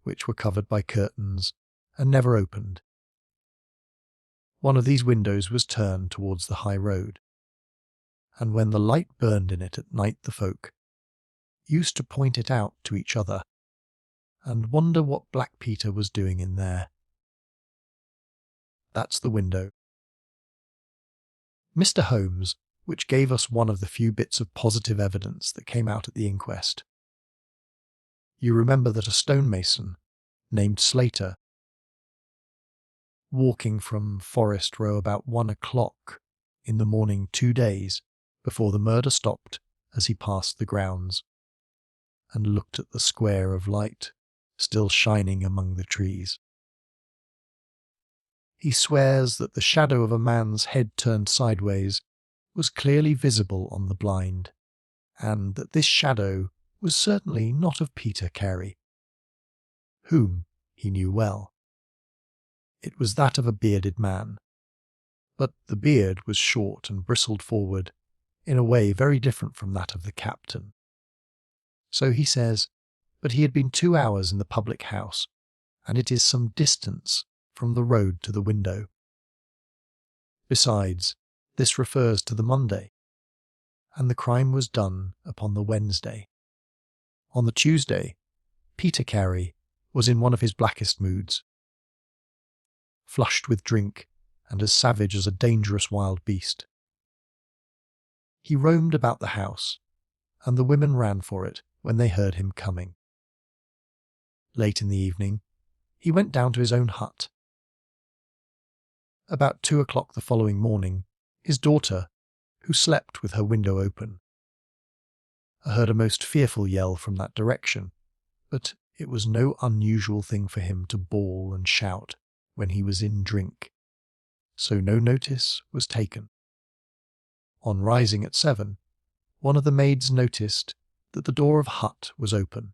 which were covered by curtains and never opened. One of these windows was turned towards the high road, and when the light burned in it at night the folk used to point it out to each other and wonder what Black Peter was doing in there. That's the window. Mr. Holmes, which gave us one of the few bits of positive evidence that came out at the inquest. You remember that a stonemason, named Slater, walking from Forest Row about 1 o'clock in the morning 2 days before the murder stopped as he passed the grounds, and looked at the square of light still shining among the trees. He swears that the shadow of a man's head turned sideways was clearly visible on the blind. and that this shadow was certainly not of Peter Carey, whom he knew well. It was that of a bearded man, but the beard was short and bristled forward in a way very different from that of the captain. So he says, but he had been 2 hours in the public house, and it is some distance from the road to the window. Besides, this refers to the Monday, and the crime was done upon the Wednesday. On the Tuesday, Peter Carey was in one of his blackest moods, flushed with drink and as savage as a dangerous wild beast. He roamed about the house, and the women ran for it when they heard him coming. Late in the evening, he went down to his own hut. About 2 o'clock the following morning, his daughter, who slept with her window open, heard a most fearful yell from that direction, but it was no unusual thing for him to bawl and shout when he was in drink, so no notice was taken. On rising at 7, one of the maids noticed that the door of hut was open.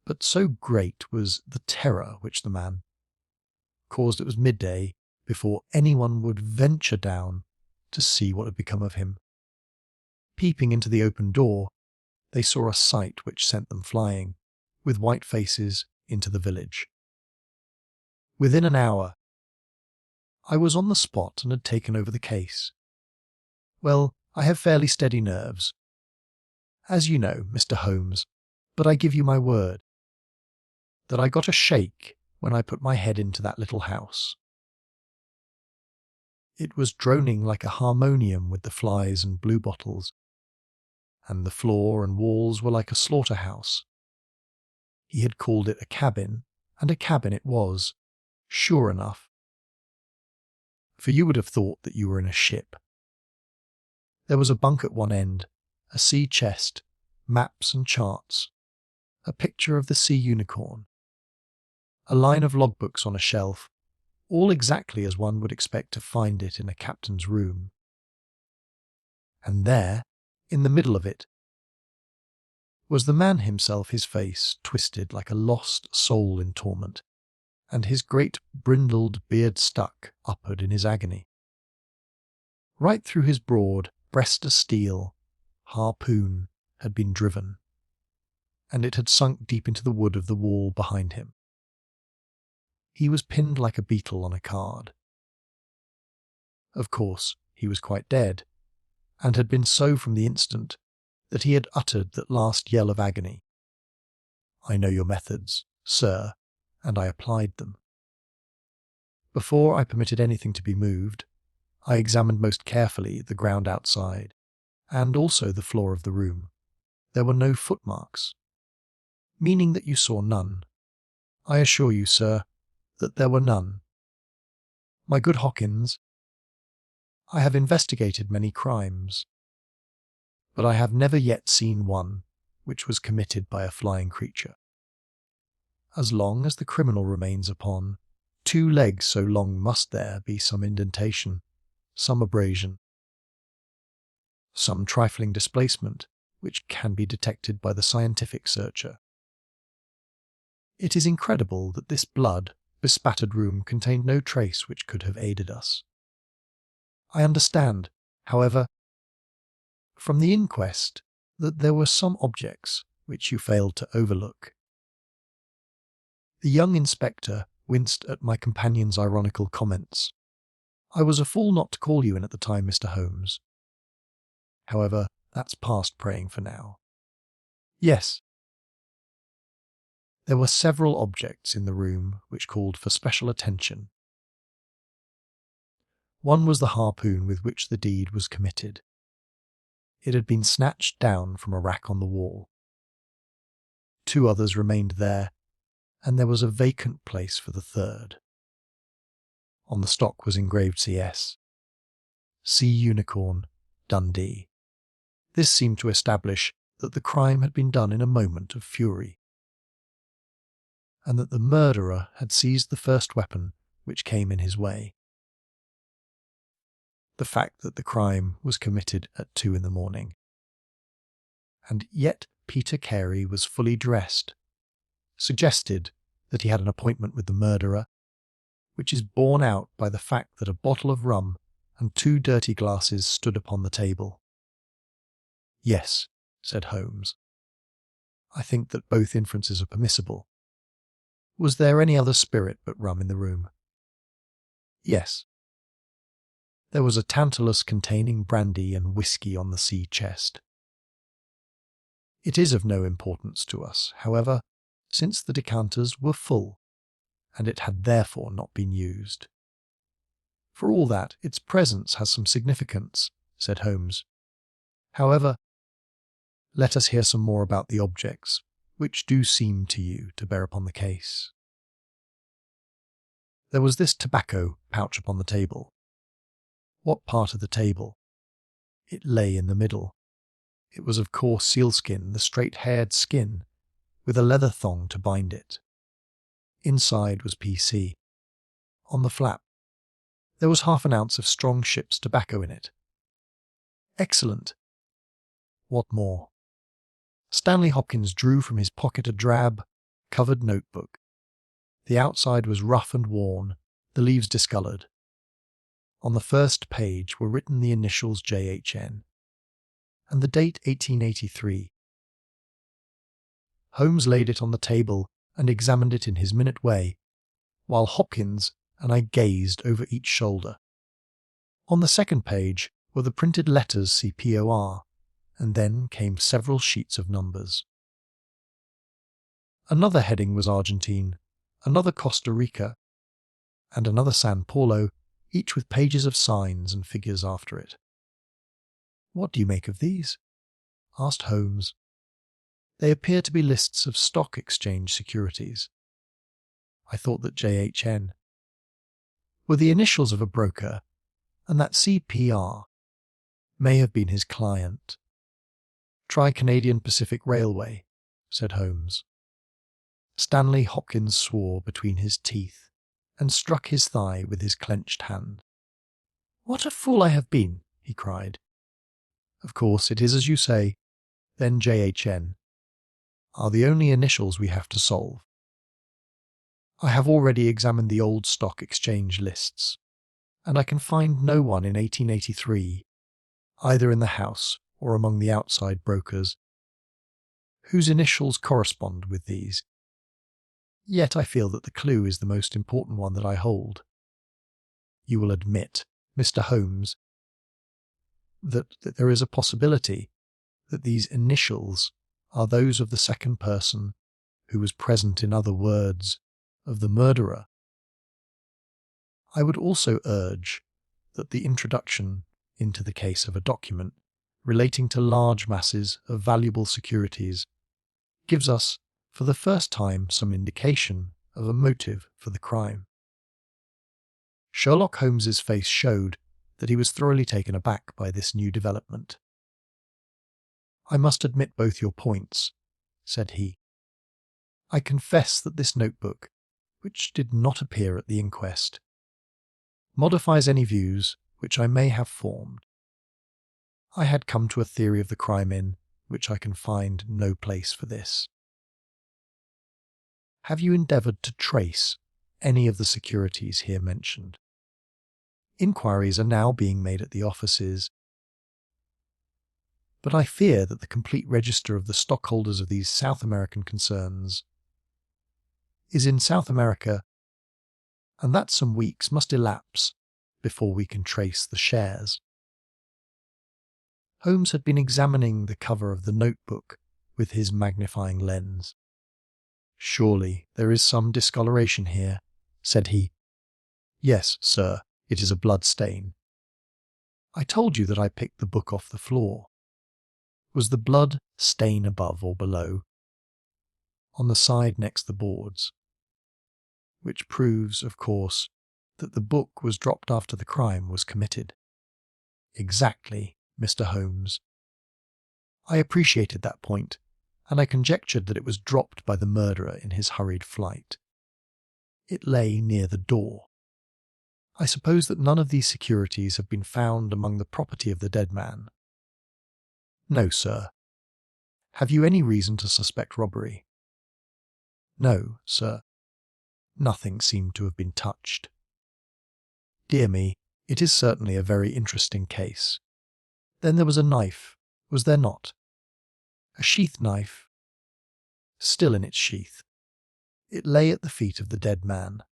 But so great was the terror which the man caused it was midday before anyone would venture down to see what had become of him. Peeping into the open door, they saw a sight which sent them flying, with white faces, into the village. Within an hour, I was on the spot and had taken over the case. Well, I have fairly steady nerves, as you know, Mr. Holmes, but I give you my word that I got a shake when I put my head into that little house. It was droning like a harmonium with the flies and bluebottles, and the floor and walls were like a slaughterhouse. He had called it a cabin, and a cabin it was, sure enough, for you would have thought that you were in a ship. There was a bunk at one end, a sea chest, maps and charts, a picture of the sea unicorn, a line of logbooks on a shelf, all exactly as one would expect to find it in a captain's room. And there, in the middle of it, was the man himself, his face twisted like a lost soul in torment, and his great brindled beard stuck upward in his agony. Right through his broad, breast of steel, harpoon had been driven, and it had sunk deep into the wood of the wall behind him. He was pinned like a beetle on a card. Of course, he was quite dead, and had been so from the instant that he had uttered that last yell of agony. I know your methods, sir, and I applied them. Before I permitted anything to be moved, I examined most carefully the ground outside, and also the floor of the room. There were no footmarks, meaning that you saw none. I assure you, sir, that there were none. My good Hawkins, I have investigated many crimes, but I have never yet seen one which was committed by a flying creature. As long as the criminal remains upon 2 legs, so long must there be some indentation, some abrasion, some trifling displacement which can be detected by the scientific searcher. It is incredible that this blood-bespattered room contained no trace which could have aided us. I understand, however, from the inquest that there were some objects which you failed to overlook. The young inspector winced at my companion's ironical comments. I was a fool not to call you in at the time, Mr. Holmes. However, that's past praying for now. Yes. There were several objects in the room which called for special attention. One was the harpoon with which the deed was committed. It had been snatched down from a rack on the wall. 2 others remained there, and there was a vacant place for the third. On the stock was engraved CS. Sea Unicorn, Dundee. This seemed to establish that the crime had been done in a moment of fury, and that the murderer had seized the first weapon which came in his way. The fact that the crime was committed at 2 in the morning and yet Peter Carey was fully dressed, suggested that he had an appointment with the murderer, which is borne out by the fact that a bottle of rum and 2 dirty glasses stood upon the table. "Yes," said Holmes. "I think that both inferences are permissible. Was there any other spirit but rum in the room?" "Yes. There was a tantalus containing brandy and whisky on the sea chest. It is of no importance to us, however, since the decanters were full, and it had therefore not been used. For all that, its presence has some significance," said Holmes. "However, let us hear some more about the objects, which do seem to you to bear upon the case." "There was this tobacco pouch upon the table." "What part of the table?" "It lay in the middle. It was of coarse sealskin, the straight-haired skin, with a leather thong to bind it. Inside was PC. On the flap, there was 1/2 ounce of strong ship's tobacco in it." "Excellent. What more?" Stanley Hopkins drew from his pocket a drab, covered notebook. The outside was rough and worn, the leaves discoloured. On the first page were written the initials JHN, and the date 1883. Holmes laid it on the table and examined it in his minute way, while Hopkins and I gazed over each shoulder. On the second page were the printed letters CPOR, and then came several sheets of numbers. Another heading was Argentine, another Costa Rica, and another San Paulo, each with pages of signs and figures after it. "What do you make of these?" asked Holmes. "They appear to be lists of stock exchange securities." "I thought that JHN were the initials of a broker, and that CPR may have been his client." "Try Canadian Pacific Railway," said Holmes. Stanley Hopkins swore between his teeth and struck his thigh with his clenched hand. "What a fool I have been!" he cried. "Of course, it is as you say. Then JHN are the only initials we have to solve. I have already examined the old stock exchange lists, and I can find no one in 1883, either in the house or among the outside brokers, whose initials correspond with these. Yet I feel that the clue is the most important one that I hold. You will admit, Mr. Holmes, that there is a possibility that these initials are those of the second person who was present, in other words, of the murderer. I would also urge that the introduction into the case of a document relating to large masses of valuable securities gives us, for the first time, some indication of a motive for the crime." Sherlock Holmes's face showed that he was thoroughly taken aback by this new development. "I must admit both your points," said he. "I confess that this notebook, which did not appear at the inquest, modifies any views which I may have formed. I had come to a theory of the crime in which I can find no place for this. Have you endeavoured to trace any of the securities here mentioned? Inquiries are now being made at the offices, but I fear that the complete register of the stockholders of these South American concerns is in South America, and that some weeks must elapse before we can trace the shares." Holmes had been examining the cover of the notebook with his magnifying lens. "Surely there is some discoloration here," said he. "Yes, sir, it is a blood stain. I told you that I picked the book off the floor. Was the blood stain above or below?" "On the side next the boards." "Which proves, of course, that the book was dropped after the crime was committed." "Exactly, Mr. Holmes. I appreciated that point, and I conjectured that it was dropped by the murderer in his hurried flight. It lay near the door. I suppose that none of these securities have been found among the property of the dead man?" "No, sir. Have you any reason to suspect robbery? No, sir. Nothing seemed to have been touched. Dear me, it is certainly a very interesting case. Then there was a knife, was there not? A sheath knife, still in its sheath. It lay at the feet of the dead man.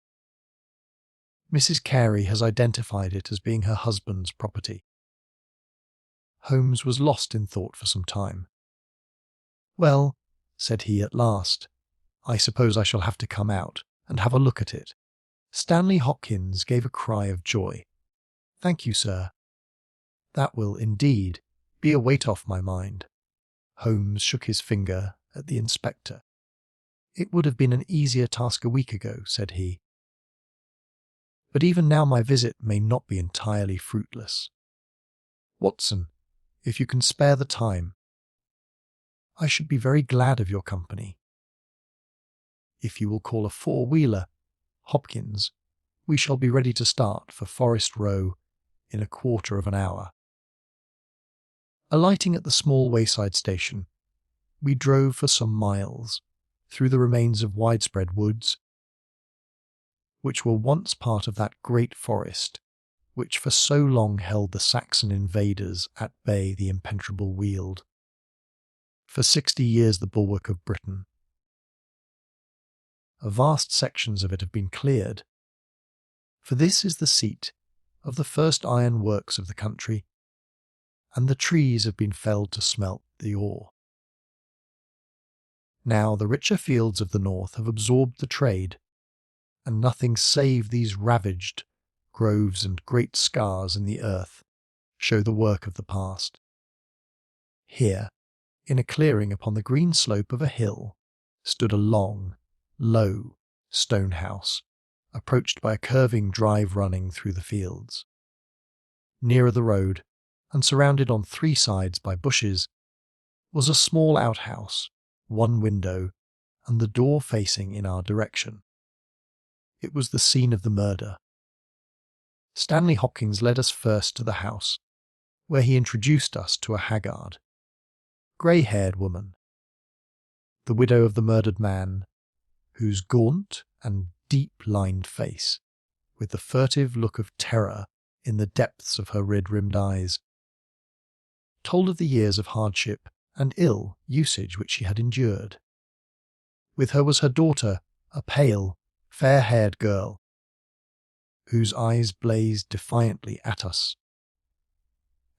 Mrs. Carey has identified it as being her husband's property. Holmes was lost in thought for some time. Well, said he at last, I suppose I shall have to come out and have a look at it. Stanley Hopkins gave a cry of joy. Thank you, sir. That will, indeed, be a weight off my mind. Holmes shook his finger at the inspector. It would have been an easier task a week ago, said he. But even now my visit may not be entirely fruitless. Watson, if you can spare the time, I should be very glad of your company. If you will call a four-wheeler, Hopkins, we shall be ready to start for Forest Row in a quarter of an hour. Alighting at the small wayside station, we drove for some miles through the remains of widespread woods, which were once part of that great forest which for so long held the Saxon invaders at bay the impenetrable Weald. For 60 years the bulwark of Britain. Vast sections of it have been cleared, for this is the seat of the first iron works of the country, and the trees have been felled to smelt the ore. Now the richer fields of the north have absorbed the trade, and nothing save these ravaged groves and great scars in the earth show the work of the past. Here, in a clearing upon the green slope of a hill, stood a long, low stone house, approached by a curving drive running through the fields. Nearer the road, and surrounded on 3 sides by bushes, was a small outhouse, 1 window, and the door facing in our direction. It was the scene of the murder. Stanley Hopkins led us first to the house, where he introduced us to a haggard, grey-haired woman, the widow of the murdered man, whose gaunt and deep-lined face, with the furtive look of terror in the depths of her red-rimmed eyes, told of the years of hardship and ill usage which she had endured. With her was her daughter, a pale, fair-haired girl, whose eyes blazed defiantly at us,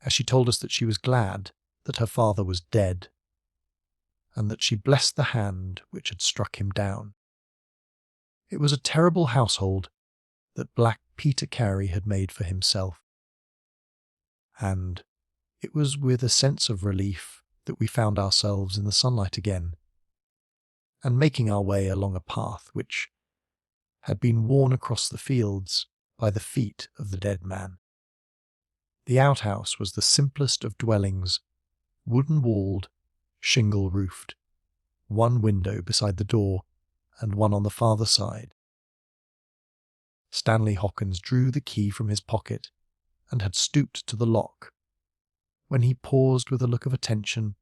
as she told us that she was glad that her father was dead, and that she blessed the hand which had struck him down. It was a terrible household that Black Peter Carey had made for himself, and it was with a sense of relief that we found ourselves in the sunlight again, and making our way along a path which had been worn across the fields by the feet of the dead man. The outhouse was the simplest of dwellings, wooden-walled, shingle-roofed, 1 window beside the door, and 1 on the farther side. Stanley Hopkins drew the key from his pocket, and had stooped to the lock, when he paused with a look of attention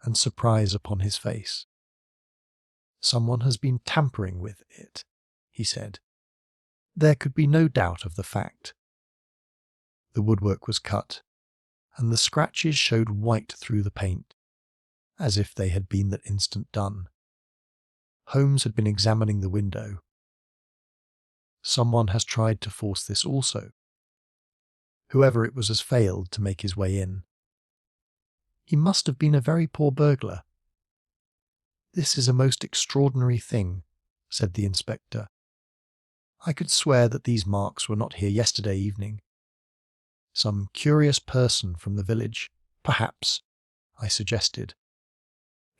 and surprise upon his face. "Someone has been tampering with it," he said. There could be no doubt of the fact. The woodwork was cut, and the scratches showed white through the paint, as if they had been that instant done. Holmes had been examining the window. Someone has tried to force this also. Whoever it was has failed to make his way in. He must have been a very poor burglar. This is a most extraordinary thing, said the inspector. I could swear that these marks were not here yesterday evening. Some curious person from the village, perhaps, I suggested.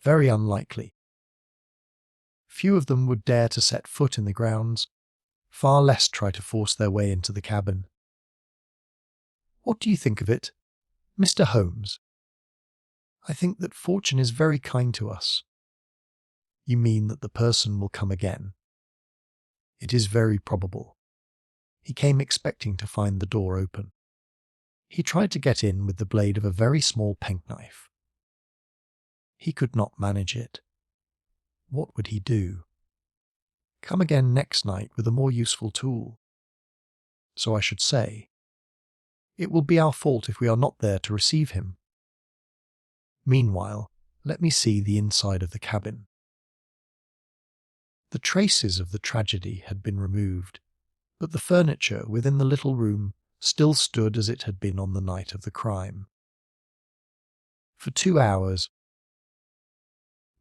Very unlikely. Few of them would dare to set foot in the grounds, far less try to force their way into the cabin. What do you think of it, Mr. Holmes? I think that fortune is very kind to us. You mean that the person will come again? It is very probable. He came expecting to find the door open. He tried to get in with the blade of a very small penknife. He could not manage it. What would he do? Come again next night with a more useful tool. So I should say, it will be our fault if we are not there to receive him. Meanwhile, let me see the inside of the cabin. The traces of the tragedy had been removed, but the furniture within the little room still stood as it had been on the night of the crime. For 2 hours,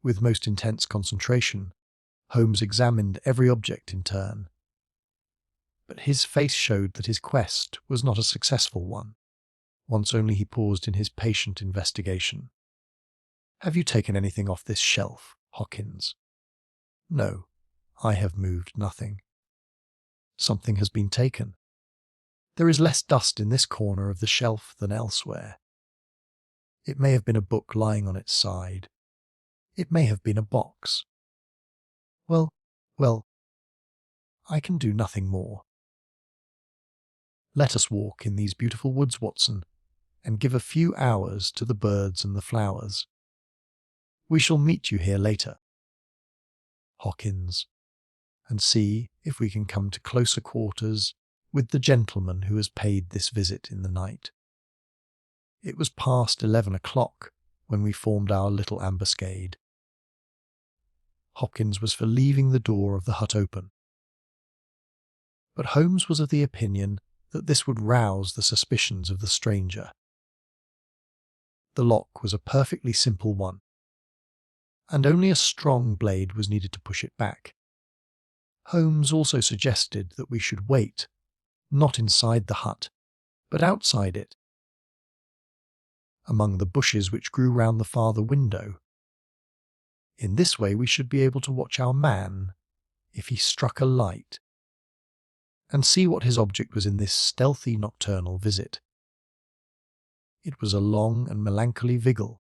with most intense concentration, Holmes examined every object in turn. But his face showed that his quest was not a successful one. Once only he paused in his patient investigation. "Have you taken anything off this shelf, Hawkins?" "No, I have moved nothing." "Something has been taken. There is less dust in this corner of the shelf than elsewhere. It may have been a book lying on its side. It may have been a box. Well, I can do nothing more. Let us walk in these beautiful woods, Watson, and give a few hours to the birds and the flowers. We shall meet you here later, Hawkins, and see if we can come to closer quarters with the gentleman who has paid this visit in the night." It was past 11 o'clock when we formed our little ambuscade. Hopkins was for leaving the door of the hut open, but Holmes was of the opinion that this would rouse the suspicions of the stranger. The lock was a perfectly simple one, and only a strong blade was needed to push it back. Holmes also suggested that we should wait, not inside the hut, but outside it, among the bushes which grew round the farther window. In this way we should be able to watch our man, if he struck a light, and see what his object was in this stealthy nocturnal visit. It was a long and melancholy vigil,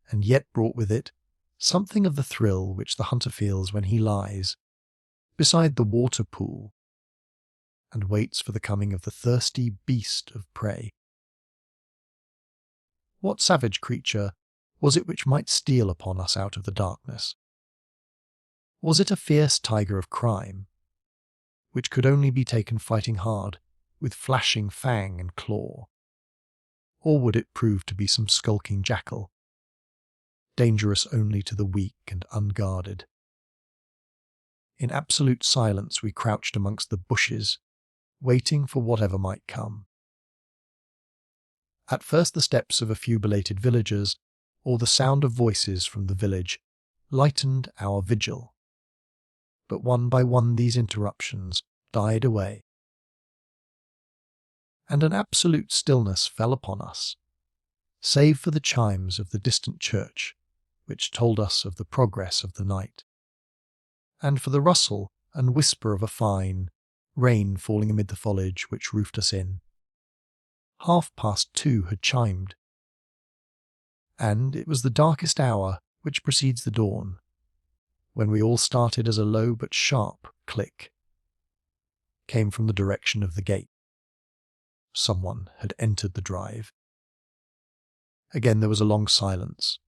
and yet brought with it something of the thrill which the hunter feels when he lies beside the water pool and waits for the coming of the thirsty beast of prey. What savage creature was it which might steal upon us out of the darkness? Was it a fierce tiger of crime, which could only be taken fighting hard, with flashing fang and claw? Or would it prove to be some skulking jackal, dangerous only to the weak and unguarded? In absolute silence we crouched amongst the bushes, waiting for whatever might come. At first the steps of a few belated villagers, or the sound of voices from the village, lightened our vigil. But one by one these interruptions died away, and an absolute stillness fell upon us, save for the chimes of the distant church, which told us of the progress of the night, and for the rustle and whisper of a fine rain falling amid the foliage which roofed us in. 2:30 had chimed, and it was the darkest hour which precedes the dawn, when we all started as a low but sharp click came from the direction of the gate. Someone had entered the drive. Again there was a long silence,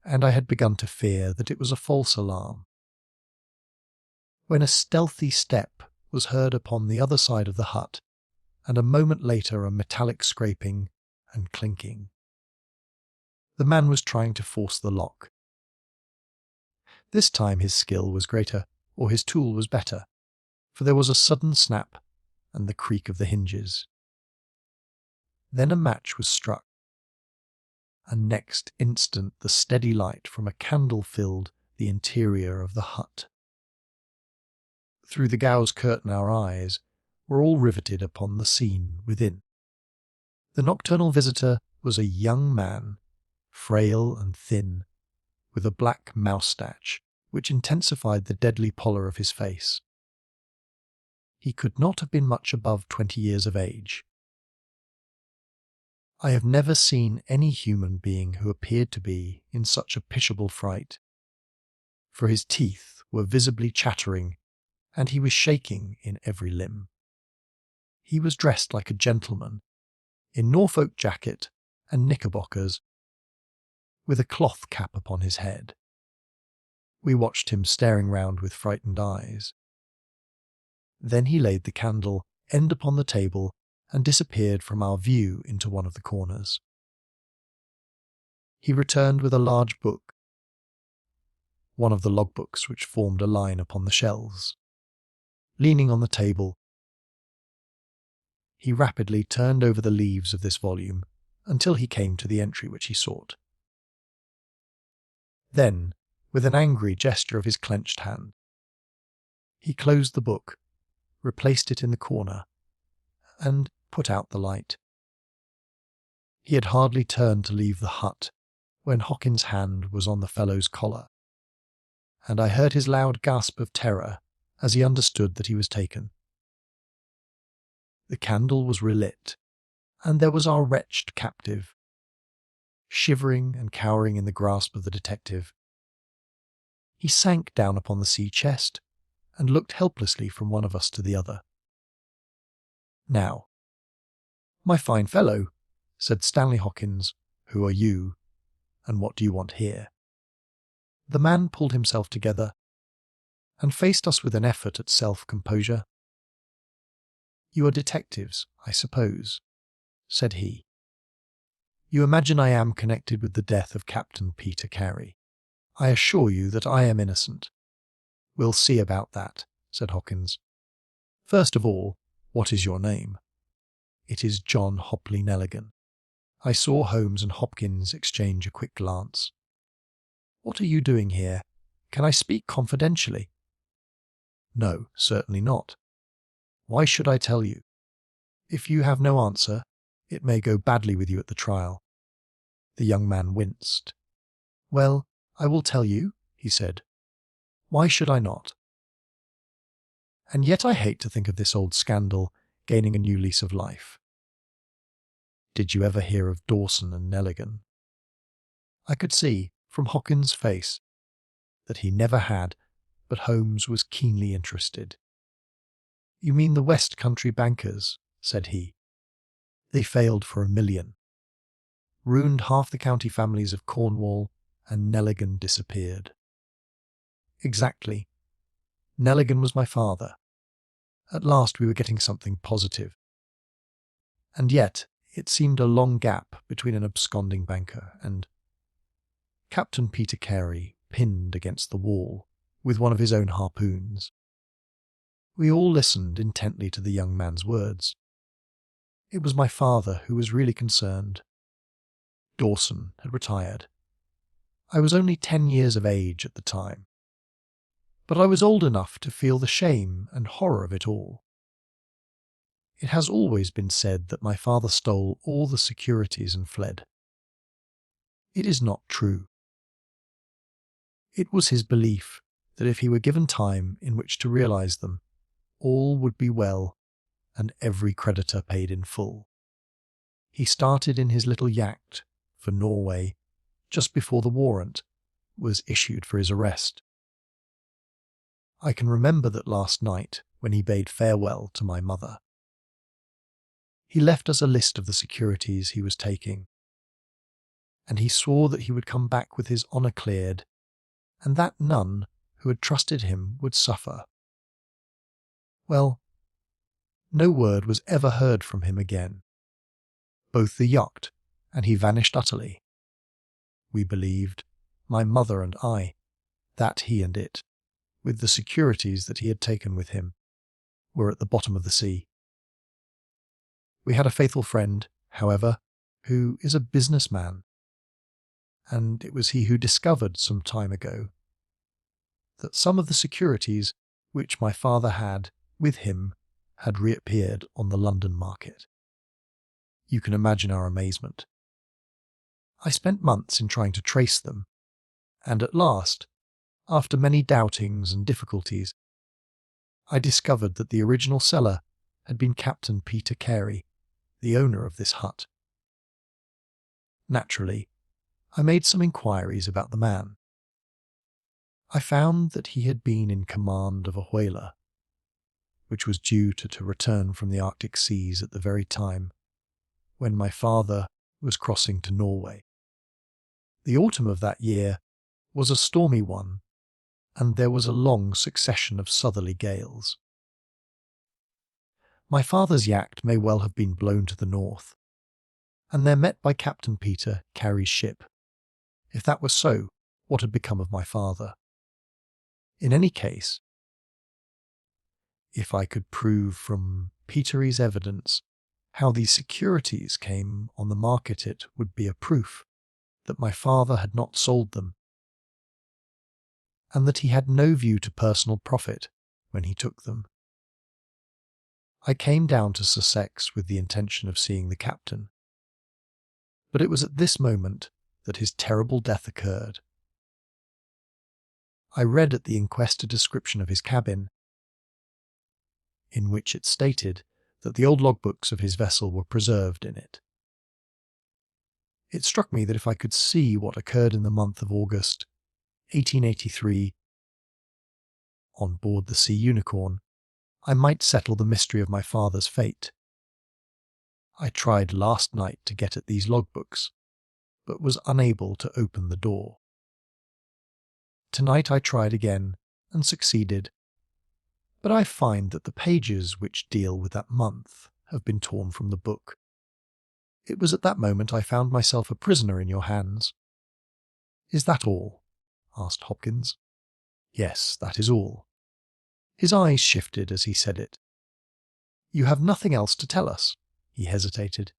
and I had begun to fear that it was a false alarm, when a stealthy step was heard upon the other side of the hut, and a moment later a metallic scraping and clinking. The man was trying to force the lock. This time his skill was greater, or his tool was better, for there was a sudden snap and the creak of the hinges. Then a match was struck, and next instant the steady light from a candle filled the interior of the hut. Through the gauze curtain our eyes were all riveted upon the scene within. The nocturnal visitor was a young man, frail and thin, with a black moustache which intensified the deadly pallor of his face. He could not have been much above 20 years of age. I have never seen any human being who appeared to be in such a pitiable fright, for his teeth were visibly chattering, and he was shaking in every limb. He was dressed like a gentleman, in Norfolk jacket and knickerbockers, with a cloth cap upon his head. We watched him staring round with frightened eyes. Then he laid the candle end upon the table and disappeared from our view into one of the corners. He returned with a large book, one of the logbooks which formed a line upon the shelves. Leaning on the table, he rapidly turned over the leaves of this volume until he came to the entry which he sought. Then, with an angry gesture of his clenched hand, he closed the book, replaced it in the corner, and put out the light. He had hardly turned to leave the hut when Hawkins's hand was on the fellow's collar, and I heard his loud gasp of terror as he understood that he was taken. The candle was relit, and there was our wretched captive, shivering and cowering in the grasp of the detective. He sank down upon the sea chest and looked helplessly from one of us to the other. "Now, my fine fellow," said Stanley Hawkins, "who are you, and what do you want here?" The man pulled himself together and faced us with an effort at self-composure. "You are detectives, I suppose," said he. "You imagine I am connected with the death of Captain Peter Carey. I assure you that I am innocent." "We'll see about that," said Hawkins. "First of all, what is your name?" "It is John Hopley Nelligan." I saw Holmes and Hopkins exchange a quick glance. "What are you doing here? Can I speak confidentially?" "No, certainly not. Why should I tell you? If you have no answer, it may go badly with you at the trial." The young man winced. "Well, I will tell you," he said. "Why should I not? And yet I hate to think of this old scandal gaining a new lease of life. Did you ever hear of Dawson and Nelligan?" I could see, from Hawkins' face, that he never had, but Holmes was keenly interested. "You mean the West Country bankers," said he. "They failed for $1 million. Ruined half the county families of Cornwall, and Nelligan disappeared." "Exactly. Nelligan was my father. At last we were getting something positive. And yet it seemed a long gap between an absconding banker and Captain Peter Carey pinned against the wall with one of his own harpoons. We all listened intently to the young man's words. It was my father who was really concerned. Dawson had retired. I was only 10 years of age at the time, but I was old enough to feel the shame and horror of it all. It has always been said that my father stole all the securities and fled. It is not true. It was his belief that if he were given time in which to realize them, all would be well and every creditor paid in full. He started in his little yacht for Norway just before the warrant was issued for his arrest. I can remember that last night when he bade farewell to my mother. He left us a list of the securities he was taking, and he swore that he would come back with his honour cleared, and that none who had trusted him would suffer. Well, no word was ever heard from him again. Both the yacht and he vanished utterly. We believed, my mother and I, that he and it, with the securities that he had taken with him, were at the bottom of the sea. We had a faithful friend, however, who is a businessman, and it was he who discovered some time ago that some of the securities which my father had with him had reappeared on the London market. You can imagine our amazement. I spent months in trying to trace them, and at last, after many doubtings and difficulties, I discovered that the original seller had been Captain Peter Carey, the owner of this hut. Naturally, I made some inquiries about the man. I found that he had been in command of a whaler, which was due to return from the Arctic seas at the very time when my father was crossing to Norway. The autumn of that year was a stormy one, and there was a long succession of southerly gales. My father's yacht may well have been blown to the north, and there met by Captain Peter Carey's ship. If that was so, what had become of my father? In any case, if I could prove from Petery's evidence how these securities came on the market, it would be a proof that my father had not sold them, and that he had no view to personal profit when he took them. I came down to Sussex with the intention of seeing the captain, but it was at this moment that his terrible death occurred. I read at the inquest a description of his cabin, in which it stated that the old logbooks of his vessel were preserved in it. It struck me that if I could see what occurred in the month of August, 1883, on board the Sea Unicorn, I might settle the mystery of my father's fate. I tried last night to get at these logbooks, but was unable to open the door. Tonight I tried again and succeeded, but I find that the pages which deal with that month have been torn from the book. It was at that moment I found myself a prisoner in your hands. Is that all? Asked Hopkins. Yes, that is all. His eyes shifted as he said it. You have nothing else to tell us? He hesitated.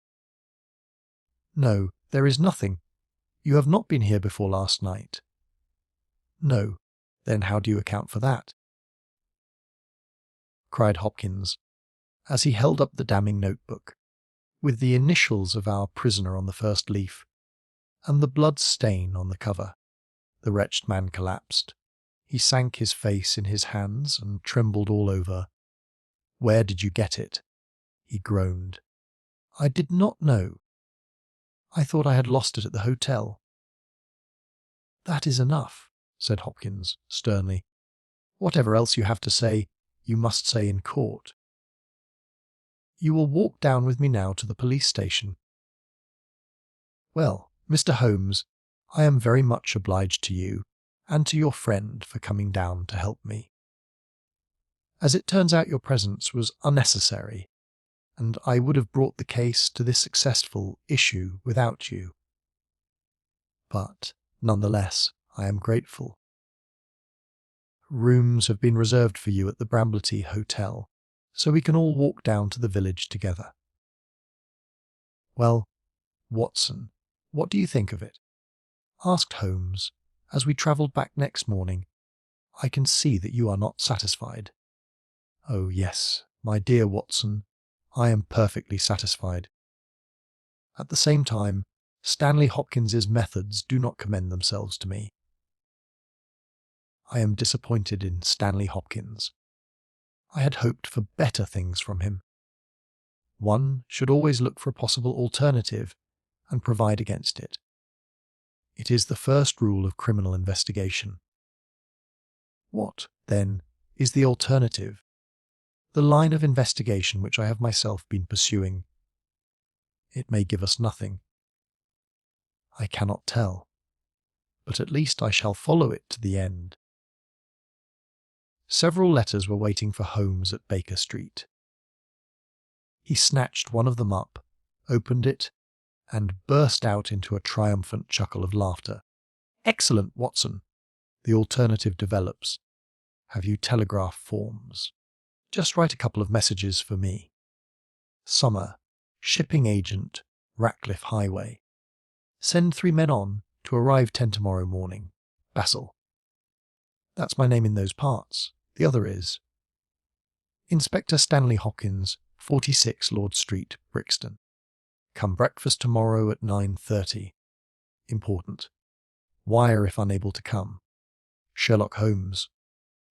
No, there is nothing. You have not been here before last night. No, then how do you account for that? Cried Hopkins, as he held up the damning notebook, with the initials of our prisoner on the first leaf, and the blood stain on the cover. The wretched man collapsed. He sank his face in his hands and trembled all over. Where did you get it? He groaned. I did not know. I thought I had lost it at the hotel. That is enough, said Hopkins sternly. Whatever else you have to say, you must say in court. You will walk down with me now to the police station. Well, Mr. Holmes, I am very much obliged to you and to your friend for coming down to help me. As it turns out, your presence was unnecessary, and I would have brought the case to this successful issue without you. But, nonetheless, I am grateful. Rooms have been reserved for you at the Brambletty Hotel, so we can all walk down to the village together. Well, Watson, what do you think of it? Asked Holmes, as we travelled back next morning. I can see that you are not satisfied. Oh, yes, my dear Watson, I am perfectly satisfied. At the same time, Stanley Hopkins's methods do not commend themselves to me. I am disappointed in Stanley Hopkins. I had hoped for better things from him. One should always look for a possible alternative and provide against it. It is the first rule of criminal investigation. What, then, is the alternative? The line of investigation which I have myself been pursuing. It may give us nothing. I cannot tell, but at least I shall follow it to the end. Several letters were waiting for Holmes at Baker Street. He snatched one of them up, opened it, and burst out into a triumphant chuckle of laughter. Excellent, Watson! The alternative develops. Have you telegraph forms? Just write a couple of messages for me. Summer, shipping agent, Ratcliffe Highway. Send 3 men on to arrive 10 tomorrow morning. Basil. That's my name in those parts. The other is Inspector Stanley Hopkins, 46 Lord Street, Brixton. Come breakfast tomorrow at 9:30. Important. Wire if unable to come. Sherlock Holmes.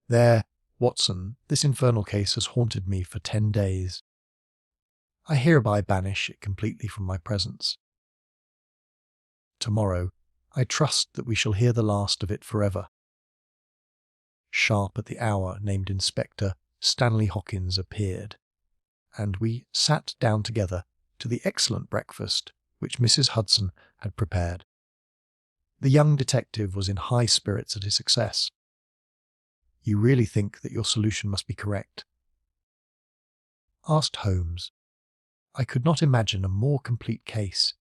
There, Watson, this infernal case has haunted me for 10 days. I hereby banish it completely from my presence. Tomorrow, I trust that we shall hear the last of it forever. Sharp at the hour named Inspector Stanley Hopkins appeared, and we sat down together to the excellent breakfast which Mrs. Hudson had prepared. The young detective was in high spirits at his success. "You really think that your solution must be correct?" asked Holmes. "I could not imagine a more complete case.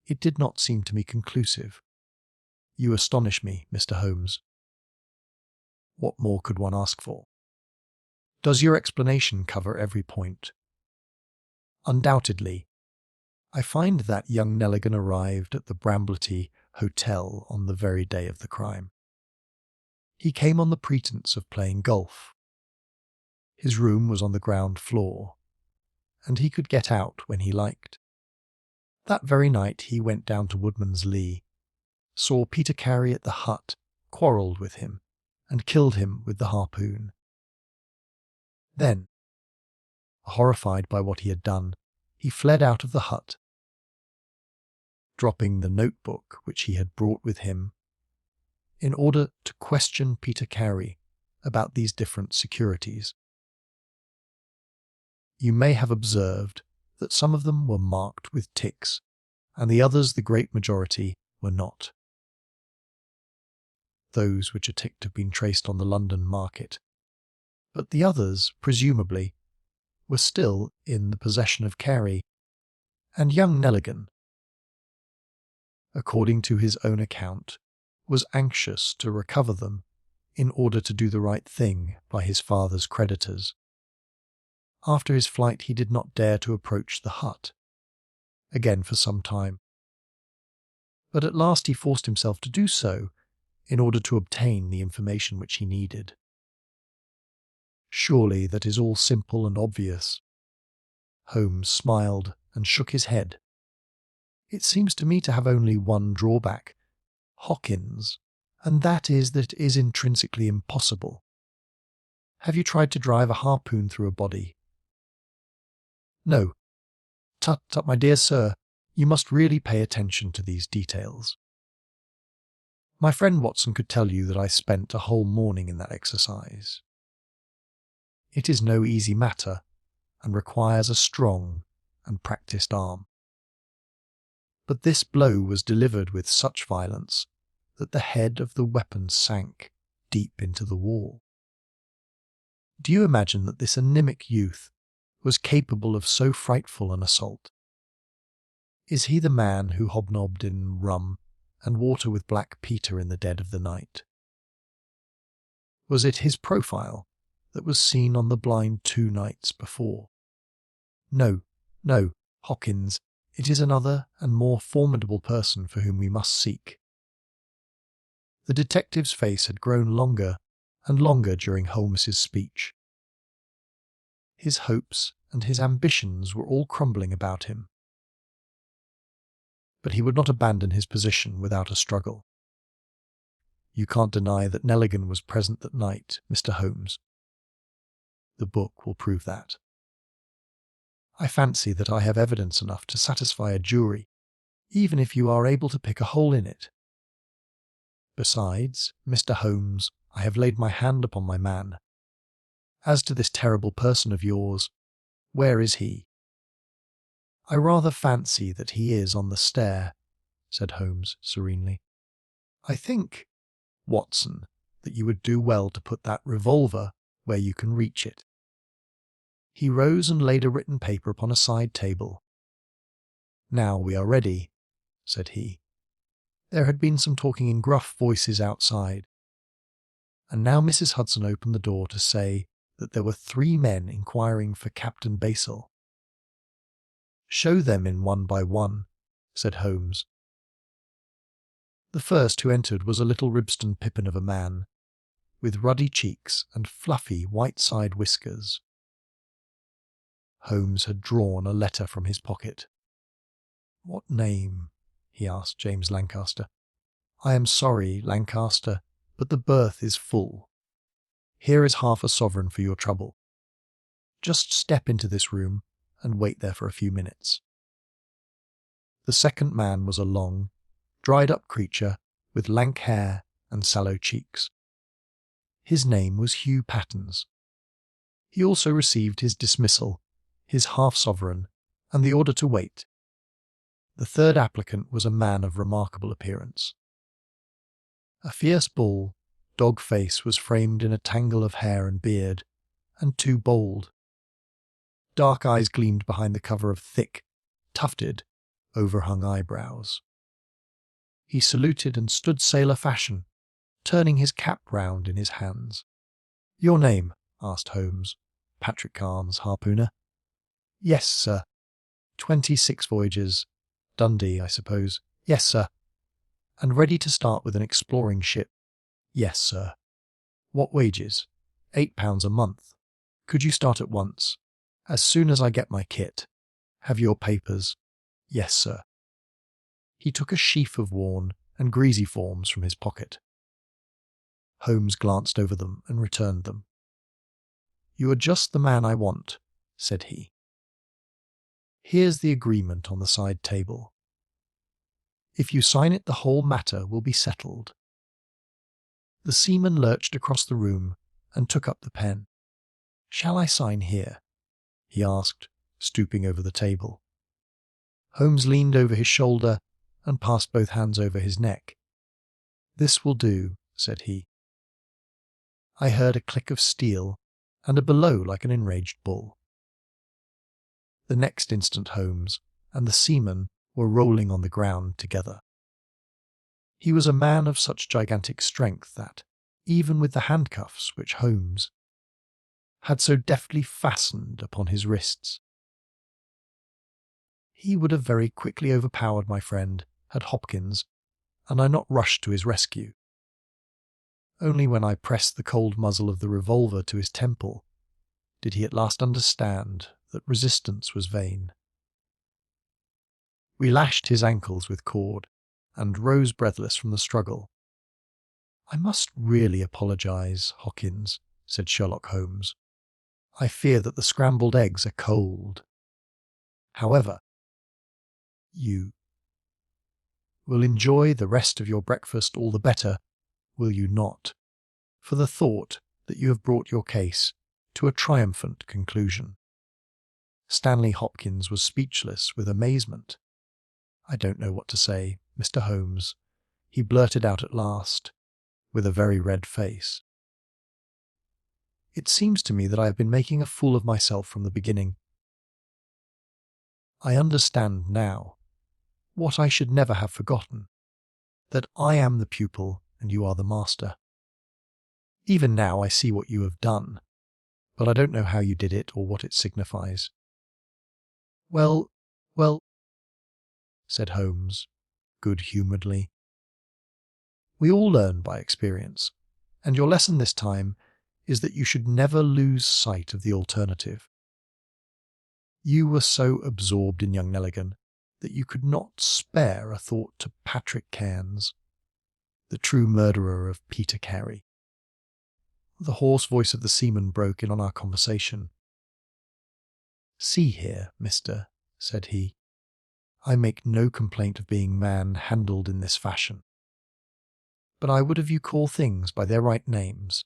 It did not seem to me conclusive." "You astonish me, Mr. Holmes." "What more could one ask for?" "Does your explanation cover every point?" "Undoubtedly. I find that young Nelligan arrived at the Brambletty Hotel on the very day of the crime. He came on the pretence of playing golf. His room was on the ground floor, and he could get out when he liked. That very night he went down to Woodman's Lee, saw Peter Carey at the hut, quarrelled with him, and killed him with the harpoon. Then, horrified by what he had done, he fled out of the hut, dropping the notebook which he had brought with him, in order to question Peter Carey about these different securities. You may have observed that some of them were marked with ticks, and the others, the great majority, were not. Those which are ticked have been traced on the London market, but the others, presumably, were still in the possession of Carey, and young Nelligan, according to his own account, was anxious to recover them in order to do the right thing by his father's creditors. After his flight he did not dare to approach the hut again for some time, but at last he forced himself to do so in order to obtain the information which he needed. Surely that is all simple and obvious." Holmes smiled and shook his head. "It seems to me to have only one drawback, Hawkins, and that is that it is intrinsically impossible. Have you tried to drive a harpoon through a body?" "No." "Tut, tut, my dear sir, you must really pay attention to these details. My friend Watson could tell you that I spent a whole morning in that exercise. It is no easy matter, and requires a strong and practised arm. But this blow was delivered with such violence that the head of the weapon sank deep into the wall. Do you imagine that this anemic youth was capable of so frightful an assault? Is he the man who hobnobbed in rum and water with Black Peter in the dead of the night? Was it his profile that was seen on the blind 2 nights before? No, no, Hawkins, it is another and more formidable person for whom we must seek." The detective's face had grown longer and longer during Holmes's speech. His hopes and his ambitions were all crumbling about him. But he would not abandon his position without a struggle. "You can't deny that Nelligan was present that night, Mr. Holmes. The book will prove that. I fancy that I have evidence enough to satisfy a jury, even if you are able to pick a hole in it. Besides, Mr. Holmes, I have laid my hand upon my man. As to this terrible person of yours, where is he?" "I rather fancy that he is on the stair," said Holmes serenely. "I think, Watson, that you would do well to put that revolver where you can reach it." He rose and laid a written paper upon a side table. "Now we are ready," said he. There had been some talking in gruff voices outside, and now Mrs. Hudson opened the door to say that there were 3 men inquiring for Captain Basil. "Show them in one by one," said Holmes. The first who entered was a little Ribston pippin of a man, with ruddy cheeks and fluffy white-side whiskers. Holmes had drawn a letter from his pocket. "What name?" he asked James Lancaster. "I am sorry, Lancaster, but the berth is full. Here is half a sovereign for your trouble. Just step into this room and wait there for a few minutes." The second man was a long, dried-up creature with lank hair and sallow cheeks. His name was Hugh Pattens. He also received his dismissal, his half-sovereign, and the order to wait. The third applicant was a man of remarkable appearance. A fierce bull, dog face was framed in a tangle of hair and beard, and too bold. Dark eyes gleamed behind the cover of thick, tufted, overhung eyebrows. He saluted and stood sailor fashion, turning his cap round in his hands. "Your name?" asked Holmes. "Patrick Carnes, harpooner." "Yes, sir." 26 voyages. Dundee, I suppose. "Yes, sir." "And ready to start with an exploring ship?" "Yes, sir." "What wages?" £8 a month. "Could you start at once?" "As soon as I get my kit." "Have your papers?" "Yes, sir." He took a sheaf of worn and greasy forms from his pocket. Holmes glanced over them and returned them. "You are just the man I want," said he. "Here's the agreement on the side table. If you sign it, the whole matter will be settled." The seaman lurched across the room and took up the pen. "Shall I sign here?" he asked, stooping over the table. Holmes leaned over his shoulder and passed both hands over his neck. "This will do," said he. I heard a click of steel and a bellow like an enraged bull. The next instant Holmes and the seaman were rolling on the ground together. He was a man of such gigantic strength that, even with the handcuffs which Holmes had so deftly fastened upon his wrists, he would have very quickly overpowered my friend had Hopkins and I not rushed to his rescue. Only when I pressed the cold muzzle of the revolver to his temple did he at last understand that resistance was vain. We lashed his ankles with cord and rose breathless from the struggle. "I must really apologize, Hawkins," said Sherlock Holmes. "I fear that the scrambled eggs are cold. However, you will enjoy the rest of your breakfast all the better, will you not, for the thought that you have brought your case to a triumphant conclusion?" Stanley Hopkins was speechless with amazement. "I don't know what to say, Mr. Holmes," he blurted out at last, with a very red face. "It seems to me that I have been making a fool of myself from the beginning. I understand now what I should never have forgotten, that I am the pupil and you are the master. Even now I see what you have done, but I don't know how you did it or what it signifies." Well, said Holmes, good-humouredly. "We all learn by experience, and your lesson this time is that you should never lose sight of the alternative. You were so absorbed in young Nelligan that you could not spare a thought to Patrick Cairns, the true murderer of Peter Carey." The hoarse voice of the seaman broke in on our conversation. "See here, mister," said he, "I make no complaint of being man-handled in this fashion. But I would have you call things by their right names.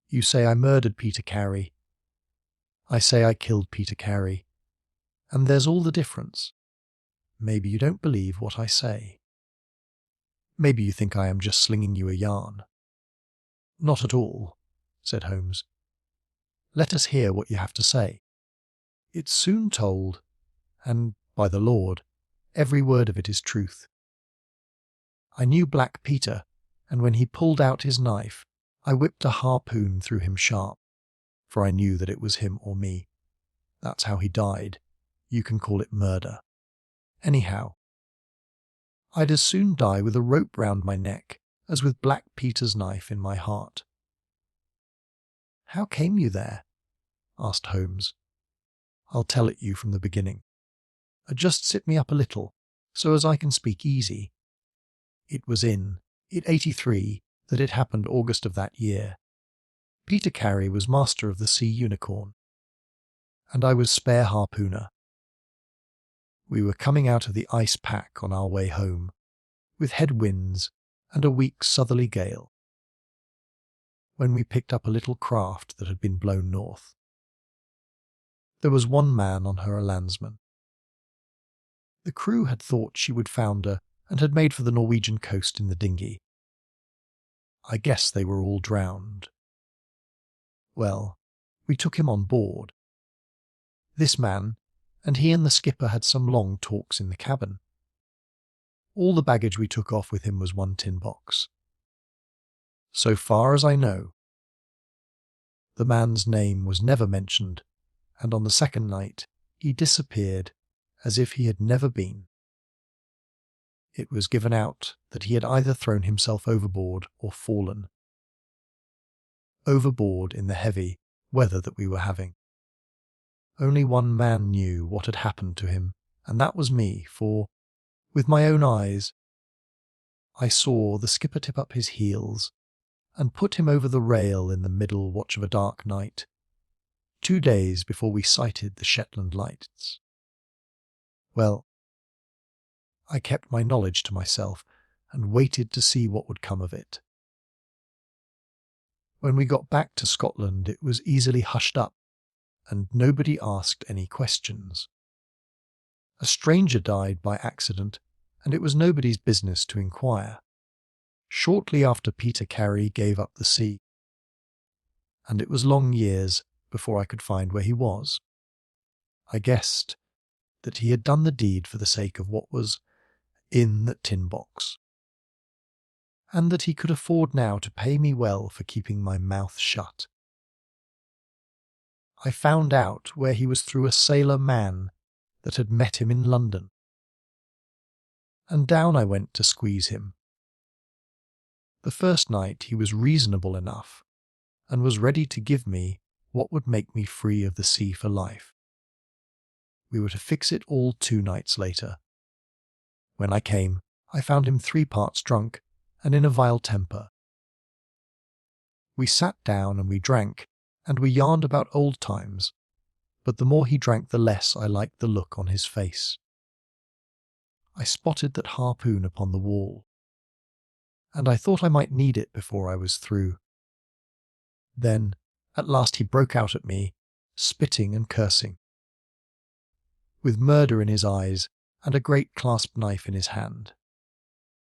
You say I murdered Peter Carey. I say I killed Peter Carey. And there's all the difference. Maybe you don't believe what I say. Maybe you think I am just slinging you a yarn." "Not at all," said Holmes. "Let us hear what you have to say. It's soon told, and, by the Lord, every word of it is truth. I knew Black Peter, and when he pulled out his knife, I whipped a harpoon through him sharp, for I knew that it was him or me. That's how he died. You can call it murder. Anyhow, I'd as soon die with a rope round my neck as with Black Peter's knife in my heart." "How came you there?" asked Holmes. "I'll tell it you from the beginning. Just sit me up a little, so as I can speak easy. It was in 83 that it happened, August of that year. Peter Carey was master of the Sea Unicorn, and I was spare harpooner. We were coming out of the ice pack on our way home, with headwinds and a weak southerly gale, when we picked up a little craft that had been blown north. There was one man on her, a landsman. The crew had thought she would founder and had made for the Norwegian coast in the dinghy. I guess they were all drowned. Well, we took him on board. This man, and he and the skipper had some long talks in the cabin. All the baggage we took off with him was one tin box. So far as I know, the man's name was never mentioned, and on the second night he disappeared as if he had never been. It was given out that he had either thrown himself overboard or fallen. Overboard in the heavy weather that we were having. Only one man knew what had happened to him, and that was me, for, with my own eyes, I saw the skipper tip up his heels and put him over the rail in the middle watch of a dark night, 2 days before we sighted the Shetland lights. Well, I kept my knowledge to myself and waited to see what would come of it. When we got back to Scotland, it was easily hushed up, and nobody asked any questions. A stranger died by accident, and it was nobody's business to inquire. Shortly after Peter Carey gave up the sea, and it was long years before I could find where he was. I guessed that he had done the deed for the sake of what was in that tin box, and that he could afford now to pay me well for keeping my mouth shut. I found out where he was through a sailor man that had met him in London, and down I went to squeeze him. The first night he was reasonable enough, and was ready to give me what would make me free of the sea for life. We were to fix it all 2 nights later. When I came, I found him 3 parts drunk and in a vile temper. We sat down and we drank, and we yarned about old times, but the more he drank the less I liked the look on his face. I spotted that harpoon upon the wall, and I thought I might need it before I was through. Then, at last he broke out at me, spitting and cursing, with murder in his eyes and a great clasp knife in his hand.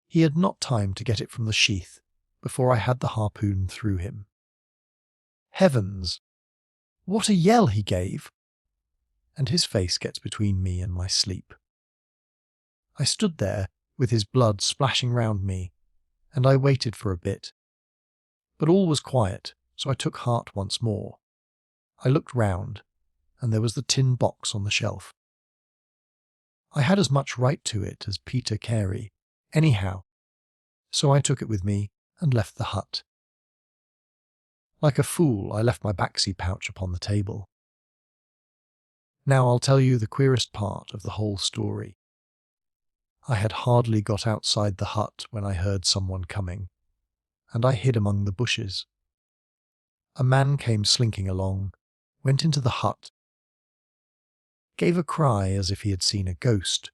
He had not time to get it from the sheath before I had the harpoon through him. Heavens! What a yell he gave! And his face gets between me and my sleep. I stood there with his blood splashing round me, and I waited for a bit. But all was quiet, so I took heart once more. I looked round, and there was the tin box on the shelf. I had as much right to it as Peter Carey, anyhow, so I took it with me and left the hut. Like a fool, I left my baxi pouch upon the table. Now I'll tell you the queerest part of the whole story. I had hardly got outside the hut when I heard someone coming, and I hid among the bushes. A man came slinking along, went into the hut, gave a cry as if he had seen a ghost,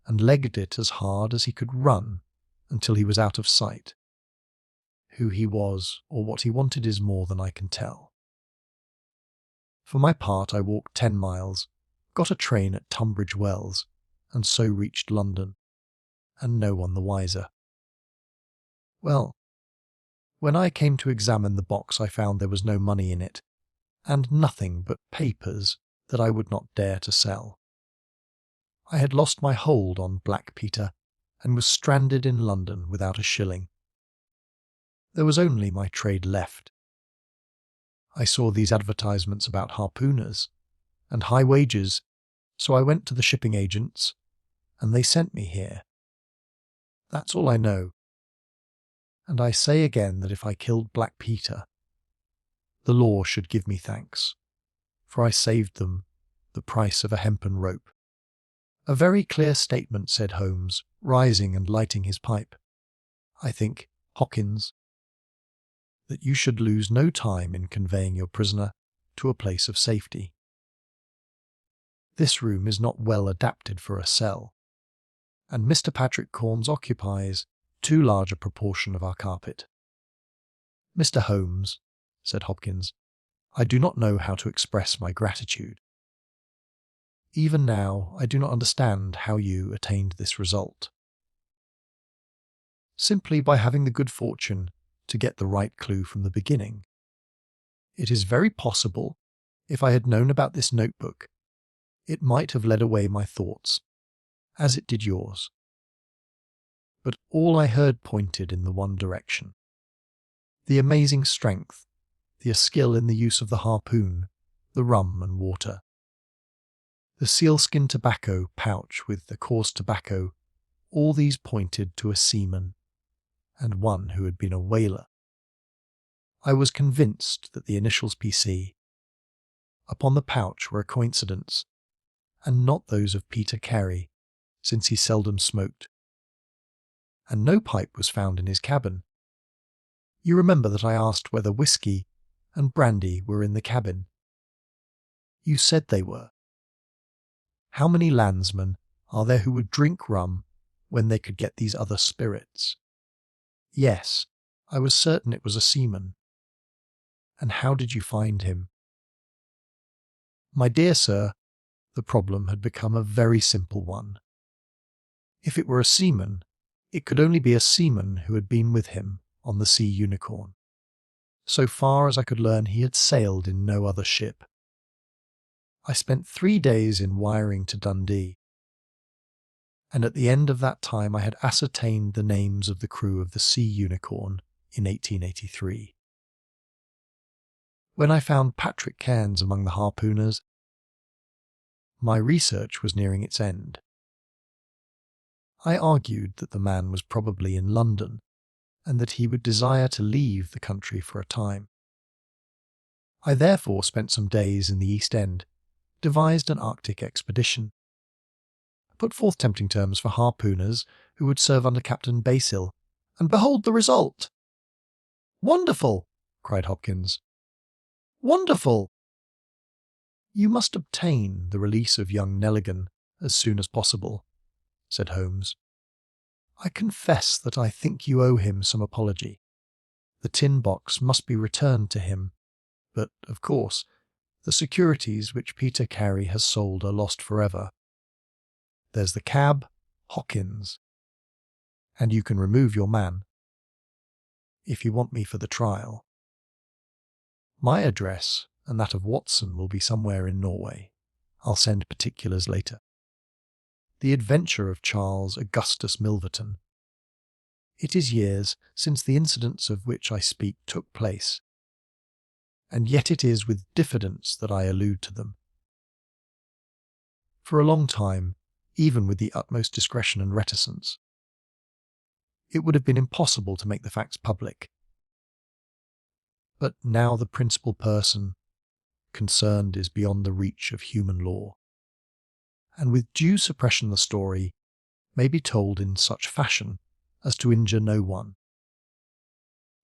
and legged it as hard as he could run until he was out of sight. Who he was or what he wanted is more than I can tell. For my part, I walked 10 miles, got a train at Tunbridge Wells, and so reached London, and no one the wiser. Well, when I came to examine the box, I found there was no money in it, and nothing but papers that I would not dare to sell. I had lost my hold on Black Peter, and was stranded in London without a shilling. There was only my trade left. I saw these advertisements about harpooners and high wages, so I went to the shipping agents, and they sent me here. That's all I know. And I say again that if I killed Black Peter, the law should give me thanks, for I saved them the price of a hempen rope. A very clear statement, said Holmes, rising and lighting his pipe. I think, Hawkins, that you should lose no time in conveying your prisoner to a place of safety. This room is not well adapted for a cell, and Mr. Patrick Corns occupies too large a proportion of our carpet. Mr. Holmes, said Hopkins, I do not know how to express my gratitude. Even now I do not understand how you attained this result. simply by having the good fortune to get the right clue from the beginning. It is very possible, if I had known about this notebook, it might have led away my thoughts, as it did yours. But all I heard pointed in the one direction. The amazing strength, the skill in the use of the harpoon, the rum and water. The sealskin tobacco pouch with the coarse tobacco, all these pointed to a seaman, and one who had been a whaler. I was convinced that the initials PC upon the pouch were a coincidence, and not those of Peter Carey, since he seldom smoked. And no pipe was found in his cabin. You remember that I asked whether whisky and brandy were in the cabin. You said they were. How many landsmen are there who would drink rum when they could get these other spirits? Yes, I was certain it was a seaman. And how did you find him? My dear sir, the problem had become a very simple one. If it were a seaman, it could only be a seaman who had been with him on the Sea Unicorn. So far as I could learn, he had sailed in no other ship. I spent 3 days in wiring to Dundee, and at the end of that time I had ascertained the names of the crew of the Sea Unicorn in 1883. When I found Patrick Cairns among the harpooners, my research was nearing its end. I argued that the man was probably in London, and that he would desire to leave the country for a time. I therefore spent some days in the East End, devised an Arctic expedition, put forth tempting terms for harpooners who would serve under Captain Basil, and behold the result! "Wonderful!" cried Hopkins. "Wonderful!" "You must obtain the release of young Nelligan as soon as possible," said Holmes. "I confess that I think you owe him some apology. The tin box must be returned to him, but, of course, the securities which Peter Carey has sold are lost forever. There's the cab, Hawkins, and you can remove your man, if you want me for the trial. My address and that of Watson will be somewhere in Norway. I'll send particulars later. The adventure of Charles Augustus Milverton. It is years since the incidents of which I speak took place, and yet it is with diffidence that I allude to them. For a long time, even with the utmost discretion and reticence, it would have been impossible to make the facts public. But now the principal person concerned is beyond the reach of human law, and with due suppression the story may be told in such fashion as to injure no one.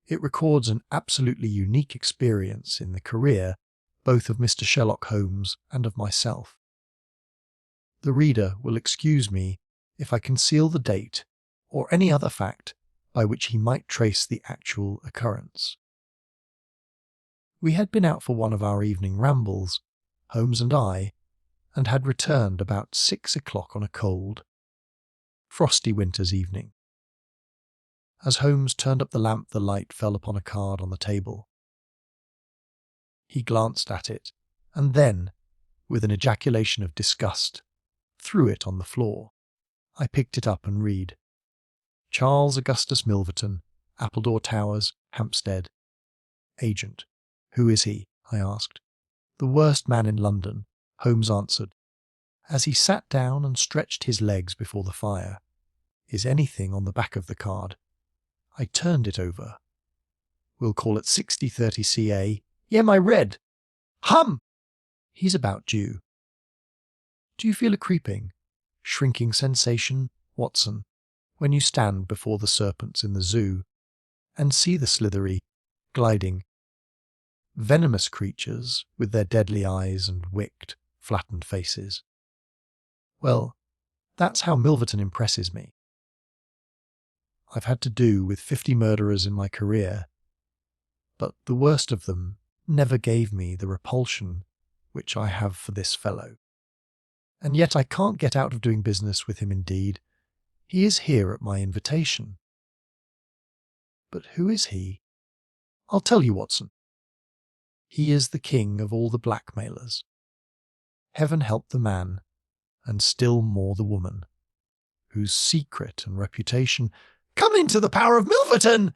It records an absolutely unique experience in the career both of Mr. Sherlock Holmes and of myself. The reader will excuse me if I conceal the date or any other fact by which he might trace the actual occurrence. We had been out for one of our evening rambles, Holmes and I, and had returned about 6 o'clock on a cold, frosty winter's evening. As Holmes turned up the lamp, the light fell upon a card on the table. He glanced at it, and then, with an ejaculation of disgust, threw it on the floor. I picked it up and read, "Charles Augustus Milverton, Appledore Towers, Hampstead. Agent." "Who is he?" I asked. "The worst man in London," Holmes answered, as he sat down and stretched his legs before the fire. "Is anything on the back of the card?" I turned it over. "We'll call it 6030 CA. Yem, I read. Hum! He's about due. Do you feel a creeping, shrinking sensation, Watson, when you stand before the serpents in the zoo and see the slithery, gliding, venomous creatures with their deadly eyes and wicked, flattened faces? Well, that's how Milverton impresses me. I've had to do with 50 murderers in my career, but the worst of them never gave me the repulsion which I have for this fellow. And yet I can't get out of doing business with him indeed. He is here at my invitation. But who is he? I'll tell you, Watson. He is the king of all the blackmailers. Heaven help the man, and still more the woman, whose secret and reputation come into the power of Milverton!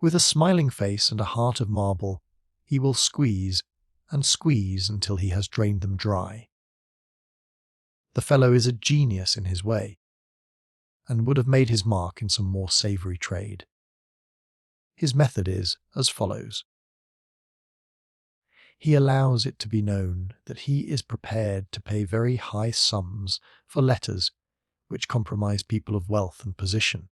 With a smiling face and a heart of marble, he will squeeze and squeeze until he has drained them dry. The fellow is a genius in his way, and would have made his mark in some more savoury trade. His method is as follows. He allows it to be known that he is prepared to pay very high sums for letters which compromise people of wealth and position.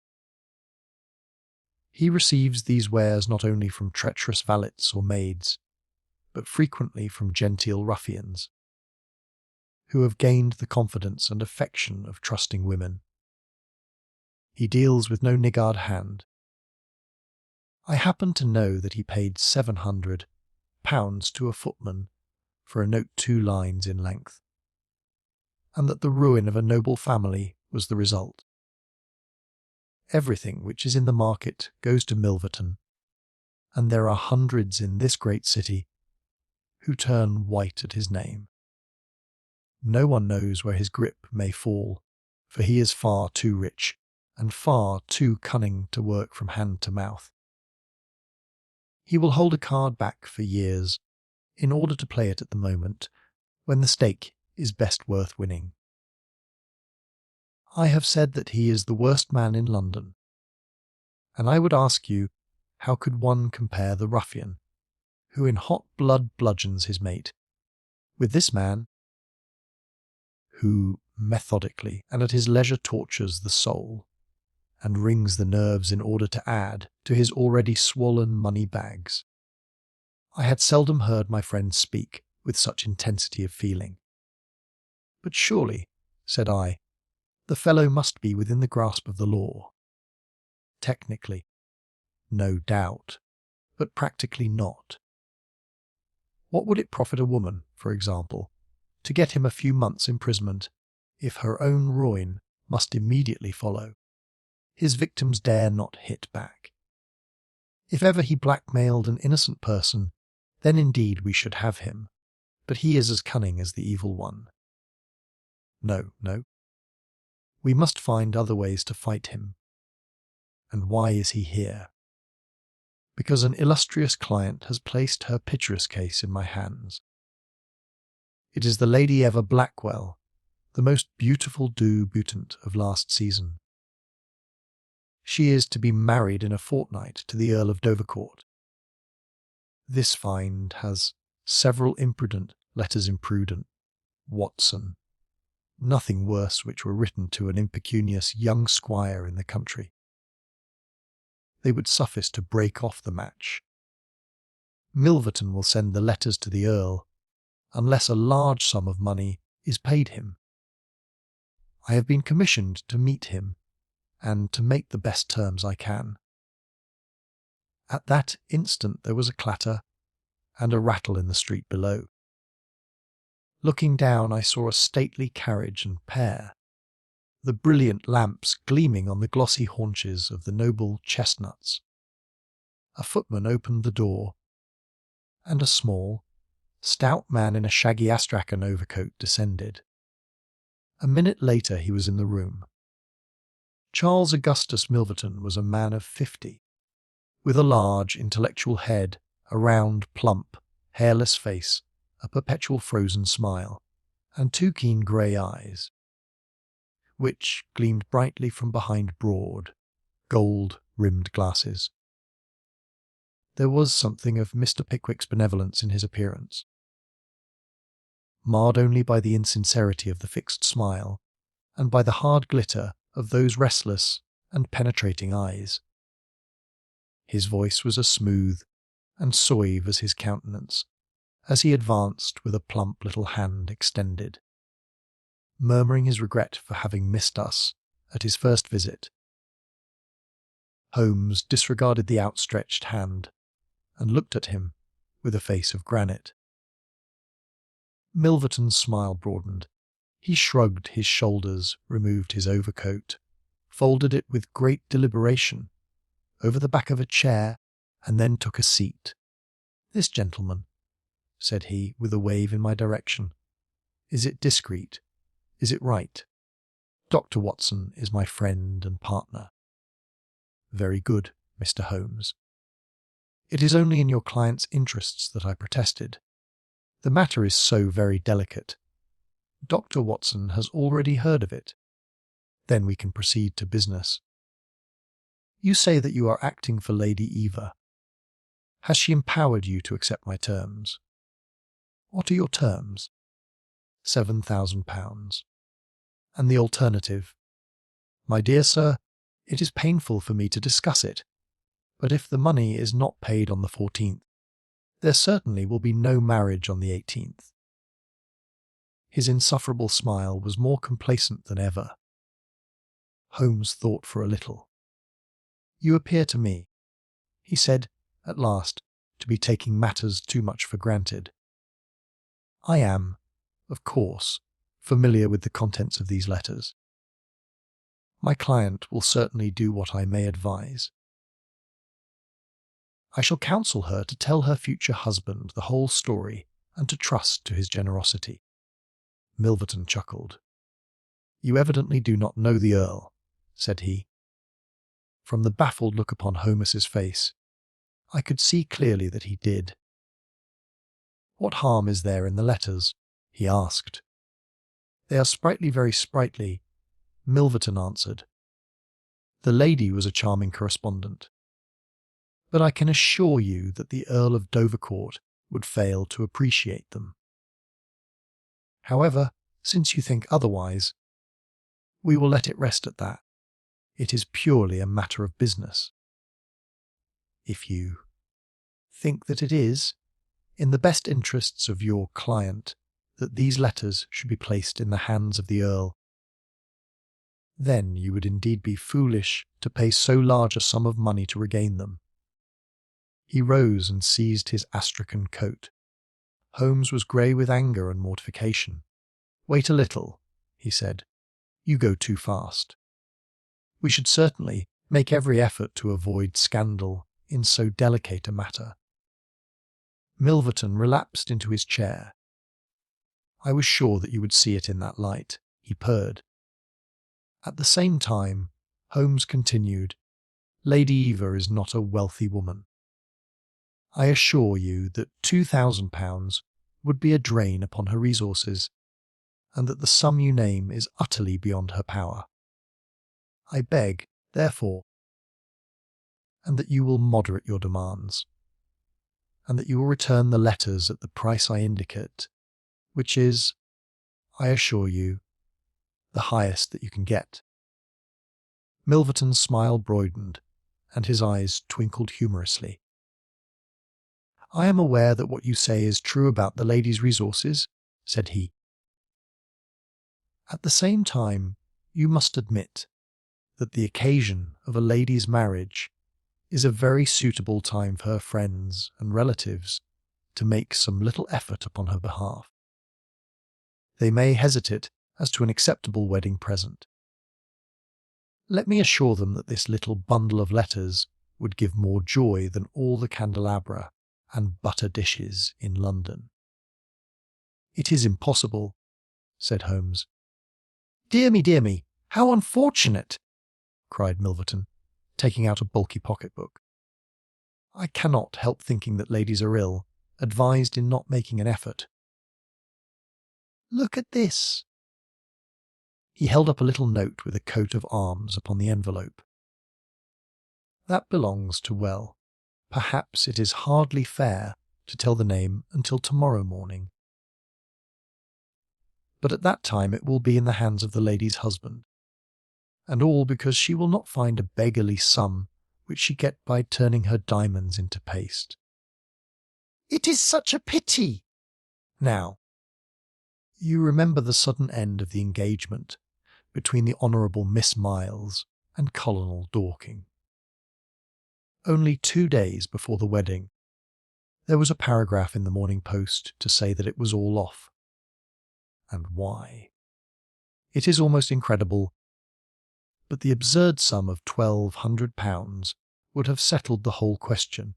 He receives these wares not only from treacherous valets or maids, but frequently from genteel ruffians, who have gained the confidence and affection of trusting women. He deals with no niggard hand. I happen to know that he paid £700 to a footman for a note 2 lines in length, and that the ruin of a noble family was the result. Everything which is in the market goes to Milverton, and there are hundreds in this great city who turn white at his name. No one knows where his grip may fall, for he is far too rich and far too cunning to work from hand to mouth. He will hold a card back for years in order to play it at the moment when the stake is best worth winning. I have said that he is the worst man in London, and I would ask you, how could one compare the ruffian, who in hot blood bludgeons his mate, with this man, who methodically and at his leisure tortures the soul, and wrings the nerves in order to add to his already swollen money bags? I had seldom heard my friend speak with such intensity of feeling. But surely, said I, the fellow must be within the grasp of the law. Technically, no doubt, but practically not. What would it profit a woman, for example, to get him a few months' imprisonment if her own ruin must immediately follow? His victims dare not hit back. If ever he blackmailed an innocent person, then indeed we should have him, but he is as cunning as the evil one. No. We must find other ways to fight him. And why is he here? Because an illustrious client has placed her picturesque case in my hands. It is the Lady Eva Blackwell, the most beautiful debutant of last season. She is to be married in a fortnight to the Earl of Dovercourt. This find has several imprudent letters imprudent, Watson, nothing worse which were written to an impecunious young squire in the country. They would suffice to break off the match. Milverton will send the letters to the Earl, unless a large sum of money is paid him. I have been commissioned to meet him, and to make the best terms I can. At that instant there was a clatter and a rattle in the street below. Looking down, I saw a stately carriage and pair, the brilliant lamps gleaming on the glossy haunches of the noble chestnuts. A footman opened the door, and a small, stout man in a shaggy astrakhan overcoat descended. A minute later he was in the room. Charles Augustus Milverton was a man of 50, with a large, intellectual head, a round, plump, hairless face, a perpetual frozen smile, and 2 keen grey eyes, which gleamed brightly from behind broad, gold-rimmed glasses. There was something of Mr. Pickwick's benevolence in his appearance, marred only by the insincerity of the fixed smile and by the hard glitter of those restless and penetrating eyes. His voice was as smooth and suave as his countenance, as he advanced with a plump little hand extended, murmuring his regret for having missed us at his first visit. Holmes disregarded the outstretched hand and looked at him with a face of granite. Milverton's smile broadened. He shrugged his shoulders, removed his overcoat, folded it with great deliberation, over the back of a chair, and then took a seat. "This gentleman," said he, with a wave in my direction. "Is it discreet? Is it right? Dr. Watson is my friend and partner." "Very good, Mr. Holmes. It is only in your client's interests that I protested. The matter is so very delicate. Dr. Watson has already heard of it. Then we can proceed to business. You say that you are acting for Lady Eva. Has she empowered you to accept my terms? What are your terms?" £7,000. "And the alternative?" "My dear sir, it is painful for me to discuss it, but if the money is not paid on the 14th, there certainly will be no marriage on the 18th. His insufferable smile was more complacent than ever. Holmes thought for a little. "You appear to me," he said, at last, "to be taking matters too much for granted. I am, of course, familiar with the contents of these letters. My client will certainly do what I may advise. I shall counsel her to tell her future husband the whole story and to trust to his generosity." Milverton chuckled. "You evidently do not know the Earl," said he. From the baffled look upon Holmes's face, I could see clearly that he did. "What harm is there in the letters?" he asked. "They are sprightly, very sprightly," Milverton answered. "The lady was a charming correspondent. But I can assure you that the Earl of Dovercourt would fail to appreciate them. However, since you think otherwise, we will let it rest at that. It is purely a matter of business. If you think that it is, in the best interests of your client, that these letters should be placed in the hands of the Earl, then you would indeed be foolish to pay so large a sum of money to regain them." He rose and seized his astrakhan coat. Holmes was grey with anger and mortification. "Wait a little," he said. "You go too fast. We should certainly make every effort to avoid scandal in so delicate a matter." Milverton relapsed into his chair. "I was sure that you would see it in that light," he purred. At the same time, Holmes continued, "Lady Eva is not a wealthy woman. I assure you that £2,000 would be a drain upon her resources, and that the sum you name is utterly beyond her power. I beg, therefore, and that you will moderate your demands, and that you will return the letters at the price I indicate, which is, I assure you, the highest that you can get." Milverton's smile broadened, and his eyes twinkled humorously. "I am aware that what you say is true about the lady's resources," said he. "At the same time, you must admit that the occasion of a lady's marriage is a very suitable time for her friends and relatives to make some little effort upon her behalf. They may hesitate as to an acceptable wedding present. Let me assure them that this little bundle of letters would give more joy than all the candelabra and butter dishes in London." "It is impossible," said Holmes. Dear me, how unfortunate!" cried Milverton, taking out a bulky pocket-book. "I cannot help thinking that ladies are ill, advised in not making an effort. Look at this." He held up a little note with a coat of arms upon the envelope. "That belongs to, well, perhaps it is hardly fair to tell the name until tomorrow morning. But at that time it will be in the hands of the lady's husband, and all because she will not find a beggarly sum which she get by turning her diamonds into paste. It is such a pity! Now, you remember the sudden end of the engagement between the Honourable Miss Miles and Colonel Dorking. Only 2 days before the wedding, there was a paragraph in the Morning Post to say that it was all off. And why? It is almost incredible, but the absurd sum of £1,200 would have settled the whole question.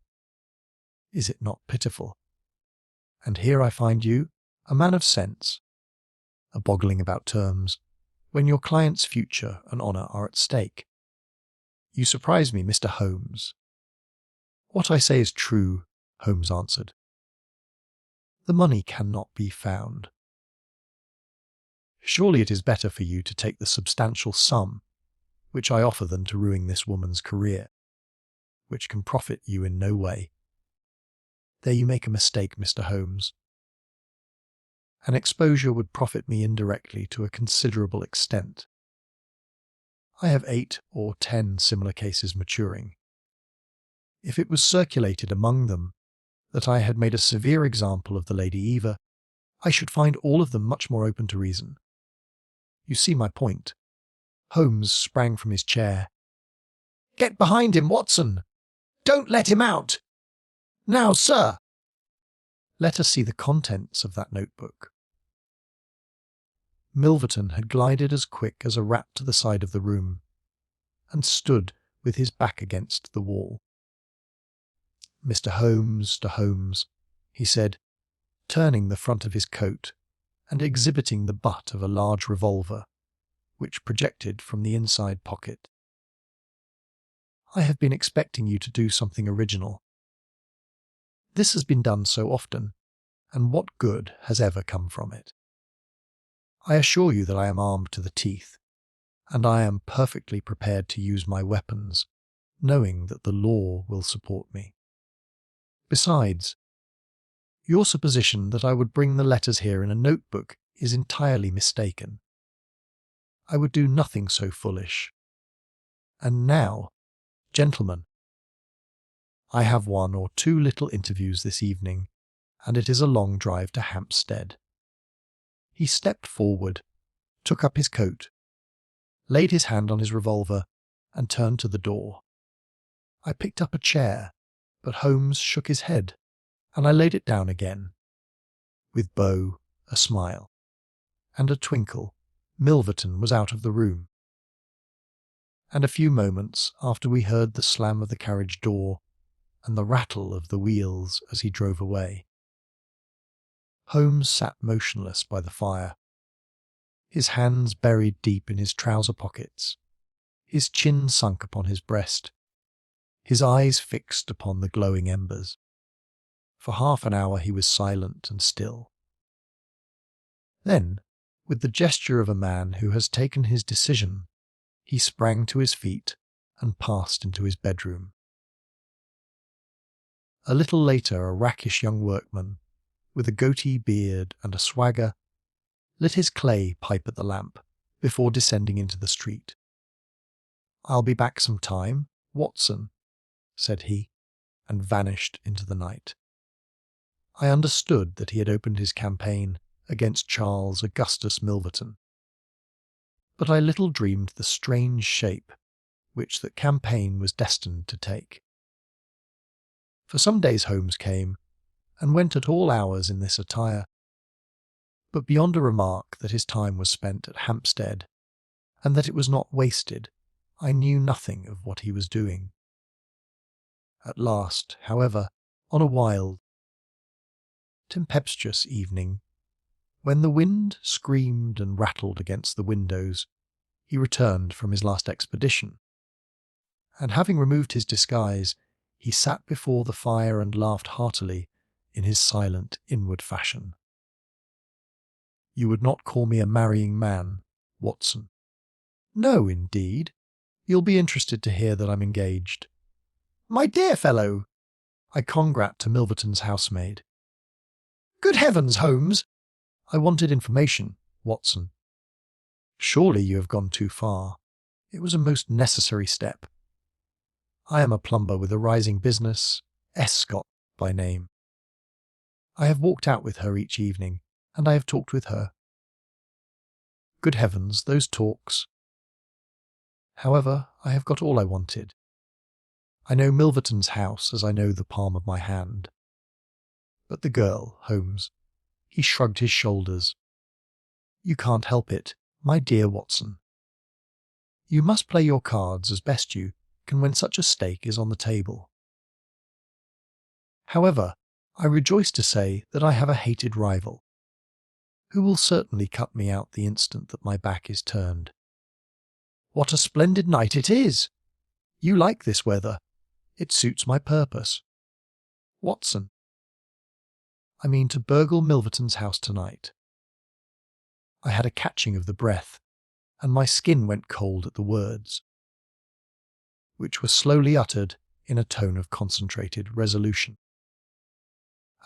Is it not pitiful? And here I find you, a man of sense, a boggling about terms, when your client's future and honour are at stake. You surprise me, Mr. Holmes. What I say is true, Holmes answered. The money cannot be found. Surely it is better for you to take the substantial sum which I offer than to ruin this woman's career, which can profit you in no way. There you make a mistake, Mr. Holmes. An exposure would profit me indirectly to a considerable extent. I have 8 or 10 similar cases maturing. If it was circulated among them that I had made a severe example of the Lady Eva, I should find all of them much more open to reason. You see my point. Holmes sprang from his chair. "Get behind him, Watson! Don't let him out! Now, sir!" Let us see the contents of that notebook. Milverton had glided as quick as a rat to the side of the room, and stood with his back against the wall. "Mr. Holmes," he said, turning the front of his coat and exhibiting the butt of a large revolver, which projected from the inside pocket. "I have been expecting you to do something original. This has been done so often, and what good has ever come from it? I assure you that I am armed to the teeth, and I am perfectly prepared to use my weapons, knowing that the law will support me. Besides, your supposition that I would bring the letters here in a notebook is entirely mistaken. I would do nothing so foolish. And now, gentlemen, I have 1 or 2 little interviews this evening, and it is a long drive to Hampstead." He stepped forward, took up his coat, laid his hand on his revolver, and turned to the door. I picked up a chair, but Holmes shook his head, and I laid it down again. With bow, a smile, and a twinkle, Milverton was out of the room. And a few moments after we heard the slam of the carriage door and the rattle of the wheels as he drove away. Holmes sat motionless by the fire, his hands buried deep in his trouser pockets, his chin sunk upon his breast, his eyes fixed upon the glowing embers. For half an hour he was silent and still. Then, with the gesture of a man who has taken his decision, he sprang to his feet and passed into his bedroom. A little later a rakish young workman, with a goatee beard and a swagger, lit his clay pipe at the lamp before descending into the street. "I'll be back some time, Watson," said he, and vanished into the night. I understood that he had opened his campaign against Charles Augustus Milverton, but I little dreamed the strange shape which that campaign was destined to take. For some days Holmes came and went at all hours in this attire, but beyond a remark that his time was spent at Hampstead, and that it was not wasted, I knew nothing of what he was doing. At last, however, on a wild, tempestuous evening, when the wind screamed and rattled against the windows, he returned from his last expedition, and having removed his disguise, he sat before the fire and laughed heartily in his silent inward fashion. "You would not call me a marrying man, Watson?" "No, indeed. You'll be interested to hear that I'm engaged." "My dear fellow!" I congrat to Milverton's housemaid. "Good heavens, Holmes!" "I wanted information, Watson." "Surely you have gone too far. It was a most necessary step. I am a plumber with a rising business, Scott by name. I have walked out with her each evening, and I have talked with her. Good heavens, those talks! However, I have got all I wanted. I know Milverton's house as I know the palm of my hand. But the girl, Holmes," he shrugged his shoulders. "You can't help it, my dear Watson. You must play your cards as best you and when such a stake is on the table. However, I rejoice to say that I have a hated rival, who will certainly cut me out the instant that my back is turned. What a splendid night it is! You like this weather. It suits my purpose. Watson. I mean to burgle Milverton's house tonight. I had a catching of the breath, and my skin went cold at the words, which were slowly uttered in a tone of concentrated resolution.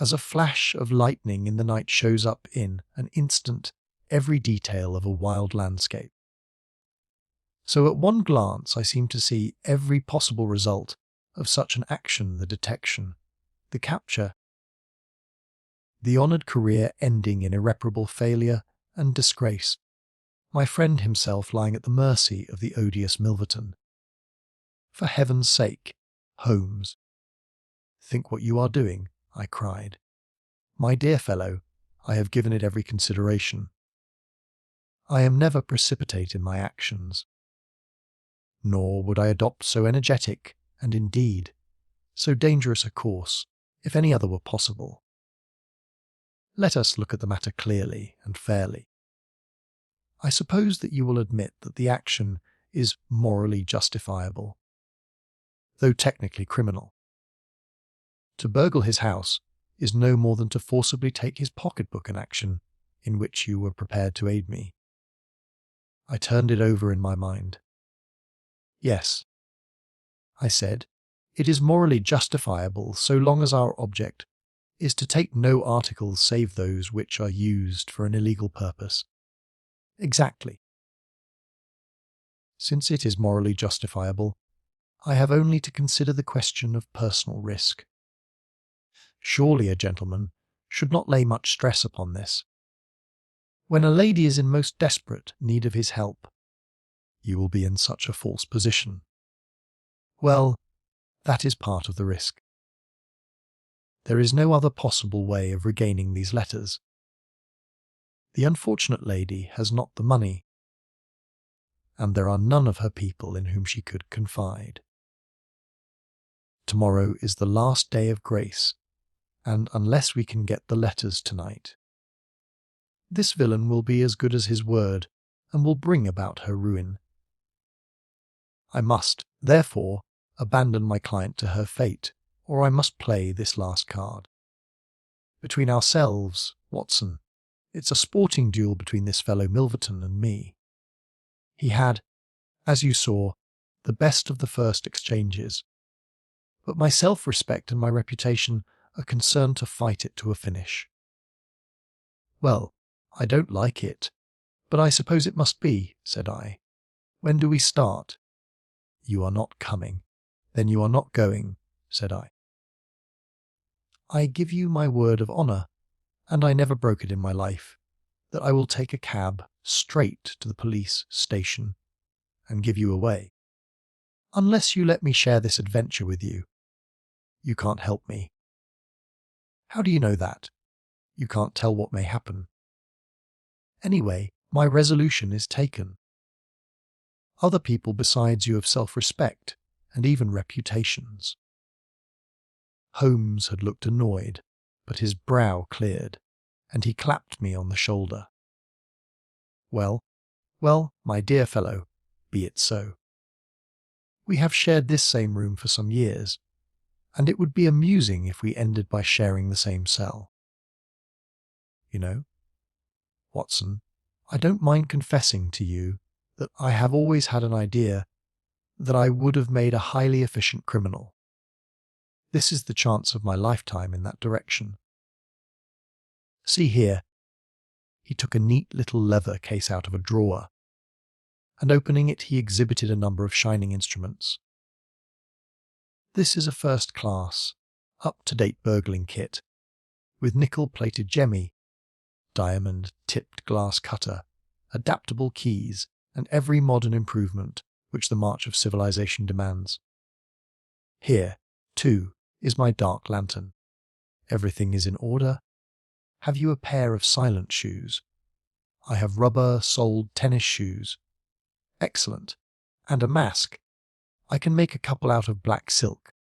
As a flash of lightning in the night shows up in an instant every detail of a wild landscape, so at one glance I seemed to see every possible result of such an action: the detection, the capture, the honoured career ending in irreparable failure and disgrace, my friend himself lying at the mercy of the odious Milverton. For heaven's sake, Holmes, think what you are doing, I cried. My dear fellow, I have given it every consideration. I am never precipitate in my actions, nor would I adopt so energetic and, indeed, so dangerous a course if any other were possible. Let us look at the matter clearly and fairly. I suppose that you will admit that the action is morally justifiable, though technically criminal. To burgle his house is no more than to forcibly take his pocketbook, an action in which you were prepared to aid me. I turned it over in my mind. Yes, I said, it is morally justifiable so long as our object is to take no articles save those which are used for an illegal purpose. Exactly. Since it is morally justifiable, I have only to consider the question of personal risk. Surely a gentleman should not lay much stress upon this. When a lady is in most desperate need of his help, you will be in such a false position. Well, that is part of the risk. There is no other possible way of regaining these letters. The unfortunate lady has not the money, and there are none of her people in whom she could confide. Tomorrow is the last day of grace, and unless we can get the letters tonight, this villain will be as good as his word and will bring about her ruin. I must, therefore, abandon my client to her fate, or I must play this last card. Between ourselves, Watson, it's a sporting duel between this fellow Milverton and me. He had, as you saw, the best of the first exchanges, but my self-respect and my reputation are concerned to fight it to a finish. Well, I don't like it, but I suppose it must be, said I. When do we start? You are not coming. Then you are not going, said I. I give you my word of honour, and I never broke it in my life, that I will take a cab straight to the police station and give you away. Unless you let me share this adventure with you. You can't help me. How do you know that? You can't tell what may happen. Anyway, my resolution is taken. Other people besides you have self-respect and even reputations. Holmes had looked annoyed, but his brow cleared, and he clapped me on the shoulder. Well, my dear fellow, be it so. We have shared this same room for some years, and it would be amusing if we ended by sharing the same cell. You know, Watson, I don't mind confessing to you that I have always had an idea that I would have made a highly efficient criminal. This is the chance of my lifetime in that direction. See here. He took a neat little leather case out of a drawer, and opening it he exhibited a number of shining instruments. This is a first-class, up-to-date burgling kit, with nickel-plated jemmy, diamond-tipped glass cutter, adaptable keys, and every modern improvement which the march of civilization demands. Here, too, is my dark lantern. Everything is in order. Have you a pair of silent shoes? I have rubber-soled tennis shoes. Excellent. And a mask. I can make a couple out of black silk.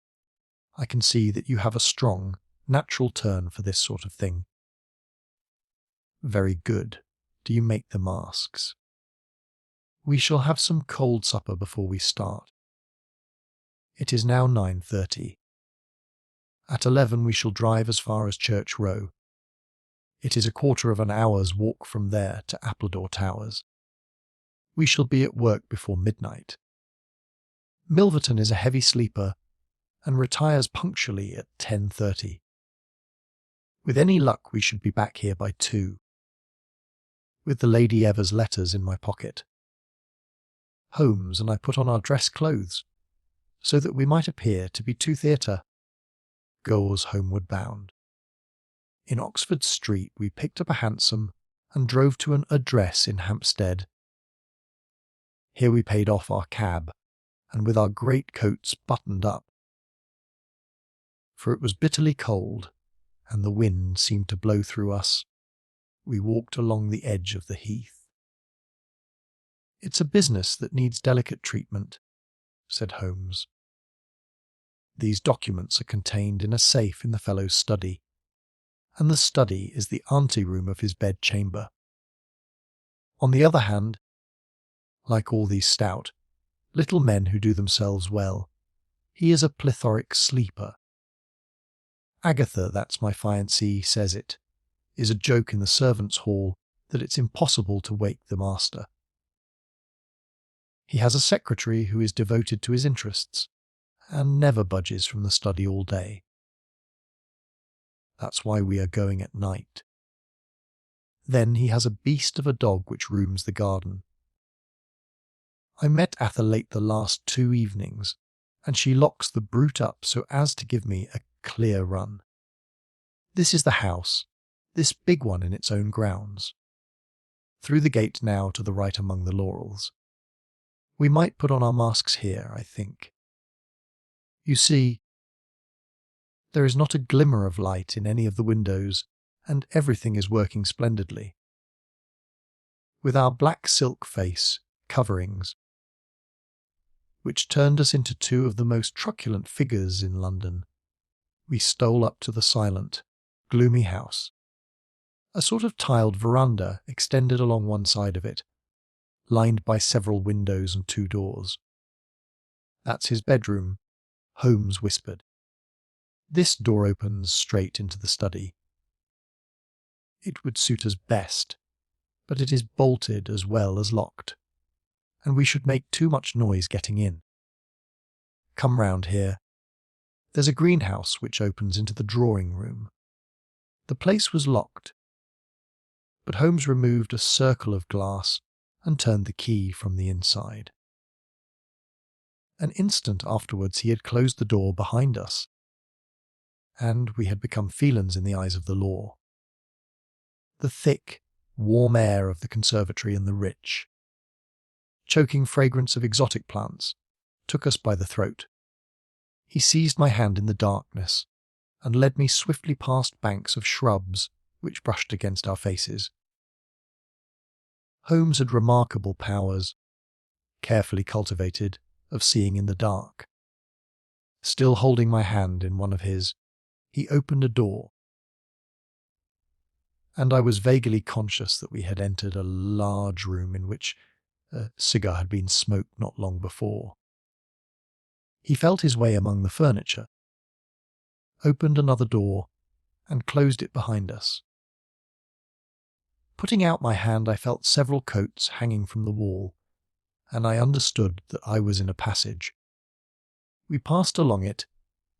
I can see that you have a strong, natural turn for this sort of thing. Very good. Do you make the masks? We shall have some cold supper before we start. It is now 9:30. At 11 we shall drive as far as Church Row. It is a quarter of an hour's walk from there to Appledore Towers. We shall be at work before midnight. Milverton is a heavy sleeper and retires punctually at 10:30. With any luck we should be back here by 2, with the Lady Eva's letters in my pocket. Holmes and I put on our dress clothes, so that we might appear to be two theatre goers homeward bound. In Oxford Street we picked up a hansom and drove to an address in Hampstead. Here we paid off our cab, and with our great coats buttoned up, for it was bitterly cold, and the wind seemed to blow through us, we walked along the edge of the heath. "It's a business that needs delicate treatment," said Holmes. "These documents are contained in a safe in the fellow's study, and the study is the anteroom of his bed-chamber. On the other hand, like all these stout, little men who do themselves well, he is a plethoric sleeper. Agatha, that's my fiancée, says it is a joke in the servants' hall that it's impossible to wake the master. He has a secretary who is devoted to his interests, and never budges from the study all day. That's why we are going at night. Then he has a beast of a dog which rooms the garden. I met Atherlate the last 2 evenings, and she locks the brute up so as to give me a clear run. This is the house, this big one in its own grounds. Through the gate now to the right among the laurels. We might put on our masks here, I think. You see, there is not a glimmer of light in any of the windows, and everything is working splendidly. With our black silk face coverings, which turned us into 2 of the most truculent figures in London, we stole up to the silent, gloomy house. A sort of tiled veranda extended along one side of it, lined by several windows and 2 doors. "That's his bedroom," Holmes whispered. "This door opens straight into the study. It would suit us best, but it is bolted as well as locked, and we should make too much noise getting in. Come round here. There's a greenhouse which opens into the drawing-room." The place was locked, but Holmes removed a circle of glass and turned the key from the inside. An instant afterwards he had closed the door behind us, and we had become felons in the eyes of the law. The thick, warm air of the conservatory and the rich, choking fragrance of exotic plants took us by the throat. He seized my hand in the darkness and led me swiftly past banks of shrubs which brushed against our faces. Holmes had remarkable powers, carefully cultivated, of seeing in the dark. Still holding my hand in one of his, he opened a door, and I was vaguely conscious that we had entered a large room in which a cigar had been smoked not long before. He felt his way among the furniture, opened another door, and closed it behind us. Putting out my hand, I felt several coats hanging from the wall, and I understood that I was in a passage. We passed along it,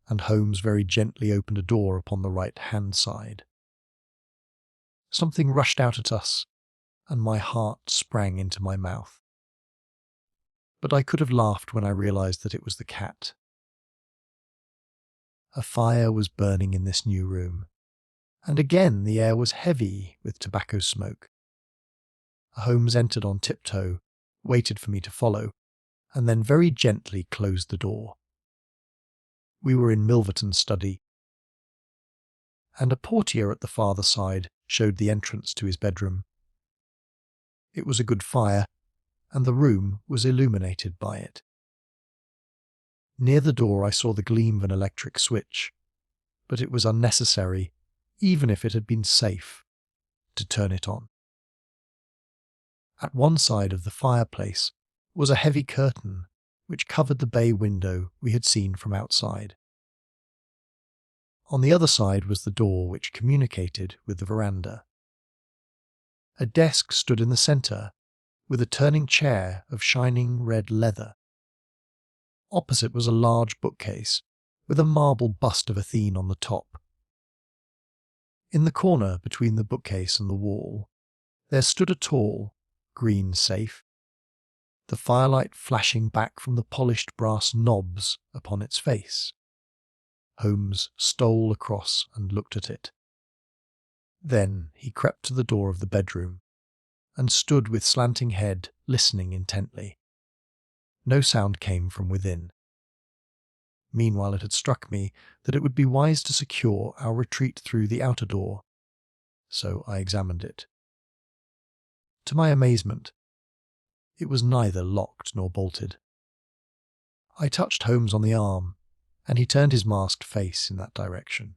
and Holmes very gently opened a door upon the right-hand side. Something rushed out at us, and my heart sprang into my mouth. But I could have laughed when I realized that it was the cat. A fire was burning in this new room, and again the air was heavy with tobacco smoke. Holmes entered on tiptoe, waited for me to follow, and then very gently closed the door. We were in Milverton's study, and a portiere at the farther side showed the entrance to his bedroom. It was a good fire, and the room was illuminated by it. Near the door I saw the gleam of an electric switch, but it was unnecessary, even if it had been safe, to turn it on. At one side of the fireplace was a heavy curtain which covered the bay window we had seen from outside. On the other side was the door which communicated with the veranda. A desk stood in the centre, with a turning chair of shining red leather. Opposite was a large bookcase, with a marble bust of Athene on the top. In the corner between the bookcase and the wall, there stood a tall, green safe, the firelight flashing back from the polished brass knobs upon its face. Holmes stole across and looked at it. Then he crept to the door of the bedroom and stood with slanting head, listening intently. No sound came from within. Meanwhile, it had struck me that it would be wise to secure our retreat through the outer door, so I examined it. To my amazement, it was neither locked nor bolted. I touched Holmes on the arm, and he turned his masked face in that direction.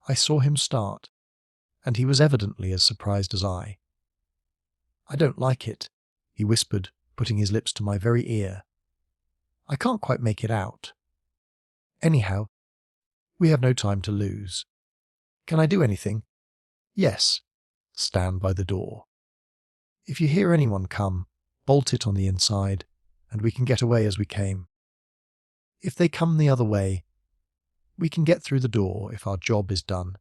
I saw him start, and he was evidently as surprised as I. "I don't like it," he whispered, putting his lips to my very ear. "I can't quite make it out. Anyhow, we have no time to lose. Can I do anything?" "Yes. Stand by the door. If you hear anyone come, bolt it on the inside, and we can get away as we came. If they come the other way, we can get through the door if our job is done,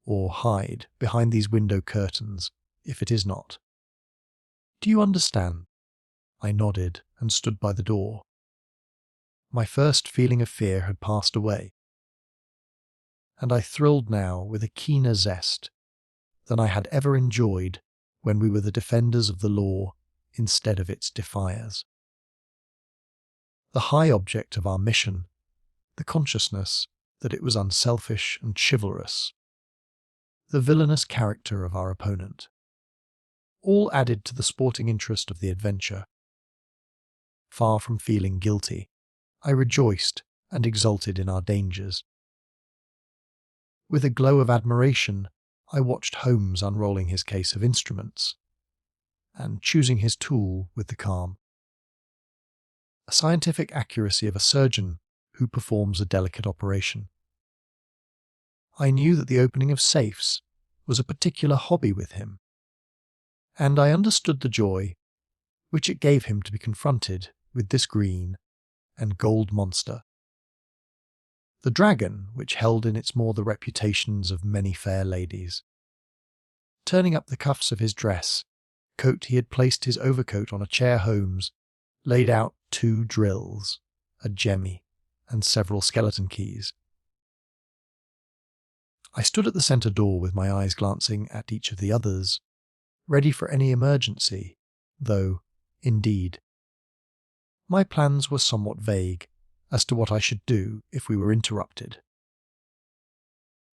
or hide behind these window curtains if it is not. Do you understand?" I nodded and stood by the door. My first feeling of fear had passed away, and I thrilled now with a keener zest than I had ever enjoyed when we were the defenders of the law instead of its defiers. The high object of our mission, the consciousness that it was unselfish and chivalrous, the villainous character of our opponent, all added to the sporting interest of the adventure. Far from feeling guilty, I rejoiced and exulted in our dangers. With a glow of admiration, I watched Holmes unrolling his case of instruments and choosing his tool with the calm, a scientific accuracy of a surgeon who performs a delicate operation. I knew that the opening of safes was a particular hobby with him, and I understood the joy which it gave him to be confronted with this green and gold monster. The dragon which held in its maw the reputations of many fair ladies. Turning up the cuffs of his coat, he had placed his overcoat on a chair. Holmes laid out 2 drills, a jemmy, and several skeleton keys. I stood at the centre door with my eyes glancing at each of the others, ready for any emergency, though, indeed, my plans were somewhat vague as to what I should do if we were interrupted.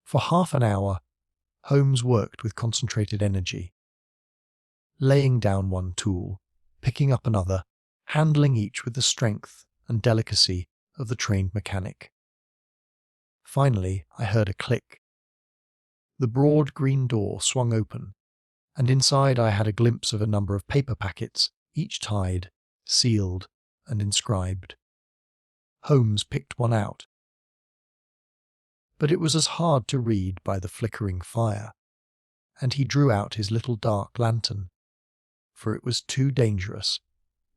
For half an hour, Holmes worked with concentrated energy, laying down one tool, picking up another, handling each with the strength and delicacy of the trained mechanic. Finally, I heard a click. The broad green door swung open, and inside I had a glimpse of a number of paper packets, each tied, sealed, and inscribed. Holmes picked one out, but it was as hard to read by the flickering fire, and he drew out his little dark lantern, for it was too dangerous,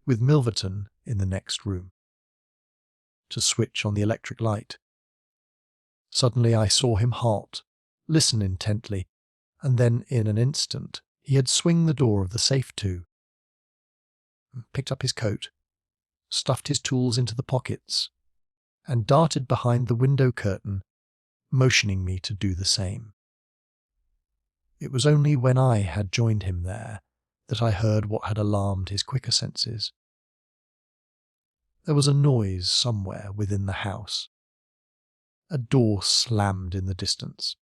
with Milverton in the next room, to switch on the electric light. Suddenly I saw him halt, listen intently, and then in an instant he had swung the door of the safe to, picked up his coat, stuffed his tools into the pockets, and darted behind the window curtain, motioning me to do the same. It was only when I had joined him there that I heard what had alarmed his quicker senses. There was a noise somewhere within the house. A door slammed in the distance.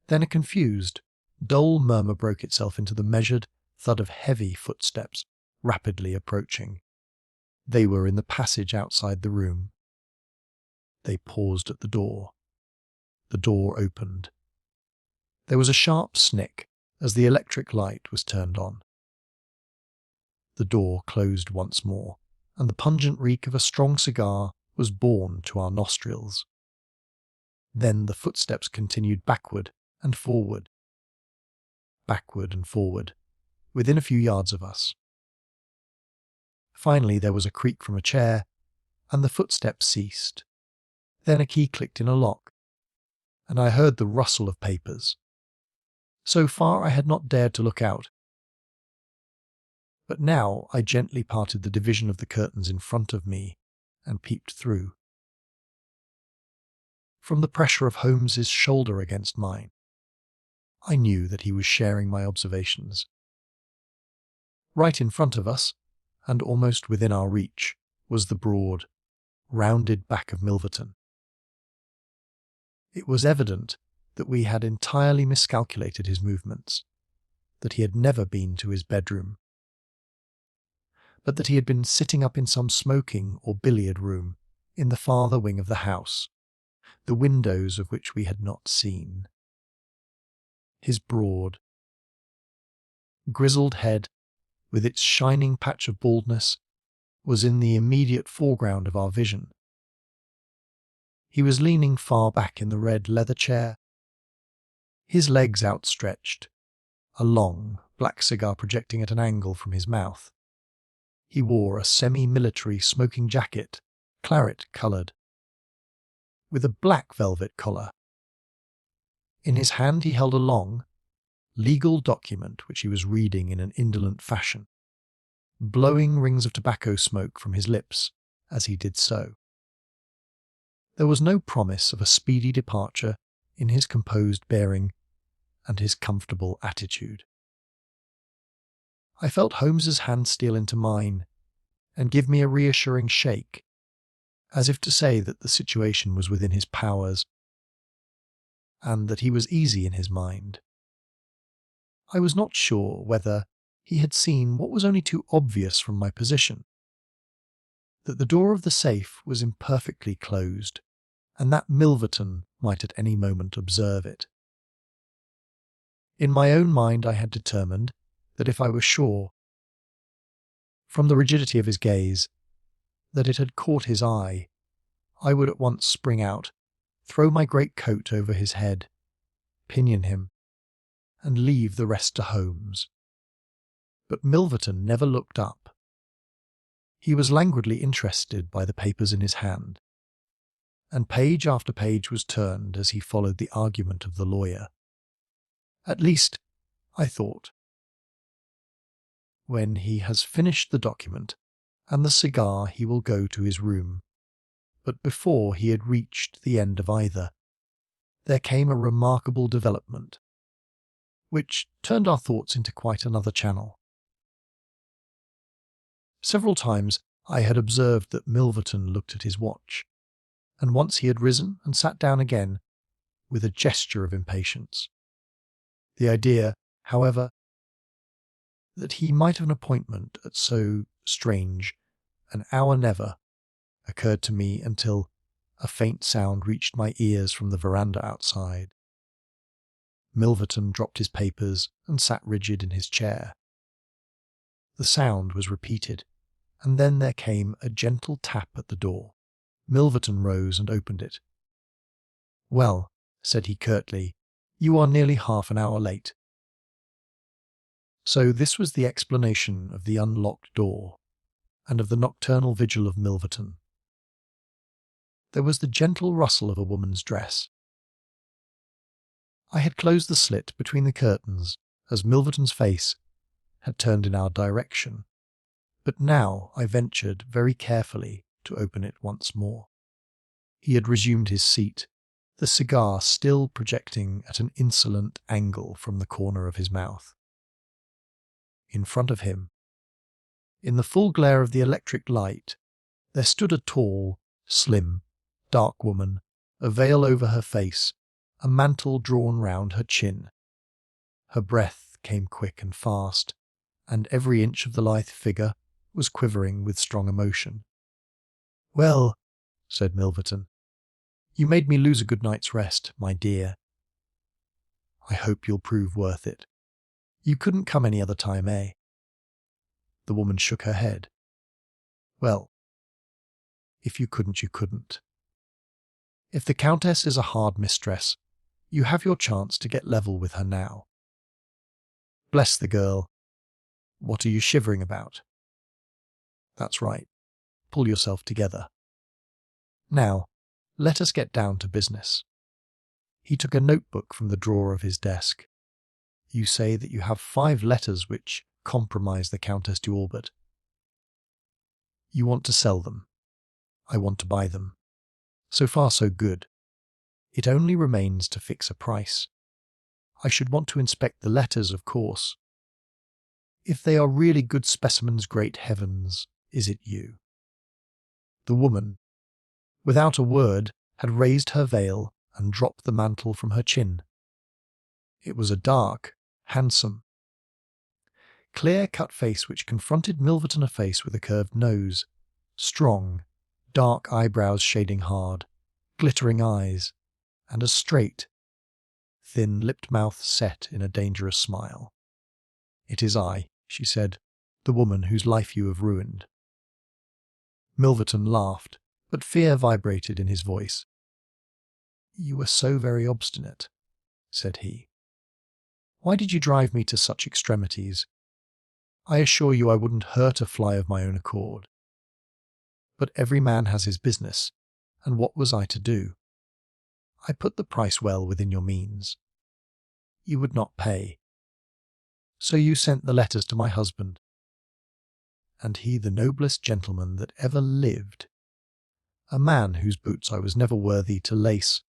Then a confused, dull murmur broke itself into the measured thud of heavy footsteps rapidly approaching. They were in the passage outside the room. They paused at the door. The door opened. There was a sharp snick as the electric light was turned on. The door closed once more, and the pungent reek of a strong cigar was borne to our nostrils. Then the footsteps continued backward and forward, within a few yards of us. Finally there was a creak from a chair, and the footsteps ceased. Then a key clicked in a lock, and I heard the rustle of papers. So far I had not dared to look out, but now I gently parted the division of the curtains in front of me and peeped through. From the pressure of Holmes's shoulder against mine, I knew that he was sharing my observations. Right in front of us, and almost within our reach, was the broad, rounded back of Milverton. It was evident that we had entirely miscalculated his movements, that he had never been to his bedroom, but that he had been sitting up in some smoking or billiard room in the farther wing of the house, the windows of which we had not seen. His broad, grizzled head, with its shining patch of baldness, was in the immediate foreground of our vision. He was leaning far back in the red leather chair, his legs outstretched, a long, black cigar projecting at an angle from his mouth. He wore a semi-military smoking jacket, claret-coloured, with a black velvet collar. In his hand he held a long, legal document which he was reading in an indolent fashion, blowing rings of tobacco smoke from his lips as he did so. There was no promise of a speedy departure in his composed bearing and his comfortable attitude. I felt Holmes's hand steal into mine and give me a reassuring shake, as if to say that the situation was within his powers and that he was easy in his mind. I was not sure whether he had seen what was only too obvious from my position, that the door of the safe was imperfectly closed, and that Milverton might at any moment observe it. In my own mind I had determined that if I were sure, from the rigidity of his gaze, that it had caught his eye, I would at once spring out, throw my great coat over his head, pinion him, and leave the rest to Holmes. But Milverton never looked up. He was languidly interested by the papers in his hand, and page after page was turned as he followed the argument of the lawyer. At least, I thought, when he has finished the document and the cigar he will go to his room. But before he had reached the end of either, there came a remarkable development, which turned our thoughts into quite another channel. Several times I had observed that Milverton looked at his watch, and once he had risen and sat down again with a gesture of impatience. The idea, however, that he might have an appointment at so strange an hour never occurred to me until a faint sound reached my ears from the veranda outside. Milverton dropped his papers and sat rigid in his chair. The sound was repeated, and then there came a gentle tap at the door. Milverton rose and opened it. "Well," said he curtly, "you are nearly half an hour late." So this was the explanation of the unlocked door, and of the nocturnal vigil of Milverton. There was the gentle rustle of a woman's dress. I had closed the slit between the curtains as Milverton's face had turned in our direction, but now I ventured very carefully to open it once more. He had resumed his seat, the cigar still projecting at an insolent angle from the corner of his mouth. In front of him, in the full glare of the electric light, there stood a tall, slim, dark woman, a veil over her face, a mantle drawn round her chin. Her breath came quick and fast, and every inch of the lithe figure was quivering with strong emotion. "Well," said Milverton, "you made me lose a good night's rest, my dear. I hope you'll prove worth it. You couldn't come any other time, eh?" The woman shook her head. "Well, if you couldn't, you couldn't. If the Countess is a hard mistress, you have your chance to get level with her now. Bless the girl. What are you shivering about? That's right. Pull yourself together. Now, let us get down to business." He took a notebook from the drawer of his desk. "You say that you have 5 letters which compromise the Countess de Orbit. You want to sell them. I want to buy them. So far, so good. It only remains to fix a price. I should want to inspect the letters, of course. If they are really good specimens, great heavens, is it you?" The woman, without a word, had raised her veil and dropped the mantle from her chin. It was a dark, handsome, clear-cut face which confronted Milverton, a face with a curved nose, strong, dark eyebrows shading hard, glittering eyes, and a straight, thin-lipped mouth set in a dangerous smile. "It is I," she said, "the woman whose life you have ruined." Milverton laughed, but fear vibrated in his voice. "You were so very obstinate," said he. "Why did you drive me to such extremities? I assure you I wouldn't hurt a fly of my own accord. But every man has his business, and what was I to do? I put the price well within your means. You would not pay. So you sent the letters to my husband. And he the noblest gentleman that ever lived. A man whose boots I was never worthy to lace.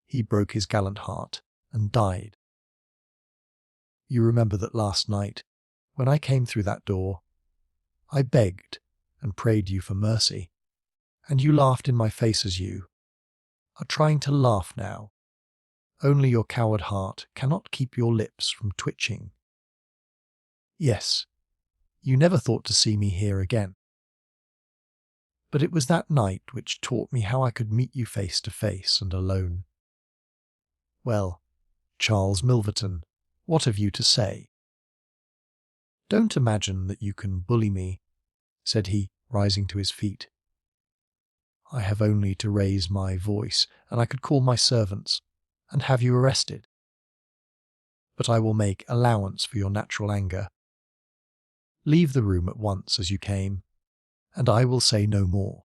He broke his gallant heart, and died. You remember that last night, when I came through that door, I begged and prayed you for mercy, and you laughed in my face as you are trying to laugh now. Only your coward heart cannot keep your lips from twitching. Yes, you never thought to see me here again. But it was that night which taught me how I could meet you face to face and alone. Well, Charles Milverton, what have you to say?" "Don't imagine that you can bully me," said he, rising to his feet. "I have only to raise my voice, and I could call my servants, and have you arrested. But I will make allowance for your natural anger. Leave the room at once as you came, and I will say no more."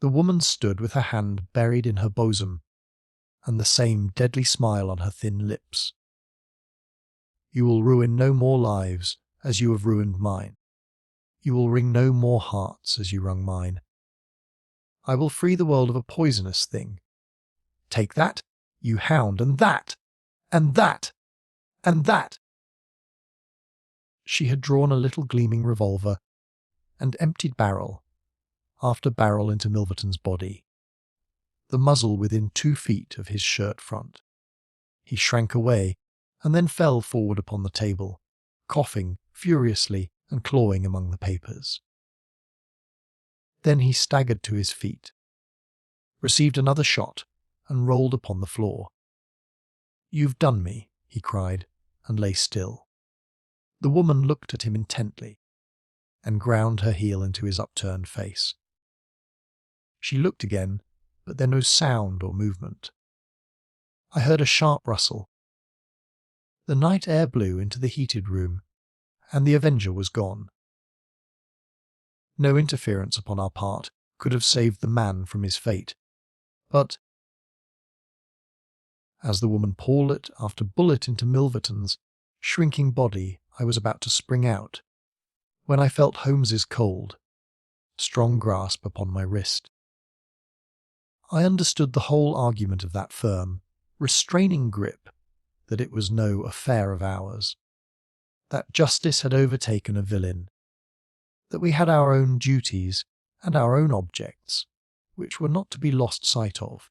The woman stood with her hand buried in her bosom, and the same deadly smile on her thin lips. "You will ruin no more lives as you have ruined mine. You will wring no more hearts as you wrung mine. I will free the world of a poisonous thing. Take that, you hound, and that, and that, and that." She had drawn a little gleaming revolver and emptied barrel after barrel into Milverton's body, the muzzle within 2 feet of his shirt front. He shrank away and then fell forward upon the table, coughing furiously and clawing among the papers. Then he staggered to his feet, received another shot, and rolled upon the floor. "You've done me," he cried, and lay still. The woman looked at him intently, and ground her heel into his upturned face. She looked again, but there was no sound or movement. I heard a sharp rustle. The night air blew into the heated room, and the avenger was gone. No interference upon our part could have saved the man from his fate, but as the woman bullet after bullet into Milverton's shrinking body, I was about to spring out, when I felt Holmes's cold, strong grasp upon my wrist. I understood the whole argument of that firm, restraining grip, that it was no affair of ours, that justice had overtaken a villain, that we had our own duties and our own objects, which were not to be lost sight of.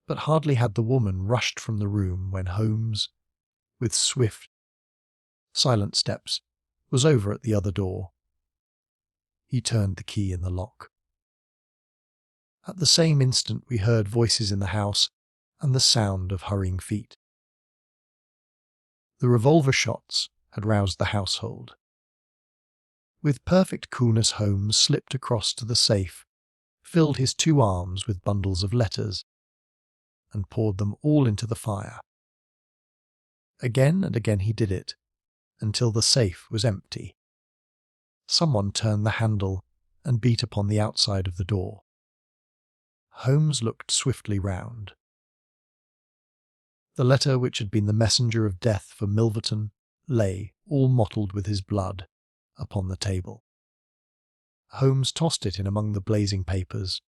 But hardly had the woman rushed from the room when Holmes, with swift, silent steps, was over at the other door. He turned the key in the lock. At the same instant we heard voices in the house and the sound of hurrying feet. The revolver shots had roused the household. With perfect coolness, Holmes slipped across to the safe, filled his 2 arms with bundles of letters, and poured them all into the fire. Again and again he did it, until the safe was empty. Someone turned the handle and beat upon the outside of the door. Holmes looked swiftly round. The letter which had been the messenger of death for Milverton lay, all mottled with his blood, upon the table. Holmes tossed it in among the blazing papers.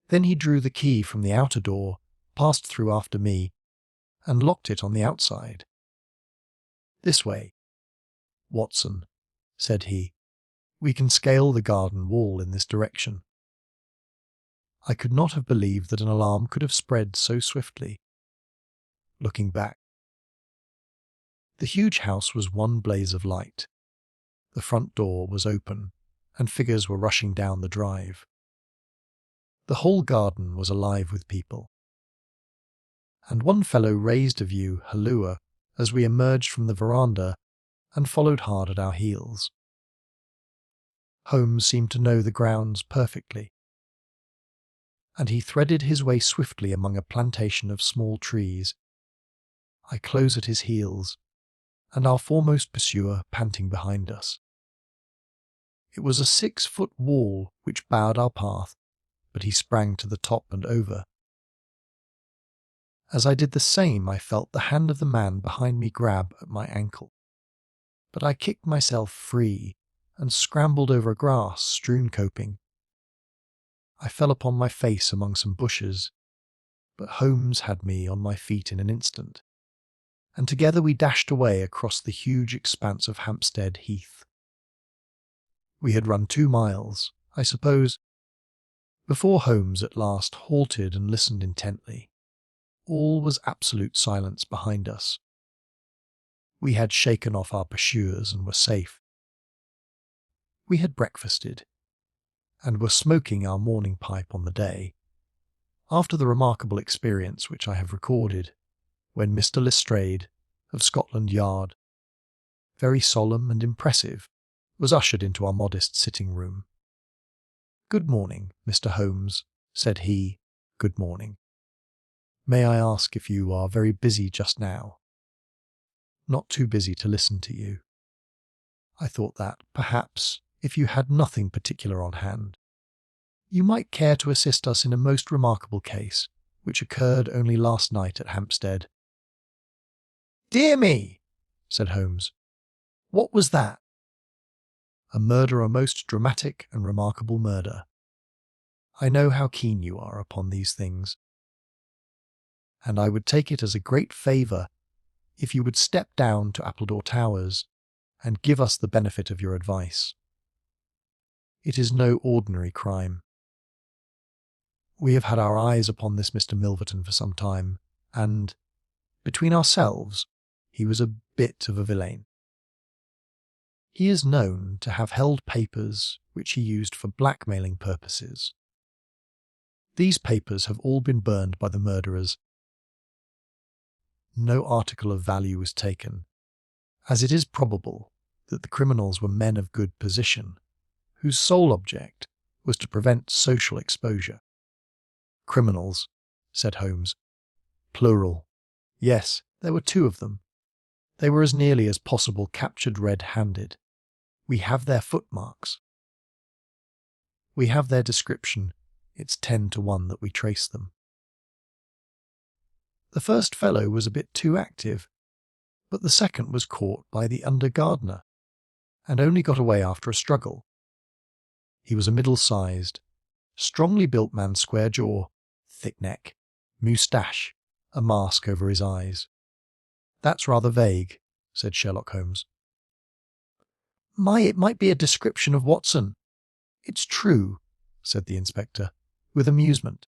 Then he drew the key from the outer door, passed through after me, and locked it on the outside. "This way, Watson," said he. "We can scale the garden wall in this direction." I could not have believed that an alarm could have spread so swiftly. Looking back, the huge house was one blaze of light. The front door was open, and figures were rushing down the drive. The whole garden was alive with people. And one fellow raised a view halloo as we emerged from the veranda and followed hard at our heels. Holmes seemed to know the grounds perfectly, and he threaded his way swiftly among a plantation of small trees. I close at his heels, and our foremost pursuer panting behind us. It was a 6-foot wall which barred our path, but he sprang to the top and over. As I did the same, I felt the hand of the man behind me grab at my ankle. But I kicked myself free and scrambled over a grass-strewn coping. I fell upon my face among some bushes, but Holmes had me on my feet in an instant, and together we dashed away across the huge expanse of Hampstead Heath. We had run 2 miles, I suppose, before Holmes at last halted and listened intently. All was absolute silence behind us. We had shaken off our pursuers and were safe. We had breakfasted, and were smoking our morning pipe on the day, after the remarkable experience which I have recorded, when Mr. Lestrade, of Scotland Yard, very solemn and impressive, was ushered into our modest sitting-room. "Good morning, Mr. Holmes," said he. "Good morning. May I ask if you are very busy just now?" "Not too busy to listen to you. I thought that, perhaps, if you had nothing particular on hand, you might care to assist us in a most remarkable case, which occurred only last night at Hampstead." "Dear me," said Holmes. "What was that?" "A murder, a most dramatic and remarkable murder. I know how keen you are upon these things, and I would take it as a great favour if you would step down to Appledore Towers and give us the benefit of your advice. It is no ordinary crime. We have had our eyes upon this Mr. Milverton for some time, and, between ourselves, he was a bit of a villain. He is known to have held papers which he used for blackmailing purposes. These papers have all been burned by the murderers. No article of value was taken, as it is probable that the criminals were men of good position, whose sole object was to prevent social exposure." "Criminals," said Holmes. "Plural. Yes, there were 2 of them. They were as nearly as possible captured red-handed. We have their footmarks. We have their description. It's 10 to 1 that we trace them. The first fellow was a bit too active, but the second was caught by the under-gardener, and only got away after a struggle. He was a middle-sized, strongly built man, square jaw, thick neck, moustache, a mask over his eyes." "That's rather vague," said Sherlock Holmes. It might be a description of Watson." "It's true," said the inspector, with amusement.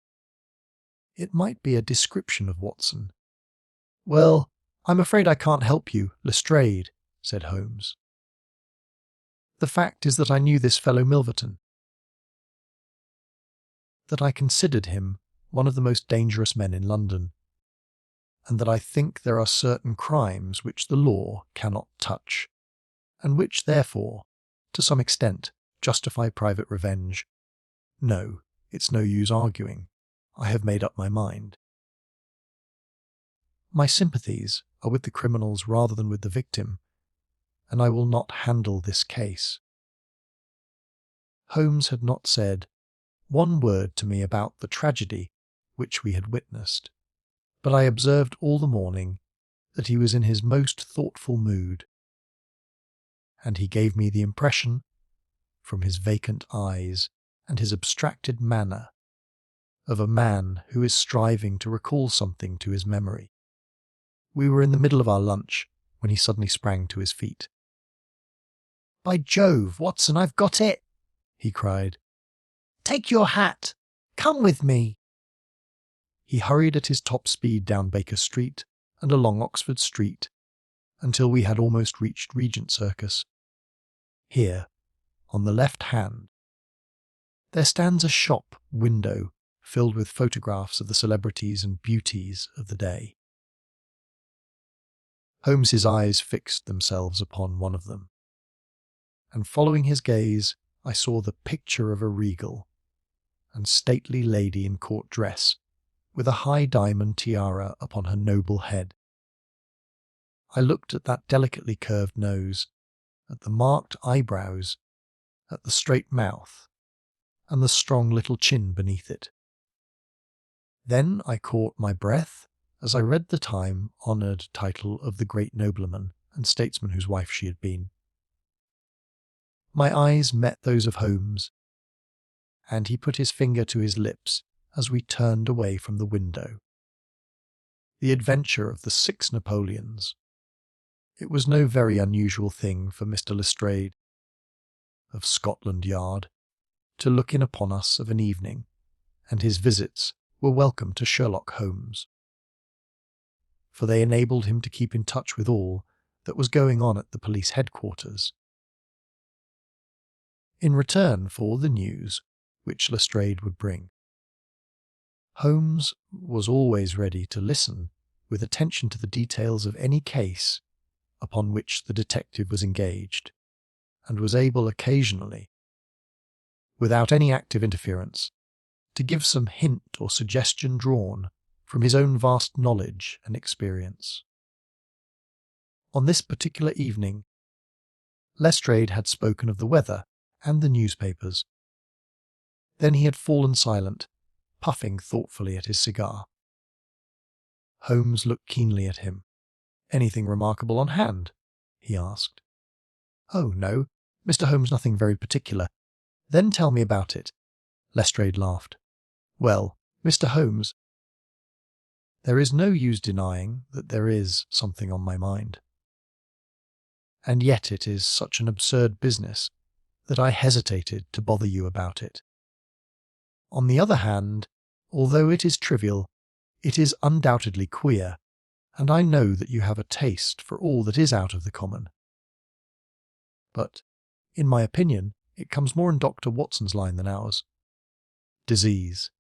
"It might be a description of Watson." "Well, I'm afraid I can't help you, Lestrade," said Holmes. The fact is that I knew this fellow Milverton, that I considered him one of the most dangerous men in London, and that I think there are certain crimes which the law cannot touch, and which, therefore, to some extent, justify private revenge. No, it's no use arguing. I have made up my mind. My sympathies are with the criminals rather than with the victim, and I will not handle this case. Holmes had not said one word to me about the tragedy which we had witnessed, but I observed all the morning that he was in his most thoughtful mood, and he gave me the impression, from his vacant eyes and his abstracted manner, of a man who is striving to recall something to his memory. We were in the middle of our lunch when he suddenly sprang to his feet. "By Jove, Watson, I've got it!" he cried. "Take your hat! Come with me!" He hurried at his top speed down Baker Street and along Oxford Street until we had almost reached Regent Circus. Here, on the left hand, there stands a shop window filled with photographs of the celebrities and beauties of the day. Holmes's eyes fixed themselves upon one of them, and following his gaze, I saw the picture of a regal and stately lady in court dress, with a high diamond tiara upon her noble head. I looked at that delicately curved nose, at the marked eyebrows, at the straight mouth, and the strong little chin beneath it. Then I caught my breath as I read the time-honoured title of the great nobleman and statesman whose wife she had been. My eyes met those of Holmes, and he put his finger to his lips as we turned away from the window. The adventure of the Six Napoleons. It was no very unusual thing for Mr. Lestrade, of Scotland Yard, to look in upon us of an evening, and his visits were welcome to Sherlock Holmes, for they enabled him to keep in touch with all that was going on at the police headquarters. In return for the news which Lestrade would bring, Holmes was always ready to listen with attention to the details of any case upon which the detective was engaged, and was able occasionally, without any active interference, to give some hint or suggestion drawn from his own vast knowledge and experience. On this particular evening, Lestrade had spoken of the weather and the newspapers. Then he had fallen silent, puffing thoughtfully at his cigar. Holmes looked keenly at him. "Anything remarkable on hand?" he asked. "Oh, no, Mr. Holmes, nothing very particular." "Then tell me about it." Lestrade laughed. "Well, Mr. Holmes, there is no use denying that there is something on my mind. And yet it is such an absurd business that I hesitated to bother you about it. On the other hand, although it is trivial, it is undoubtedly queer, and I know that you have a taste for all that is out of the common. But, in my opinion, it comes more in Dr. Watson's line than ours." "Disease,"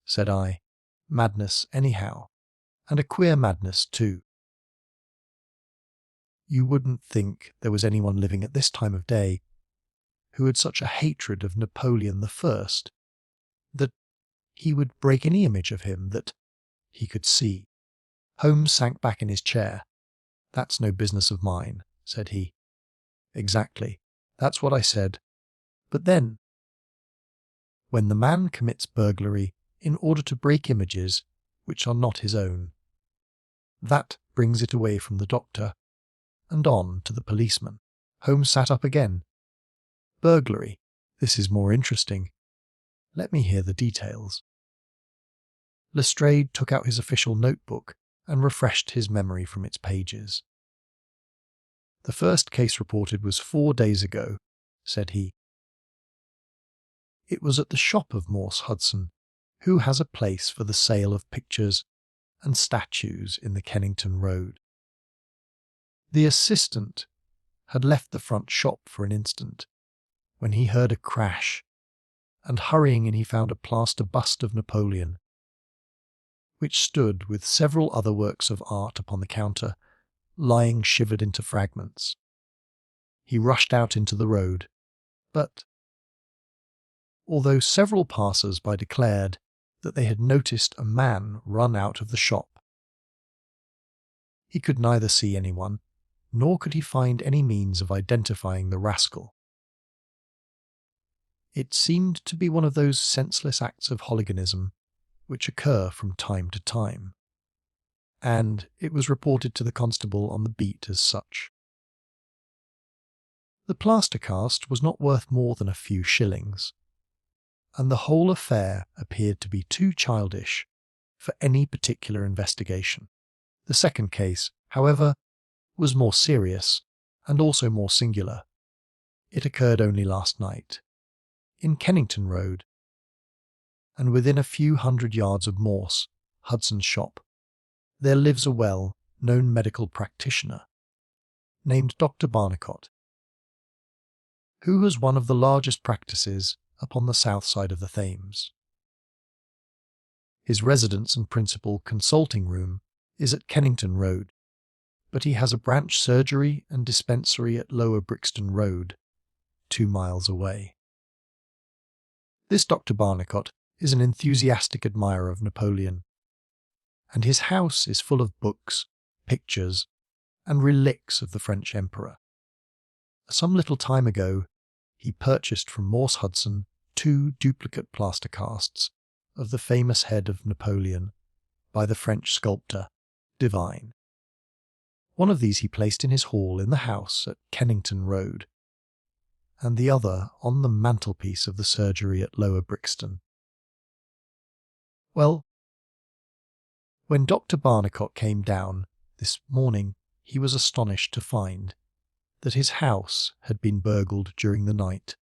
said I. "Madness, anyhow, and a queer madness, too. You wouldn't think there was anyone living at this time of day who had such a hatred of Napoleon I, that he would break any image of him that he could see." Holmes sank back in his chair. "That's no business of mine," said he. "Exactly. That's what I said. But then, when the man commits burglary in order to break images which are not his own, that brings it away from the doctor and on to the policeman." Holmes sat up again. "Burglary. This is more interesting. Let me hear the details." Lestrade took out his official notebook and refreshed his memory from its pages. "The first case reported was 4 days ago," said he. "It was at the shop of Morse Hudson, who has a place for the sale of pictures and statues in the Kennington Road. The assistant had left the front shop for an instant when he heard a crash, and hurrying in he found a plaster bust of Napoleon, which stood with several other works of art upon the counter, lying shivered into fragments. He rushed out into the road, but although several passers-by declared that they had noticed a man run out of the shop, he could neither see anyone, nor could he find any means of identifying the rascal. It seemed to be one of those senseless acts of hooliganism which occur from time to time, and it was reported to the constable on the beat as such. The plaster cast was not worth more than a few shillings, and the whole affair appeared to be too childish for any particular investigation. The second case, however, was more serious and also more singular. It occurred only last night, in Kennington Road, and within a few hundred yards of Morse, Hudson's shop, there lives a well-known medical practitioner named Dr. Barnicot, who has one of the largest practices upon the south side of the Thames. His residence and principal consulting room is at Kennington Road, but he has a branch surgery and dispensary at Lower Brixton Road, 2 miles away. This Dr. Barnicot is an enthusiastic admirer of Napoleon, and his house is full of books, pictures, and relics of the French Emperor. Some little time ago, he purchased from Morse Hudson 2 duplicate plaster casts of the famous head of Napoleon by the French sculptor Divine. One of these he placed in his hall in the house at Kennington Road, and the other on the mantelpiece of the surgery at Lower Brixton. Well, when Dr. Barnicot came down this morning, he was astonished to find that his house had been burgled during the night,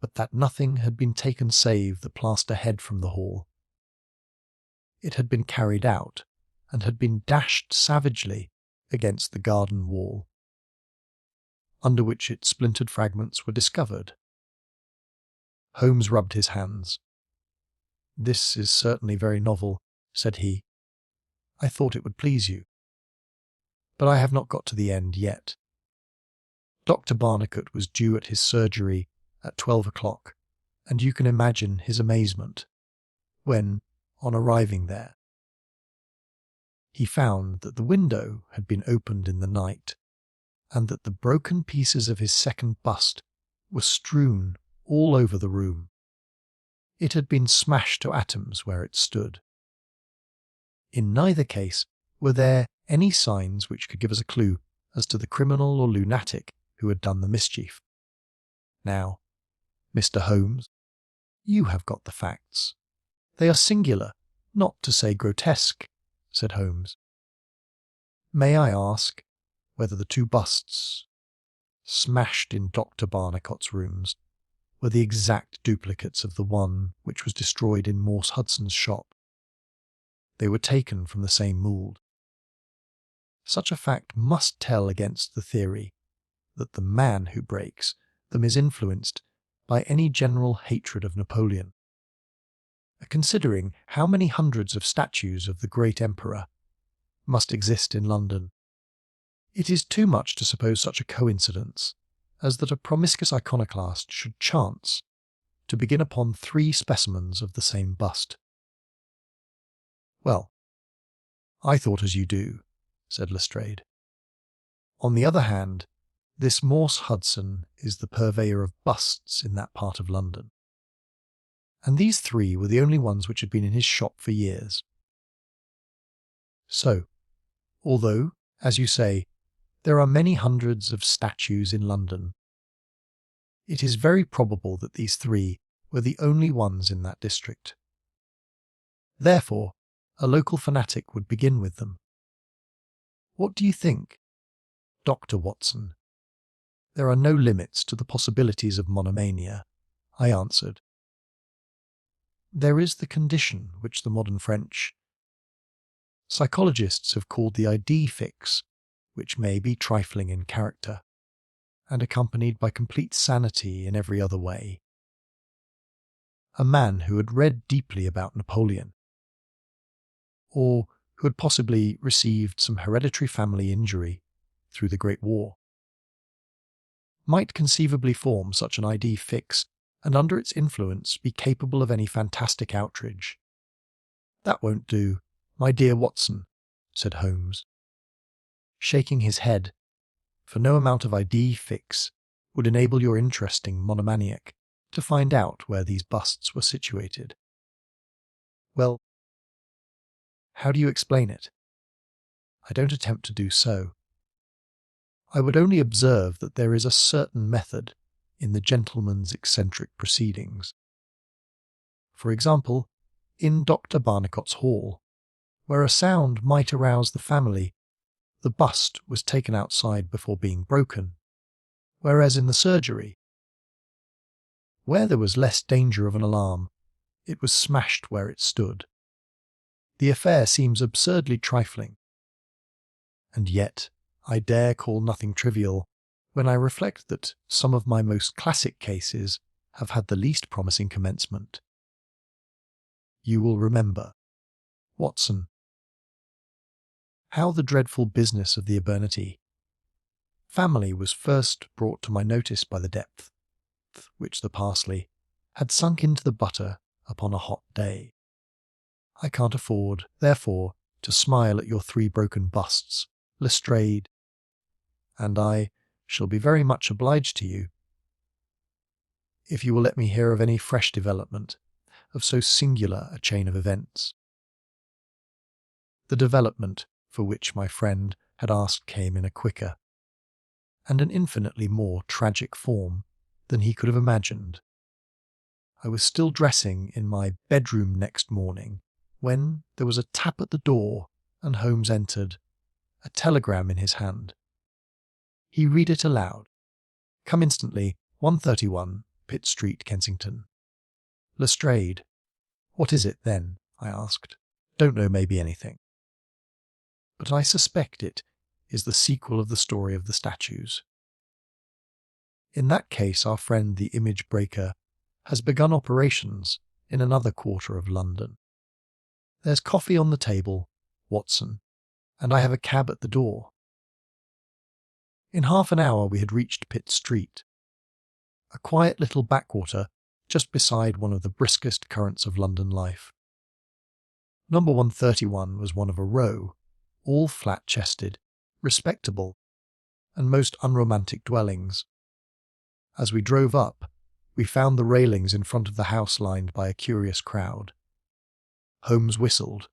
but that nothing had been taken save the plaster head from the hall. It had been carried out and had been dashed savagely against the garden wall, under which its splintered fragments were discovered. Holmes rubbed his hands. "This is certainly very novel," said he. "I thought it would please you. But I have not got to the end yet." Dr. Barnicot was due at his surgery at 12 o'clock, and you can imagine his amazement when, on arriving there, he found that the window had been opened in the night, and that the broken pieces of his second bust were strewn all over the room. It had been smashed to atoms where it stood. In neither case were there any signs which could give us a clue as to the criminal or lunatic who had done the mischief. Now, Mr. Holmes, you have got the facts. They are singular, not to say grotesque," said Holmes. "May I ask whether the 2 busts smashed in Dr. Barnicot's rooms were the exact duplicates of the one which was destroyed in Morse Hudson's shop? They were taken from the same mould. Such a fact must tell against the theory that the man who breaks them is influenced by any general hatred of Napoleon. Considering how many hundreds of statues of the great emperor must exist in London, it is too much to suppose such a coincidence as that a promiscuous iconoclast should chance to begin upon 3 specimens of the same bust." "Well, I thought as you do," said Lestrade. "On the other hand, this Morse Hudson is the purveyor of busts in that part of London, and these 3 were the only ones which had been in his shop for years. So, although, as you say, there are many hundreds of statues in London, it is very probable that these 3 were the only ones in that district. Therefore, a local fanatic would begin with them. What do you think, Dr. Watson?" "There are no limits to the possibilities of monomania," I answered. "There is the condition which the modern French psychologists have called the idée fixe, which may be trifling in character, and accompanied by complete sanity in every other way. A man who had read deeply about Napoleon, or who had possibly received some hereditary family injury through the Great War, might conceivably form such an ID fix and under its influence be capable of any fantastic outrage. "That won't do, my dear Watson," said Holmes, shaking his head, "for no amount of ID fix would enable your interesting monomaniac to find out where these busts were situated." "Well, how do you explain it?" "I don't attempt to do so. I would only observe that there is a certain method in the gentleman's eccentric proceedings. For example, in Dr. Barnicot's hall, where a sound might arouse the family, the bust was taken outside before being broken, whereas in the surgery, where there was less danger of an alarm, it was smashed where it stood. The affair seems absurdly trifling, and yet I dare call nothing trivial when I reflect that some of my most classic cases have had the least promising commencement. You will remember, Watson, how the dreadful business of the Abernethy family was first brought to my notice by the depth which the parsley had sunk into the butter upon a hot day. I can't afford, therefore, to smile at your 3 broken busts, Lestrade, and I shall be very much obliged to you if you will let me hear of any fresh development of so singular a chain of events. The development for which my friend had asked came in a quicker and an infinitely more tragic form than he could have imagined. I was still dressing in my bedroom next morning when there was a tap at the door and Holmes entered, a telegram in his hand. He read it aloud. "Come instantly, 131, Pitt Street, Kensington." "Lestrade." "What is it, then?" I asked. "Don't know, maybe anything. But I suspect it is the sequel of the story of the statues. In that case, our friend the image breaker has begun operations in another quarter of London. There's coffee on the table, Watson, and I have a cab at the door." In half an hour we had reached Pitt Street, a quiet little backwater just beside one of the briskest currents of London life. Number 131 was one of a row, all flat-chested, respectable, and most unromantic dwellings. As we drove up, we found the railings in front of the house lined by a curious crowd. Holmes whistled.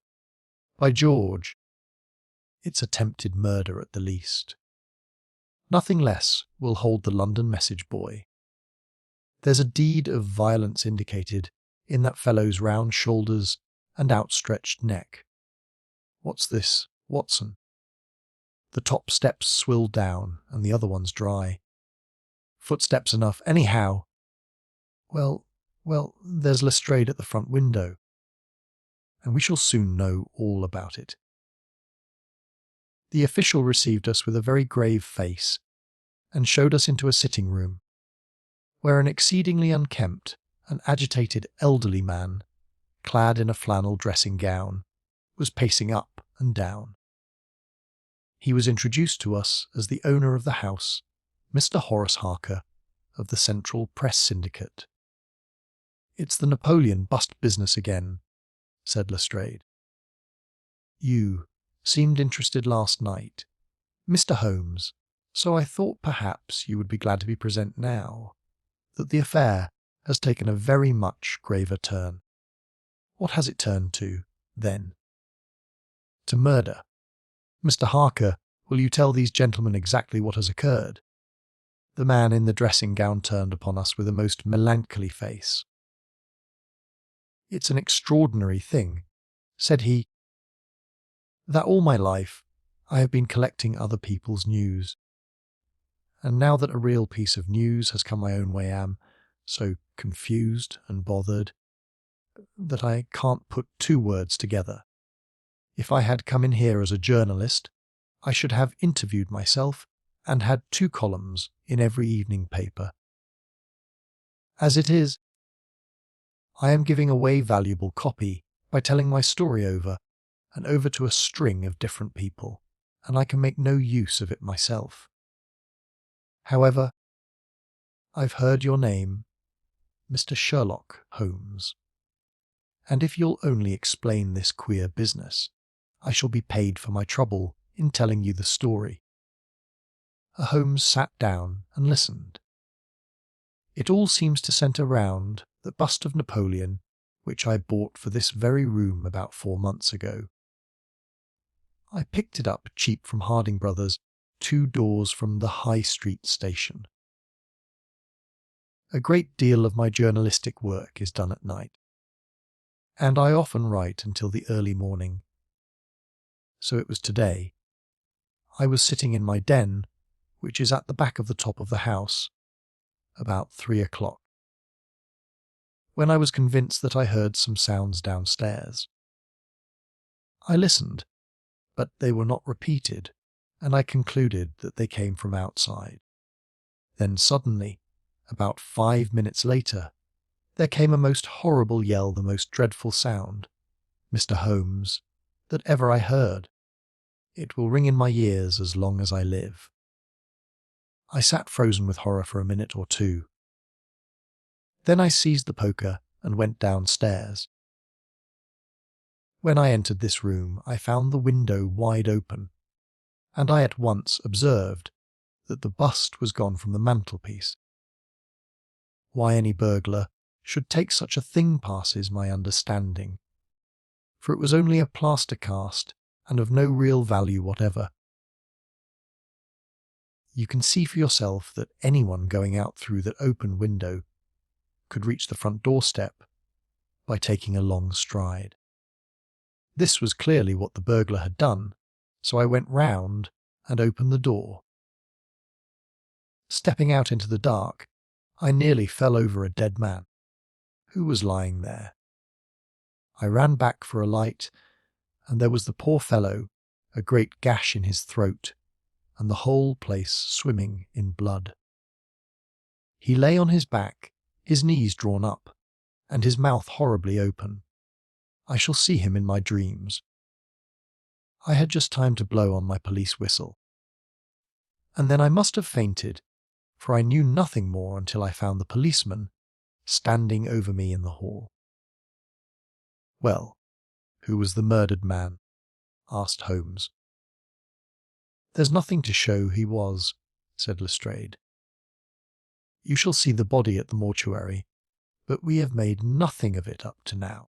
"By George, it's attempted murder at the least. Nothing less will hold the London message boy. There's a deed of violence indicated in that fellow's round shoulders and outstretched neck. What's this, Watson?" The top steps swilled down and the other ones dry. "Footsteps enough, anyhow." Well, there's Lestrade at the front window, and we shall soon know all about it." The official received us with a very grave face and showed us into a sitting room, where an exceedingly unkempt and agitated elderly man, clad in a flannel dressing gown, was pacing up and down. He was introduced to us as the owner of the house, Mr. Horace Harker, of the Central Press Syndicate. "It's the Napoleon bust business again," said Lestrade. "You seemed interested last night, Mr. Holmes, so I thought perhaps you would be glad to be present now that the affair has taken a very much graver turn." "What has it turned to, then?" "To murder. Mr. Harker, will you tell these gentlemen exactly what has occurred?" The man in the dressing gown turned upon us with a most melancholy face. "It's an extraordinary thing," said he, "that all my life I have been collecting other people's news. And now that a real piece of news has come my own way, I am so confused and bothered that I can't put 2 words together. If I had come in here as a journalist, I should have interviewed myself and had 2 columns in every evening paper. As it is, I am giving away valuable copy by telling my story over and over to a string of different people, and I can make no use of it myself. However, I've heard your name, Mr. Sherlock Holmes, and if you'll only explain this queer business, I shall be paid for my trouble in telling you the story. Holmes sat down and listened. It all seems to centre round the bust of Napoleon, which I bought for this very room about 4 months ago. I picked it up cheap from Harding Brothers, 2 doors from the High Street station. A great deal of my journalistic work is done at night, and I often write until the early morning. So it was today. I was sitting in my den, which is at the back of the top of the house, about 3 o'clock, when I was convinced that I heard some sounds downstairs. I listened, but they were not repeated, and I concluded that they came from outside. Then suddenly, about 5 minutes later, there came a most horrible yell, the most dreadful sound, Mr. Holmes, that ever I heard. It will ring in my ears as long as I live. I sat frozen with horror for a minute or 2. Then I seized the poker and went downstairs. When I entered this room, I found the window wide open, and I at once observed that the bust was gone from the mantelpiece. Why any burglar should take such a thing passes my understanding, for it was only a plaster cast and of no real value whatever. You can see for yourself that anyone going out through that open window could reach the front doorstep by taking a long stride. This was clearly what the burglar had done, so I went round and opened the door. Stepping out into the dark, I nearly fell over a dead man, who was lying there. I ran back for a light, and there was the poor fellow, a great gash in his throat, and the whole place swimming in blood. He lay on his back, his knees drawn up, and his mouth horribly open. I shall see him in my dreams. I had just time to blow on my police whistle. And then I must have fainted, for I knew nothing more until I found the policeman standing over me in the hall. "Well, who was the murdered man?" asked Holmes. "There's nothing to show he was," said Lestrade. "You shall see the body at the mortuary, but we have made nothing of it up to now.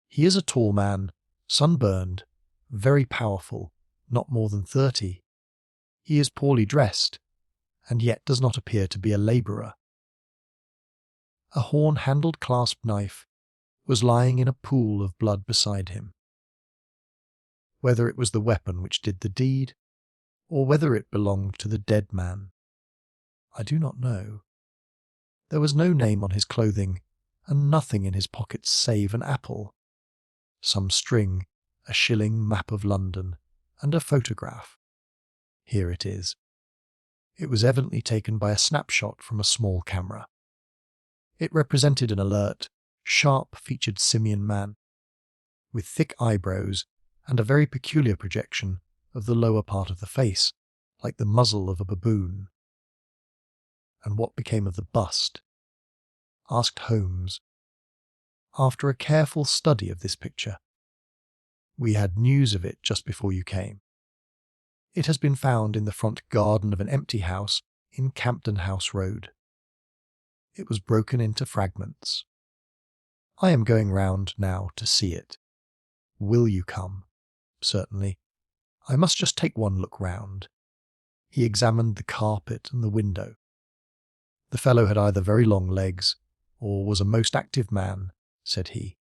He is a tall man, sunburned, very powerful, not more than 30. He is poorly dressed, and yet does not appear to be a labourer. A horn-handled clasp knife was lying in a pool of blood beside him. Whether it was the weapon which did the deed, or whether it belonged to the dead man, I do not know. There was no name on his clothing, and nothing in his pockets save an apple, some string, a shilling map of London, and a photograph. Here it is. It was evidently taken by a snapshot from a small camera. It represented an alert, sharp-featured simian man, with thick eyebrows and a very peculiar projection of the lower part of the face, like the muzzle of a baboon. "And what became of the bust?" asked Holmes. "After a careful study of this picture, we had news of it just before you came. It has been found in the front garden of an empty house in Campden House Road. It was broken into fragments. I am going round now to see it. Will you come?" "Certainly. I must just take one look round." He examined the carpet and the window. "The fellow had either very long legs, or was a most active man," said he,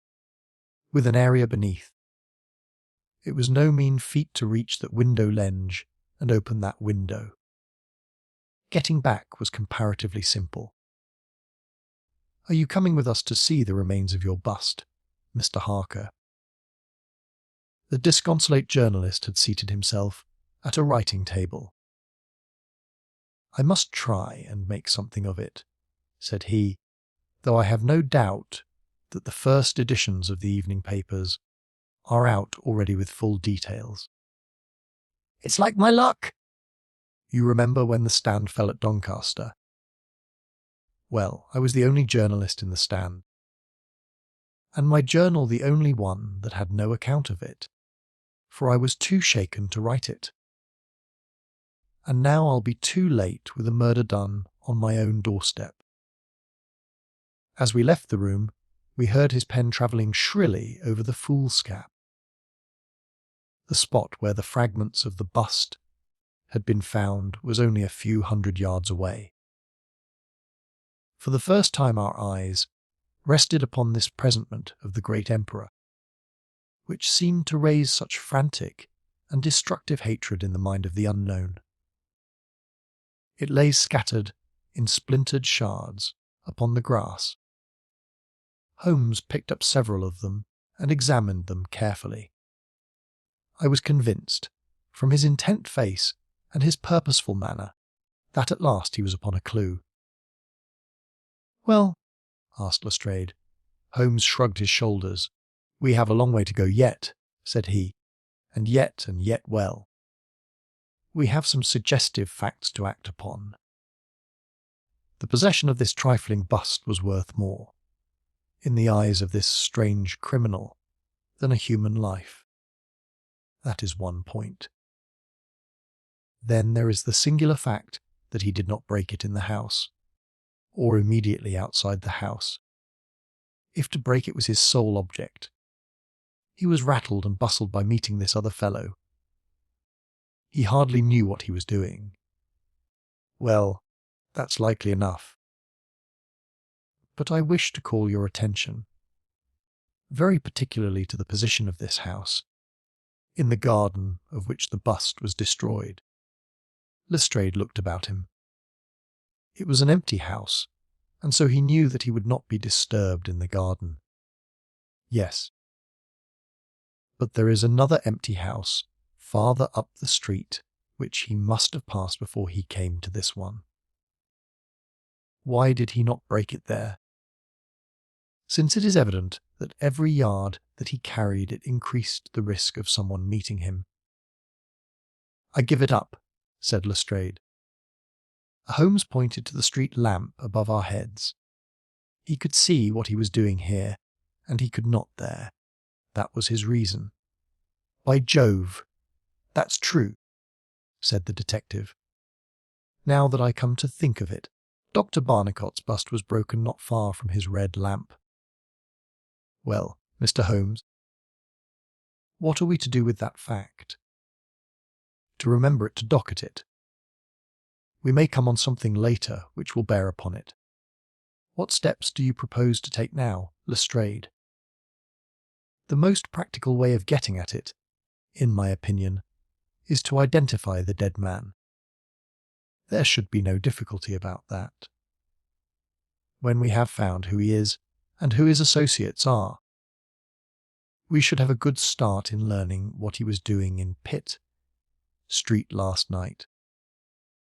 "with an area beneath. It was no mean feat to reach that window ledge and open that window. Getting back was comparatively simple. Are you coming with us to see the remains of your bust, Mr. Harker?" The disconsolate journalist had seated himself at a writing table. "I must try and make something of it," said he, "though I have no doubt that the first editions of the evening papers are out already with full details. It's like my luck! You remember when the Stand fell at Doncaster? Well, I was the only journalist in the Stand, and my journal the only one that had no account of it, for I was too shaken to write it. And now I'll be too late with a murder done on my own doorstep." As we left the room, we heard his pen travelling shrilly over the foolscap. The spot where the fragments of the bust had been found was only a few 100 yards away. For the first time our eyes rested upon this presentment of the great emperor, which seemed to raise such frantic and destructive hatred in the mind of the unknown. It lay scattered in splintered shards upon the grass. Holmes picked up several of them and examined them carefully. I was convinced, from his intent face and his purposeful manner, that at last he was upon a clue. "Well?" asked Lestrade. Holmes shrugged his shoulders. "We have a long way to go yet," said he, and yet well. "We have some suggestive facts to act upon. The possession of this trifling bust was worth more, in the eyes of this strange criminal, than a human life. That is one point. Then there is the singular fact that he did not break it in the house, or immediately outside the house. If to break it was his sole object, he was rattled and bustled by meeting this other fellow. He hardly knew what he was doing. Well, that's likely enough. But I wish to call your attention, very particularly to the position of this house, in the garden of which the bust was destroyed." Lestrade looked about him. It was an empty house, and so he knew that he would not be disturbed in the garden. "Yes. But there is another empty house farther up the street which he must have passed before he came to this one. Why did he not break it there? Since it is evident that every yard that he carried it increased the risk of someone meeting him." "I give it up," said Lestrade. Holmes pointed to the street lamp above our heads. He could see what he was doing here, and he could not there. That was his reason. "By Jove, that's true," said the detective. "Now that I come to think of it, Dr. Barnicot's bust was broken not far from his red lamp. Well, Mr. Holmes, what are we to do with that fact? To remember it, to docket it. We may come on something later which will bear upon it. What steps do you propose to take now, Lestrade?" "The most practical way of getting at it, in my opinion, is to identify the dead man. There should be no difficulty about that. When we have found who he is, and who his associates are, we should have a good start in learning what he was doing in Pitt Street last night,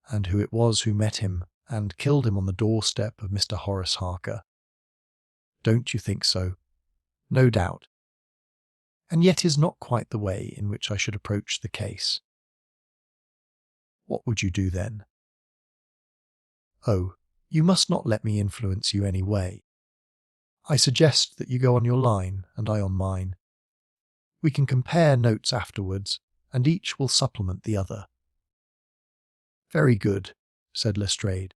and who it was who met him and killed him on the doorstep of Mr. Horace Harker. Don't you think so? No doubt. And yet is not quite the way in which I should approach the case." "What would you do then?" "Oh, you must not let me influence you any way. I suggest that you go on your line and I on mine. We can compare notes afterwards, and each will supplement the other." "Very good," said Lestrade.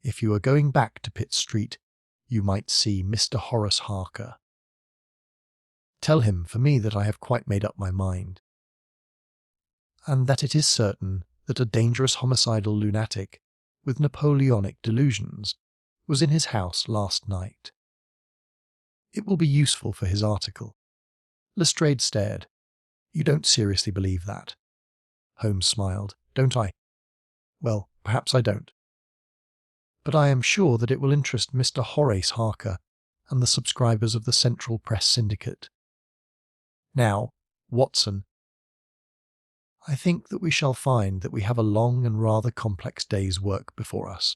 "If you are going back to Pitt Street, you might see Mr. Horace Harker. Tell him for me that I have quite made up my mind, and that it is certain that a dangerous homicidal lunatic with Napoleonic delusions was in his house last night. It will be useful for his article." Lestrade stared. "You don't seriously believe that?" Holmes smiled. "Don't I? Well, perhaps I don't. But I am sure that it will interest Mr. Horace Harker and the subscribers of the Central Press Syndicate. Now, Watson, I think that we shall find that we have a long and rather complex day's work before us.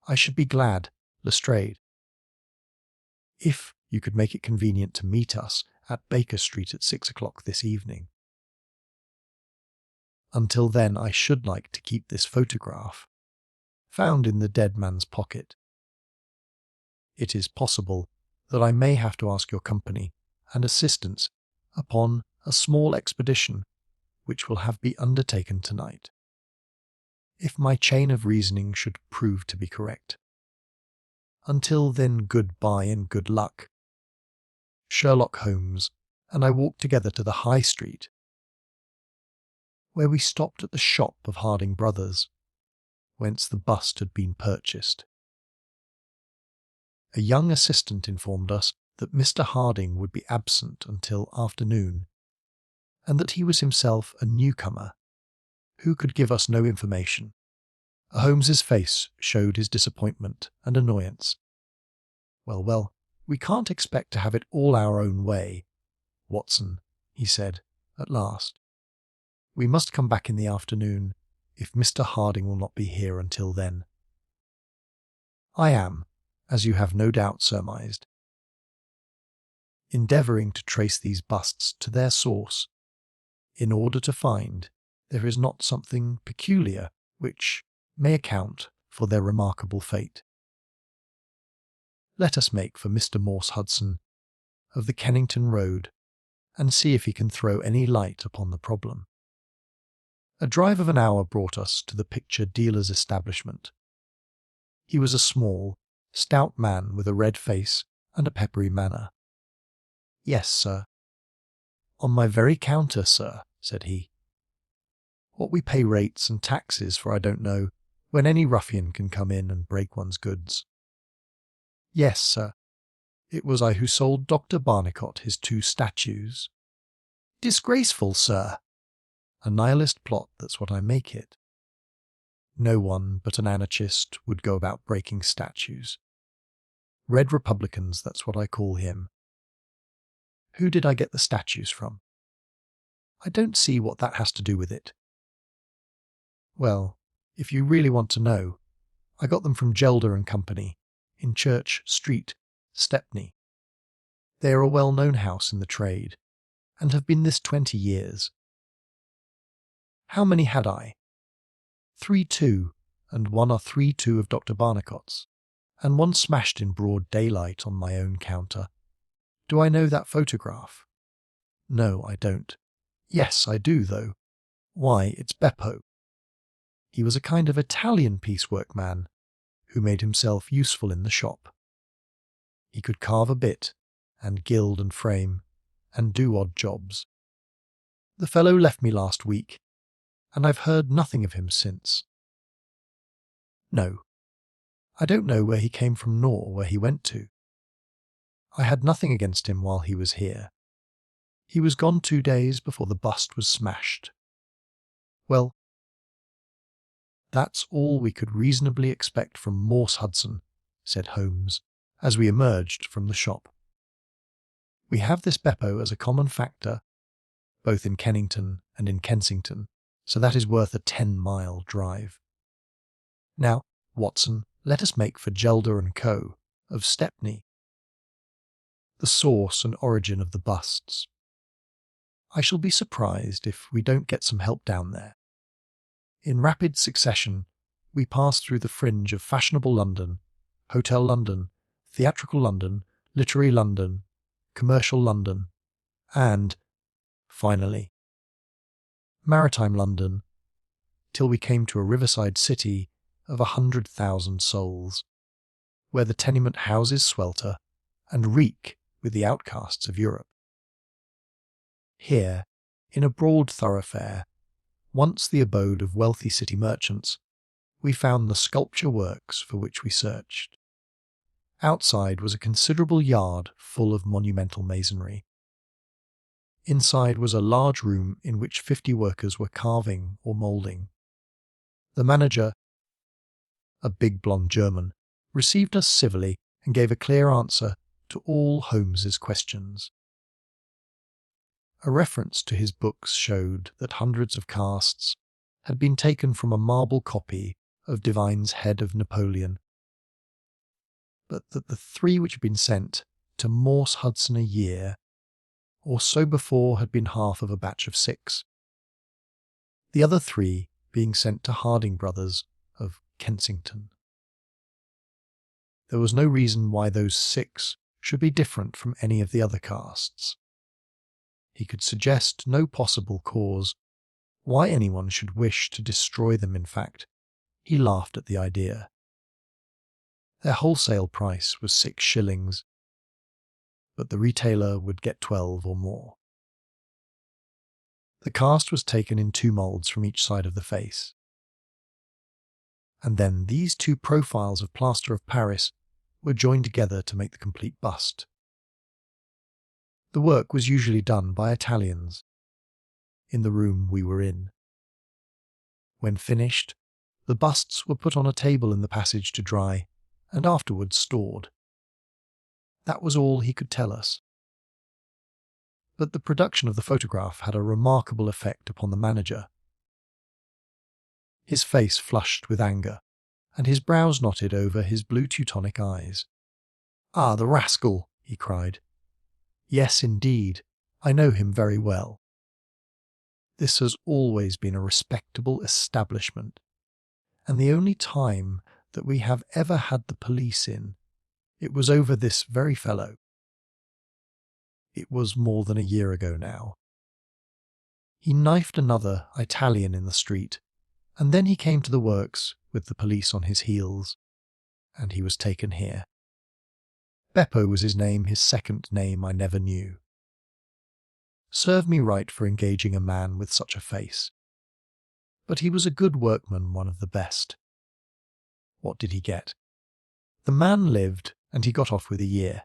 I should be glad, Lestrade, if you could make it convenient to meet us at Baker Street at 6 o'clock this evening. Until then, I should like to keep this photograph, found in the dead man's pocket. It is possible that I may have to ask your company and assistance upon a small expedition which will have be undertaken tonight, if my chain of reasoning should prove to be correct. Until then, goodbye and good luck. Sherlock Holmes and I walked together to the High Street, where we stopped at the shop of Harding Brothers, whence the bust had been purchased. A young assistant informed us that Mr. Harding would be absent until afternoon, and that he was himself a newcomer who could give us no information. Holmes's face showed his disappointment and annoyance. Well, we can't expect to have it all our own way, Watson, he said, at last. We must come back in the afternoon, if Mr. Harding will not be here until then. I am, as you have no doubt surmised, endeavouring to trace these busts to their source, in order to find there is not something peculiar which may account for their remarkable fate. Let us make for Mr. Morse Hudson of the Kennington Road and see if he can throw any light upon the problem. A drive of an hour brought us to the picture dealer's establishment. He was a small, stout man with a red face and a peppery manner. "Yes, sir." "On my very counter, sir," said he. "What we pay rates and taxes for I don't know, when any ruffian can come in and break one's goods." "Yes, sir. It was I who sold Dr. Barnicot his 2 statues." "Disgraceful, sir." "A nihilist plot, that's what I make it. No one but an anarchist would go about breaking statues. Red Republicans, that's what I call him." "Who did I get the statues from?" "I don't see what that has to do with it." "Well, if you really want to know, I got them from Gelder and Company, in Church Street, Stepney. They are a well-known house in the trade, and have been this 20 years. How many had I? 3 2, and one are 3 2 of Dr. Barnicot's, and one smashed in broad daylight on my own counter. Do I know that photograph? No, I don't. Yes, I do, though. Why, it's Beppo. He was a kind of Italian piecework man, who made himself useful in the shop. He could carve a bit, and gild and frame, and do odd jobs. The fellow left me last week, and I've heard nothing of him since. No, I don't know where he came from nor where he went to. I had nothing against him while he was here. He was gone 2 days before the bust was smashed. Well, that's all we could reasonably expect from Morse Hudson, said Holmes, as we emerged from the shop. We have this Beppo as a common factor, both in Kennington and in Kensington, so that is worth a 10-mile drive. Now, Watson, let us make for Gelder and Co. of Stepney, the source and origin of the busts. I shall be surprised if we don't get some help down there. In rapid succession, we passed through the fringe of fashionable London, Hotel London, theatrical London, literary London, commercial London, and, finally, maritime London, till we came to a riverside city of 100,000 souls, where the tenement houses swelter and reek with the outcasts of Europe. Here, in a broad thoroughfare, once the abode of wealthy city merchants, we found the sculpture works for which we searched. Outside was a considerable yard full of monumental masonry. Inside was a large room in which 50 workers were carving or moulding. The manager, a big blonde German, received us civilly and gave a clear answer to all Holmes's questions. A reference to his books showed that hundreds of casts had been taken from a marble copy of Divine's Head of Napoleon, but that the 3 which had been sent to Morse Hudson a year or so before had been half of a batch of 6, the other 3 being sent to Harding Brothers of Kensington. There was no reason why those 6 should be different from any of the other casts. He could suggest no possible cause why anyone should wish to destroy them. In fact, he laughed at the idea. Their wholesale price was 6 shillings, but the retailer would get 12 or more. The cast was taken in 2 moulds from each side of the face, and then these 2 profiles of plaster of Paris were joined together to make the complete bust. The work was usually done by Italians in the room we were in. When finished, the busts were put on a table in the passage to dry and afterwards stored. That was all he could tell us. But the production of the photograph had a remarkable effect upon the manager. His face flushed with anger, and his brows knotted over his blue Teutonic eyes. "Ah, the rascal!" he cried. "Yes, indeed, I know him very well. This has always been a respectable establishment, and the only time that we have ever had the police in, it was over this very fellow. It was more than a year ago now. He knifed another Italian in the street, and then he came to the works with the police on his heels, and he was taken here. Beppo was his name, his second name I never knew. Serve me right for engaging a man with such a face. But he was a good workman, one of the best. What did he get? The man lived, and he got off with a year.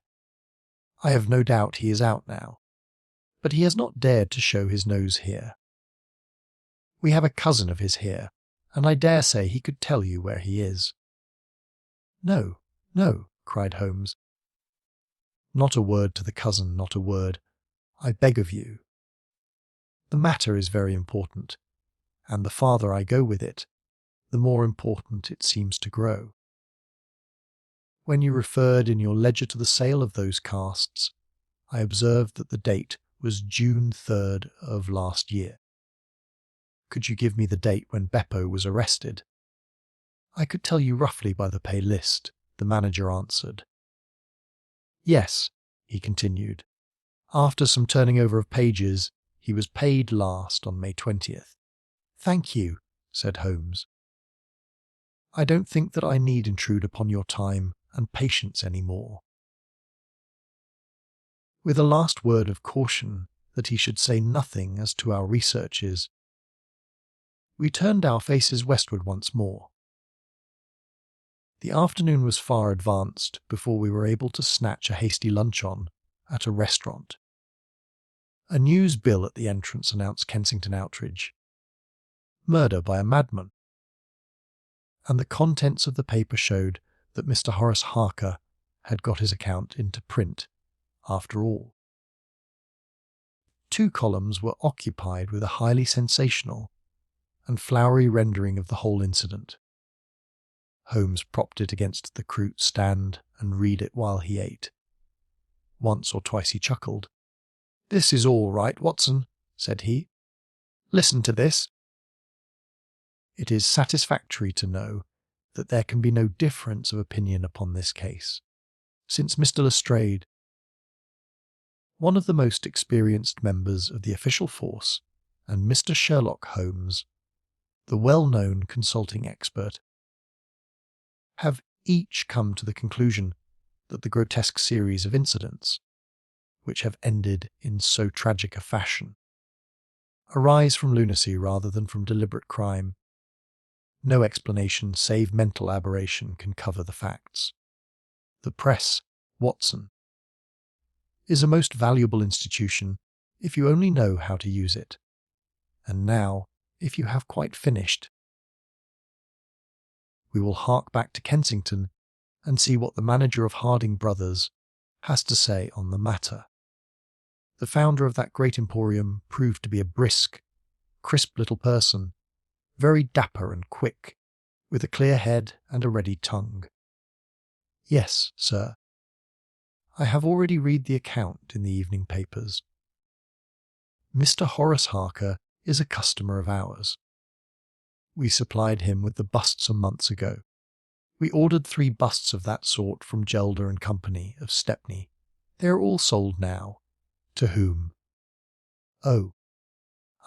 I have no doubt he is out now, but he has not dared to show his nose here. We have a cousin of his here, and I dare say he could tell you where he is." "No, no," cried Holmes. "Not a word to the cousin, not a word, I beg of you. The matter is very important, and the farther I go with it, the more important it seems to grow. When you referred in your ledger to the sale of those casts, I observed that the date was June 3rd of last year. Could you give me the date when Beppo was arrested?" "I could tell you roughly by the pay list," the manager answered. "Yes," he continued. "After some turning over of pages, he was paid last on May 20th. "Thank you," said Holmes. "I don't think that I need intrude upon your time and patience any more." With a last word of caution that he should say nothing as to our researches, we turned our faces westward once more. The afternoon was far advanced before we were able to snatch a hasty luncheon at a restaurant. A news bill at the entrance announced Kensington outrage. Murder by a madman. And the contents of the paper showed that Mr. Horace Harker had got his account into print, after all. 2 columns were occupied with a highly sensational and flowery rendering of the whole incident. Holmes propped it against the croute stand and read it while he ate. Once or twice he chuckled. "This is all right, Watson," said he. "Listen to this. It is satisfactory to know that there can be no difference of opinion upon this case, since Mr. Lestrade, one of the most experienced members of the official force, and Mr. Sherlock Holmes, the well-known consulting expert, have each come to the conclusion that the grotesque series of incidents, which have ended in so tragic a fashion, arise from lunacy rather than from deliberate crime. No explanation save mental aberration can cover the facts. The press, Watson, is a most valuable institution if you only know how to use it. And now, if you have quite finished, we will hark back to Kensington and see what the manager of Harding Brothers has to say on the matter. The founder of that great emporium proved to be a brisk, crisp little person, very dapper and quick, with a clear head and a ready tongue. Yes, sir. I have already read the account in the evening papers. Mr. Horace Harker is a customer of ours. We supplied him with the busts some months ago. We ordered 3 busts of that sort from Gelder and Company of Stepney. They are all sold now. To whom? Oh,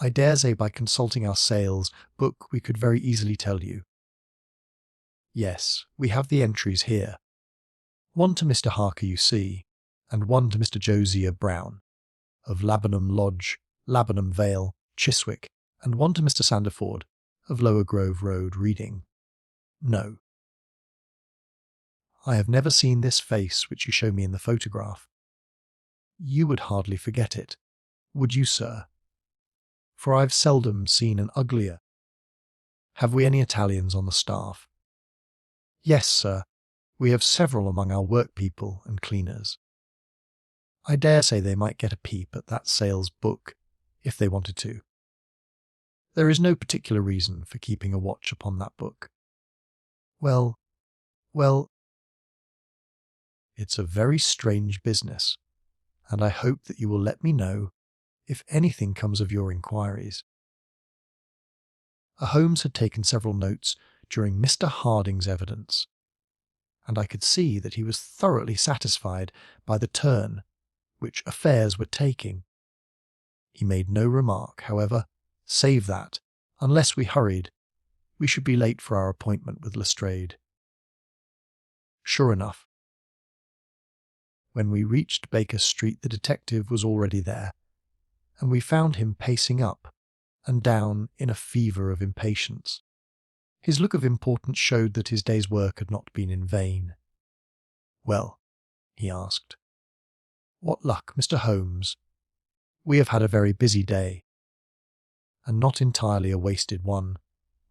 I dare say by consulting our sales book we could very easily tell you. Yes, we have the entries here. One to Mr. Harker, you see, and one to Mr. Josiah Brown, of Labenham Lodge, Labenham Vale, Chiswick, and one to Mr. Sanderford, of Lower Grove Road, Reading. No. I have never seen this face which you show me in the photograph. You would hardly forget it, would you, sir? For I've seldom seen an uglier. Have we any Italians on the staff? Yes, sir. We have several among our workpeople and cleaners. I dare say they might get a peep at that sales book, if they wanted to. There is no particular reason for keeping a watch upon that book. Well, it's a very strange business, and I hope that you will let me know if anything comes of your inquiries. Holmes had taken several notes during Mr. Harding's evidence, and I could see that he was thoroughly satisfied by the turn which affairs were taking. He made no remark, however, save that, unless we hurried, we should be late for our appointment with Lestrade. Sure enough, when we reached Baker Street the detective was already there, and we found him pacing up and down in a fever of impatience. His look of importance showed that his day's work had not been in vain. "Well," he asked, "what luck, Mr. Holmes? We have had a very busy day." "And not entirely a wasted one,"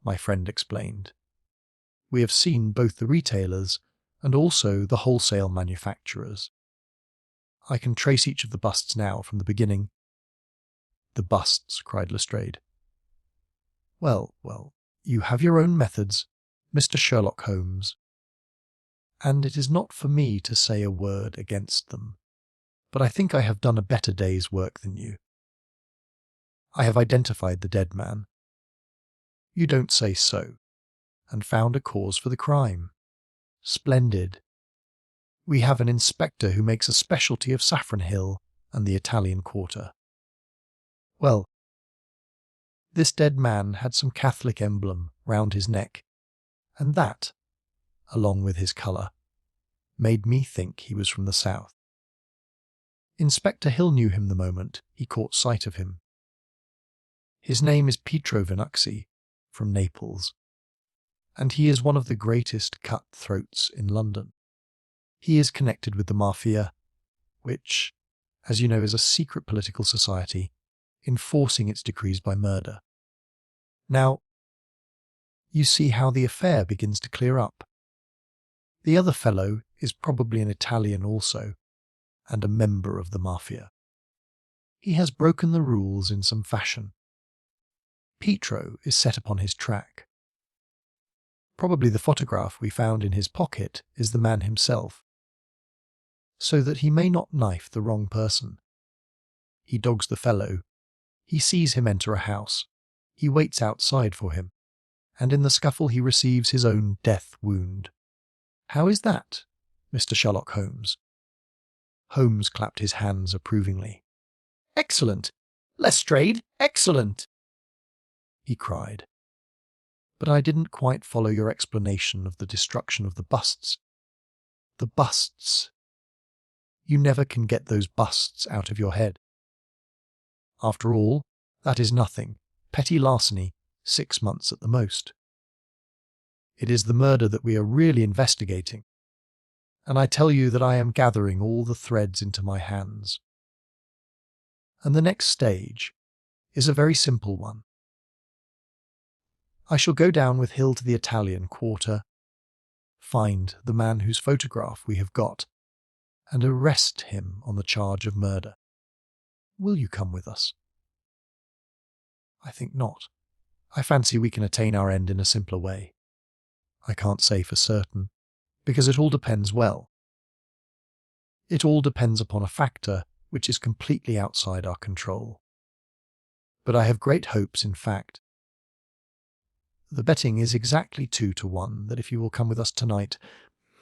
my friend explained. "We have seen both the retailers and also the wholesale manufacturers. I can trace each of the busts now from the beginning." "The busts," cried Lestrade. Well, you have your own methods, Mr. Sherlock Holmes, and it is not for me to say a word against them, but I think I have done a better day's work than you. I have identified the dead man. You don't say so, and found a cause for the crime. Splendid. We have an inspector who makes a specialty of Saffron Hill and the Italian Quarter. Well, this dead man had some Catholic emblem round his neck, and that, along with his colour, made me think he was from the south. Inspector Hill knew him the moment he caught sight of him. His name is Pietro Venucci, from Naples, and he is one of the greatest cut-throats in London. He is connected with the Mafia, which, as you know, is a secret political society enforcing its decrees by murder. Now, you see how the affair begins to clear up. The other fellow is probably an Italian also, and a member of the Mafia. He has broken the rules in some fashion. Pietro is set upon his track. Probably the photograph we found in his pocket is the man himself, so that he may not knife the wrong person. He dogs the fellow. He sees him enter a house. He waits outside for him, and in the scuffle he receives his own death wound. How is that, Mr. Sherlock Holmes? Holmes clapped his hands approvingly. "Excellent! Lestrade, excellent!" he cried. "But I didn't quite follow your explanation of the destruction of the busts. The busts. You never can get those busts out of your head. After all, that is nothing. Petty larceny, 6 months at the most. It is the murder that we are really investigating, and I tell you that I am gathering all the threads into my hands. And the next stage is a very simple one. I shall go down with Hill to the Italian Quarter, find the man whose photograph we have got, and arrest him on the charge of murder. Will you come with us? I think not. I fancy we can attain our end in a simpler way. I can't say for certain, because it all depends It all depends upon a factor which is completely outside our control. But I have great hopes, in fact. The betting is exactly 2-1 that if you will come with us tonight,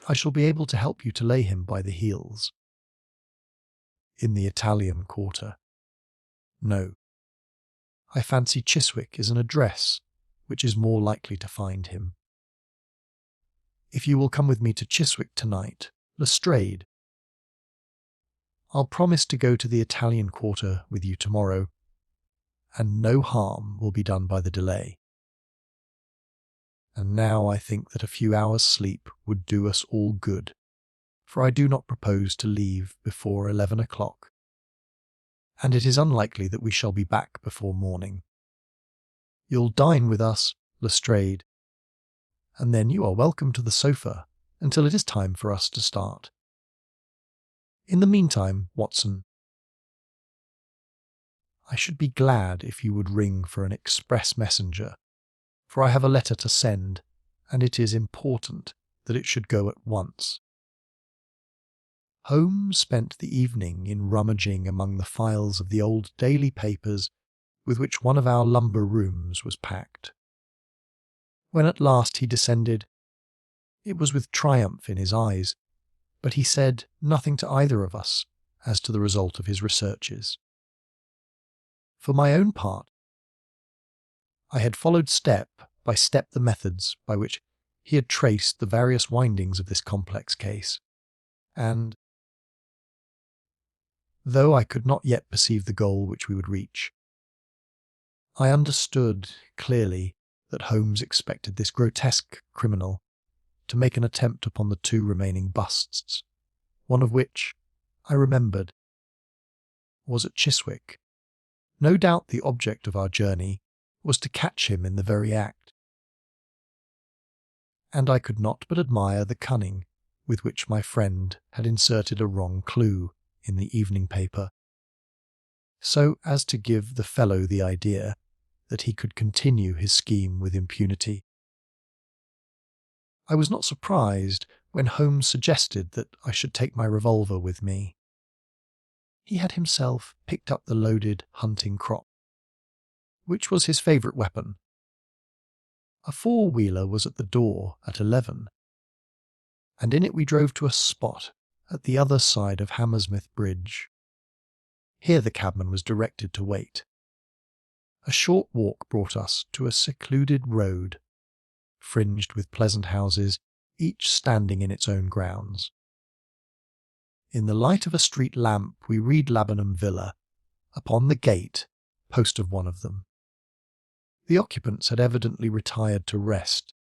I shall be able to help you to lay him by the heels. In the Italian quarter. No. I fancy Chiswick is an address which is more likely to find him. If you will come with me to Chiswick tonight, Lestrade, I'll promise to go to the Italian quarter with you tomorrow, and no harm will be done by the delay. And now I think that a few hours' sleep would do us all good, for I do not propose to leave before 11 o'clock, and it is unlikely that we shall be back before morning. You'll dine with us, Lestrade, and then you are welcome to the sofa until it is time for us to start. In the meantime, Watson, I should be glad if you would ring for an express messenger, for I have a letter to send, and it is important that it should go at once. Holmes spent the evening in rummaging among the files of the old daily papers with which one of our lumber rooms was packed. When at last he descended, it was with triumph in his eyes, but he said nothing to either of us as to the result of his researches. For my own part, I had followed step by step the methods by which he had traced the various windings of this complex case, and, though I could not yet perceive the goal which we would reach, I understood clearly that Holmes expected this grotesque criminal to make an attempt upon the 2 remaining busts, one of which, I remembered, was at Chiswick. No doubt the object of our journey was to catch him in the very act, and I could not but admire the cunning with which my friend had inserted a wrong clue in the evening paper, so as to give the fellow the idea that he could continue his scheme with impunity. I was not surprised when Holmes suggested that I should take my revolver with me. He had himself picked up the loaded hunting crop, which was his favourite weapon. A 4-wheeler was at the door at 11, and in it we drove to a spot at the other side of Hammersmith Bridge. Here the cabman was directed to wait. A short walk brought us to a secluded road, fringed with pleasant houses, each standing in its own grounds. In the light of a street lamp we read Labenham Villa, upon the gate post of one of them. The occupants had evidently retired to rest,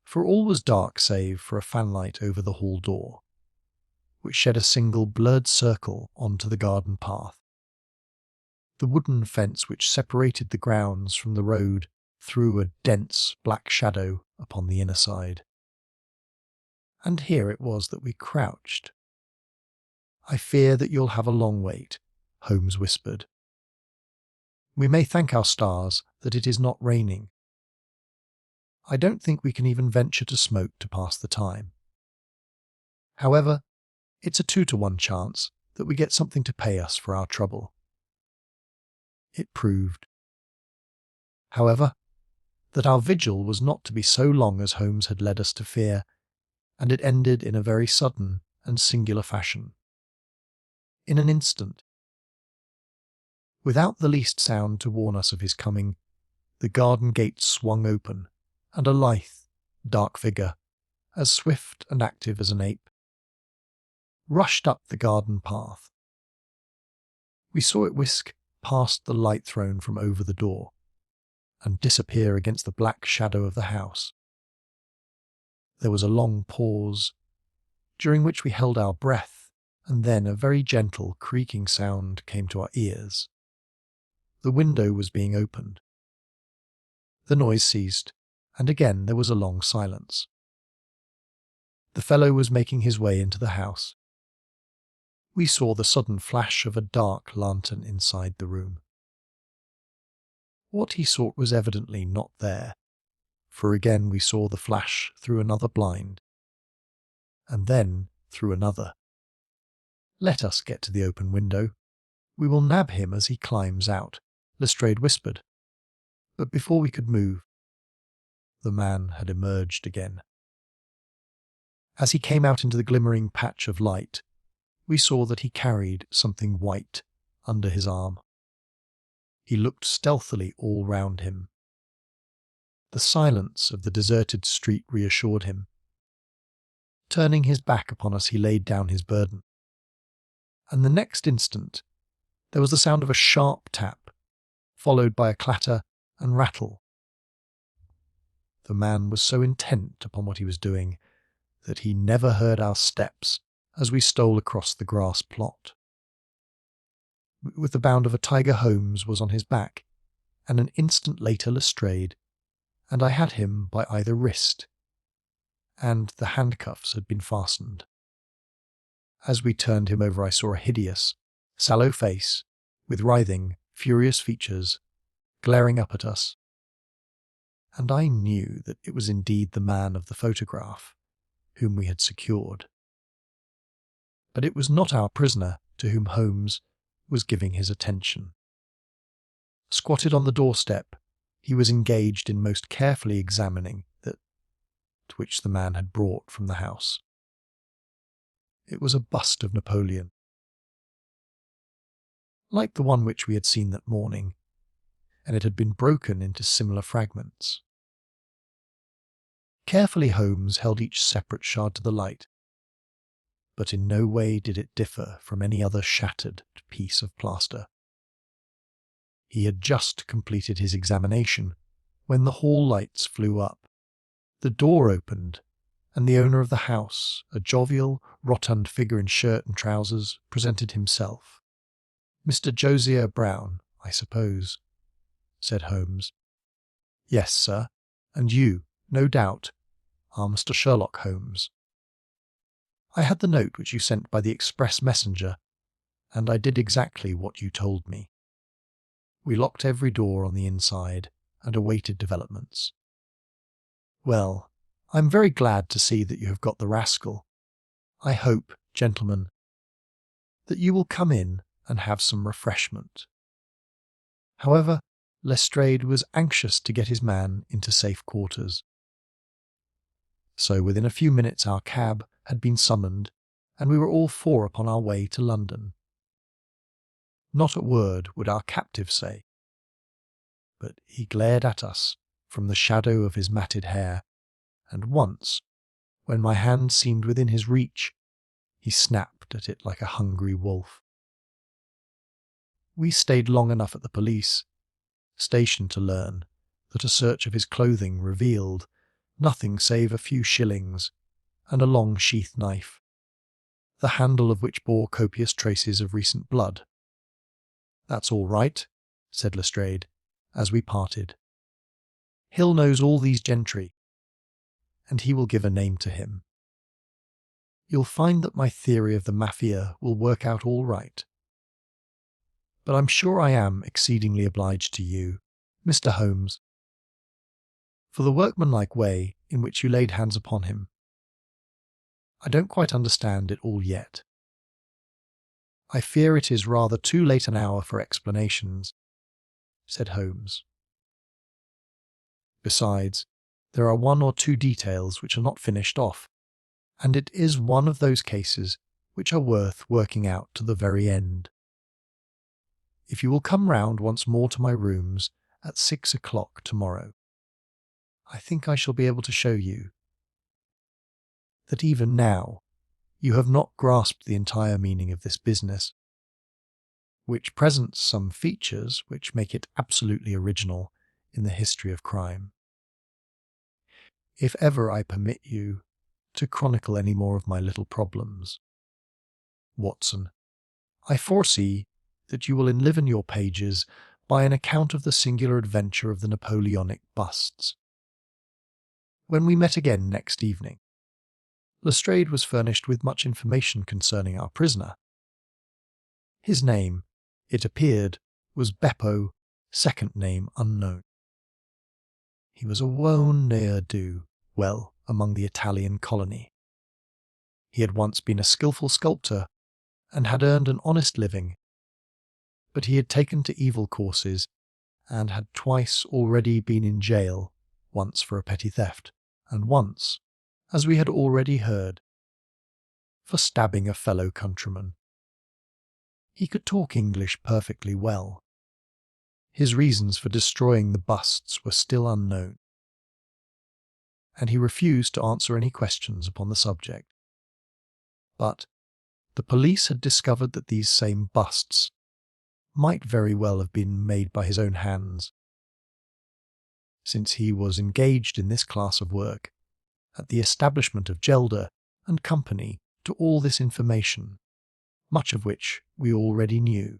for all was dark save for a fanlight over the hall door, which shed a single blurred circle onto the garden path. The wooden fence which separated the grounds from the road threw a dense black shadow upon the inner side. And here it was that we crouched. "I fear that you'll have a long wait," Holmes whispered. "We may thank our stars that it is not raining. I don't think we can even venture to smoke to pass the time. However, it's a 2-1 chance that we get something to pay us for our trouble." It proved, however, that our vigil was not to be so long as Holmes had led us to fear, and it ended in a very sudden and singular fashion. In an instant, without the least sound to warn us of his coming, the garden gate swung open, and a lithe, dark figure, as swift and active as an ape, rushed up the garden path. We saw it whisk past the light thrown from over the door, and disappear against the black shadow of the house. There was a long pause, during which we held our breath, and then a very gentle creaking sound came to our ears. The window was being opened. The noise ceased, and again there was a long silence. The fellow was making his way into the house. we saw the sudden flash of a dark lantern inside the room. What he sought was evidently not there, for again we saw the flash through another blind, and then through another. "Let us get to the open window. We will nab him as he climbs out," Lestrade whispered. But before we could move, the man had emerged again. As he came out into the glimmering patch of light, we saw that he carried something white under his arm. He looked stealthily all round him. The silence of the deserted street reassured him. Turning his back upon us, he laid down his burden. And the next instant, there was the sound of a sharp tap, followed by a clatter and rattle. The man was so intent upon what he was doing that he never heard our steps as we stole across the grass plot. With the bound of a tiger, Holmes was on his back, and an instant later Lestrade, and I had him by either wrist, and the handcuffs had been fastened. As we turned him over, I saw a hideous, sallow face, with writhing, furious features, glaring up at us, and I knew that it was indeed the man of the photograph, whom we had secured. But it was not our prisoner to whom Holmes was giving his attention. Squatted on the doorstep, he was engaged in most carefully examining that which the man had brought from the house. It was a bust of Napoleon, like the one which we had seen that morning, and it had been broken into similar fragments. Carefully Holmes held each separate shard to the light, but in no way did it differ from any other shattered piece of plaster. He had just completed his examination when the hall lights flew up. The door opened, and the owner of the house, a jovial, rotund figure in shirt and trousers, presented himself. "Mr. Josiah Brown, I suppose," said Holmes. "Yes, sir, and you, no doubt, are Mr. Sherlock Holmes. I had the note which you sent by the express messenger, and I did exactly what you told me." We locked every door on the inside and awaited developments. "Well, I'm very glad to see that you have got the rascal. I hope, gentlemen, that you will come in and have some refreshment." However, Lestrade was anxious to get his man into safe quarters. So within a few minutes our cab had been summoned, and we were all four upon our way to London. Not a word would our captive say, but he glared at us from the shadow of his matted hair, and once, when my hand seemed within his reach, he snapped at it like a hungry wolf. We stayed long enough at the police station to learn that a search of his clothing revealed nothing save a few shillings and a long sheath knife, the handle of which bore copious traces of recent blood. "That's all right," said Lestrade, as we parted. "Hill knows all these gentry, and he will give a name to him. You'll find that my theory of the mafia will work out all right. But I'm sure I am exceedingly obliged to you, Mr. Holmes, for the workmanlike way in which you laid hands upon him. I don't quite understand it all yet. I fear it is rather too late an hour for explanations," said Holmes. "Besides, there are one or two details which are not finished off, and it is one of those cases which are worth working out to the very end. If you will come round once more to my rooms at 6 o'clock tomorrow, I think I shall be able to show you that even now you have not grasped the entire meaning of this business, which presents some features which make it absolutely original in the history of crime. If ever I permit you to chronicle any more of my little problems, Watson, I foresee that you will enliven your pages by an account of the singular adventure of the Napoleonic busts. When we met again next evening, Lestrade was furnished with much information concerning our prisoner, His name, it appeared, was Beppo, second name unknown. He was a well ne'er-do well among the Italian colony. He had once been a skilful sculptor and had earned an honest living, but he had taken to evil courses and had twice already been in jail, once for a petty theft, and once, as we had already heard, for stabbing a fellow countryman. He could talk English perfectly well. His reasons for destroying the busts were still unknown, and he refused to answer any questions upon the subject. But the police had discovered that these same busts might very well have been made by his own hands, since he was engaged in this class of work at the establishment of Gelder and Company to all this information, much of which we already knew.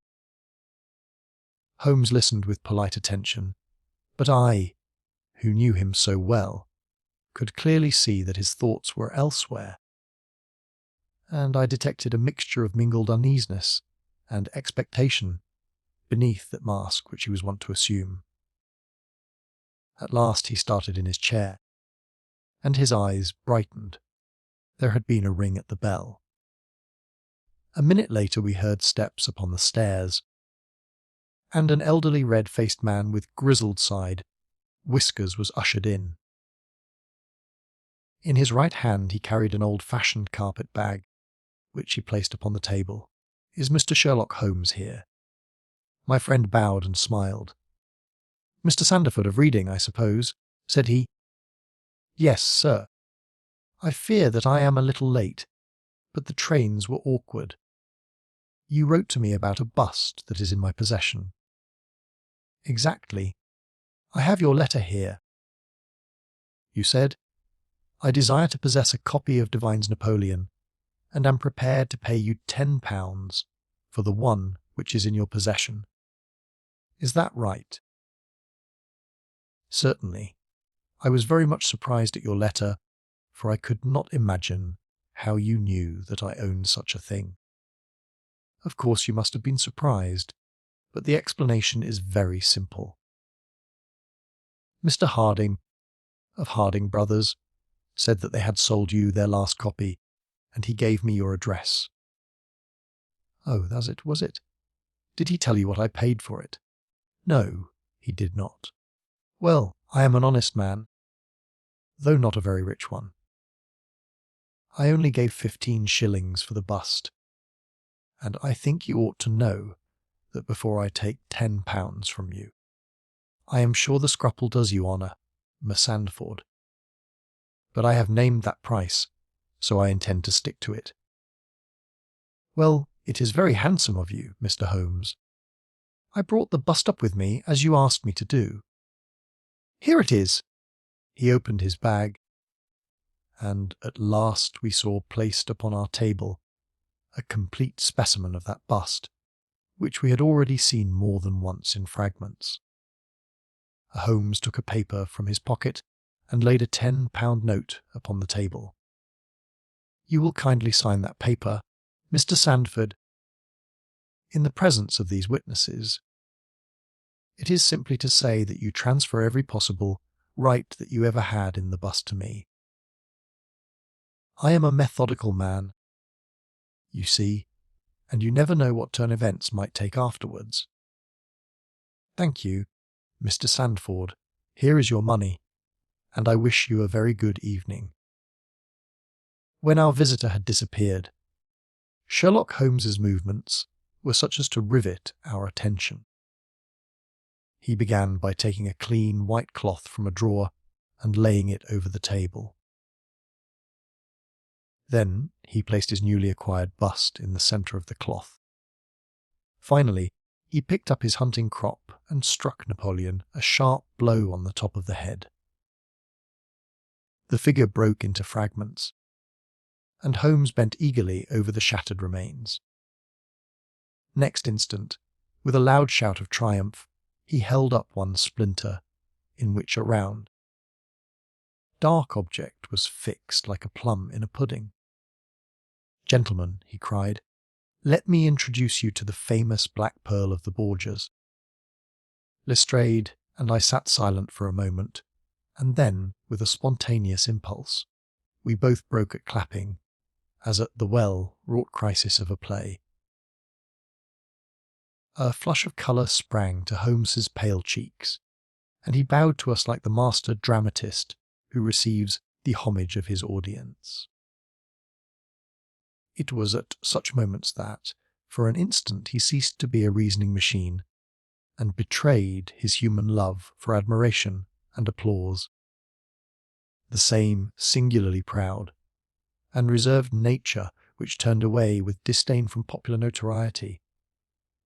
Holmes listened with polite attention, but I, who knew him so well, could clearly see that his thoughts were elsewhere, and I detected a mixture of mingled uneasiness and expectation beneath that mask which he was wont to assume. At last he started in his chair, and his eyes brightened. There had been a ring at the bell. A minute later we heard steps upon the stairs, and an elderly red-faced man with grizzled side whiskers was ushered in. In his right hand he carried an old-fashioned carpet bag, which he placed upon the table. "Is Mr. Sherlock Holmes here?" My friend bowed and smiled. "Mr. Sandford of Reading, I suppose," said he. "Yes, sir. I fear that I am a little late, but the trains were awkward. You wrote to me about a bust that is in my possession." "Exactly. I have your letter here. You said, 'I desire to possess a copy of Divine's Napoleon, and am prepared to pay you £10 for the one which is in your possession.' Is that right?" "Certainly. I was very much surprised at your letter, for I could not imagine how you knew that I owned such a thing." "Of course you must have been surprised, but the explanation is very simple. Mr. Harding, of Harding Brothers, said that they had sold you their last copy, and he gave me your address." "Oh, was it? Did he tell you what I paid for it?" "No, he did not." "Well, I am an honest man, though not a very rich one. I only gave 15 shillings for the bust, and I think you ought to know that before I take £10 from you. I am sure the scruple does you honour, Miss Sandford, but I have named that price, so I intend to stick to it." "Well, it is very handsome of you, Mr. Holmes. I brought the bust up with me, as you asked me to do. Here it is." He opened his bag, and at last we saw placed upon our table a complete specimen of that bust, which we had already seen more than once in fragments. Holmes took a paper from his pocket and laid a £10 note upon the table. "You will kindly sign that paper, Mr. Sandford, in the presence of these witnesses. It is simply to say that you transfer every possible right that you ever had in the bust to me. I am a methodical man, you see, and you never know what turn events might take afterwards. Thank you, Mr. Sandford. Here is your money, and I wish you a very good evening." When our visitor had disappeared, Sherlock Holmes's movements were such as to rivet our attention. He began by taking a clean white cloth from a drawer and laying it over the table. Then he placed his newly acquired bust in the centre of the cloth. Finally, he picked up his hunting crop and struck Napoleon a sharp blow on the top of the head. The figure broke into fragments, and Holmes bent eagerly over the shattered remains. Next instant, with a loud shout of triumph, he held up one splinter, in which a round, dark object was fixed like a plum in a pudding. "Gentlemen," he cried, Let me introduce you to the famous Black Pearl of the Borgias. Lestrade and I sat silent for a moment, and then, with a spontaneous impulse, we both broke at clapping, as at the well-wrought crisis of a play. A flush of colour sprang to Holmes's pale cheeks, and he bowed to us like the master dramatist who receives the homage of his audience. It was at such moments that, for an instant, he ceased to be a reasoning machine, and betrayed his human love for admiration and applause. The same singularly proud and reserved nature which turned away with disdain from popular notoriety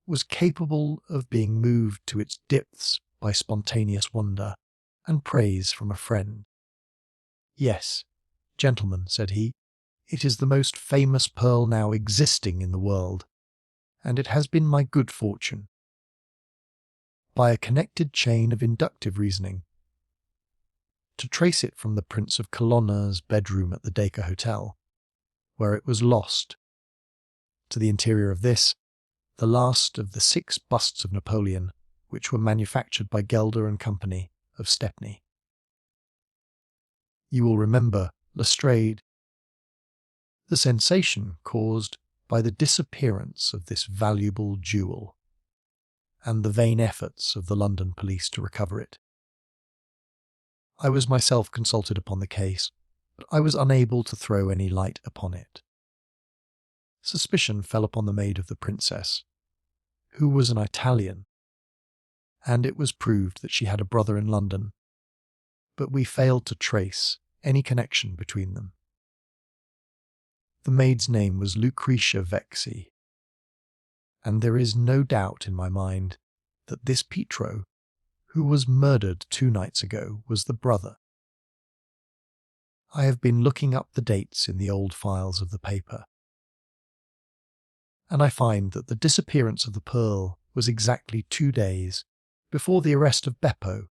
was capable of being moved to its depths by spontaneous wonder and praise from a friend. "Yes, gentlemen," said he, "it is the most famous pearl now existing in the world, and it has been my good fortune, by a connected chain of inductive reasoning, to trace it from the Prince of Colonna's bedroom at the Oldacre Hotel, where it was lost, to the interior of this, the last of the 6 busts of Napoleon which were manufactured by Gelder and Company of Stepney. You will remember, Lestrade, the sensation caused by the disappearance of this valuable jewel, and the vain efforts of the London police to recover it. I was myself consulted upon the case, but I was unable to throw any light upon it. Suspicion fell upon the maid of the princess, who was an Italian, and it was proved that she had a brother in London, but we failed to trace any connection between them. The maid's name was Lucretia Vexi, and there is no doubt in my mind that this Pietro, who was murdered 2 nights ago, was the brother. I have been looking up the dates in the old files of the paper, and I find that the disappearance of the pearl was exactly 2 days before the arrest of Beppo,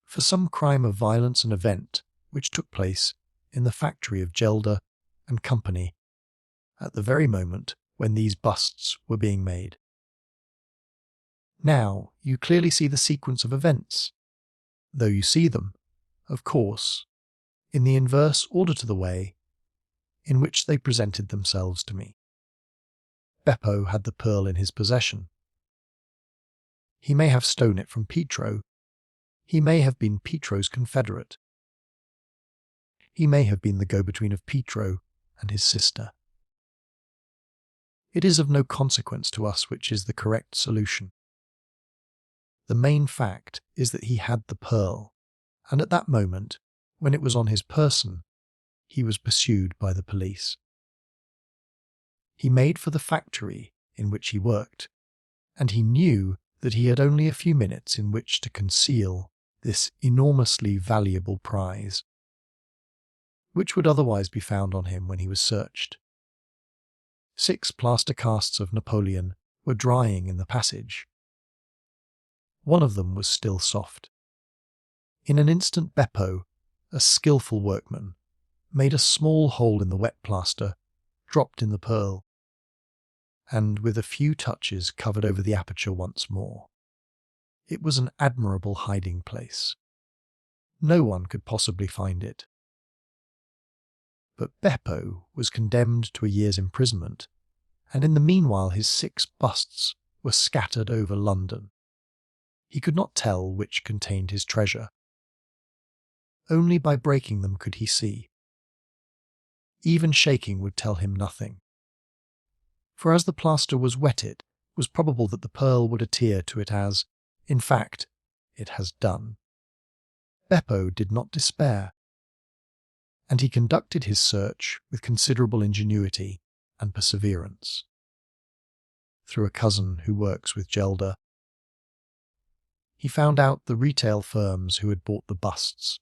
for some crime of violence and event which took place in the factory of Gelder and Company at the very moment when these busts were being made. Now you clearly see the sequence of events, though you see them, of course, in the inverse order to the way in which they presented themselves to me. Beppo had the pearl in his possession. He may have stolen it from Pietro. He may have been Pietro's confederate. He may have been the go-between of Pietro and his sister. It is of no consequence to us which is the correct solution. The main fact is that he had the pearl, and at that moment, when it was on his person, he was pursued by the police. He made for the factory in which he worked, and he knew that he had only a few minutes in which to conceal this enormously valuable prize, which would otherwise be found on him when he was searched. 6 plaster casts of Napoleon were drying in the passage. One of them was still soft. In an instant Beppo, a skilful workman, made a small hole in the wet plaster, dropped in the pearl, and with a few touches covered over the aperture once more. It was an admirable hiding place. No one could possibly find it. But Beppo was condemned to a year's imprisonment, and in the meanwhile his 6 busts were scattered over London. He could not tell which contained his treasure. Only by breaking them could he see. Even shaking would tell him nothing. For as the plaster was wetted, it was probable that the pearl would adhere to it as, in fact, it has done. Beppo did not despair, and he conducted his search with considerable ingenuity and perseverance. Through a cousin who works with Gelder, he found out the retail firms who had bought the busts.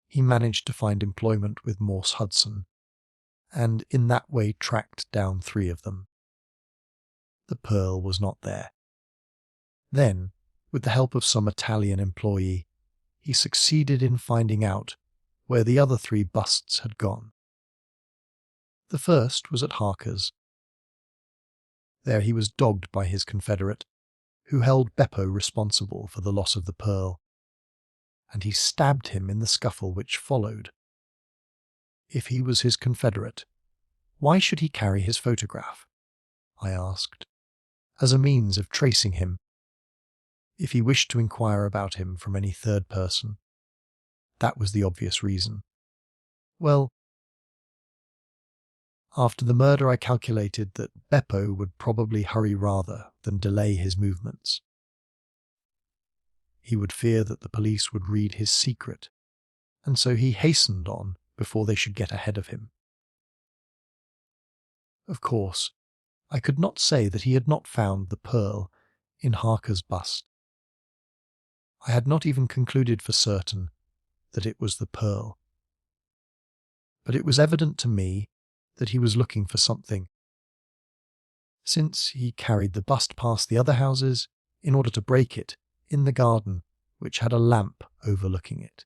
He managed to find employment with Morse Hudson, and in that way tracked down 3 of them. The pearl was not there. Then, with the help of some Italian employee, he succeeded in finding out where the other 3 busts had gone. The first was at Harker's. There he was dogged by his confederate, who held Beppo responsible for the loss of the pearl, and he stabbed him in the scuffle which followed. If he was his confederate, why should he carry his photograph? I asked, as a means of tracing him. If he wished to inquire about him from any third person, that was the obvious reason. Well, after the murder I calculated that Beppo would probably hurry rather than delay his movements. He would fear that the police would read his secret, and so he hastened on before they should get ahead of him. Of course, I could not say that he had not found the pearl in Harker's bust. I had not even concluded for certain that it was the pearl. But it was evident to me that he was looking for something, since he carried the bust past the other houses in order to break it in the garden which had a lamp overlooking it.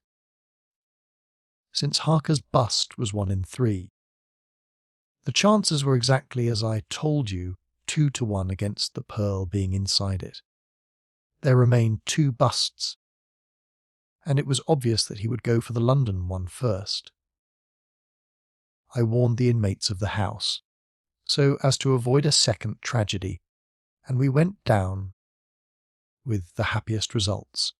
Since Harker's bust was 1 in 3, the chances were exactly as I told you, 2 to 1 against the pearl being inside it. There remained 2 busts, and it was obvious that he would go for the London one first. I warned the inmates of the house, so as to avoid a second tragedy, and we went down with the happiest results.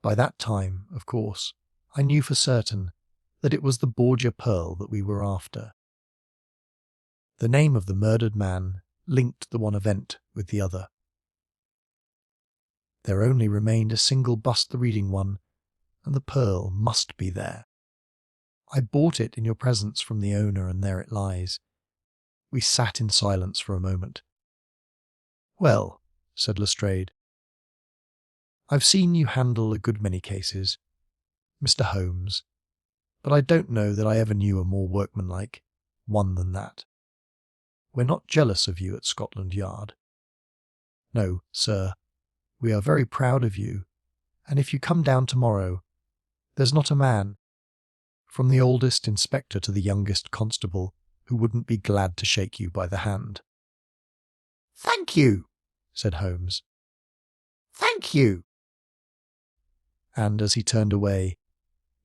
By that time, of course, I knew for certain that it was the Borgia pearl that we were after. The name of the murdered man linked the one event with the other. There only remained a single bust, the reading one, and the pearl must be there. I bought it in your presence from the owner, and there it lies. We sat in silence for a moment. Well, said Lestrade, I've seen you handle a good many cases, Mr. Holmes, but I don't know that I ever knew a more workmanlike one than that. We're not jealous of you at Scotland Yard. No, sir, we are very proud of you, and if you come down tomorrow, there's not a man, from the oldest inspector to the youngest constable, who wouldn't be glad to shake you by the hand. Thank you, said Holmes. Thank you. And as he turned away,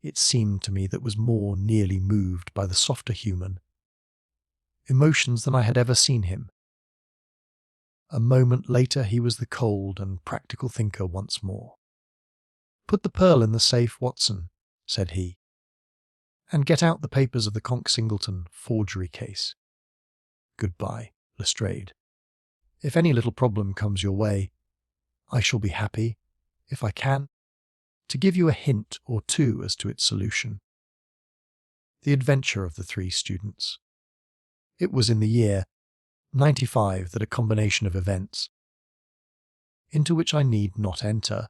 it seemed to me that was more nearly moved by the softer human emotions than I had ever seen him. A moment later he was the cold and practical thinker once more. Put the pearl in the safe, Watson, said he, and get out the papers of the Conk-Singleton forgery case. Goodbye, Lestrade. If any little problem comes your way, I shall be happy, if I can, to give you a hint or two as to its solution. The adventure of the 3 students. It was in the year 95 that a combination of events, into which I need not enter,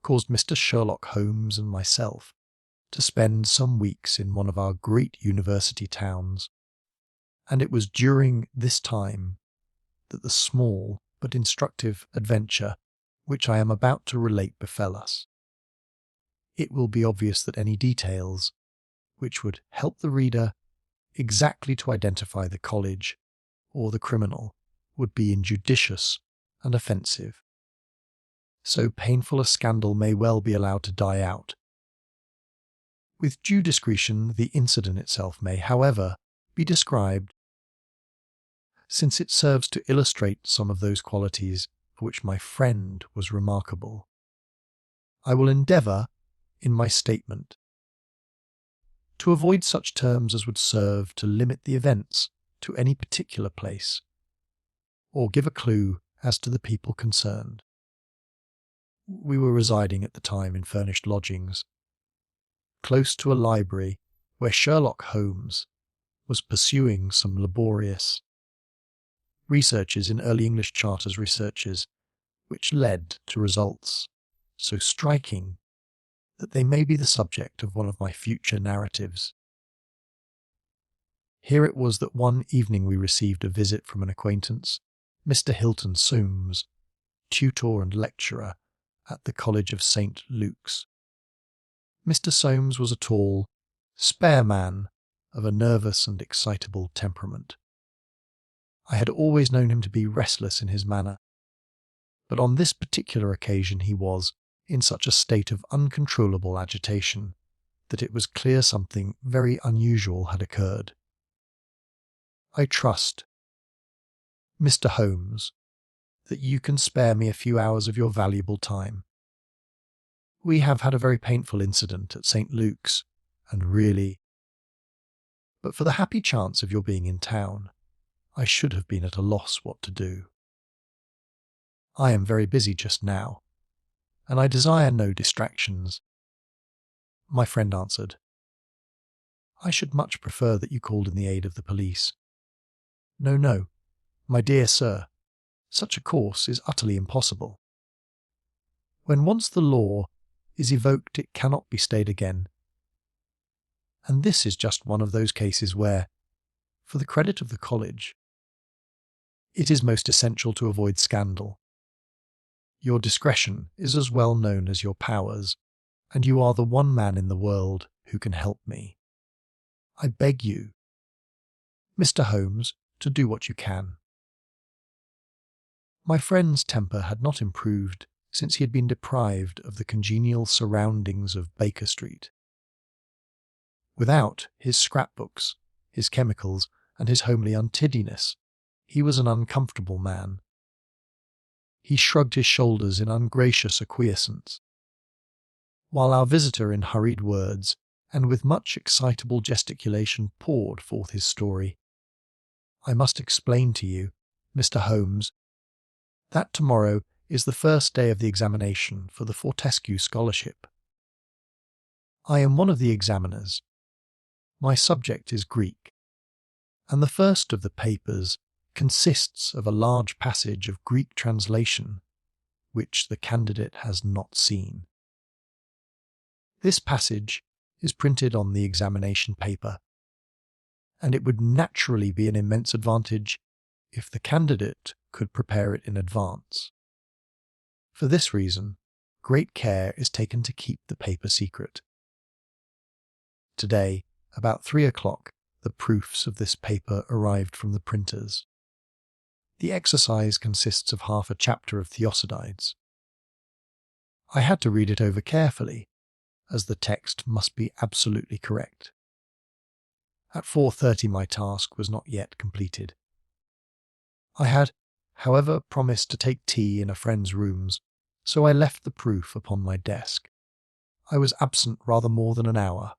caused Mr. Sherlock Holmes and myself to spend some weeks in one of our great university towns, and it was during this time that the small but instructive adventure which I am about to relate befell us. It will be obvious that any details which would help the reader exactly to identify the college or the criminal would be injudicious and offensive. So painful a scandal may well be allowed to die out. With due discretion, the incident itself may, however, be described, since it serves to illustrate some of those qualities for which my friend was remarkable. I will endeavour, in my statement, to avoid such terms as would serve to limit the events to any particular place, or give a clue as to the people concerned. We were residing at the time in furnished lodgings, close to a library where Sherlock Holmes was pursuing some laborious researches in early English charters researches, which led to results so striking that they may be the subject of one of my future narratives. Here it was that one evening we received a visit from an acquaintance, Mr. Hilton Soames, tutor and lecturer at the College of St. Luke's. Mr. Soames was a tall, spare man of a nervous and excitable temperament. I had always known him to be restless in his manner, but on this particular occasion he was in such a state of uncontrollable agitation that it was clear something very unusual had occurred. "I trust, Mr. Holmes, that you can spare me a few hours of your valuable time. We have had a very painful incident at St. Luke's, and really, but for the happy chance of your being in town, I should have been at a loss what to do. I am very busy just now, and I desire no distractions." My friend answered, "I should much prefer that you called in the aid of the police." "No, no, my dear sir, such a course is utterly impossible. When once the law is evoked, it cannot be stayed again. And this is just one of those cases where, for the credit of the college, it is most essential to avoid scandal. Your discretion is as well known as your powers, and you are the one man in the world who can help me. I beg you, Mr. Holmes, to do what you can." My friend's temper had not improved since he had been deprived of the congenial surroundings of Baker Street. Without his scrapbooks, his chemicals, and his homely untidiness, he was an uncomfortable man. He shrugged his shoulders in ungracious acquiescence, while our visitor in hurried words and with much excitable gesticulation poured forth his story. "I must explain to you, Mr. Holmes, that tomorrow is the first day of the examination for the Fortescue Scholarship. I am one of the examiners. My subject is Greek, and the first of the papers consists of a large passage of Greek translation which the candidate has not seen. This passage is printed on the examination paper, and it would naturally be an immense advantage if the candidate could prepare it in advance. For this reason, great care is taken to keep the paper secret. Today, about 3 o'clock, the proofs of this paper arrived from the printers. The exercise consists of half a chapter of Thucydides. I had to read it over carefully, as the text must be absolutely correct. At 4:30 my task was not yet completed. I had, however, promised to take tea in a friend's rooms, so I left the proof upon my desk. I was absent rather more than an hour.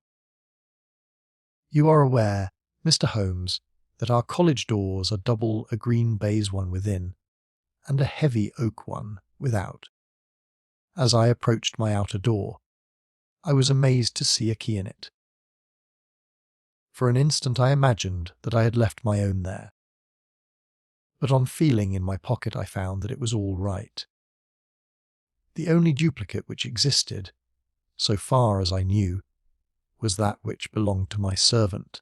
You are aware, Mr. Holmes, that our college doors are double, a green baize one within, and a heavy oak one without. As I approached my outer door, I was amazed to see a key in it. For an instant I imagined that I had left my own there, but on feeling in my pocket I found that it was all right. The only duplicate which existed, so far as I knew, was that which belonged to my servant.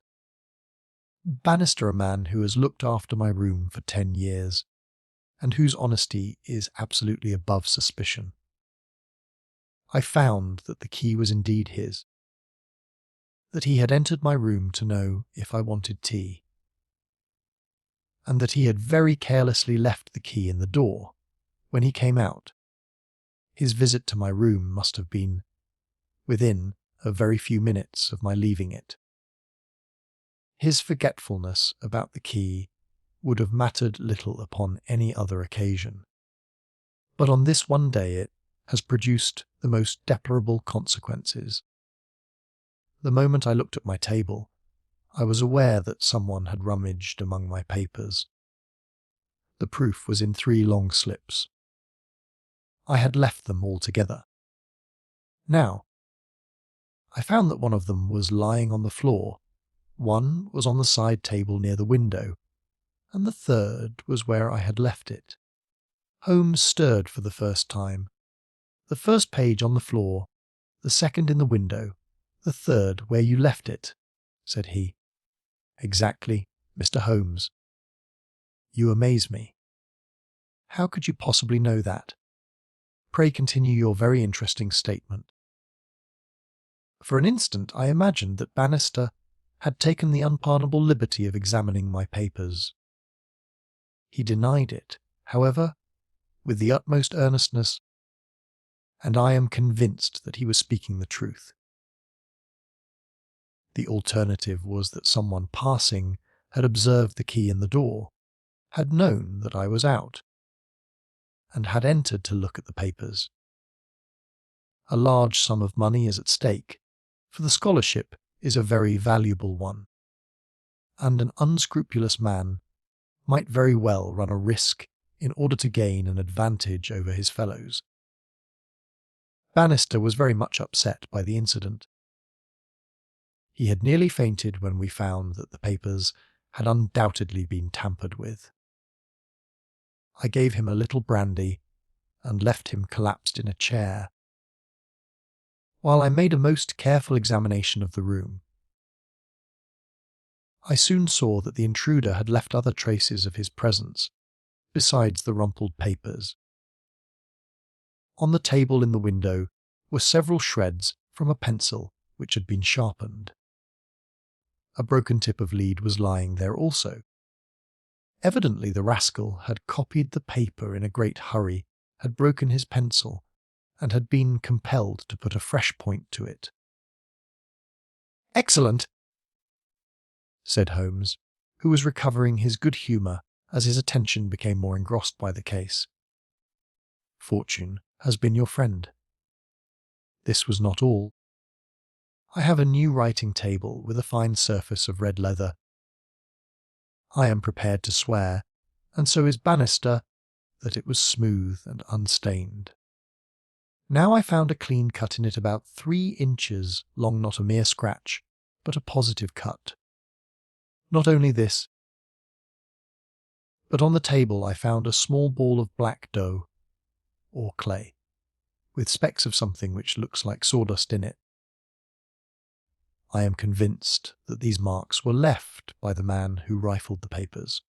Bannister, a man who has looked after my room for 10 years, and whose honesty is absolutely above suspicion. I found that the key was indeed his, that he had entered my room to know if I wanted tea, and that he had very carelessly left the key in the door when he came out. His visit to my room must have been within a very few minutes of my leaving it. His forgetfulness about the key would have mattered little upon any other occasion, but on this one day it has produced the most deplorable consequences. The moment I looked at my table, I was aware that someone had rummaged among my papers. The proof was in 3 long slips. I had left them all together. Now, I found that one of them was lying on the floor, one was on the side table near the window, and the third was where I had left it. Holmes stirred for the first time. "The first page on the floor, the second in the window, the third where you left it," said he. "Exactly, Mr. Holmes. You amaze me. How could you possibly know that? Pray continue your very interesting statement." For an instant I imagined that Bannister had taken the unpardonable liberty of examining my papers. He denied it, however, with the utmost earnestness, and I am convinced that he was speaking the truth. The alternative was that someone passing had observed the key in the door, had known that I was out, and had entered to look at the papers. A large sum of money is at stake, for the scholarship is a very valuable one, and an unscrupulous man might very well run a risk in order to gain an advantage over his fellows. Bannister was very much upset by the incident. He had nearly fainted when we found that the papers had undoubtedly been tampered with. I gave him a little brandy and left him collapsed in a chair, while I made a most careful examination of the room. I soon saw that the intruder had left other traces of his presence, besides the rumpled papers. On the table in the window were several shreds from a pencil which had been sharpened. A broken tip of lead was lying there also. Evidently the rascal had copied the paper in a great hurry, had broken his pencil, and had been compelled to put a fresh point to it. "Excellent," said Holmes, who was recovering his good humour as his attention became more engrossed by the case. "Fortune has been your friend." This was not all. I have a new writing table with a fine surface of red leather. I am prepared to swear, and so is Bannister, that it was smooth and unstained. Now I found a clean cut in it about 3 inches long, not a mere scratch, but a positive cut. Not only this, but on the table I found a small ball of black dough, or clay, with specks of something which looks like sawdust in it. I am convinced that these marks were left by the man who rifled the papers.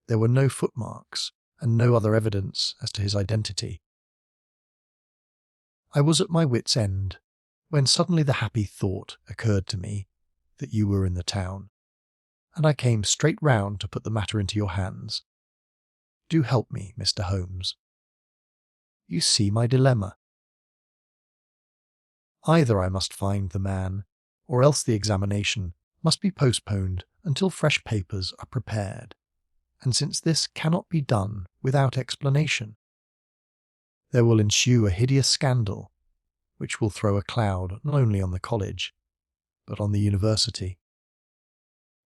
There were no footmarks and no other evidence as to his identity. I was at my wit's end, when suddenly the happy thought occurred to me that you were in the town, and I came straight round to put the matter into your hands. Do help me, Mr. Holmes. You see my dilemma. Either I must find the man, or else the examination must be postponed until fresh papers are prepared, and since this cannot be done without explanation, there will ensue a hideous scandal, which will throw a cloud not only on the college, but on the university.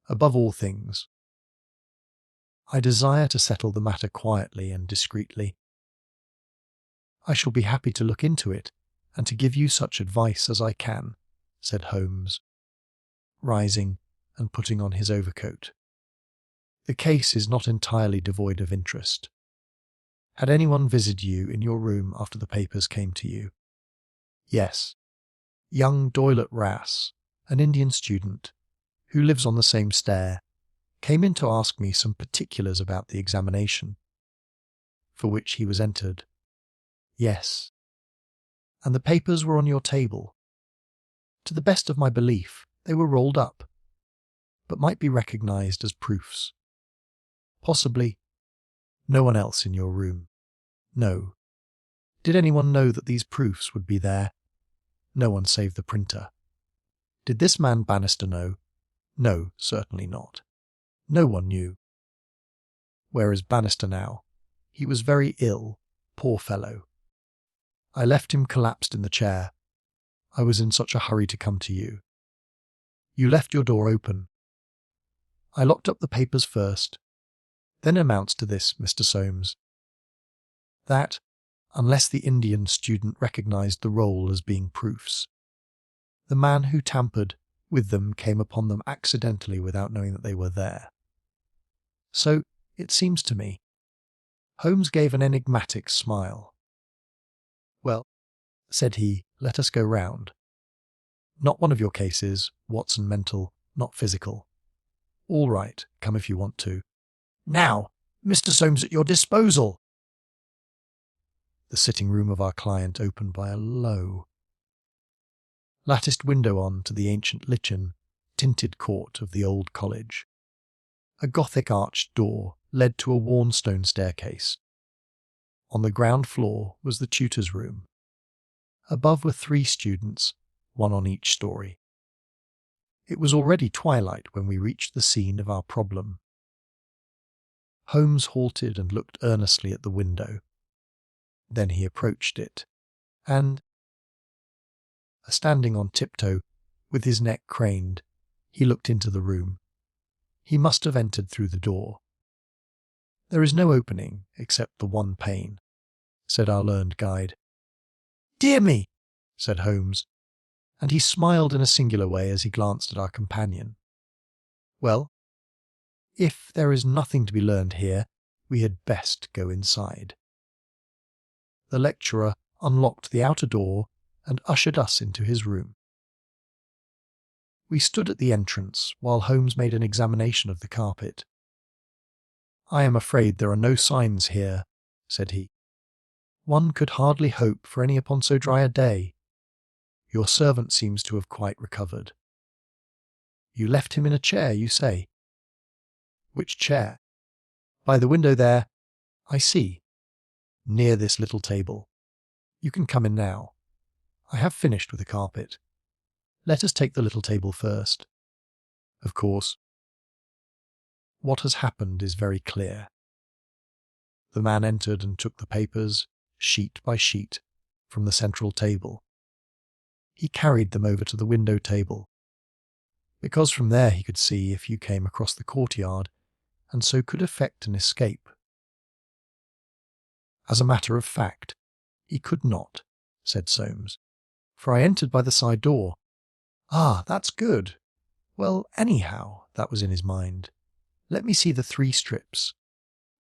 Above all things, I desire to settle the matter quietly and discreetly. I shall be happy to look into it, and to give you such advice as I can, said Holmes, rising and putting on his overcoat. The case is not entirely devoid of interest. Had anyone visited you in your room after the papers came to you? Yes. Young Doyle at Rass, an Indian student, who lives on the same stair, came in to ask me some particulars about the examination, for which he was entered. Yes. And the papers were on your table. To the best of my belief, they were rolled up, but might be recognized as proofs. Possibly no one else in your room. No. Did anyone know that these proofs would be there? No one save the printer. Did this man Bannister know? No, certainly not. No one knew. Where is Bannister now? He was very ill, poor fellow. I left him collapsed in the chair. I was in such a hurry to come to you. You left your door open. I locked up the papers first. Then amounts to this, Mr. Soames, that, unless the Indian student recognized the roll as being proofs, the man who tampered with them came upon them accidentally without knowing that they were there. So, it seems to me. Holmes gave an enigmatic smile. Well, said he, let us go round. Not one of your cases, Watson mental, not physical. All right, come if you want to. Now, Mr. Soames at your disposal. The sitting room of our client opened by a low, latticed window on to the ancient lichen, tinted court of the old college. A Gothic arched door led to a worn stone staircase. On the ground floor was the tutor's room. Above were 3 students, one on each story. It was already twilight when we reached the scene of our problem. Holmes halted and looked earnestly at the window. Then he approached it, and, standing on tiptoe, with his neck craned, he looked into the room. He must have entered through the door. "There is no opening except the one pane," said our learned guide. "Dear me," said Holmes, and he smiled in a singular way as he glanced at our companion. "Well, if there is nothing to be learned here, we had best go inside." The lecturer unlocked the outer door and ushered us into his room. We stood at the entrance while Holmes made an examination of the carpet. "I am afraid there are no signs here," said he. "One could hardly hope for any upon so dry a day. Your servant seems to have quite recovered." "You left him in a chair, you say?" "Which chair?" "By the window there. I see. Near this little table. You can come in now. I have finished with the carpet. Let us take the little table first." "Of course." What has happened is very clear. The man entered and took the papers, sheet by sheet, from the central table. He carried them over to the window table, because from there he could see if you came across the courtyard, and so could effect an escape. "As a matter of fact, he could not," said Soames, "for I entered by the side door." "Ah, that's good. Well, anyhow," that was in his mind, "let me see the 3 strips.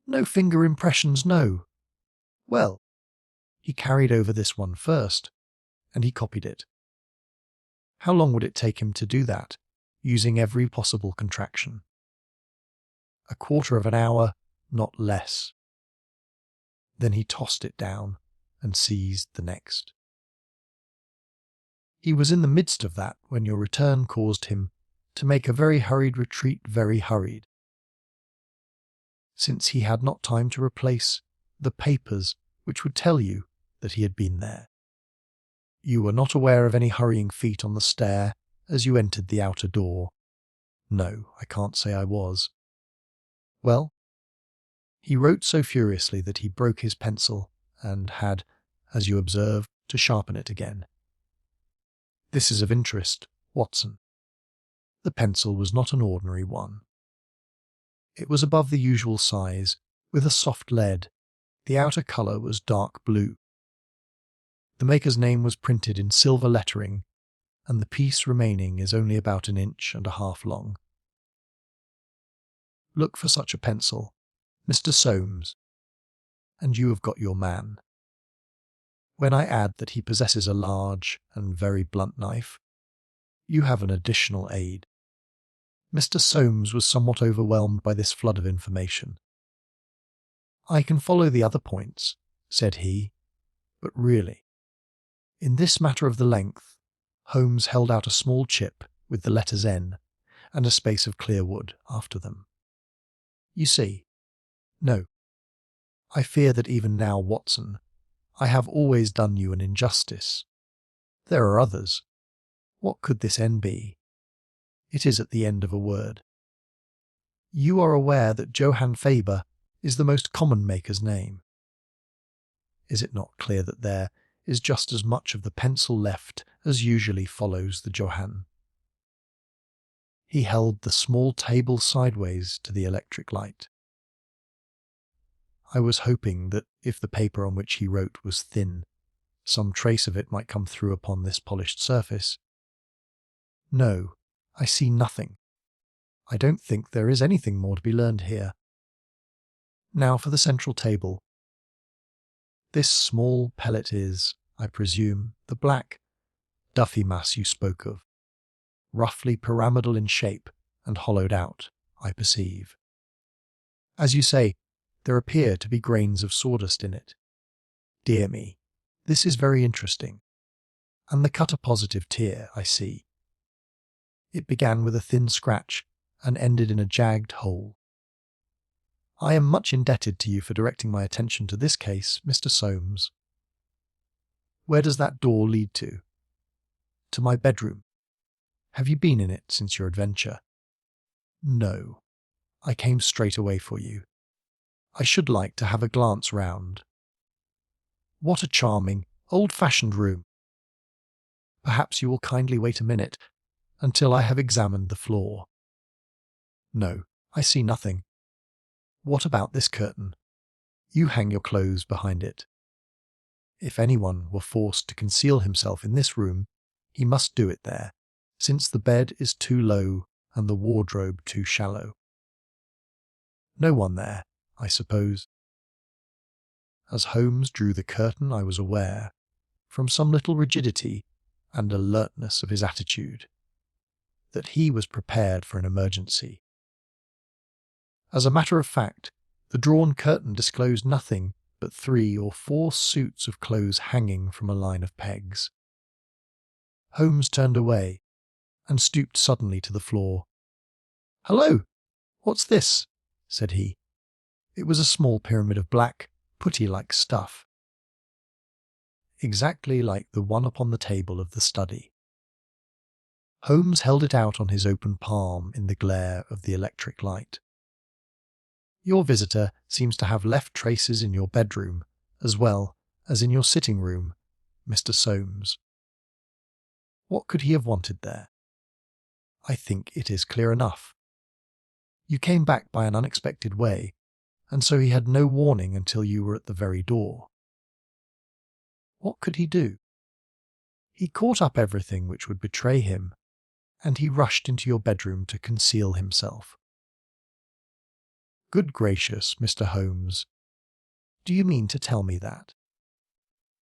No finger impressions, no. Well," he carried over this one first, and he copied it. How long would it take him to do that, using every possible contraction? A quarter of an hour, not less. Then he tossed it down and seized the next. He was in the midst of that when your return caused him to make a very hurried retreat, very hurried, since he had not time to replace the papers which would tell you that he had been there. You were not aware of any hurrying feet on the stair as you entered the outer door. No, I can't say I was. Well, he wrote so furiously that he broke his pencil and had, as you observe, to sharpen it again. This is of interest, Watson. The pencil was not an ordinary one. It was above the usual size, with a soft lead. The outer colour was dark blue. The maker's name was printed in silver lettering, and the piece remaining is only about 1.5 inches long. Look for such a pencil, Mr. Soames, and you have got your man. When I add that he possesses a large and very blunt knife, you have an additional aid. Mr. Soames was somewhat overwhelmed by this flood of information. "I can follow the other points," said he, "but really, in this matter of the length," Holmes held out a small chip with the letters N and a space of clear wood after them. "You see, no, I fear that even now, Watson, I have always done you an injustice. There are others. What could this N be? It is at the end of a word. You are aware that Johann Faber is the most common maker's name. Is it not clear that there is just as much of the pencil left as usually follows the Johann?" He held the small table sideways to the electric light. I was hoping that if the paper on which he wrote was thin, some trace of it might come through upon this polished surface. No, I see nothing. I don't think there is anything more to be learned here. Now for the central table. This small pellet is, I presume, the black, duffy mass you spoke of, roughly pyramidal in shape and hollowed out, I perceive. As you say, there appear to be grains of sawdust in it. Dear me, this is very interesting. And the cut a positive tear, I see. It began with a thin scratch and ended in a jagged hole. I am much indebted to you for directing my attention to this case, Mr. Soames. Where does that door lead to? To my bedroom. Have you been in it since your adventure? No. I came straight away for you. I should like to have a glance round. What a charming, old-fashioned room. Perhaps you will kindly wait a minute until I have examined the floor. No, I see nothing. What about this curtain? You hang your clothes behind it. If anyone were forced to conceal himself in this room, he must do it there, since the bed is too low and the wardrobe too shallow. No one there, I suppose. As Holmes drew the curtain, I was aware, from some little rigidity and alertness of his attitude, that he was prepared for an emergency. As a matter of fact, the drawn curtain disclosed nothing but 3 or 4 suits of clothes hanging from a line of pegs. Holmes turned away and stooped suddenly to the floor. "Hello! What's this?" said he. It was a small pyramid of black, putty-like stuff, exactly like the one upon the table of the study. Holmes held it out on his open palm in the glare of the electric light. "Your visitor seems to have left traces in your bedroom, as well as in your sitting room, Mr. Soames. What could he have wanted there? I think it is clear enough. You came back by an unexpected way, and so he had no warning until you were at the very door. What could he do? He caught up everything which would betray him, and he rushed into your bedroom to conceal himself." "Good gracious, Mr. Holmes, do you mean to tell me that?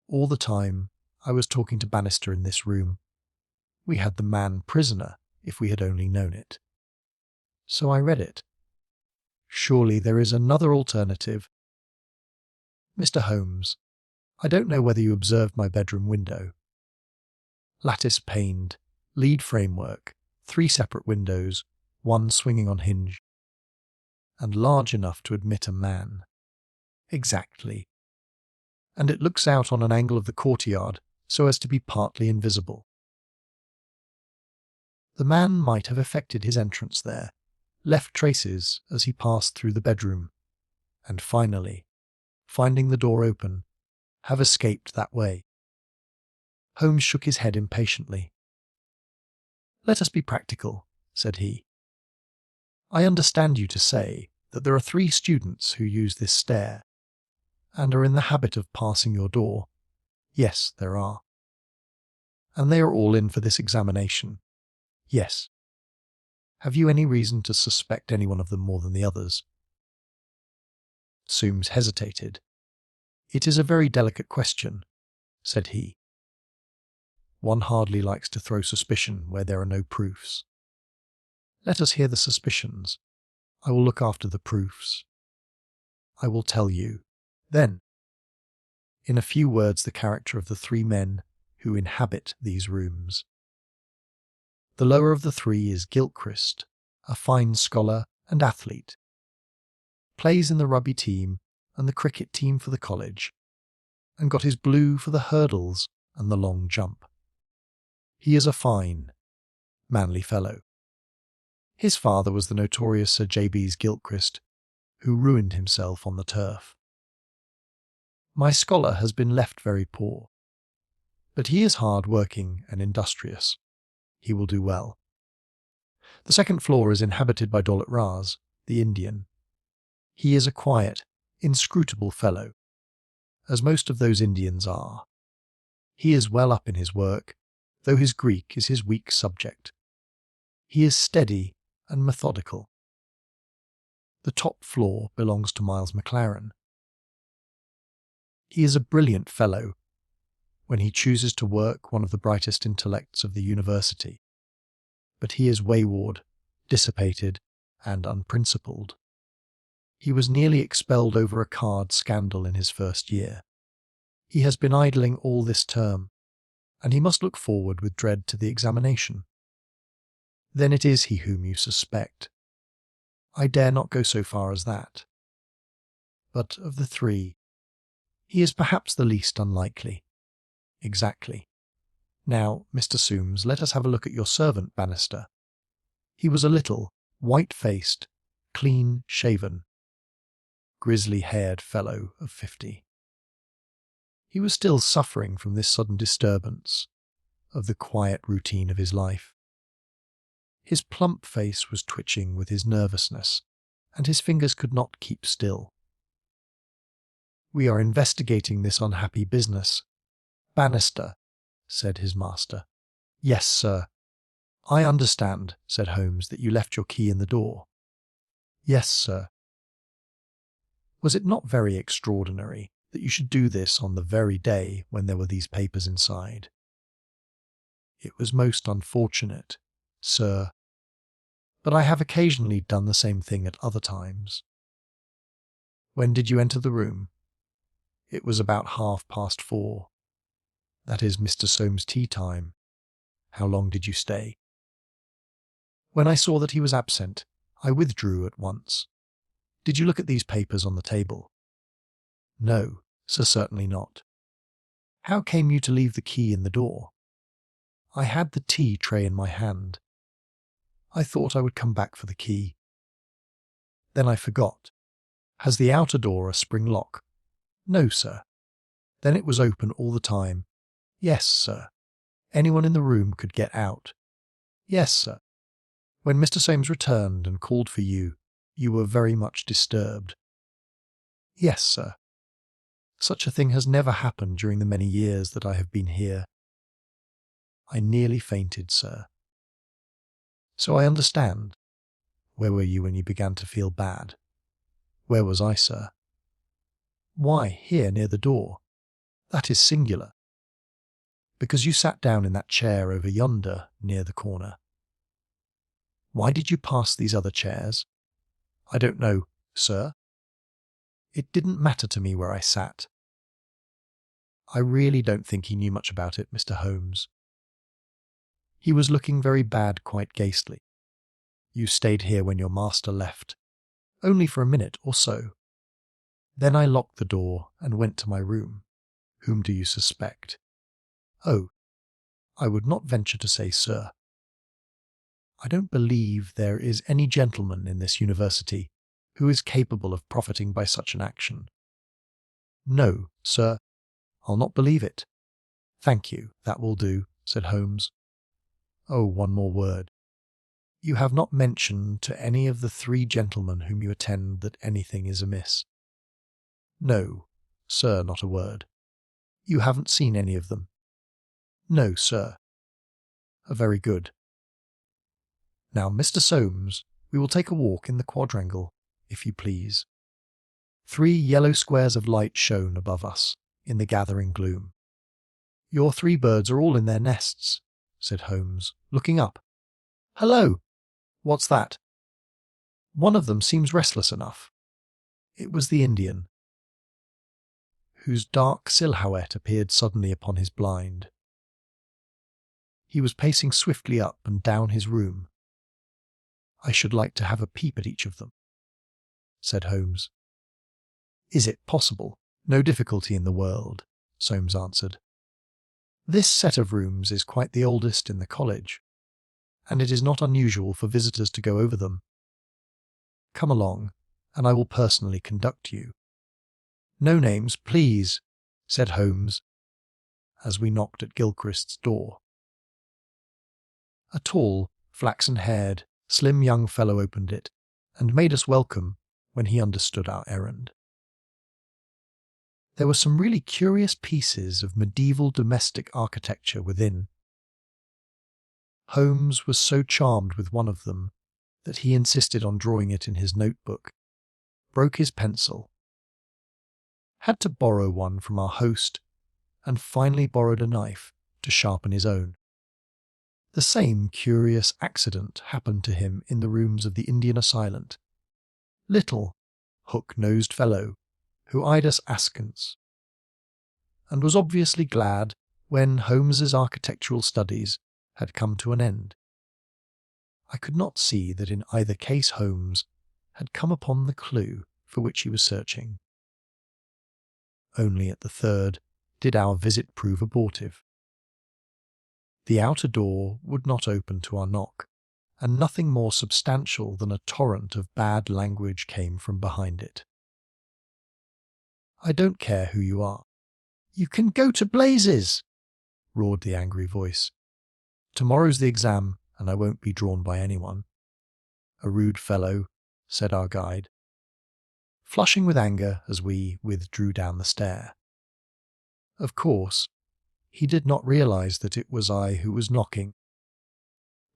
All the time I was talking to Bannister in this room. We had the man prisoner, if we had only known it. So I read it. Surely there is another alternative. Mr. Holmes, I don't know whether you observed my bedroom window. Lattice-paned, lead framework, 3 separate windows, one swinging on hinge, and large enough to admit a man. Exactly. And it looks out on an angle of the courtyard so as to be partly invisible. The man might have effected his entrance there, left traces as he passed through the bedroom, and finally, finding the door open, have escaped that way." Holmes shook his head impatiently. "Let us be practical," said he. "I understand you to say that there are 3 students who use this stair, and are in the habit of passing your door." "Yes, there are." "And they are all in for this examination." "Yes." "Have you any reason to suspect any one of them more than the others?" Soames hesitated. "It is a very delicate question," said he. "One hardly likes to throw suspicion where there are no proofs. Let us hear the suspicions. I will look after the proofs. I will tell you, then, in a few words, the character of the 3 men who inhabit these rooms. The lower of the 3 is Gilchrist, a fine scholar and athlete. Plays in the rugby team and the cricket team for the college, and got his blue for the hurdles and the long jump. He is a fine, manly fellow. His father was the notorious Sir J.B. Gilchrist, who ruined himself on the turf. My scholar has been left very poor, but he is hard-working and industrious. He will do well. The second floor is inhabited by Daulat Ras, the Indian. He is a quiet, inscrutable fellow, as most of those Indians are. He is well up in his work, though his Greek is his weak subject. He is steady and methodical. The top floor belongs to Miles Maclaren. He is a brilliant fellow, when he chooses to work, one of the brightest intellects of the university. But he is wayward, dissipated, and unprincipled. He was nearly expelled over a card scandal in his first year. He has been idling all this term, and he must look forward with dread to the examination. Then it is he whom you suspect. I dare not go so far as that. But of the three, he is perhaps the least unlikely. Exactly. Now, Mr. Soames, let us have a look at your servant, Bannister. He was a little, white-faced, clean-shaven, grizzly-haired fellow of 50. He was still suffering from this sudden disturbance of the quiet routine of his life. His plump face was twitching with his nervousness, and his fingers could not keep still. "We are investigating this unhappy business, Bannister," said his master. "Yes, sir." "I understand," said Holmes, "that you left your key in the door." "Yes, sir." "Was it not very extraordinary that you should do this on the very day when there were these papers inside?" "It was most unfortunate, sir, but I have occasionally done the same thing at other times." "When did you enter the room?" "It was about 4:30. That is Mr. Soames' tea time." "How long did you stay?" "When I saw that he was absent, I withdrew at once." "Did you look at these papers on the table?" "No, sir, certainly not." "How came you to leave the key in the door?" "I had the tea tray in my hand. I thought I would come back for the key. Then I forgot." "Has the outer door a spring lock?" "No, sir." "Then it was open all the time?" "Yes, sir." "Anyone in the room could get out?" "Yes, sir." "When Mr. Soames returned and called for you, you were very much disturbed?" "Yes, sir." "Such a thing has never happened during the many years that I have been here." "I nearly fainted, sir." "So I understand. Where were you when you began to feel bad?" "Where was I, sir?" "Why, here near the door. That is singular." "Because you sat down in that chair over yonder, near the corner." "Why did you pass these other chairs?" "I don't know, sir." "It didn't matter to me where I sat." "I really don't think he knew much about it, Mr. Holmes." "He was looking very bad, quite ghastly." "You stayed here when your master left?" "Only for a minute or so. Then I locked the door and went to my room." "Whom do you suspect?" "Oh, I would not venture to say, sir. I don't believe there is any gentleman in this university who is capable of profiting by such an action." "No, sir, I'll not believe it." "Thank you, that will do," said Holmes. "Oh, one more word. You have not mentioned to any of the three gentlemen whom you attend that anything is amiss?" "No, sir, not a word." "You haven't seen any of them?" "No, sir." "Very good. Now, Mr. Soames, we will take a walk in the quadrangle, if you please." 3 yellow squares of light shone above us in the gathering gloom. "Your 3 birds are all in their nests," said Holmes, looking up. "Hello! What's that?" "One of them seems restless enough." It was the Indian, whose dark silhouette appeared suddenly upon his blind. He was pacing swiftly up and down his room. "I should like to have a peep at each of them," said Holmes. "Is it possible? No difficulty in the world," Soames answered. "This set of rooms is quite the oldest in the college, and it is not unusual for visitors to go over them. Come along, and I will personally conduct you." "No names, please," said Holmes, as we knocked at Gilchrist's door. A tall, flaxen-haired, slim young fellow opened it, and made us welcome when he understood our errand. There were some really curious pieces of medieval domestic architecture within. Holmes was so charmed with one of them that he insisted on drawing it in his notebook, broke his pencil, had to borrow one from our host, and finally borrowed a knife to sharpen his own. The same curious accident happened to him in the rooms of the Indian assailant, little, hook-nosed fellow who eyed us askance, and was obviously glad when Holmes's architectural studies had come to an end. I could not see that in either case Holmes had come upon the clue for which he was searching. Only at the third did our visit prove abortive. The outer door would not open to our knock, and nothing more substantial than a torrent of bad language came from behind it. "I don't care who you are." "You can go to blazes!" roared the angry voice. "Tomorrow's the exam, and I won't be drawn by anyone." "A rude fellow," said our guide, flushing with anger as we withdrew down the stair. Of course, he did not realize that it was I who was knocking,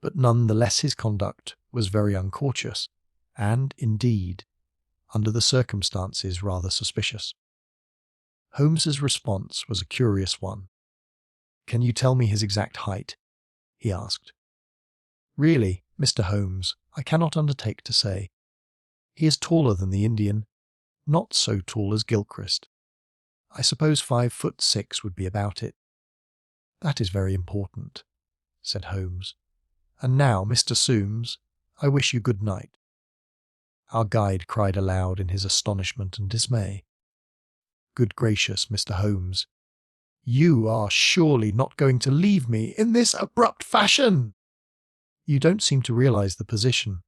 but none the less his conduct was very uncourteous, and, indeed, under the circumstances rather suspicious. Holmes's response was a curious one. "Can you tell me his exact height?" he asked. "Really, Mr. Holmes, I cannot undertake to say. He is taller than the Indian, not so tall as Gilchrist. I suppose 5'6" would be about it." "That is very important," said Holmes. "And now, Mr. Soames, I wish you good night." Our guide cried aloud in his astonishment and dismay. "Good gracious, Mr. Holmes, you are surely not going to leave me in this abrupt fashion? You don't seem to realize the position.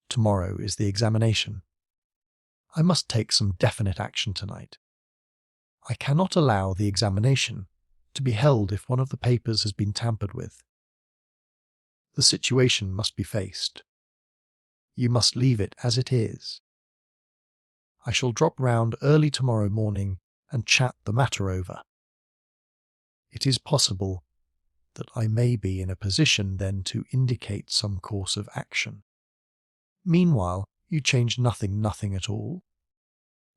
Tomorrow is the examination. I must take some definite action tonight. I cannot allow the examination to be held if one of the papers has been tampered with. The situation must be faced. You must leave it as it is. I shall drop round early tomorrow morning and chat the matter over. It is possible that I may be in a position then to indicate some course of action. Meanwhile, you change nothing at all?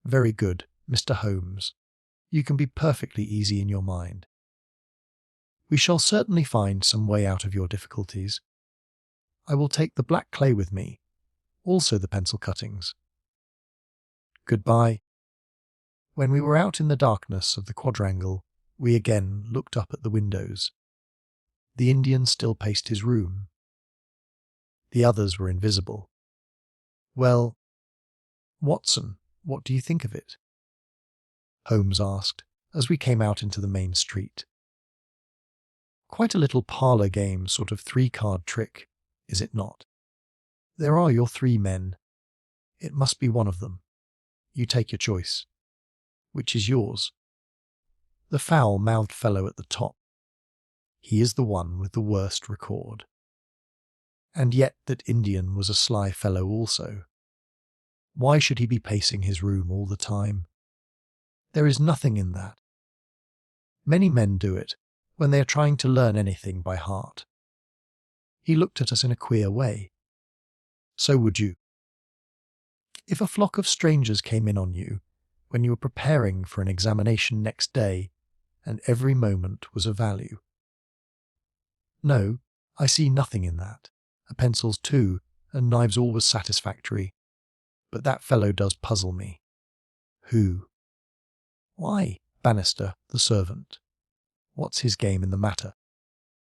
Very good, Mr. Holmes. You can be perfectly easy in your mind. We shall certainly find some way out of your difficulties. I will take the black clay with me, also the pencil cuttings. Goodbye." When we were out in the darkness of the quadrangle, we again looked up at the windows. The Indian still paced his room. The others were invisible. "Well, Watson, what do you think of it?" Holmes asked, as we came out into the main street. "Quite a little parlour game, sort of 3-card trick, is it not? There are your 3 men. It must be one of them. You take your choice. Which is yours?" "The foul-mouthed fellow at the top. He is the one with the worst record. And yet that Indian was a sly fellow also. Why should he be pacing his room all the time? There is nothing in that. Many men do it when they are trying to learn anything by heart." He looked at us in a queer way. "So would you. If a flock of strangers came in on you when you were preparing for an examination next day, and every moment was of value." "No, I see nothing in that. Pencils too, and knives always satisfactory. But that fellow does puzzle me." "Who?" "Why, Bannister, the servant. What's his game in the matter?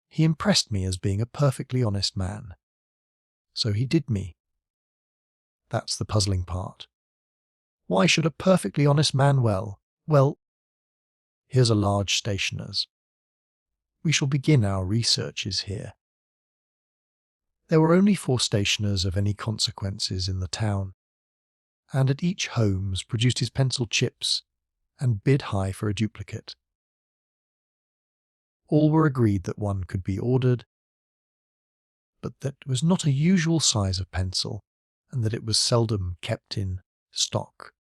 He impressed me as being a perfectly honest man. So he did me. That's the puzzling part. Why should a perfectly honest man well, here's a large stationer's. We shall begin our researches here." There were only 4 stationers of any consequences in the town, and at each Holmes produced his pencil chips and bid high for a duplicate. All were agreed that one could be ordered, but that it was not a usual size of pencil, and that it was seldom kept in stock.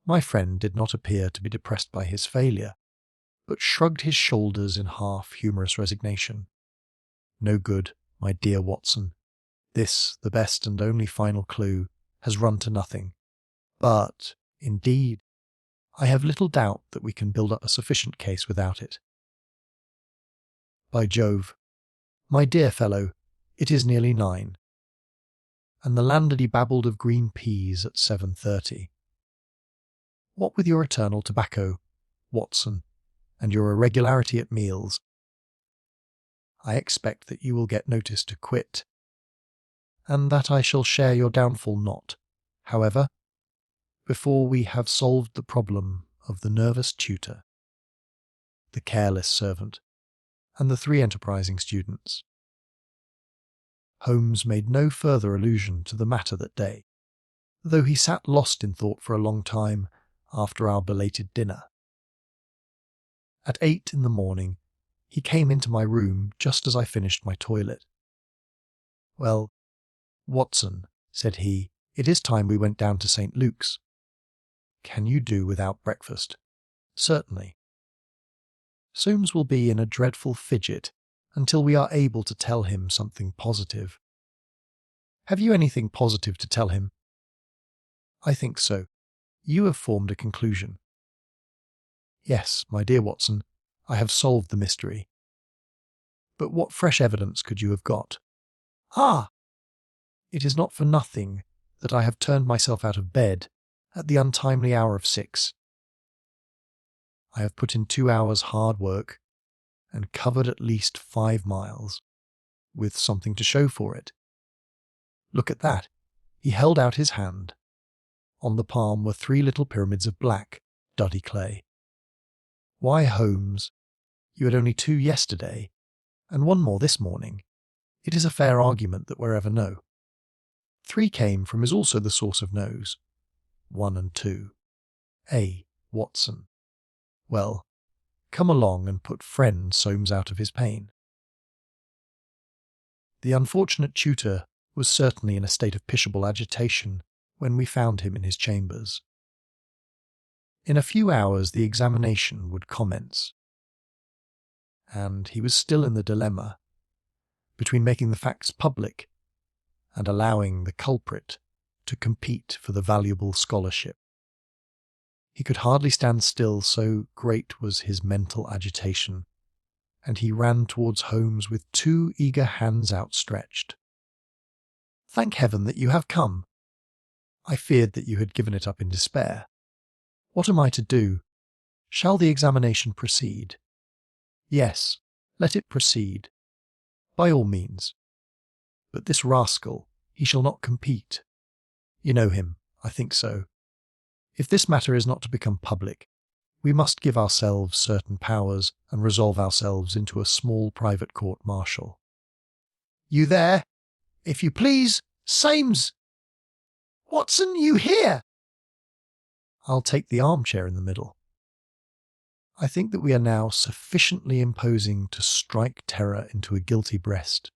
My friend did not appear to be depressed by his failure, but shrugged his shoulders in half-humorous resignation. "No good, my dear Watson. This, the best and only final clue, has run to nothing. But, indeed, I have little doubt that we can build up a sufficient case without it. By Jove, my dear fellow, it is nearly 9, and the landlady babbled of green peas at 7:30. What with your eternal tobacco, Watson, and your irregularity at meals, I expect that you will get notice to quit, and that I shall share your downfall not. However, before we have solved the problem of the nervous tutor, the careless servant, and the 3 enterprising students. Holmes made no further allusion to the matter that day, though he sat lost in thought for a long time after our belated dinner. At 8 in the morning, he came into my room just as I finished my toilet. "Well, Watson," said he, "it is time we went down to St. Luke's. Can you do without breakfast?" "Certainly." "Soames will be in a dreadful fidget until we are able to tell him something positive." "Have you anything positive to tell him?" "I think so. You have formed a conclusion." "Yes, my dear Watson, I have solved the mystery." "But what fresh evidence could you have got?" "Ah! It is not for nothing that I have turned myself out of bed at the untimely hour of 6. I have put in 2 hours' hard work and covered at least 5 miles, with something to show for it. Look at that." He held out his hand. On the palm were 3 little pyramids of black, duddy clay. "Why, Holmes, you had only 2 yesterday, and 1 more this morning. It is a fair argument that wherever no. 3 came from is also the source of no's. 1 and 2. A. Watson. Well, come along and put friend Soames out of his pain." The unfortunate tutor was certainly in a state of pitiable agitation when we found him in his chambers. In a few hours the examination would commence, and he was still in the dilemma between making the facts public and allowing the culprit to compete for the valuable scholarship. He could hardly stand still, so great was his mental agitation, and he ran towards Holmes with 2 eager hands outstretched. "Thank heaven that you have come. I feared that you had given it up in despair. What am I to do? Shall the examination proceed?" "Yes, let it proceed. By all means. But this rascal, he shall not compete. You know him, I think so. If this matter is not to become public, we must give ourselves certain powers and resolve ourselves into a small private court-martial." "You there? If you please, Soames! Watson, you here?" "I'll take the armchair in the middle." I think that we are now sufficiently imposing to strike terror into a guilty breast.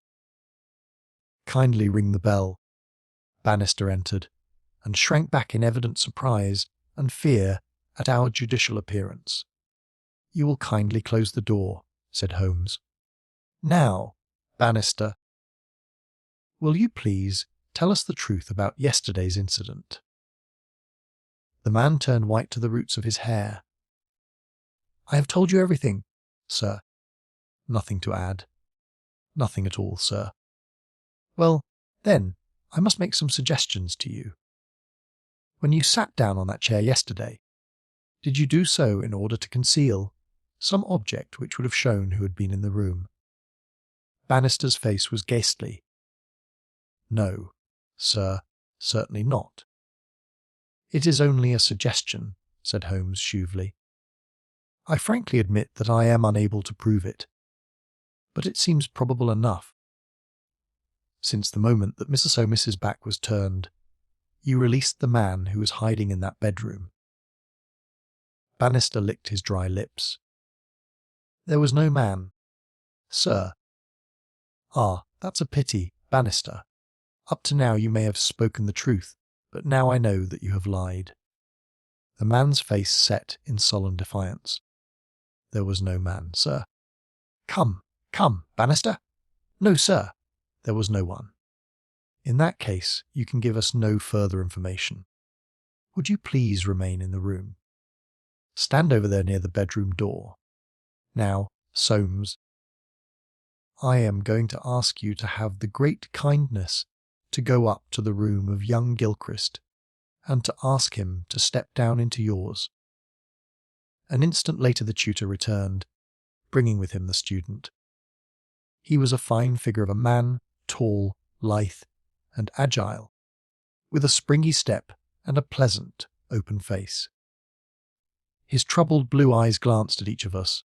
Kindly ring the bell." Bannister entered, and shrank back in evident surprise and fear at our judicial appearance. "You will kindly close the door," said Holmes. "Now, Bannister, will you please tell us the truth about yesterday's incident?" The man turned white to the roots of his hair. "I have told you everything, sir." "Nothing to add?" "Nothing at all, sir." "Well, then, I must make some suggestions to you. When you sat down on that chair yesterday, did you do so in order to conceal some object which would have shown who had been in the room?" Bannister's face was ghastly. "No, sir, certainly not." "It is only a suggestion," said Holmes shrewdly. "I frankly admit that I am unable to prove it, but it seems probable enough. Since the moment that Mrs. Soames's back was turned, you released the man who was hiding in that bedroom." Bannister licked his dry lips. "There was no man, sir." "Ah, that's a pity, Bannister. Up to now you may have spoken the truth, but now I know that you have lied." The man's face set in sullen defiance. "There was no man, sir." Come, Bannister." "No, sir, there was no one." "In that case, you can give us no further information. Would you please remain in the room? Stand over there near the bedroom door. Now, Soames, I am going to ask you to have the great kindness to go up to the room of young Gilchrist and to ask him to step down into yours." An instant later the tutor returned, bringing with him the student. He was a fine figure of a man, tall, lithe, and agile, with a springy step and a pleasant, open face. His troubled blue eyes glanced at each of us,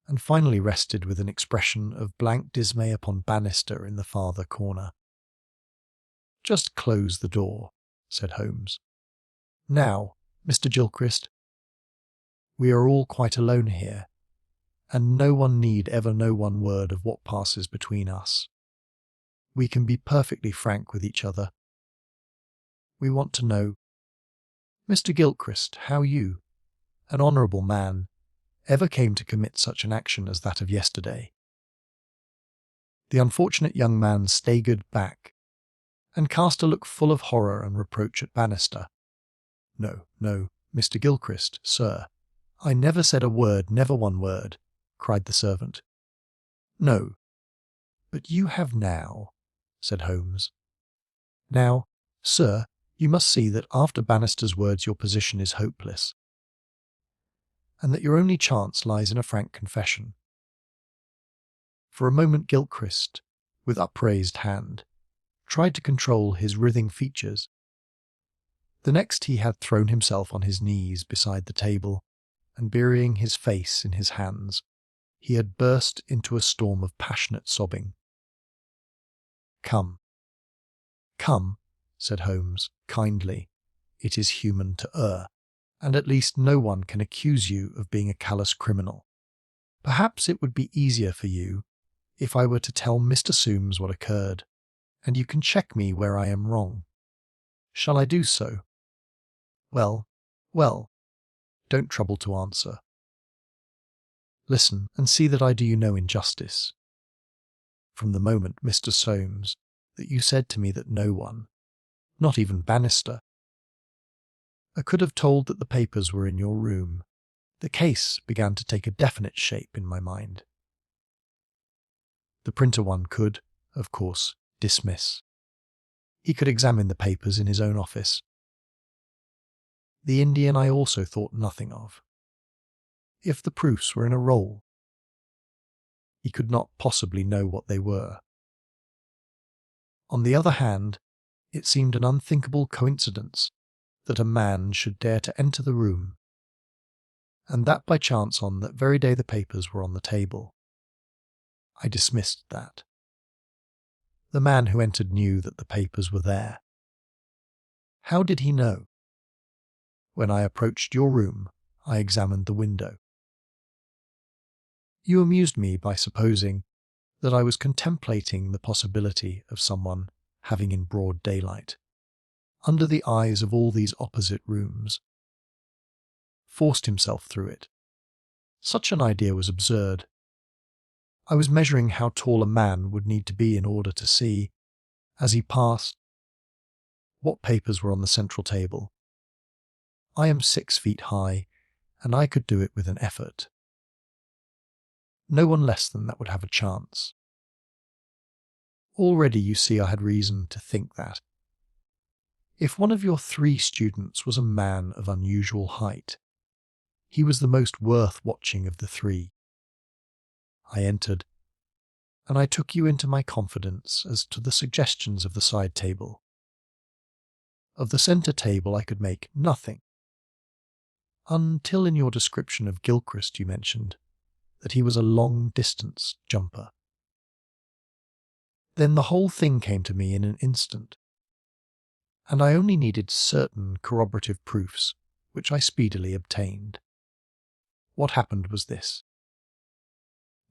and finally rested with an expression of blank dismay upon Bannister in the farther corner. "Just close the door," said Holmes. "Now, Mr. Gilchrist, we are all quite alone here, and no one need ever know one word of what passes between us. We can be perfectly frank with each other. We want to know, Mr. Gilchrist, how you, an honourable man, ever came to commit such an action as that of yesterday." The unfortunate young man staggered back, and cast a look full of horror and reproach at Bannister. "No, no, Mr. Gilchrist, sir, I never said a word, never one word," cried the servant. "No, but you have now," said Holmes. "Now, sir, you must see that after Bannister's words your position is hopeless, and that your only chance lies in a frank confession." For a moment Gilchrist, with upraised hand, tried to control his writhing features. The next he had thrown himself on his knees beside the table, and burying his face in his hands, he had burst into a storm of passionate sobbing. "Come, come," said Holmes, kindly. "It is human to err, and at least no one can accuse you of being a callous criminal. Perhaps it would be easier for you if I were to tell Mr. Soames what occurred, and you can check me where I am wrong. Shall I do so?" "Well, well, don't trouble to answer. Listen and see that I do you no injustice. From the moment, Mr. Soames, that you said to me that no one, not even Bannister, could have told that the papers were in your room, the case began to take a definite shape in my mind. The printer one could, of course, dismiss. He could examine the papers in his own office. The Indian I also thought nothing of. If the proofs were in a roll, he could not possibly know what they were. On the other hand, it seemed an unthinkable coincidence that a man should dare to enter the room, and that by chance on that very day the papers were on the table. I dismissed that. The man who entered knew that the papers were there. How did he know? When I approached your room, I examined the window. You amused me by supposing that I was contemplating the possibility of someone having in broad daylight, under the eyes of all these opposite rooms, forced himself through it. Such an idea was absurd. I was measuring how tall a man would need to be in order to see, as he passed, what papers were on the central table. I am 6 feet high, and I could do it with an effort. No one less than that would have a chance. Already you see I had reason to think that, if one of your 3 students was a man of unusual height, he was the most worth watching of the 3. I entered, and I took you into my confidence as to the suggestions of the side table. Of the centre table I could make nothing, until in your description of Gilchrist you mentioned that he was a long-distance jumper. Then the whole thing came to me in an instant, and I only needed certain corroborative proofs, which I speedily obtained. What happened was this.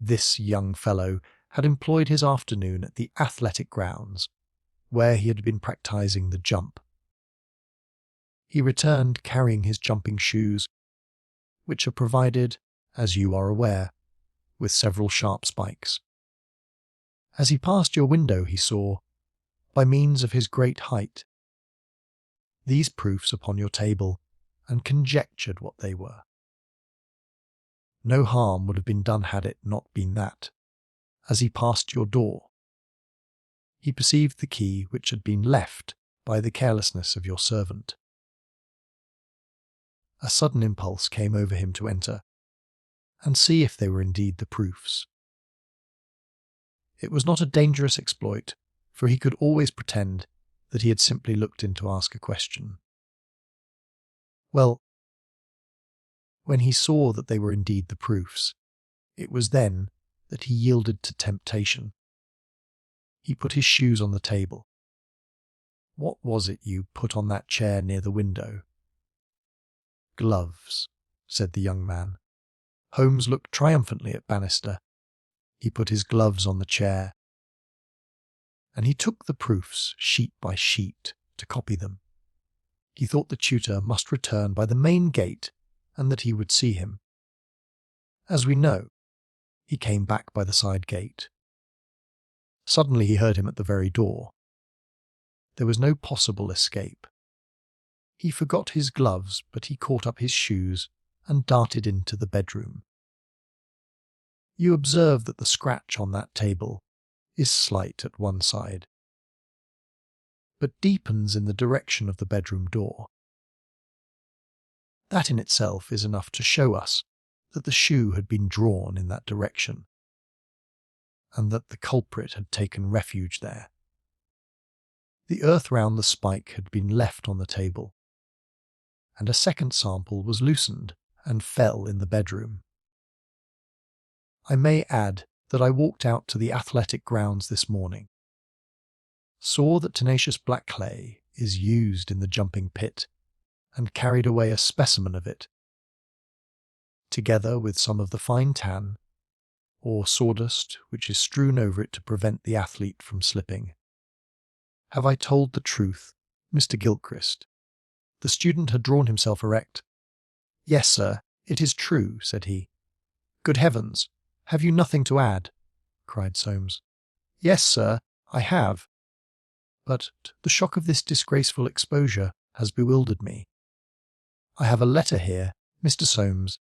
This young fellow had employed his afternoon at the athletic grounds, where he had been practising the jump. He returned carrying his jumping shoes, which are provided, as you are aware, with several sharp spikes. As he passed your window he saw, by means of his great height, these proofs upon your table, and conjectured what they were. No harm would have been done had it not been that, as he passed your door, he perceived the key which had been left by the carelessness of your servant. A sudden impulse came over him to enter, and see if they were indeed the proofs. It was not a dangerous exploit, for he could always pretend that he had simply looked in to ask a question. Well, when he saw that they were indeed the proofs, it was then that he yielded to temptation. He put his shoes on the table. What was it you put on that chair near the window? Gloves, said the young man. Holmes looked triumphantly at Bannister. He put his gloves on the chair, and he took the proofs sheet by sheet to copy them. He thought the tutor must return by the main gate and that he would see him. As we know, he came back by the side gate. Suddenly he heard him at the very door. There was no possible escape. He forgot his gloves, but he caught up his shoes and darted into the bedroom. You observe that the scratch on that table is slight at one side, but deepens in the direction of the bedroom door. That in itself is enough to show us that the shoe had been drawn in that direction, and that the culprit had taken refuge there. The earth round the spike had been left on the table, and a second sample was loosened and fell in the bedroom. I may add that I walked out to the athletic grounds this morning, saw that tenacious black clay is used in the jumping pit, and carried away a specimen of it, together with some of the fine tan, or sawdust which is strewn over it to prevent the athlete from slipping. Have I told the truth, Mr. Gilchrist? The student had drawn himself erect. Yes, sir, it is true, said he. Good heavens, have you nothing to add? Cried Soames. Yes, sir, I have. But the shock of this disgraceful exposure has bewildered me. I have a letter here, Mr. Soames,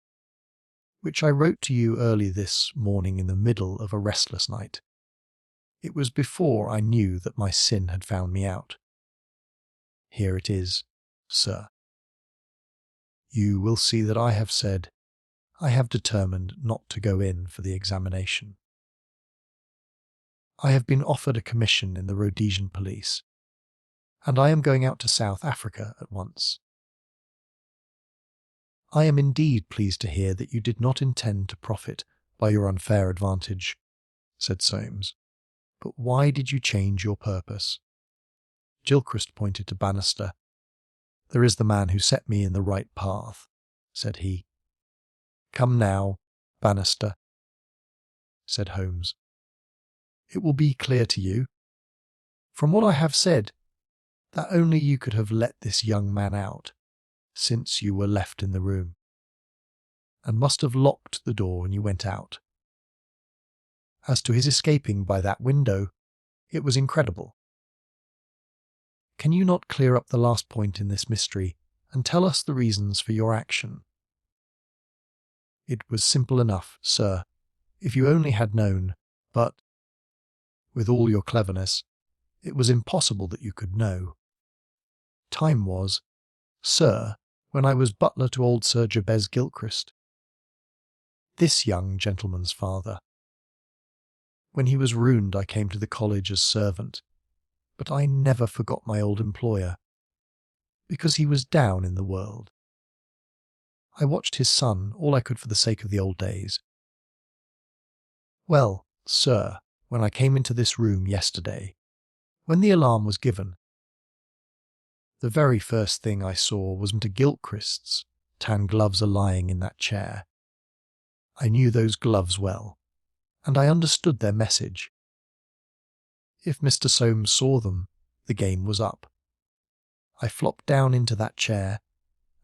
which I wrote to you early this morning in the middle of a restless night. It was before I knew that my sin had found me out. Here it is, sir. You will see that I have said I have determined not to go in for the examination. I have been offered a commission in the Rhodesian police, and I am going out to South Africa at once. I am indeed pleased to hear that you did not intend to profit by your unfair advantage, said Soames. But why did you change your purpose? Gilchrist pointed to Bannister. There is the man who set me in the right path, said he. Come now, Bannister, said Holmes. It will be clear to you, from what I have said, that only you could have let this young man out, since you were left in the room, and must have locked the door when you went out. As to his escaping by that window, it was incredible. Can you not clear up the last point in this mystery and tell us the reasons for your action? It was simple enough, sir, if you only had known, but, with all your cleverness, it was impossible that you could know. Time was, sir, when I was butler to old Sir Jabez Gilchrist, this young gentleman's father. When he was ruined, I came to the college as servant, but I never forgot my old employer, because he was down in the world. I watched his son all I could for the sake of the old days. Well, sir, when I came into this room yesterday, when the alarm was given, the very first thing I saw was Mr. Gilchrist's tan gloves are lying in that chair. I knew those gloves well, and I understood their message. If Mr. Soames saw them, the game was up. I flopped down into that chair,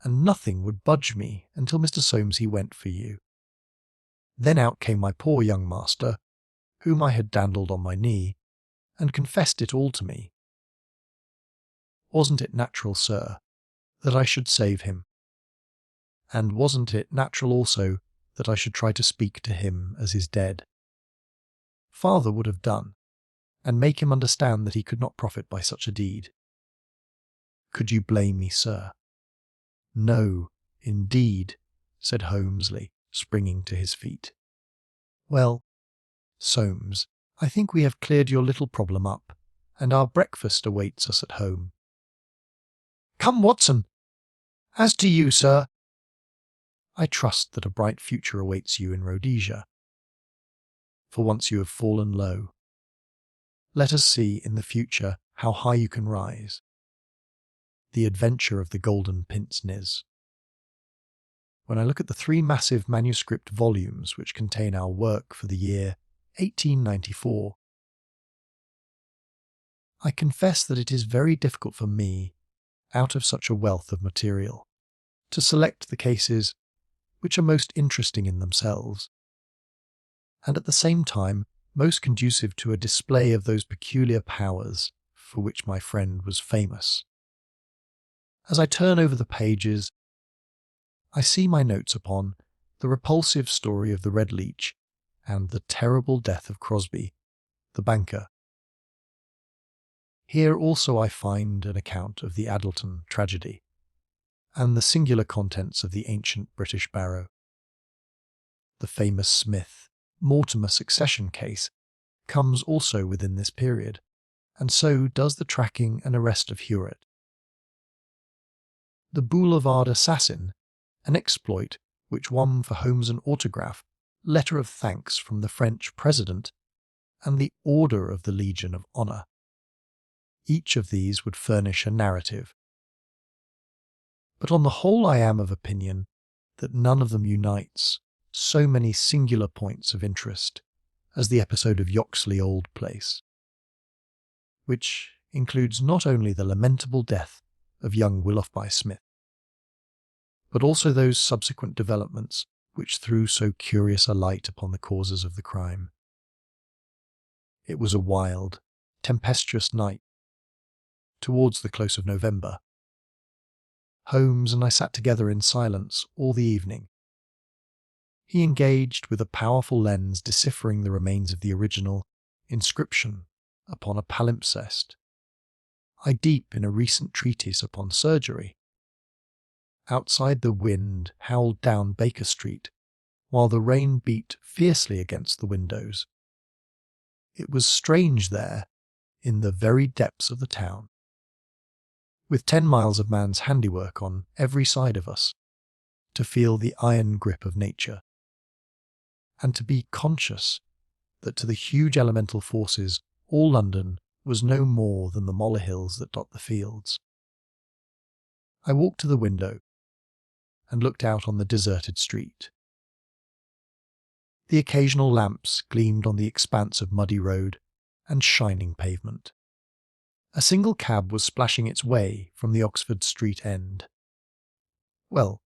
and nothing would budge me until Mr. Soames he went for you. Then out came my poor young master, whom I had dandled on my knee, and confessed it all to me. Wasn't it natural, sir, that I should save him? And wasn't it natural also that I should try to speak to him as his dead? Father would have done, and make him understand that he could not profit by such a deed. Could you blame me, sir? No, indeed, said Holmesley, springing to his feet. Well, Soames, I think we have cleared your little problem up, and our breakfast awaits us at home. Come, Watson. As to you, sir, I trust that a bright future awaits you in Rhodesia. For once you have fallen low, let us see in the future how high you can rise. The Adventure of the Golden Pince-Nez. When I look at the 3 massive manuscript volumes which contain our work for the year 1894, I confess that it is very difficult for me, out of such a wealth of material, to select the cases which are most interesting in themselves, and at the same time most conducive to a display of those peculiar powers for which my friend was famous. As I turn over the pages, I see my notes upon the repulsive story of the Red Leech and the terrible death of Crosby, the banker. Here also I find an account of the Addleton tragedy and the singular contents of the ancient British barrow. The famous Smith-Mortimer succession case comes also within this period, and so does the tracking and arrest of Hewett. The Boulevard Assassin, an exploit which won for Holmes an autograph, letter of thanks from the French President, and the Order of the Legion of Honour. Each of these would furnish a narrative. But on the whole I am of opinion that none of them unites so many singular points of interest as the episode of Yoxley Old Place, which includes not only the lamentable death of young Willoughby Smith, but also those subsequent developments which threw so curious a light upon the causes of the crime. It was a wild, tempestuous night, towards the close of November. Holmes and I sat together in silence all the evening. He engaged with a powerful lens deciphering the remains of the original inscription upon a palimpsest, I deep in a recent treatise upon surgery. Outside the wind howled down Baker Street, while the rain beat fiercely against the windows. It was strange there, in the very depths of the town, with 10 miles of man's handiwork on every side of us, to feel the iron grip of nature, and to be conscious that to the huge elemental forces all London was no more than the molehills that dot the fields. I walked to the window and looked out on the deserted street. The occasional lamps gleamed on the expanse of muddy road and shining pavement. A single cab was splashing its way from the Oxford Street end. "Well,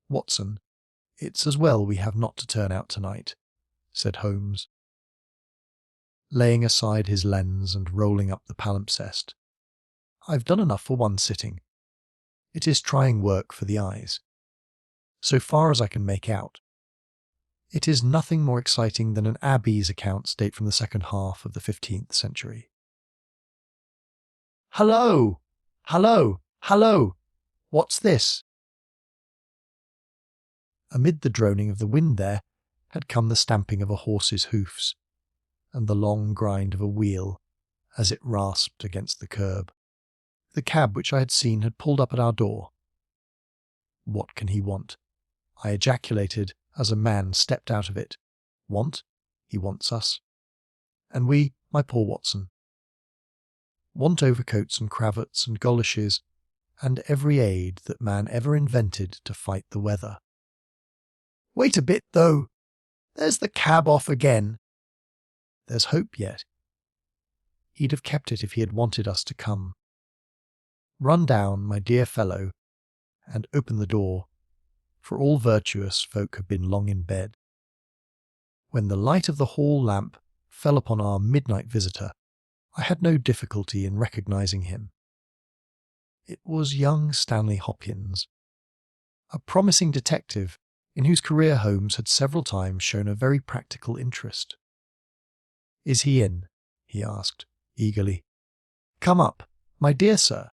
Watson, it's as well we have not to turn out tonight," said Holmes, laying aside his lens and rolling up the palimpsest. "I've done enough for one sitting. It is trying work for the eyes. So far as I can make out, it is nothing more exciting than an Abbey's accounts date from the second half of the 15th century. Hello! Hello! Hello! What's this?" Amid the droning of the wind there had come the stamping of a horse's hoofs, and the long grind of a wheel as it rasped against the curb. The cab which I had seen had pulled up at our door. "What can he want?" I ejaculated as a man stepped out of it. "Want? He wants us. And we, my poor Watson, want overcoats and cravats and goloshes and every aid that man ever invented to fight the weather." "Wait a bit, though. There's the cab off again." "There's hope yet. He'd have kept it if he had wanted us to come. Run down, my dear fellow, and open the door, for all virtuous folk have been long in bed." When the light of the hall lamp fell upon our midnight visitor, I had no difficulty in recognizing him. It was young Stanley Hopkins, a promising detective in whose career Holmes had several times shown a very practical interest. "Is he in?" he asked, eagerly. "Come up, my dear sir,"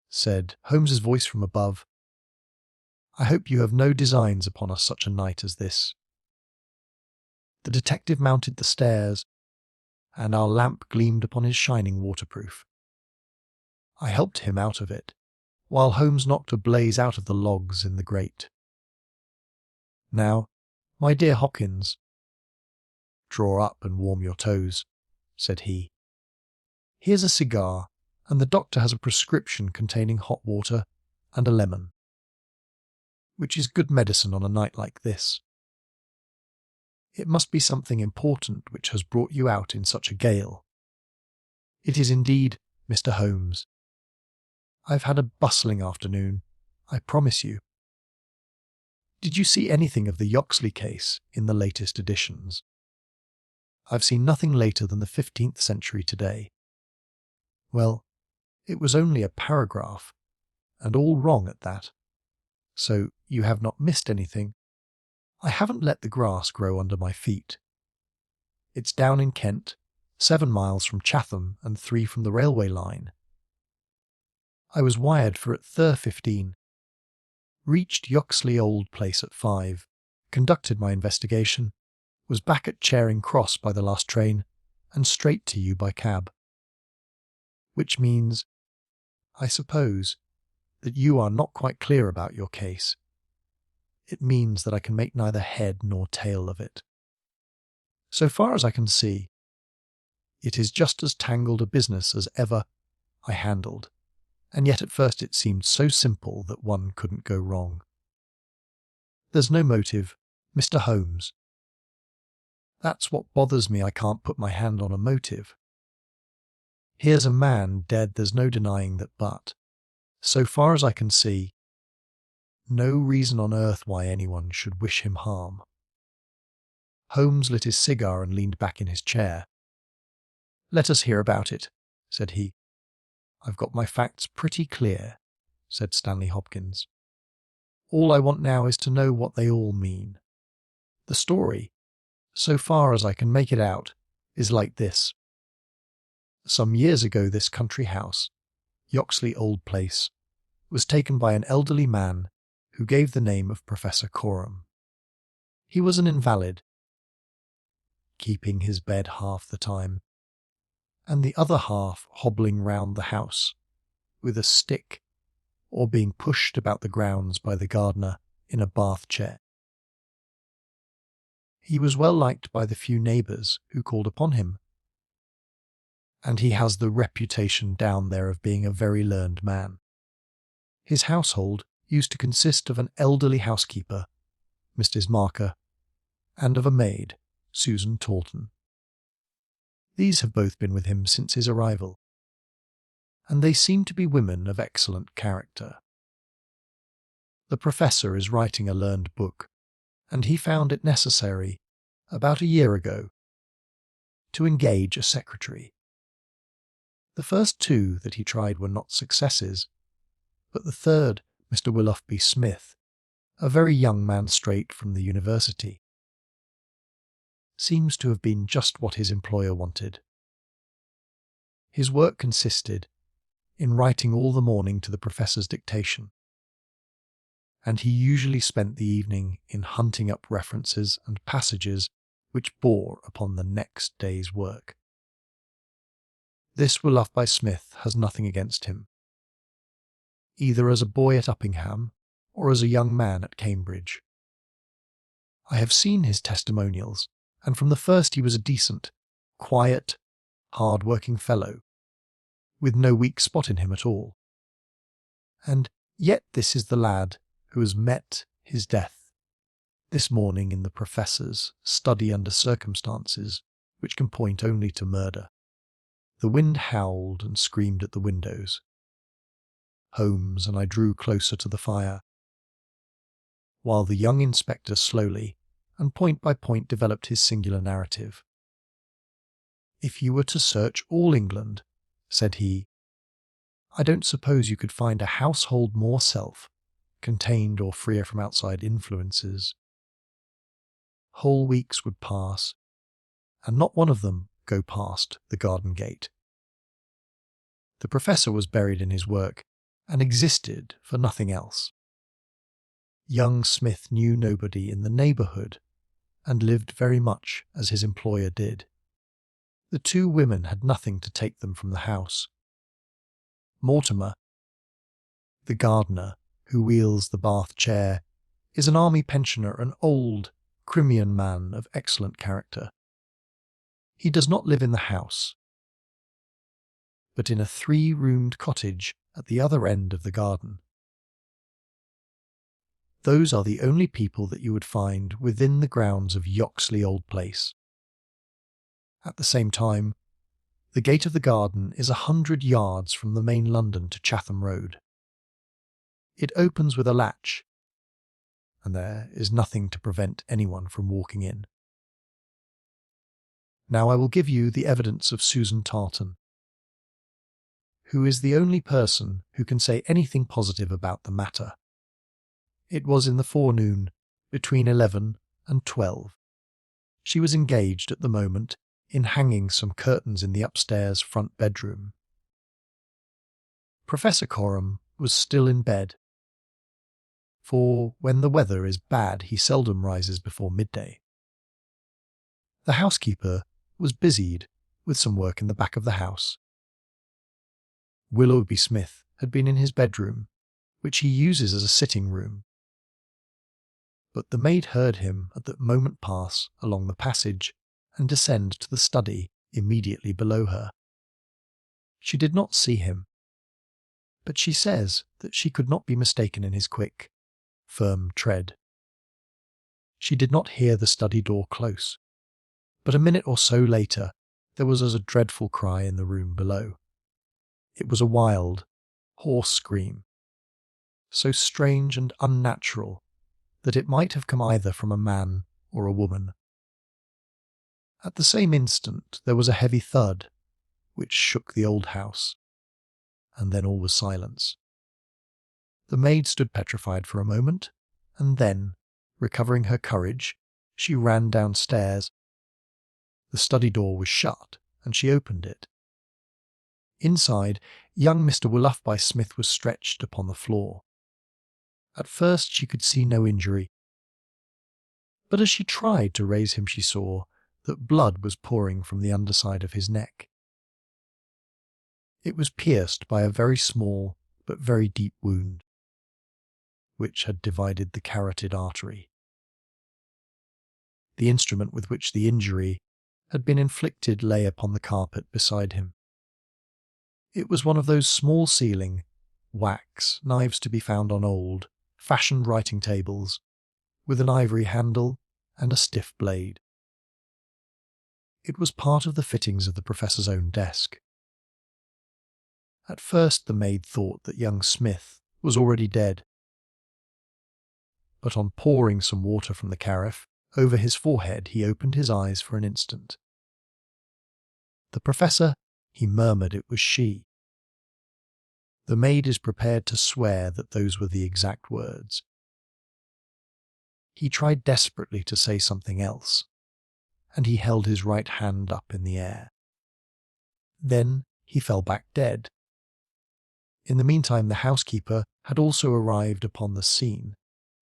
said Holmes's voice from above. "I hope you have no designs upon us such a night as this." The detective mounted the stairs, and our lamp gleamed upon his shining waterproof. I helped him out of it, while Holmes knocked a blaze out of the logs in the grate. "Now, my dear Hopkins, draw up and warm your toes," said he. "Here's a cigar, and the doctor has a prescription containing hot water and a lemon, which is good medicine on a night like this. It must be something important which has brought you out in such a gale. It is indeed, Mr. Holmes. I've had a bustling afternoon, I promise you. Did you see anything of the Yoxley case in the latest editions? I've seen nothing later than the 15th century today. Well, it was only a paragraph, and all wrong at that. So you have not missed anything. I haven't let the grass grow under my feet. It's down in Kent, 7 miles from Chatham and 3 from the railway line. I was wired for at 15. Reached Yoxley Old Place at 5, conducted my investigation, was back at Charing Cross by the last train, and straight to you by cab. Which means, I suppose, that you are not quite clear about your case. It means that I can make neither head nor tail of it. So far as I can see, it is just as tangled a business as ever I handled, and yet at first it seemed so simple that one couldn't go wrong. There's no motive, Mr. Holmes. That's what bothers me. I can't put my hand on a motive. Here's a man dead, there's no denying that, but, so far as I can see, no reason on earth why anyone should wish him harm." Holmes lit his cigar and leaned back in his chair. "Let us hear about it," said he. "I've got my facts pretty clear," said Stanley Hopkins. "All I want now is to know what they all mean. The story, so far as I can make it out, is like this. Some years ago this country house, Yoxley Old Place, was taken by an elderly man who gave the name of Professor Coram. He was an invalid, keeping his bed half the time, and the other half hobbling round the house with a stick or being pushed about the grounds by the gardener in a bath chair. He was well liked by the few neighbours who called upon him, and he has the reputation down there of being a very learned man. His household used to consist of an elderly housekeeper, Mrs. Marker, and of a maid, Susan Taunton. These have both been with him since his arrival, and they seem to be women of excellent character. The professor is writing a learned book, and he found it necessary, about a year ago, to engage a secretary. The first 2 that he tried were not successes, but the third, Mr. Willoughby Smith, a very young man straight from the university, seems to have been just what his employer wanted. His work consisted in writing all the morning to the professor's dictation, and he usually spent the evening in hunting up references and passages which bore upon the next day's work. This Willoughby Smith has nothing against him, either as a boy at Uppingham or as a young man at Cambridge. I have seen his testimonials, and from the first he was a decent, quiet, hard-working fellow, with no weak spot in him at all. And yet this is the lad who has met his death this morning in the professor's study under circumstances which can point only to murder. The wind howled and screamed at the windows. Holmes and I drew closer to the fire, while the young inspector slowly and point by point developed his singular narrative. "If you were to search all England," said he, "I don't suppose you could find a household more self-contained or freer from outside influences. Whole weeks would pass, and not one of them go past the garden gate." The professor was buried in his work, and existed for nothing else. Young Smith knew nobody in the neighbourhood, and lived very much as his employer did. The two women had nothing to take them from the house. Mortimer, the gardener who wheels the Bath chair, is an army pensioner, an old Crimean man of excellent character. He does not live in the house, but in a 3-roomed cottage at the other end of the garden. Those are the only people that you would find within the grounds of Yoxley Old Place. At the same time, the gate of the garden is 100 yards from the main London to Chatham Road. It opens with a latch, and there is nothing to prevent anyone from walking in. Now I will give you the evidence of Susan Tartan, who is the only person who can say anything positive about the matter. It was in the forenoon, between 11 and 12. She was engaged at the moment in hanging some curtains in the upstairs front bedroom. Professor Coram was still in bed, for when the weather is bad he seldom rises before midday. The housekeeper was busied with some work in the back of the house. Willoughby Smith had been in his bedroom, which he uses as a sitting room. But the maid heard him at that moment pass along the passage and descend to the study immediately below her. She did not see him, but she says that she could not be mistaken in his quick, firm tread. She did not hear the study door close, but a minute or so later there was a dreadful cry in the room below. It was a wild, hoarse scream, so strange and unnatural that it might have come either from a man or a woman. At the same instant there was a heavy thud, which shook the old house, and then all was silence. The maid stood petrified for a moment, and then, recovering her courage, she ran downstairs. The study door was shut, and she opened it. Inside, young Mr. Willoughby-Smith was stretched upon the floor. At first she could see no injury, but as she tried to raise him she saw that blood was pouring from the underside of his neck. It was pierced by a very small but very deep wound, which had divided the carotid artery. The instrument with which the injury had been inflicted lay upon the carpet beside him. It was one of those small sealing, wax knives to be found on old, fashioned writing tables, with an ivory handle and a stiff blade. It was part of the fittings of the professor's own desk. At first the maid thought that young Smith was already dead, but on pouring some water from the carafe over his forehead he opened his eyes for an instant. "The professor," he murmured, "it was she." The maid is prepared to swear that those were the exact words. He tried desperately to say something else, and he held his right hand up in the air. Then he fell back dead. In the meantime the housekeeper had also arrived upon the scene,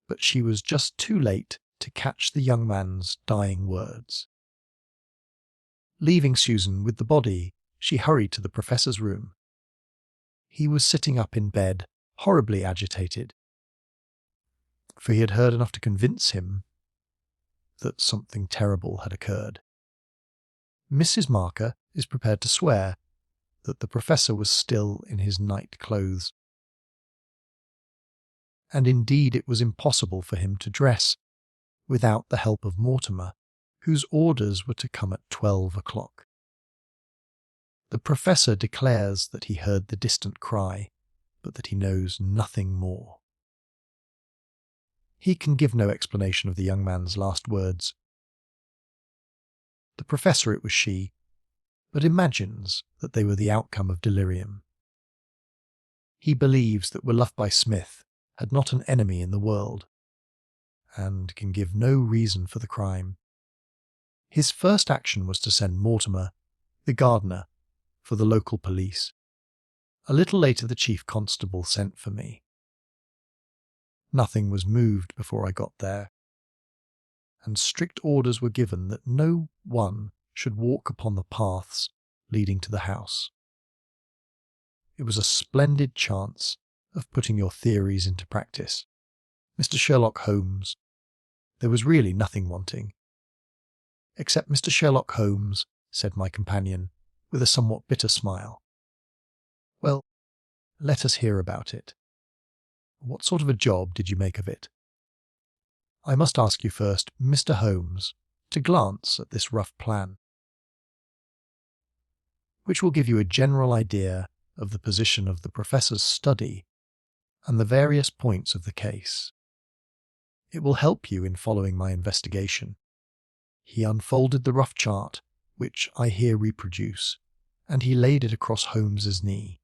but she was just too late to catch the young man's dying words. Leaving Susan with the body, she hurried to the professor's room. He was sitting up in bed, horribly agitated, for he had heard enough to convince him that something terrible had occurred. Mrs. Marker is prepared to swear that the professor was still in his night clothes, and indeed it was impossible for him to dress without the help of Mortimer, whose orders were to come at 12 o'clock. The professor declares that he heard the distant cry, but that he knows nothing more. He can give no explanation of the young man's last words. The professor, it was she, but imagines that they were the outcome of delirium. He believes that Willoughby-Smith had not an enemy in the world, and can give no reason for the crime. His first action was to send Mortimer, the gardener, for the local police. A little later the chief constable sent for me. Nothing was moved before I got there, and strict orders were given that no one should walk upon the paths leading to the house. It was a splendid chance of putting your theories into practice. Mr. Sherlock Holmes, there was really nothing wanting. Except Mr. Sherlock Holmes, said my companion, with a somewhat bitter smile. Well, let us hear about it. What sort of a job did you make of it? I must ask you first, Mr. Holmes, to glance at this rough plan, which will give you a general idea of the position of the Professor's study and the various points of the case. It will help you in following my investigation. He unfolded the rough chart, which I here reproduce, and he laid it across Holmes's knee.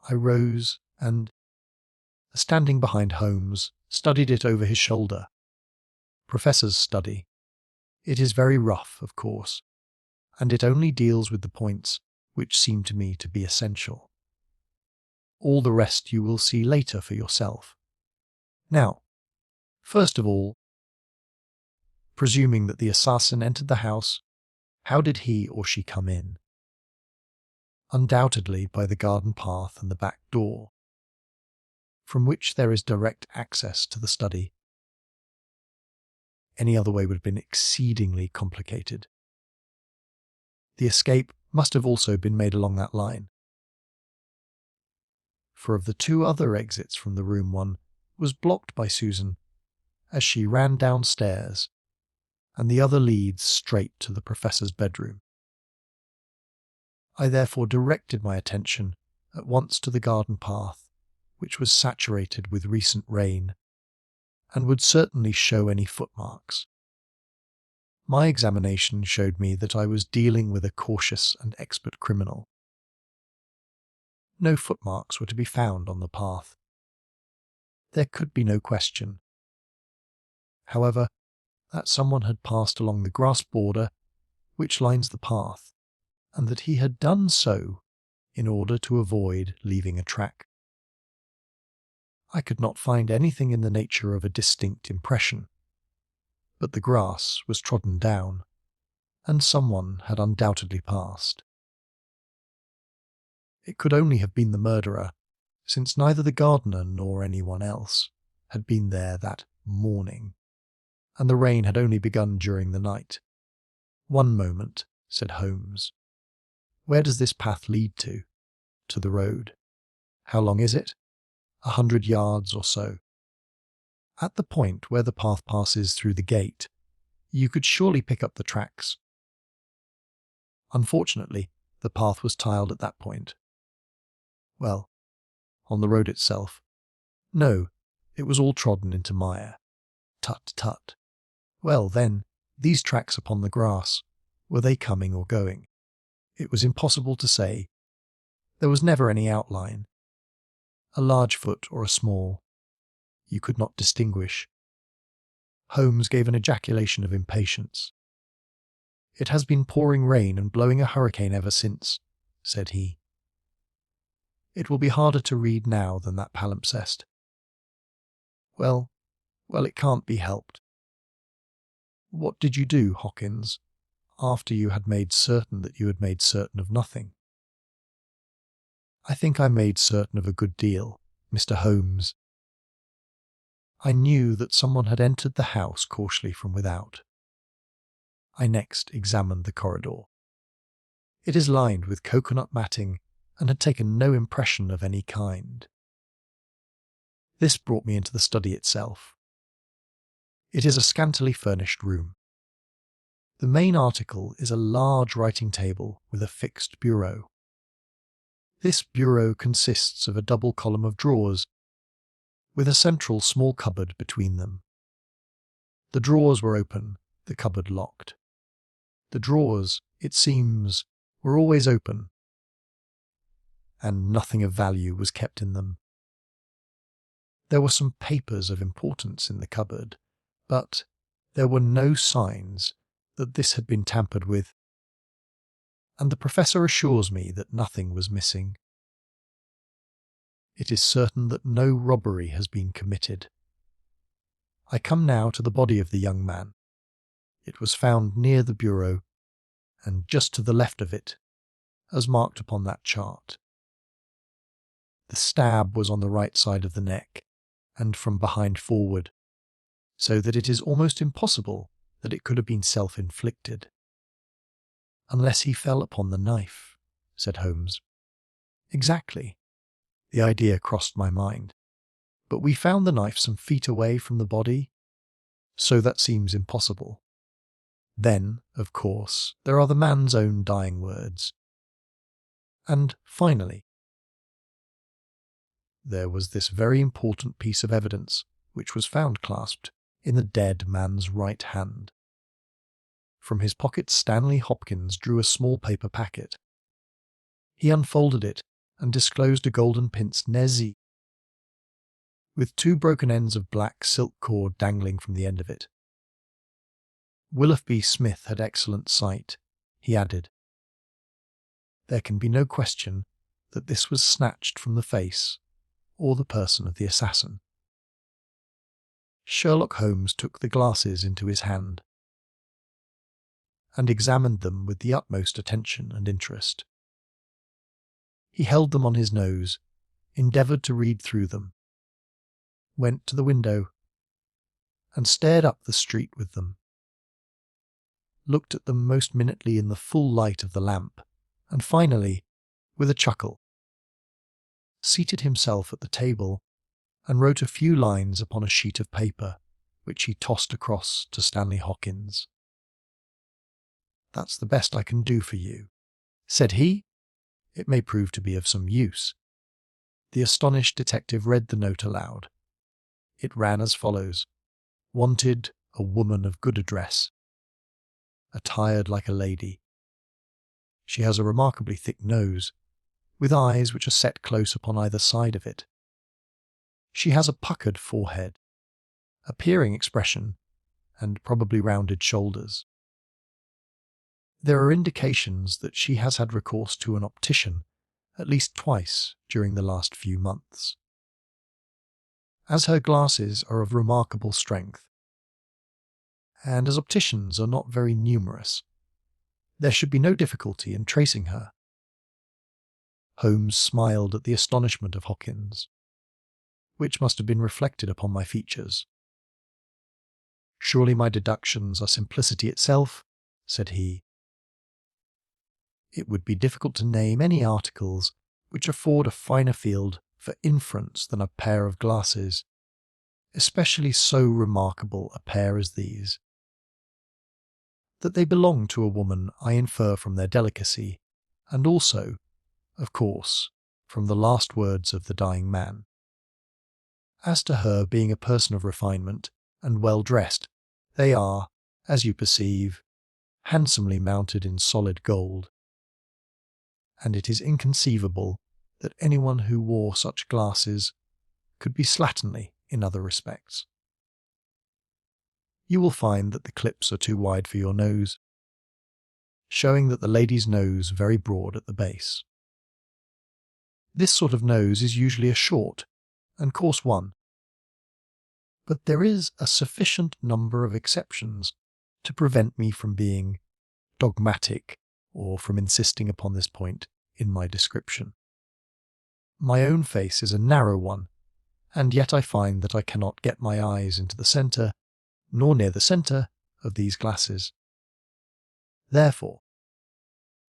I rose and, standing behind Holmes, studied it over his shoulder. Professor's study. It is very rough, of course, and it only deals with the points which seem to me to be essential. All the rest you will see later for yourself. Now, first of all, presuming that the assassin entered the house, how did he or she come in? Undoubtedly by the garden path and the back door, from which there is direct access to the study. Any other way would have been exceedingly complicated. The escape must have also been made along that line. For of the two other exits from the room, one was blocked by Susan as she ran downstairs, and the other leads straight to the Professor's bedroom. I therefore directed my attention at once to the garden path, which was saturated with recent rain, and would certainly show any footmarks. My examination showed me that I was dealing with a cautious and expert criminal. No footmarks were to be found on the path. There could be no question, however, that someone had passed along the grass border which lines the path, and that he had done so in order to avoid leaving a track. I could not find anything in the nature of a distinct impression, but the grass was trodden down, and someone had undoubtedly passed. It could only have been the murderer, since neither the gardener nor anyone else had been there that morning, and the rain had only begun during the night. "One moment," said Holmes. "Where does this path lead to?" "To the road." "How long is it?" 100 yards or so. At the point where the path passes through the gate, you could surely pick up the tracks. Unfortunately, the path was tiled at that point. Well, on the road itself? No, it was all trodden into mire. Tut, tut. Well, then, these tracks upon the grass, were they coming or going? It was impossible to say. There was never any outline. A large foot or a small. You could not distinguish. Holmes gave an ejaculation of impatience. "It has been pouring rain and blowing a hurricane ever since," said he. "It will be harder to read now than that palimpsest." Well, it can't be helped. What did you do, Hawkins, after you had made certain that you had made certain of nothing?" "I think I made certain of a good deal, Mr. Holmes. I knew that someone had entered the house cautiously from without. I next examined the corridor. It is lined with coconut matting and had taken no impression of any kind. This brought me into the study itself. It is a scantily furnished room. The main article is a large writing table with a fixed bureau. This bureau consists of a double column of drawers, with a central small cupboard between them. The drawers were open, the cupboard locked. The drawers, it seems, were always open, and nothing of value was kept in them. There were some papers of importance in the cupboard, but there were no signs that this had been tampered with, and the Professor assures me that nothing was missing. It is certain that no robbery has been committed. I come now to the body of the young man. It was found near the bureau, and just to the left of it, as marked upon that chart. The stab was on the right side of the neck, and from behind forward, so that it is almost impossible that it could have been self-inflicted. Unless he fell upon the knife, said Holmes. Exactly. The idea crossed my mind. But we found the knife some feet away from the body, so that seems impossible. Then, of course, there are the man's own dying words. And finally, there was this very important piece of evidence which was found clasped in the dead man's right hand. From his pocket Stanley Hopkins drew a small paper packet. He unfolded it and disclosed a golden pince-nez with 2 broken ends of black silk cord dangling from the end of it. Willoughby Smith had excellent sight, he added. There can be no question that this was snatched from the face or the person of the assassin. Sherlock Holmes took the glasses into his hand and examined them with the utmost attention and interest. He held them on his nose, endeavoured to read through them, went to the window, and stared up the street with them, looked at them most minutely in the full light of the lamp, and finally, with a chuckle, seated himself at the table and wrote a few lines upon a sheet of paper, which he tossed across to Stanley Hopkins. "That's the best I can do for you," said he. "It may prove to be of some use." The astonished detective read the note aloud. It ran as follows: "Wanted a woman of good address, attired like a lady. She has a remarkably thick nose, with eyes which are set close upon either side of it. She has a puckered forehead, a peering expression, and probably rounded shoulders. There are indications that she has had recourse to an optician at least twice during the last few months. As her glasses are of remarkable strength, and as opticians are not very numerous, there should be no difficulty in tracing her." Holmes smiled at the astonishment of Hopkins, which must have been reflected upon my features. "Surely my deductions are simplicity itself," said he. "It would be difficult to name any articles which afford a finer field for inference than a pair of glasses, especially so remarkable a pair as these. That they belong to a woman I infer from their delicacy, and also, of course, from the last words of the dying man. As to her being a person of refinement and well dressed, they are, as you perceive, handsomely mounted in solid gold, and it is inconceivable that anyone who wore such glasses could be slatternly in other respects. You will find that the clips are too wide for your nose, showing that the lady's nose very broad at the base. This sort of nose is usually a short and coarse one, but there is a sufficient number of exceptions to prevent me from being dogmatic or from insisting upon this point in my description. My own face is a narrow one, and yet I find that I cannot get my eyes into the centre, nor near the centre, of these glasses. Therefore,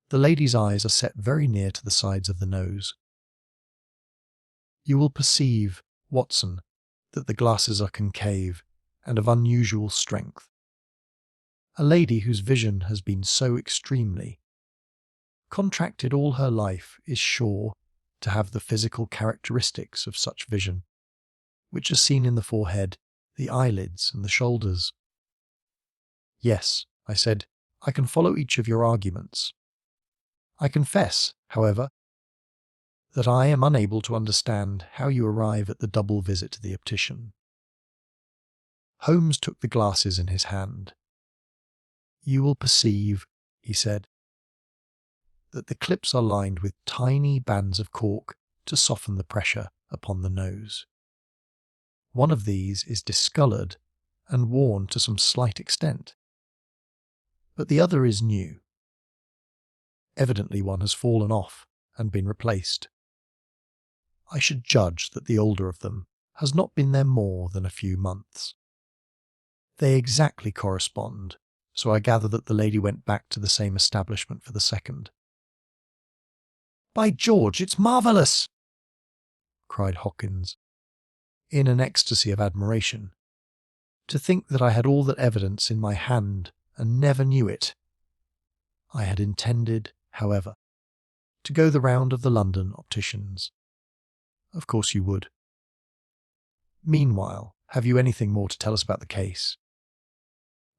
the lady's eyes are set very near to the sides of the nose. You will perceive, Watson, that the glasses are concave and of unusual strength. A lady whose vision has been so extremely contracted all her life is sure to have the physical characteristics of such vision, which are seen in the forehead, the eyelids, and the shoulders. Yes, I said, I can follow each of your arguments. I confess, however, that I am unable to understand how you arrive at the double visit to the optician. Holmes took the glasses in his hand. You will perceive, he said, that the clips are lined with tiny bands of cork to soften the pressure upon the nose. One of these is discoloured and worn to some slight extent, but the other is new. Evidently one has fallen off and been replaced. I should judge that the older of them has not been there more than a few months. They exactly correspond, so I gather that the lady went back to the same establishment for the second. "By George, it's marvellous!" cried Hawkins, in an ecstasy of admiration. "To think that I had all that evidence in my hand and never knew it. I had intended, however, to go the round of the London opticians. Of course you would. Meanwhile, have you anything more to tell us about the case?"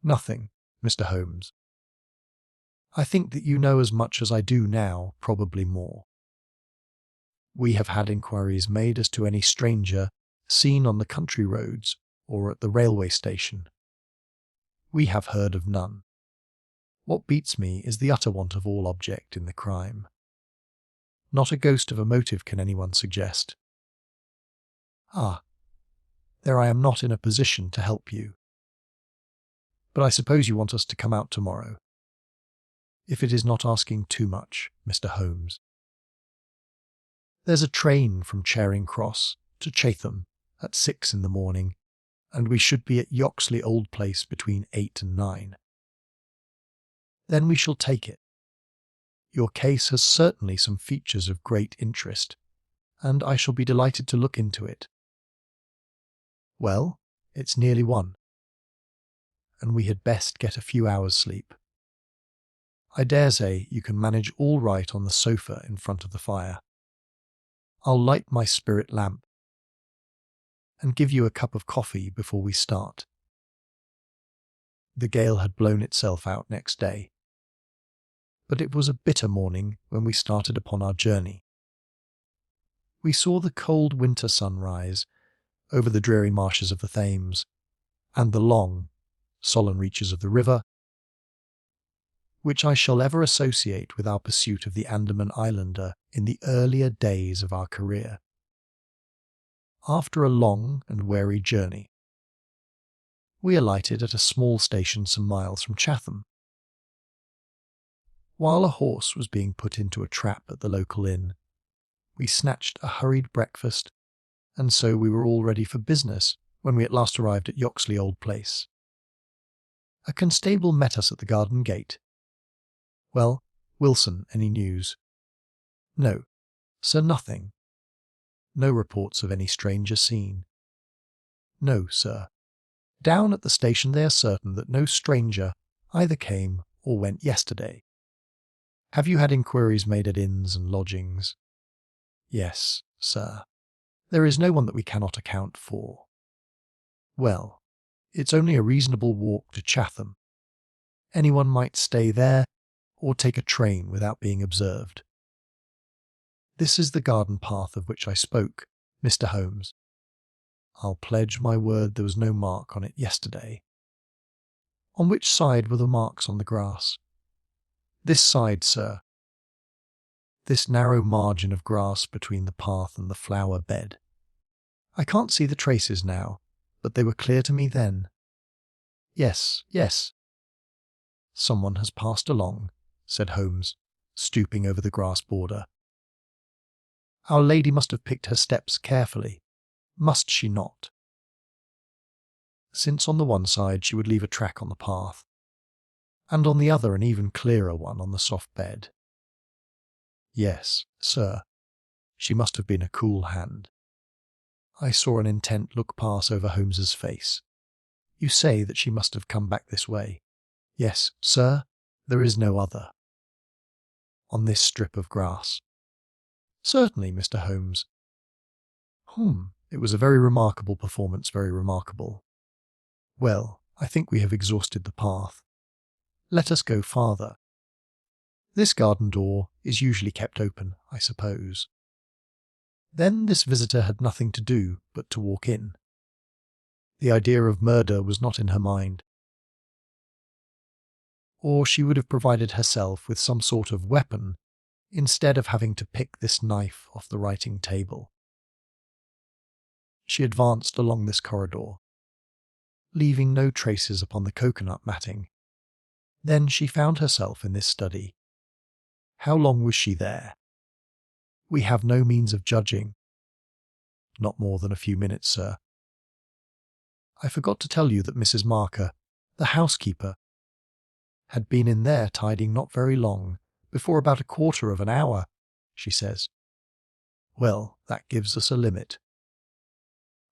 "Nothing, Mr. Holmes. I think that you know as much as I do now, probably more. We have had inquiries made as to any stranger seen on the country roads or at the railway station. We have heard of none. What beats me is the utter want of all object in the crime. Not a ghost of a motive can anyone suggest. Ah, there I am not in a position to help you. But I suppose you want us to come out tomorrow, if it is not asking too much, Mr. Holmes. There's a train from Charing Cross to Chatham at 6 in the morning, and we should be at Yoxley Old Place between 8 and 9. Then we shall take it. Your case has certainly some features of great interest, and I shall be delighted to look into it. Well, it's nearly 1, and we had best get a few hours' sleep. I dare say you can manage all right on the sofa in front of the fire. I'll light my spirit lamp and give you a cup of coffee before we start." The gale had blown itself out next day, but it was a bitter morning when we started upon our journey. We saw the cold winter sun rise over the dreary marshes of the Thames, and the long, solemn reaches of the river, which I shall ever associate with our pursuit of the Andaman Islander in the earlier days of our career. After a long and weary journey, we alighted at a small station some miles from Chatham. While a horse was being put into a trap at the local inn, we snatched a hurried breakfast, and so we were all ready for business when we at last arrived at Yoxley Old Place. A constable met us at the garden gate. "Well, Wilson, any news?" "No, sir, nothing." "No reports of any stranger seen?" "No, sir. Down at the station they are certain that no stranger either came or went yesterday." "Have you had inquiries made at inns and lodgings?" "Yes, sir. There is no one that we cannot account for." "Well, it's only a reasonable walk to Chatham. Anyone might stay there or take a train without being observed. This is the garden path of which I spoke, Mr. Holmes. I'll pledge my word there was no mark on it yesterday." "On which side were the marks on the grass?" "This side, sir. This narrow margin of grass between the path and the flower bed. I can't see the traces now, but they were clear to me then." "Yes, yes." "Someone has passed along," said Holmes, stooping over the grass border. "Our lady must have picked her steps carefully, must she not? Since on the one side she would leave a track on the path, and on the other an even clearer one on the soft bed. Yes, sir, she must have been a cool hand." I saw an intent look pass over Holmes's face. "You say that she must have come back this way?" "Yes, sir, there is no other." "On this strip of grass?" "Certainly, Mr. Holmes." It was a very remarkable performance, very remarkable. Well, I think we have exhausted the path. Let us go farther. This garden door is usually kept open, I suppose. Then this visitor had nothing to do but to walk in. The idea of murder was not in her mind, or she would have provided herself with some sort of weapon instead of having to pick this knife off the writing table. She advanced along this corridor, leaving no traces upon the coconut matting. Then she found herself in this study. How long was she there? We have no means of judging. Not more than a few minutes, sir. I forgot to tell you that Mrs. Marker, the housekeeper, had been in there tidying not very long, before about a quarter of an hour, she says. Well, that gives us a limit.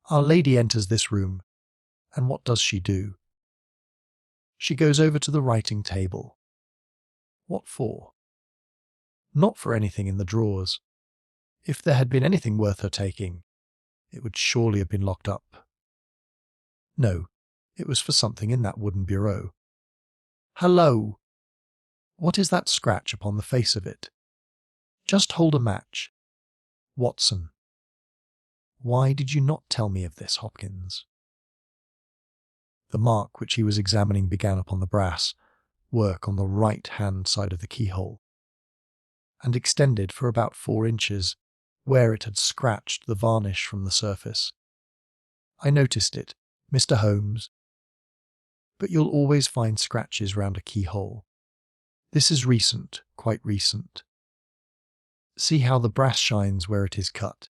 Our lady enters this room, and what does she do? She goes over to the writing table. What for? Not for anything in the drawers. If there had been anything worth her taking, it would surely have been locked up. No, it was for something in that wooden bureau. Hello! What is that scratch upon the face of it? Just hold a match. Watson. Why did you not tell me of this, Hopkins? The mark which he was examining began upon the brass work on the right-hand side of the keyhole, and extended for about 4 inches, where it had scratched the varnish from the surface. I noticed it, Mr. Holmes. But you'll always find scratches round a keyhole. This is recent, quite recent. See how the brass shines where it is cut.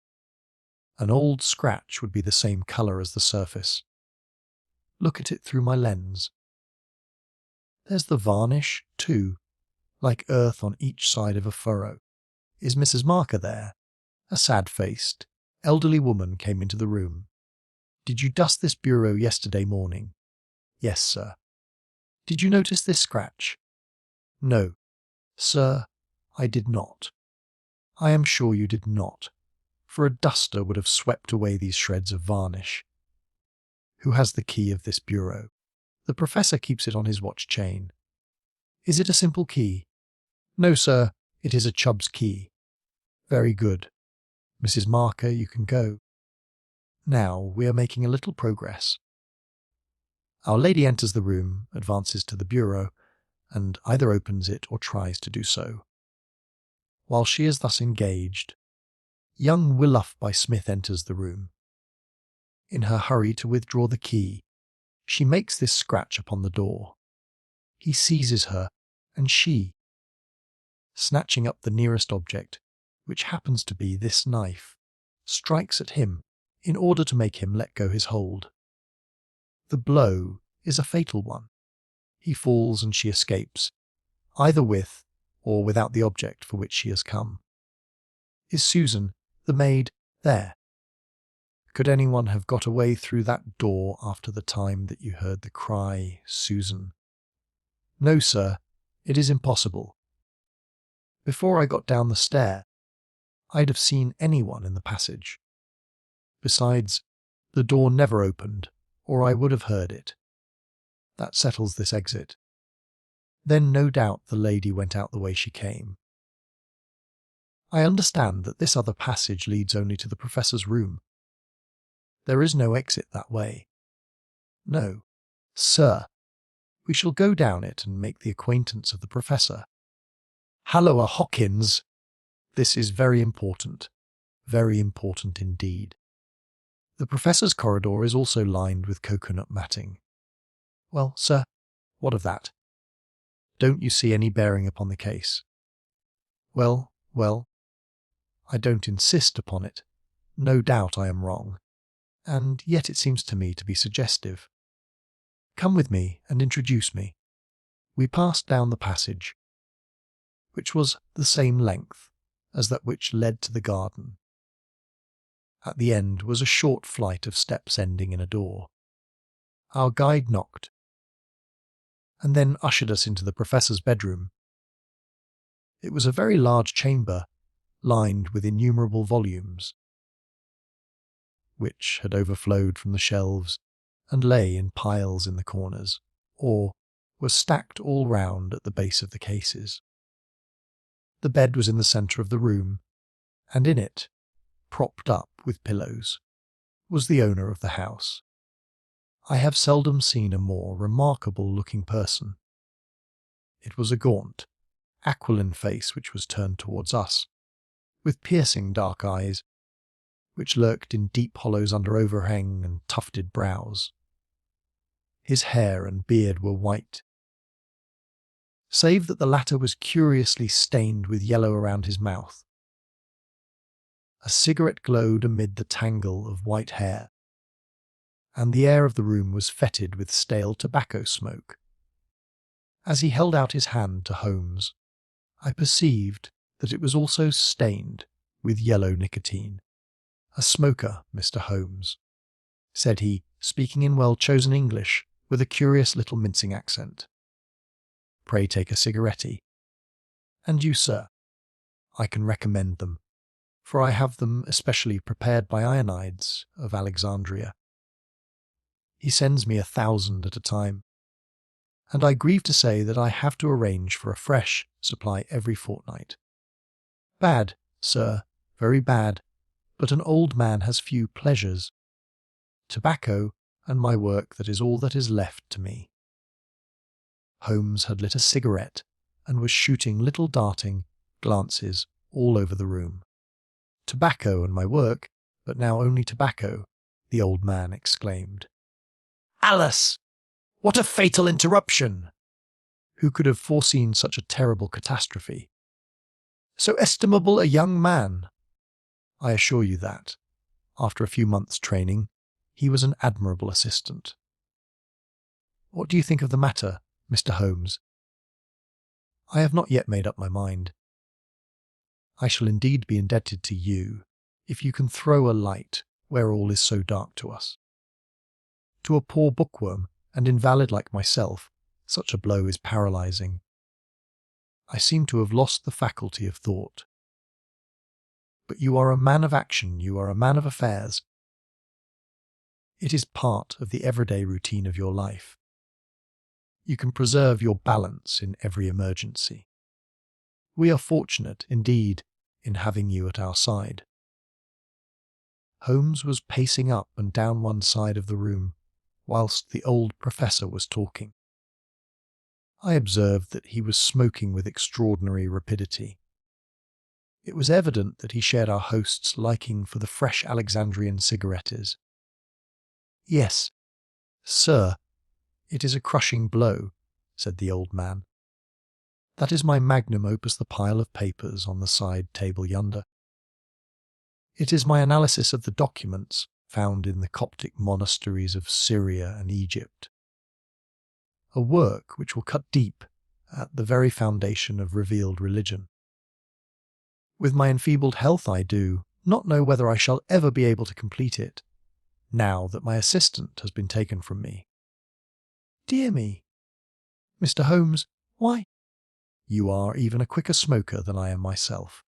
An old scratch would be the same colour as the surface. Look at it through my lens. There's the varnish, too, like earth on each side of a furrow. Is Mrs. Marker there? A sad-faced, elderly woman came into the room. Did you dust this bureau yesterday morning? Yes, sir. Did you notice this scratch? No, sir, I did not. I am sure you did not, for a duster would have swept away these shreds of varnish. Who has the key of this bureau? The professor keeps it on his watch chain. Is it a simple key? No, sir, it is a Chubb's key. Very good. Mrs. Marker, you can go. Now we are making a little progress. Our lady enters the room, advances to the bureau, and either opens it or tries to do so. While she is thus engaged, young Willuffe-by-Smith enters the room. In her hurry to withdraw the key, she makes this scratch upon the door. He seizes her, and she, snatching up the nearest object, which happens to be this knife, strikes at him in order to make him let go his hold. The blow is a fatal one. He falls and she escapes, either with or without the object for which she has come. Is Susan, the maid, there? Could anyone have got away through that door after the time that you heard the cry, Susan? No, sir, it is impossible. Before I got down the stair, I'd have seen anyone in the passage. Besides, the door never opened, or I would have heard it. That settles this exit. Then no doubt the lady went out the way she came. I understand that this other passage leads only to the professor's room. There is no exit that way. No, sir. We shall go down it and make the acquaintance of the professor. Halloa, Hawkins! This is very important indeed. The professor's corridor is also lined with coconut matting. Well, sir, what of that? Don't you see any bearing upon the case? Well, I don't insist upon it. No doubt I am wrong, and yet it seems to me to be suggestive. Come with me and introduce me. We passed down the passage, which was the same length as that which led to the garden. At the end was a short flight of steps ending in a door. Our guide knocked, and then ushered us into the professor's bedroom. It was a very large chamber, lined with innumerable volumes, which had overflowed from the shelves and lay in piles in the corners, or were stacked all round at the base of the cases. The bed was in the centre of the room, and in it, propped up with pillows, was the owner of the house. I have seldom seen a more remarkable-looking person. It was a gaunt, aquiline face which was turned towards us, with piercing dark eyes, which lurked in deep hollows under overhang and tufted brows. His hair and beard were white, save that the latter was curiously stained with yellow around his mouth. A cigarette glowed amid the tangle of white hair, and the air of the room was fetid with stale tobacco smoke. As he held out his hand to Holmes, I perceived that it was also stained with yellow nicotine. "A smoker, Mr. Holmes," said he, speaking in well-chosen English with a curious little mincing accent. "Pray take a cigarette. And you, sir? I can recommend them, for I have them especially prepared by Ionides of Alexandria. He sends me 1,000 at a time, and I grieve to say that I have to arrange for a fresh supply every fortnight. Bad, sir, very bad, but an old man has few pleasures. Tobacco and my work, that is all that is left to me." Holmes had lit a cigarette and was shooting little darting glances all over the room. "Tobacco and my work, but now only tobacco," the old man exclaimed. "Alice! What a fatal interruption! Who could have foreseen such a terrible catastrophe? So estimable a young man! I assure you that, after a few months' training, he was an admirable assistant. What do you think of the matter, Mr. Holmes?" "I have not yet made up my mind. I shall indeed be indebted to you if you can throw a light where all is so dark to us. To a poor bookworm and invalid like myself, such a blow is paralysing. I seem to have lost the faculty of thought. But you are a man of action, you are a man of affairs. It is part of the everyday routine of your life. You can preserve your balance in every emergency. We are fortunate, indeed, in having you at our side." Holmes was pacing up and down one side of the room, whilst the old professor was talking. I observed that he was smoking with extraordinary rapidity. It was evident that he shared our host's liking for the fresh Alexandrian cigarettes. "Yes, sir, it is a crushing blow," said the old man. "That is my magnum opus, the pile of papers on the side table yonder. It is my analysis of the documents found in the Coptic monasteries of Syria and Egypt. A work which will cut deep at the very foundation of revealed religion. With my enfeebled health I do not know whether I shall ever be able to complete it, now that my assistant has been taken from me." "Dear me! Mr. Holmes, why—" "You are even a quicker smoker than I am myself."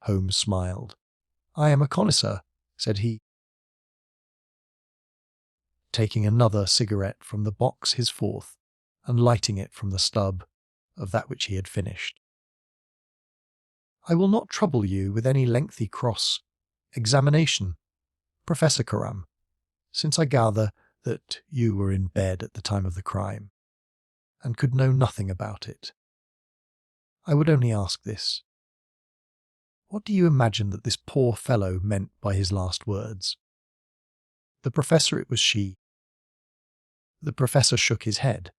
Holmes smiled. "I am a connoisseur," said he, taking another cigarette from the box henceforth and lighting it from the stub of that which he had finished. "I will not trouble you with any lengthy cross-examination, Professor Coram, since I gather that you were in bed at the time of the crime, and could know nothing about it. I would only ask this. What do you imagine that this poor fellow meant by his last words?" "The professor," it was she. The professor shook his head.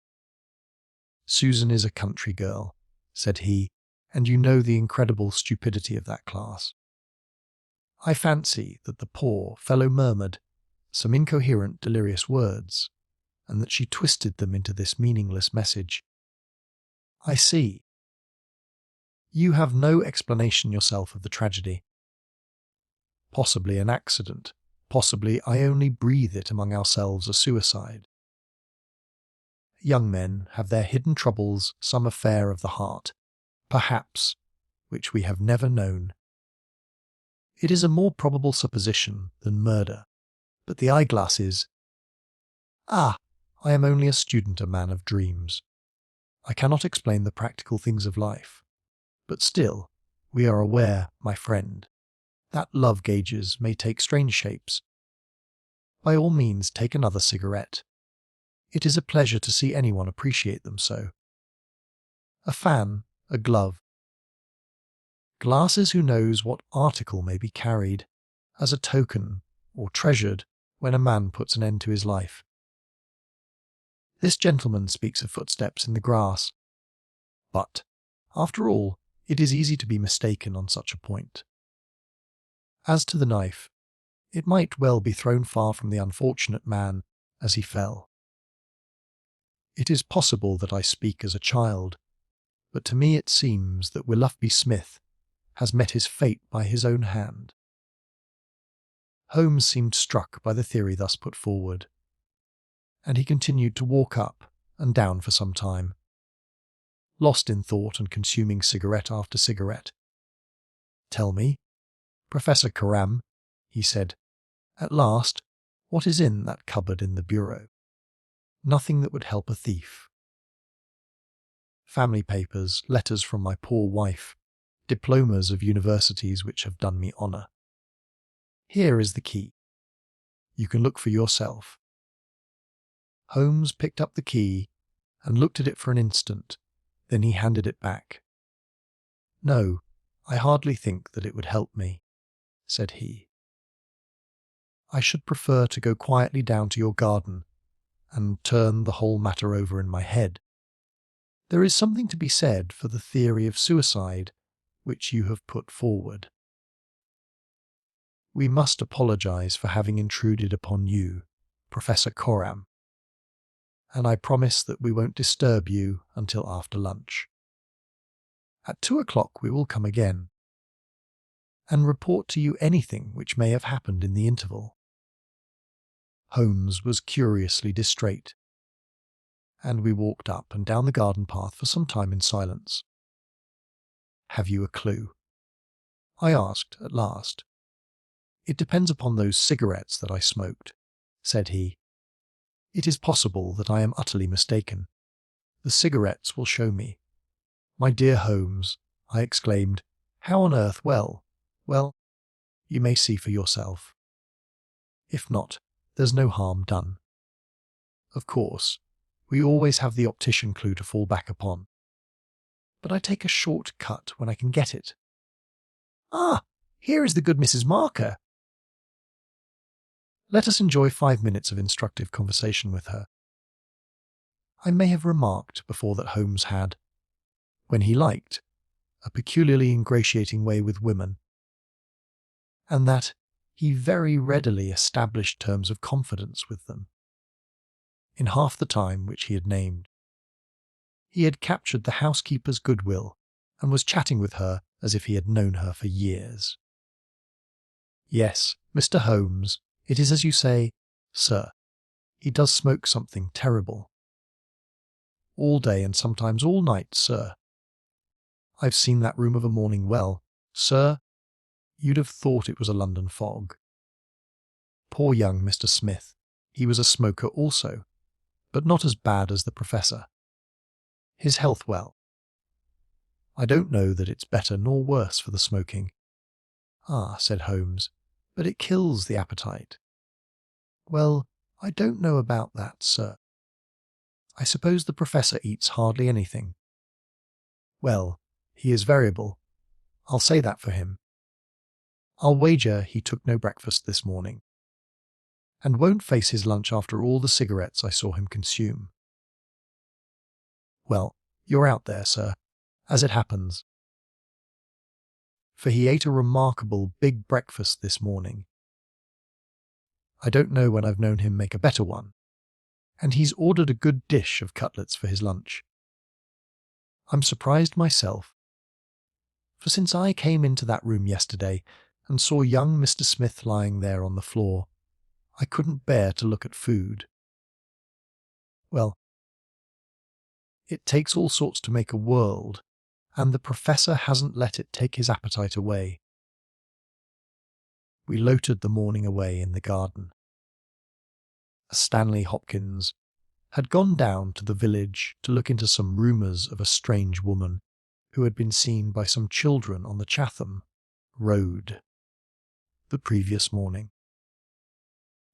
"Susan is a country girl," said he, "and you know the incredible stupidity of that class. I fancy that the poor fellow murmured some incoherent, delirious words, and that she twisted them into this meaningless message. I see. You have no explanation yourself of the tragedy. Possibly an accident, possibly I only breathe it among ourselves a suicide. Young men have their hidden troubles, some affair of the heart, perhaps, which we have never known. It is a more probable supposition than murder, but the eyeglasses— Ah, I am only a student, a man of dreams. I cannot explain the practical things of life, but still, we are aware, my friend, that love gauges may take strange shapes. By all means, take another cigarette. It is a pleasure to see anyone appreciate them so. A fan, a glove. Glasses, who knows what article may be carried as a token or treasured when a man puts an end to his life. This gentleman speaks of footsteps in the grass. But, after all, it is easy to be mistaken on such a point. As to the knife, it might well be thrown far from the unfortunate man as he fell. It is possible that I speak as a child, but to me it seems that Willoughby Smith has met his fate by his own hand. Holmes seemed struck by the theory thus put forward, and he continued to walk up and down for some time, lost in thought and consuming cigarette after cigarette. "Tell me, Professor Coram," he said, "at last, what is in that cupboard in the bureau?" "Nothing that would help a thief. Family papers, letters from my poor wife, diplomas of universities which have done me honour. Here is the key. You can look for yourself." Holmes picked up the key and looked at it for an instant, then he handed it back. "No, I hardly think that it would help me," said he. "I should prefer to go quietly down to your garden and turn the whole matter over in my head. There is something to be said for the theory of suicide which you have put forward. We must apologize for having intruded upon you, Professor Coram, and I promise that we won't disturb you until after lunch. At 2 o'clock we will come again, and report to you anything which may have happened in the interval." Holmes was curiously distrait, and we walked up and down the garden path for some time in silence. "Have you a clue?" I asked at last. "It depends upon those cigarettes that I smoked," said he. "It is possible that I am utterly mistaken. The cigarettes will show me." "My dear Holmes," I exclaimed, "how on earth? Well, you may see for yourself. If not, there's no harm done. Of course, we always have the optician clue to fall back upon, but I take a short cut when I can get it. Ah, here is the good Mrs. Marker." Let us enjoy 5 minutes of instructive conversation with her. I may have remarked before that Holmes had, when he liked, a peculiarly ingratiating way with women, and that he very readily established terms of confidence with them. In half the time which he had named, he had captured the housekeeper's goodwill and was chatting with her as if he had known her for years. "Yes, Mr. Holmes, it is as you say, sir. He does smoke something terrible. All day and sometimes all night, sir. I've seen that room of a morning well, sir. You'd have thought it was a London fog. Poor young Mr. Smith, he was a smoker also, but not as bad as the Professor. His health well. I don't know that it's better nor worse for the smoking." "Ah," said Holmes, "but it kills the appetite." "Well, I don't know about that, sir. I suppose the Professor eats hardly anything." "Well, he is variable. I'll say that for him. I'll wager he took no breakfast this morning, and won't face his lunch after all the cigarettes I saw him consume." "Well, you're out there, sir, as it happens. For he ate a remarkable big breakfast this morning. I don't know when I've known him make a better one, and he's ordered a good dish of cutlets for his lunch. I'm surprised myself, for since I came into that room yesterday and saw young Mr. Smith lying there on the floor, I couldn't bear to look at food. Well, it takes all sorts to make a world, and the Professor hasn't let it take his appetite away." We loitered the morning away in the garden. Stanley Hopkins had gone down to the village to look into some rumours of a strange woman who had been seen by some children on the Chatham Road the previous morning.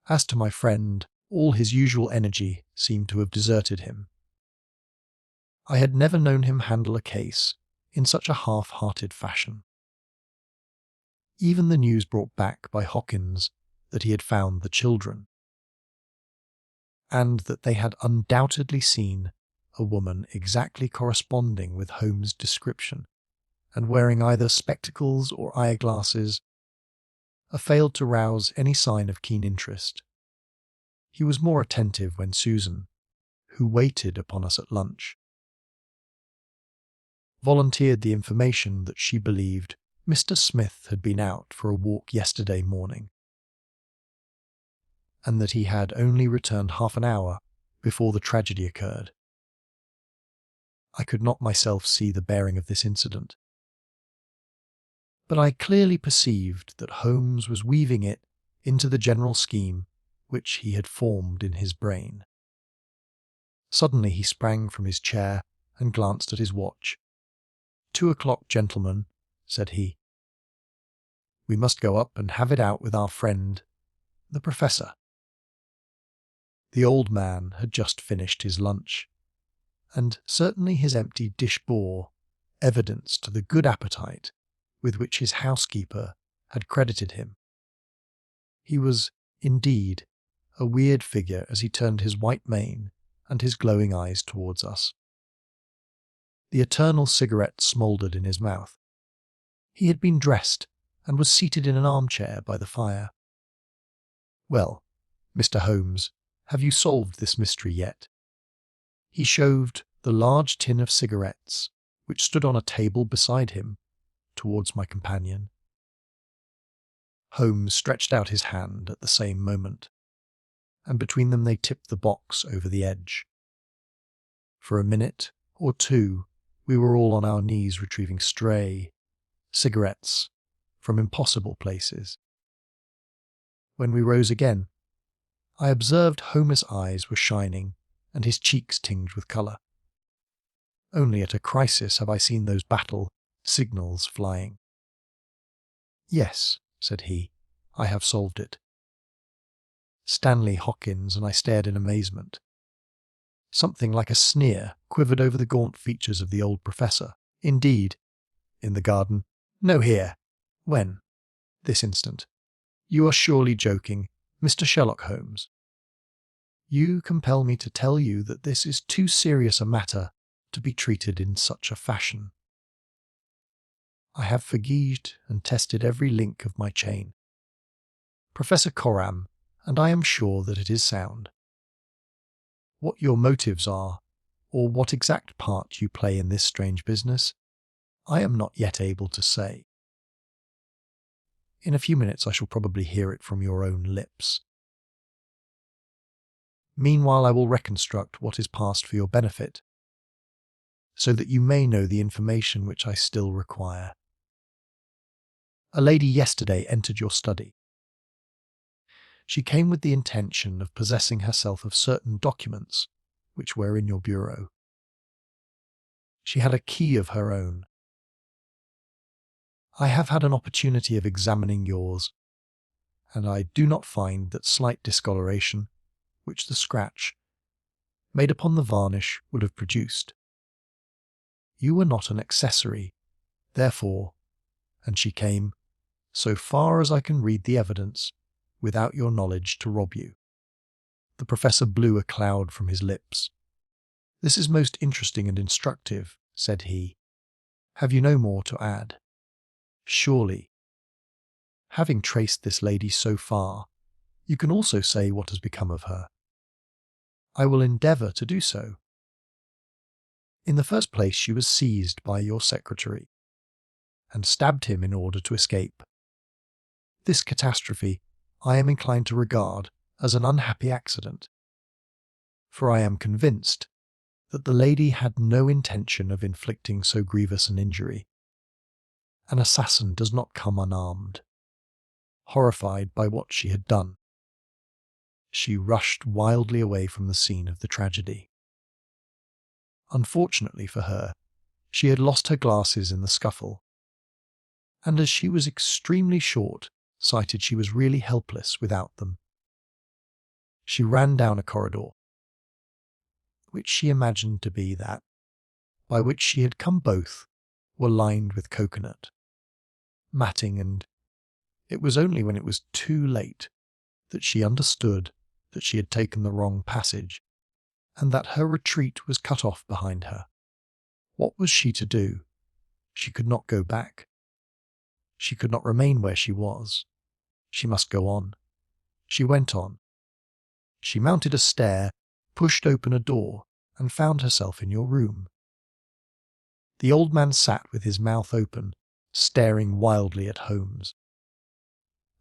As to my friend, all his usual energy seemed to have deserted him. I had never known him handle a case in such a half-hearted fashion. Even the news brought back by Hopkins that he had found the children, and that they had undoubtedly seen a woman exactly corresponding with Holmes' description, and wearing either spectacles or eyeglasses, failed to rouse any sign of keen interest. He was more attentive when Susan, who waited upon us at lunch, volunteered the information that she believed Mr. Smith had been out for a walk yesterday morning, and that he had only returned half an hour before the tragedy occurred. I could not myself see the bearing of this incident, but I clearly perceived that Holmes was weaving it into the general scheme which he had formed in his brain. Suddenly he sprang from his chair and glanced at his watch. 2:00, gentlemen, said he. We must go up and have it out with our friend, the Professor. The old man had just finished his lunch, and certainly his empty dish bore evidence to the good appetite with which his housekeeper had credited him. He was, indeed, a weird figure as he turned his white mane and his glowing eyes towards us. The eternal cigarette smouldered in his mouth. He had been dressed and was seated in an armchair by the fire. Well, Mr. Holmes, have you solved this mystery yet? He shoved the large tin of cigarettes, which stood on a table beside him, towards my companion. Holmes stretched out his hand at the same moment, and between them they tipped the box over the edge. For a minute or two we were all on our knees retrieving stray cigarettes from impossible places. When we rose again, I observed Holmes' eyes were shining and his cheeks tinged with colour. Only at a crisis have I seen those battle signals flying. Yes, said he, I have solved it. Stanley Hawkins and I stared in amazement. Something like a sneer quivered over the gaunt features of the old professor. Indeed, in the garden. No, here. When? This instant. You are surely joking, Mr. Sherlock Holmes. You compel me to tell you that this is too serious a matter to be treated in such a fashion. I have forgaged and tested every link of my chain. Professor Coram, and I am sure that it is sound. What your motives are, or what exact part you play in this strange business, I am not yet able to say. In a few minutes I shall probably hear it from your own lips. Meanwhile I will reconstruct what is past for your benefit, so that you may know the information which I still require. A lady yesterday entered your study. She came with the intention of possessing herself of certain documents which were in your bureau. She had a key of her own. I have had an opportunity of examining yours, and I do not find that slight discoloration, which the scratch made upon the varnish would have produced. You were not an accessory, therefore, and she came, so far as I can read the evidence, without your knowledge to rob you. The professor blew a cloud from his lips. This is most interesting and instructive, said he. Have you no more to add? Surely, having traced this lady so far, you can also say what has become of her. I will endeavour to do so. In the first place, she was seized by your secretary, and stabbed him in order to escape. This catastrophe I am inclined to regard as an unhappy accident, for I am convinced that the lady had no intention of inflicting so grievous an injury. An assassin does not come unarmed. Horrified by what she had done, she rushed wildly away from the scene of the tragedy. Unfortunately for her, she had lost her glasses in the scuffle, and as she was extremely short-sighted, she was really helpless without them. She ran down a corridor, which she imagined to be that by which she had come. Both were lined with coconut matting, and it was only when it was too late that she understood that she had taken the wrong passage and that her retreat was cut off behind her. What was she to do? She could not go back. She could not remain where she was. She must go on. She went on. She mounted a stair, pushed open a door, and found herself in your room. The old man sat with his mouth open, staring wildly at Holmes.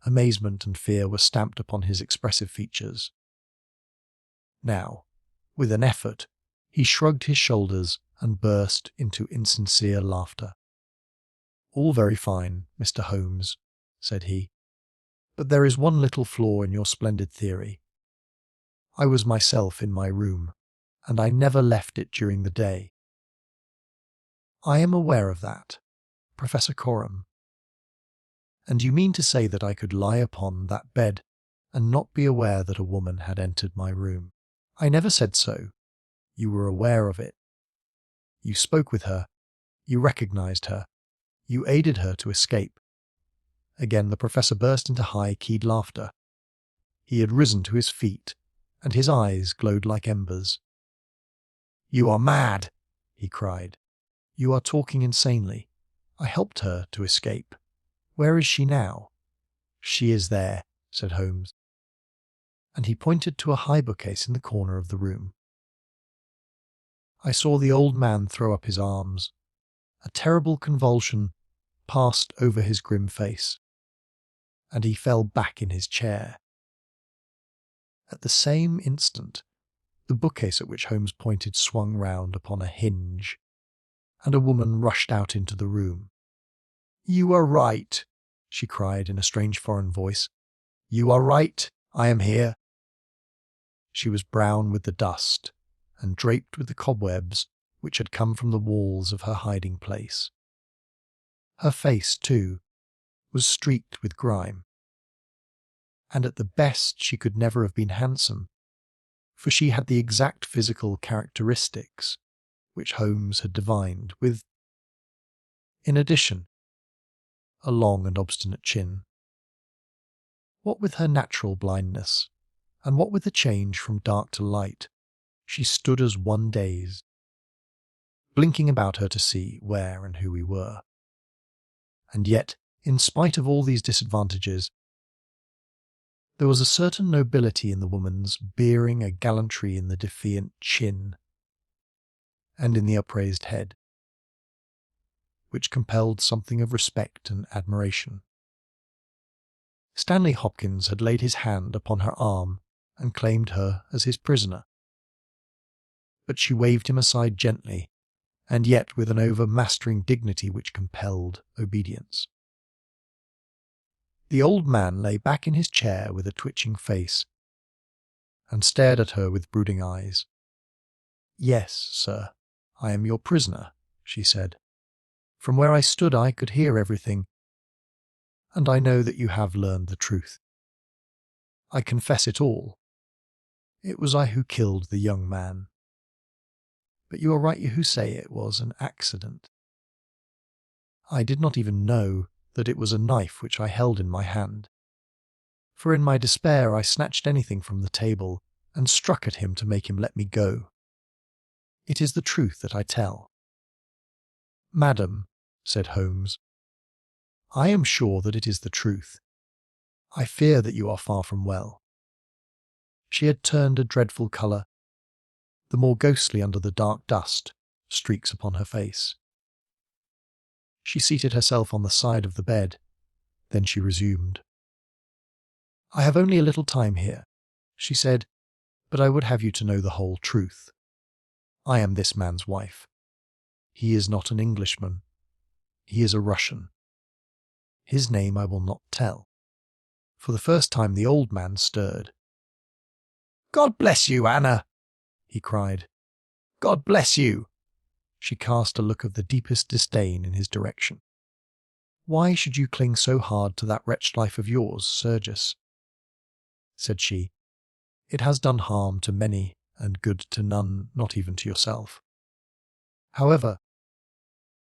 Amazement and fear were stamped upon his expressive features. Now, with an effort, he shrugged his shoulders and burst into insincere laughter. "All very fine, Mr. Holmes," said he, "but there is one little flaw in your splendid theory. I was myself in my room, and I never left it during the day." "I am aware of that, Professor Coram." "And you mean to say that I could lie upon that bed and not be aware that a woman had entered my room?" "I never said so. You were aware of it. You spoke with her. You recognized her. You aided her to escape." Again the professor burst into high-keyed laughter. He had risen to his feet, and his eyes glowed like embers. "You are mad!" he cried. "You are talking insanely. I helped her to escape. Where is she now?" "She is there," said Holmes, and he pointed to a high bookcase in the corner of the room. I saw the old man throw up his arms. A terrible convulsion passed over his grim face, and he fell back in his chair. At the same instant, the bookcase at which Holmes pointed swung round upon a hinge, and a woman rushed out into the room. "You are right," she cried in a strange foreign voice. "You are right. I am here." She was brown with the dust, and draped with the cobwebs which had come from the walls of her hiding place. Her face, too, was streaked with grime. And at the best she could never have been handsome, for she had the exact physical characteristics which Holmes had divined, with, in addition, a long and obstinate chin. What with her natural blindness, and what with the change from dark to light, she stood as one dazed, blinking about her to see where and who we were. And yet, in spite of all these disadvantages, there was a certain nobility in the woman's bearing, a gallantry in the defiant chin, and in the upraised head, which compelled something of respect and admiration. Stanley Hopkins had laid his hand upon her arm and claimed her as his prisoner. But she waved him aside gently, and yet with an overmastering dignity which compelled obedience. The old man lay back in his chair with a twitching face, and stared at her with brooding eyes. "Yes, sir, I am your prisoner," she said. "From where I stood I could hear everything, and I know that you have learned the truth. I confess it all. It was I who killed the young man. But you are right who say it was an accident. I did not even know that it was a knife which I held in my hand, for in my despair I snatched anything from the table and struck at him to make him let me go. It is the truth that I tell." "Madam," said Holmes, "I am sure that it is the truth. I fear that you are far from well." She had turned a dreadful colour, the more ghostly under the dark dust streaks upon her face. She seated herself on the side of the bed, then she resumed. "I have only a little time here," she said, "but I would have you to know the whole truth. I am this man's wife. He is not an Englishman. He is a Russian. His name I will not tell." For the first time the old man stirred. "God bless you, Anna!" he cried. "God bless you!" She cast a look of the deepest disdain in his direction. "Why should you cling so hard to that wretched life of yours, Sergius?" said she. "It has done harm to many and good to none, not even to yourself. However,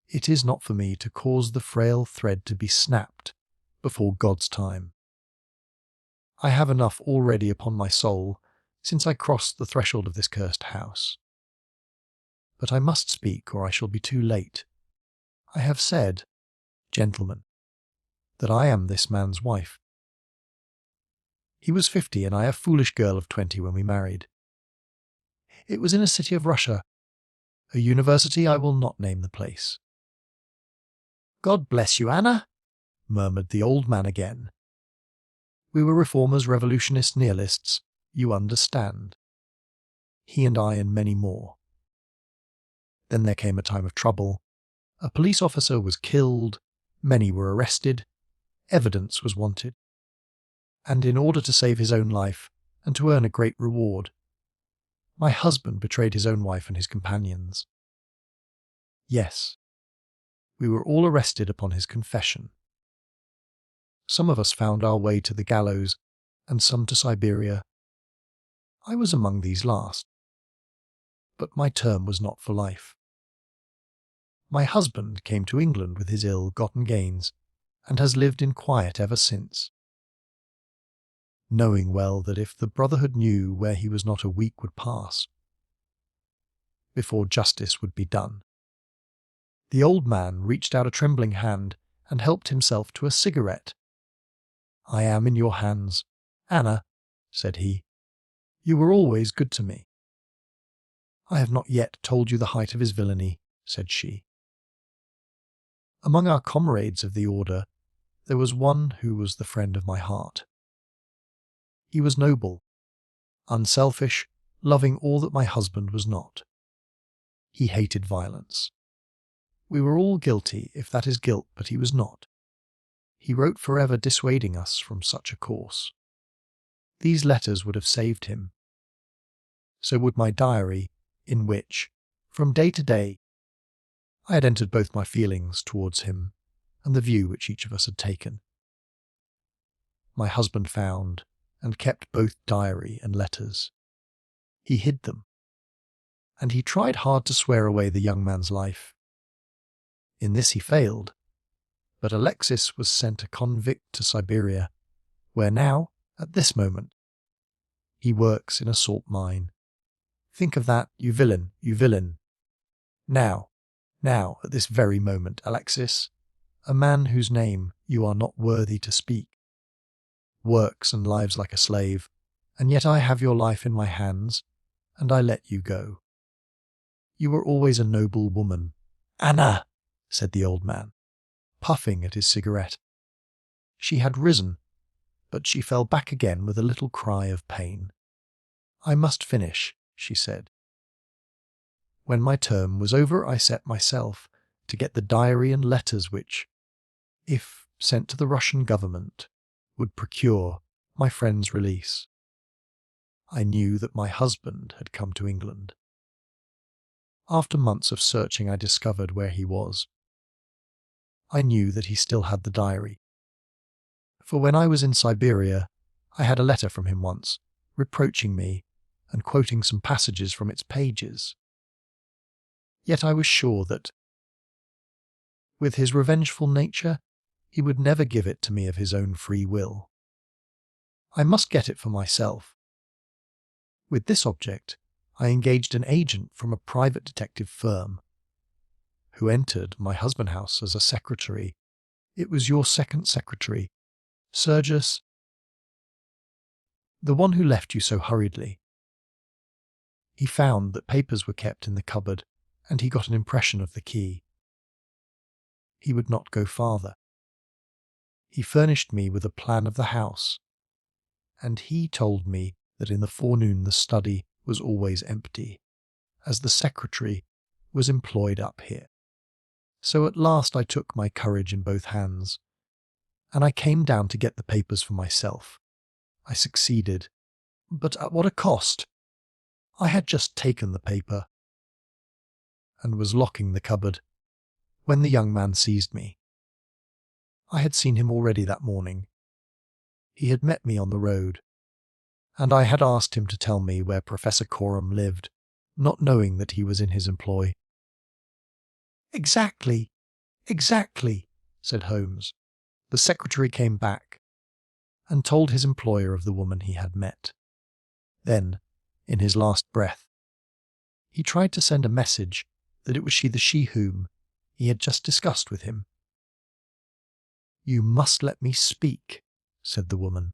it is not for me to cause the frail thread to be snapped before God's time. I have enough already upon my soul since I crossed the threshold of this cursed house. But I must speak, or I shall be too late. I have said, gentlemen, that I am this man's wife. He was 50 and I a foolish girl of 20 when we married. It was in a city of Russia, a university. I will not name the place. God bless you, Anna, murmured the old man again. We were reformers, revolutionists, nihilists, you understand. He and I and many more. Then there came a time of trouble. A police officer was killed, many were arrested, evidence was wanted. And in order to save his own life and to earn a great reward, my husband betrayed his own wife and his companions. Yes, we were all arrested upon his confession. Some of us found our way to the gallows, and some to Siberia. I was among these last. But my term was not for life. My husband came to England with his ill-gotten gains, and has lived in quiet ever since, knowing well that if the Brotherhood knew where he was not, a week would pass before justice would be done. The old man reached out a trembling hand and helped himself to a cigarette. I am in your hands, Anna, said he. You were always good to me. I have not yet told you the height of his villainy, said she. Among our comrades of the order, there was one who was the friend of my heart. He was noble, unselfish, loving all that my husband was not. He hated violence. We were all guilty, if that is guilt, but he was not. He wrote forever dissuading us from such a course. These letters would have saved him. So would my diary, in which, from day to day, I had entered both my feelings towards him and the view which each of us had taken. My husband found and kept both diary and letters. He hid them, and he tried hard to swear away the young man's life. In this he failed, but Alexis was sent a convict to Siberia, where now, at this moment, he works in a salt mine. Think of that, you villain, you villain. Now, at this very moment, Alexis, a man whose name you are not worthy to speak, works and lives like a slave, and yet I have your life in my hands, and I let you go. You were always a noble woman. Anna, said the old man, puffing at his cigarette. She had risen, but she fell back again with a little cry of pain. I must finish, she said. When my term was over, I set myself to get the diary and letters which, if sent to the Russian government, would procure my friend's release. I knew that my husband had come to England. After months of searching, I discovered where he was. I knew that he still had the diary. For when I was in Siberia, I had a letter from him once, reproaching me and quoting some passages from its pages. Yet I was sure that, with his revengeful nature, he would never give it to me of his own free will. I must get it for myself. With this object, I engaged an agent from a private detective firm, who entered my husband's house as a secretary. It was your second secretary, Sergius, the one who left you so hurriedly. He found that papers were kept in the cupboard, and he got an impression of the key. He would not go farther. He furnished me with a plan of the house, and he told me that in the forenoon the study was always empty, as the secretary was employed up here. So at last I took my courage in both hands, and I came down to get the papers for myself. I succeeded, but at what a cost! I had just taken the paper, and was locking the cupboard, when the young man seized me. I had seen him already that morning. He had met me on the road, and I had asked him to tell me where Professor Coram lived, not knowing that he was in his employ. Exactly, said Holmes. The secretary came back, and told his employer of the woman he had met. Then, in his last breath. He tried to send a message that it was the she whom he had just discussed with him. "You must let me speak," said the woman,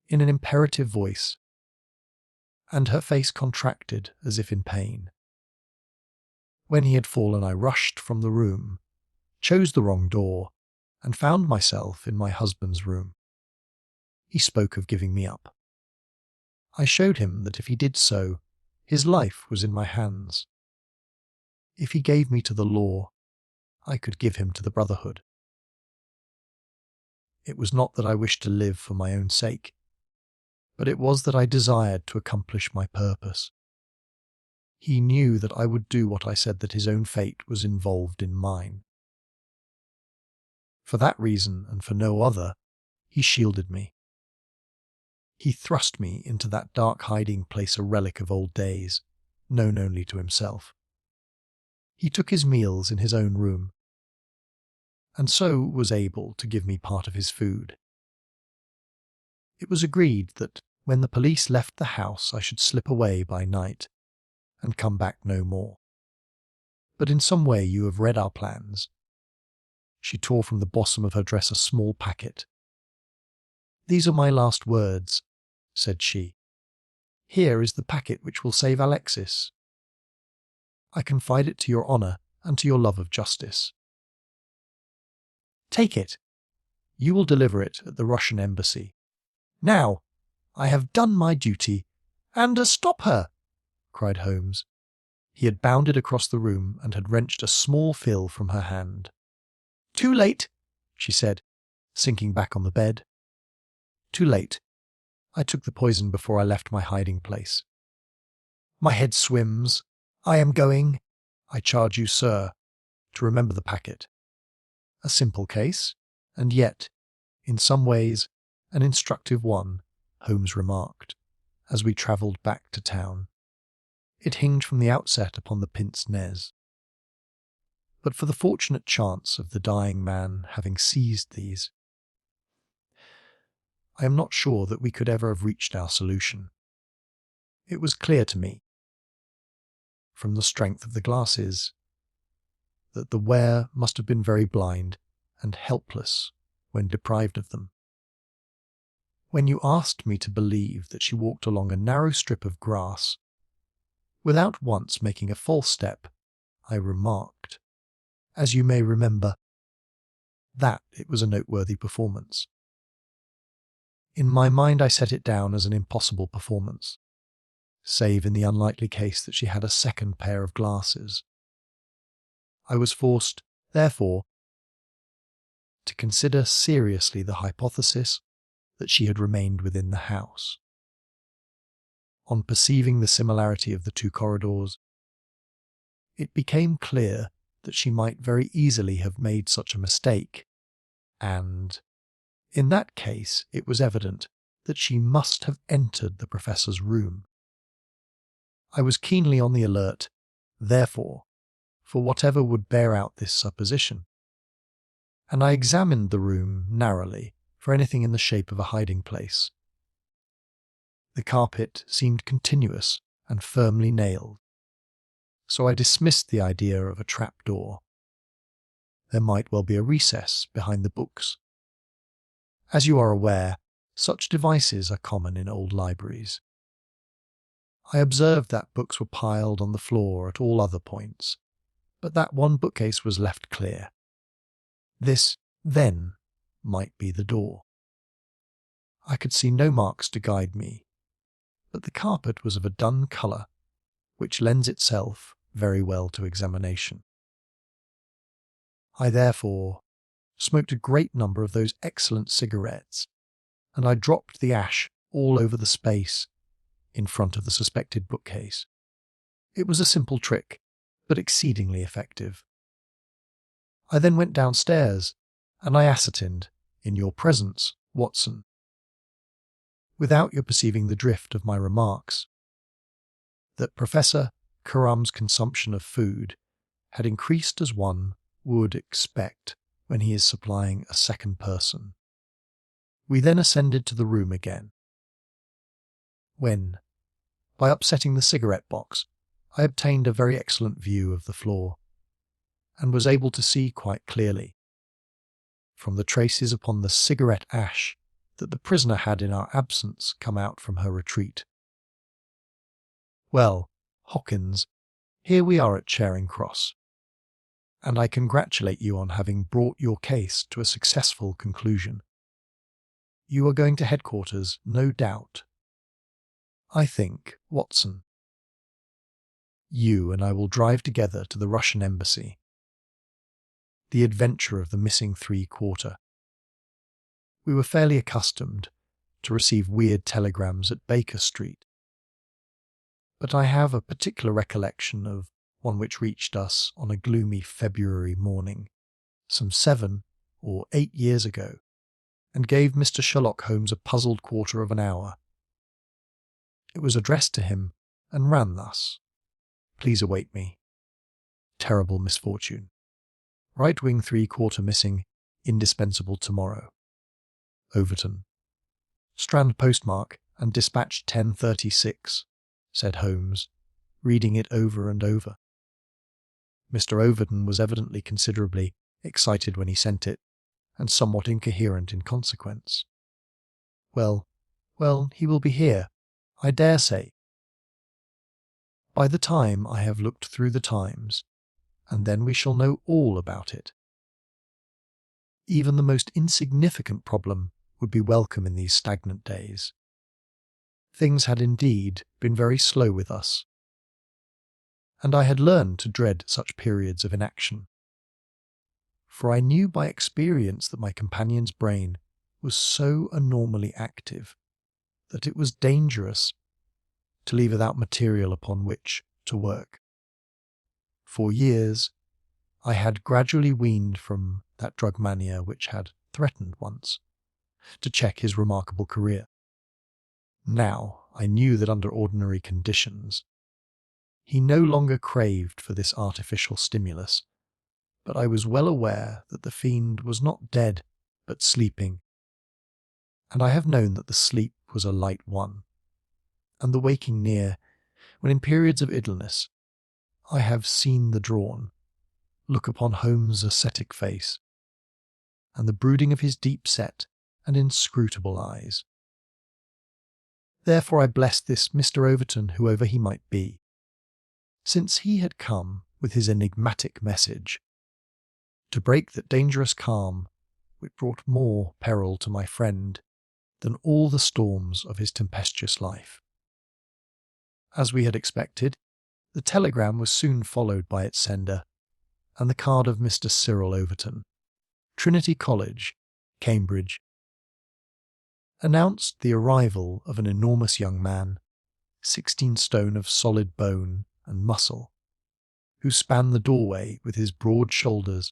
in an imperative voice, and her face contracted as if in pain. When he had fallen, I rushed from the room, chose the wrong door, and found myself in my husband's room. He spoke of giving me up. I showed him that if he did so, his life was in my hands. If he gave me to the law, I could give him to the brotherhood. It was not that I wished to live for my own sake, but it was that I desired to accomplish my purpose. He knew that I would do what I said, that his own fate was involved in mine. For that reason, and for no other, he shielded me. He thrust me into that dark hiding place, a relic of old days, known only to himself. He took his meals in his own room, and so was able to give me part of his food. It was agreed that when the police left the house I should slip away by night and come back no more. But in some way you have read our plans. She tore from the bosom of her dress a small packet. "These are my last words," said she. "Here is the packet which will save Alexis. I confide it to your honour and to your love of justice. Take it. You will deliver it at the Russian embassy. Now, I have done my duty, and stop her!" cried Holmes. He had bounded across the room and had wrenched a small phial from her hand. "Too late," she said, sinking back on the bed. "Too late. I took the poison before I left my hiding place. My head swims. I am going. I charge you, sir, to remember the packet. A simple case, and yet, in some ways, an instructive one," Holmes remarked, as we travelled back to town. It hinged from the outset upon the Pince-Nez. But for the fortunate chance of the dying man having seized these, I am not sure that we could ever have reached our solution. It was clear to me, from the strength of the glasses, that the wearer must have been very blind and helpless when deprived of them. When you asked me to believe that she walked along a narrow strip of grass, without once making a false step, I remarked, as you may remember, that it was a noteworthy performance. In my mind I set it down as an impossible performance, save in the unlikely case that she had a second pair of glasses. I was forced, therefore, to consider seriously the hypothesis that she had remained within the house. On perceiving the similarity of the two corridors, it became clear that she might very easily have made such a mistake, and, in that case, it was evident that she must have entered the professor's room. I was keenly on the alert, therefore, for whatever would bear out this supposition, and I examined the room narrowly for anything in the shape of a hiding place. The carpet seemed continuous and firmly nailed, so I dismissed the idea of a trapdoor. There might well be a recess behind the books. As you are aware, such devices are common in old libraries. I observed that books were piled on the floor at all other points, but that one bookcase was left clear. This, then, might be the door. I could see no marks to guide me, but the carpet was of a dun colour, which lends itself very well to examination. I therefore smoked a great number of those excellent cigarettes, and I dropped the ash all over the space in front of the suspected bookcase. It was a simple trick, but exceedingly effective. I then went downstairs, and I ascertained, in your presence, Watson, without your perceiving the drift of my remarks, that Professor Carum's consumption of food had increased as one would expect when he is supplying a second person. We then ascended to the room again, when, By upsetting the cigarette box, I obtained a very excellent view of the floor, and was able to see quite clearly, from the traces upon the cigarette ash, that the prisoner had in our absence come out from her retreat. Well, Hawkins, here we are at Charing Cross, and I congratulate you on having brought your case to a successful conclusion. You are going to headquarters, no doubt. I think, Watson, you and I will drive together to the Russian embassy. The adventure of the missing 3/4. We were fairly accustomed to receive weird telegrams at Baker Street, but I have a particular recollection of one which reached us on a gloomy February morning, some 7 or 8 years ago, and gave Mr. Sherlock Holmes a puzzled quarter of an hour. It was addressed to him and ran thus: "Please await me. Terrible misfortune. Right wing 3/4 missing, indispensable tomorrow. Overton." "Strand postmark and dispatched 10:36, said Holmes, reading it over and over. Mr. Overton was evidently considerably excited when he sent it, and somewhat incoherent in consequence. Well, he will be here, I dare say. By the time I have looked through the Times, and then we shall know all about it. Even the most insignificant problem would be welcome in these stagnant days. Things had indeed been very slow with us, and I had learned to dread such periods of inaction. For I knew by experience that my companion's brain was so abnormally active that it was dangerous to leave without material upon which to work. For years, I had gradually weaned from that drug mania which had threatened once to check his remarkable career. Now I knew that under ordinary conditions, he no longer craved for this artificial stimulus, but I was well aware that the fiend was not dead, but sleeping, and I have known that the sleep was a light one, and the waking near, when in periods of idleness I have seen the drawn look upon Holmes' ascetic face, and the brooding of his deep-set and inscrutable eyes. Therefore I blessed this Mr. Overton, whoever he might be, since he had come with his enigmatic message, to break that dangerous calm which brought more peril to my friend than all the storms of his tempestuous life. As we had expected, the telegram was soon followed by its sender, and the card of Mr. Cyril Overton, Trinity College, Cambridge, announced the arrival of an enormous young man, 16 stone of solid bone and muscle, who spanned the doorway with his broad shoulders,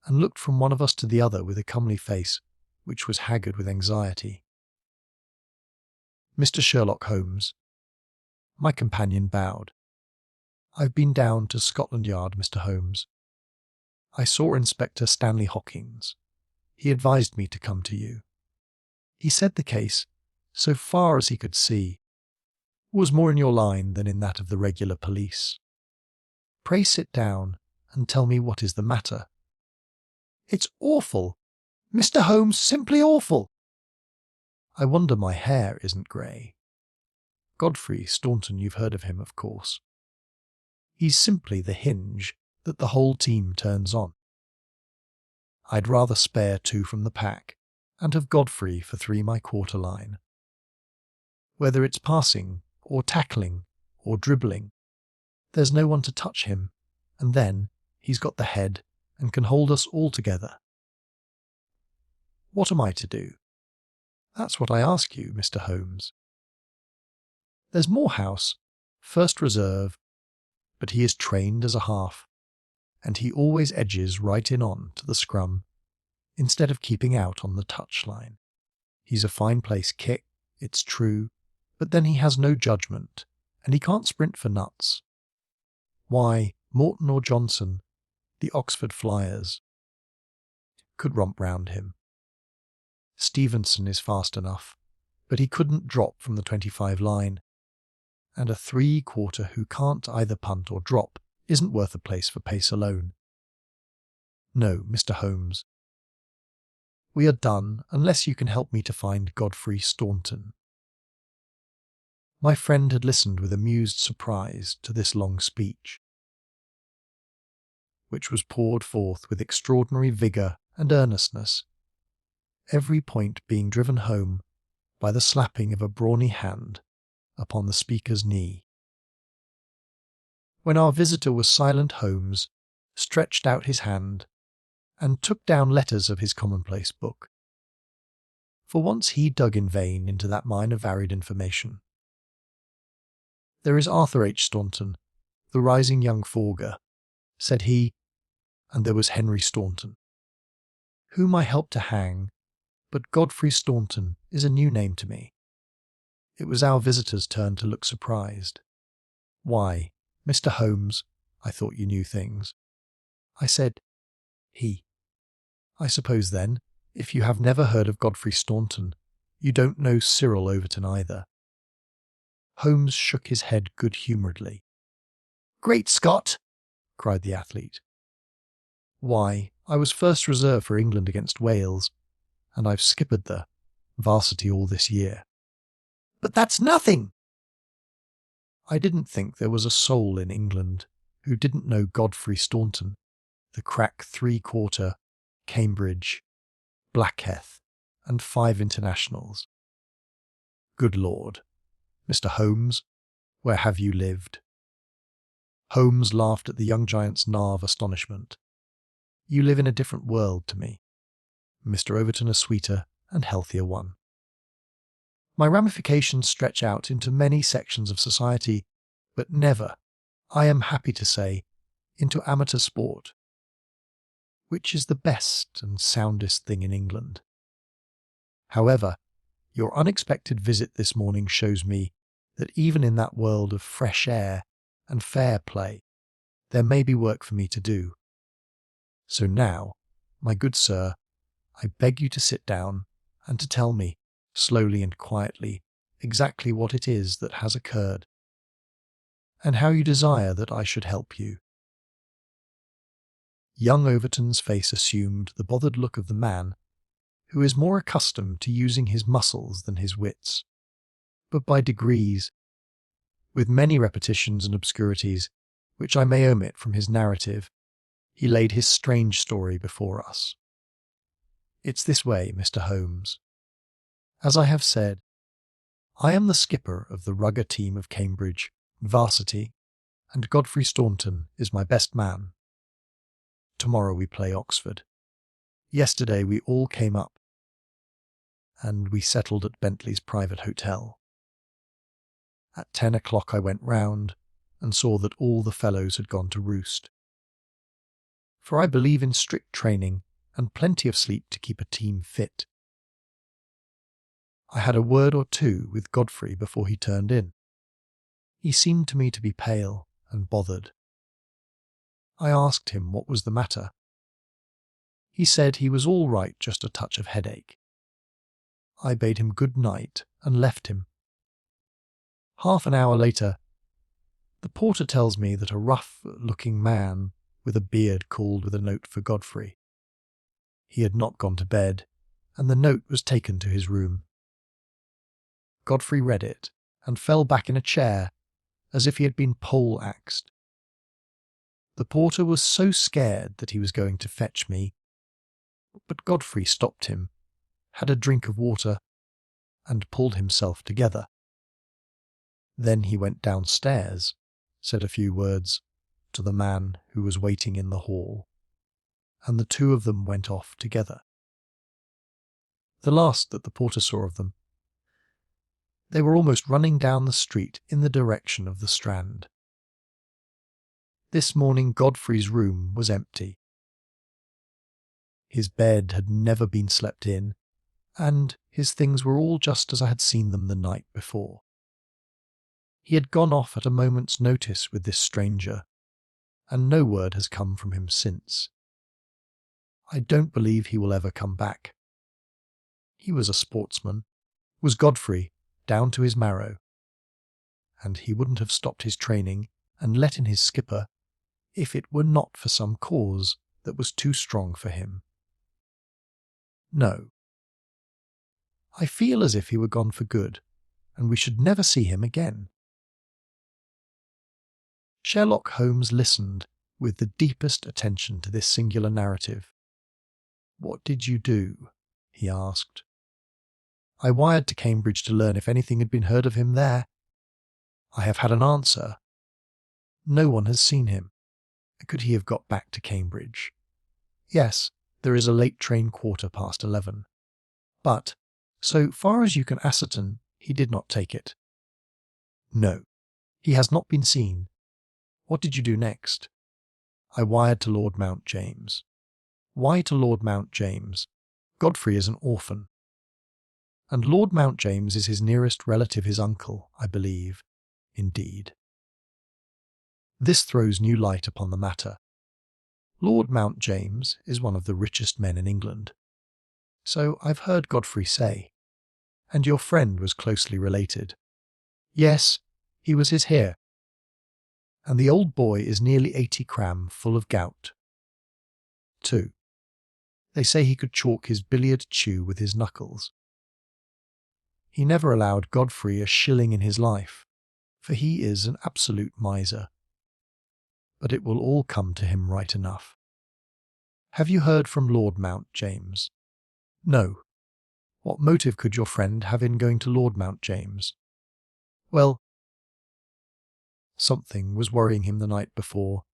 and looked from one of us to the other with a comely face which was haggard with anxiety. "Mr. Sherlock Holmes." My companion bowed. "I've been down to Scotland Yard, Mr. Holmes. I saw Inspector Stanley Hawkins. He advised me to come to you. He said the case, so far as he could see, was more in your line than in that of the regular police. Pray sit down and tell me what is the matter." "It's awful. Mr. Holmes, simply awful." "I wonder my hair isn't grey. Godfrey Staunton, you've heard of him, of course. He's simply the hinge that the whole team turns on. I'd rather spare 2 from the pack and have Godfrey for 3 my quarter line. Whether it's passing or tackling or dribbling, there's no one to touch him, and then he's got the head and can hold us all together. What am I to do? That's what I ask you, Mr. Holmes. There's Morehouse, first reserve, but he is trained as a half, and he always edges right in on to the scrum, instead of keeping out on the touchline. He's a fine place kick, it's true, but then he has no judgment, and he can't sprint for nuts. Why, Morton or Johnson, the Oxford Flyers, could romp round him. Stevenson is fast enough, but he couldn't drop from the 25 line, and a 3/4 who can't either punt or drop isn't worth a place for pace alone. No, Mr. Holmes. We are done unless you can help me to find Godfrey Staunton." My friend had listened with amused surprise to this long speech, which was poured forth with extraordinary vigour and earnestness, every point being driven home by the slapping of a brawny hand upon the speaker's knee. When our visitor was silent, Holmes stretched out his hand and took down letters of his commonplace book. For once he dug in vain into that mine of varied information. "There is Arthur H. Staunton, the rising young forger," said he, "and there was Henry Staunton, whom I helped to hang, but Godfrey Staunton is a new name to me." It was our visitor's turn to look surprised. "Why, Mr. Holmes, I thought you knew things." I said, I suppose then, if you have never heard of Godfrey Staunton, you don't know Cyril Overton either." Holmes shook his head good-humouredly. "Great Scott!" cried the athlete. "Why, I was first reserve for England against Wales, and I've skippered the varsity all this year." "But that's nothing!" I didn't think there was a soul in England who didn't know Godfrey Staunton, the crack 3/4, Cambridge, Blackheath, and 5 internationals. Good Lord, Mr. Holmes, where have you lived? Holmes laughed at the young giant's nar of astonishment. You live in a different world to me. Mr. Overton a sweeter and healthier one. My ramifications stretch out into many sections of society, but never, I am happy to say, into amateur sport, which is the best and soundest thing in England. However, your unexpected visit this morning shows me that even in that world of fresh air and fair play, there may be work for me to do. So now, my good sir, I beg you to sit down and to tell me, slowly and quietly, exactly what it is that has occurred, and how you desire that I should help you. Young Overton's face assumed the bothered look of the man who is more accustomed to using his muscles than his wits, but by degrees, with many repetitions and obscurities, which I may omit from his narrative, he laid his strange story before us. It's this way, Mr. Holmes. As I have said, I am the skipper of the rugger team of Cambridge, varsity, and Godfrey Staunton is my best man. Tomorrow we play Oxford. Yesterday we all came up, and we settled at Bentley's private hotel. At 10 o'clock I went round and saw that all the fellows had gone to roost. For I believe in strict training and plenty of sleep to keep a team fit. I had a word or two with Godfrey before he turned in. He seemed to me to be pale and bothered. I asked him what was the matter. He said he was all right, just a touch of headache. I bade him good night and left him. Half an hour later, the porter tells me that a rough-looking man with a beard called with a note for Godfrey. He had not gone to bed, and the note was taken to his room. Godfrey read it and fell back in a chair as if he had been pole-axed. The porter was so scared that he was going to fetch me, but Godfrey stopped him, had a drink of water, and pulled himself together. Then he went downstairs, said a few words to the man who was waiting in the hall, and the two of them went off together. The last that the porter saw of them, they were almost running down the street in the direction of the Strand. This morning Godfrey's room was empty. His bed had never been slept in, and his things were all just as I had seen them the night before. He had gone off at a moment's notice with this stranger, and no word has come from him since. I don't believe he will ever come back. He was a sportsman, was Godfrey, down to his marrow, and he wouldn't have stopped his training and let in his skipper if it were not for some cause that was too strong for him. No. I feel as if he were gone for good, and we should never see him again. Sherlock Holmes listened with the deepest attention to this singular narrative. "What did you do?" he asked. "I wired to Cambridge to learn if anything had been heard of him there. I have had an answer. No one has seen him. Could he have got back to Cambridge? Yes, there is a late train 11:15. But, so far as you can ascertain, he did not take it." "No, he has not been seen. What did you do next?" "I wired to Lord Mount James." "Why to Lord Mount James? Godfrey is an orphan." "And Lord Mount James is his nearest relative, his uncle, I believe." "Indeed." This throws new light upon the matter. Lord Mount James is one of the richest men in England. So I've heard Godfrey say. And your friend was closely related. Yes, he was his heir. And the old boy is nearly 80 cram full of gout. 2. They say he could chalk his billiard chew with his knuckles. He never allowed Godfrey a shilling in his life, for he is an absolute miser. But it will all come to him right enough. Have you heard from Lord Mount James? No. What motive could your friend have in going to Lord Mount James? Well, something was worrying him the night before.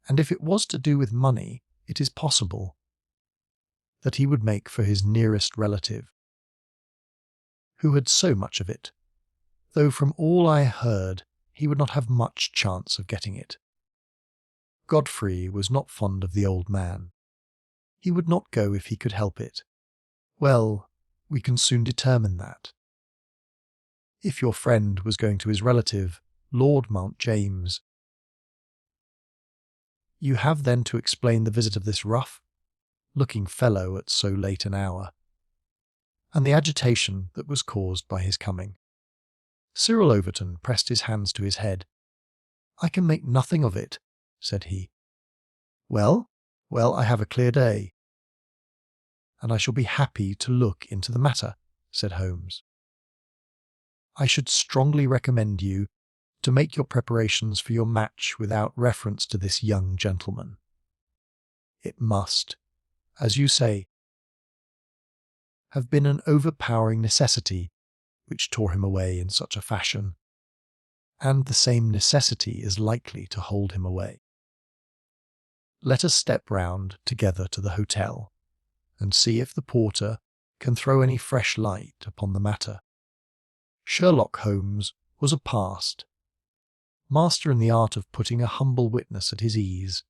And if it was to do with money, it is possible that he would make for his nearest relative, who had so much of it, though from all I heard he would not have much chance of getting it. Godfrey was not fond of the old man. He would not go if he could help it. Well, we can soon determine that. If your friend was going to his relative, Lord Mount James, you have then to explain the visit of this rough-looking fellow at so late an hour, and the agitation that was caused by his coming. Cyril Overton pressed his hands to his head. "I can make nothing of it," said he. Well, I have a clear day. "And I shall be happy to look into the matter," said Holmes. "I should strongly recommend you to make your preparations for your match without reference to this young gentleman. It must, as you say, have been an overpowering necessity which tore him away in such a fashion, and the same necessity is likely to hold him away. Let us step round together to the hotel, and see if the porter can throw any fresh light upon the matter." Sherlock Holmes was a past, master in the art of putting a humble witness at his ease,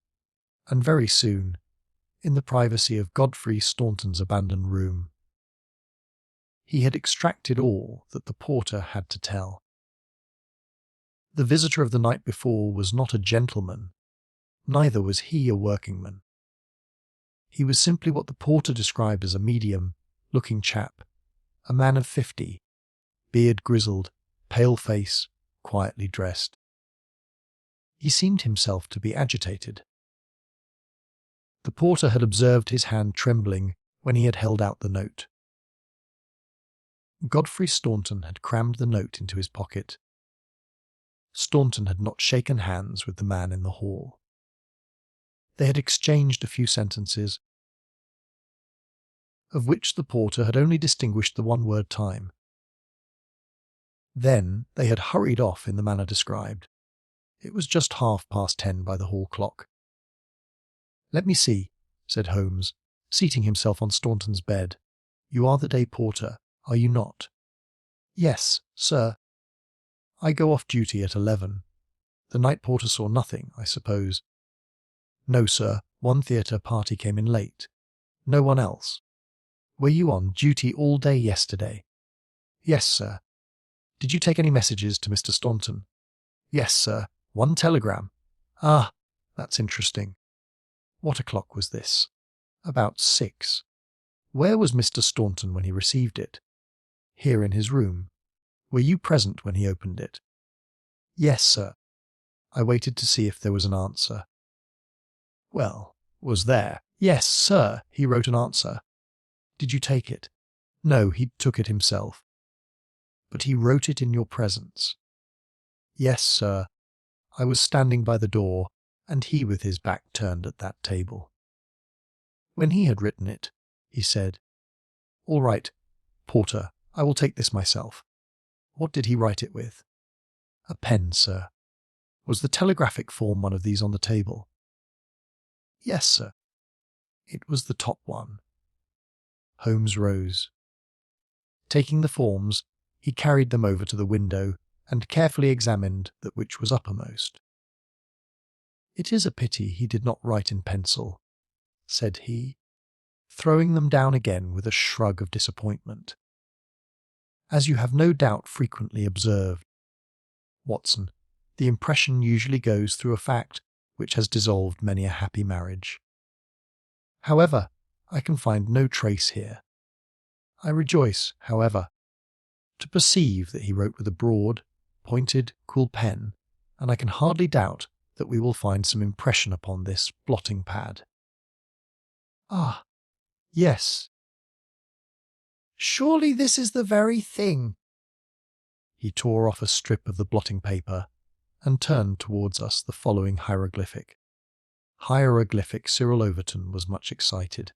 and very soon, in the privacy of Godfrey Staunton's abandoned room, he had extracted all that the porter had to tell. The visitor of the night before was not a gentleman, neither was he a workingman. He was simply what the porter described as a medium-looking chap, a man of 50, beard grizzled, pale face, quietly dressed. He seemed himself to be agitated. The porter had observed his hand trembling when he had held out the note. Godfrey Staunton had crammed the note into his pocket. Staunton had not shaken hands with the man in the hall. They had exchanged a few sentences, of which the porter had only distinguished the one word "time." Then they had hurried off in the manner described. It was just 10:30 by the hall clock. "Let me see," said Holmes, seating himself on Staunton's bed. "You are the day porter, are you not?" "Yes, sir." "I go off duty at 11. The night porter saw nothing, I suppose?" "No, sir. One theatre party came in late. No one else." "Were you on duty all day yesterday?" "Yes, sir." "Did you take any messages to Mr. Staunton?" "Yes, sir. One telegram." "Ah, that's interesting. What o'clock was this?" "About 6. Where was Mr. Staunton when he received it?" "Here in his room." "Were you present when he opened it?" Yes, sir. I waited to see if there was an answer. Well, was there? Yes, sir, he wrote an answer. Did you take it? No, he took it himself. But he wrote it in your presence. Yes, sir. I was standing by the door, and he with his back turned at that table. When he had written it, he said, "All right, porter, I will take this myself." What did he write it with? A pen, sir. Was the telegraphic form one of these on the table? Yes, sir. It was the top one. Holmes rose. Taking the forms, he carried them over to the window and carefully examined that which was uppermost. "It is a pity he did not write in pencil," said he, throwing them down again with a shrug of disappointment. "As you have no doubt frequently observed, Watson, the impression usually goes through a fact which has dissolved many a happy marriage. However, I can find no trace here. I rejoice, however, to perceive that he wrote with a broad, pointed, cool pen, and I can hardly doubt that we will find some impression upon this blotting pad. Ah, yes. Surely this is the very thing." He tore off a strip of the blotting paper and turned towards us the following hieroglyphic. Hieroglyphic Cyril Overton was much excited.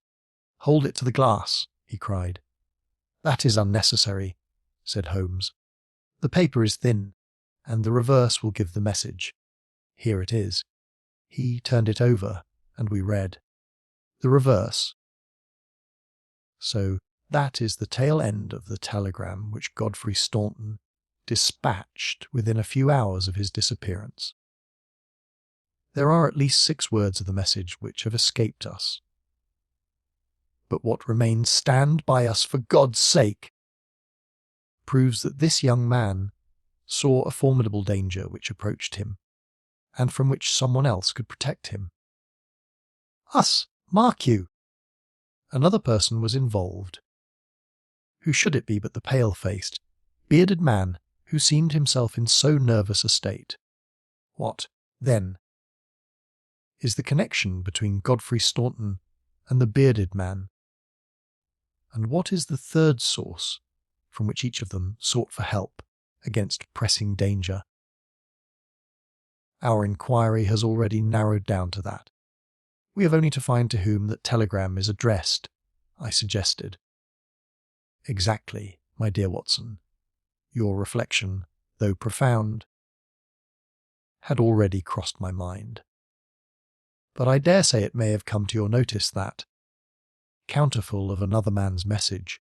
"Hold it to the glass," he cried. "That is unnecessary," said Holmes. "The paper is thin, and the reverse will give the message. Here it is." He turned it over, and we read. The reverse. So that is the tail end of the telegram which Godfrey Staunton dispatched within a few hours of his disappearance. There are at least 6 words of the message which have escaped us. But what remains, "Stand by us for God's sake," proves that this young man saw a formidable danger which approached him, and from which someone else could protect him. Us, mark you! Another person was involved. Who should it be but the pale-faced, bearded man who seemed himself in so nervous a state? What, then, is the connection between Godfrey Staunton and the bearded man? And what is the third source from which each of them sought for help against pressing danger? Our inquiry has already narrowed down to that. We have only to find to whom that telegram is addressed, I suggested. Exactly, my dear Watson. Your reflection, though profound, had already crossed my mind. But I dare say it may have come to your notice that, counterful of another man's message,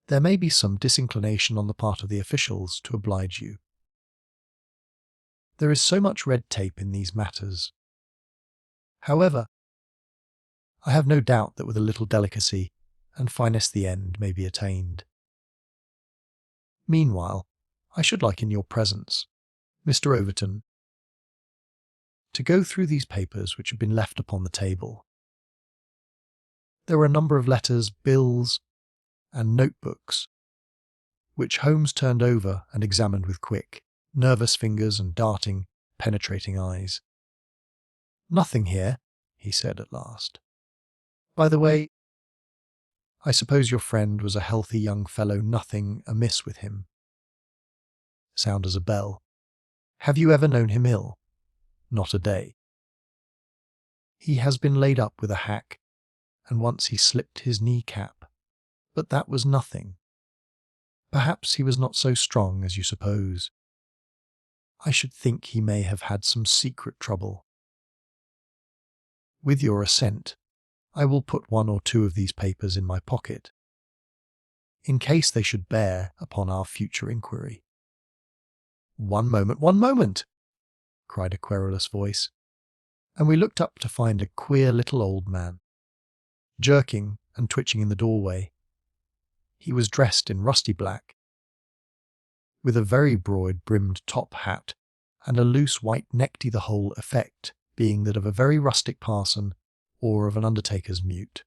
there may be some disinclination on the part of the officials to oblige you. There is so much red tape in these matters. However, I have no doubt that with a little delicacy and finesse the end may be attained. Meanwhile, I should like in your presence, Mr. Overton, to go through these papers which have been left upon the table. There were a number of letters, bills, and notebooks, which Holmes turned over and examined with quick, nervous fingers and darting, penetrating eyes. "Nothing here," he said at last. "By the way, I suppose your friend was a healthy young fellow, nothing amiss with him." Sound as a bell. "Have you ever known him ill?" "Not a day." "He has been laid up with a hack, and once he slipped his knee-cap, but that was nothing. Perhaps he was not so strong as you suppose. I should think he may have had some secret trouble. With your assent, I will put 1 or 2 of these papers in my pocket, in case they should bear upon our future inquiry." "One moment," cried a querulous voice, and we looked up to find a queer little old man, jerking and twitching in the doorway. He was dressed in rusty black, with a very broad-brimmed top hat and a loose white necktie, the whole effect being that of a very rustic parson or of an undertaker's mute.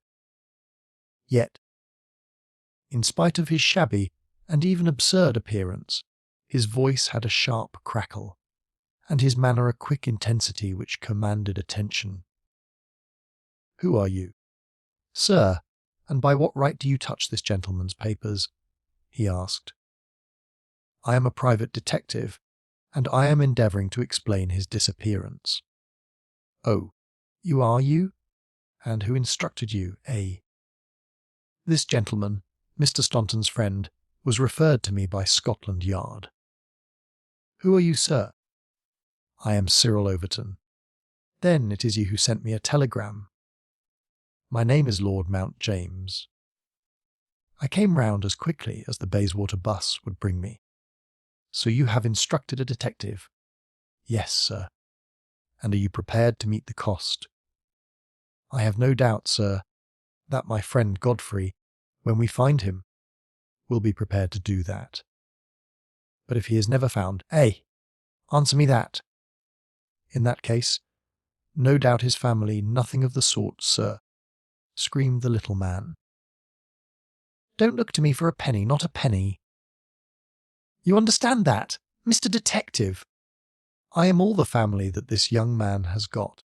Yet, in spite of his shabby and even absurd appearance, His voice had a sharp crackle, and his manner a quick intensity which commanded attention. "Who are you?" "Sir, and by what right do you touch this gentleman's papers?" he asked. "I am a private detective, and I am endeavouring to explain his disappearance." "Oh, you are you? And who instructed you, eh?" "This gentleman, Mr. Staunton's friend, was referred to me by Scotland Yard." "Who are you, sir?" "I am Cyril Overton." "Then it is you who sent me a telegram." "My name is Lord Mount James." I came round as quickly as the Bayswater bus would bring me. "So you have instructed a detective?" "Yes, sir." "And are you prepared to meet the cost?" "I have no doubt, sir, that my friend Godfrey, when we find him, will be prepared to do that." "But if he is never found—" Answer me that." "In that case, no doubt his family—" "Nothing of the sort, sir," screamed the little man. "Don't look to me for a penny, not a penny. You understand that, Mr. Detective? I am all the family that this young man has got,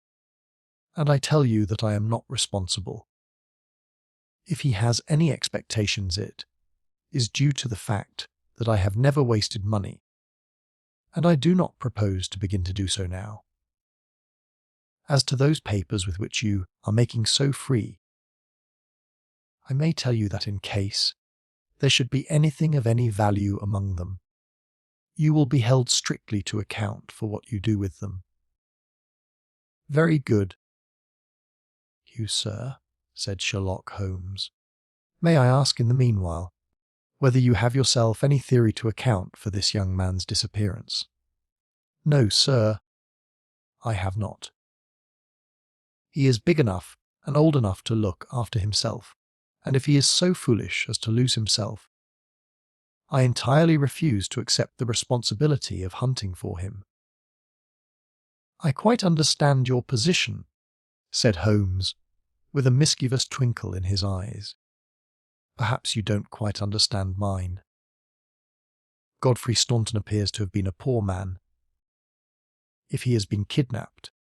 and I tell you that I am not responsible. If he has any expectations, it is due to the fact that I have never wasted money, and I do not propose to begin to do so now. As to those papers with which you are making so free, I may tell you that in case there should be anything of any value among them, you will be held strictly to account for what you do with them." "Very good." "You, sir," said Sherlock Holmes, "may I ask in the meanwhile whether you have yourself any theory to account for this young man's disappearance?" "No, sir, I have not. He is big enough and old enough to look after himself, and if he is so foolish as to lose himself, I entirely refuse to accept the responsibility of hunting for him." "I quite understand your position," said Holmes, with a mischievous twinkle in his eyes. "Perhaps you don't quite understand mine. Godfrey Staunton appears to have been a poor man. If he has been kidnapped,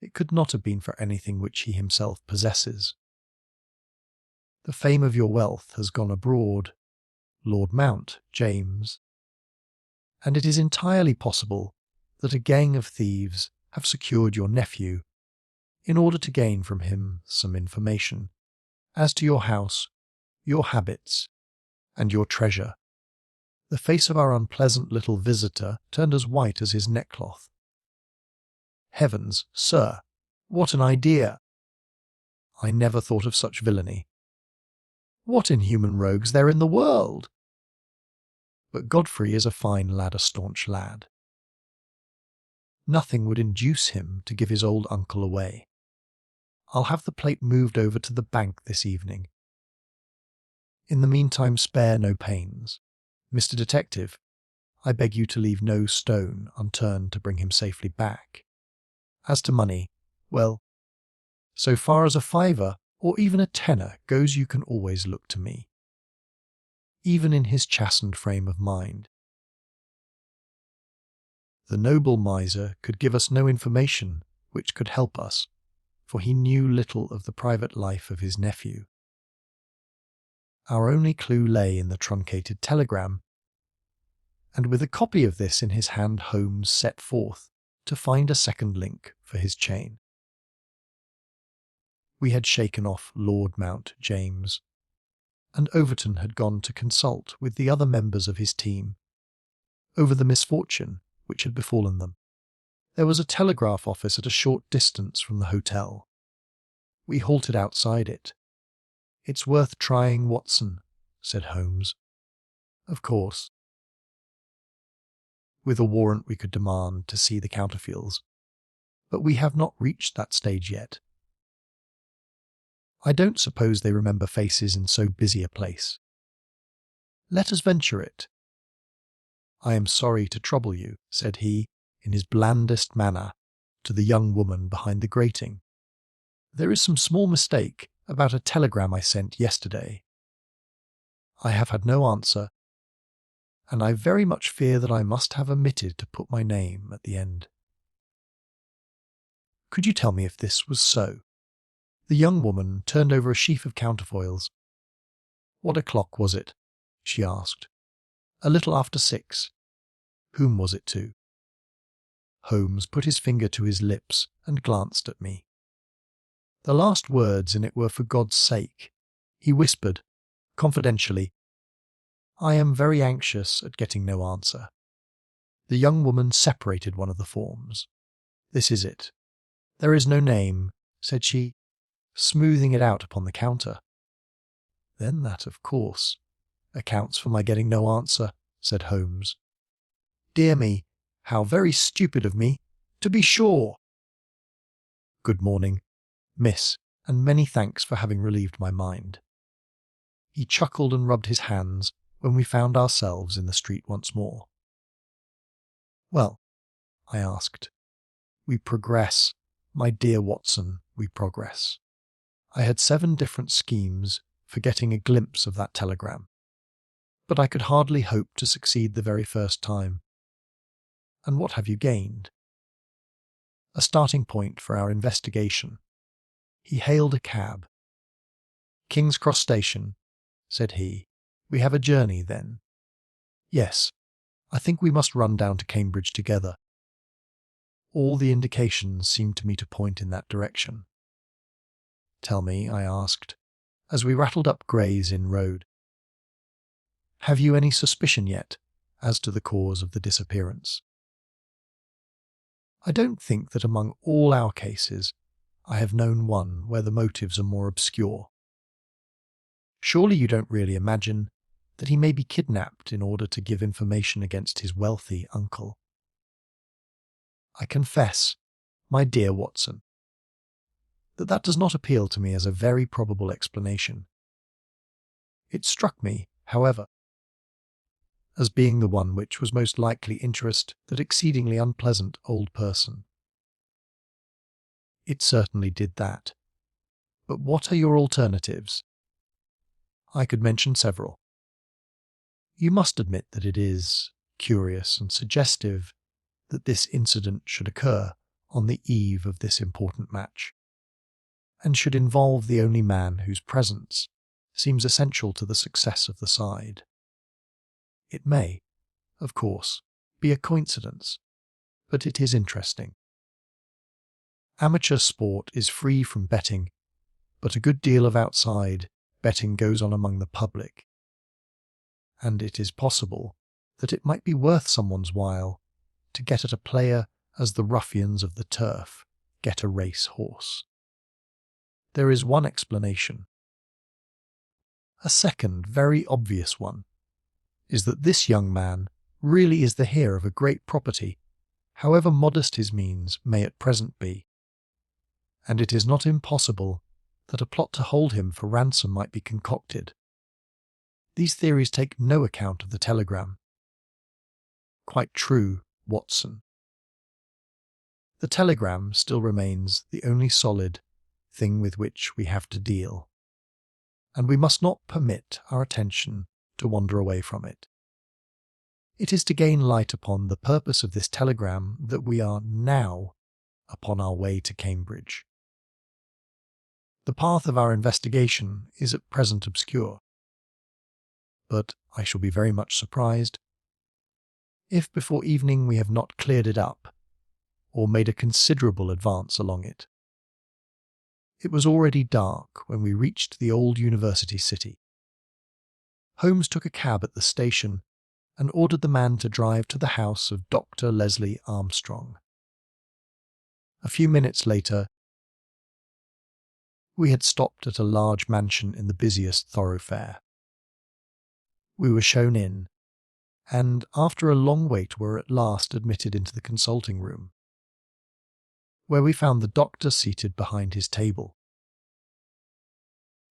it could not have been for anything which he himself possesses. The fame of your wealth has gone abroad, Lord Mount James, and it is entirely possible that a gang of thieves have secured your nephew in order to gain from him some information as to your house, your habits, and your treasure." The face of our unpleasant little visitor turned as white as his neckcloth. "Heavens, sir, what an idea! I never thought of such villainy. What inhuman rogues there in the world! But Godfrey is a fine lad, a staunch lad. Nothing would induce him to give his old uncle away. I'll have the plate moved over to the bank this evening. In the meantime, spare no pains. Mr. Detective, I beg you to leave no stone unturned to bring him safely back. As to money, well, so far as a fiver or even a tenner goes, you can always look to me, even in his chastened frame of mind." The noble miser could give us no information which could help us, for he knew little of the private life of his nephew. Our only clue lay in the truncated telegram, and with a copy of this in his hand, Holmes set forth to find a second link for his chain. We had shaken off Lord Mount James, and Overton had gone to consult with the other members of his team over the misfortune which had befallen them. There was a telegraph office at a short distance from the hotel. We halted outside it. "It's worth trying, Watson," said Holmes. "Of course. With a warrant we could demand to see the counterfeils, but we have not reached that stage yet. I don't suppose they remember faces in so busy a place. Let us venture it." "I am sorry to trouble you," said he, in his blandest manner, to the young woman behind the grating. "There is some small mistake about a telegram I sent yesterday. I have had no answer, and I very much fear that I must have omitted to put my name at the end. Could you tell me if this was so? The young woman turned over a sheaf of counterfoils. What o'clock was it? She asked. A little after 6. Whom was it to? Holmes put his finger to his lips and glanced at me. The last words in it were "for God's sake." He whispered, confidentially, "I am very anxious at getting no answer." The young woman separated one of the forms. "This is it. There is no name," said she, smoothing it out upon the counter. "Then that, of course, accounts for my getting no answer," said Holmes. "Dear me, how very stupid of me, to be sure! Good morning, miss, and many thanks for having relieved my mind." He chuckled and rubbed his hands when we found ourselves in the street once more. "Well," I asked, "we progress, my dear Watson, we progress." I had 7 different schemes for getting a glimpse of that telegram, but I could hardly hope to succeed the very first time. And what have you gained? A starting point for our investigation. He hailed a cab. "King's Cross Station," said he. "We have a journey, then?" "Yes, I think we must run down to Cambridge together." All the indications seemed to me to point in that direction. "Tell me," I asked, as we rattled up Gray's Inn Road, "have you any suspicion yet as to the cause of the disappearance?" I don't think that among all our cases I have known one where the motives are more obscure. Surely you don't really imagine that he may be kidnapped in order to give information against his wealthy uncle? I confess, my dear Watson, that does not appeal to me as a very probable explanation. It struck me, however, as being the one which was most likely interest that exceedingly unpleasant old person. It certainly did that. But what are your alternatives? I could mention several. You must admit that it is curious and suggestive that this incident should occur on the eve of this important match, and should involve the only man whose presence seems essential to the success of the side. It may, of course, be a coincidence, but it is interesting. Amateur sport is free from betting, but a good deal of outside betting goes on among the public, and it is possible that it might be worth someone's while to get at a player as the ruffians of the turf get a race horse. There is one explanation. A second, very obvious one, is that this young man really is the heir of a great property, however modest his means may at present be, and it is not impossible that a plot to hold him for ransom might be concocted. These theories take no account of the telegram. Quite true, Watson. The telegram still remains the only solid thing with which we have to deal, and we must not permit our attention to wander away from it. It is to gain light upon the purpose of this telegram that we are now upon our way to Cambridge. The path of our investigation is at present obscure, but I shall be very much surprised if before evening we have not cleared it up, or made a considerable advance along it. It was already dark when we reached the old university city. Holmes took a cab at the station and ordered the man to drive to the house of Dr. Leslie Armstrong. A few minutes later, we had stopped at a large mansion in the busiest thoroughfare. We were shown in, and after a long wait were at last admitted into the consulting room, where we found the doctor seated behind his table.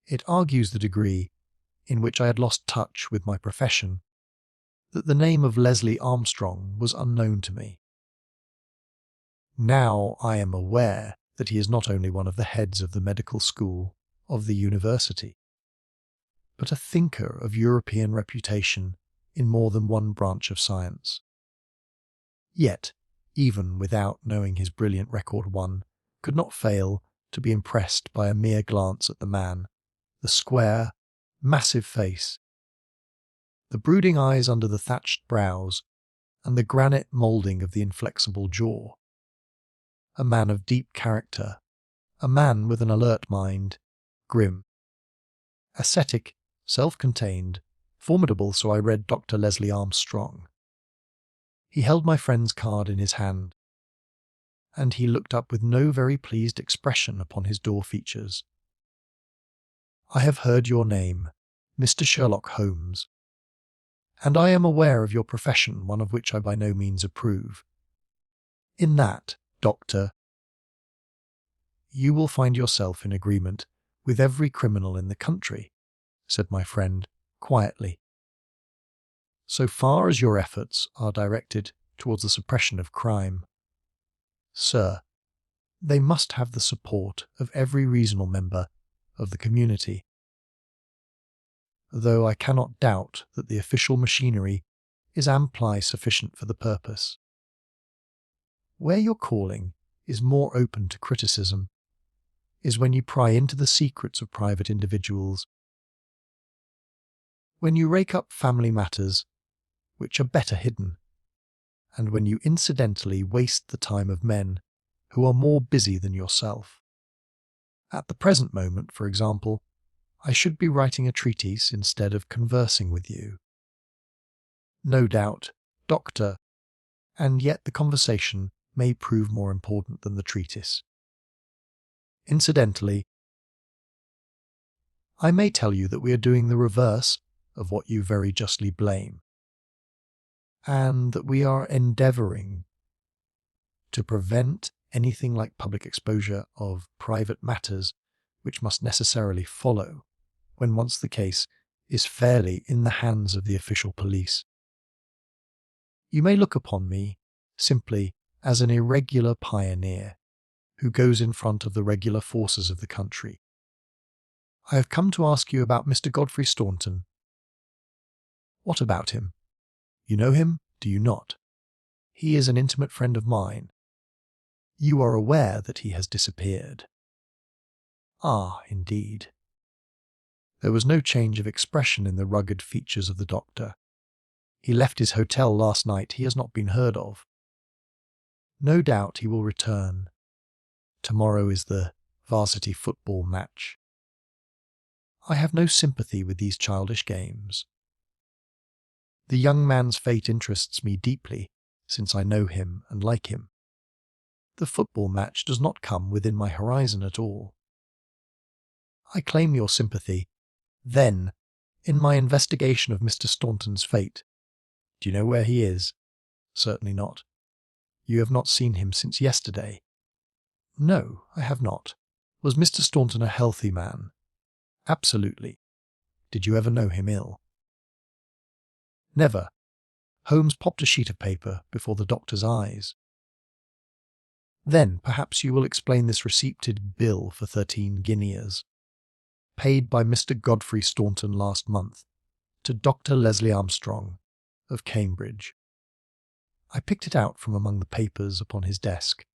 It argues the degree in which I had lost touch with my profession that the name of Leslie Armstrong was unknown to me. Now I am aware that he is not only one of the heads of the medical school of the university, but a thinker of European reputation in more than one branch of science. Yet, even without knowing his brilliant record, one could not fail to be impressed by a mere glance at the man, the square, massive face, the brooding eyes under the thatched brows, and the granite moulding of the inflexible jaw. A man of deep character, a man with an alert mind, grim, ascetic, self-contained, formidable, so I read Dr. Leslie Armstrong. He held my friend's card in his hand, and he looked up with no very pleased expression upon his door features. "I have heard your name, Mr. Sherlock Holmes, and I am aware of your profession, one of which I by no means approve. In that, Doctor, you will find yourself in agreement with every criminal in the country," said my friend quietly. "So far as your efforts are directed towards the suppression of crime, sir, they must have the support of every reasonable member of the community. Though I cannot doubt that the official machinery is amply sufficient for the purpose. Where your calling is more open to criticism is when you pry into the secrets of private individuals, when you rake up family matters which are better hidden, and when you incidentally waste the time of men who are more busy than yourself. At the present moment, for example, I should be writing a treatise instead of conversing with you. No doubt, Doctor, and yet the conversation may prove more important than the treatise. Incidentally, I may tell you that we are doing the reverse of what you very justly blame, and that we are endeavouring to prevent anything like public exposure of private matters which must necessarily follow when once the case is fairly in the hands of the official police. You may look upon me simply as an irregular pioneer who goes in front of the regular forces of the country. I have come to ask you about Mr. Godfrey Staunton. What about him? You know him, do you not? He is an intimate friend of mine. You are aware that he has disappeared. Ah, indeed. There was no change of expression in the rugged features of the doctor. He left his hotel last night. He has not been heard of. No doubt he will return. Tomorrow is the varsity football match. I have no sympathy with these childish games. The young man's fate interests me deeply, since I know him and like him. The football match does not come within my horizon at all. I claim your sympathy. Then, in my investigation of Mr. Staunton's fate, do you know where he is? Certainly not. You have not seen him since yesterday. No, I have not. Was Mr. Staunton a healthy man? Absolutely. Did you ever know him ill? Never. Holmes popped a sheet of paper before the doctor's eyes. Then perhaps you will explain this receipted bill for 13 guineas, paid by Mr. Godfrey Staunton last month, to Dr. Leslie Armstrong, of Cambridge. I picked it out from among the papers upon his desk.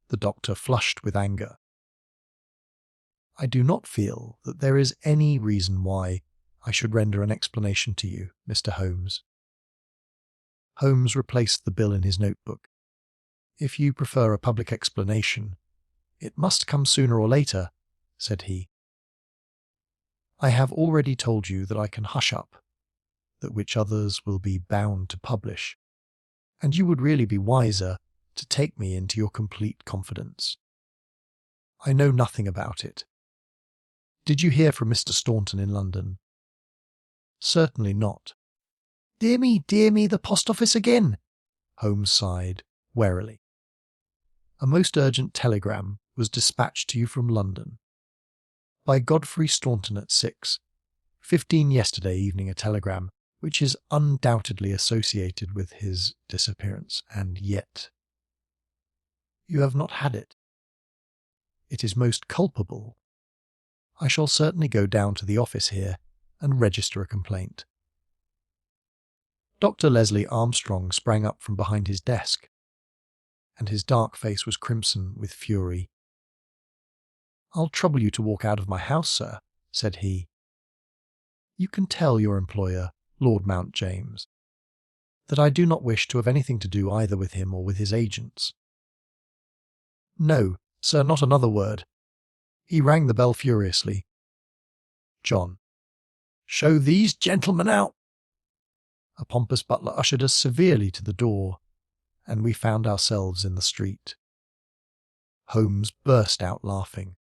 The doctor flushed with anger. I do not feel that there is any reason why I should render an explanation to you, Mr. Holmes. Holmes replaced the bill in his notebook. If you prefer a public explanation, it must come sooner or later, said he. I have already told you that I can hush up, that which others will be bound to publish, and you would really be wiser to take me into your complete confidence. I know nothing about it. Did you hear from Mr. Staunton in London? Certainly not. Dear me, the post office again, Holmes sighed warily. A most urgent telegram was dispatched to you from London. By Godfrey Staunton at 6:15 yesterday evening, a telegram which is undoubtedly associated with his disappearance, and yet you have not had it. It is most culpable. I shall certainly go down to the office here and register a complaint. Dr. Leslie Armstrong sprang up from behind his desk, and his dark face was crimson with fury. "I'll trouble you to walk out of my house, sir," said he. "You can tell your employer, Lord Mount James, that I do not wish to have anything to do either with him or with his agents." "No, sir, not another word." He rang the bell furiously. "John, show these gentlemen out." A pompous butler ushered us severely to the door, and we found ourselves in the street. Holmes burst out laughing.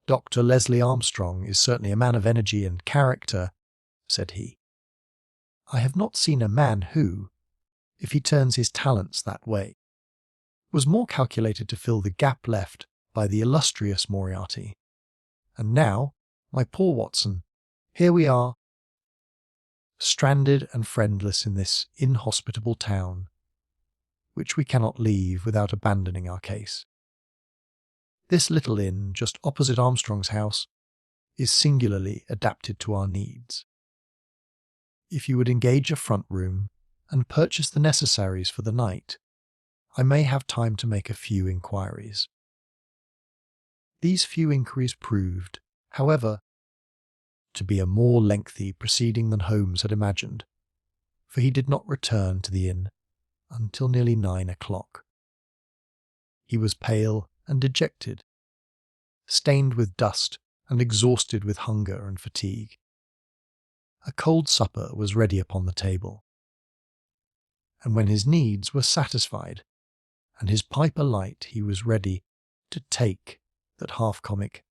"Dr. Leslie Armstrong is certainly a man of energy and character," said he. "I have not seen a man who, if he turns his talents that way, was more calculated to fill the gap left by the illustrious Moriarty. And now, my poor Watson, here we are, stranded and friendless in this inhospitable town, which we cannot leave without abandoning our case. This little inn, just opposite Armstrong's house, is singularly adapted to our needs. If you would engage a front room and purchase the necessaries for the night, I may have time to make a few inquiries." These few inquiries proved, however, to be a more lengthy proceeding than Holmes had imagined, for he did not return to the inn until nearly 9 o'clock. He was pale and dejected, stained with dust and exhausted with hunger and fatigue. A cold supper was ready upon the table, and when his needs were satisfied and his pipe alight, he was ready to take that half-comic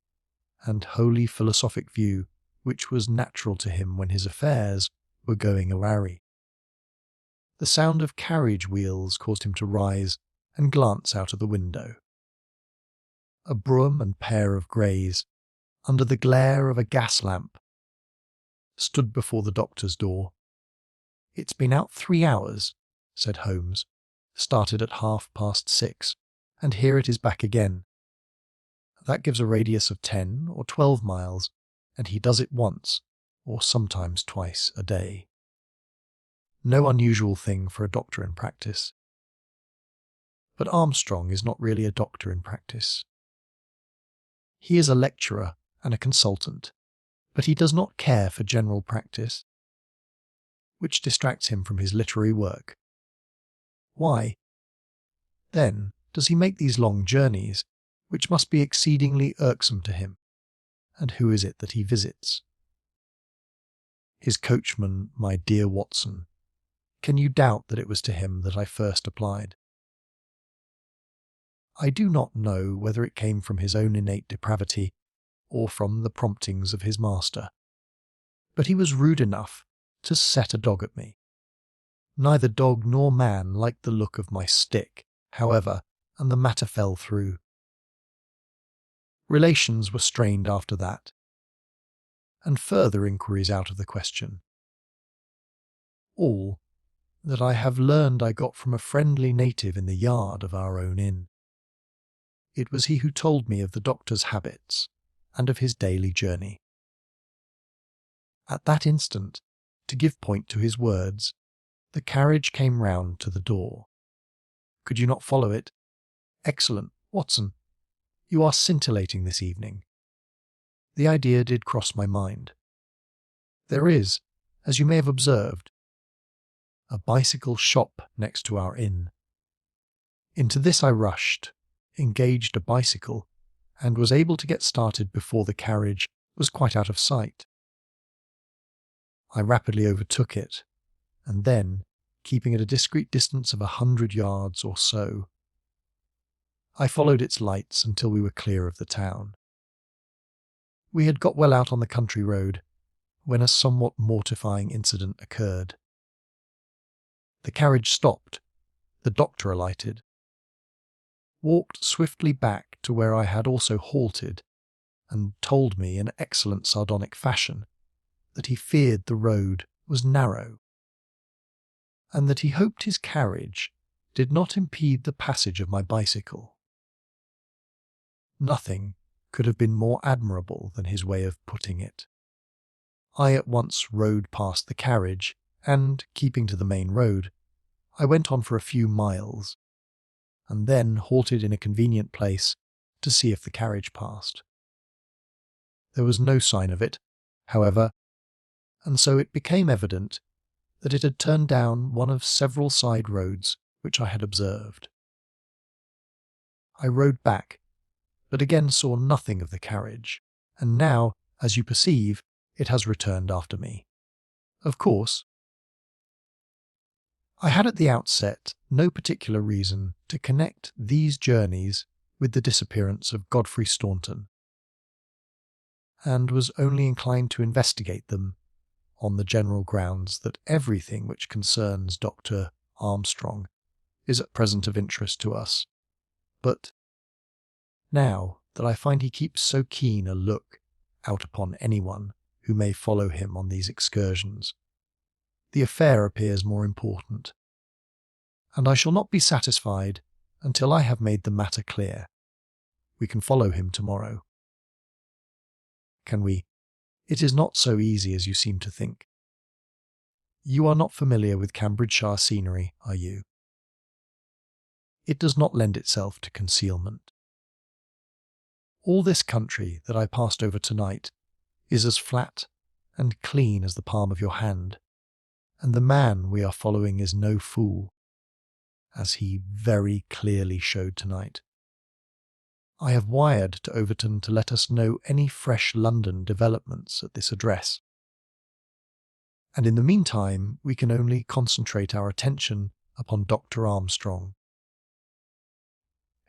and wholly philosophic view which was natural to him when his affairs were going awry. The sound of carriage wheels caused him to rise and glance out of the window. A brougham and pair of greys, under the glare of a gas lamp, stood before the doctor's door. "It's been out 3 hours," said Holmes. "Started at 6:30, and here it is back again. That gives a radius of 10 or 12 miles, and he does it once, or sometimes twice a day. No unusual thing for a doctor in practice. But Armstrong is not really a doctor in practice. He is a lecturer and a consultant, but he does not care for general practice, which distracts him from his literary work. Why, then, does he make these long journeys, which must be exceedingly irksome to him? And who is it that he visits? His coachman, my dear Watson. Can you doubt that it was to him that I first applied? I do not know whether it came from his own innate depravity or from the promptings of his master, but he was rude enough to set a dog at me. Neither dog nor man liked the look of my stick, however, and the matter fell through. Relations were strained after that, and further inquiries out of the question. All that I have learned I got from a friendly native in the yard of our own inn. It was he who told me of the doctor's habits and of his daily journey. At that instant, to give point to his words, the carriage came round to the door. Could you not follow it? Excellent, Watson. You are scintillating this evening. The idea did cross my mind. There is, as you may have observed, a bicycle shop next to our inn. Into this I rushed, engaged a bicycle, and was able to get started before the carriage was quite out of sight. I rapidly overtook it, and then, keeping at a discreet distance of 100 yards or so, I followed its lights until we were clear of the town. We had got well out on the country road when a somewhat mortifying incident occurred. The carriage stopped, the doctor alighted, walked swiftly back to where I had also halted, and told me in excellent sardonic fashion that he feared the road was narrow, and that he hoped his carriage did not impede the passage of my bicycle. Nothing could have been more admirable than his way of putting it. I at once rode past the carriage and, keeping to the main road, I went on for a few miles, and then halted in a convenient place to see if the carriage passed. There was no sign of it, however, and so it became evident that it had turned down one of several side roads which I had observed. I rode back, but again saw nothing of the carriage, and now, as you perceive, it has returned after me. Of course, I had at the outset no particular reason to connect these journeys with the disappearance of Godfrey Staunton, and was only inclined to investigate them on the general grounds that everything which concerns Dr. Armstrong is at present of interest to us. But now that I find he keeps so keen a look out upon anyone who may follow him on these excursions, the affair appears more important, and I shall not be satisfied until I have made the matter clear. We can follow him tomorrow. Can we? It is not so easy as you seem to think. You are not familiar with Cambridgeshire scenery, are you? It does not lend itself to concealment. All this country that I passed over tonight is as flat and clean as the palm of your hand, and the man we are following is no fool, as he very clearly showed tonight. I have wired to Overton to let us know any fresh London developments at this address, and in the meantime we can only concentrate our attention upon Dr. Armstrong,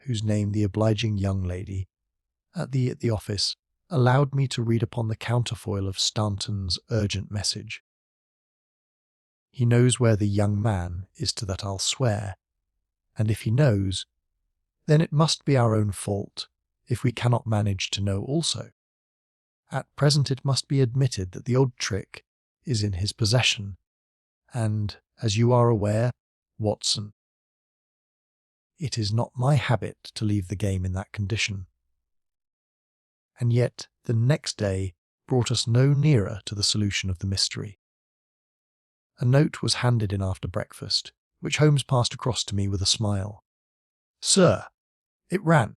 whose name the obliging young lady at the office allowed me to read upon the counterfoil of Staunton's urgent message. He knows where the young man is, to that I'll swear, and if he knows, then it must be our own fault if we cannot manage to know also. At present it must be admitted that the old trick is in his possession, and, as you are aware, Watson, it is not my habit to leave the game in that condition. And yet the next day brought us no nearer to the solution of the mystery. A note was handed in after breakfast, which Holmes passed across to me with a smile. "Sir," it ran,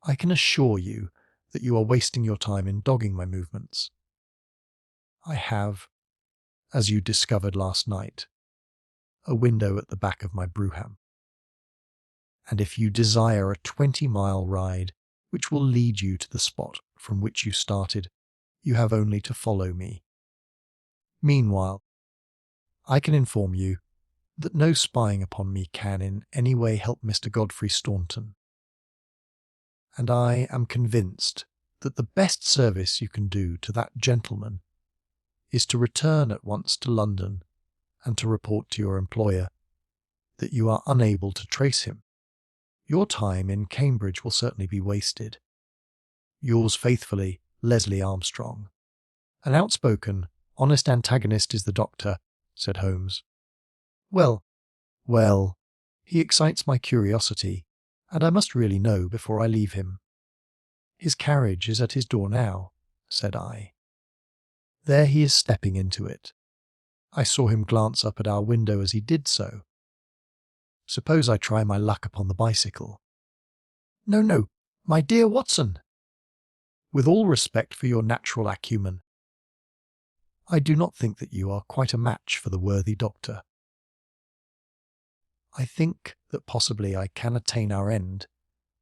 "I can assure you that you are wasting your time in dogging my movements. I have, as you discovered last night, a window at the back of my brougham, and if you desire a 20-mile ride which will lead you to the spot from which you started, you have only to follow me. Meanwhile, I can inform you that no spying upon me can in any way help Mr. Godfrey Staunton, and I am convinced that the best service you can do to that gentleman is to return at once to London and to report to your employer that you are unable to trace him. Your time in Cambridge will certainly be wasted. Yours faithfully, Leslie Armstrong." "An outspoken, honest antagonist is the doctor," said Holmes. Well, he excites my curiosity, and I must really know before I leave him." "His carriage is at his door now," said I. "There he is stepping into it. I saw him glance up at our window as he did so. Suppose I try my luck upon the bicycle?" No, my dear Watson. With all respect for your natural acumen, I do not think that you are quite a match for the worthy doctor. I think that possibly I can attain our end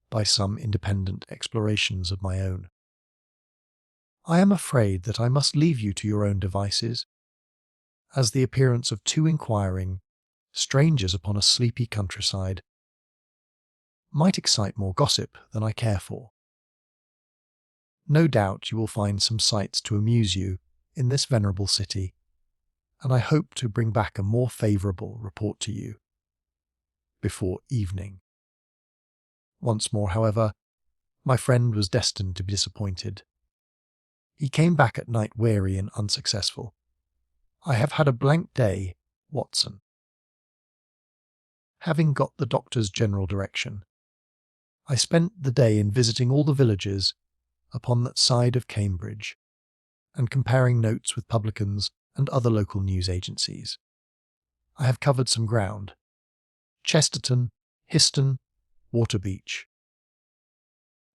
by some independent explorations of my own. I am afraid that I must leave you to your own devices, as the appearance of two inquiring strangers upon a sleepy countryside might excite more gossip than I care for. No doubt you will find some sights to amuse you in this venerable city, and I hope to bring back a more favourable report to you before evening. Once more, however, my friend was destined to be disappointed. He came back at night weary and unsuccessful. "I have had a blank day, Watson." Having got the doctor's general direction, I spent the day in visiting all the villages upon that side of Cambridge, and comparing notes with publicans and other local news agencies. I have covered some ground. Chesterton, Histon, Waterbeach,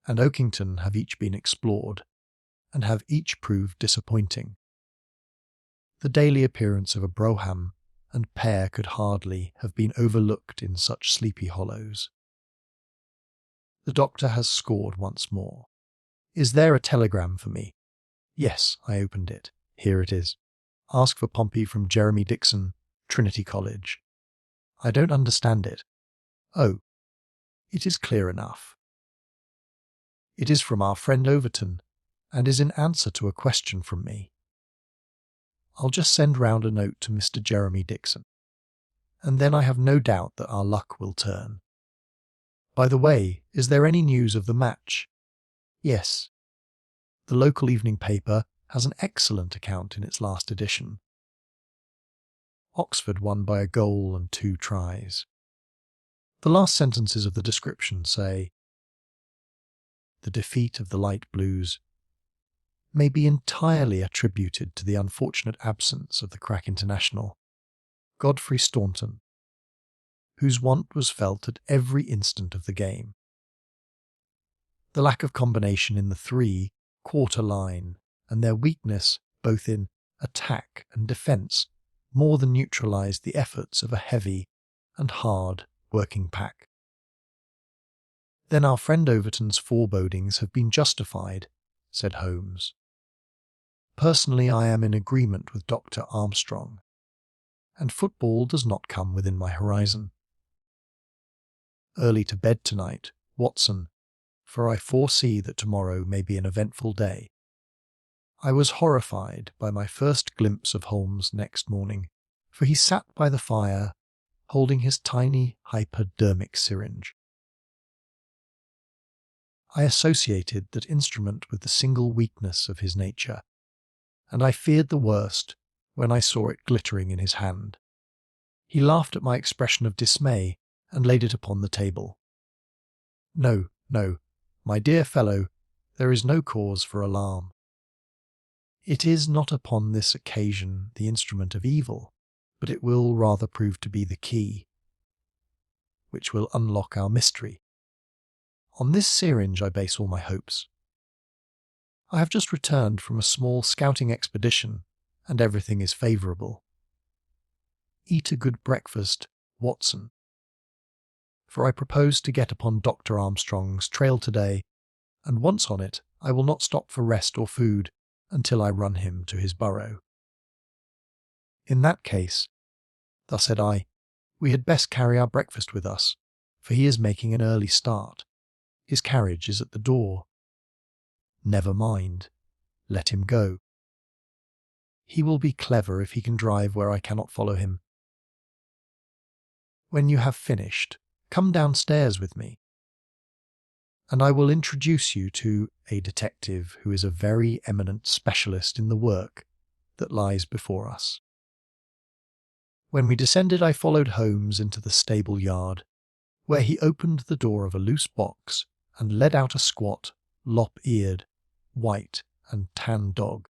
and Oakington have each been explored, and have each proved disappointing. The daily appearance of a brougham and pair could hardly have been overlooked in such sleepy hollows. The doctor has scored once more. Is there a telegram for me? Yes, I opened it. Here it is. Ask for Pompey from Jeremy Dixon, Trinity College. I don't understand it. Oh, it is clear enough. It is from our friend Overton, and is in answer to a question from me. I'll just send round a note to Mr. Jeremy Dixon, and then I have no doubt that our luck will turn. By the way, is there any news of the match? Yes. The local evening paper has an excellent account in its last edition. Oxford won by a goal and 2 tries. The last sentences of the description say, "The defeat of the Light Blues may be entirely attributed to the unfortunate absence of the crack international, Godfrey Staunton, whose want was felt at every instant of the game. The lack of combination in the 3-quarter line and their weakness both in attack and defence more than neutralised the efforts of a heavy and hard working pack. Then our friend Overton's forebodings have been justified," said Holmes. "Personally, I am in agreement with Dr. Armstrong, and football does not come within my horizon. Early to bed tonight, Watson, for I foresee that tomorrow may be an eventful day." I was horrified by my first glimpse of Holmes next morning, for he sat by the fire, holding his tiny hypodermic syringe. I associated that instrument with the single weakness of his nature, and I feared the worst when I saw it glittering in his hand. He laughed at my expression of dismay and laid it upon the table. "No, no, my dear fellow, there is no cause for alarm. It is not upon this occasion the instrument of evil, but it will rather prove to be the key, which will unlock our mystery. On this syringe I base all my hopes. I have just returned from a small scouting expedition, and everything is favourable. Eat a good breakfast, Watson, for I propose to get upon Dr. Armstrong's trail today, and once on it I will not stop for rest or food until I run him to his burrow." "In that case," thus said I, "we had best carry our breakfast with us, for he is making an early start. His carriage is at the door." "Never mind. Let him go. He will be clever if he can drive where I cannot follow him. When you have finished, come downstairs with me, and I will introduce you to a detective who is a very eminent specialist in the work that lies before us." When we descended, I followed Holmes into the stable yard, where he opened the door of a loose box and led out a squat, lop-eared, white and tan dog,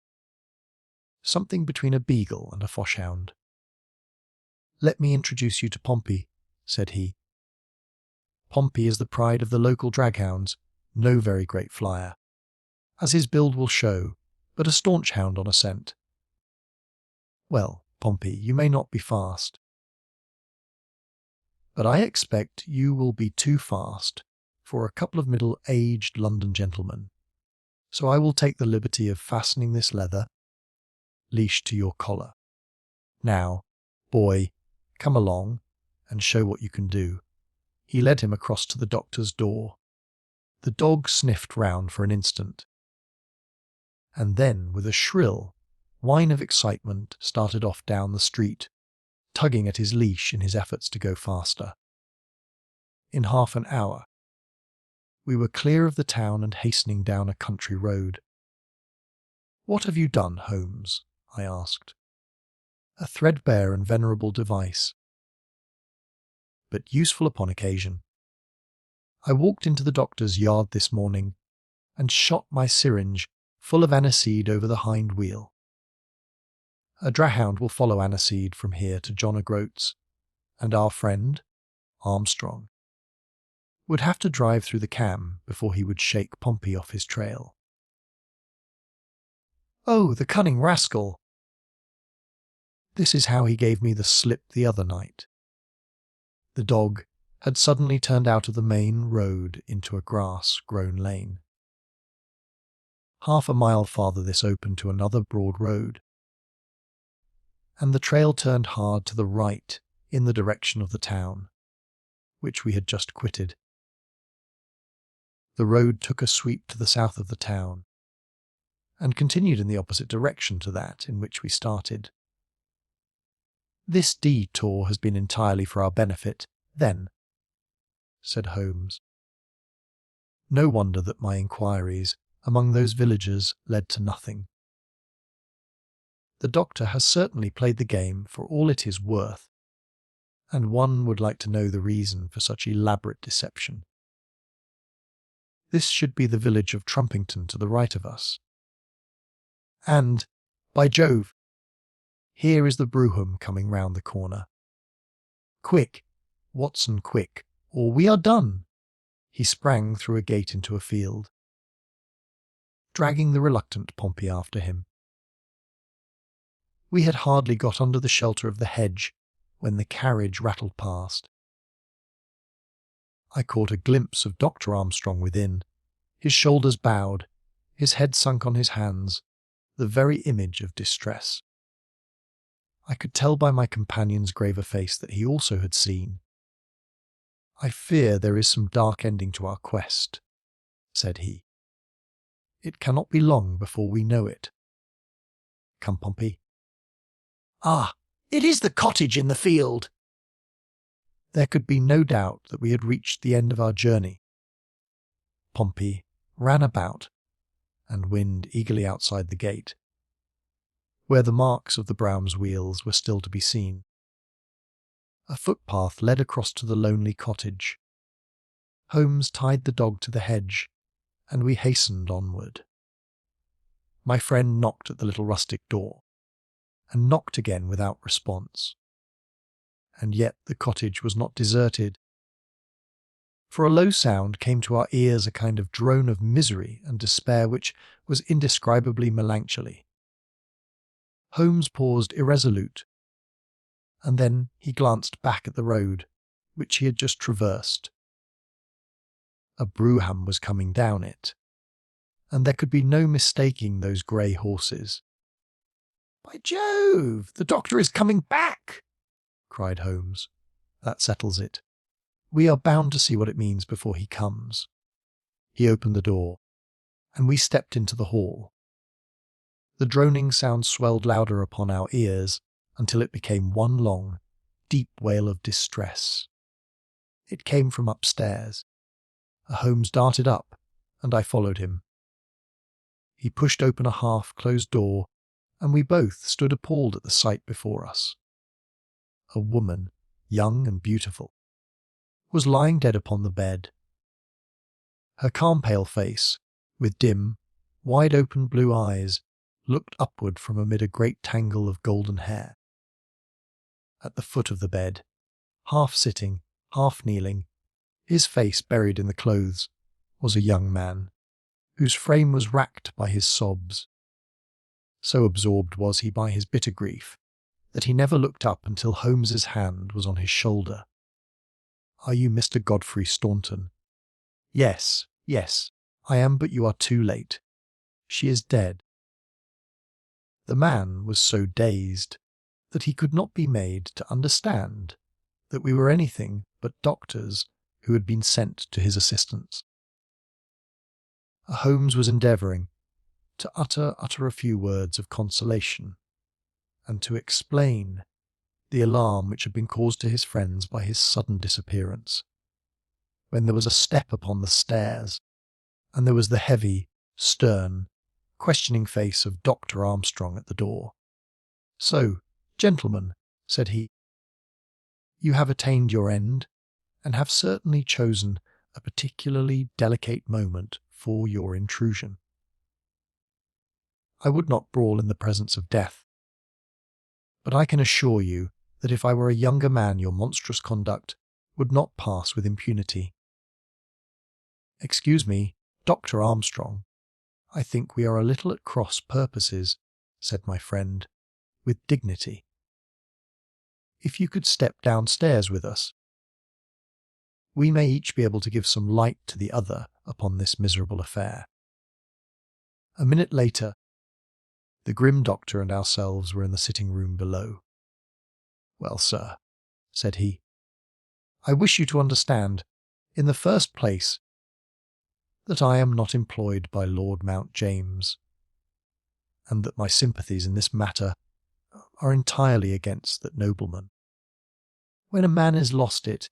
something between a beagle and a foshhound. "Let me introduce you to Pompey," said he. "Pompey is the pride of the local draghounds, no very great flyer, as his build will show, but a staunch hound on a scent. Well, Pompey, you may not be fast, but I expect you will be too fast for a couple of middle-aged London gentlemen, so I will take the liberty of fastening this leather leash to your collar. Now, boy, come along and show what you can do." He led him across to the doctor's door. The dog sniffed round for an instant, and then, with a shrill whine of excitement, started off down the street, tugging at his leash in his efforts to go faster. In half an hour, we were clear of the town and hastening down a country road. "What have you done, Holmes?" I asked. "A threadbare and venerable device, but useful upon occasion. I walked into the doctor's yard this morning and shot my syringe full of aniseed over the hind wheel. A drahound will follow Aniseed from here to John O'Groats, and our friend, Armstrong, would have to drive through the Cam before he would shake Pompey off his trail. Oh, the cunning rascal! This is how he gave me the slip the other night. The dog had suddenly turned out of the main road into a grass-grown lane. Half a mile farther this opened to another broad road, and the trail turned hard to the right in the direction of the town, which we had just quitted. The road took a sweep to the south of the town, and continued in the opposite direction to that in which we started. "This detour has been entirely for our benefit, then," said Holmes. No wonder that my inquiries among those villagers led to nothing. The doctor has certainly played the game for all it is worth, and one would like to know the reason for such elaborate deception. This should be the village of Trumpington to the right of us. And, by Jove, here is the brougham coming round the corner. Quick, Watson, quick, or we are done! He sprang through a gate into a field, dragging the reluctant Pompey after him. We had hardly got under the shelter of the hedge when the carriage rattled past. I caught a glimpse of Dr. Armstrong within, his shoulders bowed, his head sunk on his hands, the very image of distress. I could tell by my companion's graver face that he also had seen. "I fear there is some dark ending to our quest," said he. "It cannot be long before we know it. Come, Pompey." "Ah, it is the cottage in the field!" There could be no doubt that we had reached the end of our journey. Pompey ran about and whined eagerly outside the gate, where the marks of the brougham's wheels were still to be seen. A footpath led across to the lonely cottage. Holmes tied the dog to the hedge, and we hastened onward. My friend knocked at the little rustic door, and knocked again without response. And yet the cottage was not deserted. For a low sound came to our ears, a kind of drone of misery and despair which was indescribably melancholy. Holmes paused irresolute, and then he glanced back at the road, which he had just traversed. A brougham was coming down it, and there could be no mistaking those grey horses. "By Jove, the doctor is coming back!" cried Holmes. "That settles it. We are bound to see what it means before he comes." He opened the door, and we stepped into the hall. The droning sound swelled louder upon our ears until it became one long, deep wail of distress. It came from upstairs. Holmes darted up, and I followed him. He pushed open a half-closed door, and we both stood appalled at the sight before us. A woman, young and beautiful, was lying dead upon the bed. Her calm pale face, with dim, wide-open blue eyes, looked upward from amid a great tangle of golden hair. At the foot of the bed, half sitting, half kneeling, his face buried in the clothes, was a young man, whose frame was racked by his sobs. So absorbed was he by his bitter grief that he never looked up until Holmes's hand was on his shoulder. "Are you Mr. Godfrey Staunton?" Yes, I am, but you are too late. She is dead." The man was so dazed that he could not be made to understand that we were anything but doctors who had been sent to his assistance. Holmes was endeavouring to utter a few words of consolation, and to explain the alarm which had been caused to his friends by his sudden disappearance, when there was a step upon the stairs, and there was the heavy, stern, questioning face of Dr. Armstrong at the door. "So, gentlemen," said he, "you have attained your end, and have certainly chosen a particularly delicate moment for your intrusion. I would not brawl in the presence of death, but I can assure you that if I were a younger man your monstrous conduct would not pass with impunity. Excuse me, Dr. Armstrong, I think we are a little at cross purposes, said my friend, with dignity. If you could step downstairs with us, we may each be able to give some light to the other upon this miserable affair. A minute later, the grim doctor and ourselves were in the sitting-room below. Well, sir, said he, I wish you to understand, in the first place, that I am not employed by Lord Mount James, and that my sympathies in this matter are entirely against that nobleman. When a man is lost, it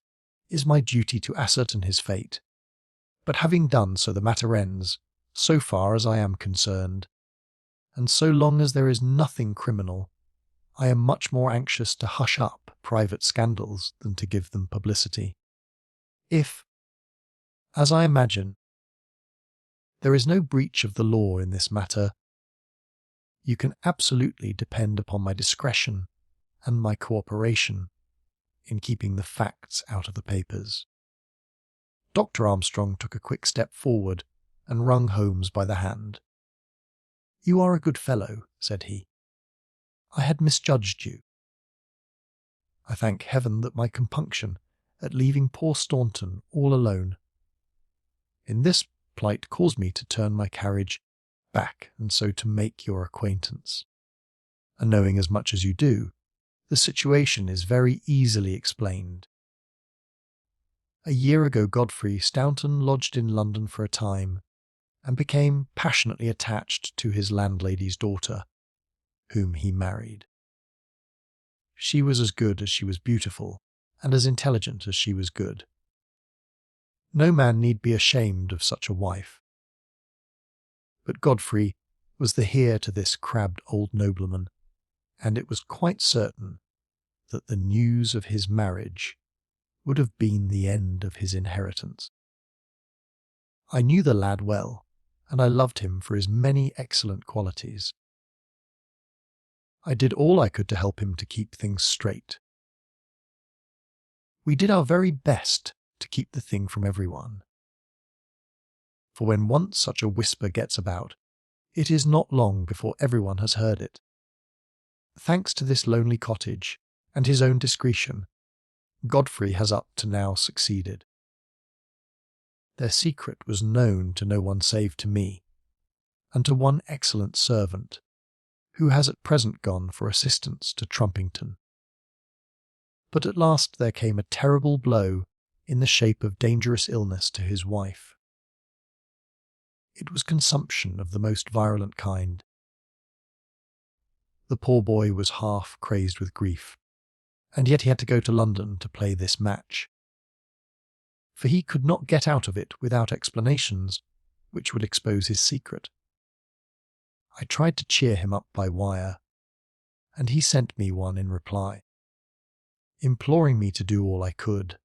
is my duty to ascertain his fate, but having done so the matter ends, so far as I am concerned, and so long as there is nothing criminal, I am much more anxious to hush up private scandals than to give them publicity. If, as I imagine, there is no breach of the law in this matter, you can absolutely depend upon my discretion and my cooperation in keeping the facts out of the papers. Dr. Armstrong took a quick step forward and wrung Holmes by the hand. You are a good fellow, said he. I had misjudged you. I thank heaven that my compunction at leaving poor Staunton all alone in this plight caused me to turn my carriage back and so to make your acquaintance. And knowing as much as you do, the situation is very easily explained. A year ago Godfrey Staunton lodged in London for a time, and became passionately attached to his landlady's daughter, whom he married. She was as good as she was beautiful, and as intelligent as she was good. No man need be ashamed of such a wife. But Godfrey was the heir to this crabbed old nobleman, and it was quite certain that the news of his marriage would have been the end of his inheritance. I knew the lad well, and I loved him for his many excellent qualities. I did all I could to help him to keep things straight. We did our very best to keep the thing from everyone. For when once such a whisper gets about, it is not long before everyone has heard it. Thanks to this lonely cottage and his own discretion, Godfrey has up to now succeeded. Their secret was known to no one save to me, and to one excellent servant, who has at present gone for assistance to Trumpington. But at last there came a terrible blow in the shape of dangerous illness to his wife. It was consumption of the most virulent kind. The poor boy was half crazed with grief, and yet he had to go to London to play this match. For he could not get out of it without explanations, which would expose his secret. I tried to cheer him up by wire, and he sent me one in reply, imploring me to do all I could.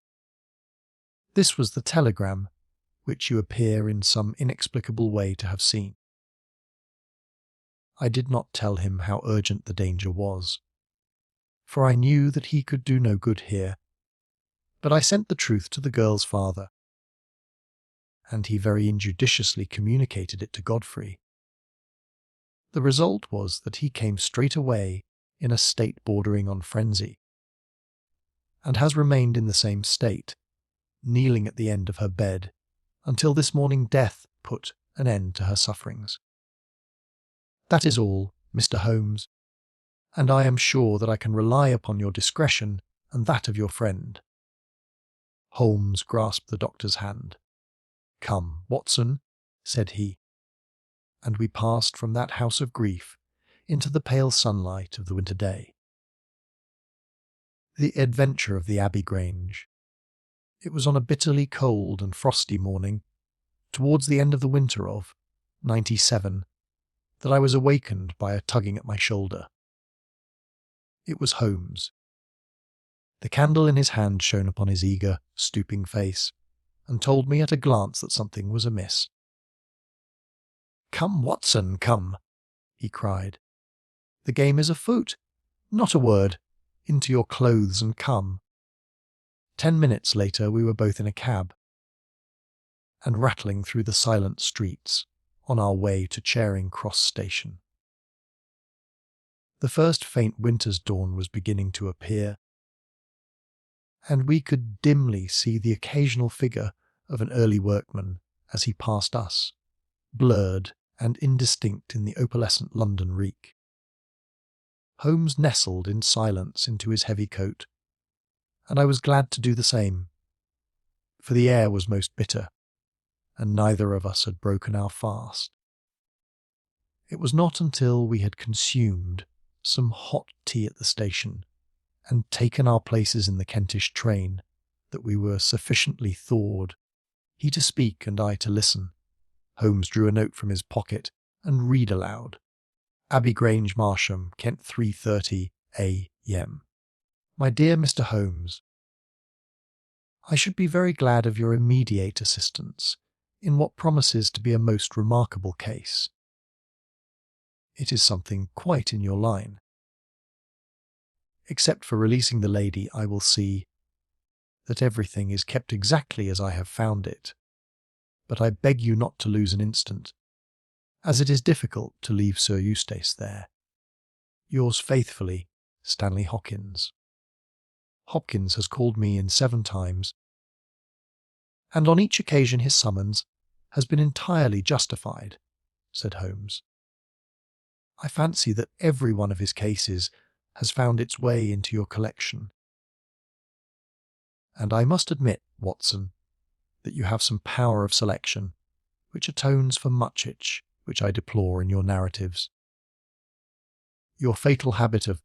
This was the telegram which you appear in some inexplicable way to have seen. I did not tell him how urgent the danger was, for I knew that he could do no good here, but I sent the truth to the girl's father, and he very injudiciously communicated it to Godfrey. The result was that he came straight away in a state bordering on frenzy, and has remained in the same state, kneeling at the end of her bed, until this morning death put an end to her sufferings. That is all, Mr. Holmes, and I am sure that I can rely upon your discretion and that of your friend. Holmes grasped the doctor's hand. Come, Watson, said he, and we passed from that house of grief into the pale sunlight of the winter day. The adventure of the Abbey Grange. It was on a bitterly cold and frosty morning, towards the end of the winter of '97, that I was awakened by a tugging at my shoulder. It was Holmes. The candle in his hand shone upon his eager, stooping face, and told me at a glance that something was amiss. "Come, Watson, come," he cried. "The game is afoot. Not a word. Into your clothes and come." 10 minutes later we were both in a cab and rattling through the silent streets on our way to Charing Cross Station. The first faint winter's dawn was beginning to appear, and we could dimly see the occasional figure of an early workman as he passed us, blurred and indistinct in the opalescent London reek. Holmes nestled in silence into his heavy coat, and I was glad to do the same, for the air was most bitter, and neither of us had broken our fast. It was not until we had consumed some hot tea at the station and taken our places in the Kentish train that we were sufficiently thawed, he to speak and I to listen. Holmes drew a note from his pocket and read aloud. "Abbey Grange, Marsham, Kent, 3:30 a.m. My dear Mr. Holmes, I should be very glad of your immediate assistance in what promises to be a most remarkable case. It is something quite in your line. Except for releasing the lady, I will see that everything is kept exactly as I have found it, but I beg you not to lose an instant, as it is difficult to leave Sir Eustace there. Yours faithfully, Stanley Hopkins." Hopkins has called me in 7 times, and on each occasion his summons has been entirely justified, said Holmes. I fancy that every one of his cases has found its way into your collection. And I must admit, Watson, that you have some power of selection, which atones for much which I deplore in your narratives. Your fatal habit of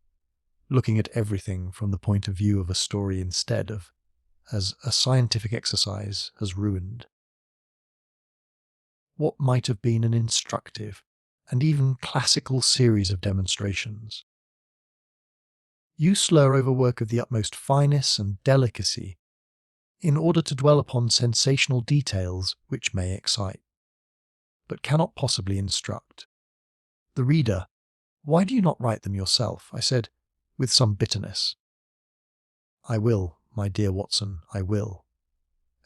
looking at everything from the point of view of a story instead of as a scientific exercise has ruined what might have been an instructive and even classical series of demonstrations. You slur over work of the utmost fineness and delicacy in order to dwell upon sensational details which may excite, but cannot possibly instruct the reader. Why do you not write them yourself? I said, with some bitterness. I will, my dear Watson, I will.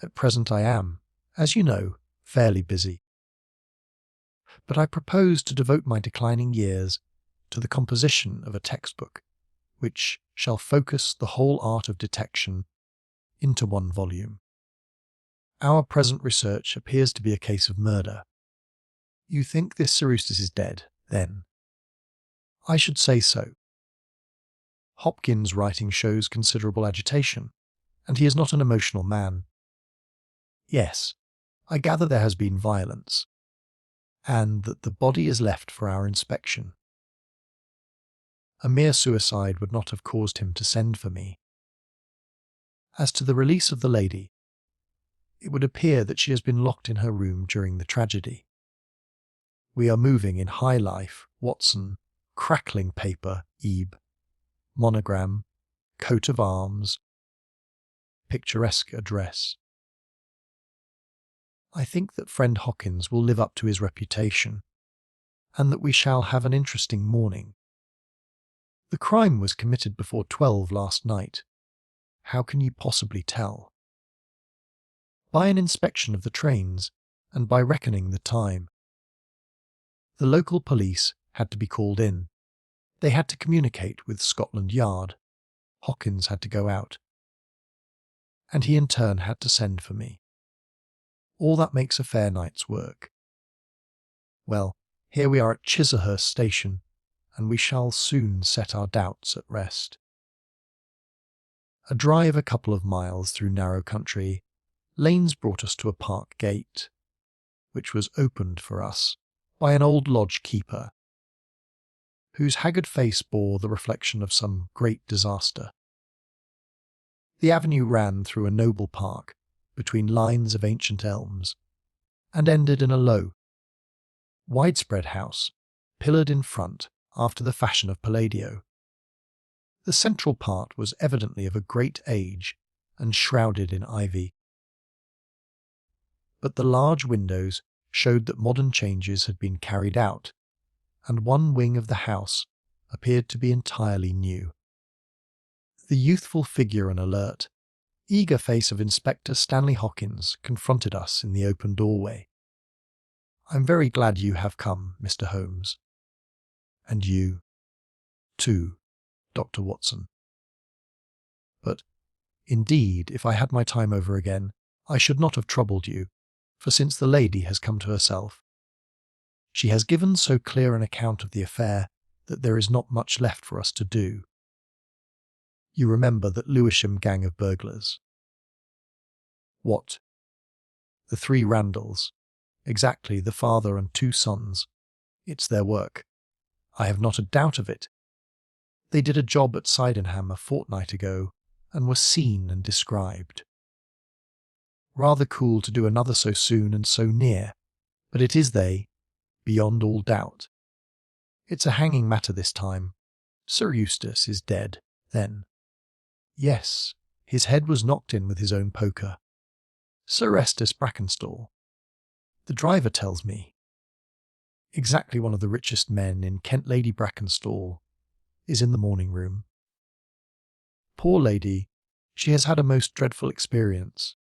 At present I am, as you know, fairly busy. But I propose to devote my declining years to the composition of a textbook which shall focus the whole art of detection into one volume. Our present research appears to be a case of murder. You think this Sir Eustace is dead, then? I should say so. Hopkins' writing shows considerable agitation, and he is not an emotional man. Yes, I gather there has been violence, and that the body is left for our inspection. A mere suicide would not have caused him to send for me. As to the release of the lady, it would appear that she has been locked in her room during the tragedy. We are moving in high life, Watson, crackling paper, Ebe, monogram, coat of arms, picturesque address. I think that friend Hopkins will live up to his reputation, and that we shall have an interesting morning. The crime was committed before 12 last night. How can you possibly tell? By an inspection of the trains, and by reckoning the time. The local police had to be called in. They had to communicate with Scotland Yard. Hopkins had to go out. And he in turn had to send for me. All that makes a fair night's work. Well, here we are at Chislehurst Station, and we shall soon set our doubts at rest. A drive a couple of miles through narrow country lanes brought us to a park gate, which was opened for us by an old lodge keeper, whose haggard face bore the reflection of some great disaster. The avenue ran through a noble park between lines of ancient elms, and ended in a low, widespread house, pillared in front after the fashion of Palladio. The central part was evidently of a great age and shrouded in ivy. But the large windows showed that modern changes had been carried out, and one wing of the house appeared to be entirely new. The youthful figure and alert, eager face of Inspector Stanley Hawkins confronted us in the open doorway. "I'm very glad you have come, Mr. Holmes. And you, too, Dr. Watson. But, indeed, if I had my time over again, I should not have troubled you, for since the lady has come to herself, she has given so clear an account of the affair that there is not much left for us to do. You remember that Lewisham gang of burglars?" "What?" "The 3 Randalls. Exactly, the father and 2 sons. It's their work. I have not a doubt of it. They did a job at Sydenham a fortnight ago, and were seen and described. Rather cool to do another so soon and so near, but it is they, beyond all doubt. It's a hanging matter this time. Sir Eustace is dead, then. Yes, his head was knocked in with his own poker. Sir Estes Brackenstall. The driver tells me. Exactly one of the richest men in Kent. Lady Brackenstall is in the morning room. Poor lady, she has had a most dreadful experience.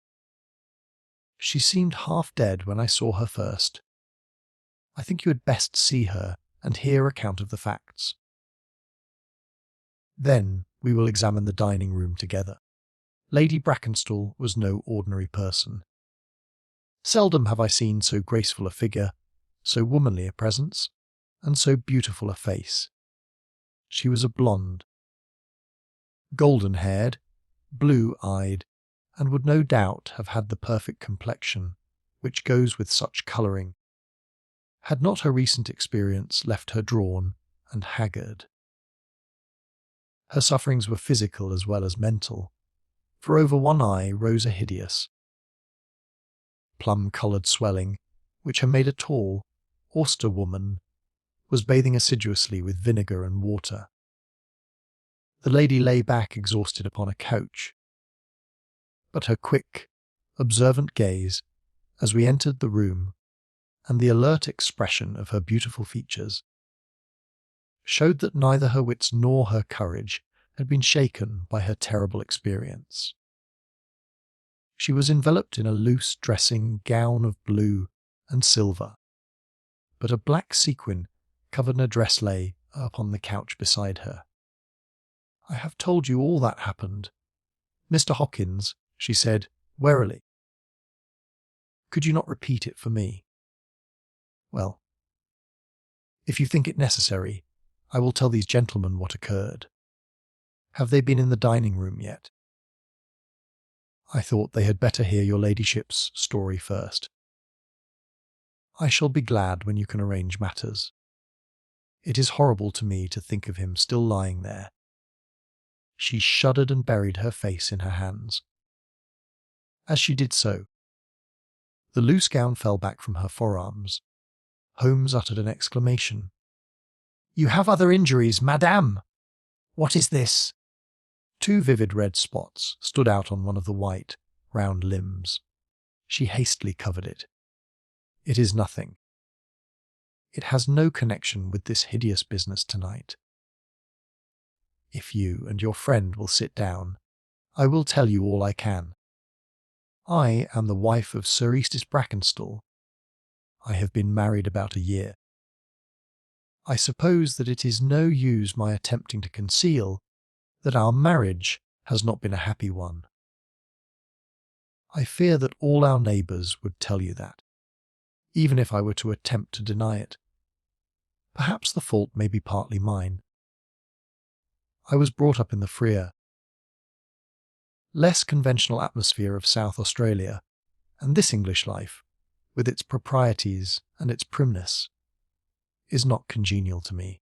She seemed half dead when I saw her first. I think you had best see her and hear account of the facts. Then we will examine the dining room together. Lady Brackenstall was no ordinary person. Seldom have I seen so graceful a figure, so womanly a presence, and so beautiful a face. She was a blonde, golden-haired, blue-eyed, and would no doubt have had the perfect complexion which goes with such colouring, had not her recent experience left her drawn and haggard. Her sufferings were physical as well as mental, for over one eye rose a hideous, plum-coloured swelling, which her made a tall, austere woman was bathing assiduously with vinegar and water. The lady lay back exhausted upon a couch, but her quick, observant gaze, as we entered the room, and the alert expression of her beautiful features, showed that neither her wits nor her courage had been shaken by her terrible experience. She was enveloped in a loose dressing gown of blue and silver, but a black sequin covered her dress lay upon the couch beside her. "I have told you all that happened, Mr. Hawkins," she said, warily. "Could you not repeat it for me?" "Well, if you think it necessary, I will tell these gentlemen what occurred. Have they been in the dining room yet?" "I thought they had better hear your ladyship's story first." "I shall be glad when you can arrange matters. It is horrible to me to think of him still lying there." She shuddered and buried her face in her hands. As she did so, the loose gown fell back from her forearms. Holmes uttered an exclamation. "You have other injuries, madame! What is this?" 2 vivid red spots stood out on one of the white, round limbs. She hastily covered it. "It is nothing. It has no connection with this hideous business tonight. If you and your friend will sit down, I will tell you all I can. I am the wife of Sir Eustace Brackenstall. I have been married about a year. I suppose that it is no use my attempting to conceal that our marriage has not been a happy one. I fear that all our neighbours would tell you that, even if I were to attempt to deny it. Perhaps the fault may be partly mine. I was brought up in the freer, less conventional atmosphere of South Australia, and this English life, with its proprieties and its primness, is not congenial to me.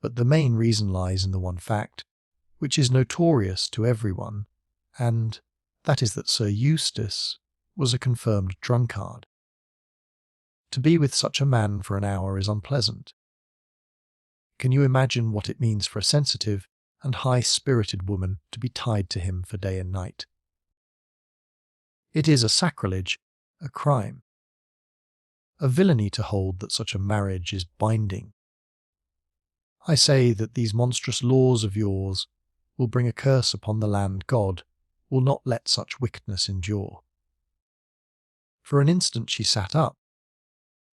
But the main reason lies in the one fact, which is notorious to everyone, and that is that Sir Eustace was a confirmed drunkard. To be with such a man for an hour is unpleasant. Can you imagine what it means for a sensitive and high-spirited woman to be tied to him for day and night? It is a sacrilege, a crime, a villainy to hold that such a marriage is binding. I say that these monstrous laws of yours will bring a curse upon the land. God will not let such wickedness endure." For an instant she sat up,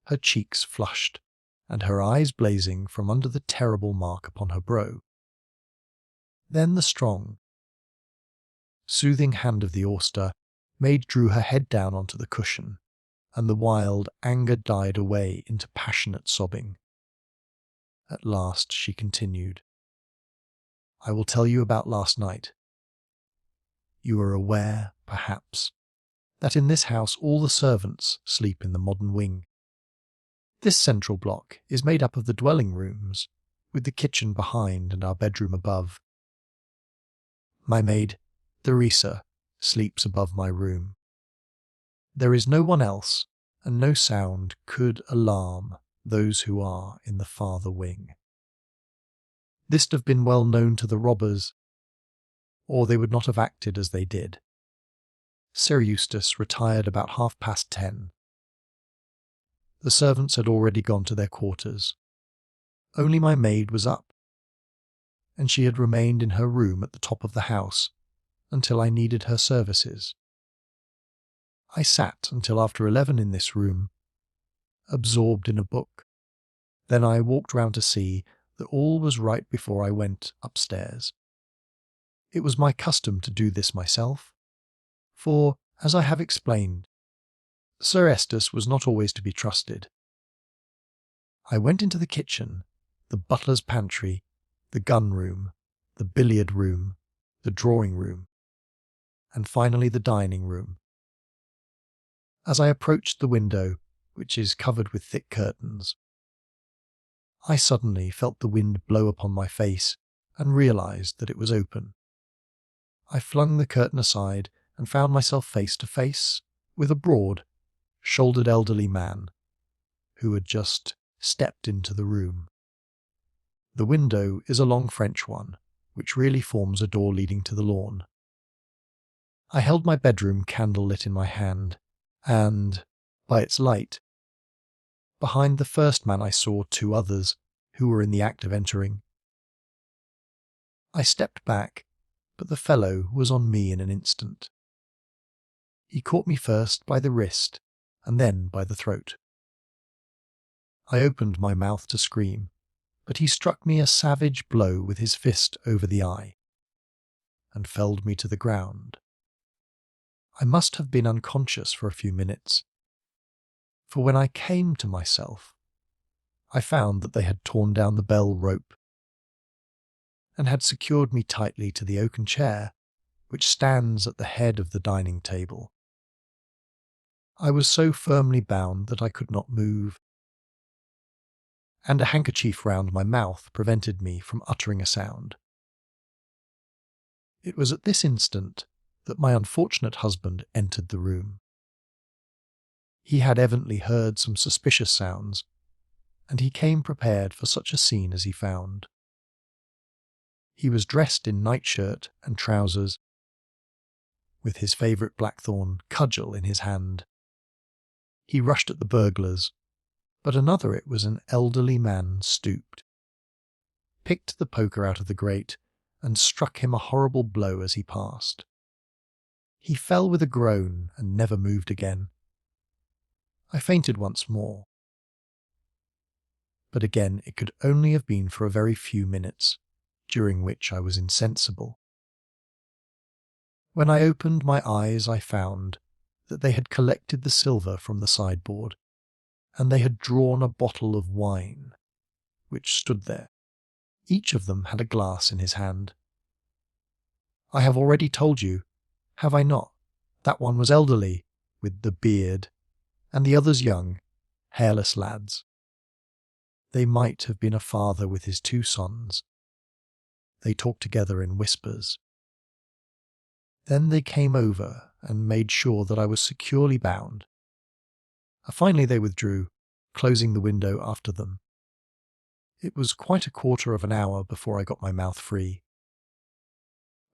her cheeks flushed, and her eyes blazing from under the terrible mark upon her brow. Then the strong, soothing hand of the Auster maid drew her head down onto the cushion, and the wild anger died away into passionate sobbing. At last she continued, "I will tell you about last night. You are aware, perhaps, that in this house all the servants sleep in the modern wing. This central block is made up of the dwelling rooms, with the kitchen behind and our bedroom above. My maid, Theresa, sleeps above my room. There is no one else, and no sound could alarm those who are in the farther wing. This'd have been well known to the robbers, or they would not have acted as they did. Sir Eustace retired about 10:30. The servants had already gone to their quarters. Only my maid was up, and she had remained in her room at the top of the house until I needed her services. I sat until after 11 in this room, absorbed in a book. Then I walked round to see that all was right before I went upstairs. It was my custom to do this myself, for, as I have explained, Sir Eustace was not always to be trusted. I went into the kitchen, the butler's pantry, the gun room, the billiard room, the drawing room, and finally the dining room. As I approached the window, which is covered with thick curtains, I suddenly felt the wind blow upon my face and realized that it was open. I flung the curtain aside and found myself face to face with a broad, shouldered elderly man who had just stepped into the room. The window is a long French one, which really forms a door leading to the lawn. I held my bedroom candle lit in my hand, and, by its light, behind the first man I saw 2 others who were in the act of entering. I stepped back, but the fellow was on me in an instant. He caught me first by the wrist and then by the throat. I opened my mouth to scream, but he struck me a savage blow with his fist over the eye and felled me to the ground. I must have been unconscious for a few minutes, for when I came to myself, I found that they had torn down the bell rope and had secured me tightly to the oaken chair which stands at the head of the dining table. I was so firmly bound that I could not move, and a handkerchief round my mouth prevented me from uttering a sound. It was at this instant that my unfortunate husband entered the room. He had evidently heard some suspicious sounds, and he came prepared for such a scene as he found. He was dressed in nightshirt and trousers, with his favourite blackthorn cudgel in his hand. He rushed at the burglars, but another, it was an elderly man, stooped, picked the poker out of the grate, and struck him a horrible blow as he passed. He fell with a groan and never moved again. I fainted once more, but again it could only have been for a very few minutes, during which I was insensible. When I opened my eyes, I found that they had collected the silver from the sideboard, and they had drawn a bottle of wine, which stood there. Each of them had a glass in his hand. I have already told you, have I not, that one was elderly, with the beard, and the others young, hairless lads. They might have been a father with his 2 sons. They talked together in whispers. Then they came over and made sure that I was securely bound. Finally they withdrew, closing the window after them. It was quite a quarter of an hour before I got my mouth free.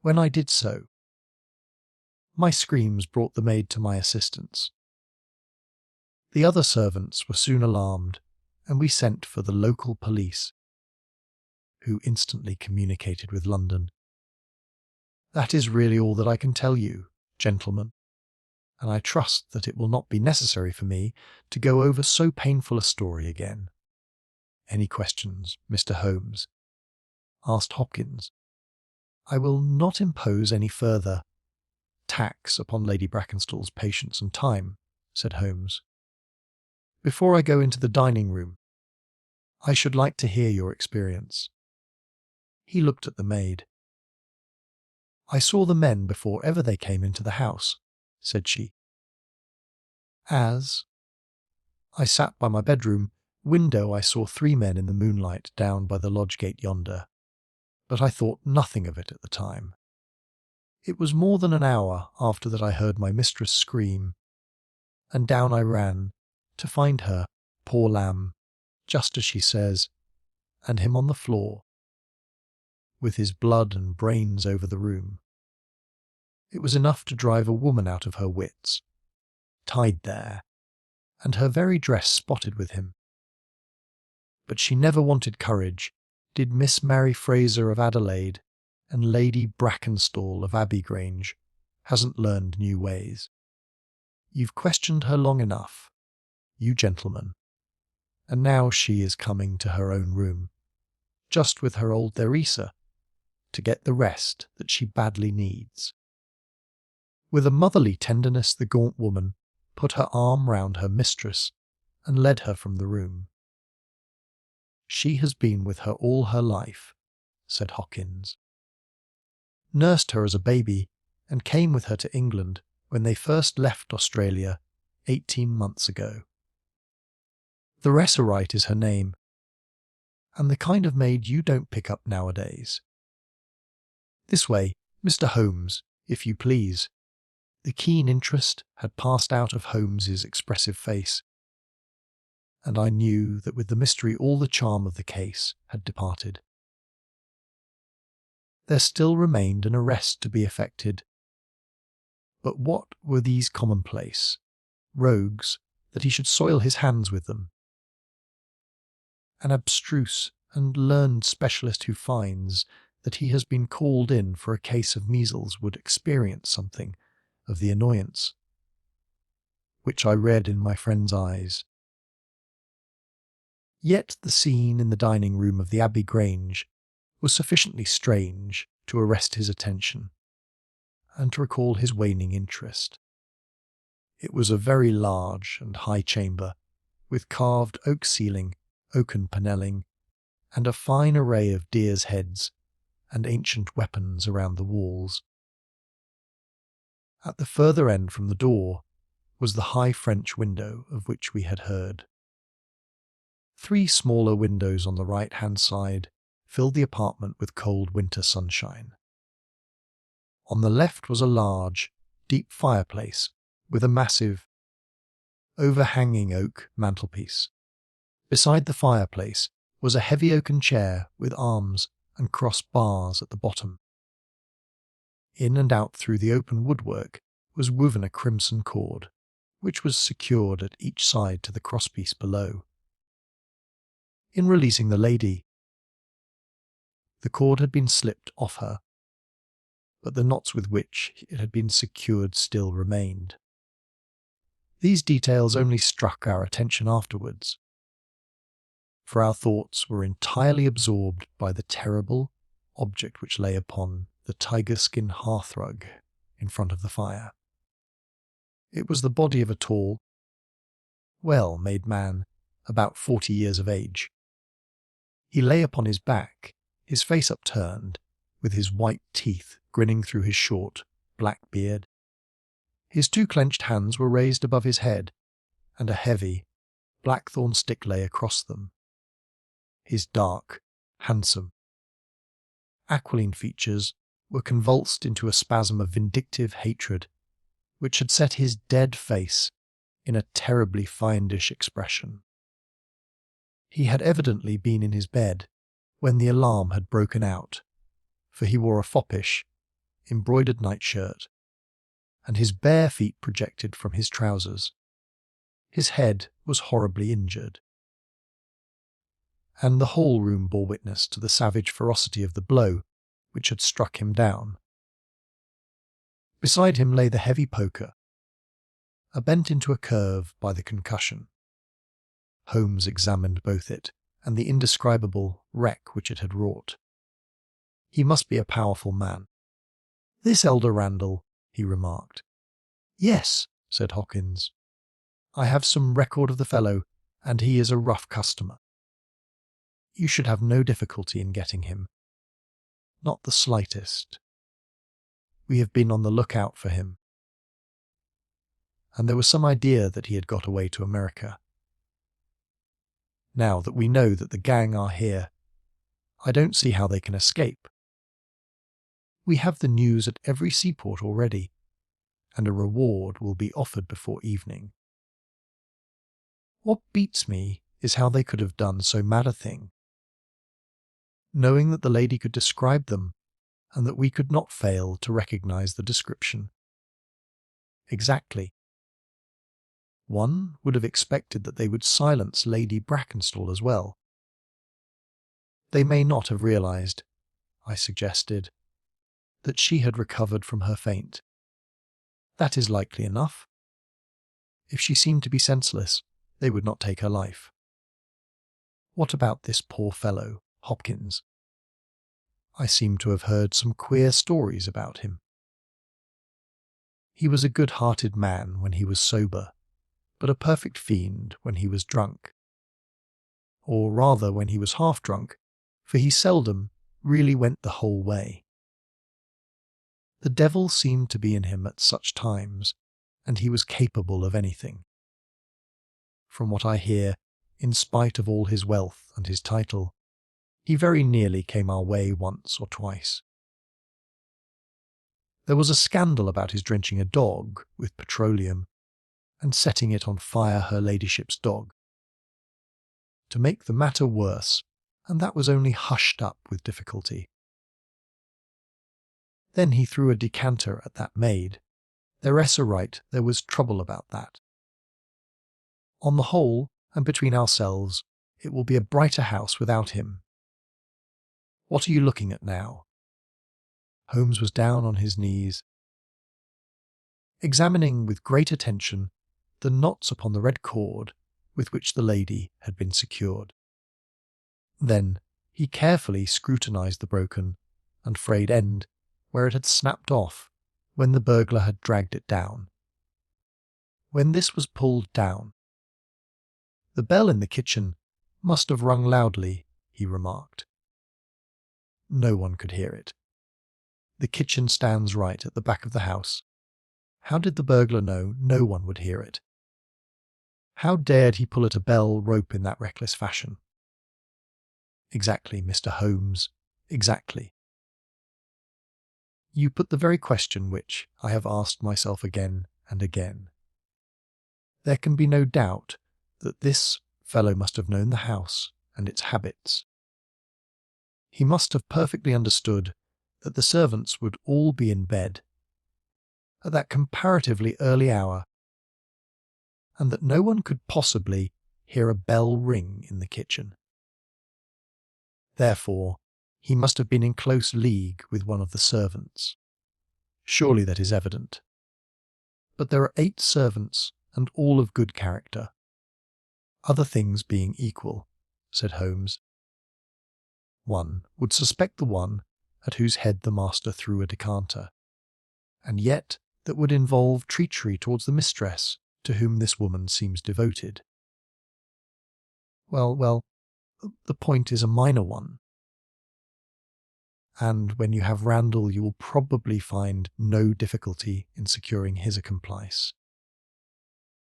When I did so, my screams brought the maid to my assistance. The other servants were soon alarmed, and we sent for the local police. who instantly communicated with London. "That is really all that I can tell you, gentlemen, and I trust that it will not be necessary for me to go over so painful a story again." "Any questions, Mr. Holmes?" asked Hopkins. "I will not impose any further tax upon Lady Brackenstall's patience and time," said Holmes. "Before I go into the dining room, I should like to hear your experience." He looked at the maid. "I saw the men before ever they came into the house," said she. "As I sat by my bedroom window, I saw 3 men in the moonlight down by the lodge gate yonder, but I thought nothing of it at the time. It was more than an hour after that I heard my mistress scream, and down I ran to find her, poor lamb, just as she says, and him on the floor, with his blood and brains over the room. It was enough to drive a woman out of her wits, tied there, and her very dress spotted with him. But she never wanted courage, did Miss Mary Fraser of Adelaide, and Lady Brackenstall of Abbey Grange hasn't learned new ways. You've questioned her long enough, you gentlemen, and now she is coming to her own room, just with her old Theresa, to get the rest that she badly needs." With a motherly tenderness, the gaunt woman put her arm round her mistress and led her from the room. "She has been with her all her life," said Hopkins. "Nursed her as a baby and came with her to England when they first left Australia 18 months ago. The Resserite is her name, and the kind of maid you don't pick up nowadays. This way, Mr. Holmes, if you please." The keen interest had passed out of Holmes's expressive face, and I knew that with the mystery all the charm of the case had departed. There still remained an arrest to be effected. But what were these commonplace rogues that he should soil his hands with them? An abstruse and learned specialist who finds that he has been called in for a case of measles would experience something of the annoyance which I read in my friend's eyes. Yet the scene in the dining room of the Abbey Grange was sufficiently strange to arrest his attention and to recall his waning interest. It was a very large and high chamber, with carved oak ceiling, oaken panelling, and a fine array of deer's heads and ancient weapons around the walls. At the further end from the door was the high French window of which we had heard. 3 smaller windows on the right-hand side filled the apartment with cold winter sunshine. On the left was a large, deep fireplace with a massive, overhanging oak mantelpiece. Beside the fireplace was a heavy oaken chair with arms and crossed bars at the bottom. In and out through the open woodwork was woven a crimson cord, which was secured at each side to the crosspiece below. In releasing the lady, the cord had been slipped off her, but the knots with which it had been secured still remained. These details only struck our attention afterwards, for our thoughts were entirely absorbed by the terrible object which lay upon the tiger-skin hearthrug in front of the fire. It was the body of a tall, well-made man, about 40 years of age. He lay upon his back, his face upturned, with his white teeth grinning through his short, black beard. His 2 clenched hands were raised above his head, and a heavy, blackthorn stick lay across them. His dark, handsome, aquiline features were convulsed into a spasm of vindictive hatred, which had set his dead face in a terribly fiendish expression. He had evidently been in his bed when the alarm had broken out, for he wore a foppish, embroidered nightshirt, and his bare feet projected from his trousers. His head was horribly injured, and the whole room bore witness to the savage ferocity of the blow which had struck him down. Beside him lay the heavy poker, bent into a curve by the concussion. Holmes examined both it and the indescribable wreck which it had wrought. He must be a powerful man. "This elder Randall," he remarked. "Yes," said Hawkins. "I have some record of the fellow, and he is a rough customer. You should have no difficulty in getting him. Not the slightest. We have been on the lookout for him." And there was some idea that he had got away to America. "Now that we know that the gang are here, I don't see how they can escape. We have the news at every seaport already, and a reward will be offered before evening. What beats me is how they could have done so mad a thing, knowing that the lady could describe them, and that we could not fail to recognize the description. Exactly. One would have expected that they would silence Lady Brackenstall as well. They may not have realized, I suggested, that she had recovered from her faint. That is likely enough. If she seemed to be senseless, they would not take her life. What about this poor fellow, Hopkins? I seem to have heard some queer stories about him. He was a good-hearted man when he was sober, but a perfect fiend when he was drunk. Or rather when he was half drunk, for he seldom really went the whole way. The devil seemed to be in him at such times, and he was capable of anything. From what I hear, in spite of all his wealth and his title, he very nearly came our way once or twice. There was a scandal about his drenching a dog with petroleum and setting it on fire her ladyship's dog. To make the matter worse, and that was only hushed up with difficulty. Then he threw a decanter at that maid. There's a right there was trouble about that. On the whole, and between ourselves, it will be a brighter house without him. What are you looking at now? Holmes was down on his knees, examining with great attention the knots upon the red cord with which the lady had been secured. Then he carefully scrutinized the broken and frayed end where it had snapped off when the burglar had dragged it down. When this was pulled down, the bell in the kitchen must have rung loudly, he remarked. No one could hear it. The kitchen stands right at the back of the house. How did the burglar know no one would hear it? How dared he pull at a bell rope in that reckless fashion? Exactly, Mr. Holmes, exactly. You put the very question which I have asked myself again and again. There can be no doubt that this fellow must have known the house and its habits. He must have perfectly understood that the servants would all be in bed at that comparatively early hour, and that no one could possibly hear a bell ring in the kitchen. Therefore, he must have been in close league with one of the servants. Surely that is evident. But there are 8 servants, and all of good character. Other things being equal, said Holmes. One would suspect the one at whose head the master threw a decanter, and yet that would involve treachery towards the mistress to whom this woman seems devoted. Well, the point is a minor one. And when you have Randall, you will probably find no difficulty in securing his accomplice.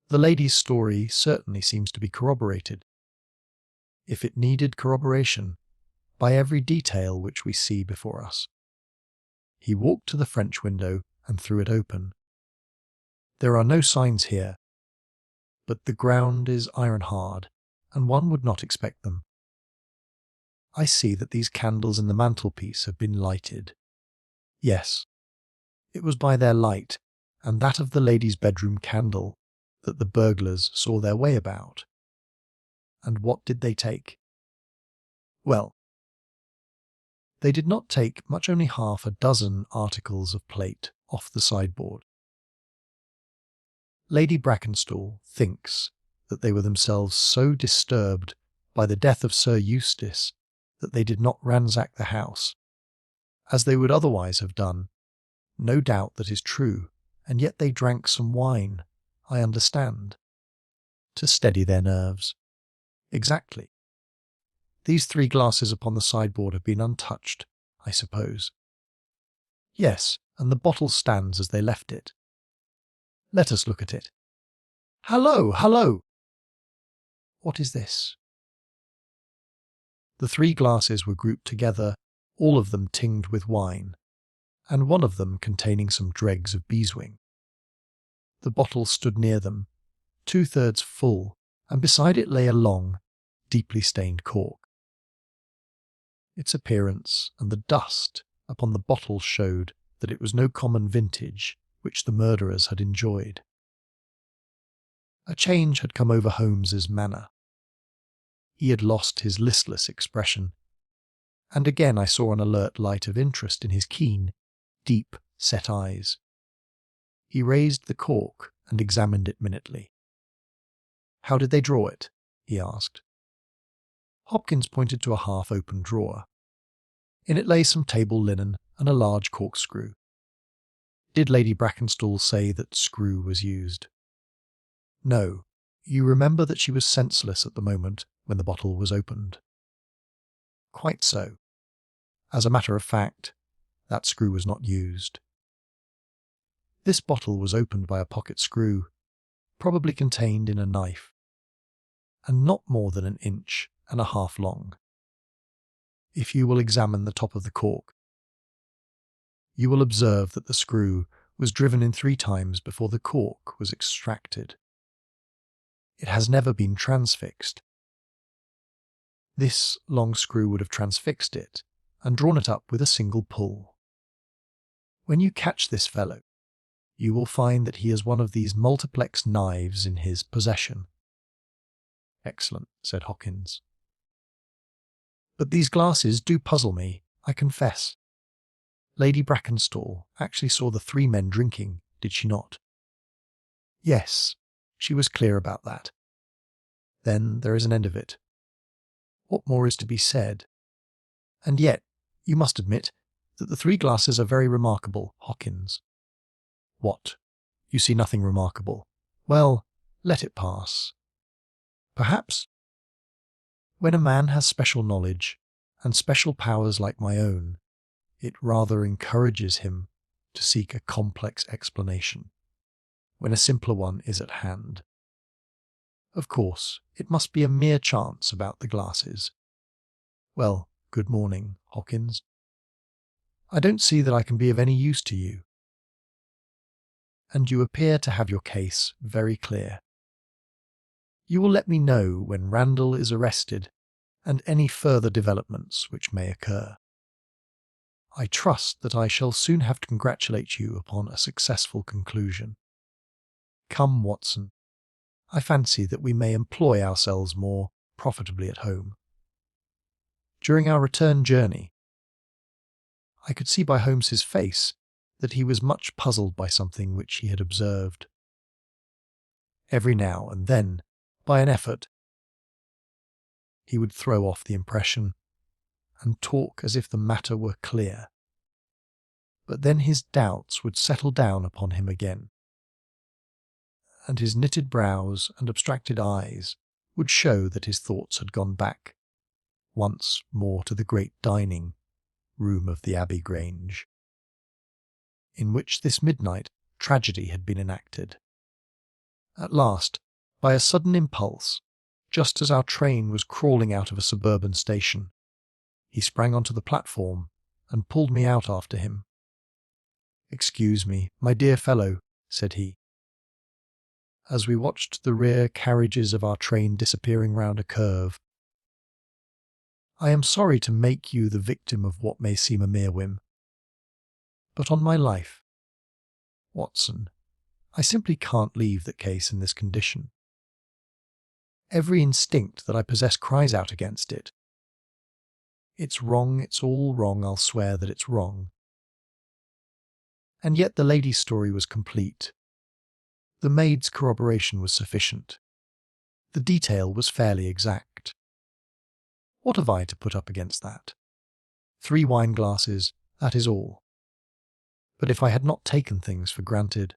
The lady's story certainly seems to be corroborated, if it needed corroboration, by every detail which we see before us. He walked to the French window and threw it open. There are no signs here, but the ground is iron-hard, and one would not expect them. I see that these candles in the mantelpiece have been lighted. Yes, it was by their light, and that of the lady's bedroom candle, that the burglars saw their way about. And what did they take? Well, they did not take much, only half a dozen articles of plate off the sideboard. Lady Brackenstall thinks that they were themselves so disturbed by the death of Sir Eustace that they did not ransack the house, as they would otherwise have done. No doubt that is true, and yet they drank some wine, I understand. To steady their nerves. Exactly. These 3 glasses upon the sideboard have been untouched, I suppose. Yes, and the bottle stands as they left it. Let us look at it. Hallo, hallo! What is this? The 3 glasses were grouped together, all of them tinged with wine, and one of them containing some dregs of beeswing. The bottle stood near them, 2/3 full, and beside it lay a long, deeply stained cork. Its appearance and the dust upon the bottle showed that it was no common vintage which the murderers had enjoyed. A change had come over Holmes's manner. He had lost his listless expression, and again I saw an alert light of interest in his keen, deep-set eyes. He raised the cork and examined it minutely. "How did they draw it?" he asked. Hopkins pointed to a half-open drawer. In it lay some table linen and a large corkscrew. Did Lady Brackenstall say that screw was used? No. You remember that she was senseless at the moment when the bottle was opened. Quite so. As a matter of fact, that screw was not used. This bottle was opened by a pocket screw, probably contained in a knife, and not more than 1.5 inches long. If you will examine the top of the cork, you will observe that the screw was driven in 3 times before the cork was extracted. It has never been transfixed. This long screw would have transfixed it and drawn it up with a single pull. When you catch this fellow, you will find that he has one of these multiplex knives in his possession. Excellent, said Hopkins. But these glasses do puzzle me, I confess. Lady Brackenstall actually saw the 3 men drinking, did she not? Yes, she was clear about that. Then there is an end of it. What more is to be said? And yet, you must admit that the 3 glasses are very remarkable, Hopkins. What? You see nothing remarkable? Well, let it pass. Perhaps. When a man has special knowledge and special powers like my own, it rather encourages him to seek a complex explanation, when a simpler one is at hand. Of course, it must be a mere chance about the glasses. Well, good morning, Hopkins. I don't see that I can be of any use to you. And you appear to have your case very clear. You will let me know when Randall is arrested and any further developments which may occur. I trust that I shall soon have to congratulate you upon a successful conclusion. Come, Watson, I fancy that we may employ ourselves more profitably at home. During our return journey, I could see by Holmes's face that he was much puzzled by something which he had observed. Every now and then, by an effort, he would throw off the impression and talk as if the matter were clear. But then his doubts would settle down upon him again, and his knitted brows and abstracted eyes would show that his thoughts had gone back once more to the great dining room of the Abbey Grange, in which this midnight tragedy had been enacted. At last, by a sudden impulse, just as our train was crawling out of a suburban station, he sprang onto the platform and pulled me out after him. "Excuse me, my dear fellow," said he, as we watched the rear carriages of our train disappearing round a curve. "I am sorry to make you the victim of what may seem a mere whim, but on my life, Watson, I simply can't leave the case in this condition. Every instinct that I possess cries out against it. It's wrong, it's all wrong, I'll swear that it's wrong. And yet the lady's story was complete. The maid's corroboration was sufficient. The detail was fairly exact. What have I to put up against that? 3 wine glasses, that is all. But if I had not taken things for granted,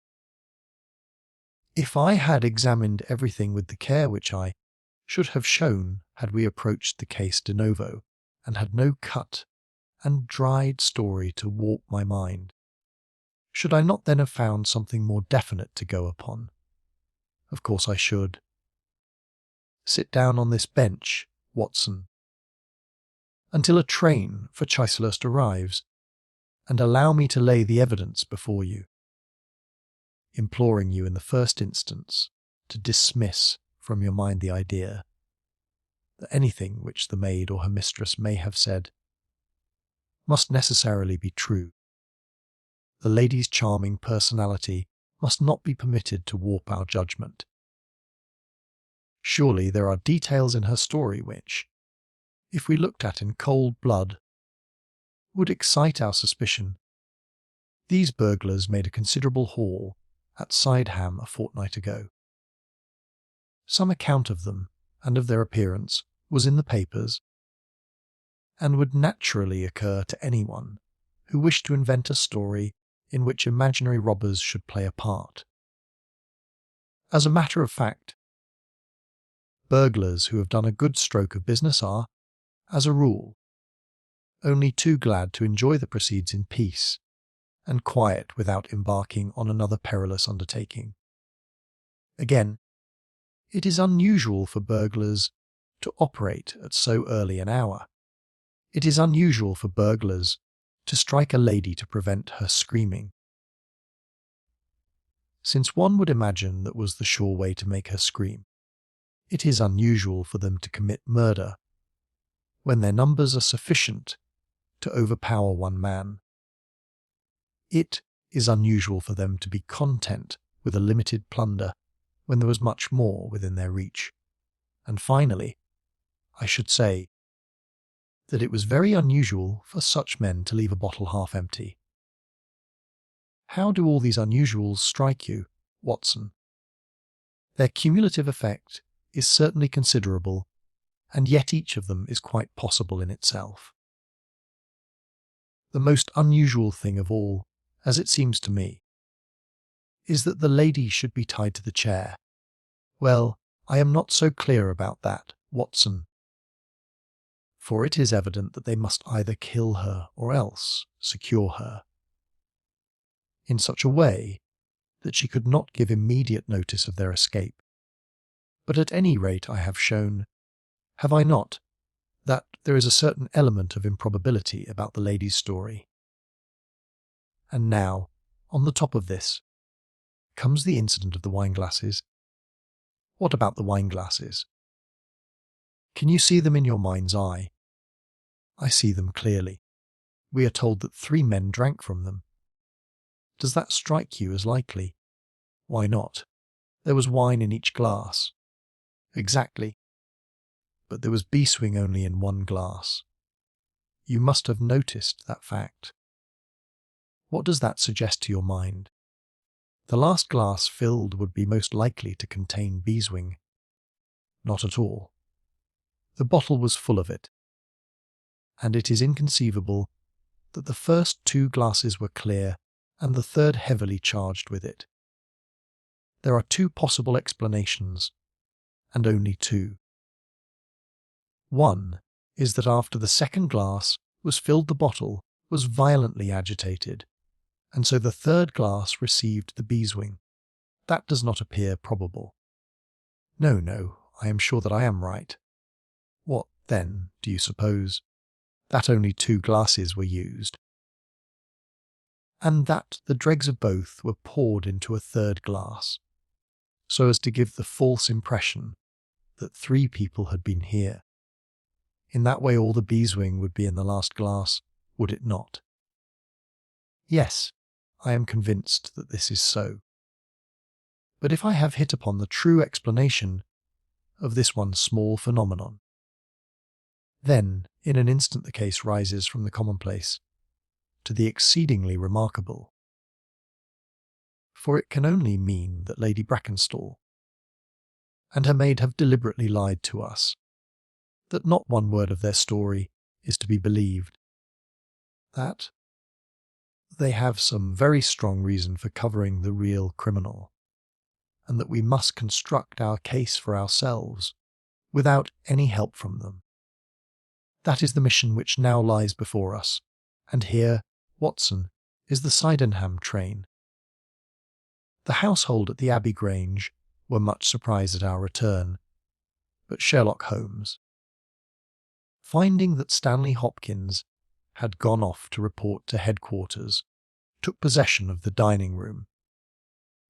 if I had examined everything with the care which I should have shown had we approached the case de novo, and had no cut and dried story to warp my mind, should I not then have found something more definite to go upon? Of course I should. Sit down on this bench, Watson, until a train for Cyclist arrives, and allow me to lay the evidence before you, imploring you in the first instance to dismiss from your mind the idea that anything which the maid or her mistress may have said must necessarily be true. The lady's charming personality must not be permitted to warp our judgment. Surely there are details in her story which, if we looked at in cold blood, would excite our suspicion. These burglars made a considerable haul at Sideham a fortnight ago. Some account of them and of their appearance was in the papers, and would naturally occur to anyone who wished to invent a story in which imaginary robbers should play a part. As a matter of fact, burglars who have done a good stroke of business are, as a rule, only too glad to enjoy the proceeds in peace and quiet without embarking on another perilous undertaking. Again, it is unusual for burglars to operate at so early an hour. It is unusual for burglars to strike a lady to prevent her screaming, since one would imagine that was the sure way to make her scream. It is unusual for them to commit murder when their numbers are sufficient to overpower one man. It is unusual for them to be content with a limited plunder when there was much more within their reach. And finally, I should say that it was very unusual for such men to leave a bottle half empty. How do all these unusuals strike you, Watson? Their cumulative effect is certainly considerable, and yet each of them is quite possible in itself. The most unusual thing of all, as it seems to me, is that the lady should be tied to the chair. Well, I am not so clear about that, Watson, for it is evident that they must either kill her or else secure her, in such a way that she could not give immediate notice of their escape. But at any rate I have shown, have I not, that there is a certain element of improbability about the lady's story. And now, on the top of this, comes the incident of the wine glasses. What about the wine glasses? Can you see them in your mind's eye? I see them clearly. We are told that 3 men drank from them. Does that strike you as likely? Why not? There was wine in each glass. Exactly. But there was beeswing only in 1 glass. You must have noticed that fact. What does that suggest to your mind? The last glass filled would be most likely to contain beeswing. Not at all. The bottle was full of it, and it is inconceivable that the first 2 glasses were clear and the third heavily charged with it. There are 2 possible explanations, and only 2. One is that after the second glass was filled the bottle was violently agitated, and so the third glass received the beeswing. That does not appear probable. No, I am sure that I am right. What, then, do you suppose? That only 2 glasses were used, and that the dregs of both were poured into a third glass, so as to give the false impression that 3 people had been here. In that way all the beeswing would be in the last glass, would it not? Yes, I am convinced that this is so. But if I have hit upon the true explanation of this one small phenomenon, Then, in an instant, the case rises from the commonplace to the exceedingly remarkable. For it can only mean that Lady Brackenstall and her maid have deliberately lied to us, that not one word of their story is to be believed, that they have some very strong reason for covering the real criminal, and that we must construct our case for ourselves without any help from them. That is the mission which now lies before us, and here, Watson, is the Sydenham train. The household at the Abbey Grange were much surprised at our return, but Sherlock Holmes, finding that Stanley Hopkins had gone off to report to headquarters, took possession of the dining room,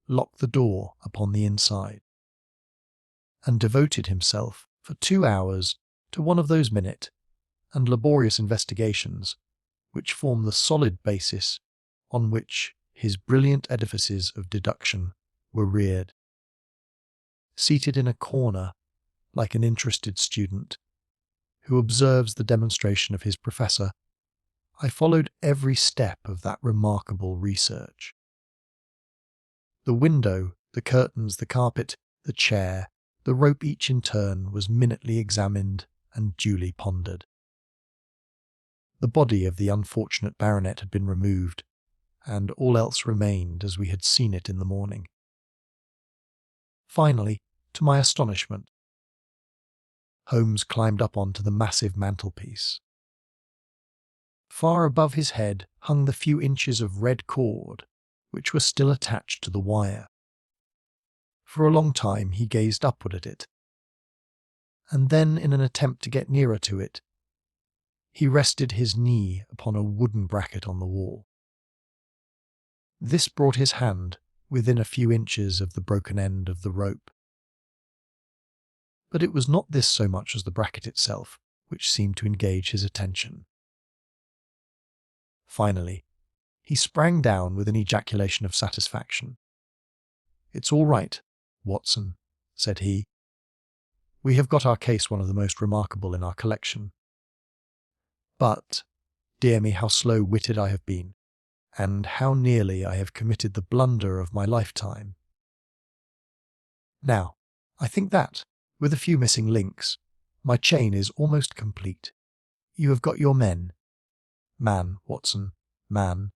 locked the door upon the inside, and devoted himself for 2 hours to one of those minute and laborious investigations which form the solid basis on which his brilliant edifices of deduction were reared. Seated in a corner, like an interested student who observes the demonstration of his professor, I followed every step of that remarkable research. The window, the curtains, the carpet, the chair, the rope, each in turn was minutely examined and duly pondered. The body of the unfortunate baronet had been removed, and all else remained as we had seen it in the morning. Finally, to my astonishment, Holmes climbed up onto the massive mantelpiece. Far above his head hung the few inches of red cord which were still attached to the wire. For a long time he gazed upward at it, and then, in an attempt to get nearer to it, he rested his knee upon a wooden bracket on the wall. This brought his hand within a few inches of the broken end of the rope. But it was not this so much as the bracket itself which seemed to engage his attention. Finally, he sprang down with an ejaculation of satisfaction. "It's all right, Watson," said he. "We have got our case one of the most remarkable in our collection. But, dear me, how slow-witted I have been, and how nearly I have committed the blunder of my lifetime. Now, I think that, with a few missing links, my chain is almost complete. You have got your men. Man, Watson, man.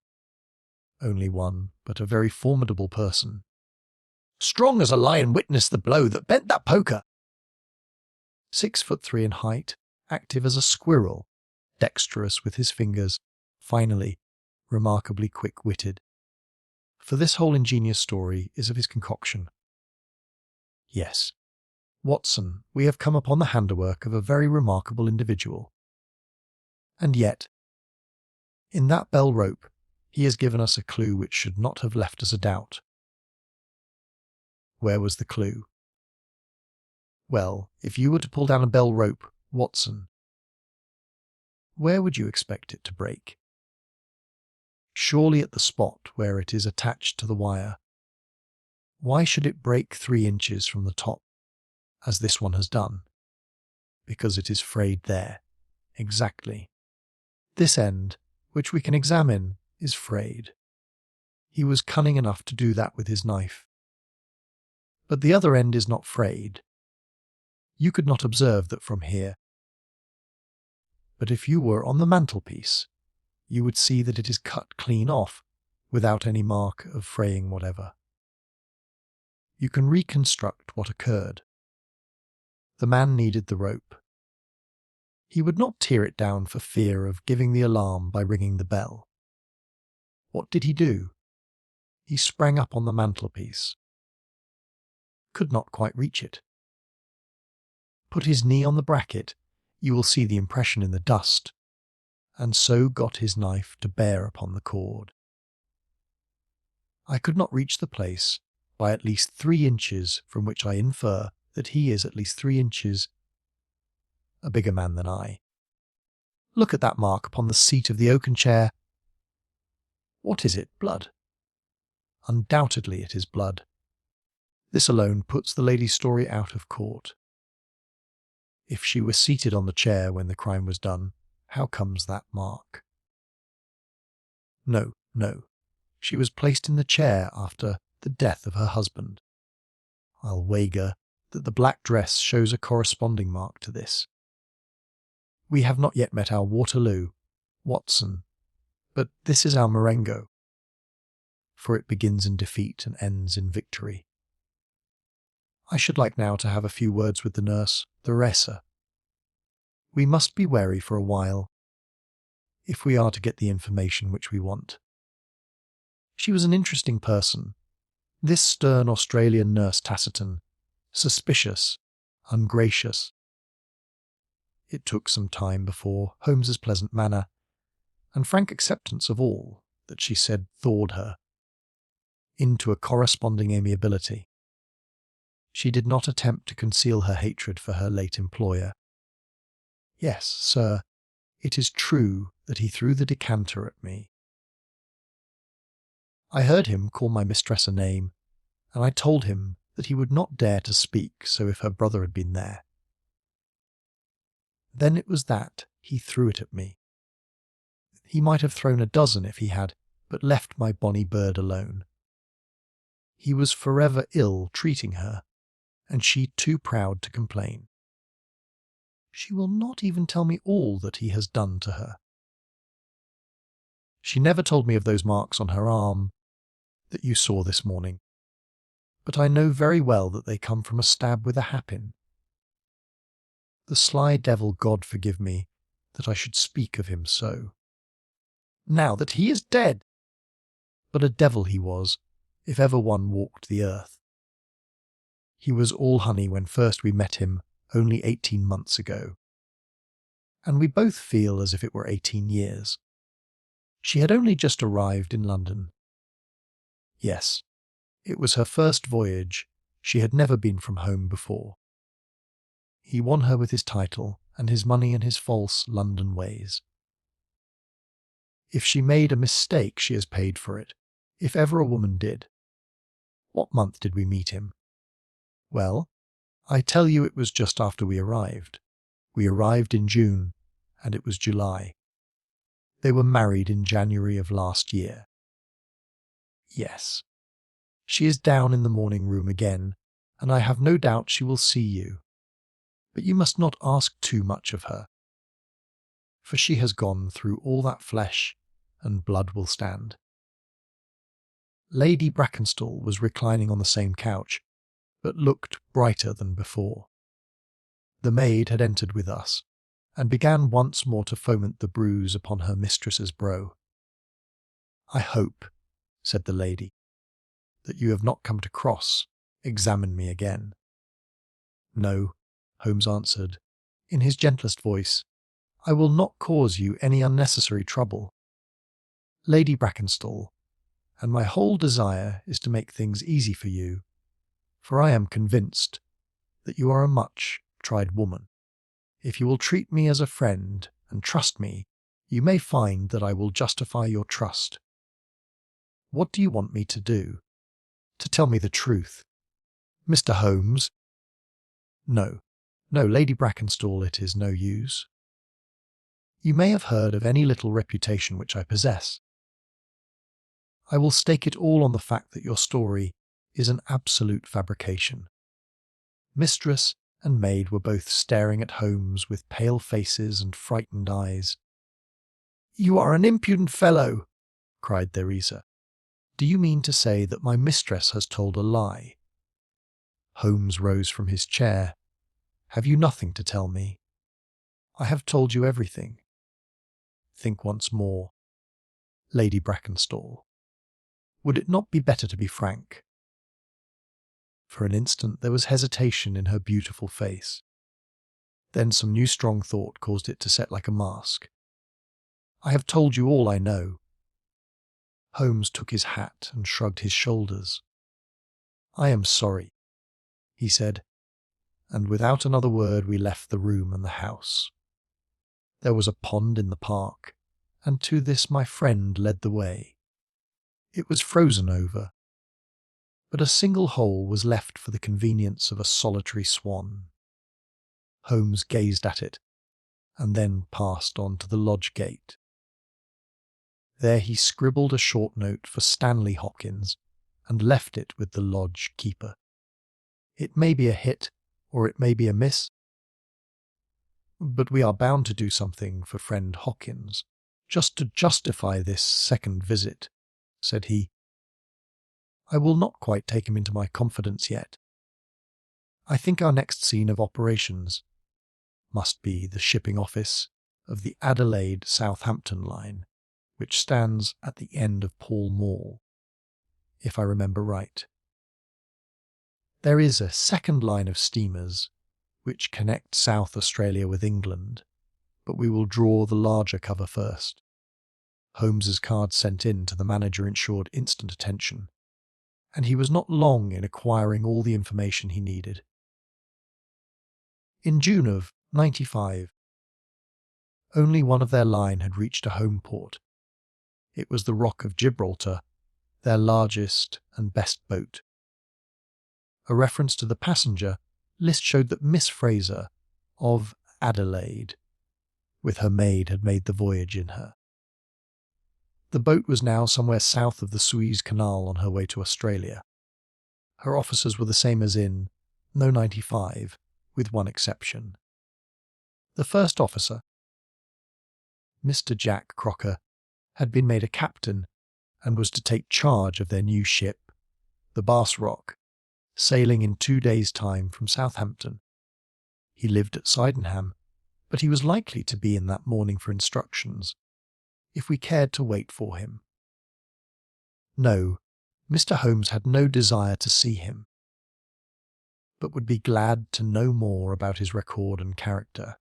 Only one, but a very formidable person. Strong as a lion witnessed the blow that bent that poker. 6'3" in height, active as a squirrel, dexterous with his fingers, finally, remarkably quick-witted. For this whole ingenious story is of his concoction. Yes, Watson, we have come upon the handiwork of a very remarkable individual. And yet, in that bell rope, he has given us a clue which should not have left us a doubt. Where was the clue? Well, if you were to pull down a bell rope, Watson, where would you expect it to break? Surely at the spot where it is attached to the wire. Why should it break 3 inches from the top, as this one has done? Because it is frayed there. Exactly. This end, which we can examine, is frayed. He was cunning enough to do that with his knife. But the other end is not frayed. You could not observe that from here. But if you were on the mantelpiece, you would see that it is cut clean off, without any mark of fraying whatever. You can reconstruct what occurred. The man needed the rope. He would not tear it down for fear of giving the alarm by ringing the bell. What did he do? He sprang up on the mantelpiece. Could not quite reach it. Put his knee on the bracket, you will see the impression in the dust, and so got his knife to bear upon the cord. I could not reach the place by at least 3 inches, from which I infer that he is at least 3 inches a bigger man than I. Look at that mark upon the seat of the oaken chair. What is it? Blood? Undoubtedly it is blood. This alone puts the lady's story out of court. If she was seated on the chair when the crime was done, how comes that mark? No, no. She was placed in the chair after the death of her husband. I'll wager that the black dress shows a corresponding mark to this. We have not yet met our Waterloo, Watson, but this is our Marengo, for it begins in defeat and ends in victory. I should like now to have a few words with the nurse, Theresa. We must be wary for a while, if we are to get the information which we want. She was an interesting person, this stern Australian nurse Taciturn, suspicious, ungracious. It took some time before Holmes's pleasant manner and frank acceptance of all that she said thawed her into a corresponding amiability. She did not attempt to conceal her hatred for her late employer. Yes, sir, it is true that he threw the decanter at me. I heard him call my mistress a name, and I told him that he would not dare to speak so if her brother had been there. Then it was that he threw it at me. He might have thrown a dozen if he had, but left my bonny bird alone. He was forever ill treating her, and she too proud to complain. She will not even tell me all that he has done to her. She never told me of those marks on her arm that you saw this morning, but I know very well that they come from a stab with a happen. The sly devil, God forgive me, that I should speak of him so. Now that he is dead! But a devil he was, if ever one walked the earth. He was all honey when first we met him only 18 months ago, and we both feel as if it were 18 years. She had only just arrived in London. Yes, it was her first voyage. She had never been from home before. He won her with his title and his money and his false London ways. If she made a mistake, she has paid for it, if ever a woman did. What month did we meet him? Well, I tell you it was just after we arrived. We arrived in June, and it was July. They were married in January of last year. Yes. She is down in the morning room again, and I have no doubt she will see you. But you must not ask too much of her, for she has gone through all that flesh, and blood will stand. Lady Brackenstall was reclining on the same couch, but looked brighter than before. The maid had entered with us, and began once more to foment the bruise upon her mistress's brow. "I hope," said the lady, "that you have not come to examine me again." "No," Holmes answered, in his gentlest voice, "I will not cause you any unnecessary trouble, Lady Brackenstall, and my whole desire is to make things easy for you, for I am convinced that you are a much tried woman. If you will treat me as a friend and trust me, you may find that I will justify your trust. What do you want me to do? To tell me the truth, Mr. Holmes?" "No, no, Lady Brackenstall, it is no use. You may have heard of any little reputation which I possess. I will stake it all on the fact that your story is an absolute fabrication." Mistress and maid were both staring at Holmes with pale faces and frightened eyes. "You are an impudent fellow," cried Theresa. "Do you mean to say that my mistress has told a lie?" Holmes rose from his chair. "Have you nothing to tell me? I have told you everything. Think once more, Lady Brackenstall. Would it not be better to be frank?" For an instant there was hesitation in her beautiful face. Then some new strong thought caused it to set like a mask. "I have told you all I know." Holmes took his hat and shrugged his shoulders. "I am sorry," he said, and without another word we left the room and the house. There was a pond in the park, and to this my friend led the way. It was frozen over, but a single hole was left for the convenience of a solitary swan. Holmes gazed at it, and then passed on to the lodge gate. There he scribbled a short note for Stanley Hopkins, and left it with the lodge keeper. It may be a hit, or it may be a miss, but we are bound to do something for friend Hopkins, just to justify this second visit, said he. I will not quite take him into my confidence yet. I think our next scene of operations must be the shipping office of the Adelaide Southampton line, which stands at the end of Pall Mall, if I remember right. There is a second line of steamers which connect South Australia with England, but we will draw the larger cover first. Holmes's card sent in to the manager ensured instant attention, and he was not long in acquiring all the information he needed. In June of '95, only one of their line had reached a home port. It was the Rock of Gibraltar, their largest and best boat. A reference to the passenger list showed that Miss Fraser, of Adelaide, with her maid, had made the voyage in her. The boat was now somewhere south of the Suez Canal on her way to Australia. Her officers were the same as in No. 95, with one exception. The first officer, Mr. Jack Crocker, had been made a captain and was to take charge of their new ship, the Bass Rock, sailing in 2 days' time from Southampton. He lived at Sydenham, but he was likely to be in that morning for instructions, if we cared to wait for him. No, Mr. Holmes had no desire to see him, but would be glad to know more about his record and character.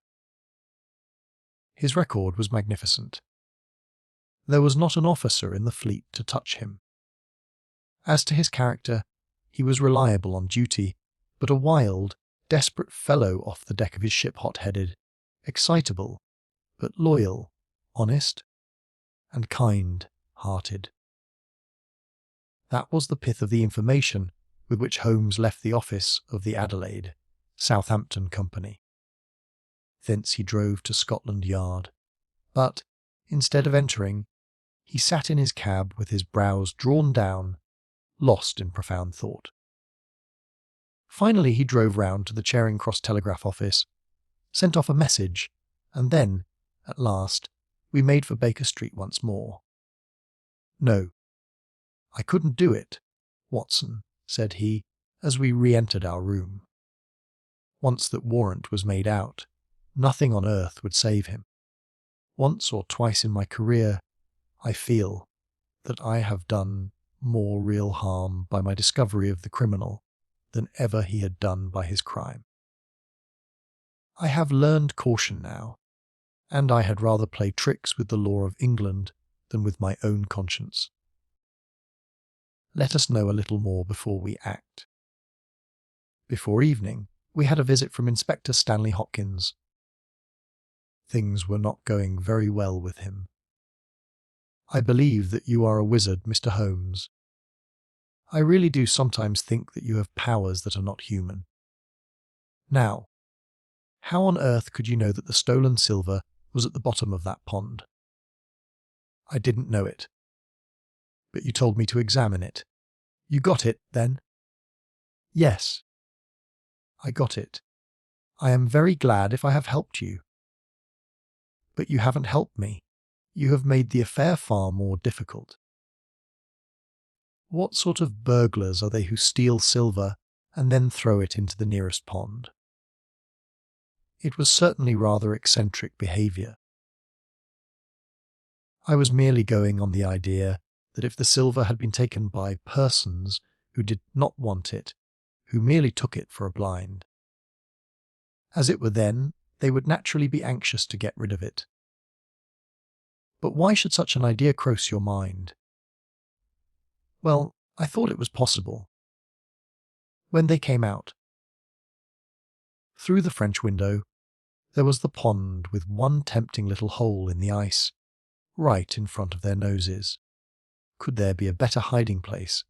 His record was magnificent. There was not an officer in the fleet to touch him. As to his character, he was reliable on duty, but a wild, desperate fellow off the deck of his ship, hot-headed, excitable, but loyal, honest, and kind-hearted. That was the pith of the information with which Holmes left the office of the Adelaide Southampton Company. Thence he drove to Scotland Yard, but, instead of entering, he sat in his cab with his brows drawn down, lost in profound thought. Finally he drove round to the Charing Cross Telegraph Office, sent off a message, and then, at last, we made for Baker Street once more. "No, I couldn't do it, Watson," said he, as we re-entered our room. Once that warrant was made out, nothing on earth would save him. Once or twice in my career, I feel that I have done more real harm by my discovery of the criminal than ever he had done by his crime. I have learned caution now, and I had rather play tricks with the law of England than with my own conscience. Let us know a little more before we act. Before evening, we had a visit from Inspector Stanley Hopkins. Things were not going very well with him. "I believe that you are a wizard, Mr. Holmes. I really do sometimes think that you have powers that are not human. Now, how on earth could you know that the stolen silver was at the bottom of that pond?" "I didn't know it. But you told me to examine it. You got it, then?" "Yes. I got it. I am very glad if I have helped you." "But you haven't helped me. You have made the affair far more difficult." "What sort of burglars are they who steal silver and then throw it into the nearest pond?" It was certainly rather eccentric behaviour. I was merely going on the idea that if the silver had been taken by persons who did not want it, who merely took it for a blind, as it were, then they would naturally be anxious to get rid of it. But why should such an idea cross your mind? Well, I thought it was possible. When they came out, through the French window, there was the pond with one tempting little hole in the ice, right in front of their noses. Could there be a better hiding place?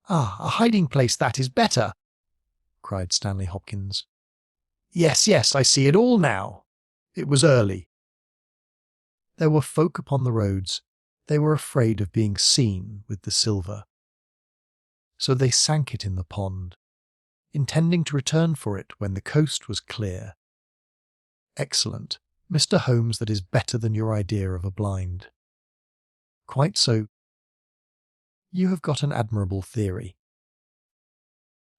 "Ah, a hiding place, that is better!" cried Stanley Hopkins. Yes, yes, I see it all now. It was early. There were folk upon the roads. They were afraid of being seen with the silver. So they sank it in the pond, intending to return for it when the coast was clear. Excellent, Mr. Holmes, that is better than your idea of a blind. Quite so. You have got an admirable theory.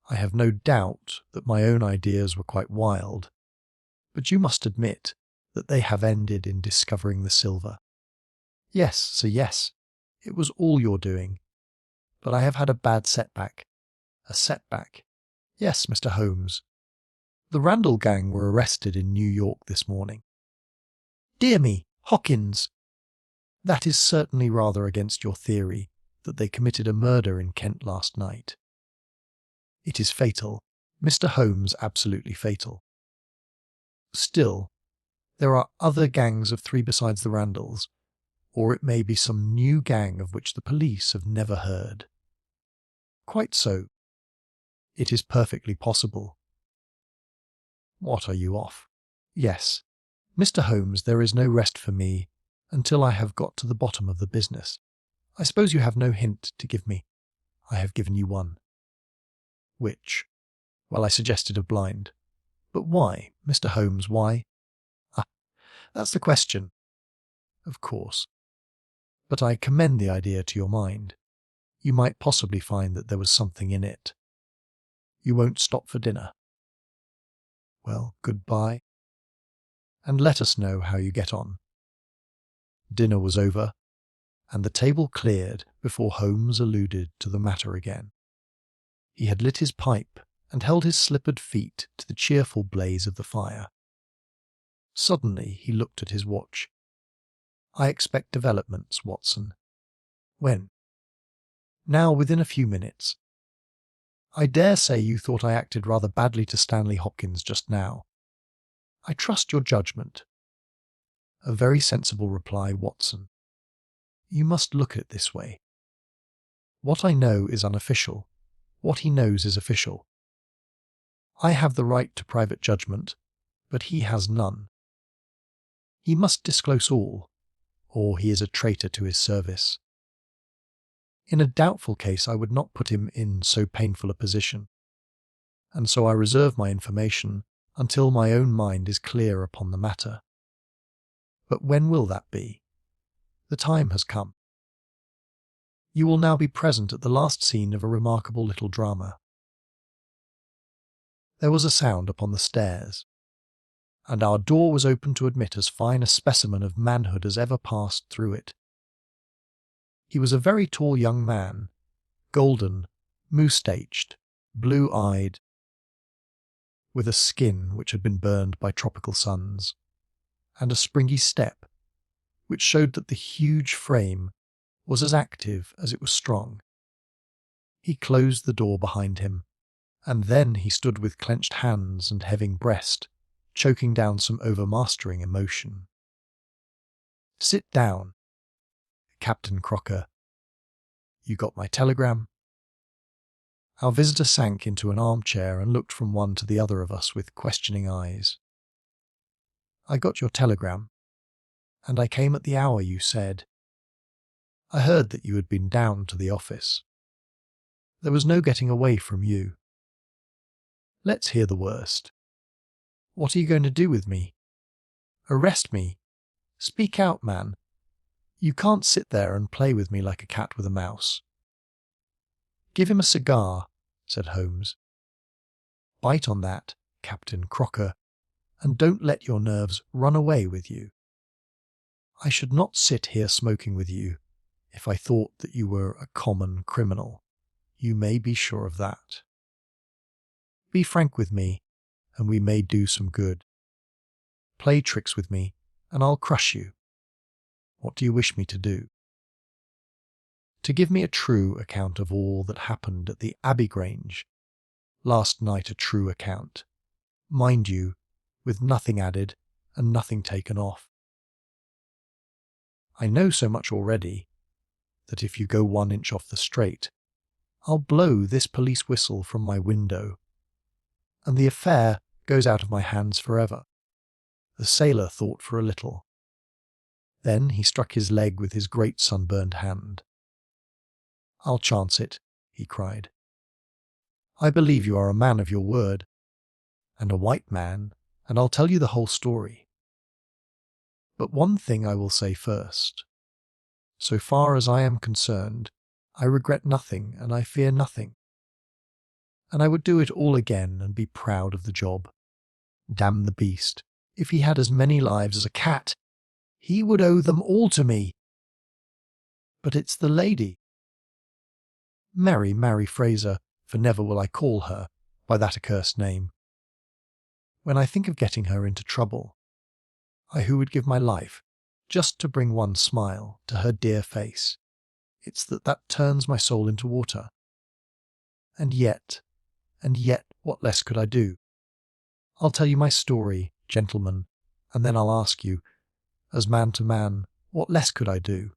I have no doubt that my own ideas were quite wild, but you must admit that they have ended in discovering the silver. Yes, sir, yes, it was all your doing, but I have had a bad setback. A setback? Yes, Mr. Holmes. The Randall gang were arrested in New York this morning. Dear me, Hawkins! That is certainly rather against your theory that they committed a murder in Kent last night. It is fatal, Mr. Holmes, absolutely fatal. Still, there are other gangs of three besides the Randalls, or it may be some new gang of which the police have never heard. Quite so. It is perfectly possible. What, are you off? Yes. Mr. Holmes, there is no rest for me until I have got to the bottom of the business. I suppose you have no hint to give me. I have given you one. Which? Well, I suggested a blind. But why, Mr. Holmes, why? Ah, that's the question. Of course. But I commend the idea to your mind. You might possibly find that there was something in it. You won't stop for dinner. Well, goodbye, and let us know how you get on. Dinner was over, and the table cleared before Holmes alluded to the matter again. He had lit his pipe and held his slippered feet to the cheerful blaze of the fire. Suddenly he looked at his watch. I expect developments, Watson. When? Now, within a few minutes. I dare say you thought I acted rather badly to Stanley Hopkins just now. I trust your judgment. A very sensible reply, Watson. You must look at it this way. What I know is unofficial. What he knows is official. I have the right to private judgment, but he has none. He must disclose all, or he is a traitor to his service. In a doubtful case, I would not put him in so painful a position, and so I reserve my information until my own mind is clear upon the matter. But when will that be? The time has come. You will now be present at the last scene of a remarkable little drama. There was a sound upon the stairs, and our door was opened to admit as fine a specimen of manhood as ever passed through it. He was a very tall young man, golden, moustached, blue-eyed, with a skin which had been burned by tropical suns, and a springy step, which showed that the huge frame was as active as it was strong. He closed the door behind him, and then he stood with clenched hands and heaving breast, choking down some overmastering emotion. "Sit down, Captain Crocker. You got my telegram?" Our visitor sank into an armchair and looked from one to the other of us with questioning eyes. "I got your telegram, and I came at the hour you said. I heard that you had been down to the office. There was no getting away from you. Let's hear the worst. What are you going to do with me? Arrest me? Speak out, man. You can't sit there and play with me like a cat with a mouse." "Give him a cigar," said Holmes. "Bite on that, Captain Crocker, and don't let your nerves run away with you. I should not sit here smoking with you if I thought that you were a common criminal. You may be sure of that. Be frank with me, and we may do some good. Play tricks with me, and I'll crush you. What do you wish me to do?" "To give me a true account of all that happened at the Abbey Grange. Last night, a true account. Mind you, with nothing added and nothing taken off. I know so much already that if you go 1 inch off the straight, I'll blow this police whistle from my window, and the affair goes out of my hands forever." The sailor thought for a little. Then he struck his leg with his great sunburned hand. "I'll chance it," he cried. "I believe you are a man of your word, and a white man, and I'll tell you the whole story. But one thing I will say first. So far as I am concerned, I regret nothing and I fear nothing. And I would do it all again and be proud of the job. Damn the beast. If he had as many lives as a cat, he would owe them all to me. But it's the lady. Mary Fraser, for never will I call her by that accursed name. When I think of getting her into trouble, I who would give my life just to bring one smile to her dear face. It's that turns my soul into water. And yet, what less could I do? I'll tell you my story, gentlemen, and then I'll ask you, as man to man, what less could I do?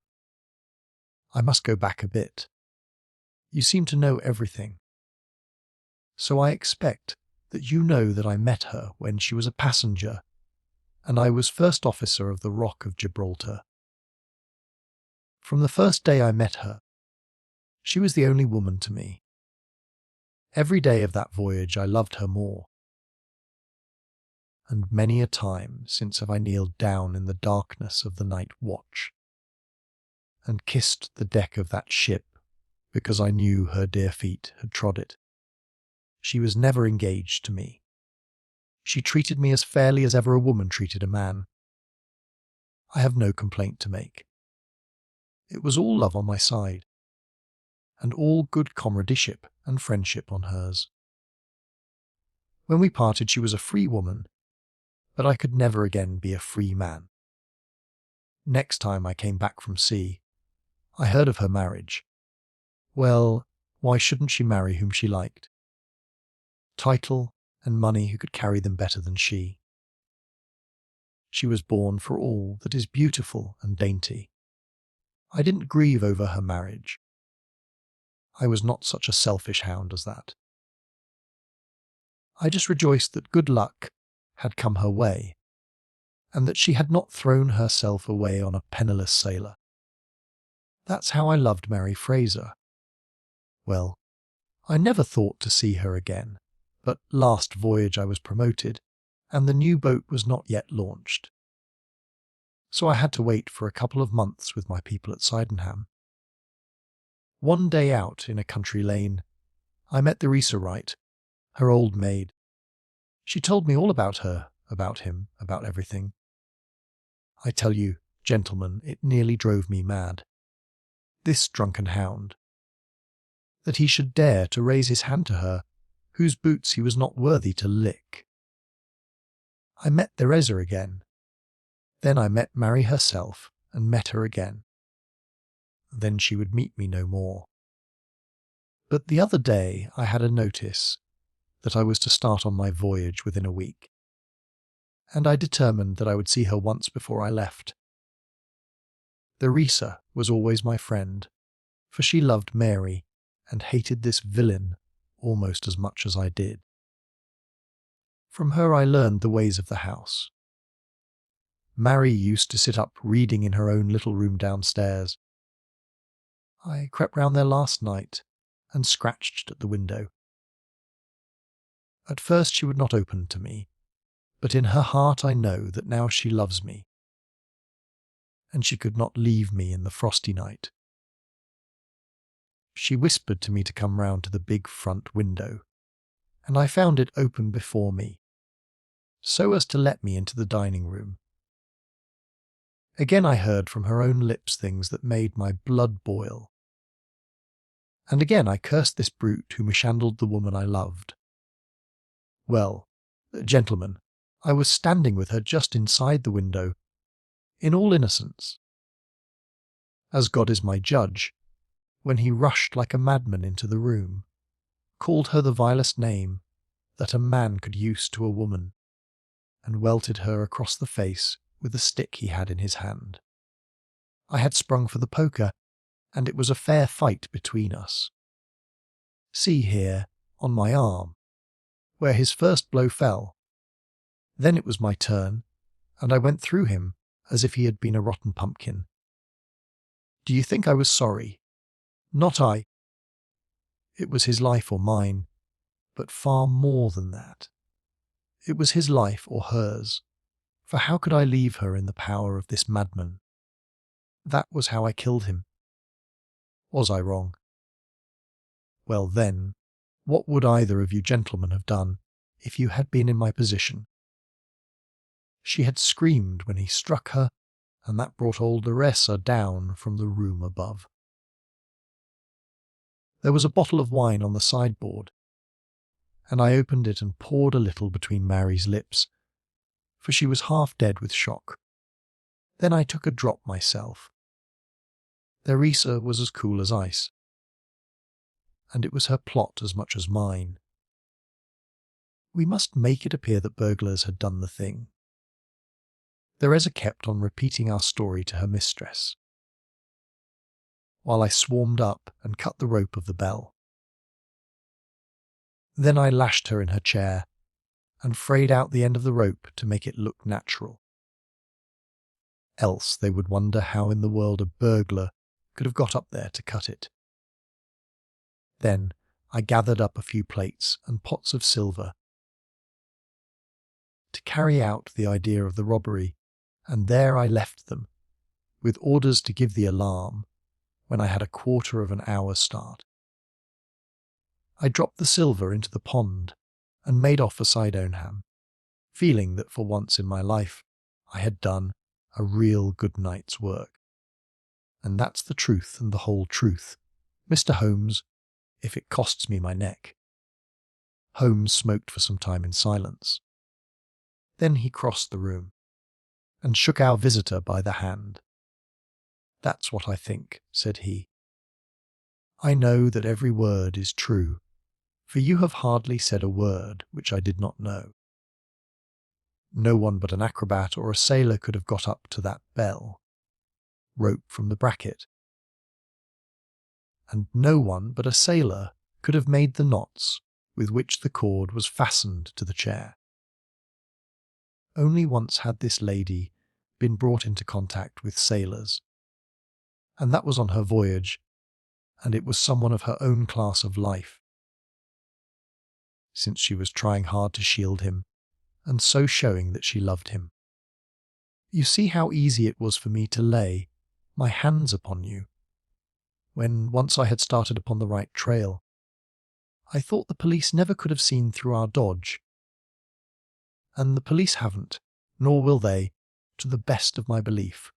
I must go back a bit. You seem to know everything. So I expect that you know that I met her when she was a passenger, and I was first officer of the Rock of Gibraltar. From the first day I met her, she was the only woman to me. Every day of that voyage I loved her more. And many a time since have I kneeled down in the darkness of the night watch, and kissed the deck of that ship because I knew her dear feet had trod it. She was never engaged to me. She treated me as fairly as ever a woman treated a man. I have no complaint to make. It was all love on my side, and all good comradeship and friendship on hers. When we parted she was a free woman, but I could never again be a free man. Next time I came back from sea, I heard of her marriage. Well, why shouldn't she marry whom she liked? Title and money who could carry them better than she. She was born for all that is beautiful and dainty. I didn't grieve over her marriage. I was not such a selfish hound as that. I just rejoiced that good luck had come her way, and that she had not thrown herself away on a penniless sailor. That's how I loved Mary Fraser. Well, I never thought to see her again, but last voyage I was promoted, and the new boat was not yet launched. So I had to wait for a couple of months with my people at Sydenham. One day out in a country lane, I met the Wright, her old maid. She told me all about her, about him, about everything. I tell you, gentlemen, it nearly drove me mad. This drunken hound. That he should dare to raise his hand to her, whose boots he was not worthy to lick. I met Theresa again. Then I met Mary herself, and met her again. Then she would meet me no more. But the other day I had a notice that I was to start on my voyage within a week, and I determined that I would see her once before I left. Theresa was always my friend, for she loved Mary and hated this villain almost as much as I did. From her I learned the ways of the house. Mary used to sit up reading in her own little room downstairs. I crept round there last night and scratched at the window. At first she would not open to me, but in her heart I know that now she loves me, and she could not leave me in the frosty night. She whispered to me to come round to the big front window, and I found it open before me, so as to let me into the dining room. Again I heard from her own lips things that made my blood boil. And again I cursed this brute who mishandled the woman I loved. Well, gentlemen, I was standing with her just inside the window, in all innocence. As God is my judge, when he rushed like a madman into the room, called her the vilest name that a man could use to a woman, and welted her across the face with a stick he had in his hand. I had sprung for the poker, and it was a fair fight between us. See here, on my arm, where his first blow fell, Then it was my turn, and I went through him as if he had been a rotten pumpkin. Do you think I was sorry? Not I. It was his life or mine, but far more than that. It was his life or hers, for how could I leave her in the power of this madman? That was how I killed him. Was I wrong? Well then, what would either of you gentlemen have done if you had been in my position? She had screamed when he struck her, and that brought Oldacre down from the room above. There was a bottle of wine on the sideboard, and I opened it and poured a little between Mary's lips, for she was half dead with shock. Then I took a drop myself. Theresa was as cool as ice, and it was her plot as much as mine. We must make it appear that burglars had done the thing. Theresa kept on repeating our story to her mistress, while I swarmed up and cut the rope of the bell. Then I lashed her in her chair and frayed out the end of the rope to make it look natural. Else they would wonder how in the world a burglar could have got up there to cut it. Then I gathered up a few plates and pots of silver to carry out the idea of the robbery, and there I left them, with orders to give the alarm when I had a quarter of an hour's start. I dropped the silver into the pond and made off for Sydenham, feeling that for once in my life I had done a real good night's work. And that's the truth and the whole truth, Mr. Holmes, if it costs me my neck. Holmes smoked for some time in silence. Then he crossed the room and shook our visitor by the hand. That's what I think, said he. I know that every word is true, for you have hardly said a word which I did not know. No one but an acrobat or a sailor could have got up to that bell, rope from the bracket, and no one but a sailor could have made the knots with which the cord was fastened to the chair. Only once had this lady been brought into contact with sailors, and that was on her voyage, and it was someone of her own class of life, since she was trying hard to shield him, and so showing that she loved him. You see how easy it was for me to lay my hands upon you, when once I had started upon the right trail. I thought the police never could have seen through our dodge, and the police haven't, nor will they, to the best of my belief.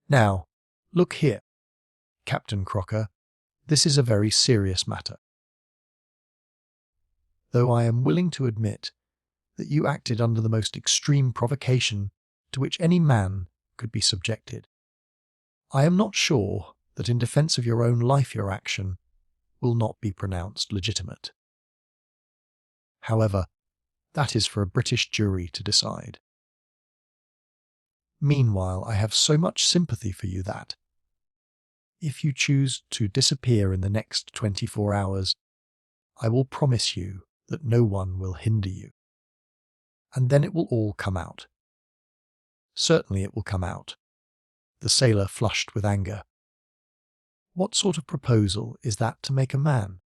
Now, look here, Captain Crocker, this is a very serious matter. Though I am willing to admit that you acted under the most extreme provocation to which any man could be subjected, I am not sure that in defence of your own life your action will not be pronounced legitimate. However, that is for a British jury to decide. Meanwhile, I have so much sympathy for you that, if you choose to disappear in the next 24 hours, I will promise you that no one will hinder you. And then it will all come out. Certainly it will come out. The sailor flushed with anger. What sort of proposal is that to make a man?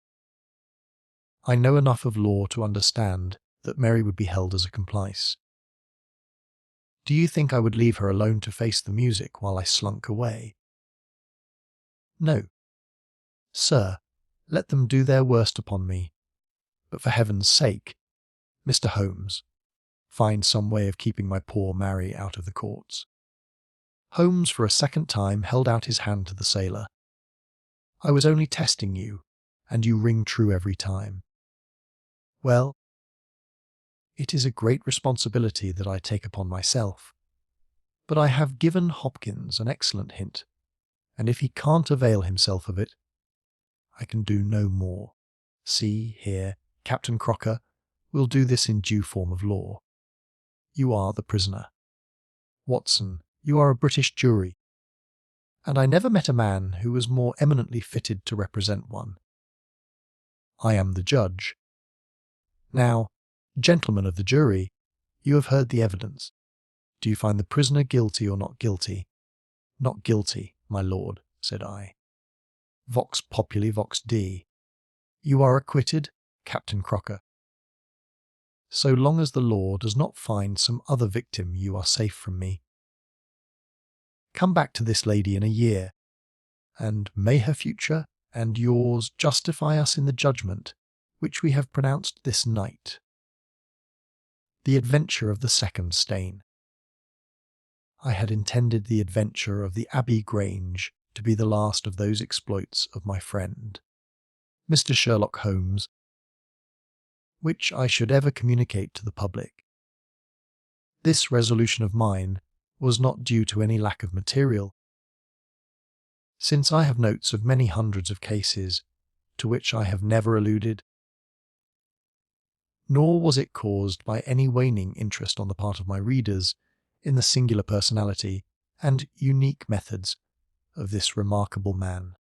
I know enough of law to understand that Mary would be held as a complice. Do you think I would leave her alone to face the music while I slunk away? No. Sir, let them do their worst upon me, but for heaven's sake, Mr. Holmes, find some way of keeping my poor Mary out of the courts. Holmes for a second time held out his hand to the sailor. I was only testing you, and you ring true every time. Well, it is a great responsibility that I take upon myself, but I have given Hopkins an excellent hint, and if he can't avail himself of it, I can do no more. See, here, Captain Crocker, we'll do this in due form of law. You are the prisoner. Watson, you are a British jury, and I never met a man who was more eminently fitted to represent one. I am the judge. Now, gentlemen of the jury, You have heard the evidence. Do you find the prisoner guilty or not guilty? Not guilty, my lord, said I. Vox populi vox Dei. You are acquitted, Captain Crocker. So long as the law does not find some other victim, you are safe from me. Come back to this lady in a year, and may her future and yours justify us in the judgment which we have pronounced this night. The adventure of the second stain. I had intended the adventure of the Abbey Grange to be the last of those exploits of my friend, Mr. Sherlock Holmes, which I should ever communicate to the public. This resolution of mine was not due to any lack of material, since I have notes of many hundreds of cases to which I have never alluded, nor was it caused by any waning interest on the part of my readers in the singular personality and unique methods of this remarkable man.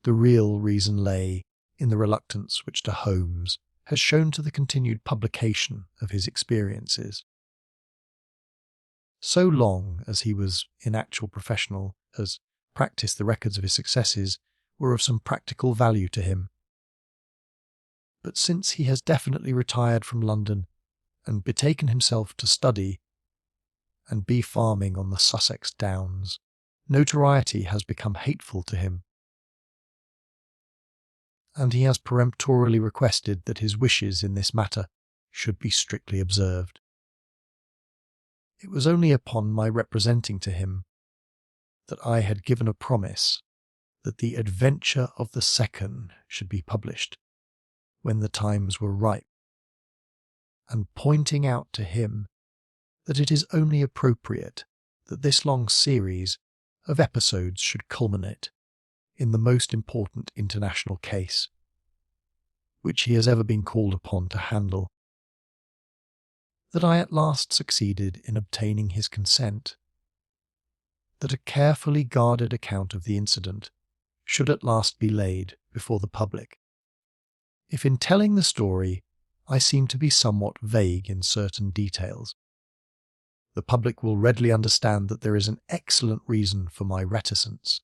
The real reason lay in the reluctance which de Holmes has shown to the continued publication of his experiences. So long as he was in actual professional as practice, the records of his successes were of some practical value to him. But since he has definitely retired from London and betaken himself to study and bee farming on the Sussex Downs, notoriety has become hateful to him, and he has peremptorily requested that his wishes in this matter should be strictly observed. It was only upon my representing to him that I had given a promise that the adventure of the second should be published when the times were ripe, and pointing out to him that it is only appropriate that this long series of episodes should culminate in the most important international case which he has ever been called upon to handle, that I at last succeeded in obtaining his consent, that a carefully guarded account of the incident should at last be laid before the public. If in telling the story I seem to be somewhat vague in certain details, the public will readily understand that there is an excellent reason for my reticence.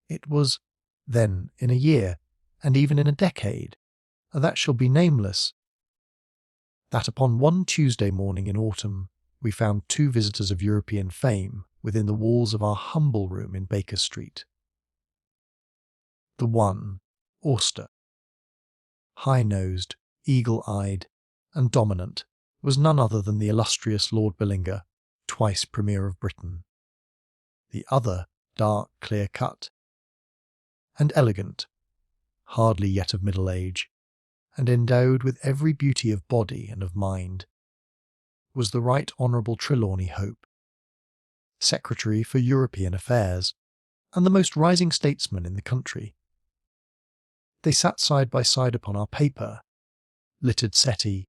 It was then in a year, and even in a decade, that shall be nameless, that upon one Tuesday morning in autumn we found two visitors of European fame within the walls of our humble room in Baker Street. The one, Auster, high-nosed, eagle-eyed, and dominant, was none other than the illustrious Lord Billinger, twice Premier of Britain. The other, dark, clear-cut, and elegant, hardly yet of middle age, and endowed with every beauty of body and of mind, was the Right Honourable Trelawney Hope, Secretary for European Affairs, and the most rising statesman in the country. They sat side by side upon our paper, littered settee,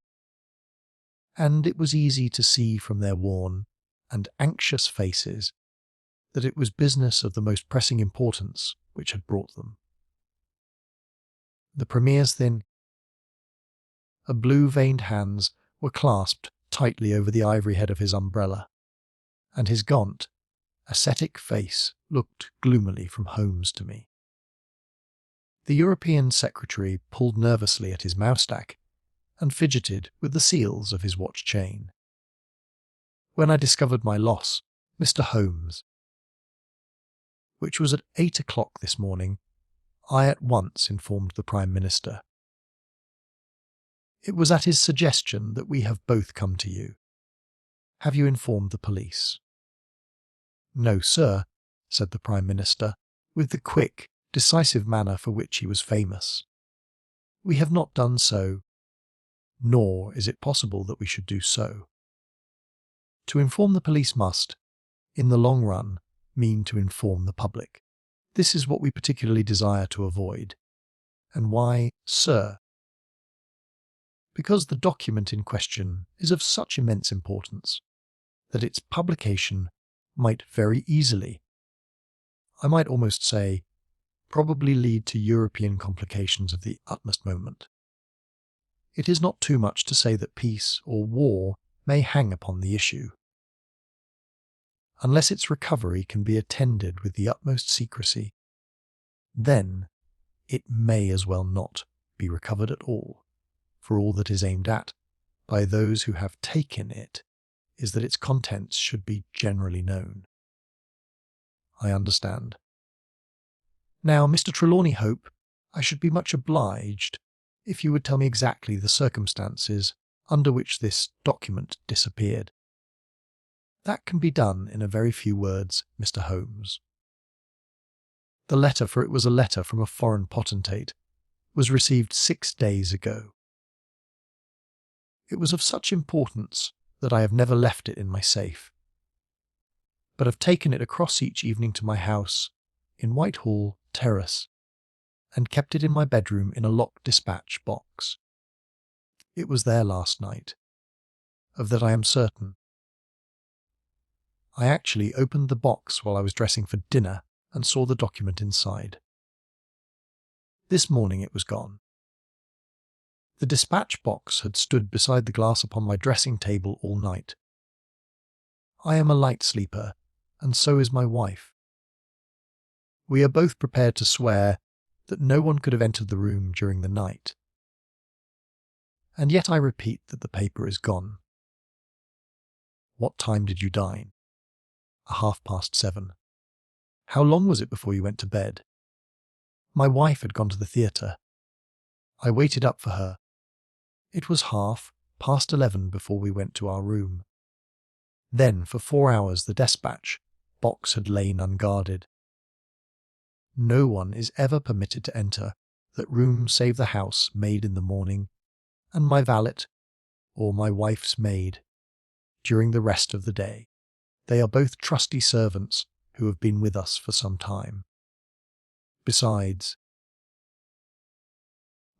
and it was easy to see from their worn and anxious faces that it was business of the most pressing importance which had brought them. The Premier's thin, blue-veined hands were clasped tightly over the ivory head of his umbrella, and his gaunt, ascetic face looked gloomily from Holmes to me. The European Secretary pulled nervously at his moustache and fidgeted with the seals of his watch chain. When I discovered my loss, Mr. Holmes, which was at 8 o'clock this morning, I at once informed the Prime Minister. It was at his suggestion that we have both come to you. Have you informed the police? No, sir, said the Prime Minister, with the quick, decisive manner for which he was famous. We have not done so, nor is it possible that we should do so. To inform the police must, in the long run, mean to inform the public. This is what we particularly desire to avoid. And why, sir? Because the document in question is of such immense importance that its publication might very easily, I might almost say, probably lead to European complications of the utmost moment. it is not too much to say that peace or war may hang upon the issue. Unless its recovery can be attended with the utmost secrecy, then it may as well not be recovered at all, for all that is aimed at by those who have taken it is that its contents should be generally known. I understand. Now, Mr. Trelawney Hope, I should be much obliged if you would tell me exactly the circumstances under which this document disappeared. That can be done in a very few words, Mr. Holmes. The letter, for it was a letter from a foreign potentate, was received 6 days ago. It was of such importance that I have never left it in my safe, but have taken it across each evening to my house in Whitehall Terrace, and kept it in my bedroom in a locked dispatch box. It was there last night. Of that I am certain. I actually opened the box while I was dressing for dinner and saw the document inside. This morning it was gone. The dispatch box had stood beside the glass upon my dressing table all night. I am a light sleeper, and so is my wife. We are both prepared to swear that no one could have entered the room during the night. And yet I repeat that the paper is gone. What time did you dine? 7:30. How long was it before you went to bed? My wife had gone to the theatre. I waited up for her. It was 11:30 before we went to our room. Then, for 4 hours, the despatch box had lain unguarded. No one is ever permitted to enter that room save the house maid in the morning, and my valet, or my wife's maid, during the rest of the day. They are both trusty servants who have been with us for some time. Besides,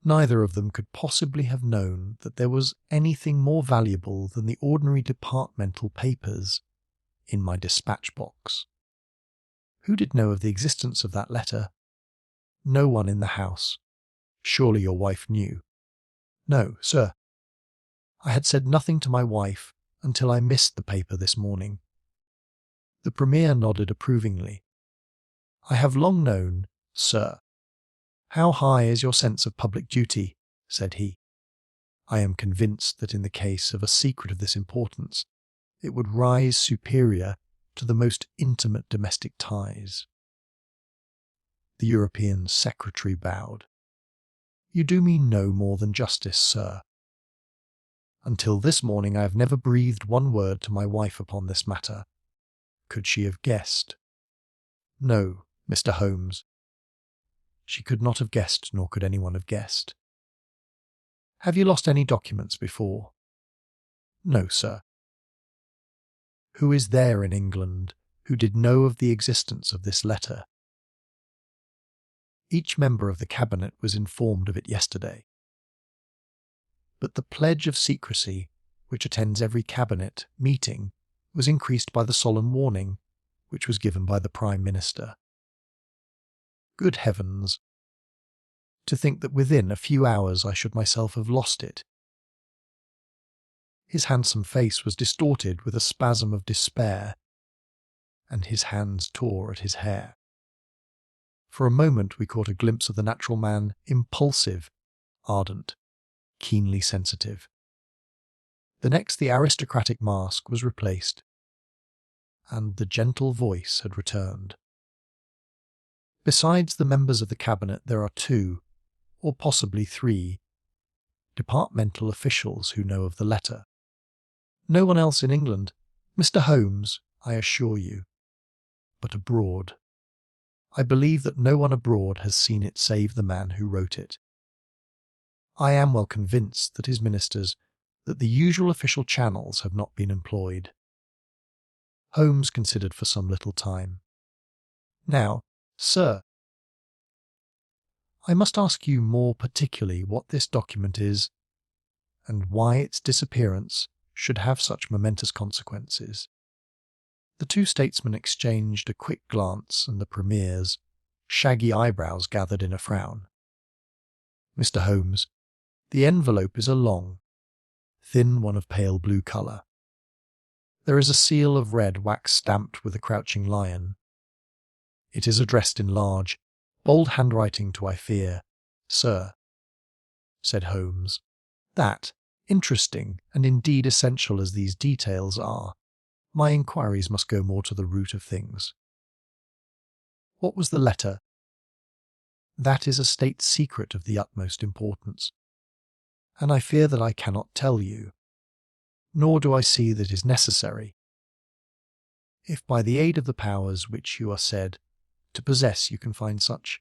neither of them could possibly have known that there was anything more valuable than the ordinary departmental papers in my dispatch box. Who did know of the existence of that letter? No one in the house. Surely your wife knew. No, sir. I had said nothing to my wife until I missed the paper this morning. The Premier nodded approvingly. I have long known, sir. How high is your sense of public duty? Said he. I am convinced that in the case of a secret of this importance, it would rise superior to the most intimate domestic ties. The European secretary bowed. You do me no more than justice, sir. Until this morning I have never breathed one word to my wife upon this matter. Could she have guessed? No, Mr. Holmes. She could not have guessed, nor could anyone have guessed. Have you lost any documents before? No, sir. Who is there in England who did know of the existence of this letter? Each member of the cabinet was informed of it yesterday. But the pledge of secrecy which attends every cabinet meeting was increased by the solemn warning which was given by the Prime Minister. Good heavens! To think that within a few hours I should myself have lost it. His handsome face was distorted with a spasm of despair, and his hands tore at his hair. For a moment we caught a glimpse of the natural man, impulsive, ardent, keenly sensitive. The next the aristocratic mask was replaced, and the gentle voice had returned. Besides the members of the cabinet there are 2, or possibly 3, departmental officials who know of the letter. No one else in England, Mr. Holmes, I assure you, but abroad. I believe that no one abroad has seen it save the man who wrote it. I am well convinced that his ministers, that the usual official channels have not been employed. Holmes considered for some little time. Now, sir, I must ask you more particularly what this document is, and why its disappearance should have such momentous consequences. The 2 statesmen exchanged a quick glance, and the Premier's shaggy eyebrows gathered in a frown. Mr. Holmes, The envelope is a long, thin one of pale blue colour. There is a seal of red wax stamped with a crouching lion. It is addressed in large, bold handwriting to, I fear, Sir, said Holmes, that, interesting and indeed essential as these details are, my inquiries must go more to the root of things. What was the letter? That is a state secret of the utmost importance, and I fear that I cannot tell you, nor do I see that it is necessary. If by the aid of the powers which you are said to possess you can find such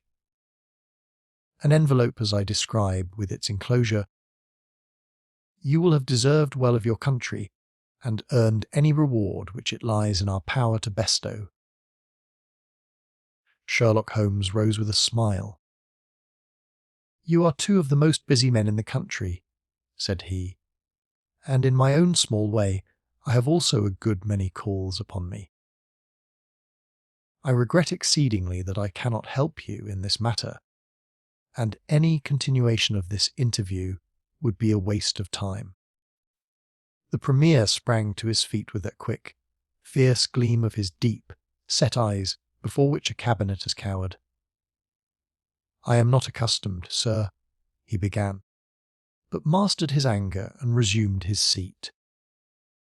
an envelope as I describe with its enclosure, you will have deserved well of your country and earned any reward which it lies in our power to bestow. Sherlock Holmes rose with a smile. You are two of the most busy men in the country, said he, and in my own small way I have also a good many calls upon me. I regret exceedingly that I cannot help you in this matter, and any continuation of this interview would be a waste of time. The Premier sprang to his feet with that quick, fierce gleam of his deep, set eyes before which a cabinet has cowered. I am not accustomed, sir, he began, but mastered his anger and resumed his seat.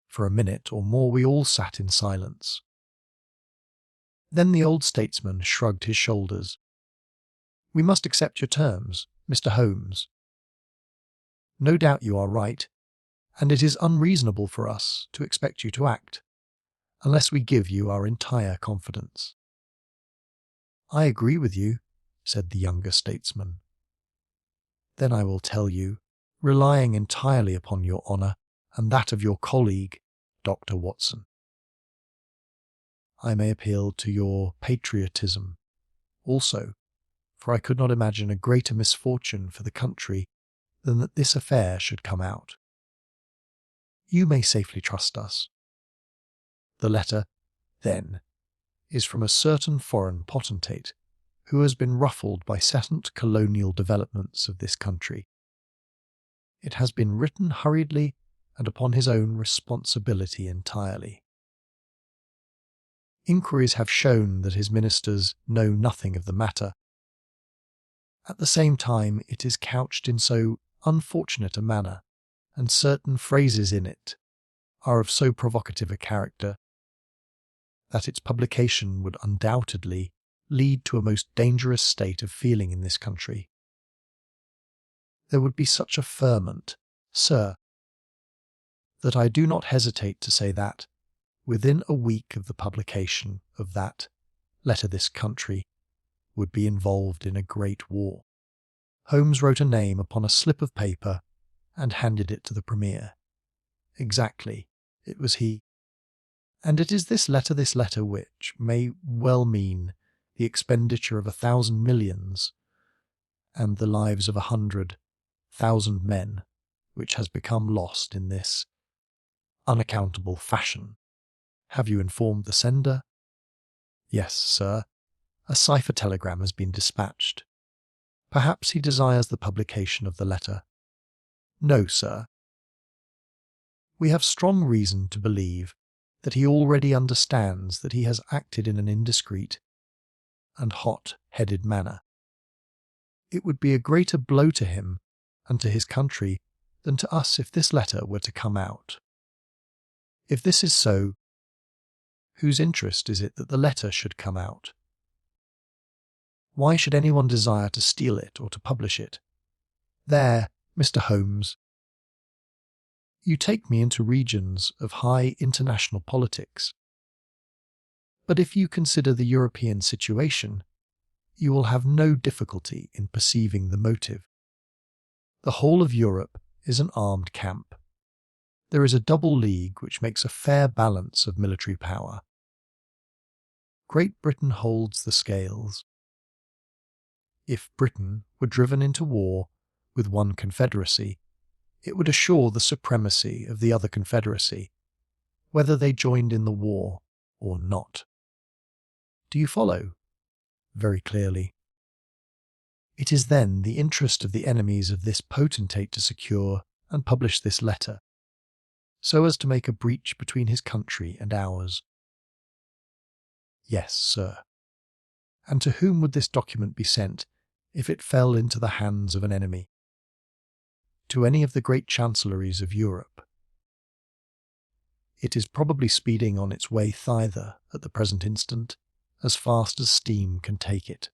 For a minute or more we all sat in silence. Then the old statesman shrugged his shoulders. We must accept your terms, Mr. Holmes. No doubt you are right, and it is unreasonable for us to expect you to act, unless we give you our entire confidence. I agree with you, said the younger statesman. Then I will tell you, relying entirely upon your honour and that of your colleague, Dr. Watson. I may appeal to your patriotism also, for I could not imagine a greater misfortune for the country than that this affair should come out. You may safely trust us. The letter, then, is from a certain foreign potentate who has been ruffled by recent colonial developments of this country. It has been written hurriedly and upon his own responsibility entirely. Inquiries have shown that his ministers know nothing of the matter. At the same time, it is couched in so unfortunate a manner, and certain phrases in it are of so provocative a character, that its publication would undoubtedly lead to a most dangerous state of feeling in this country. There would be such a ferment, sir, that I do not hesitate to say that, within a week of the publication of that letter, this country would be involved in a great war. Holmes wrote a name upon a slip of paper and handed it to the Premier. Exactly, it was he. And it is this letter which may well mean the expenditure of 1,000 millions and the lives of 100,000 men, which has become lost in this unaccountable fashion. Have you informed the sender? Yes, sir. A cipher telegram has been dispatched. Perhaps he desires the publication of the letter. No, sir. We have strong reason to believe that he already understands that he has acted in an indiscreet and hot-headed manner. It would be a greater blow to him and to his country than to us if this letter were to come out. If this is so, whose interest is it that the letter should come out? Why should anyone desire to steal it or to publish it? There, Mr. Holmes, you take me into regions of high international politics. But if you consider the European situation, you will have no difficulty in perceiving the motive. The whole of Europe is an armed camp. There is a double league which makes a fair balance of military power. Great Britain holds the scales. If Britain were driven into war with one confederacy, it would assure the supremacy of the other confederacy, whether they joined in the war or not. Do you follow? Very clearly. It is then the interest of the enemies of this potentate to secure and publish this letter, so as to make a breach between his country and ours. Yes, sir. And to whom would this document be sent if it fell into the hands of an enemy? To any of the great chancelleries of Europe. It is probably speeding on its way thither at the present instant, as fast as steam can take it.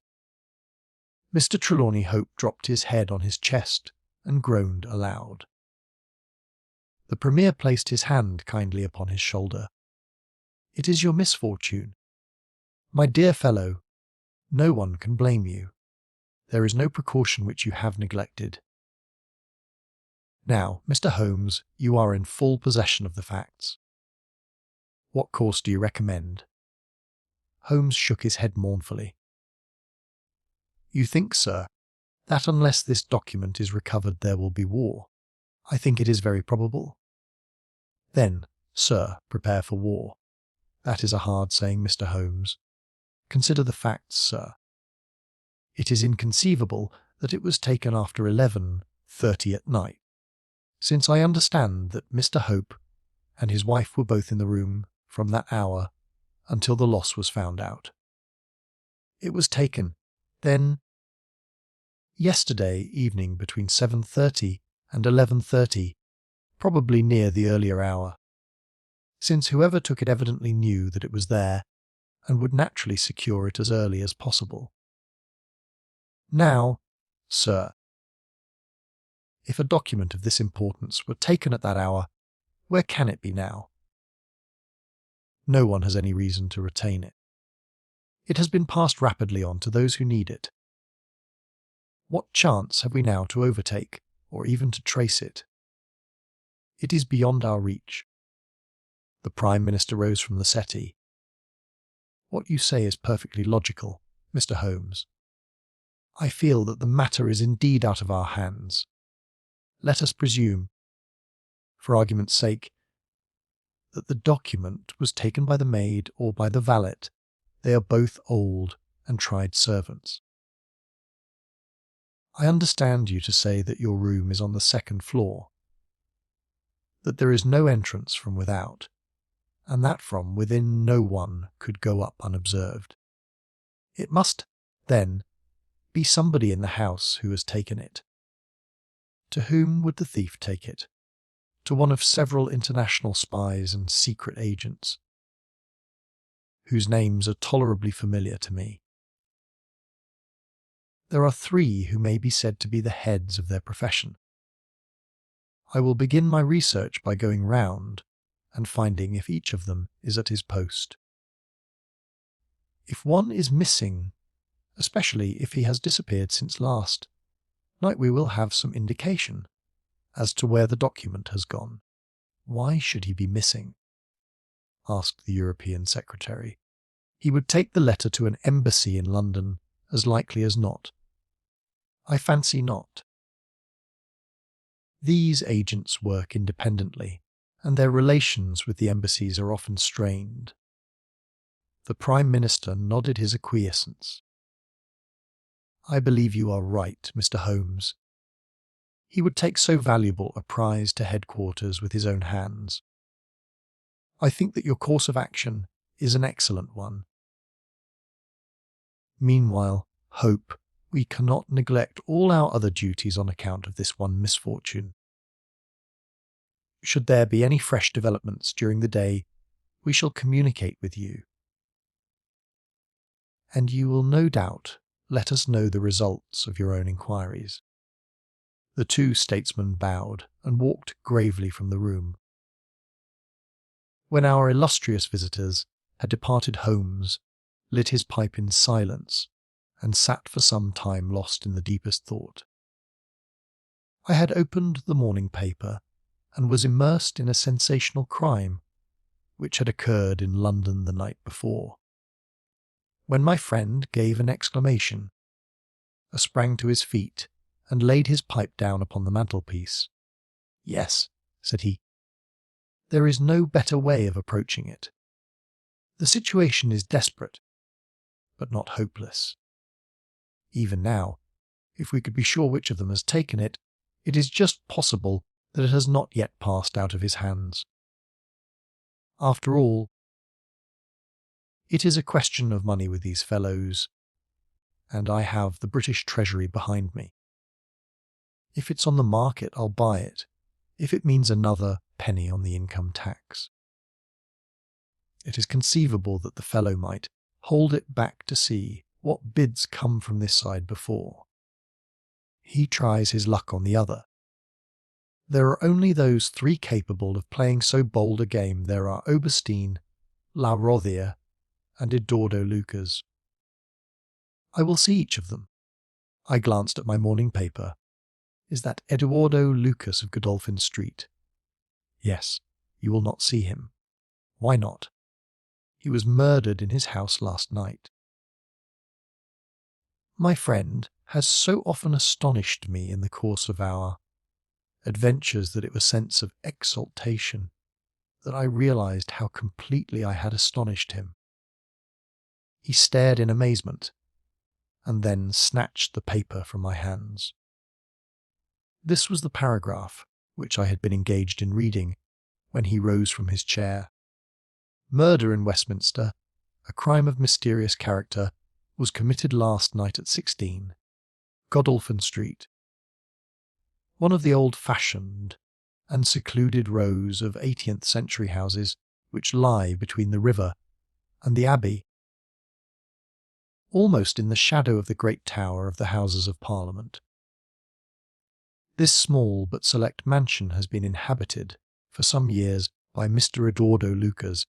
Mr. Trelawney Hope dropped his head on his chest and groaned aloud. The Premier placed his hand kindly upon his shoulder. "It is your misfortune. My dear fellow, no one can blame you. There is no precaution which you have neglected. Now, Mr. Holmes, you are in full possession of the facts. What course do you recommend?" Holmes shook his head mournfully. "You think, sir, that unless this document is recovered there will be war? I think it is very probable." "Then, sir, prepare for war. That is a hard saying, Mr. Holmes. Consider the facts, sir. It is inconceivable that it was taken after 11:30 at night, since I understand that Mr. Hope and his wife were both in the room from that hour until the loss was found out. It was taken, then, yesterday evening between 7:30 and 11:30, probably near the earlier hour, since whoever took it evidently knew that it was there and would naturally secure it as early as possible. Now, sir, if a document of this importance were taken at that hour, where can it be now? No one has any reason to retain it. It has been passed rapidly on to those who need it. What chance have we now to overtake, or even to trace it? It is beyond our reach. The Prime Minister rose from the settee. What you say is perfectly logical, Mr. Holmes. I feel that the matter is indeed out of our hands. Let us presume, for argument's sake, that the document was taken by the maid or by the valet. They are both old and tried servants. I understand you to say that your room is on the second floor, that there is no entrance from without, and that from within no one could go up unobserved. It must, then, be somebody in the house who has taken it. To whom would the thief take it? To one of several international spies and secret agents, whose names are tolerably familiar to me. There are 3 who may be said to be the heads of their profession. I will begin my research by going round and finding if each of them is at his post. If one is missing, especially if he has disappeared since last night, we will have some indication as to where the document has gone. Why should he be missing? Asked the European Secretary. He would take the letter to an embassy in London, as likely as not. I fancy not. These agents work independently, and their relations with the embassies are often strained. The Prime Minister nodded his acquiescence. I believe you are right, Mr. Holmes. He would take so valuable a prize to headquarters with his own hands. I think that your course of action is an excellent one. Meanwhile, Hope, we cannot neglect all our other duties on account of this one misfortune. Should there be any fresh developments during the day, we shall communicate with you. And you will no doubt let us know the results of your own inquiries. The 2 statesmen bowed and walked gravely from the room. When our illustrious visitors had departed, Holmes lit his pipe in silence and sat for some time lost in the deepest thought. I had opened the morning paper and was immersed in a sensational crime which had occurred in London the night before, when my friend gave an exclamation, sprang to his feet, and laid his pipe down upon the mantelpiece. "Yes," said he, "there is no better way of approaching it. The situation is desperate, but not hopeless. Even now, if we could be sure which of them has taken it, it is just possible that it has not yet passed out of his hands. After all, it is a question of money with these fellows, and I have the British Treasury behind me. If it's on the market, I'll buy it, if it means another penny on the income tax. It is conceivable that the fellow might hold it back to see what bids come from this side before he tries his luck on the other. There are only those three capable of playing so bold a game. There are Augustin, La Rothier, and Eduardo Lucas. I will see each of them. I glanced at my morning paper. Is that Eduardo Lucas of Godolphin Street? Yes, you will not see him. Why not? He was murdered in his house last night. My friend has so often astonished me in the course of our adventures that it was sense of exaltation that I realized how completely I had astonished him. He stared in amazement, and then snatched the paper from my hands. This was the paragraph which I had been engaged in reading when he rose from his chair. Murder in Westminster, a crime of mysterious character, was committed last night at 16, Godolphin Street. One of the old-fashioned and secluded rows of 18th century houses which lie between the river and the Abbey, almost in the shadow of the great tower of the Houses of Parliament. This small but select mansion has been inhabited for some years by Mr. Eduardo Lucas,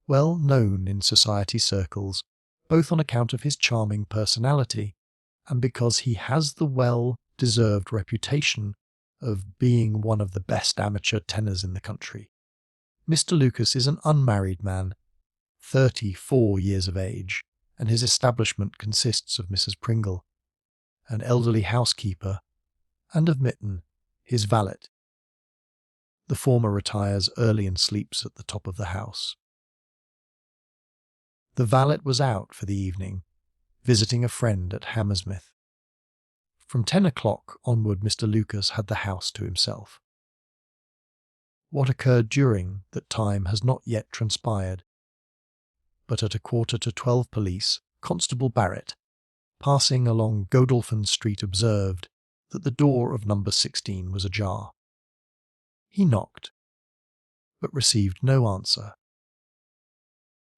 well known in society circles, both on account of his charming personality and because he has the well-deserved reputation of being one of the best amateur tenors in the country. Mr. Lucas is an unmarried man, 34 years of age, and his establishment consists of Mrs. Pringle, an elderly housekeeper, and of Mitten, his valet. The former retires early and sleeps at the top of the house. The valet was out for the evening, visiting a friend at Hammersmith. From 10 o'clock onward Mr. Lucas had the house to himself. What occurred during that time has not yet transpired, but at 11:45 police, Constable Barrett, passing along Godolphin Street, observed that the door of number 16 was ajar. He knocked, but received no answer.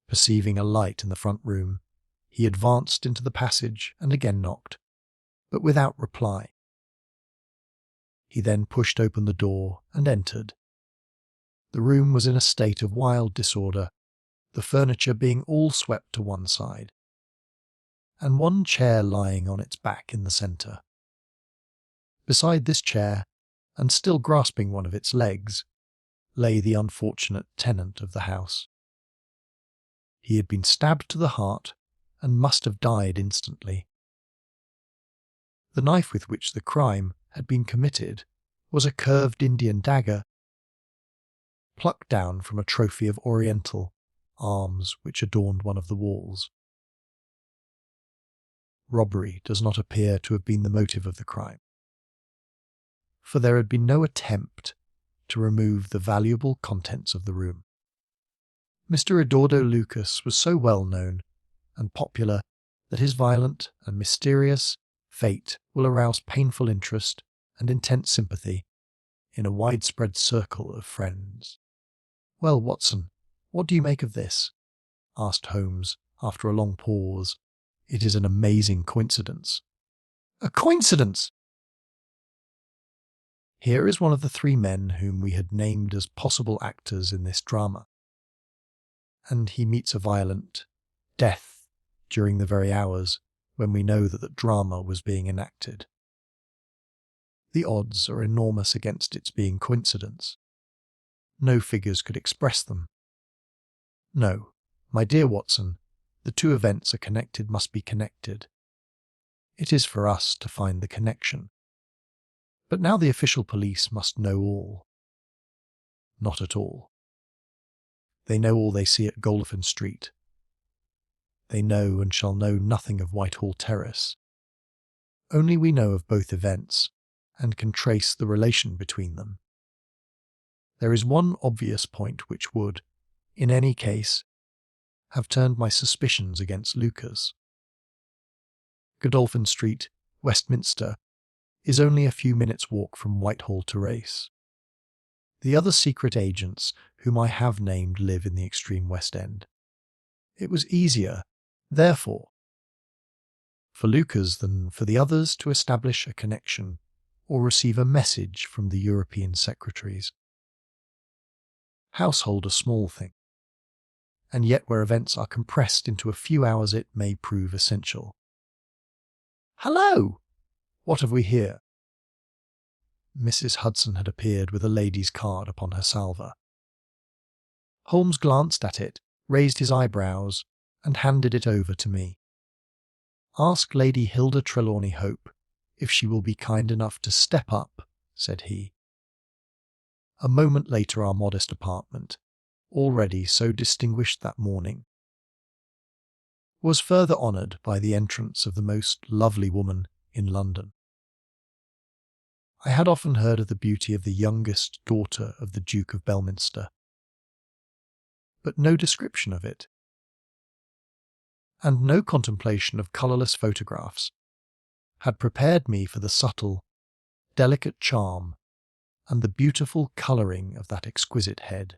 Perceiving a light in the front room, he advanced into the passage and again knocked, but without reply. He then pushed open the door and entered. The room was in a state of wild disorder, the furniture being all swept to one side, and one chair lying on its back in the centre. Beside this chair, and still grasping one of its legs, lay the unfortunate tenant of the house. He had been stabbed to the heart and must have died instantly. The knife with which the crime had been committed was a curved Indian dagger, plucked down from a trophy of Oriental arms which adorned one of the walls. Robbery does not appear to have been the motive of the crime, for there had been no attempt to remove the valuable contents of the room. Mr. Eduardo Lucas was so well known and popular that his violent and mysterious fate will arouse painful interest and intense sympathy in a widespread circle of friends. "Well, Watson, what do you make of this?" asked Holmes after a long pause. "It is an amazing coincidence." "A coincidence!" "Here is one of the three men whom we had named as possible actors in this drama, and he meets a violent death during the very hours when we know that the drama was being enacted. The odds are enormous against its being coincidence. No figures could express them. No, my dear Watson, the two events are connected, must be connected. It is for us to find the connection. But now the official police must know all." "Not at all. They know all they see at Godolphin Street. They know and shall know nothing of Whitehall Terrace. Only we know of both events, and can trace the relation between them. There is one obvious point which would, in any case, have turned my suspicions against Lucas. Godolphin Street, Westminster, is only a few minutes' walk from Whitehall Terrace. The other secret agents whom I have named live in the extreme West End. It was easier, therefore, for Lucas than for the others to establish a connection or receive a message from the European secretaries. Household a small thing, and yet where events are compressed into a few hours it may prove essential. "Hello! What have we here?" Mrs. Hudson had appeared with a lady's card upon her salver. Holmes glanced at it, raised his eyebrows, and handed it over to me. "Ask Lady Hilda Trelawney Hope if she will be kind enough to step up," said he. A moment later our modest apartment, already so distinguished that morning, was further honoured by the entrance of the most lovely woman in London. I had often heard of the beauty of the youngest daughter of the Duke of Belminster, but no description of it, and no contemplation of colourless photographs had prepared me for the subtle, delicate charm and the beautiful colouring of that exquisite head.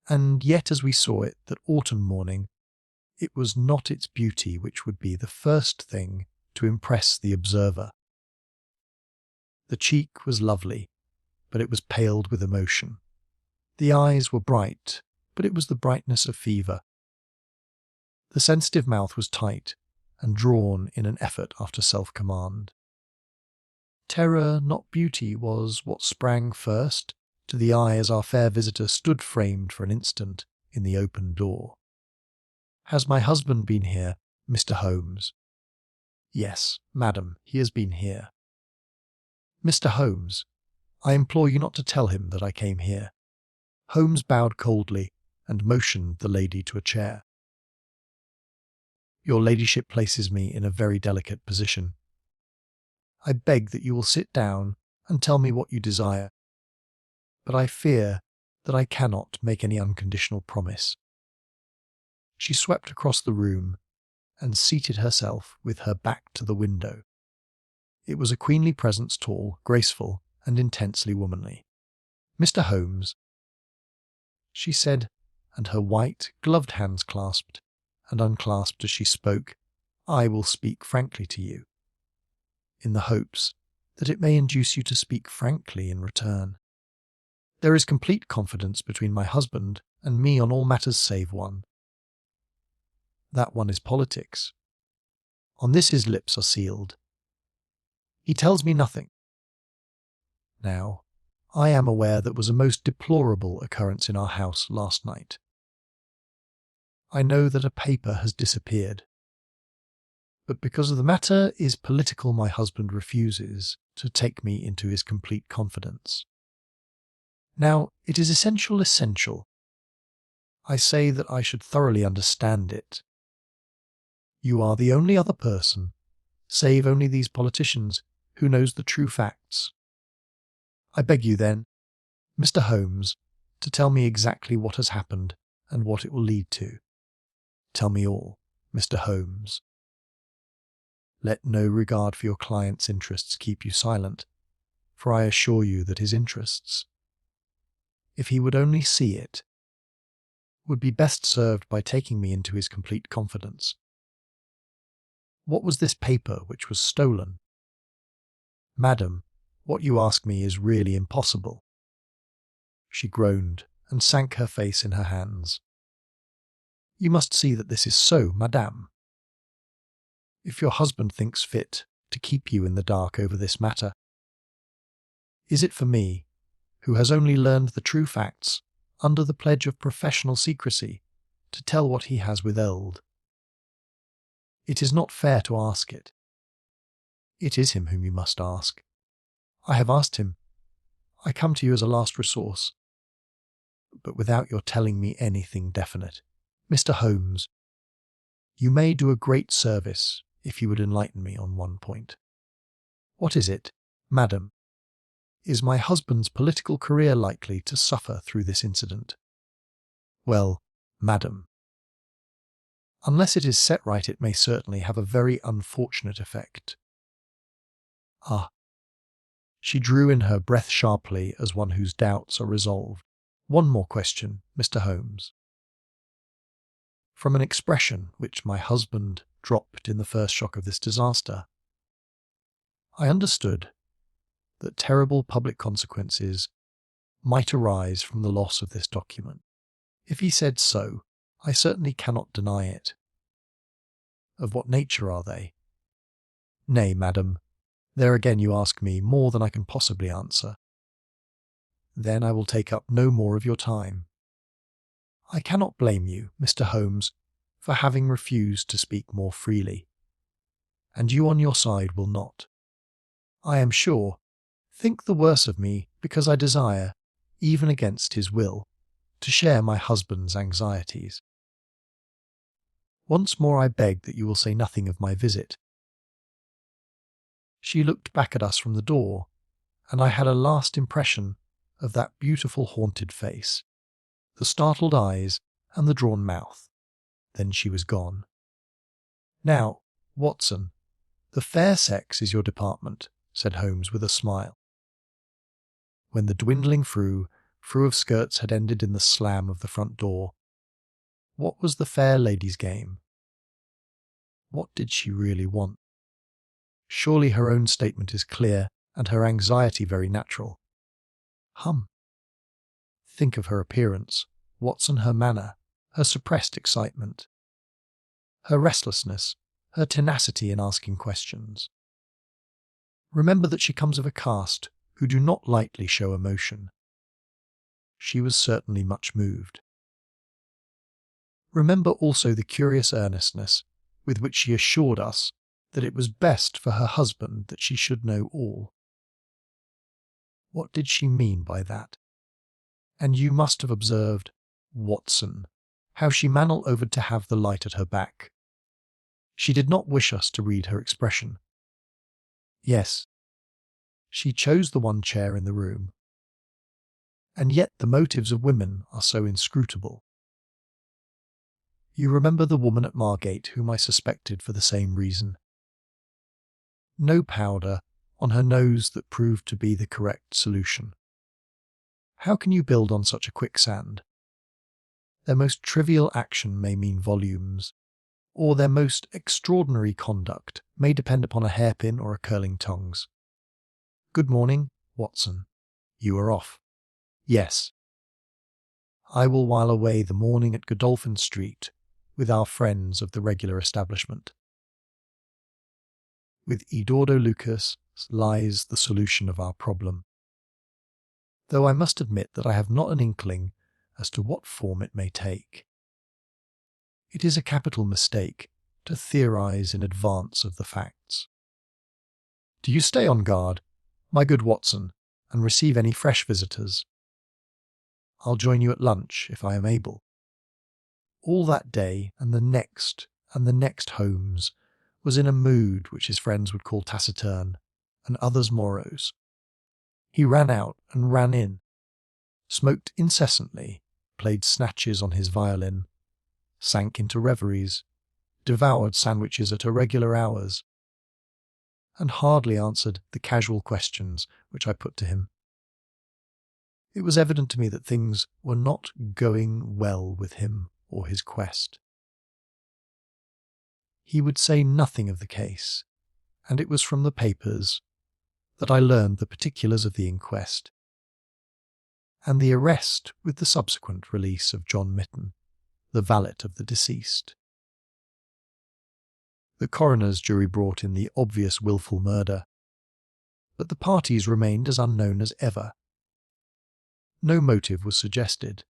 And yet as we saw it that autumn morning, it was not its beauty which would be the first thing to impress the observer. The cheek was lovely, but it was paled with emotion. The eyes were bright, but it was the brightness of fever. The sensitive mouth was tight and drawn in an effort after self-command. Terror, not beauty, was what sprang first to the eye as our fair visitor stood framed for an instant in the open door. "Has my husband been here, Mr. Holmes?" "Yes, madam, he has been here." "Mr. Holmes, I implore you not to tell him that I came here." Holmes bowed coldly and motioned the lady to a chair. "Your ladyship places me in a very delicate position. I beg that you will sit down and tell me what you desire, but I fear that I cannot make any unconditional promise." She swept across the room and seated herself with her back to the window. It was a queenly presence, tall, graceful, and intensely womanly. "Mr. Holmes," she said, and her white, gloved hands clasped and unclasped as she spoke, "I will speak frankly to you, in the hopes that it may induce you to speak frankly in return. There is complete confidence between my husband and me on all matters save one. That one is politics. On this his lips are sealed. He tells me nothing. Now, I am aware that was a most deplorable occurrence in our house last night. I know that a paper has disappeared. But because the matter is political, my husband refuses to take me into his complete confidence. Now, it is essential. I say that I should thoroughly understand it. You are the only other person, save only these politicians, who knows the true facts. I beg you then, Mr. Holmes, to tell me exactly what has happened and what it will lead to. Tell me all, Mr. Holmes. Let no regard for your client's interests keep you silent, for I assure you that his interests, if he would only see it, would be best served by taking me into his complete confidence. What was this paper which was stolen? Madam, what you ask me is really impossible." She groaned and sank her face in her hands. "You must see that this is so, madame. If your husband thinks fit to keep you in the dark over this matter, is it for me, who has only learned the true facts under the pledge of professional secrecy, to tell what he has withheld? It is not fair to ask it. It is him whom you must ask. I have asked him. I come to you as a last resource, but without your telling me anything definite. Mr. Holmes, You may do a great service if you would enlighten me on one point. What is it, madam? Is my husband's political career likely to suffer through this incident? Well, madam, unless it is set right, it may certainly have a very unfortunate effect. Ah. She drew in her breath sharply as one whose doubts are resolved. One more question, Mr. Holmes. From an expression which my husband dropped in the first shock of this disaster, I understood that terrible public consequences might arise from the loss of this document. If he said so, I certainly cannot deny it. Of what nature are they? Nay, madam, there again you ask me more than I can possibly answer. Then I will take up no more of your time. I cannot blame you, Mr. Holmes, for having refused to speak more freely, and you on your side will not, I am sure, think the worse of me because I desire, even against his will, to share my husband's anxieties. Once more I beg that you will say nothing of my visit. She looked back at us from the door, and I had a last impression of that beautiful haunted face, the startled eyes and the drawn mouth. Then she was gone. Now, Watson, the fair sex is your department, said Holmes with a smile. When the dwindling frou of skirts had ended in the slam of the front door, what was the fair lady's game? What did she really want? Surely her own statement is clear, and her anxiety very natural. Think of her appearance, Watson, her manner, her suppressed excitement, her restlessness, her tenacity in asking questions. Remember that she comes of a caste who do not lightly show emotion. She was certainly much moved. Remember also the curious earnestness with which she assured us that it was best for her husband that she should know all. What did she mean by that? And you must have observed, Watson, how she mantled over to have the light at her back. She did not wish us to read her expression. Yes, she chose the one chair in the room. And yet the motives of women are so inscrutable. You remember the woman at Margate whom I suspected for the same reason. No powder on her nose that proved to be the correct solution. How can you build on such a quicksand? Their most trivial action may mean volumes, or their most extraordinary conduct may depend upon a hairpin or a curling tongs. Good morning, Watson. You are off. Yes. I will while away the morning at Godolphin Street with our friends of the regular establishment. With Eduardo Lucas lies the solution of our problem, though I must admit that I have not an inkling as to what form it may take. It is a capital mistake to theorize in advance of the facts. Do you stay on guard, my good Watson, and receive any fresh visitors? I'll join you at lunch if I am able. All that day and the next Holmes was in a mood which his friends would call taciturn, and others morose. He ran out and ran in, smoked incessantly, played snatches on his violin, sank into reveries, devoured sandwiches at irregular hours, and hardly answered the casual questions which I put to him. It was evident to me that things were not going well with him or his quest. He would say nothing of the case, and it was from the papers that I learned the particulars of the inquest, and the arrest with the subsequent release of John Mitten, the valet of the deceased. The coroner's jury brought in the obvious wilful murder, but the parties remained as unknown as ever. No motive was suggested.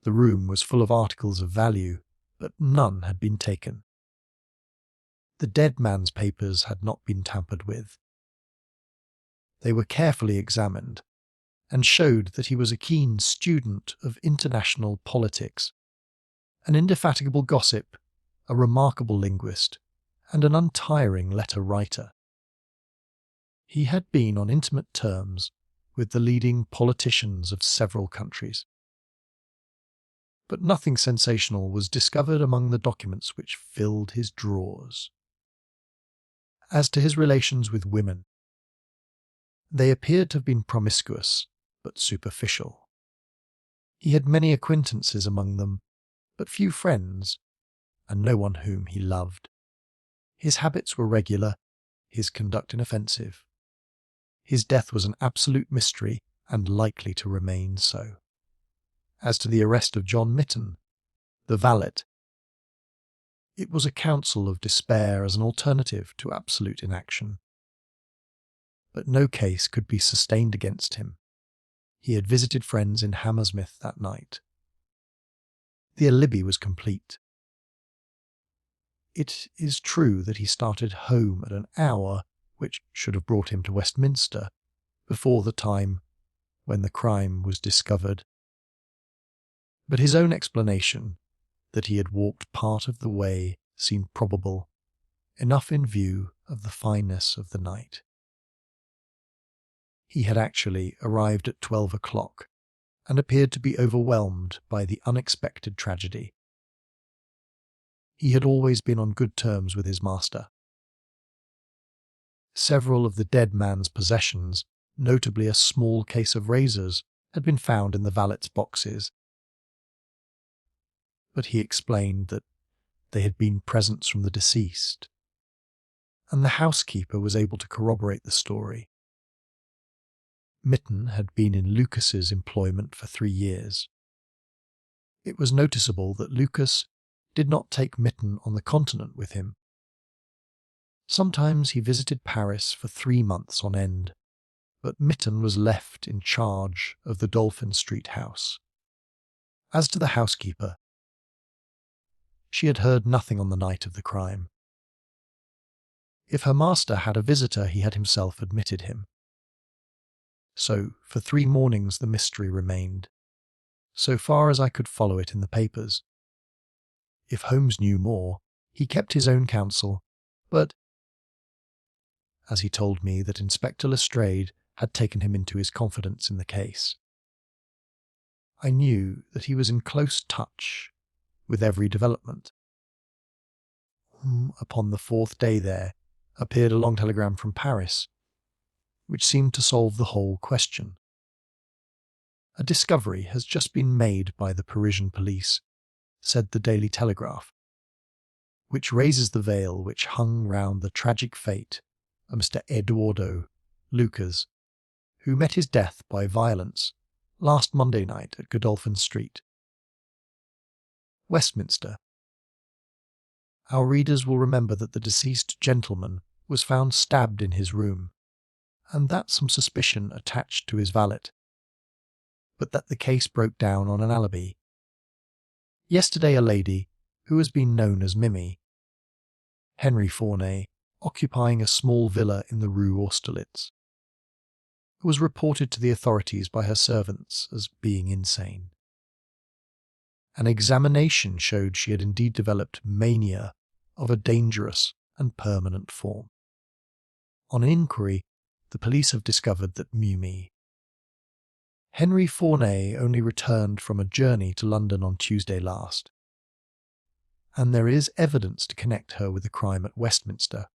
The room was full of articles of value, but none had been taken. The dead man's papers had not been tampered with. They were carefully examined, and showed that he was a keen student of international politics, an indefatigable gossip, a remarkable linguist, and an untiring letter writer. He had been on intimate terms with the leading politicians of several countries. But nothing sensational was discovered among the documents which filled his drawers. As to his relations with women, they appeared to have been promiscuous but superficial. He had many acquaintances among them, but few friends, and no one whom he loved. His habits were regular, his conduct inoffensive. His death was an absolute mystery and likely to remain so. As to the arrest of John Mitten, the valet, it was a counsel of despair as an alternative to absolute inaction. But no case could be sustained against him. He had visited friends in Hammersmith that night. The alibi was complete. It is true that he started home at an hour which should have brought him to Westminster before the time when the crime was discovered. But his own explanation that he had walked part of the way seemed probable, enough in view of the fineness of the night. He had actually arrived at 12 o'clock and appeared to be overwhelmed by the unexpected tragedy. He had always been on good terms with his master. Several of the dead man's possessions, notably a small case of razors, had been found in the valet's boxes. But he explained that they had been presents from the deceased, and the housekeeper was able to corroborate the story. Mitten had been in Lucas's employment for 3 years. It was noticeable that Lucas did not take Mitten on the continent with him. Sometimes he visited Paris for 3 months on end, but Mitten was left in charge of the Dolphin Street house. As to the housekeeper, she had heard nothing on the night of the crime. If her master had a visitor, he had himself admitted him. So, for 3 mornings the mystery remained, so far as I could follow it in the papers. If Holmes knew more, he kept his own counsel, but, as he told me that Inspector Lestrade had taken him into his confidence in the case, I knew that he was in close touch with every development. Upon the 4th day there appeared a long telegram from Paris, which seemed to solve the whole question. A discovery has just been made by the Parisian police, said the Daily Telegraph, which raises the veil which hung round the tragic fate of Mr. Eduardo Lucas, who met his death by violence last Monday night at Godolphin Street, Westminster. Our readers will remember that the deceased gentleman was found stabbed in his room, and that some suspicion attached to his valet, but that the case broke down on an alibi. Yesterday a lady, who has been known as Mimi, Henry Fournay, occupying a small villa in the Rue Austerlitz, was reported to the authorities by her servants as being insane. An examination showed she had indeed developed mania of a dangerous and permanent form. On inquiry, the police have discovered that Mimi, Henry Fournay, only returned from a journey to London on Tuesday last, and there is evidence to connect her with the crime at Westminster.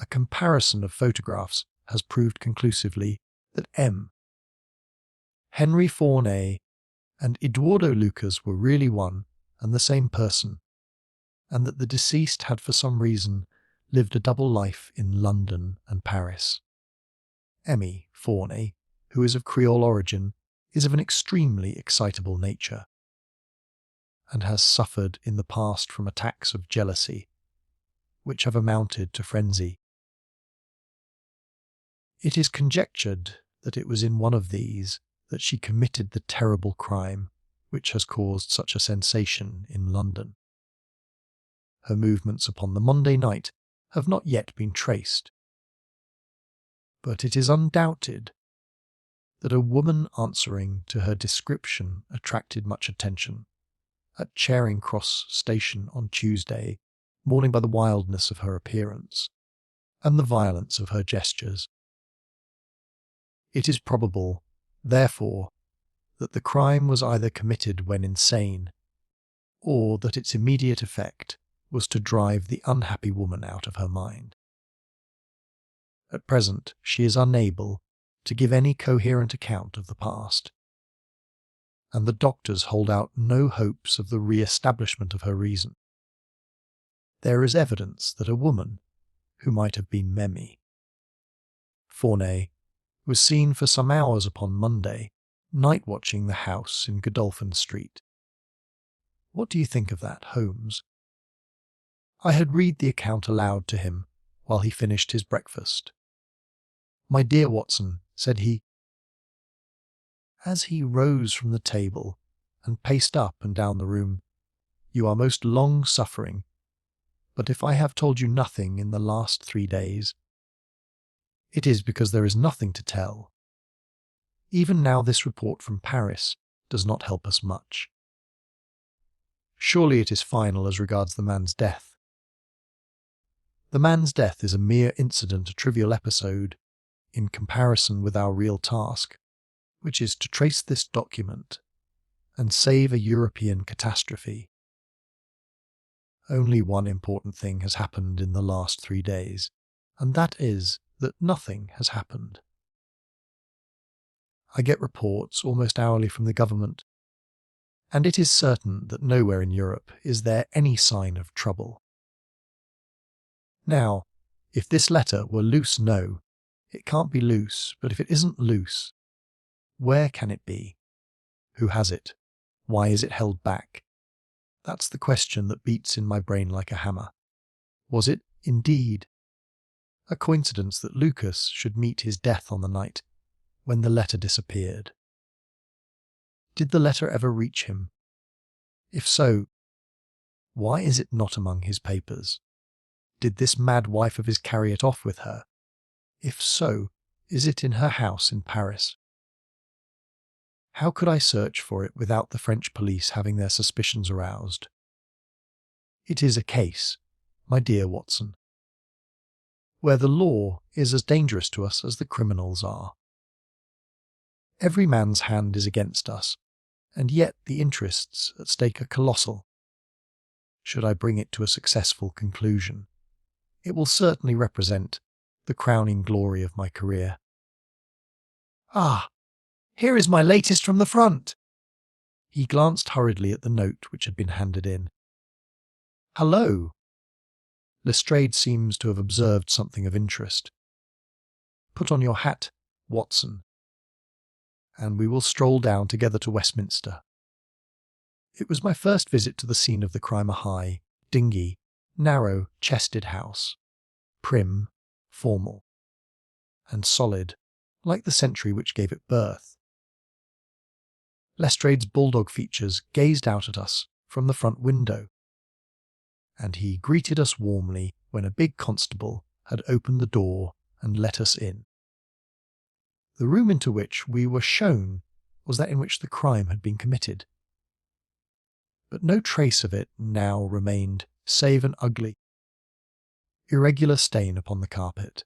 A comparison of photographs has proved conclusively that Henry Fournay and Eduardo Lucas were really one and the same person, and that the deceased had for some reason lived a double life in London and Paris. Emmy Fournay, who is of Creole origin, is of an extremely excitable nature, and has suffered in the past from attacks of jealousy, which have amounted to frenzy. It is conjectured that it was in one of these that she committed the terrible crime which has caused such a sensation in London. Her movements upon the Monday night have not yet been traced, but it is undoubted that a woman answering to her description attracted much attention, at Charing Cross station on Tuesday morning by the wildness of her appearance and the violence of her gestures. It is probable, therefore, that the crime was either committed when insane, or that its immediate effect was to drive the unhappy woman out of her mind. At present, she is unable to give any coherent account of the past, and the doctors hold out no hopes of the re-establishment of her reason. There is evidence that a woman, who might have been Memmi, Forney, was seen for some hours upon Monday, night-watching the house in Godolphin Street. What do you think of that, Holmes? I had read the account aloud to him while he finished his breakfast. "My dear Watson," said he, as he rose from the table and paced up and down the room, "you are most long-suffering, but if I have told you nothing in the last 3 days, it is because there is nothing to tell. Even now this report from Paris does not help us much. Surely it is final as regards the man's death. The man's death is a mere incident, a trivial episode, in comparison with our real task, which is to trace this document and save a European catastrophe. Only one important thing has happened in the last 3 days, and that is that nothing has happened. I get reports almost hourly from the government, and it is certain that nowhere in Europe is there any sign of trouble. Now, if this letter were loose, no, it can't be loose, but if it isn't loose, where can it be? Who has it? Why is it held back? That's the question that beats in my brain like a hammer. Was it, indeed, a coincidence that Lucas should meet his death on the night when the letter disappeared? Did the letter ever reach him? If so, why is it not among his papers? Did this mad wife of his carry it off with her? If so, is it in her house in Paris? How could I search for it without the French police having their suspicions aroused? It is a case, my dear Watson, where the law is as dangerous to us as the criminals are. Every man's hand is against us, and yet the interests at stake are colossal. Should I bring it to a successful conclusion, it will certainly represent the crowning glory of my career. Ah, here is my latest from the front! He glanced hurriedly at the note which had been handed in. Hello! Lestrade seems to have observed something of interest. Put on your hat, Watson, and we will stroll down together to Westminster. It was my first visit to the scene of the crime, a high, dingy, narrow-chested house, prim, formal, and solid, like the century which gave it birth. Lestrade's bulldog features gazed out at us from the front window, and he greeted us warmly when a big constable had opened the door and let us in. The room into which we were shown was that in which the crime had been committed, but no trace of it now remained save an ugly, irregular stain upon the carpet.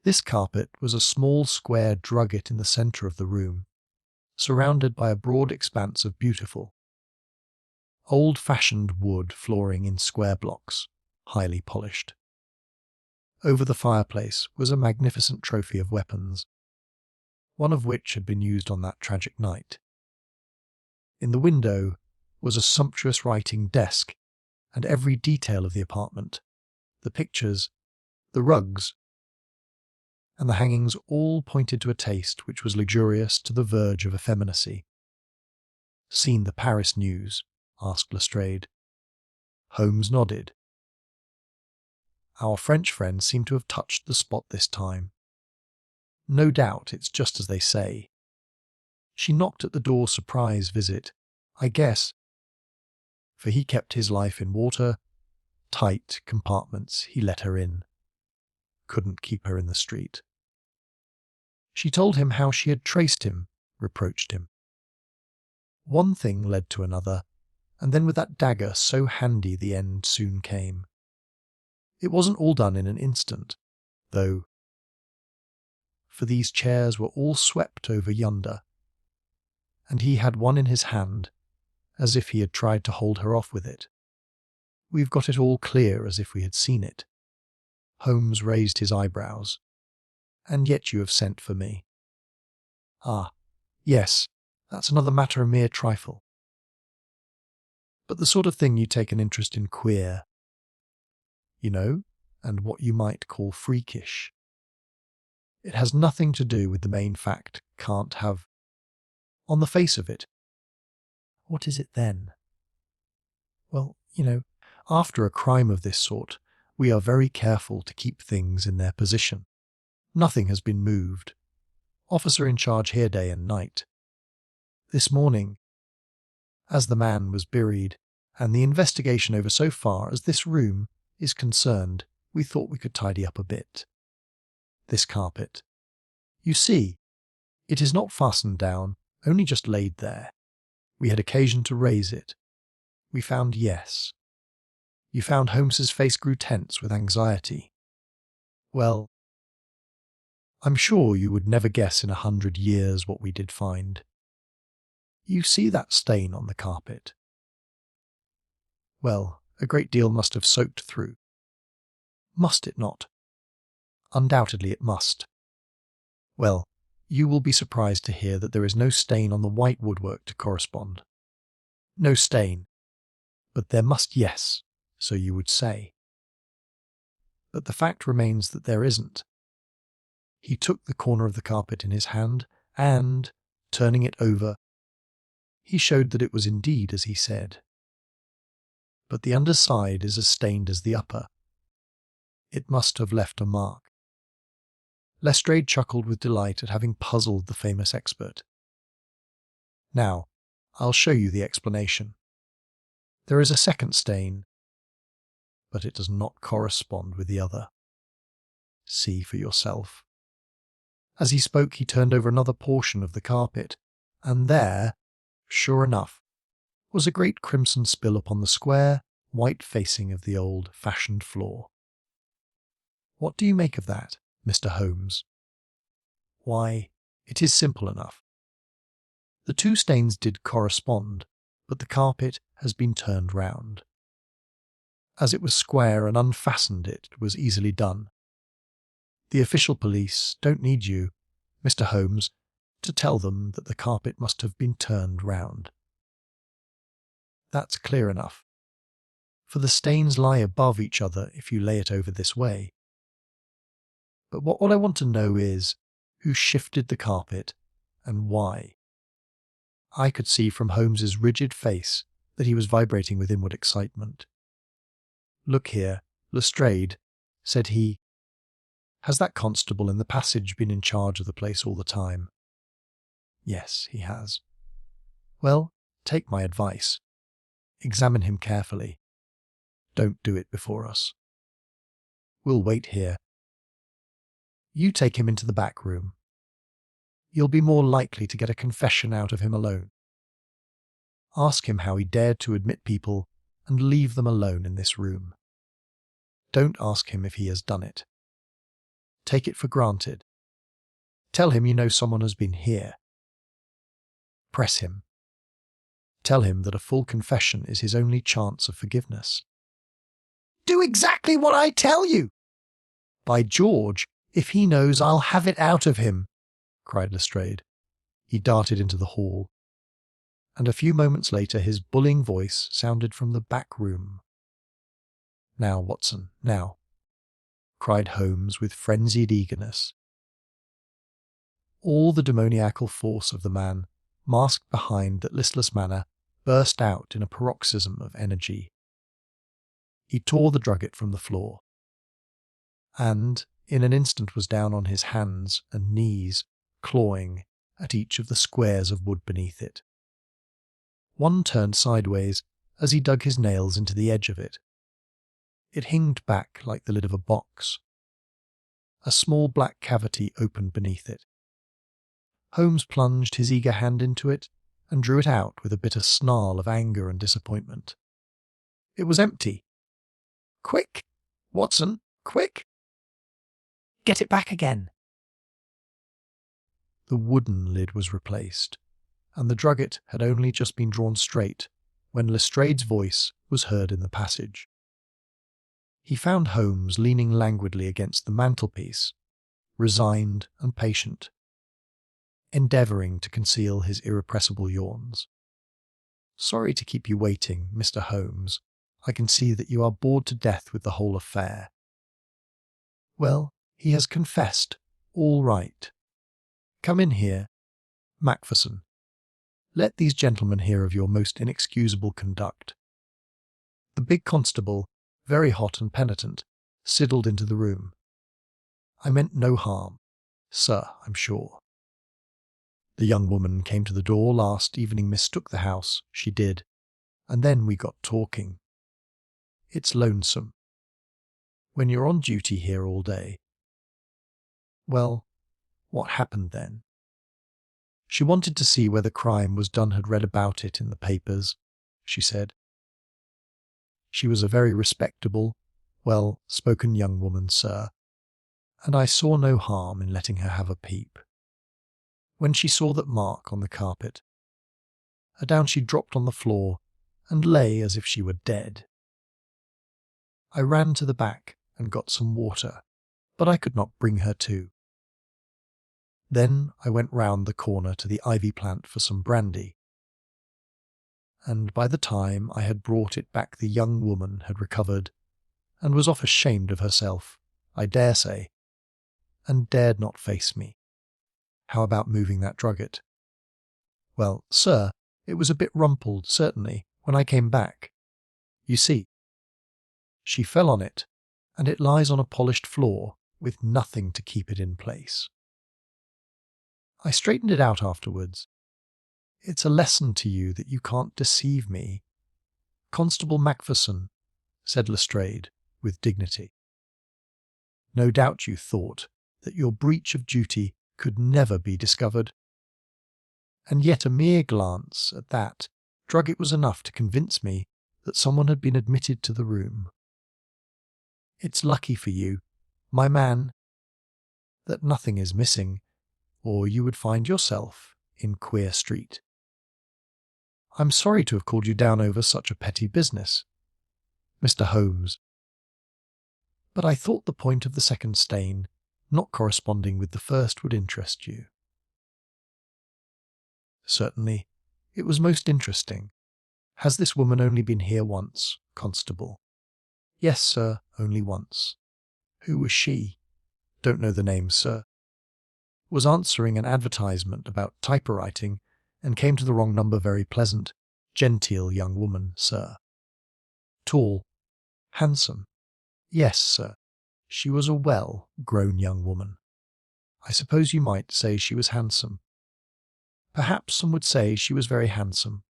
This carpet was a small square drugget in the centre of the room, surrounded by a broad expanse of beautiful, old-fashioned wood flooring in square blocks, highly polished. Over the fireplace was a magnificent trophy of weapons, one of which had been used on that tragic night. In the window was a sumptuous writing desk, and every detail of the apartment, the pictures, the rugs, and the hangings all pointed to a taste which was luxurious to the verge of effeminacy. "Seen the Paris news?" asked Lestrade. Holmes nodded. Our French friend seemed to have touched the spot this time. No doubt it's just as they say. She knocked at the door, surprise visit, I guess, for he kept his life in water, tight compartments, he let her in. Couldn't keep her in the street. She told him how she had traced him, reproached him. One thing led to another, and then with that dagger so handy the end soon came. It wasn't all done in an instant, though, for these chairs were all swept over yonder, and he had one in his hand, as if he had tried to hold her off with it. We've got it all clear as if we had seen it. Holmes raised his eyebrows. And yet you have sent for me. Ah, yes, that's another matter, a mere trifle. But the sort of thing you take an interest in queer, you know, and what you might call freakish. It has nothing to do with the main fact, can't have. On the face of it. What is it then? Well, after a crime of this sort, we are very careful to keep things in their position. Nothing has been moved. Officer in charge here day and night. This morning, as the man was buried, and the investigation over so far as this room is concerned, we thought we could tidy up a bit. This carpet. You see, it is not fastened down, only just laid there. We had occasion to raise it. We found yes. You found Holmes's face grew tense with anxiety. Well, I'm sure you would never guess in 100 years what we did find. You see that stain on the carpet? Well, a great deal must have soaked through. Must it not? Undoubtedly it must. Well, you will be surprised to hear that there is no stain on the white woodwork to correspond. No stain. But there must, yes, so you would say. But the fact remains that there isn't. He took the corner of the carpet in his hand, and, turning it over, he showed that it was indeed as he said. But the underside is as stained as the upper. It must have left a mark. Lestrade chuckled with delight at having puzzled the famous expert. Now, I'll show you the explanation. There is a second stain, but it does not correspond with the other. See for yourself. As he spoke, he turned over another portion of the carpet, and there, sure enough, was a great crimson spill upon the square, white facing of the old-fashioned floor. What do you make of that, Mr. Holmes? Why, it is simple enough. The two stains did correspond, but the carpet has been turned round. As it was square and unfastened, it was easily done. The official police don't need you, Mr. Holmes, to tell them that the carpet must have been turned round. That's clear enough, for the stains lie above each other if you lay it over this way. But what I want to know is, who shifted the carpet, and why? I could see from Holmes's rigid face that he was vibrating with inward excitement. Look here, Lestrade, said he. Has that constable in the passage been in charge of the place all the time? Yes, he has. Well, take my advice. Examine him carefully. Don't do it before us. We'll wait here. You take him into the back room. You'll be more likely to get a confession out of him alone. Ask him how he dared to admit people and leave them alone in this room. Don't ask him if he has done it. Take it for granted. Tell him you know someone has been here. Press him. Tell him that a full confession is his only chance of forgiveness. Do exactly what I tell you! By George, if he knows, I'll have it out of him, cried Lestrade. He darted into the hall, and a few moments later his bullying voice sounded from the back room. Now, Watson, now, cried Holmes with frenzied eagerness. All the demoniacal force of the man, masked behind that listless manner, burst out in a paroxysm of energy. He tore the drugget from the floor, and in an instant was down on his hands and knees, clawing at each of the squares of wood beneath it. One turned sideways as he dug his nails into the edge of it. It hinged back like the lid of a box. A small black cavity opened beneath it. Holmes plunged his eager hand into it and drew it out with a bitter snarl of anger and disappointment. It was empty. "Quick, Watson, quick! Get it back again!" The wooden lid was replaced, and the drugget had only just been drawn straight when Lestrade's voice was heard in the passage. He found Holmes leaning languidly against the mantelpiece, resigned and patient, endeavouring to conceal his irrepressible yawns. "Sorry to keep you waiting, Mr. Holmes. I can see that you are bored to death with the whole affair." "Well, he has confessed. All right. Come in here. Macpherson, let these gentlemen hear of your most inexcusable conduct." The big constable, very hot and penitent, sidled into the room. "I meant no harm, sir, I'm sure. The young woman came to the door last evening, mistook the house, she did, and then we got talking. It's lonesome, when you're on duty here all day." "Well, what happened then?" "She wanted to see where the crime was done, had read about it in the papers," she said. "She was a very respectable, well-spoken young woman, sir, and I saw no harm in letting her have a peep. When she saw that mark on the carpet, down she dropped on the floor and lay as if she were dead. I ran to the back and got some water, but I could not bring her to. Then I went round the corner to the ivy plant for some brandy, and by the time I had brought it back the young woman had recovered, and was off ashamed of herself, I dare say, and dared not face me. How about moving that drugget?" "Well, sir, it was a bit rumpled, certainly, when I came back. You see, she fell on it, and it lies on a polished floor with nothing to keep it in place. I straightened it out afterwards. It's a lesson to you that you can't deceive me." "Constable Macpherson," said Lestrade, with dignity. "No doubt you thought that your breach of duty could never be discovered. And yet a mere glance at that drugget was enough to convince me that someone had been admitted to the room. It's lucky for you, my man, that nothing is missing, or you would find yourself in Queer Street. I'm sorry to have called you down over such a petty business, Mr. Holmes, but I thought the point of the second stain not corresponding with the first would interest you." "Certainly, it was most interesting. Has this woman only been here once, Constable?" "Yes, sir, only once." "Who was she?" "Don't know the name, sir. Was answering an advertisement about typewriting and came to the wrong number. Very pleasant, genteel young woman, sir." "Tall, handsome?" "Yes, sir. She was a well-grown young woman. I suppose you might say she was handsome. Perhaps some would say she was very handsome."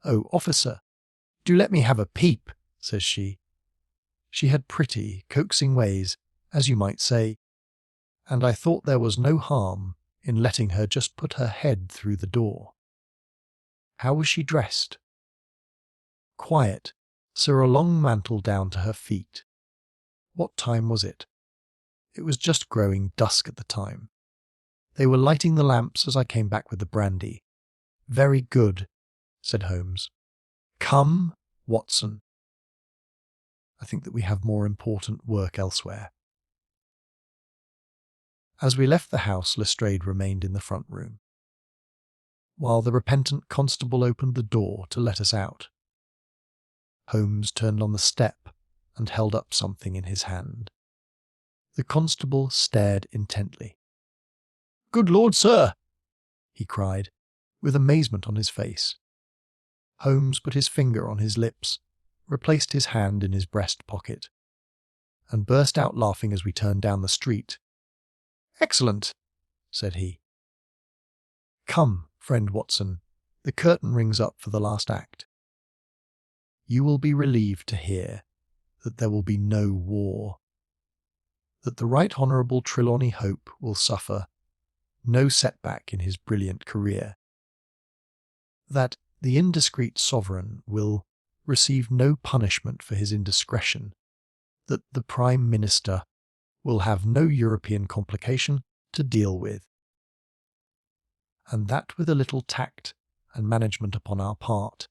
"Oh, officer, do let me have a peep," says she. She had pretty, coaxing ways, as you might say, and I thought there was no harm in letting her just put her head through the door." "How was she dressed?" "Quiet, sir, a long mantle down to her feet." "What time was it?" "It was just growing dusk at the time. They were lighting the lamps as I came back with the brandy." "Very good," said Holmes. "Come, Watson. I think that we have more important work elsewhere." As we left the house, Lestrade remained in the front room, while the repentant constable opened the door to let us out. Holmes turned on the step and held up something in his hand. The constable stared intently. "Good Lord, sir!" he cried, with amazement on his face. Holmes put his finger on his lips, replaced his hand in his breast pocket, and burst out laughing as we turned down the street. "Excellent," said he. "Come, friend Watson, the curtain rings up for the last act. You will be relieved to hear that there will be no war, that the Right Honourable Trelawney Hope will suffer no setback in his brilliant career, that the indiscreet sovereign will receive no punishment for his indiscretion, that the Prime Minister will have no European complication to deal with, and that with a little tact and management upon our part,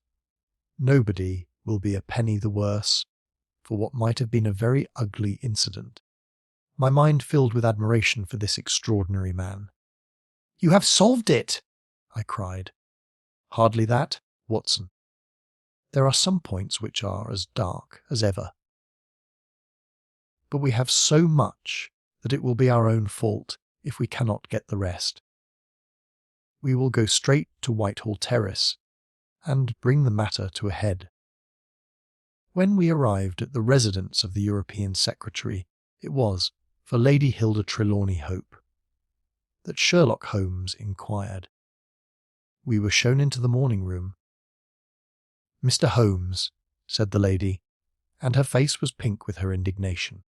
nobody will be a penny the worse for what might have been a very ugly incident. My mind filled with admiration for this extraordinary man. "You have solved it!" I cried. "Hardly that, Watson. There are some points which are as dark as ever. But we have so much that it will be our own fault if we cannot get the rest. We will go straight to Whitehall Terrace and bring the matter to a head." When we arrived at the residence of the European Secretary, it was for Lady Hilda Trelawney Hope that Sherlock Holmes inquired. We were shown into the morning room. "Mr. Holmes," said the lady, and her face was pink with her indignation,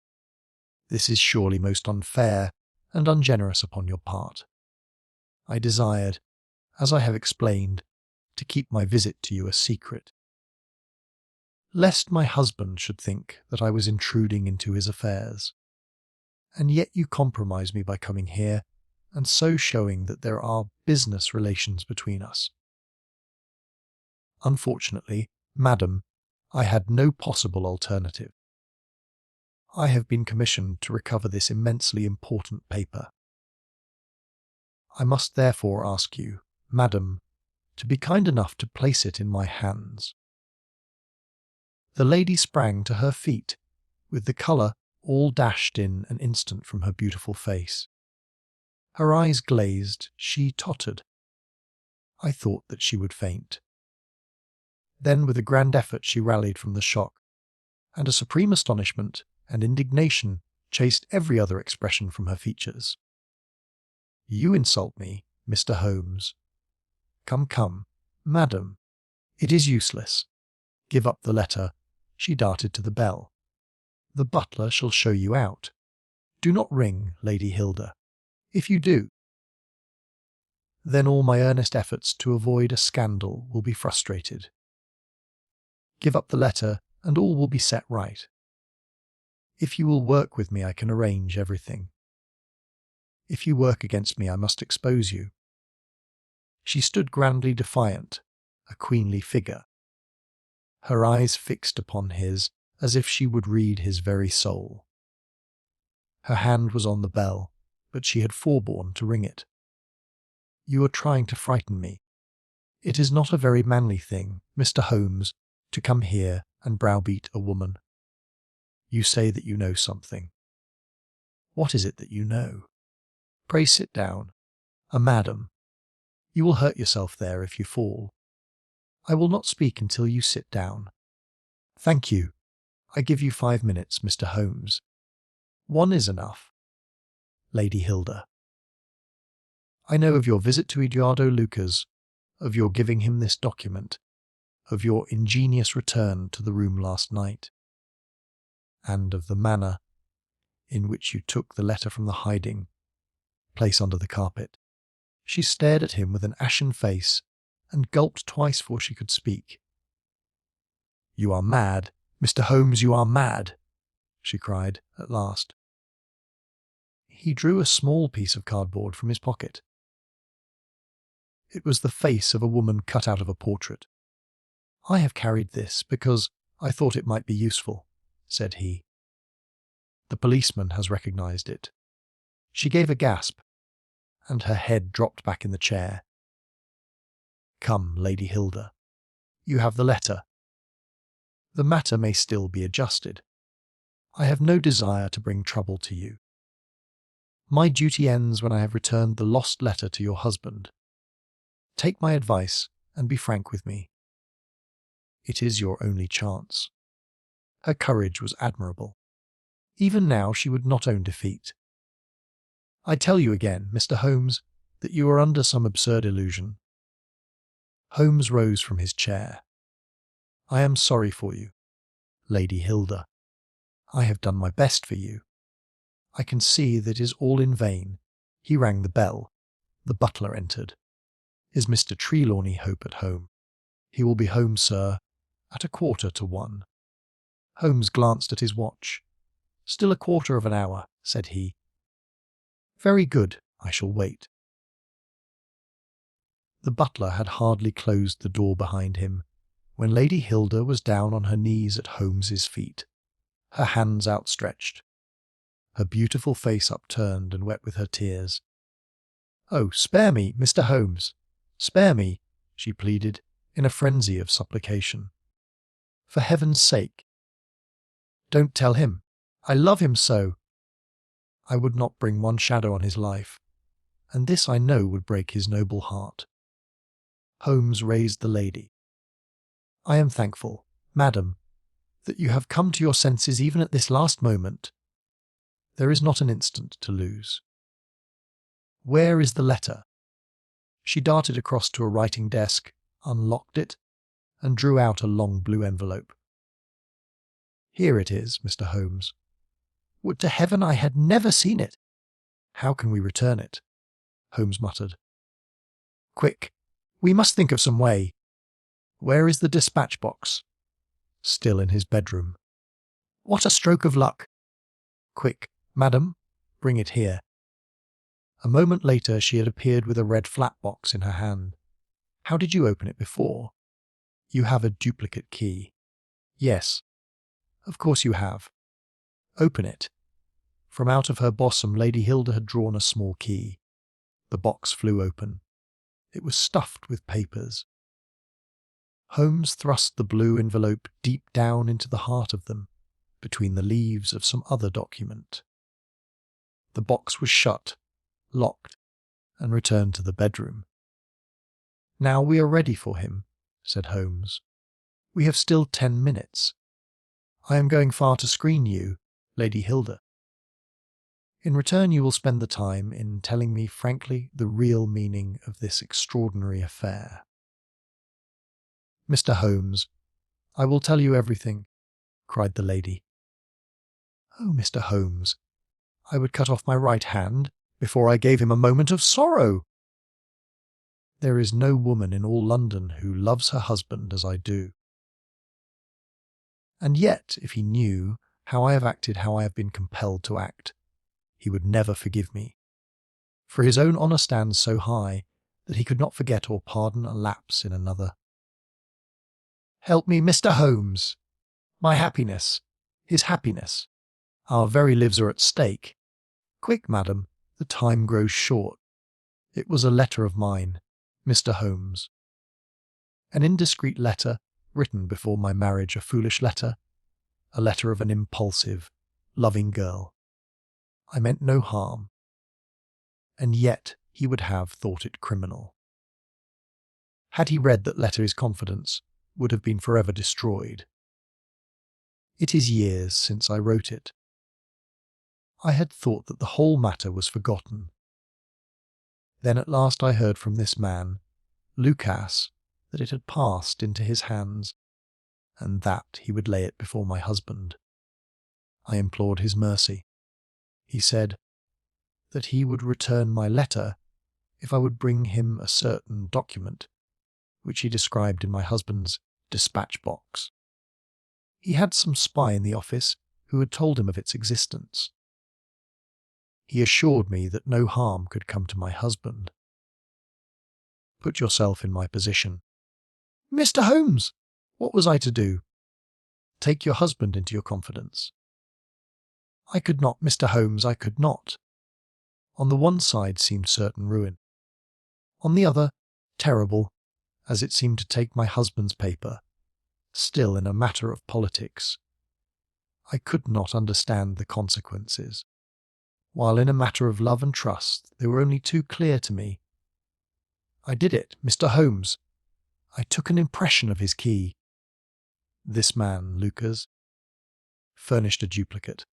"this is surely most unfair and ungenerous upon your part. I desired, as I have explained, to keep my visit to you a secret, lest my husband should think that I was intruding into his affairs. And yet you compromise me by coming here, and so showing that there are business relations between us. Unfortunately, madam, I had no possible alternative. I have been commissioned to recover this immensely important paper. I must therefore ask you, madam, to be kind enough to place it in my hands." The lady sprang to her feet, with the colour all dashed in an instant from her beautiful face. Her eyes glazed, she tottered. I thought that she would faint. Then with a grand effort she rallied from the shock, and a supreme astonishment and indignation chased every other expression from her features. "You insult me, Mr. Holmes. Come, come, madam, it is useless. Give up the letter." She darted to the bell. "The butler shall show you out. Do not ring, Lady Hilda. If you do, then all my earnest efforts to avoid a scandal will be frustrated. Give up the letter, and all will be set right. If you will work with me, I can arrange everything. If you work against me, I must expose you." She stood grandly defiant, a queenly figure, her eyes fixed upon his as if she would read his very soul. Her hand was on the bell, but she had forborne to ring it. "You are trying to frighten me. It is not a very manly thing, Mr. Holmes, to come here and browbeat a woman. You say that you know something. What is it that you know? Pray sit down. Madam, you will hurt yourself there if you fall. I will not speak until you sit down. Thank you. I give you 5 minutes, Mr. Holmes. 1 is enough. Lady Hilda. I know of your visit to Eduardo Lucas, of your giving him this document, of your ingenious return to the room last night, and of the manner in which you took the letter from the hiding place under the carpet." She stared at him with an ashen face and gulped twice before she could speak. "You are mad, Mr. Holmes, you are mad," she cried at last. He drew a small piece of cardboard from his pocket. It was the face of a woman cut out of a portrait. "I have carried this because I thought it might be useful," said he. "The policeman has recognized it." She gave a gasp, and her head dropped back in the chair. "Come, Lady Hilda, you have the letter. The matter may still be adjusted. I have no desire to bring trouble to you. My duty ends when I have returned the lost letter to your husband. Take my advice and be frank with me. It is your only chance." Her courage was admirable. Even now she would not own defeat. "I tell you again, Mr. Holmes, that you are under some absurd illusion." Holmes rose from his chair. "I am sorry for you, Lady Hilda. I have done my best for you. I can see that it is all in vain." He rang the bell. The butler entered. "Is Mr. Trelawney Hope at home?" He will be home, sir, at 1:15. Holmes glanced at his watch. Still 1/4 hour, said he. Very good, I shall wait. The butler had hardly closed the door behind him when Lady Hilda was down on her knees at Holmes's feet, her hands outstretched, her beautiful face upturned and wet with her tears. "Oh, spare me, Mr. Holmes! Spare me!" she pleaded, in a frenzy of supplication. "For heaven's sake! Don't tell him! I love him so! I would not bring one shadow on his life, and this I know would break his noble heart." Holmes raised the lady. "I am thankful, madam, that you have come to your senses even at this last moment. There is not an instant to lose. Where is the letter?" She darted across to a writing desk, unlocked it, and drew out a long blue envelope. "Here it is, Mr. Holmes. Would to heaven I had never seen it!" "How can we return it?" Holmes muttered. "Quick! We must think of some way. Where is the dispatch box?" "Still in his bedroom." "What a stroke of luck! Quick, madam, bring it here." A moment later she had appeared with a red flat box in her hand. "How did you open it before?" "You have a duplicate key." "Yes, of course you have. Open it." From out of her bosom Lady Hilda had drawn a small key. The box flew open. It was stuffed with papers. Holmes thrust the blue envelope deep down into the heart of them, between the leaves of some other document. The box was shut, locked, and returned to the bedroom. "Now we are ready for him," said Holmes. "We have still 10 minutes. I am going far to screen you, Lady Hilda. In return you will spend the time in telling me frankly the real meaning of this extraordinary affair." "Mr. Holmes, I will tell you everything," cried the lady. "Oh, Mr. Holmes, I would cut off my right hand before I gave him a moment of sorrow." "There is no woman in all London who loves her husband as I do. And yet, if he knew how I have acted, how I have been compelled to act, he would never forgive me. For his own honour stands so high that he could not forget or pardon a lapse in another. Help me, Mr. Holmes! My happiness, his happiness. Our very lives are at stake. Quick, madam, the time grows short. It was a letter of mine, Mr. Holmes. An indiscreet letter, written before my marriage, a foolish letter, a letter of an impulsive, loving girl. I meant no harm, and yet he would have thought it criminal. Had he read that letter, his confidence would have been forever destroyed. It is years since I wrote it. I had thought that the whole matter was forgotten. Then at last I heard from this man, Lucas, that it had passed into his hands, and that he would lay it before my husband. I implored his mercy. He said that he would return my letter if I would bring him a certain document, which he described in my husband's dispatch box. He had some spy in the office who had told him of its existence. He assured me that no harm could come to my husband. Put yourself in my position. "Mr. Holmes, what was I to do?" "Take your husband into your confidence." "I could not, Mr. Holmes, I could not." On the one side seemed certain ruin. On the other, terrible, as it seemed to take my husband's paper. Still, in a matter of politics, I could not understand the consequences, while in a matter of love and trust they were only too clear to me. I did it, Mr. Holmes. I took an impression of his key. This man, Lucas, furnished a duplicate.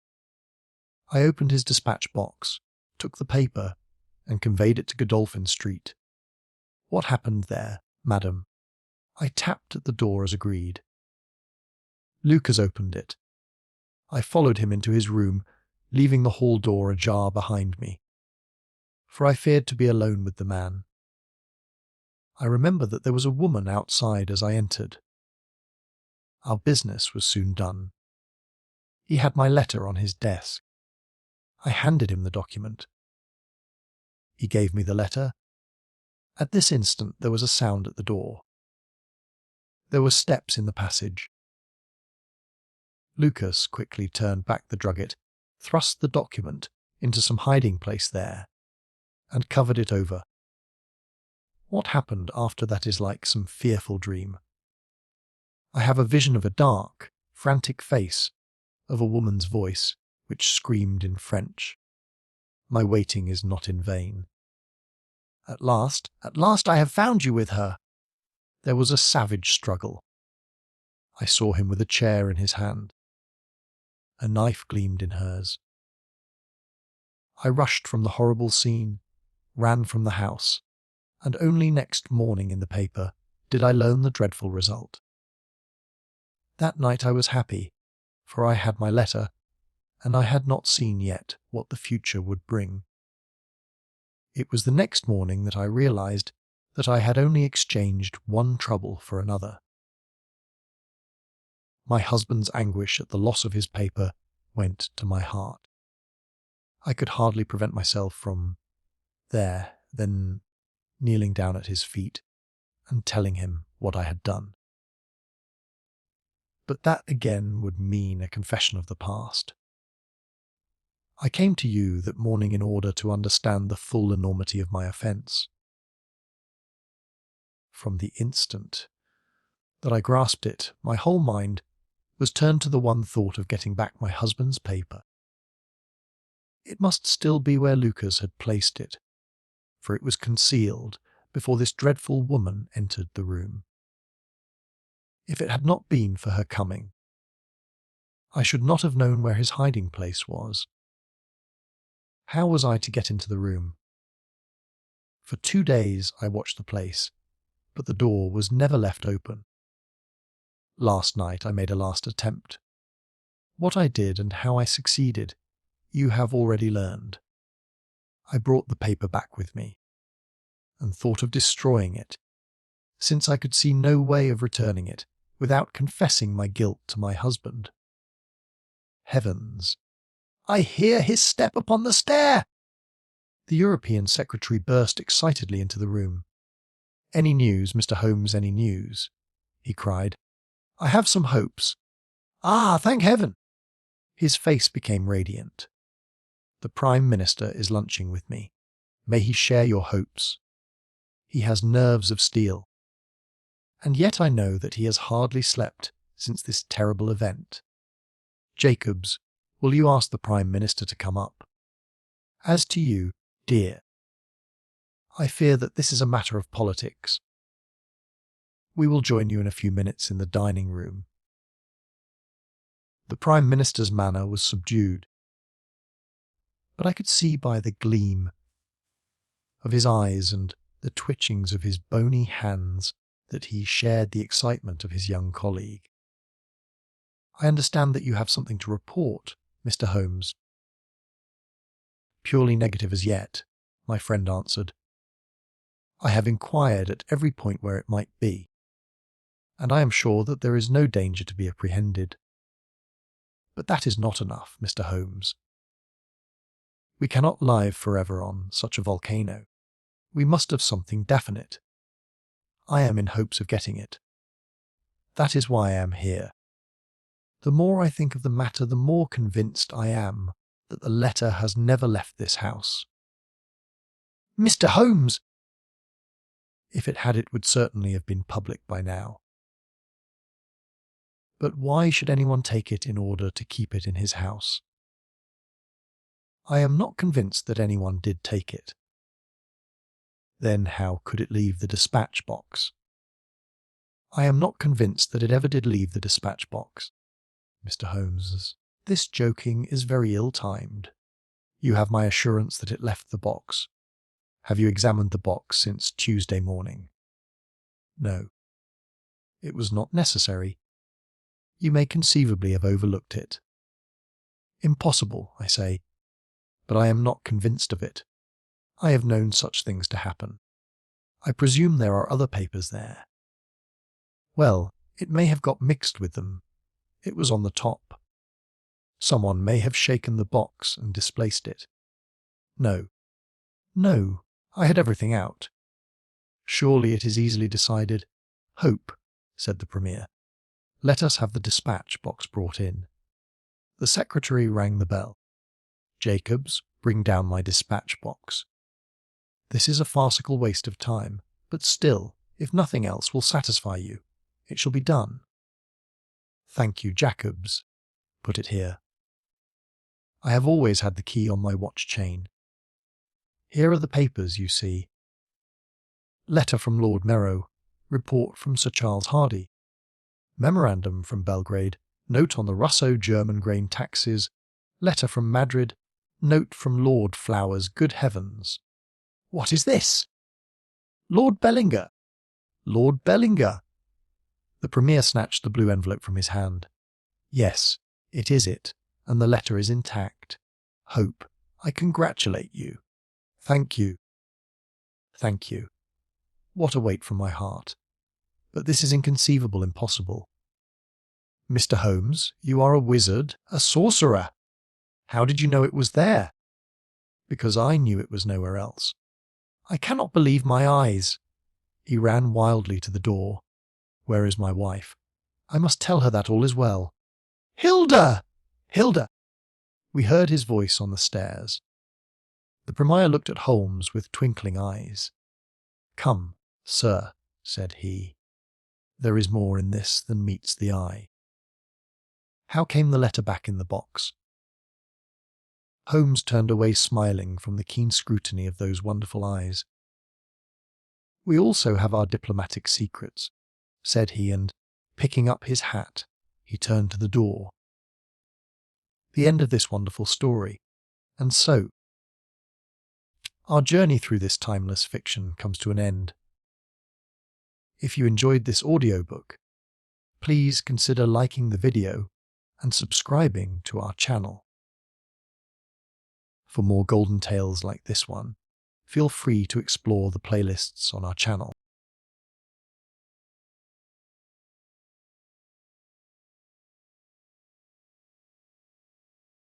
I opened his dispatch box, took the paper, and conveyed it to Godolphin Street. What happened there, madam? I tapped at the door as agreed. Lucas opened it. I followed him into his room, leaving the hall door ajar behind me, for I feared to be alone with the man. I remember that there was a woman outside as I entered. Our business was soon done. He had my letter on his desk. I handed him the document. He gave me the letter. At this instant there was a sound at the door. There were steps in the passage. Lucas quickly turned back the drugget, thrust the document into some hiding place there, and covered it over. What happened after that is like some fearful dream. I have a vision of a dark, frantic face, of a woman's voice, which screamed in French. My waiting is not in vain. At last I have found you with her. There was a savage struggle. I saw him with a chair in his hand. A knife gleamed in hers. I rushed from the horrible scene, ran from the house, and only next morning in the paper did I learn the dreadful result. That night I was happy, for I had my letter, and I had not seen yet what the future would bring. It was the next morning that I realized that I had only exchanged one trouble for another. My husband's anguish at the loss of his paper went to my heart. I could hardly prevent myself from then kneeling down at his feet and telling him what I had done. But that again would mean a confession of the past. I came to you that morning in order to understand the full enormity of my offence. From the instant that I grasped it, my whole mind was turned to the one thought of getting back my husband's paper. It must still be where Lucas had placed it, for it was concealed before this dreadful woman entered the room. If it had not been for her coming, I should not have known where his hiding place was. How was I to get into the room? For 2 days I watched the place, but the door was never left open. Last night I made a last attempt. What I did and how I succeeded, you have already learned. I brought the paper back with me, and thought of destroying it, since I could see no way of returning it without confessing my guilt to my husband. Heavens! I hear his step upon the stair! The European secretary burst excitedly into the room. "Any news, Mr. Holmes, any news?" he cried. "I have some hopes." "Ah, thank heaven!" His face became radiant. "The Prime Minister is lunching with me. May he share your hopes. He has nerves of steel. And yet I know that he has hardly slept since this terrible event. Jacobs, will you ask the Prime Minister to come up? As to you, dear, I fear that this is a matter of politics. We will join you in a few minutes in the dining room." The Prime Minister's manner was subdued, but I could see by the gleam of his eyes and the twitchings of his bony hands that he shared the excitement of his young colleague. "I understand that you have something to report, Mr. Holmes." "Purely negative as yet," my friend answered. "I have inquired at every point where it might be, and I am sure that there is no danger to be apprehended. But that is not enough, Mr. Holmes. We cannot live forever on such a volcano. We must have something definite. I am in hopes of getting it. That is why I am here. The more I think of the matter, the more convinced I am that the letter has never left this house." "Mr. Holmes!" "If it had, it would certainly have been public by now. But why should anyone take it in order to keep it in his house? I am not convinced that anyone did take it. Then how could it leave the dispatch box? I am not convinced that it ever did leave the dispatch box. Mr. Holmes, this joking is very ill-timed. You have my assurance that it left the box. Have you examined the box since Tuesday morning?" "No. It was not necessary. You may conceivably have overlooked it." "Impossible, I say. But I am not convinced of it. I have known such things to happen. I presume there are other papers there. Well, it may have got mixed with them. It was on the top. Someone may have shaken the box and displaced it. No. No, I had everything out. Surely it is easily decided. Hope, said the Premier. Let us have the dispatch box brought in. The secretary rang the bell. Jacobs, bring down my dispatch box. This is a farcical waste of time, but still, if nothing else will satisfy you, it shall be done. Thank you, Jacobs. Put it here. I have always had the key on my watch chain. Here are the papers, you see. Letter from Lord Merrow. Report from Sir Charles Hardy. Memorandum from Belgrade. Note on the Russo-German grain taxes. Letter from Madrid. Note from Lord Flowers. Good heavens! What is this? Lord Bellinger! Lord Bellinger! The Premier snatched the blue envelope from his hand. Yes, it is it, and the letter is intact. Hope, I congratulate you. Thank you. Thank you. What a weight from my heart. But this is inconceivable, impossible. Mr. Holmes, you are a wizard, a sorcerer. How did you know it was there? Because I knew it was nowhere else. I cannot believe my eyes. He ran wildly to the door. Where is my wife? I must tell her that all is well. Hilda! Hilda! We heard his voice on the stairs. The Premier looked at Holmes with twinkling eyes. Come, sir, said he. There is more in this than meets the eye. How came the letter back in the box? Holmes turned away smiling from the keen scrutiny of those wonderful eyes. We also have our diplomatic secrets, said he, and, picking up his hat, he turned to the door. The end of this wonderful story, and so our journey through this timeless fiction comes to an end. If you enjoyed this audiobook, please consider liking the video and subscribing to our channel. For more golden tales like this one, feel free to explore the playlists on our channel.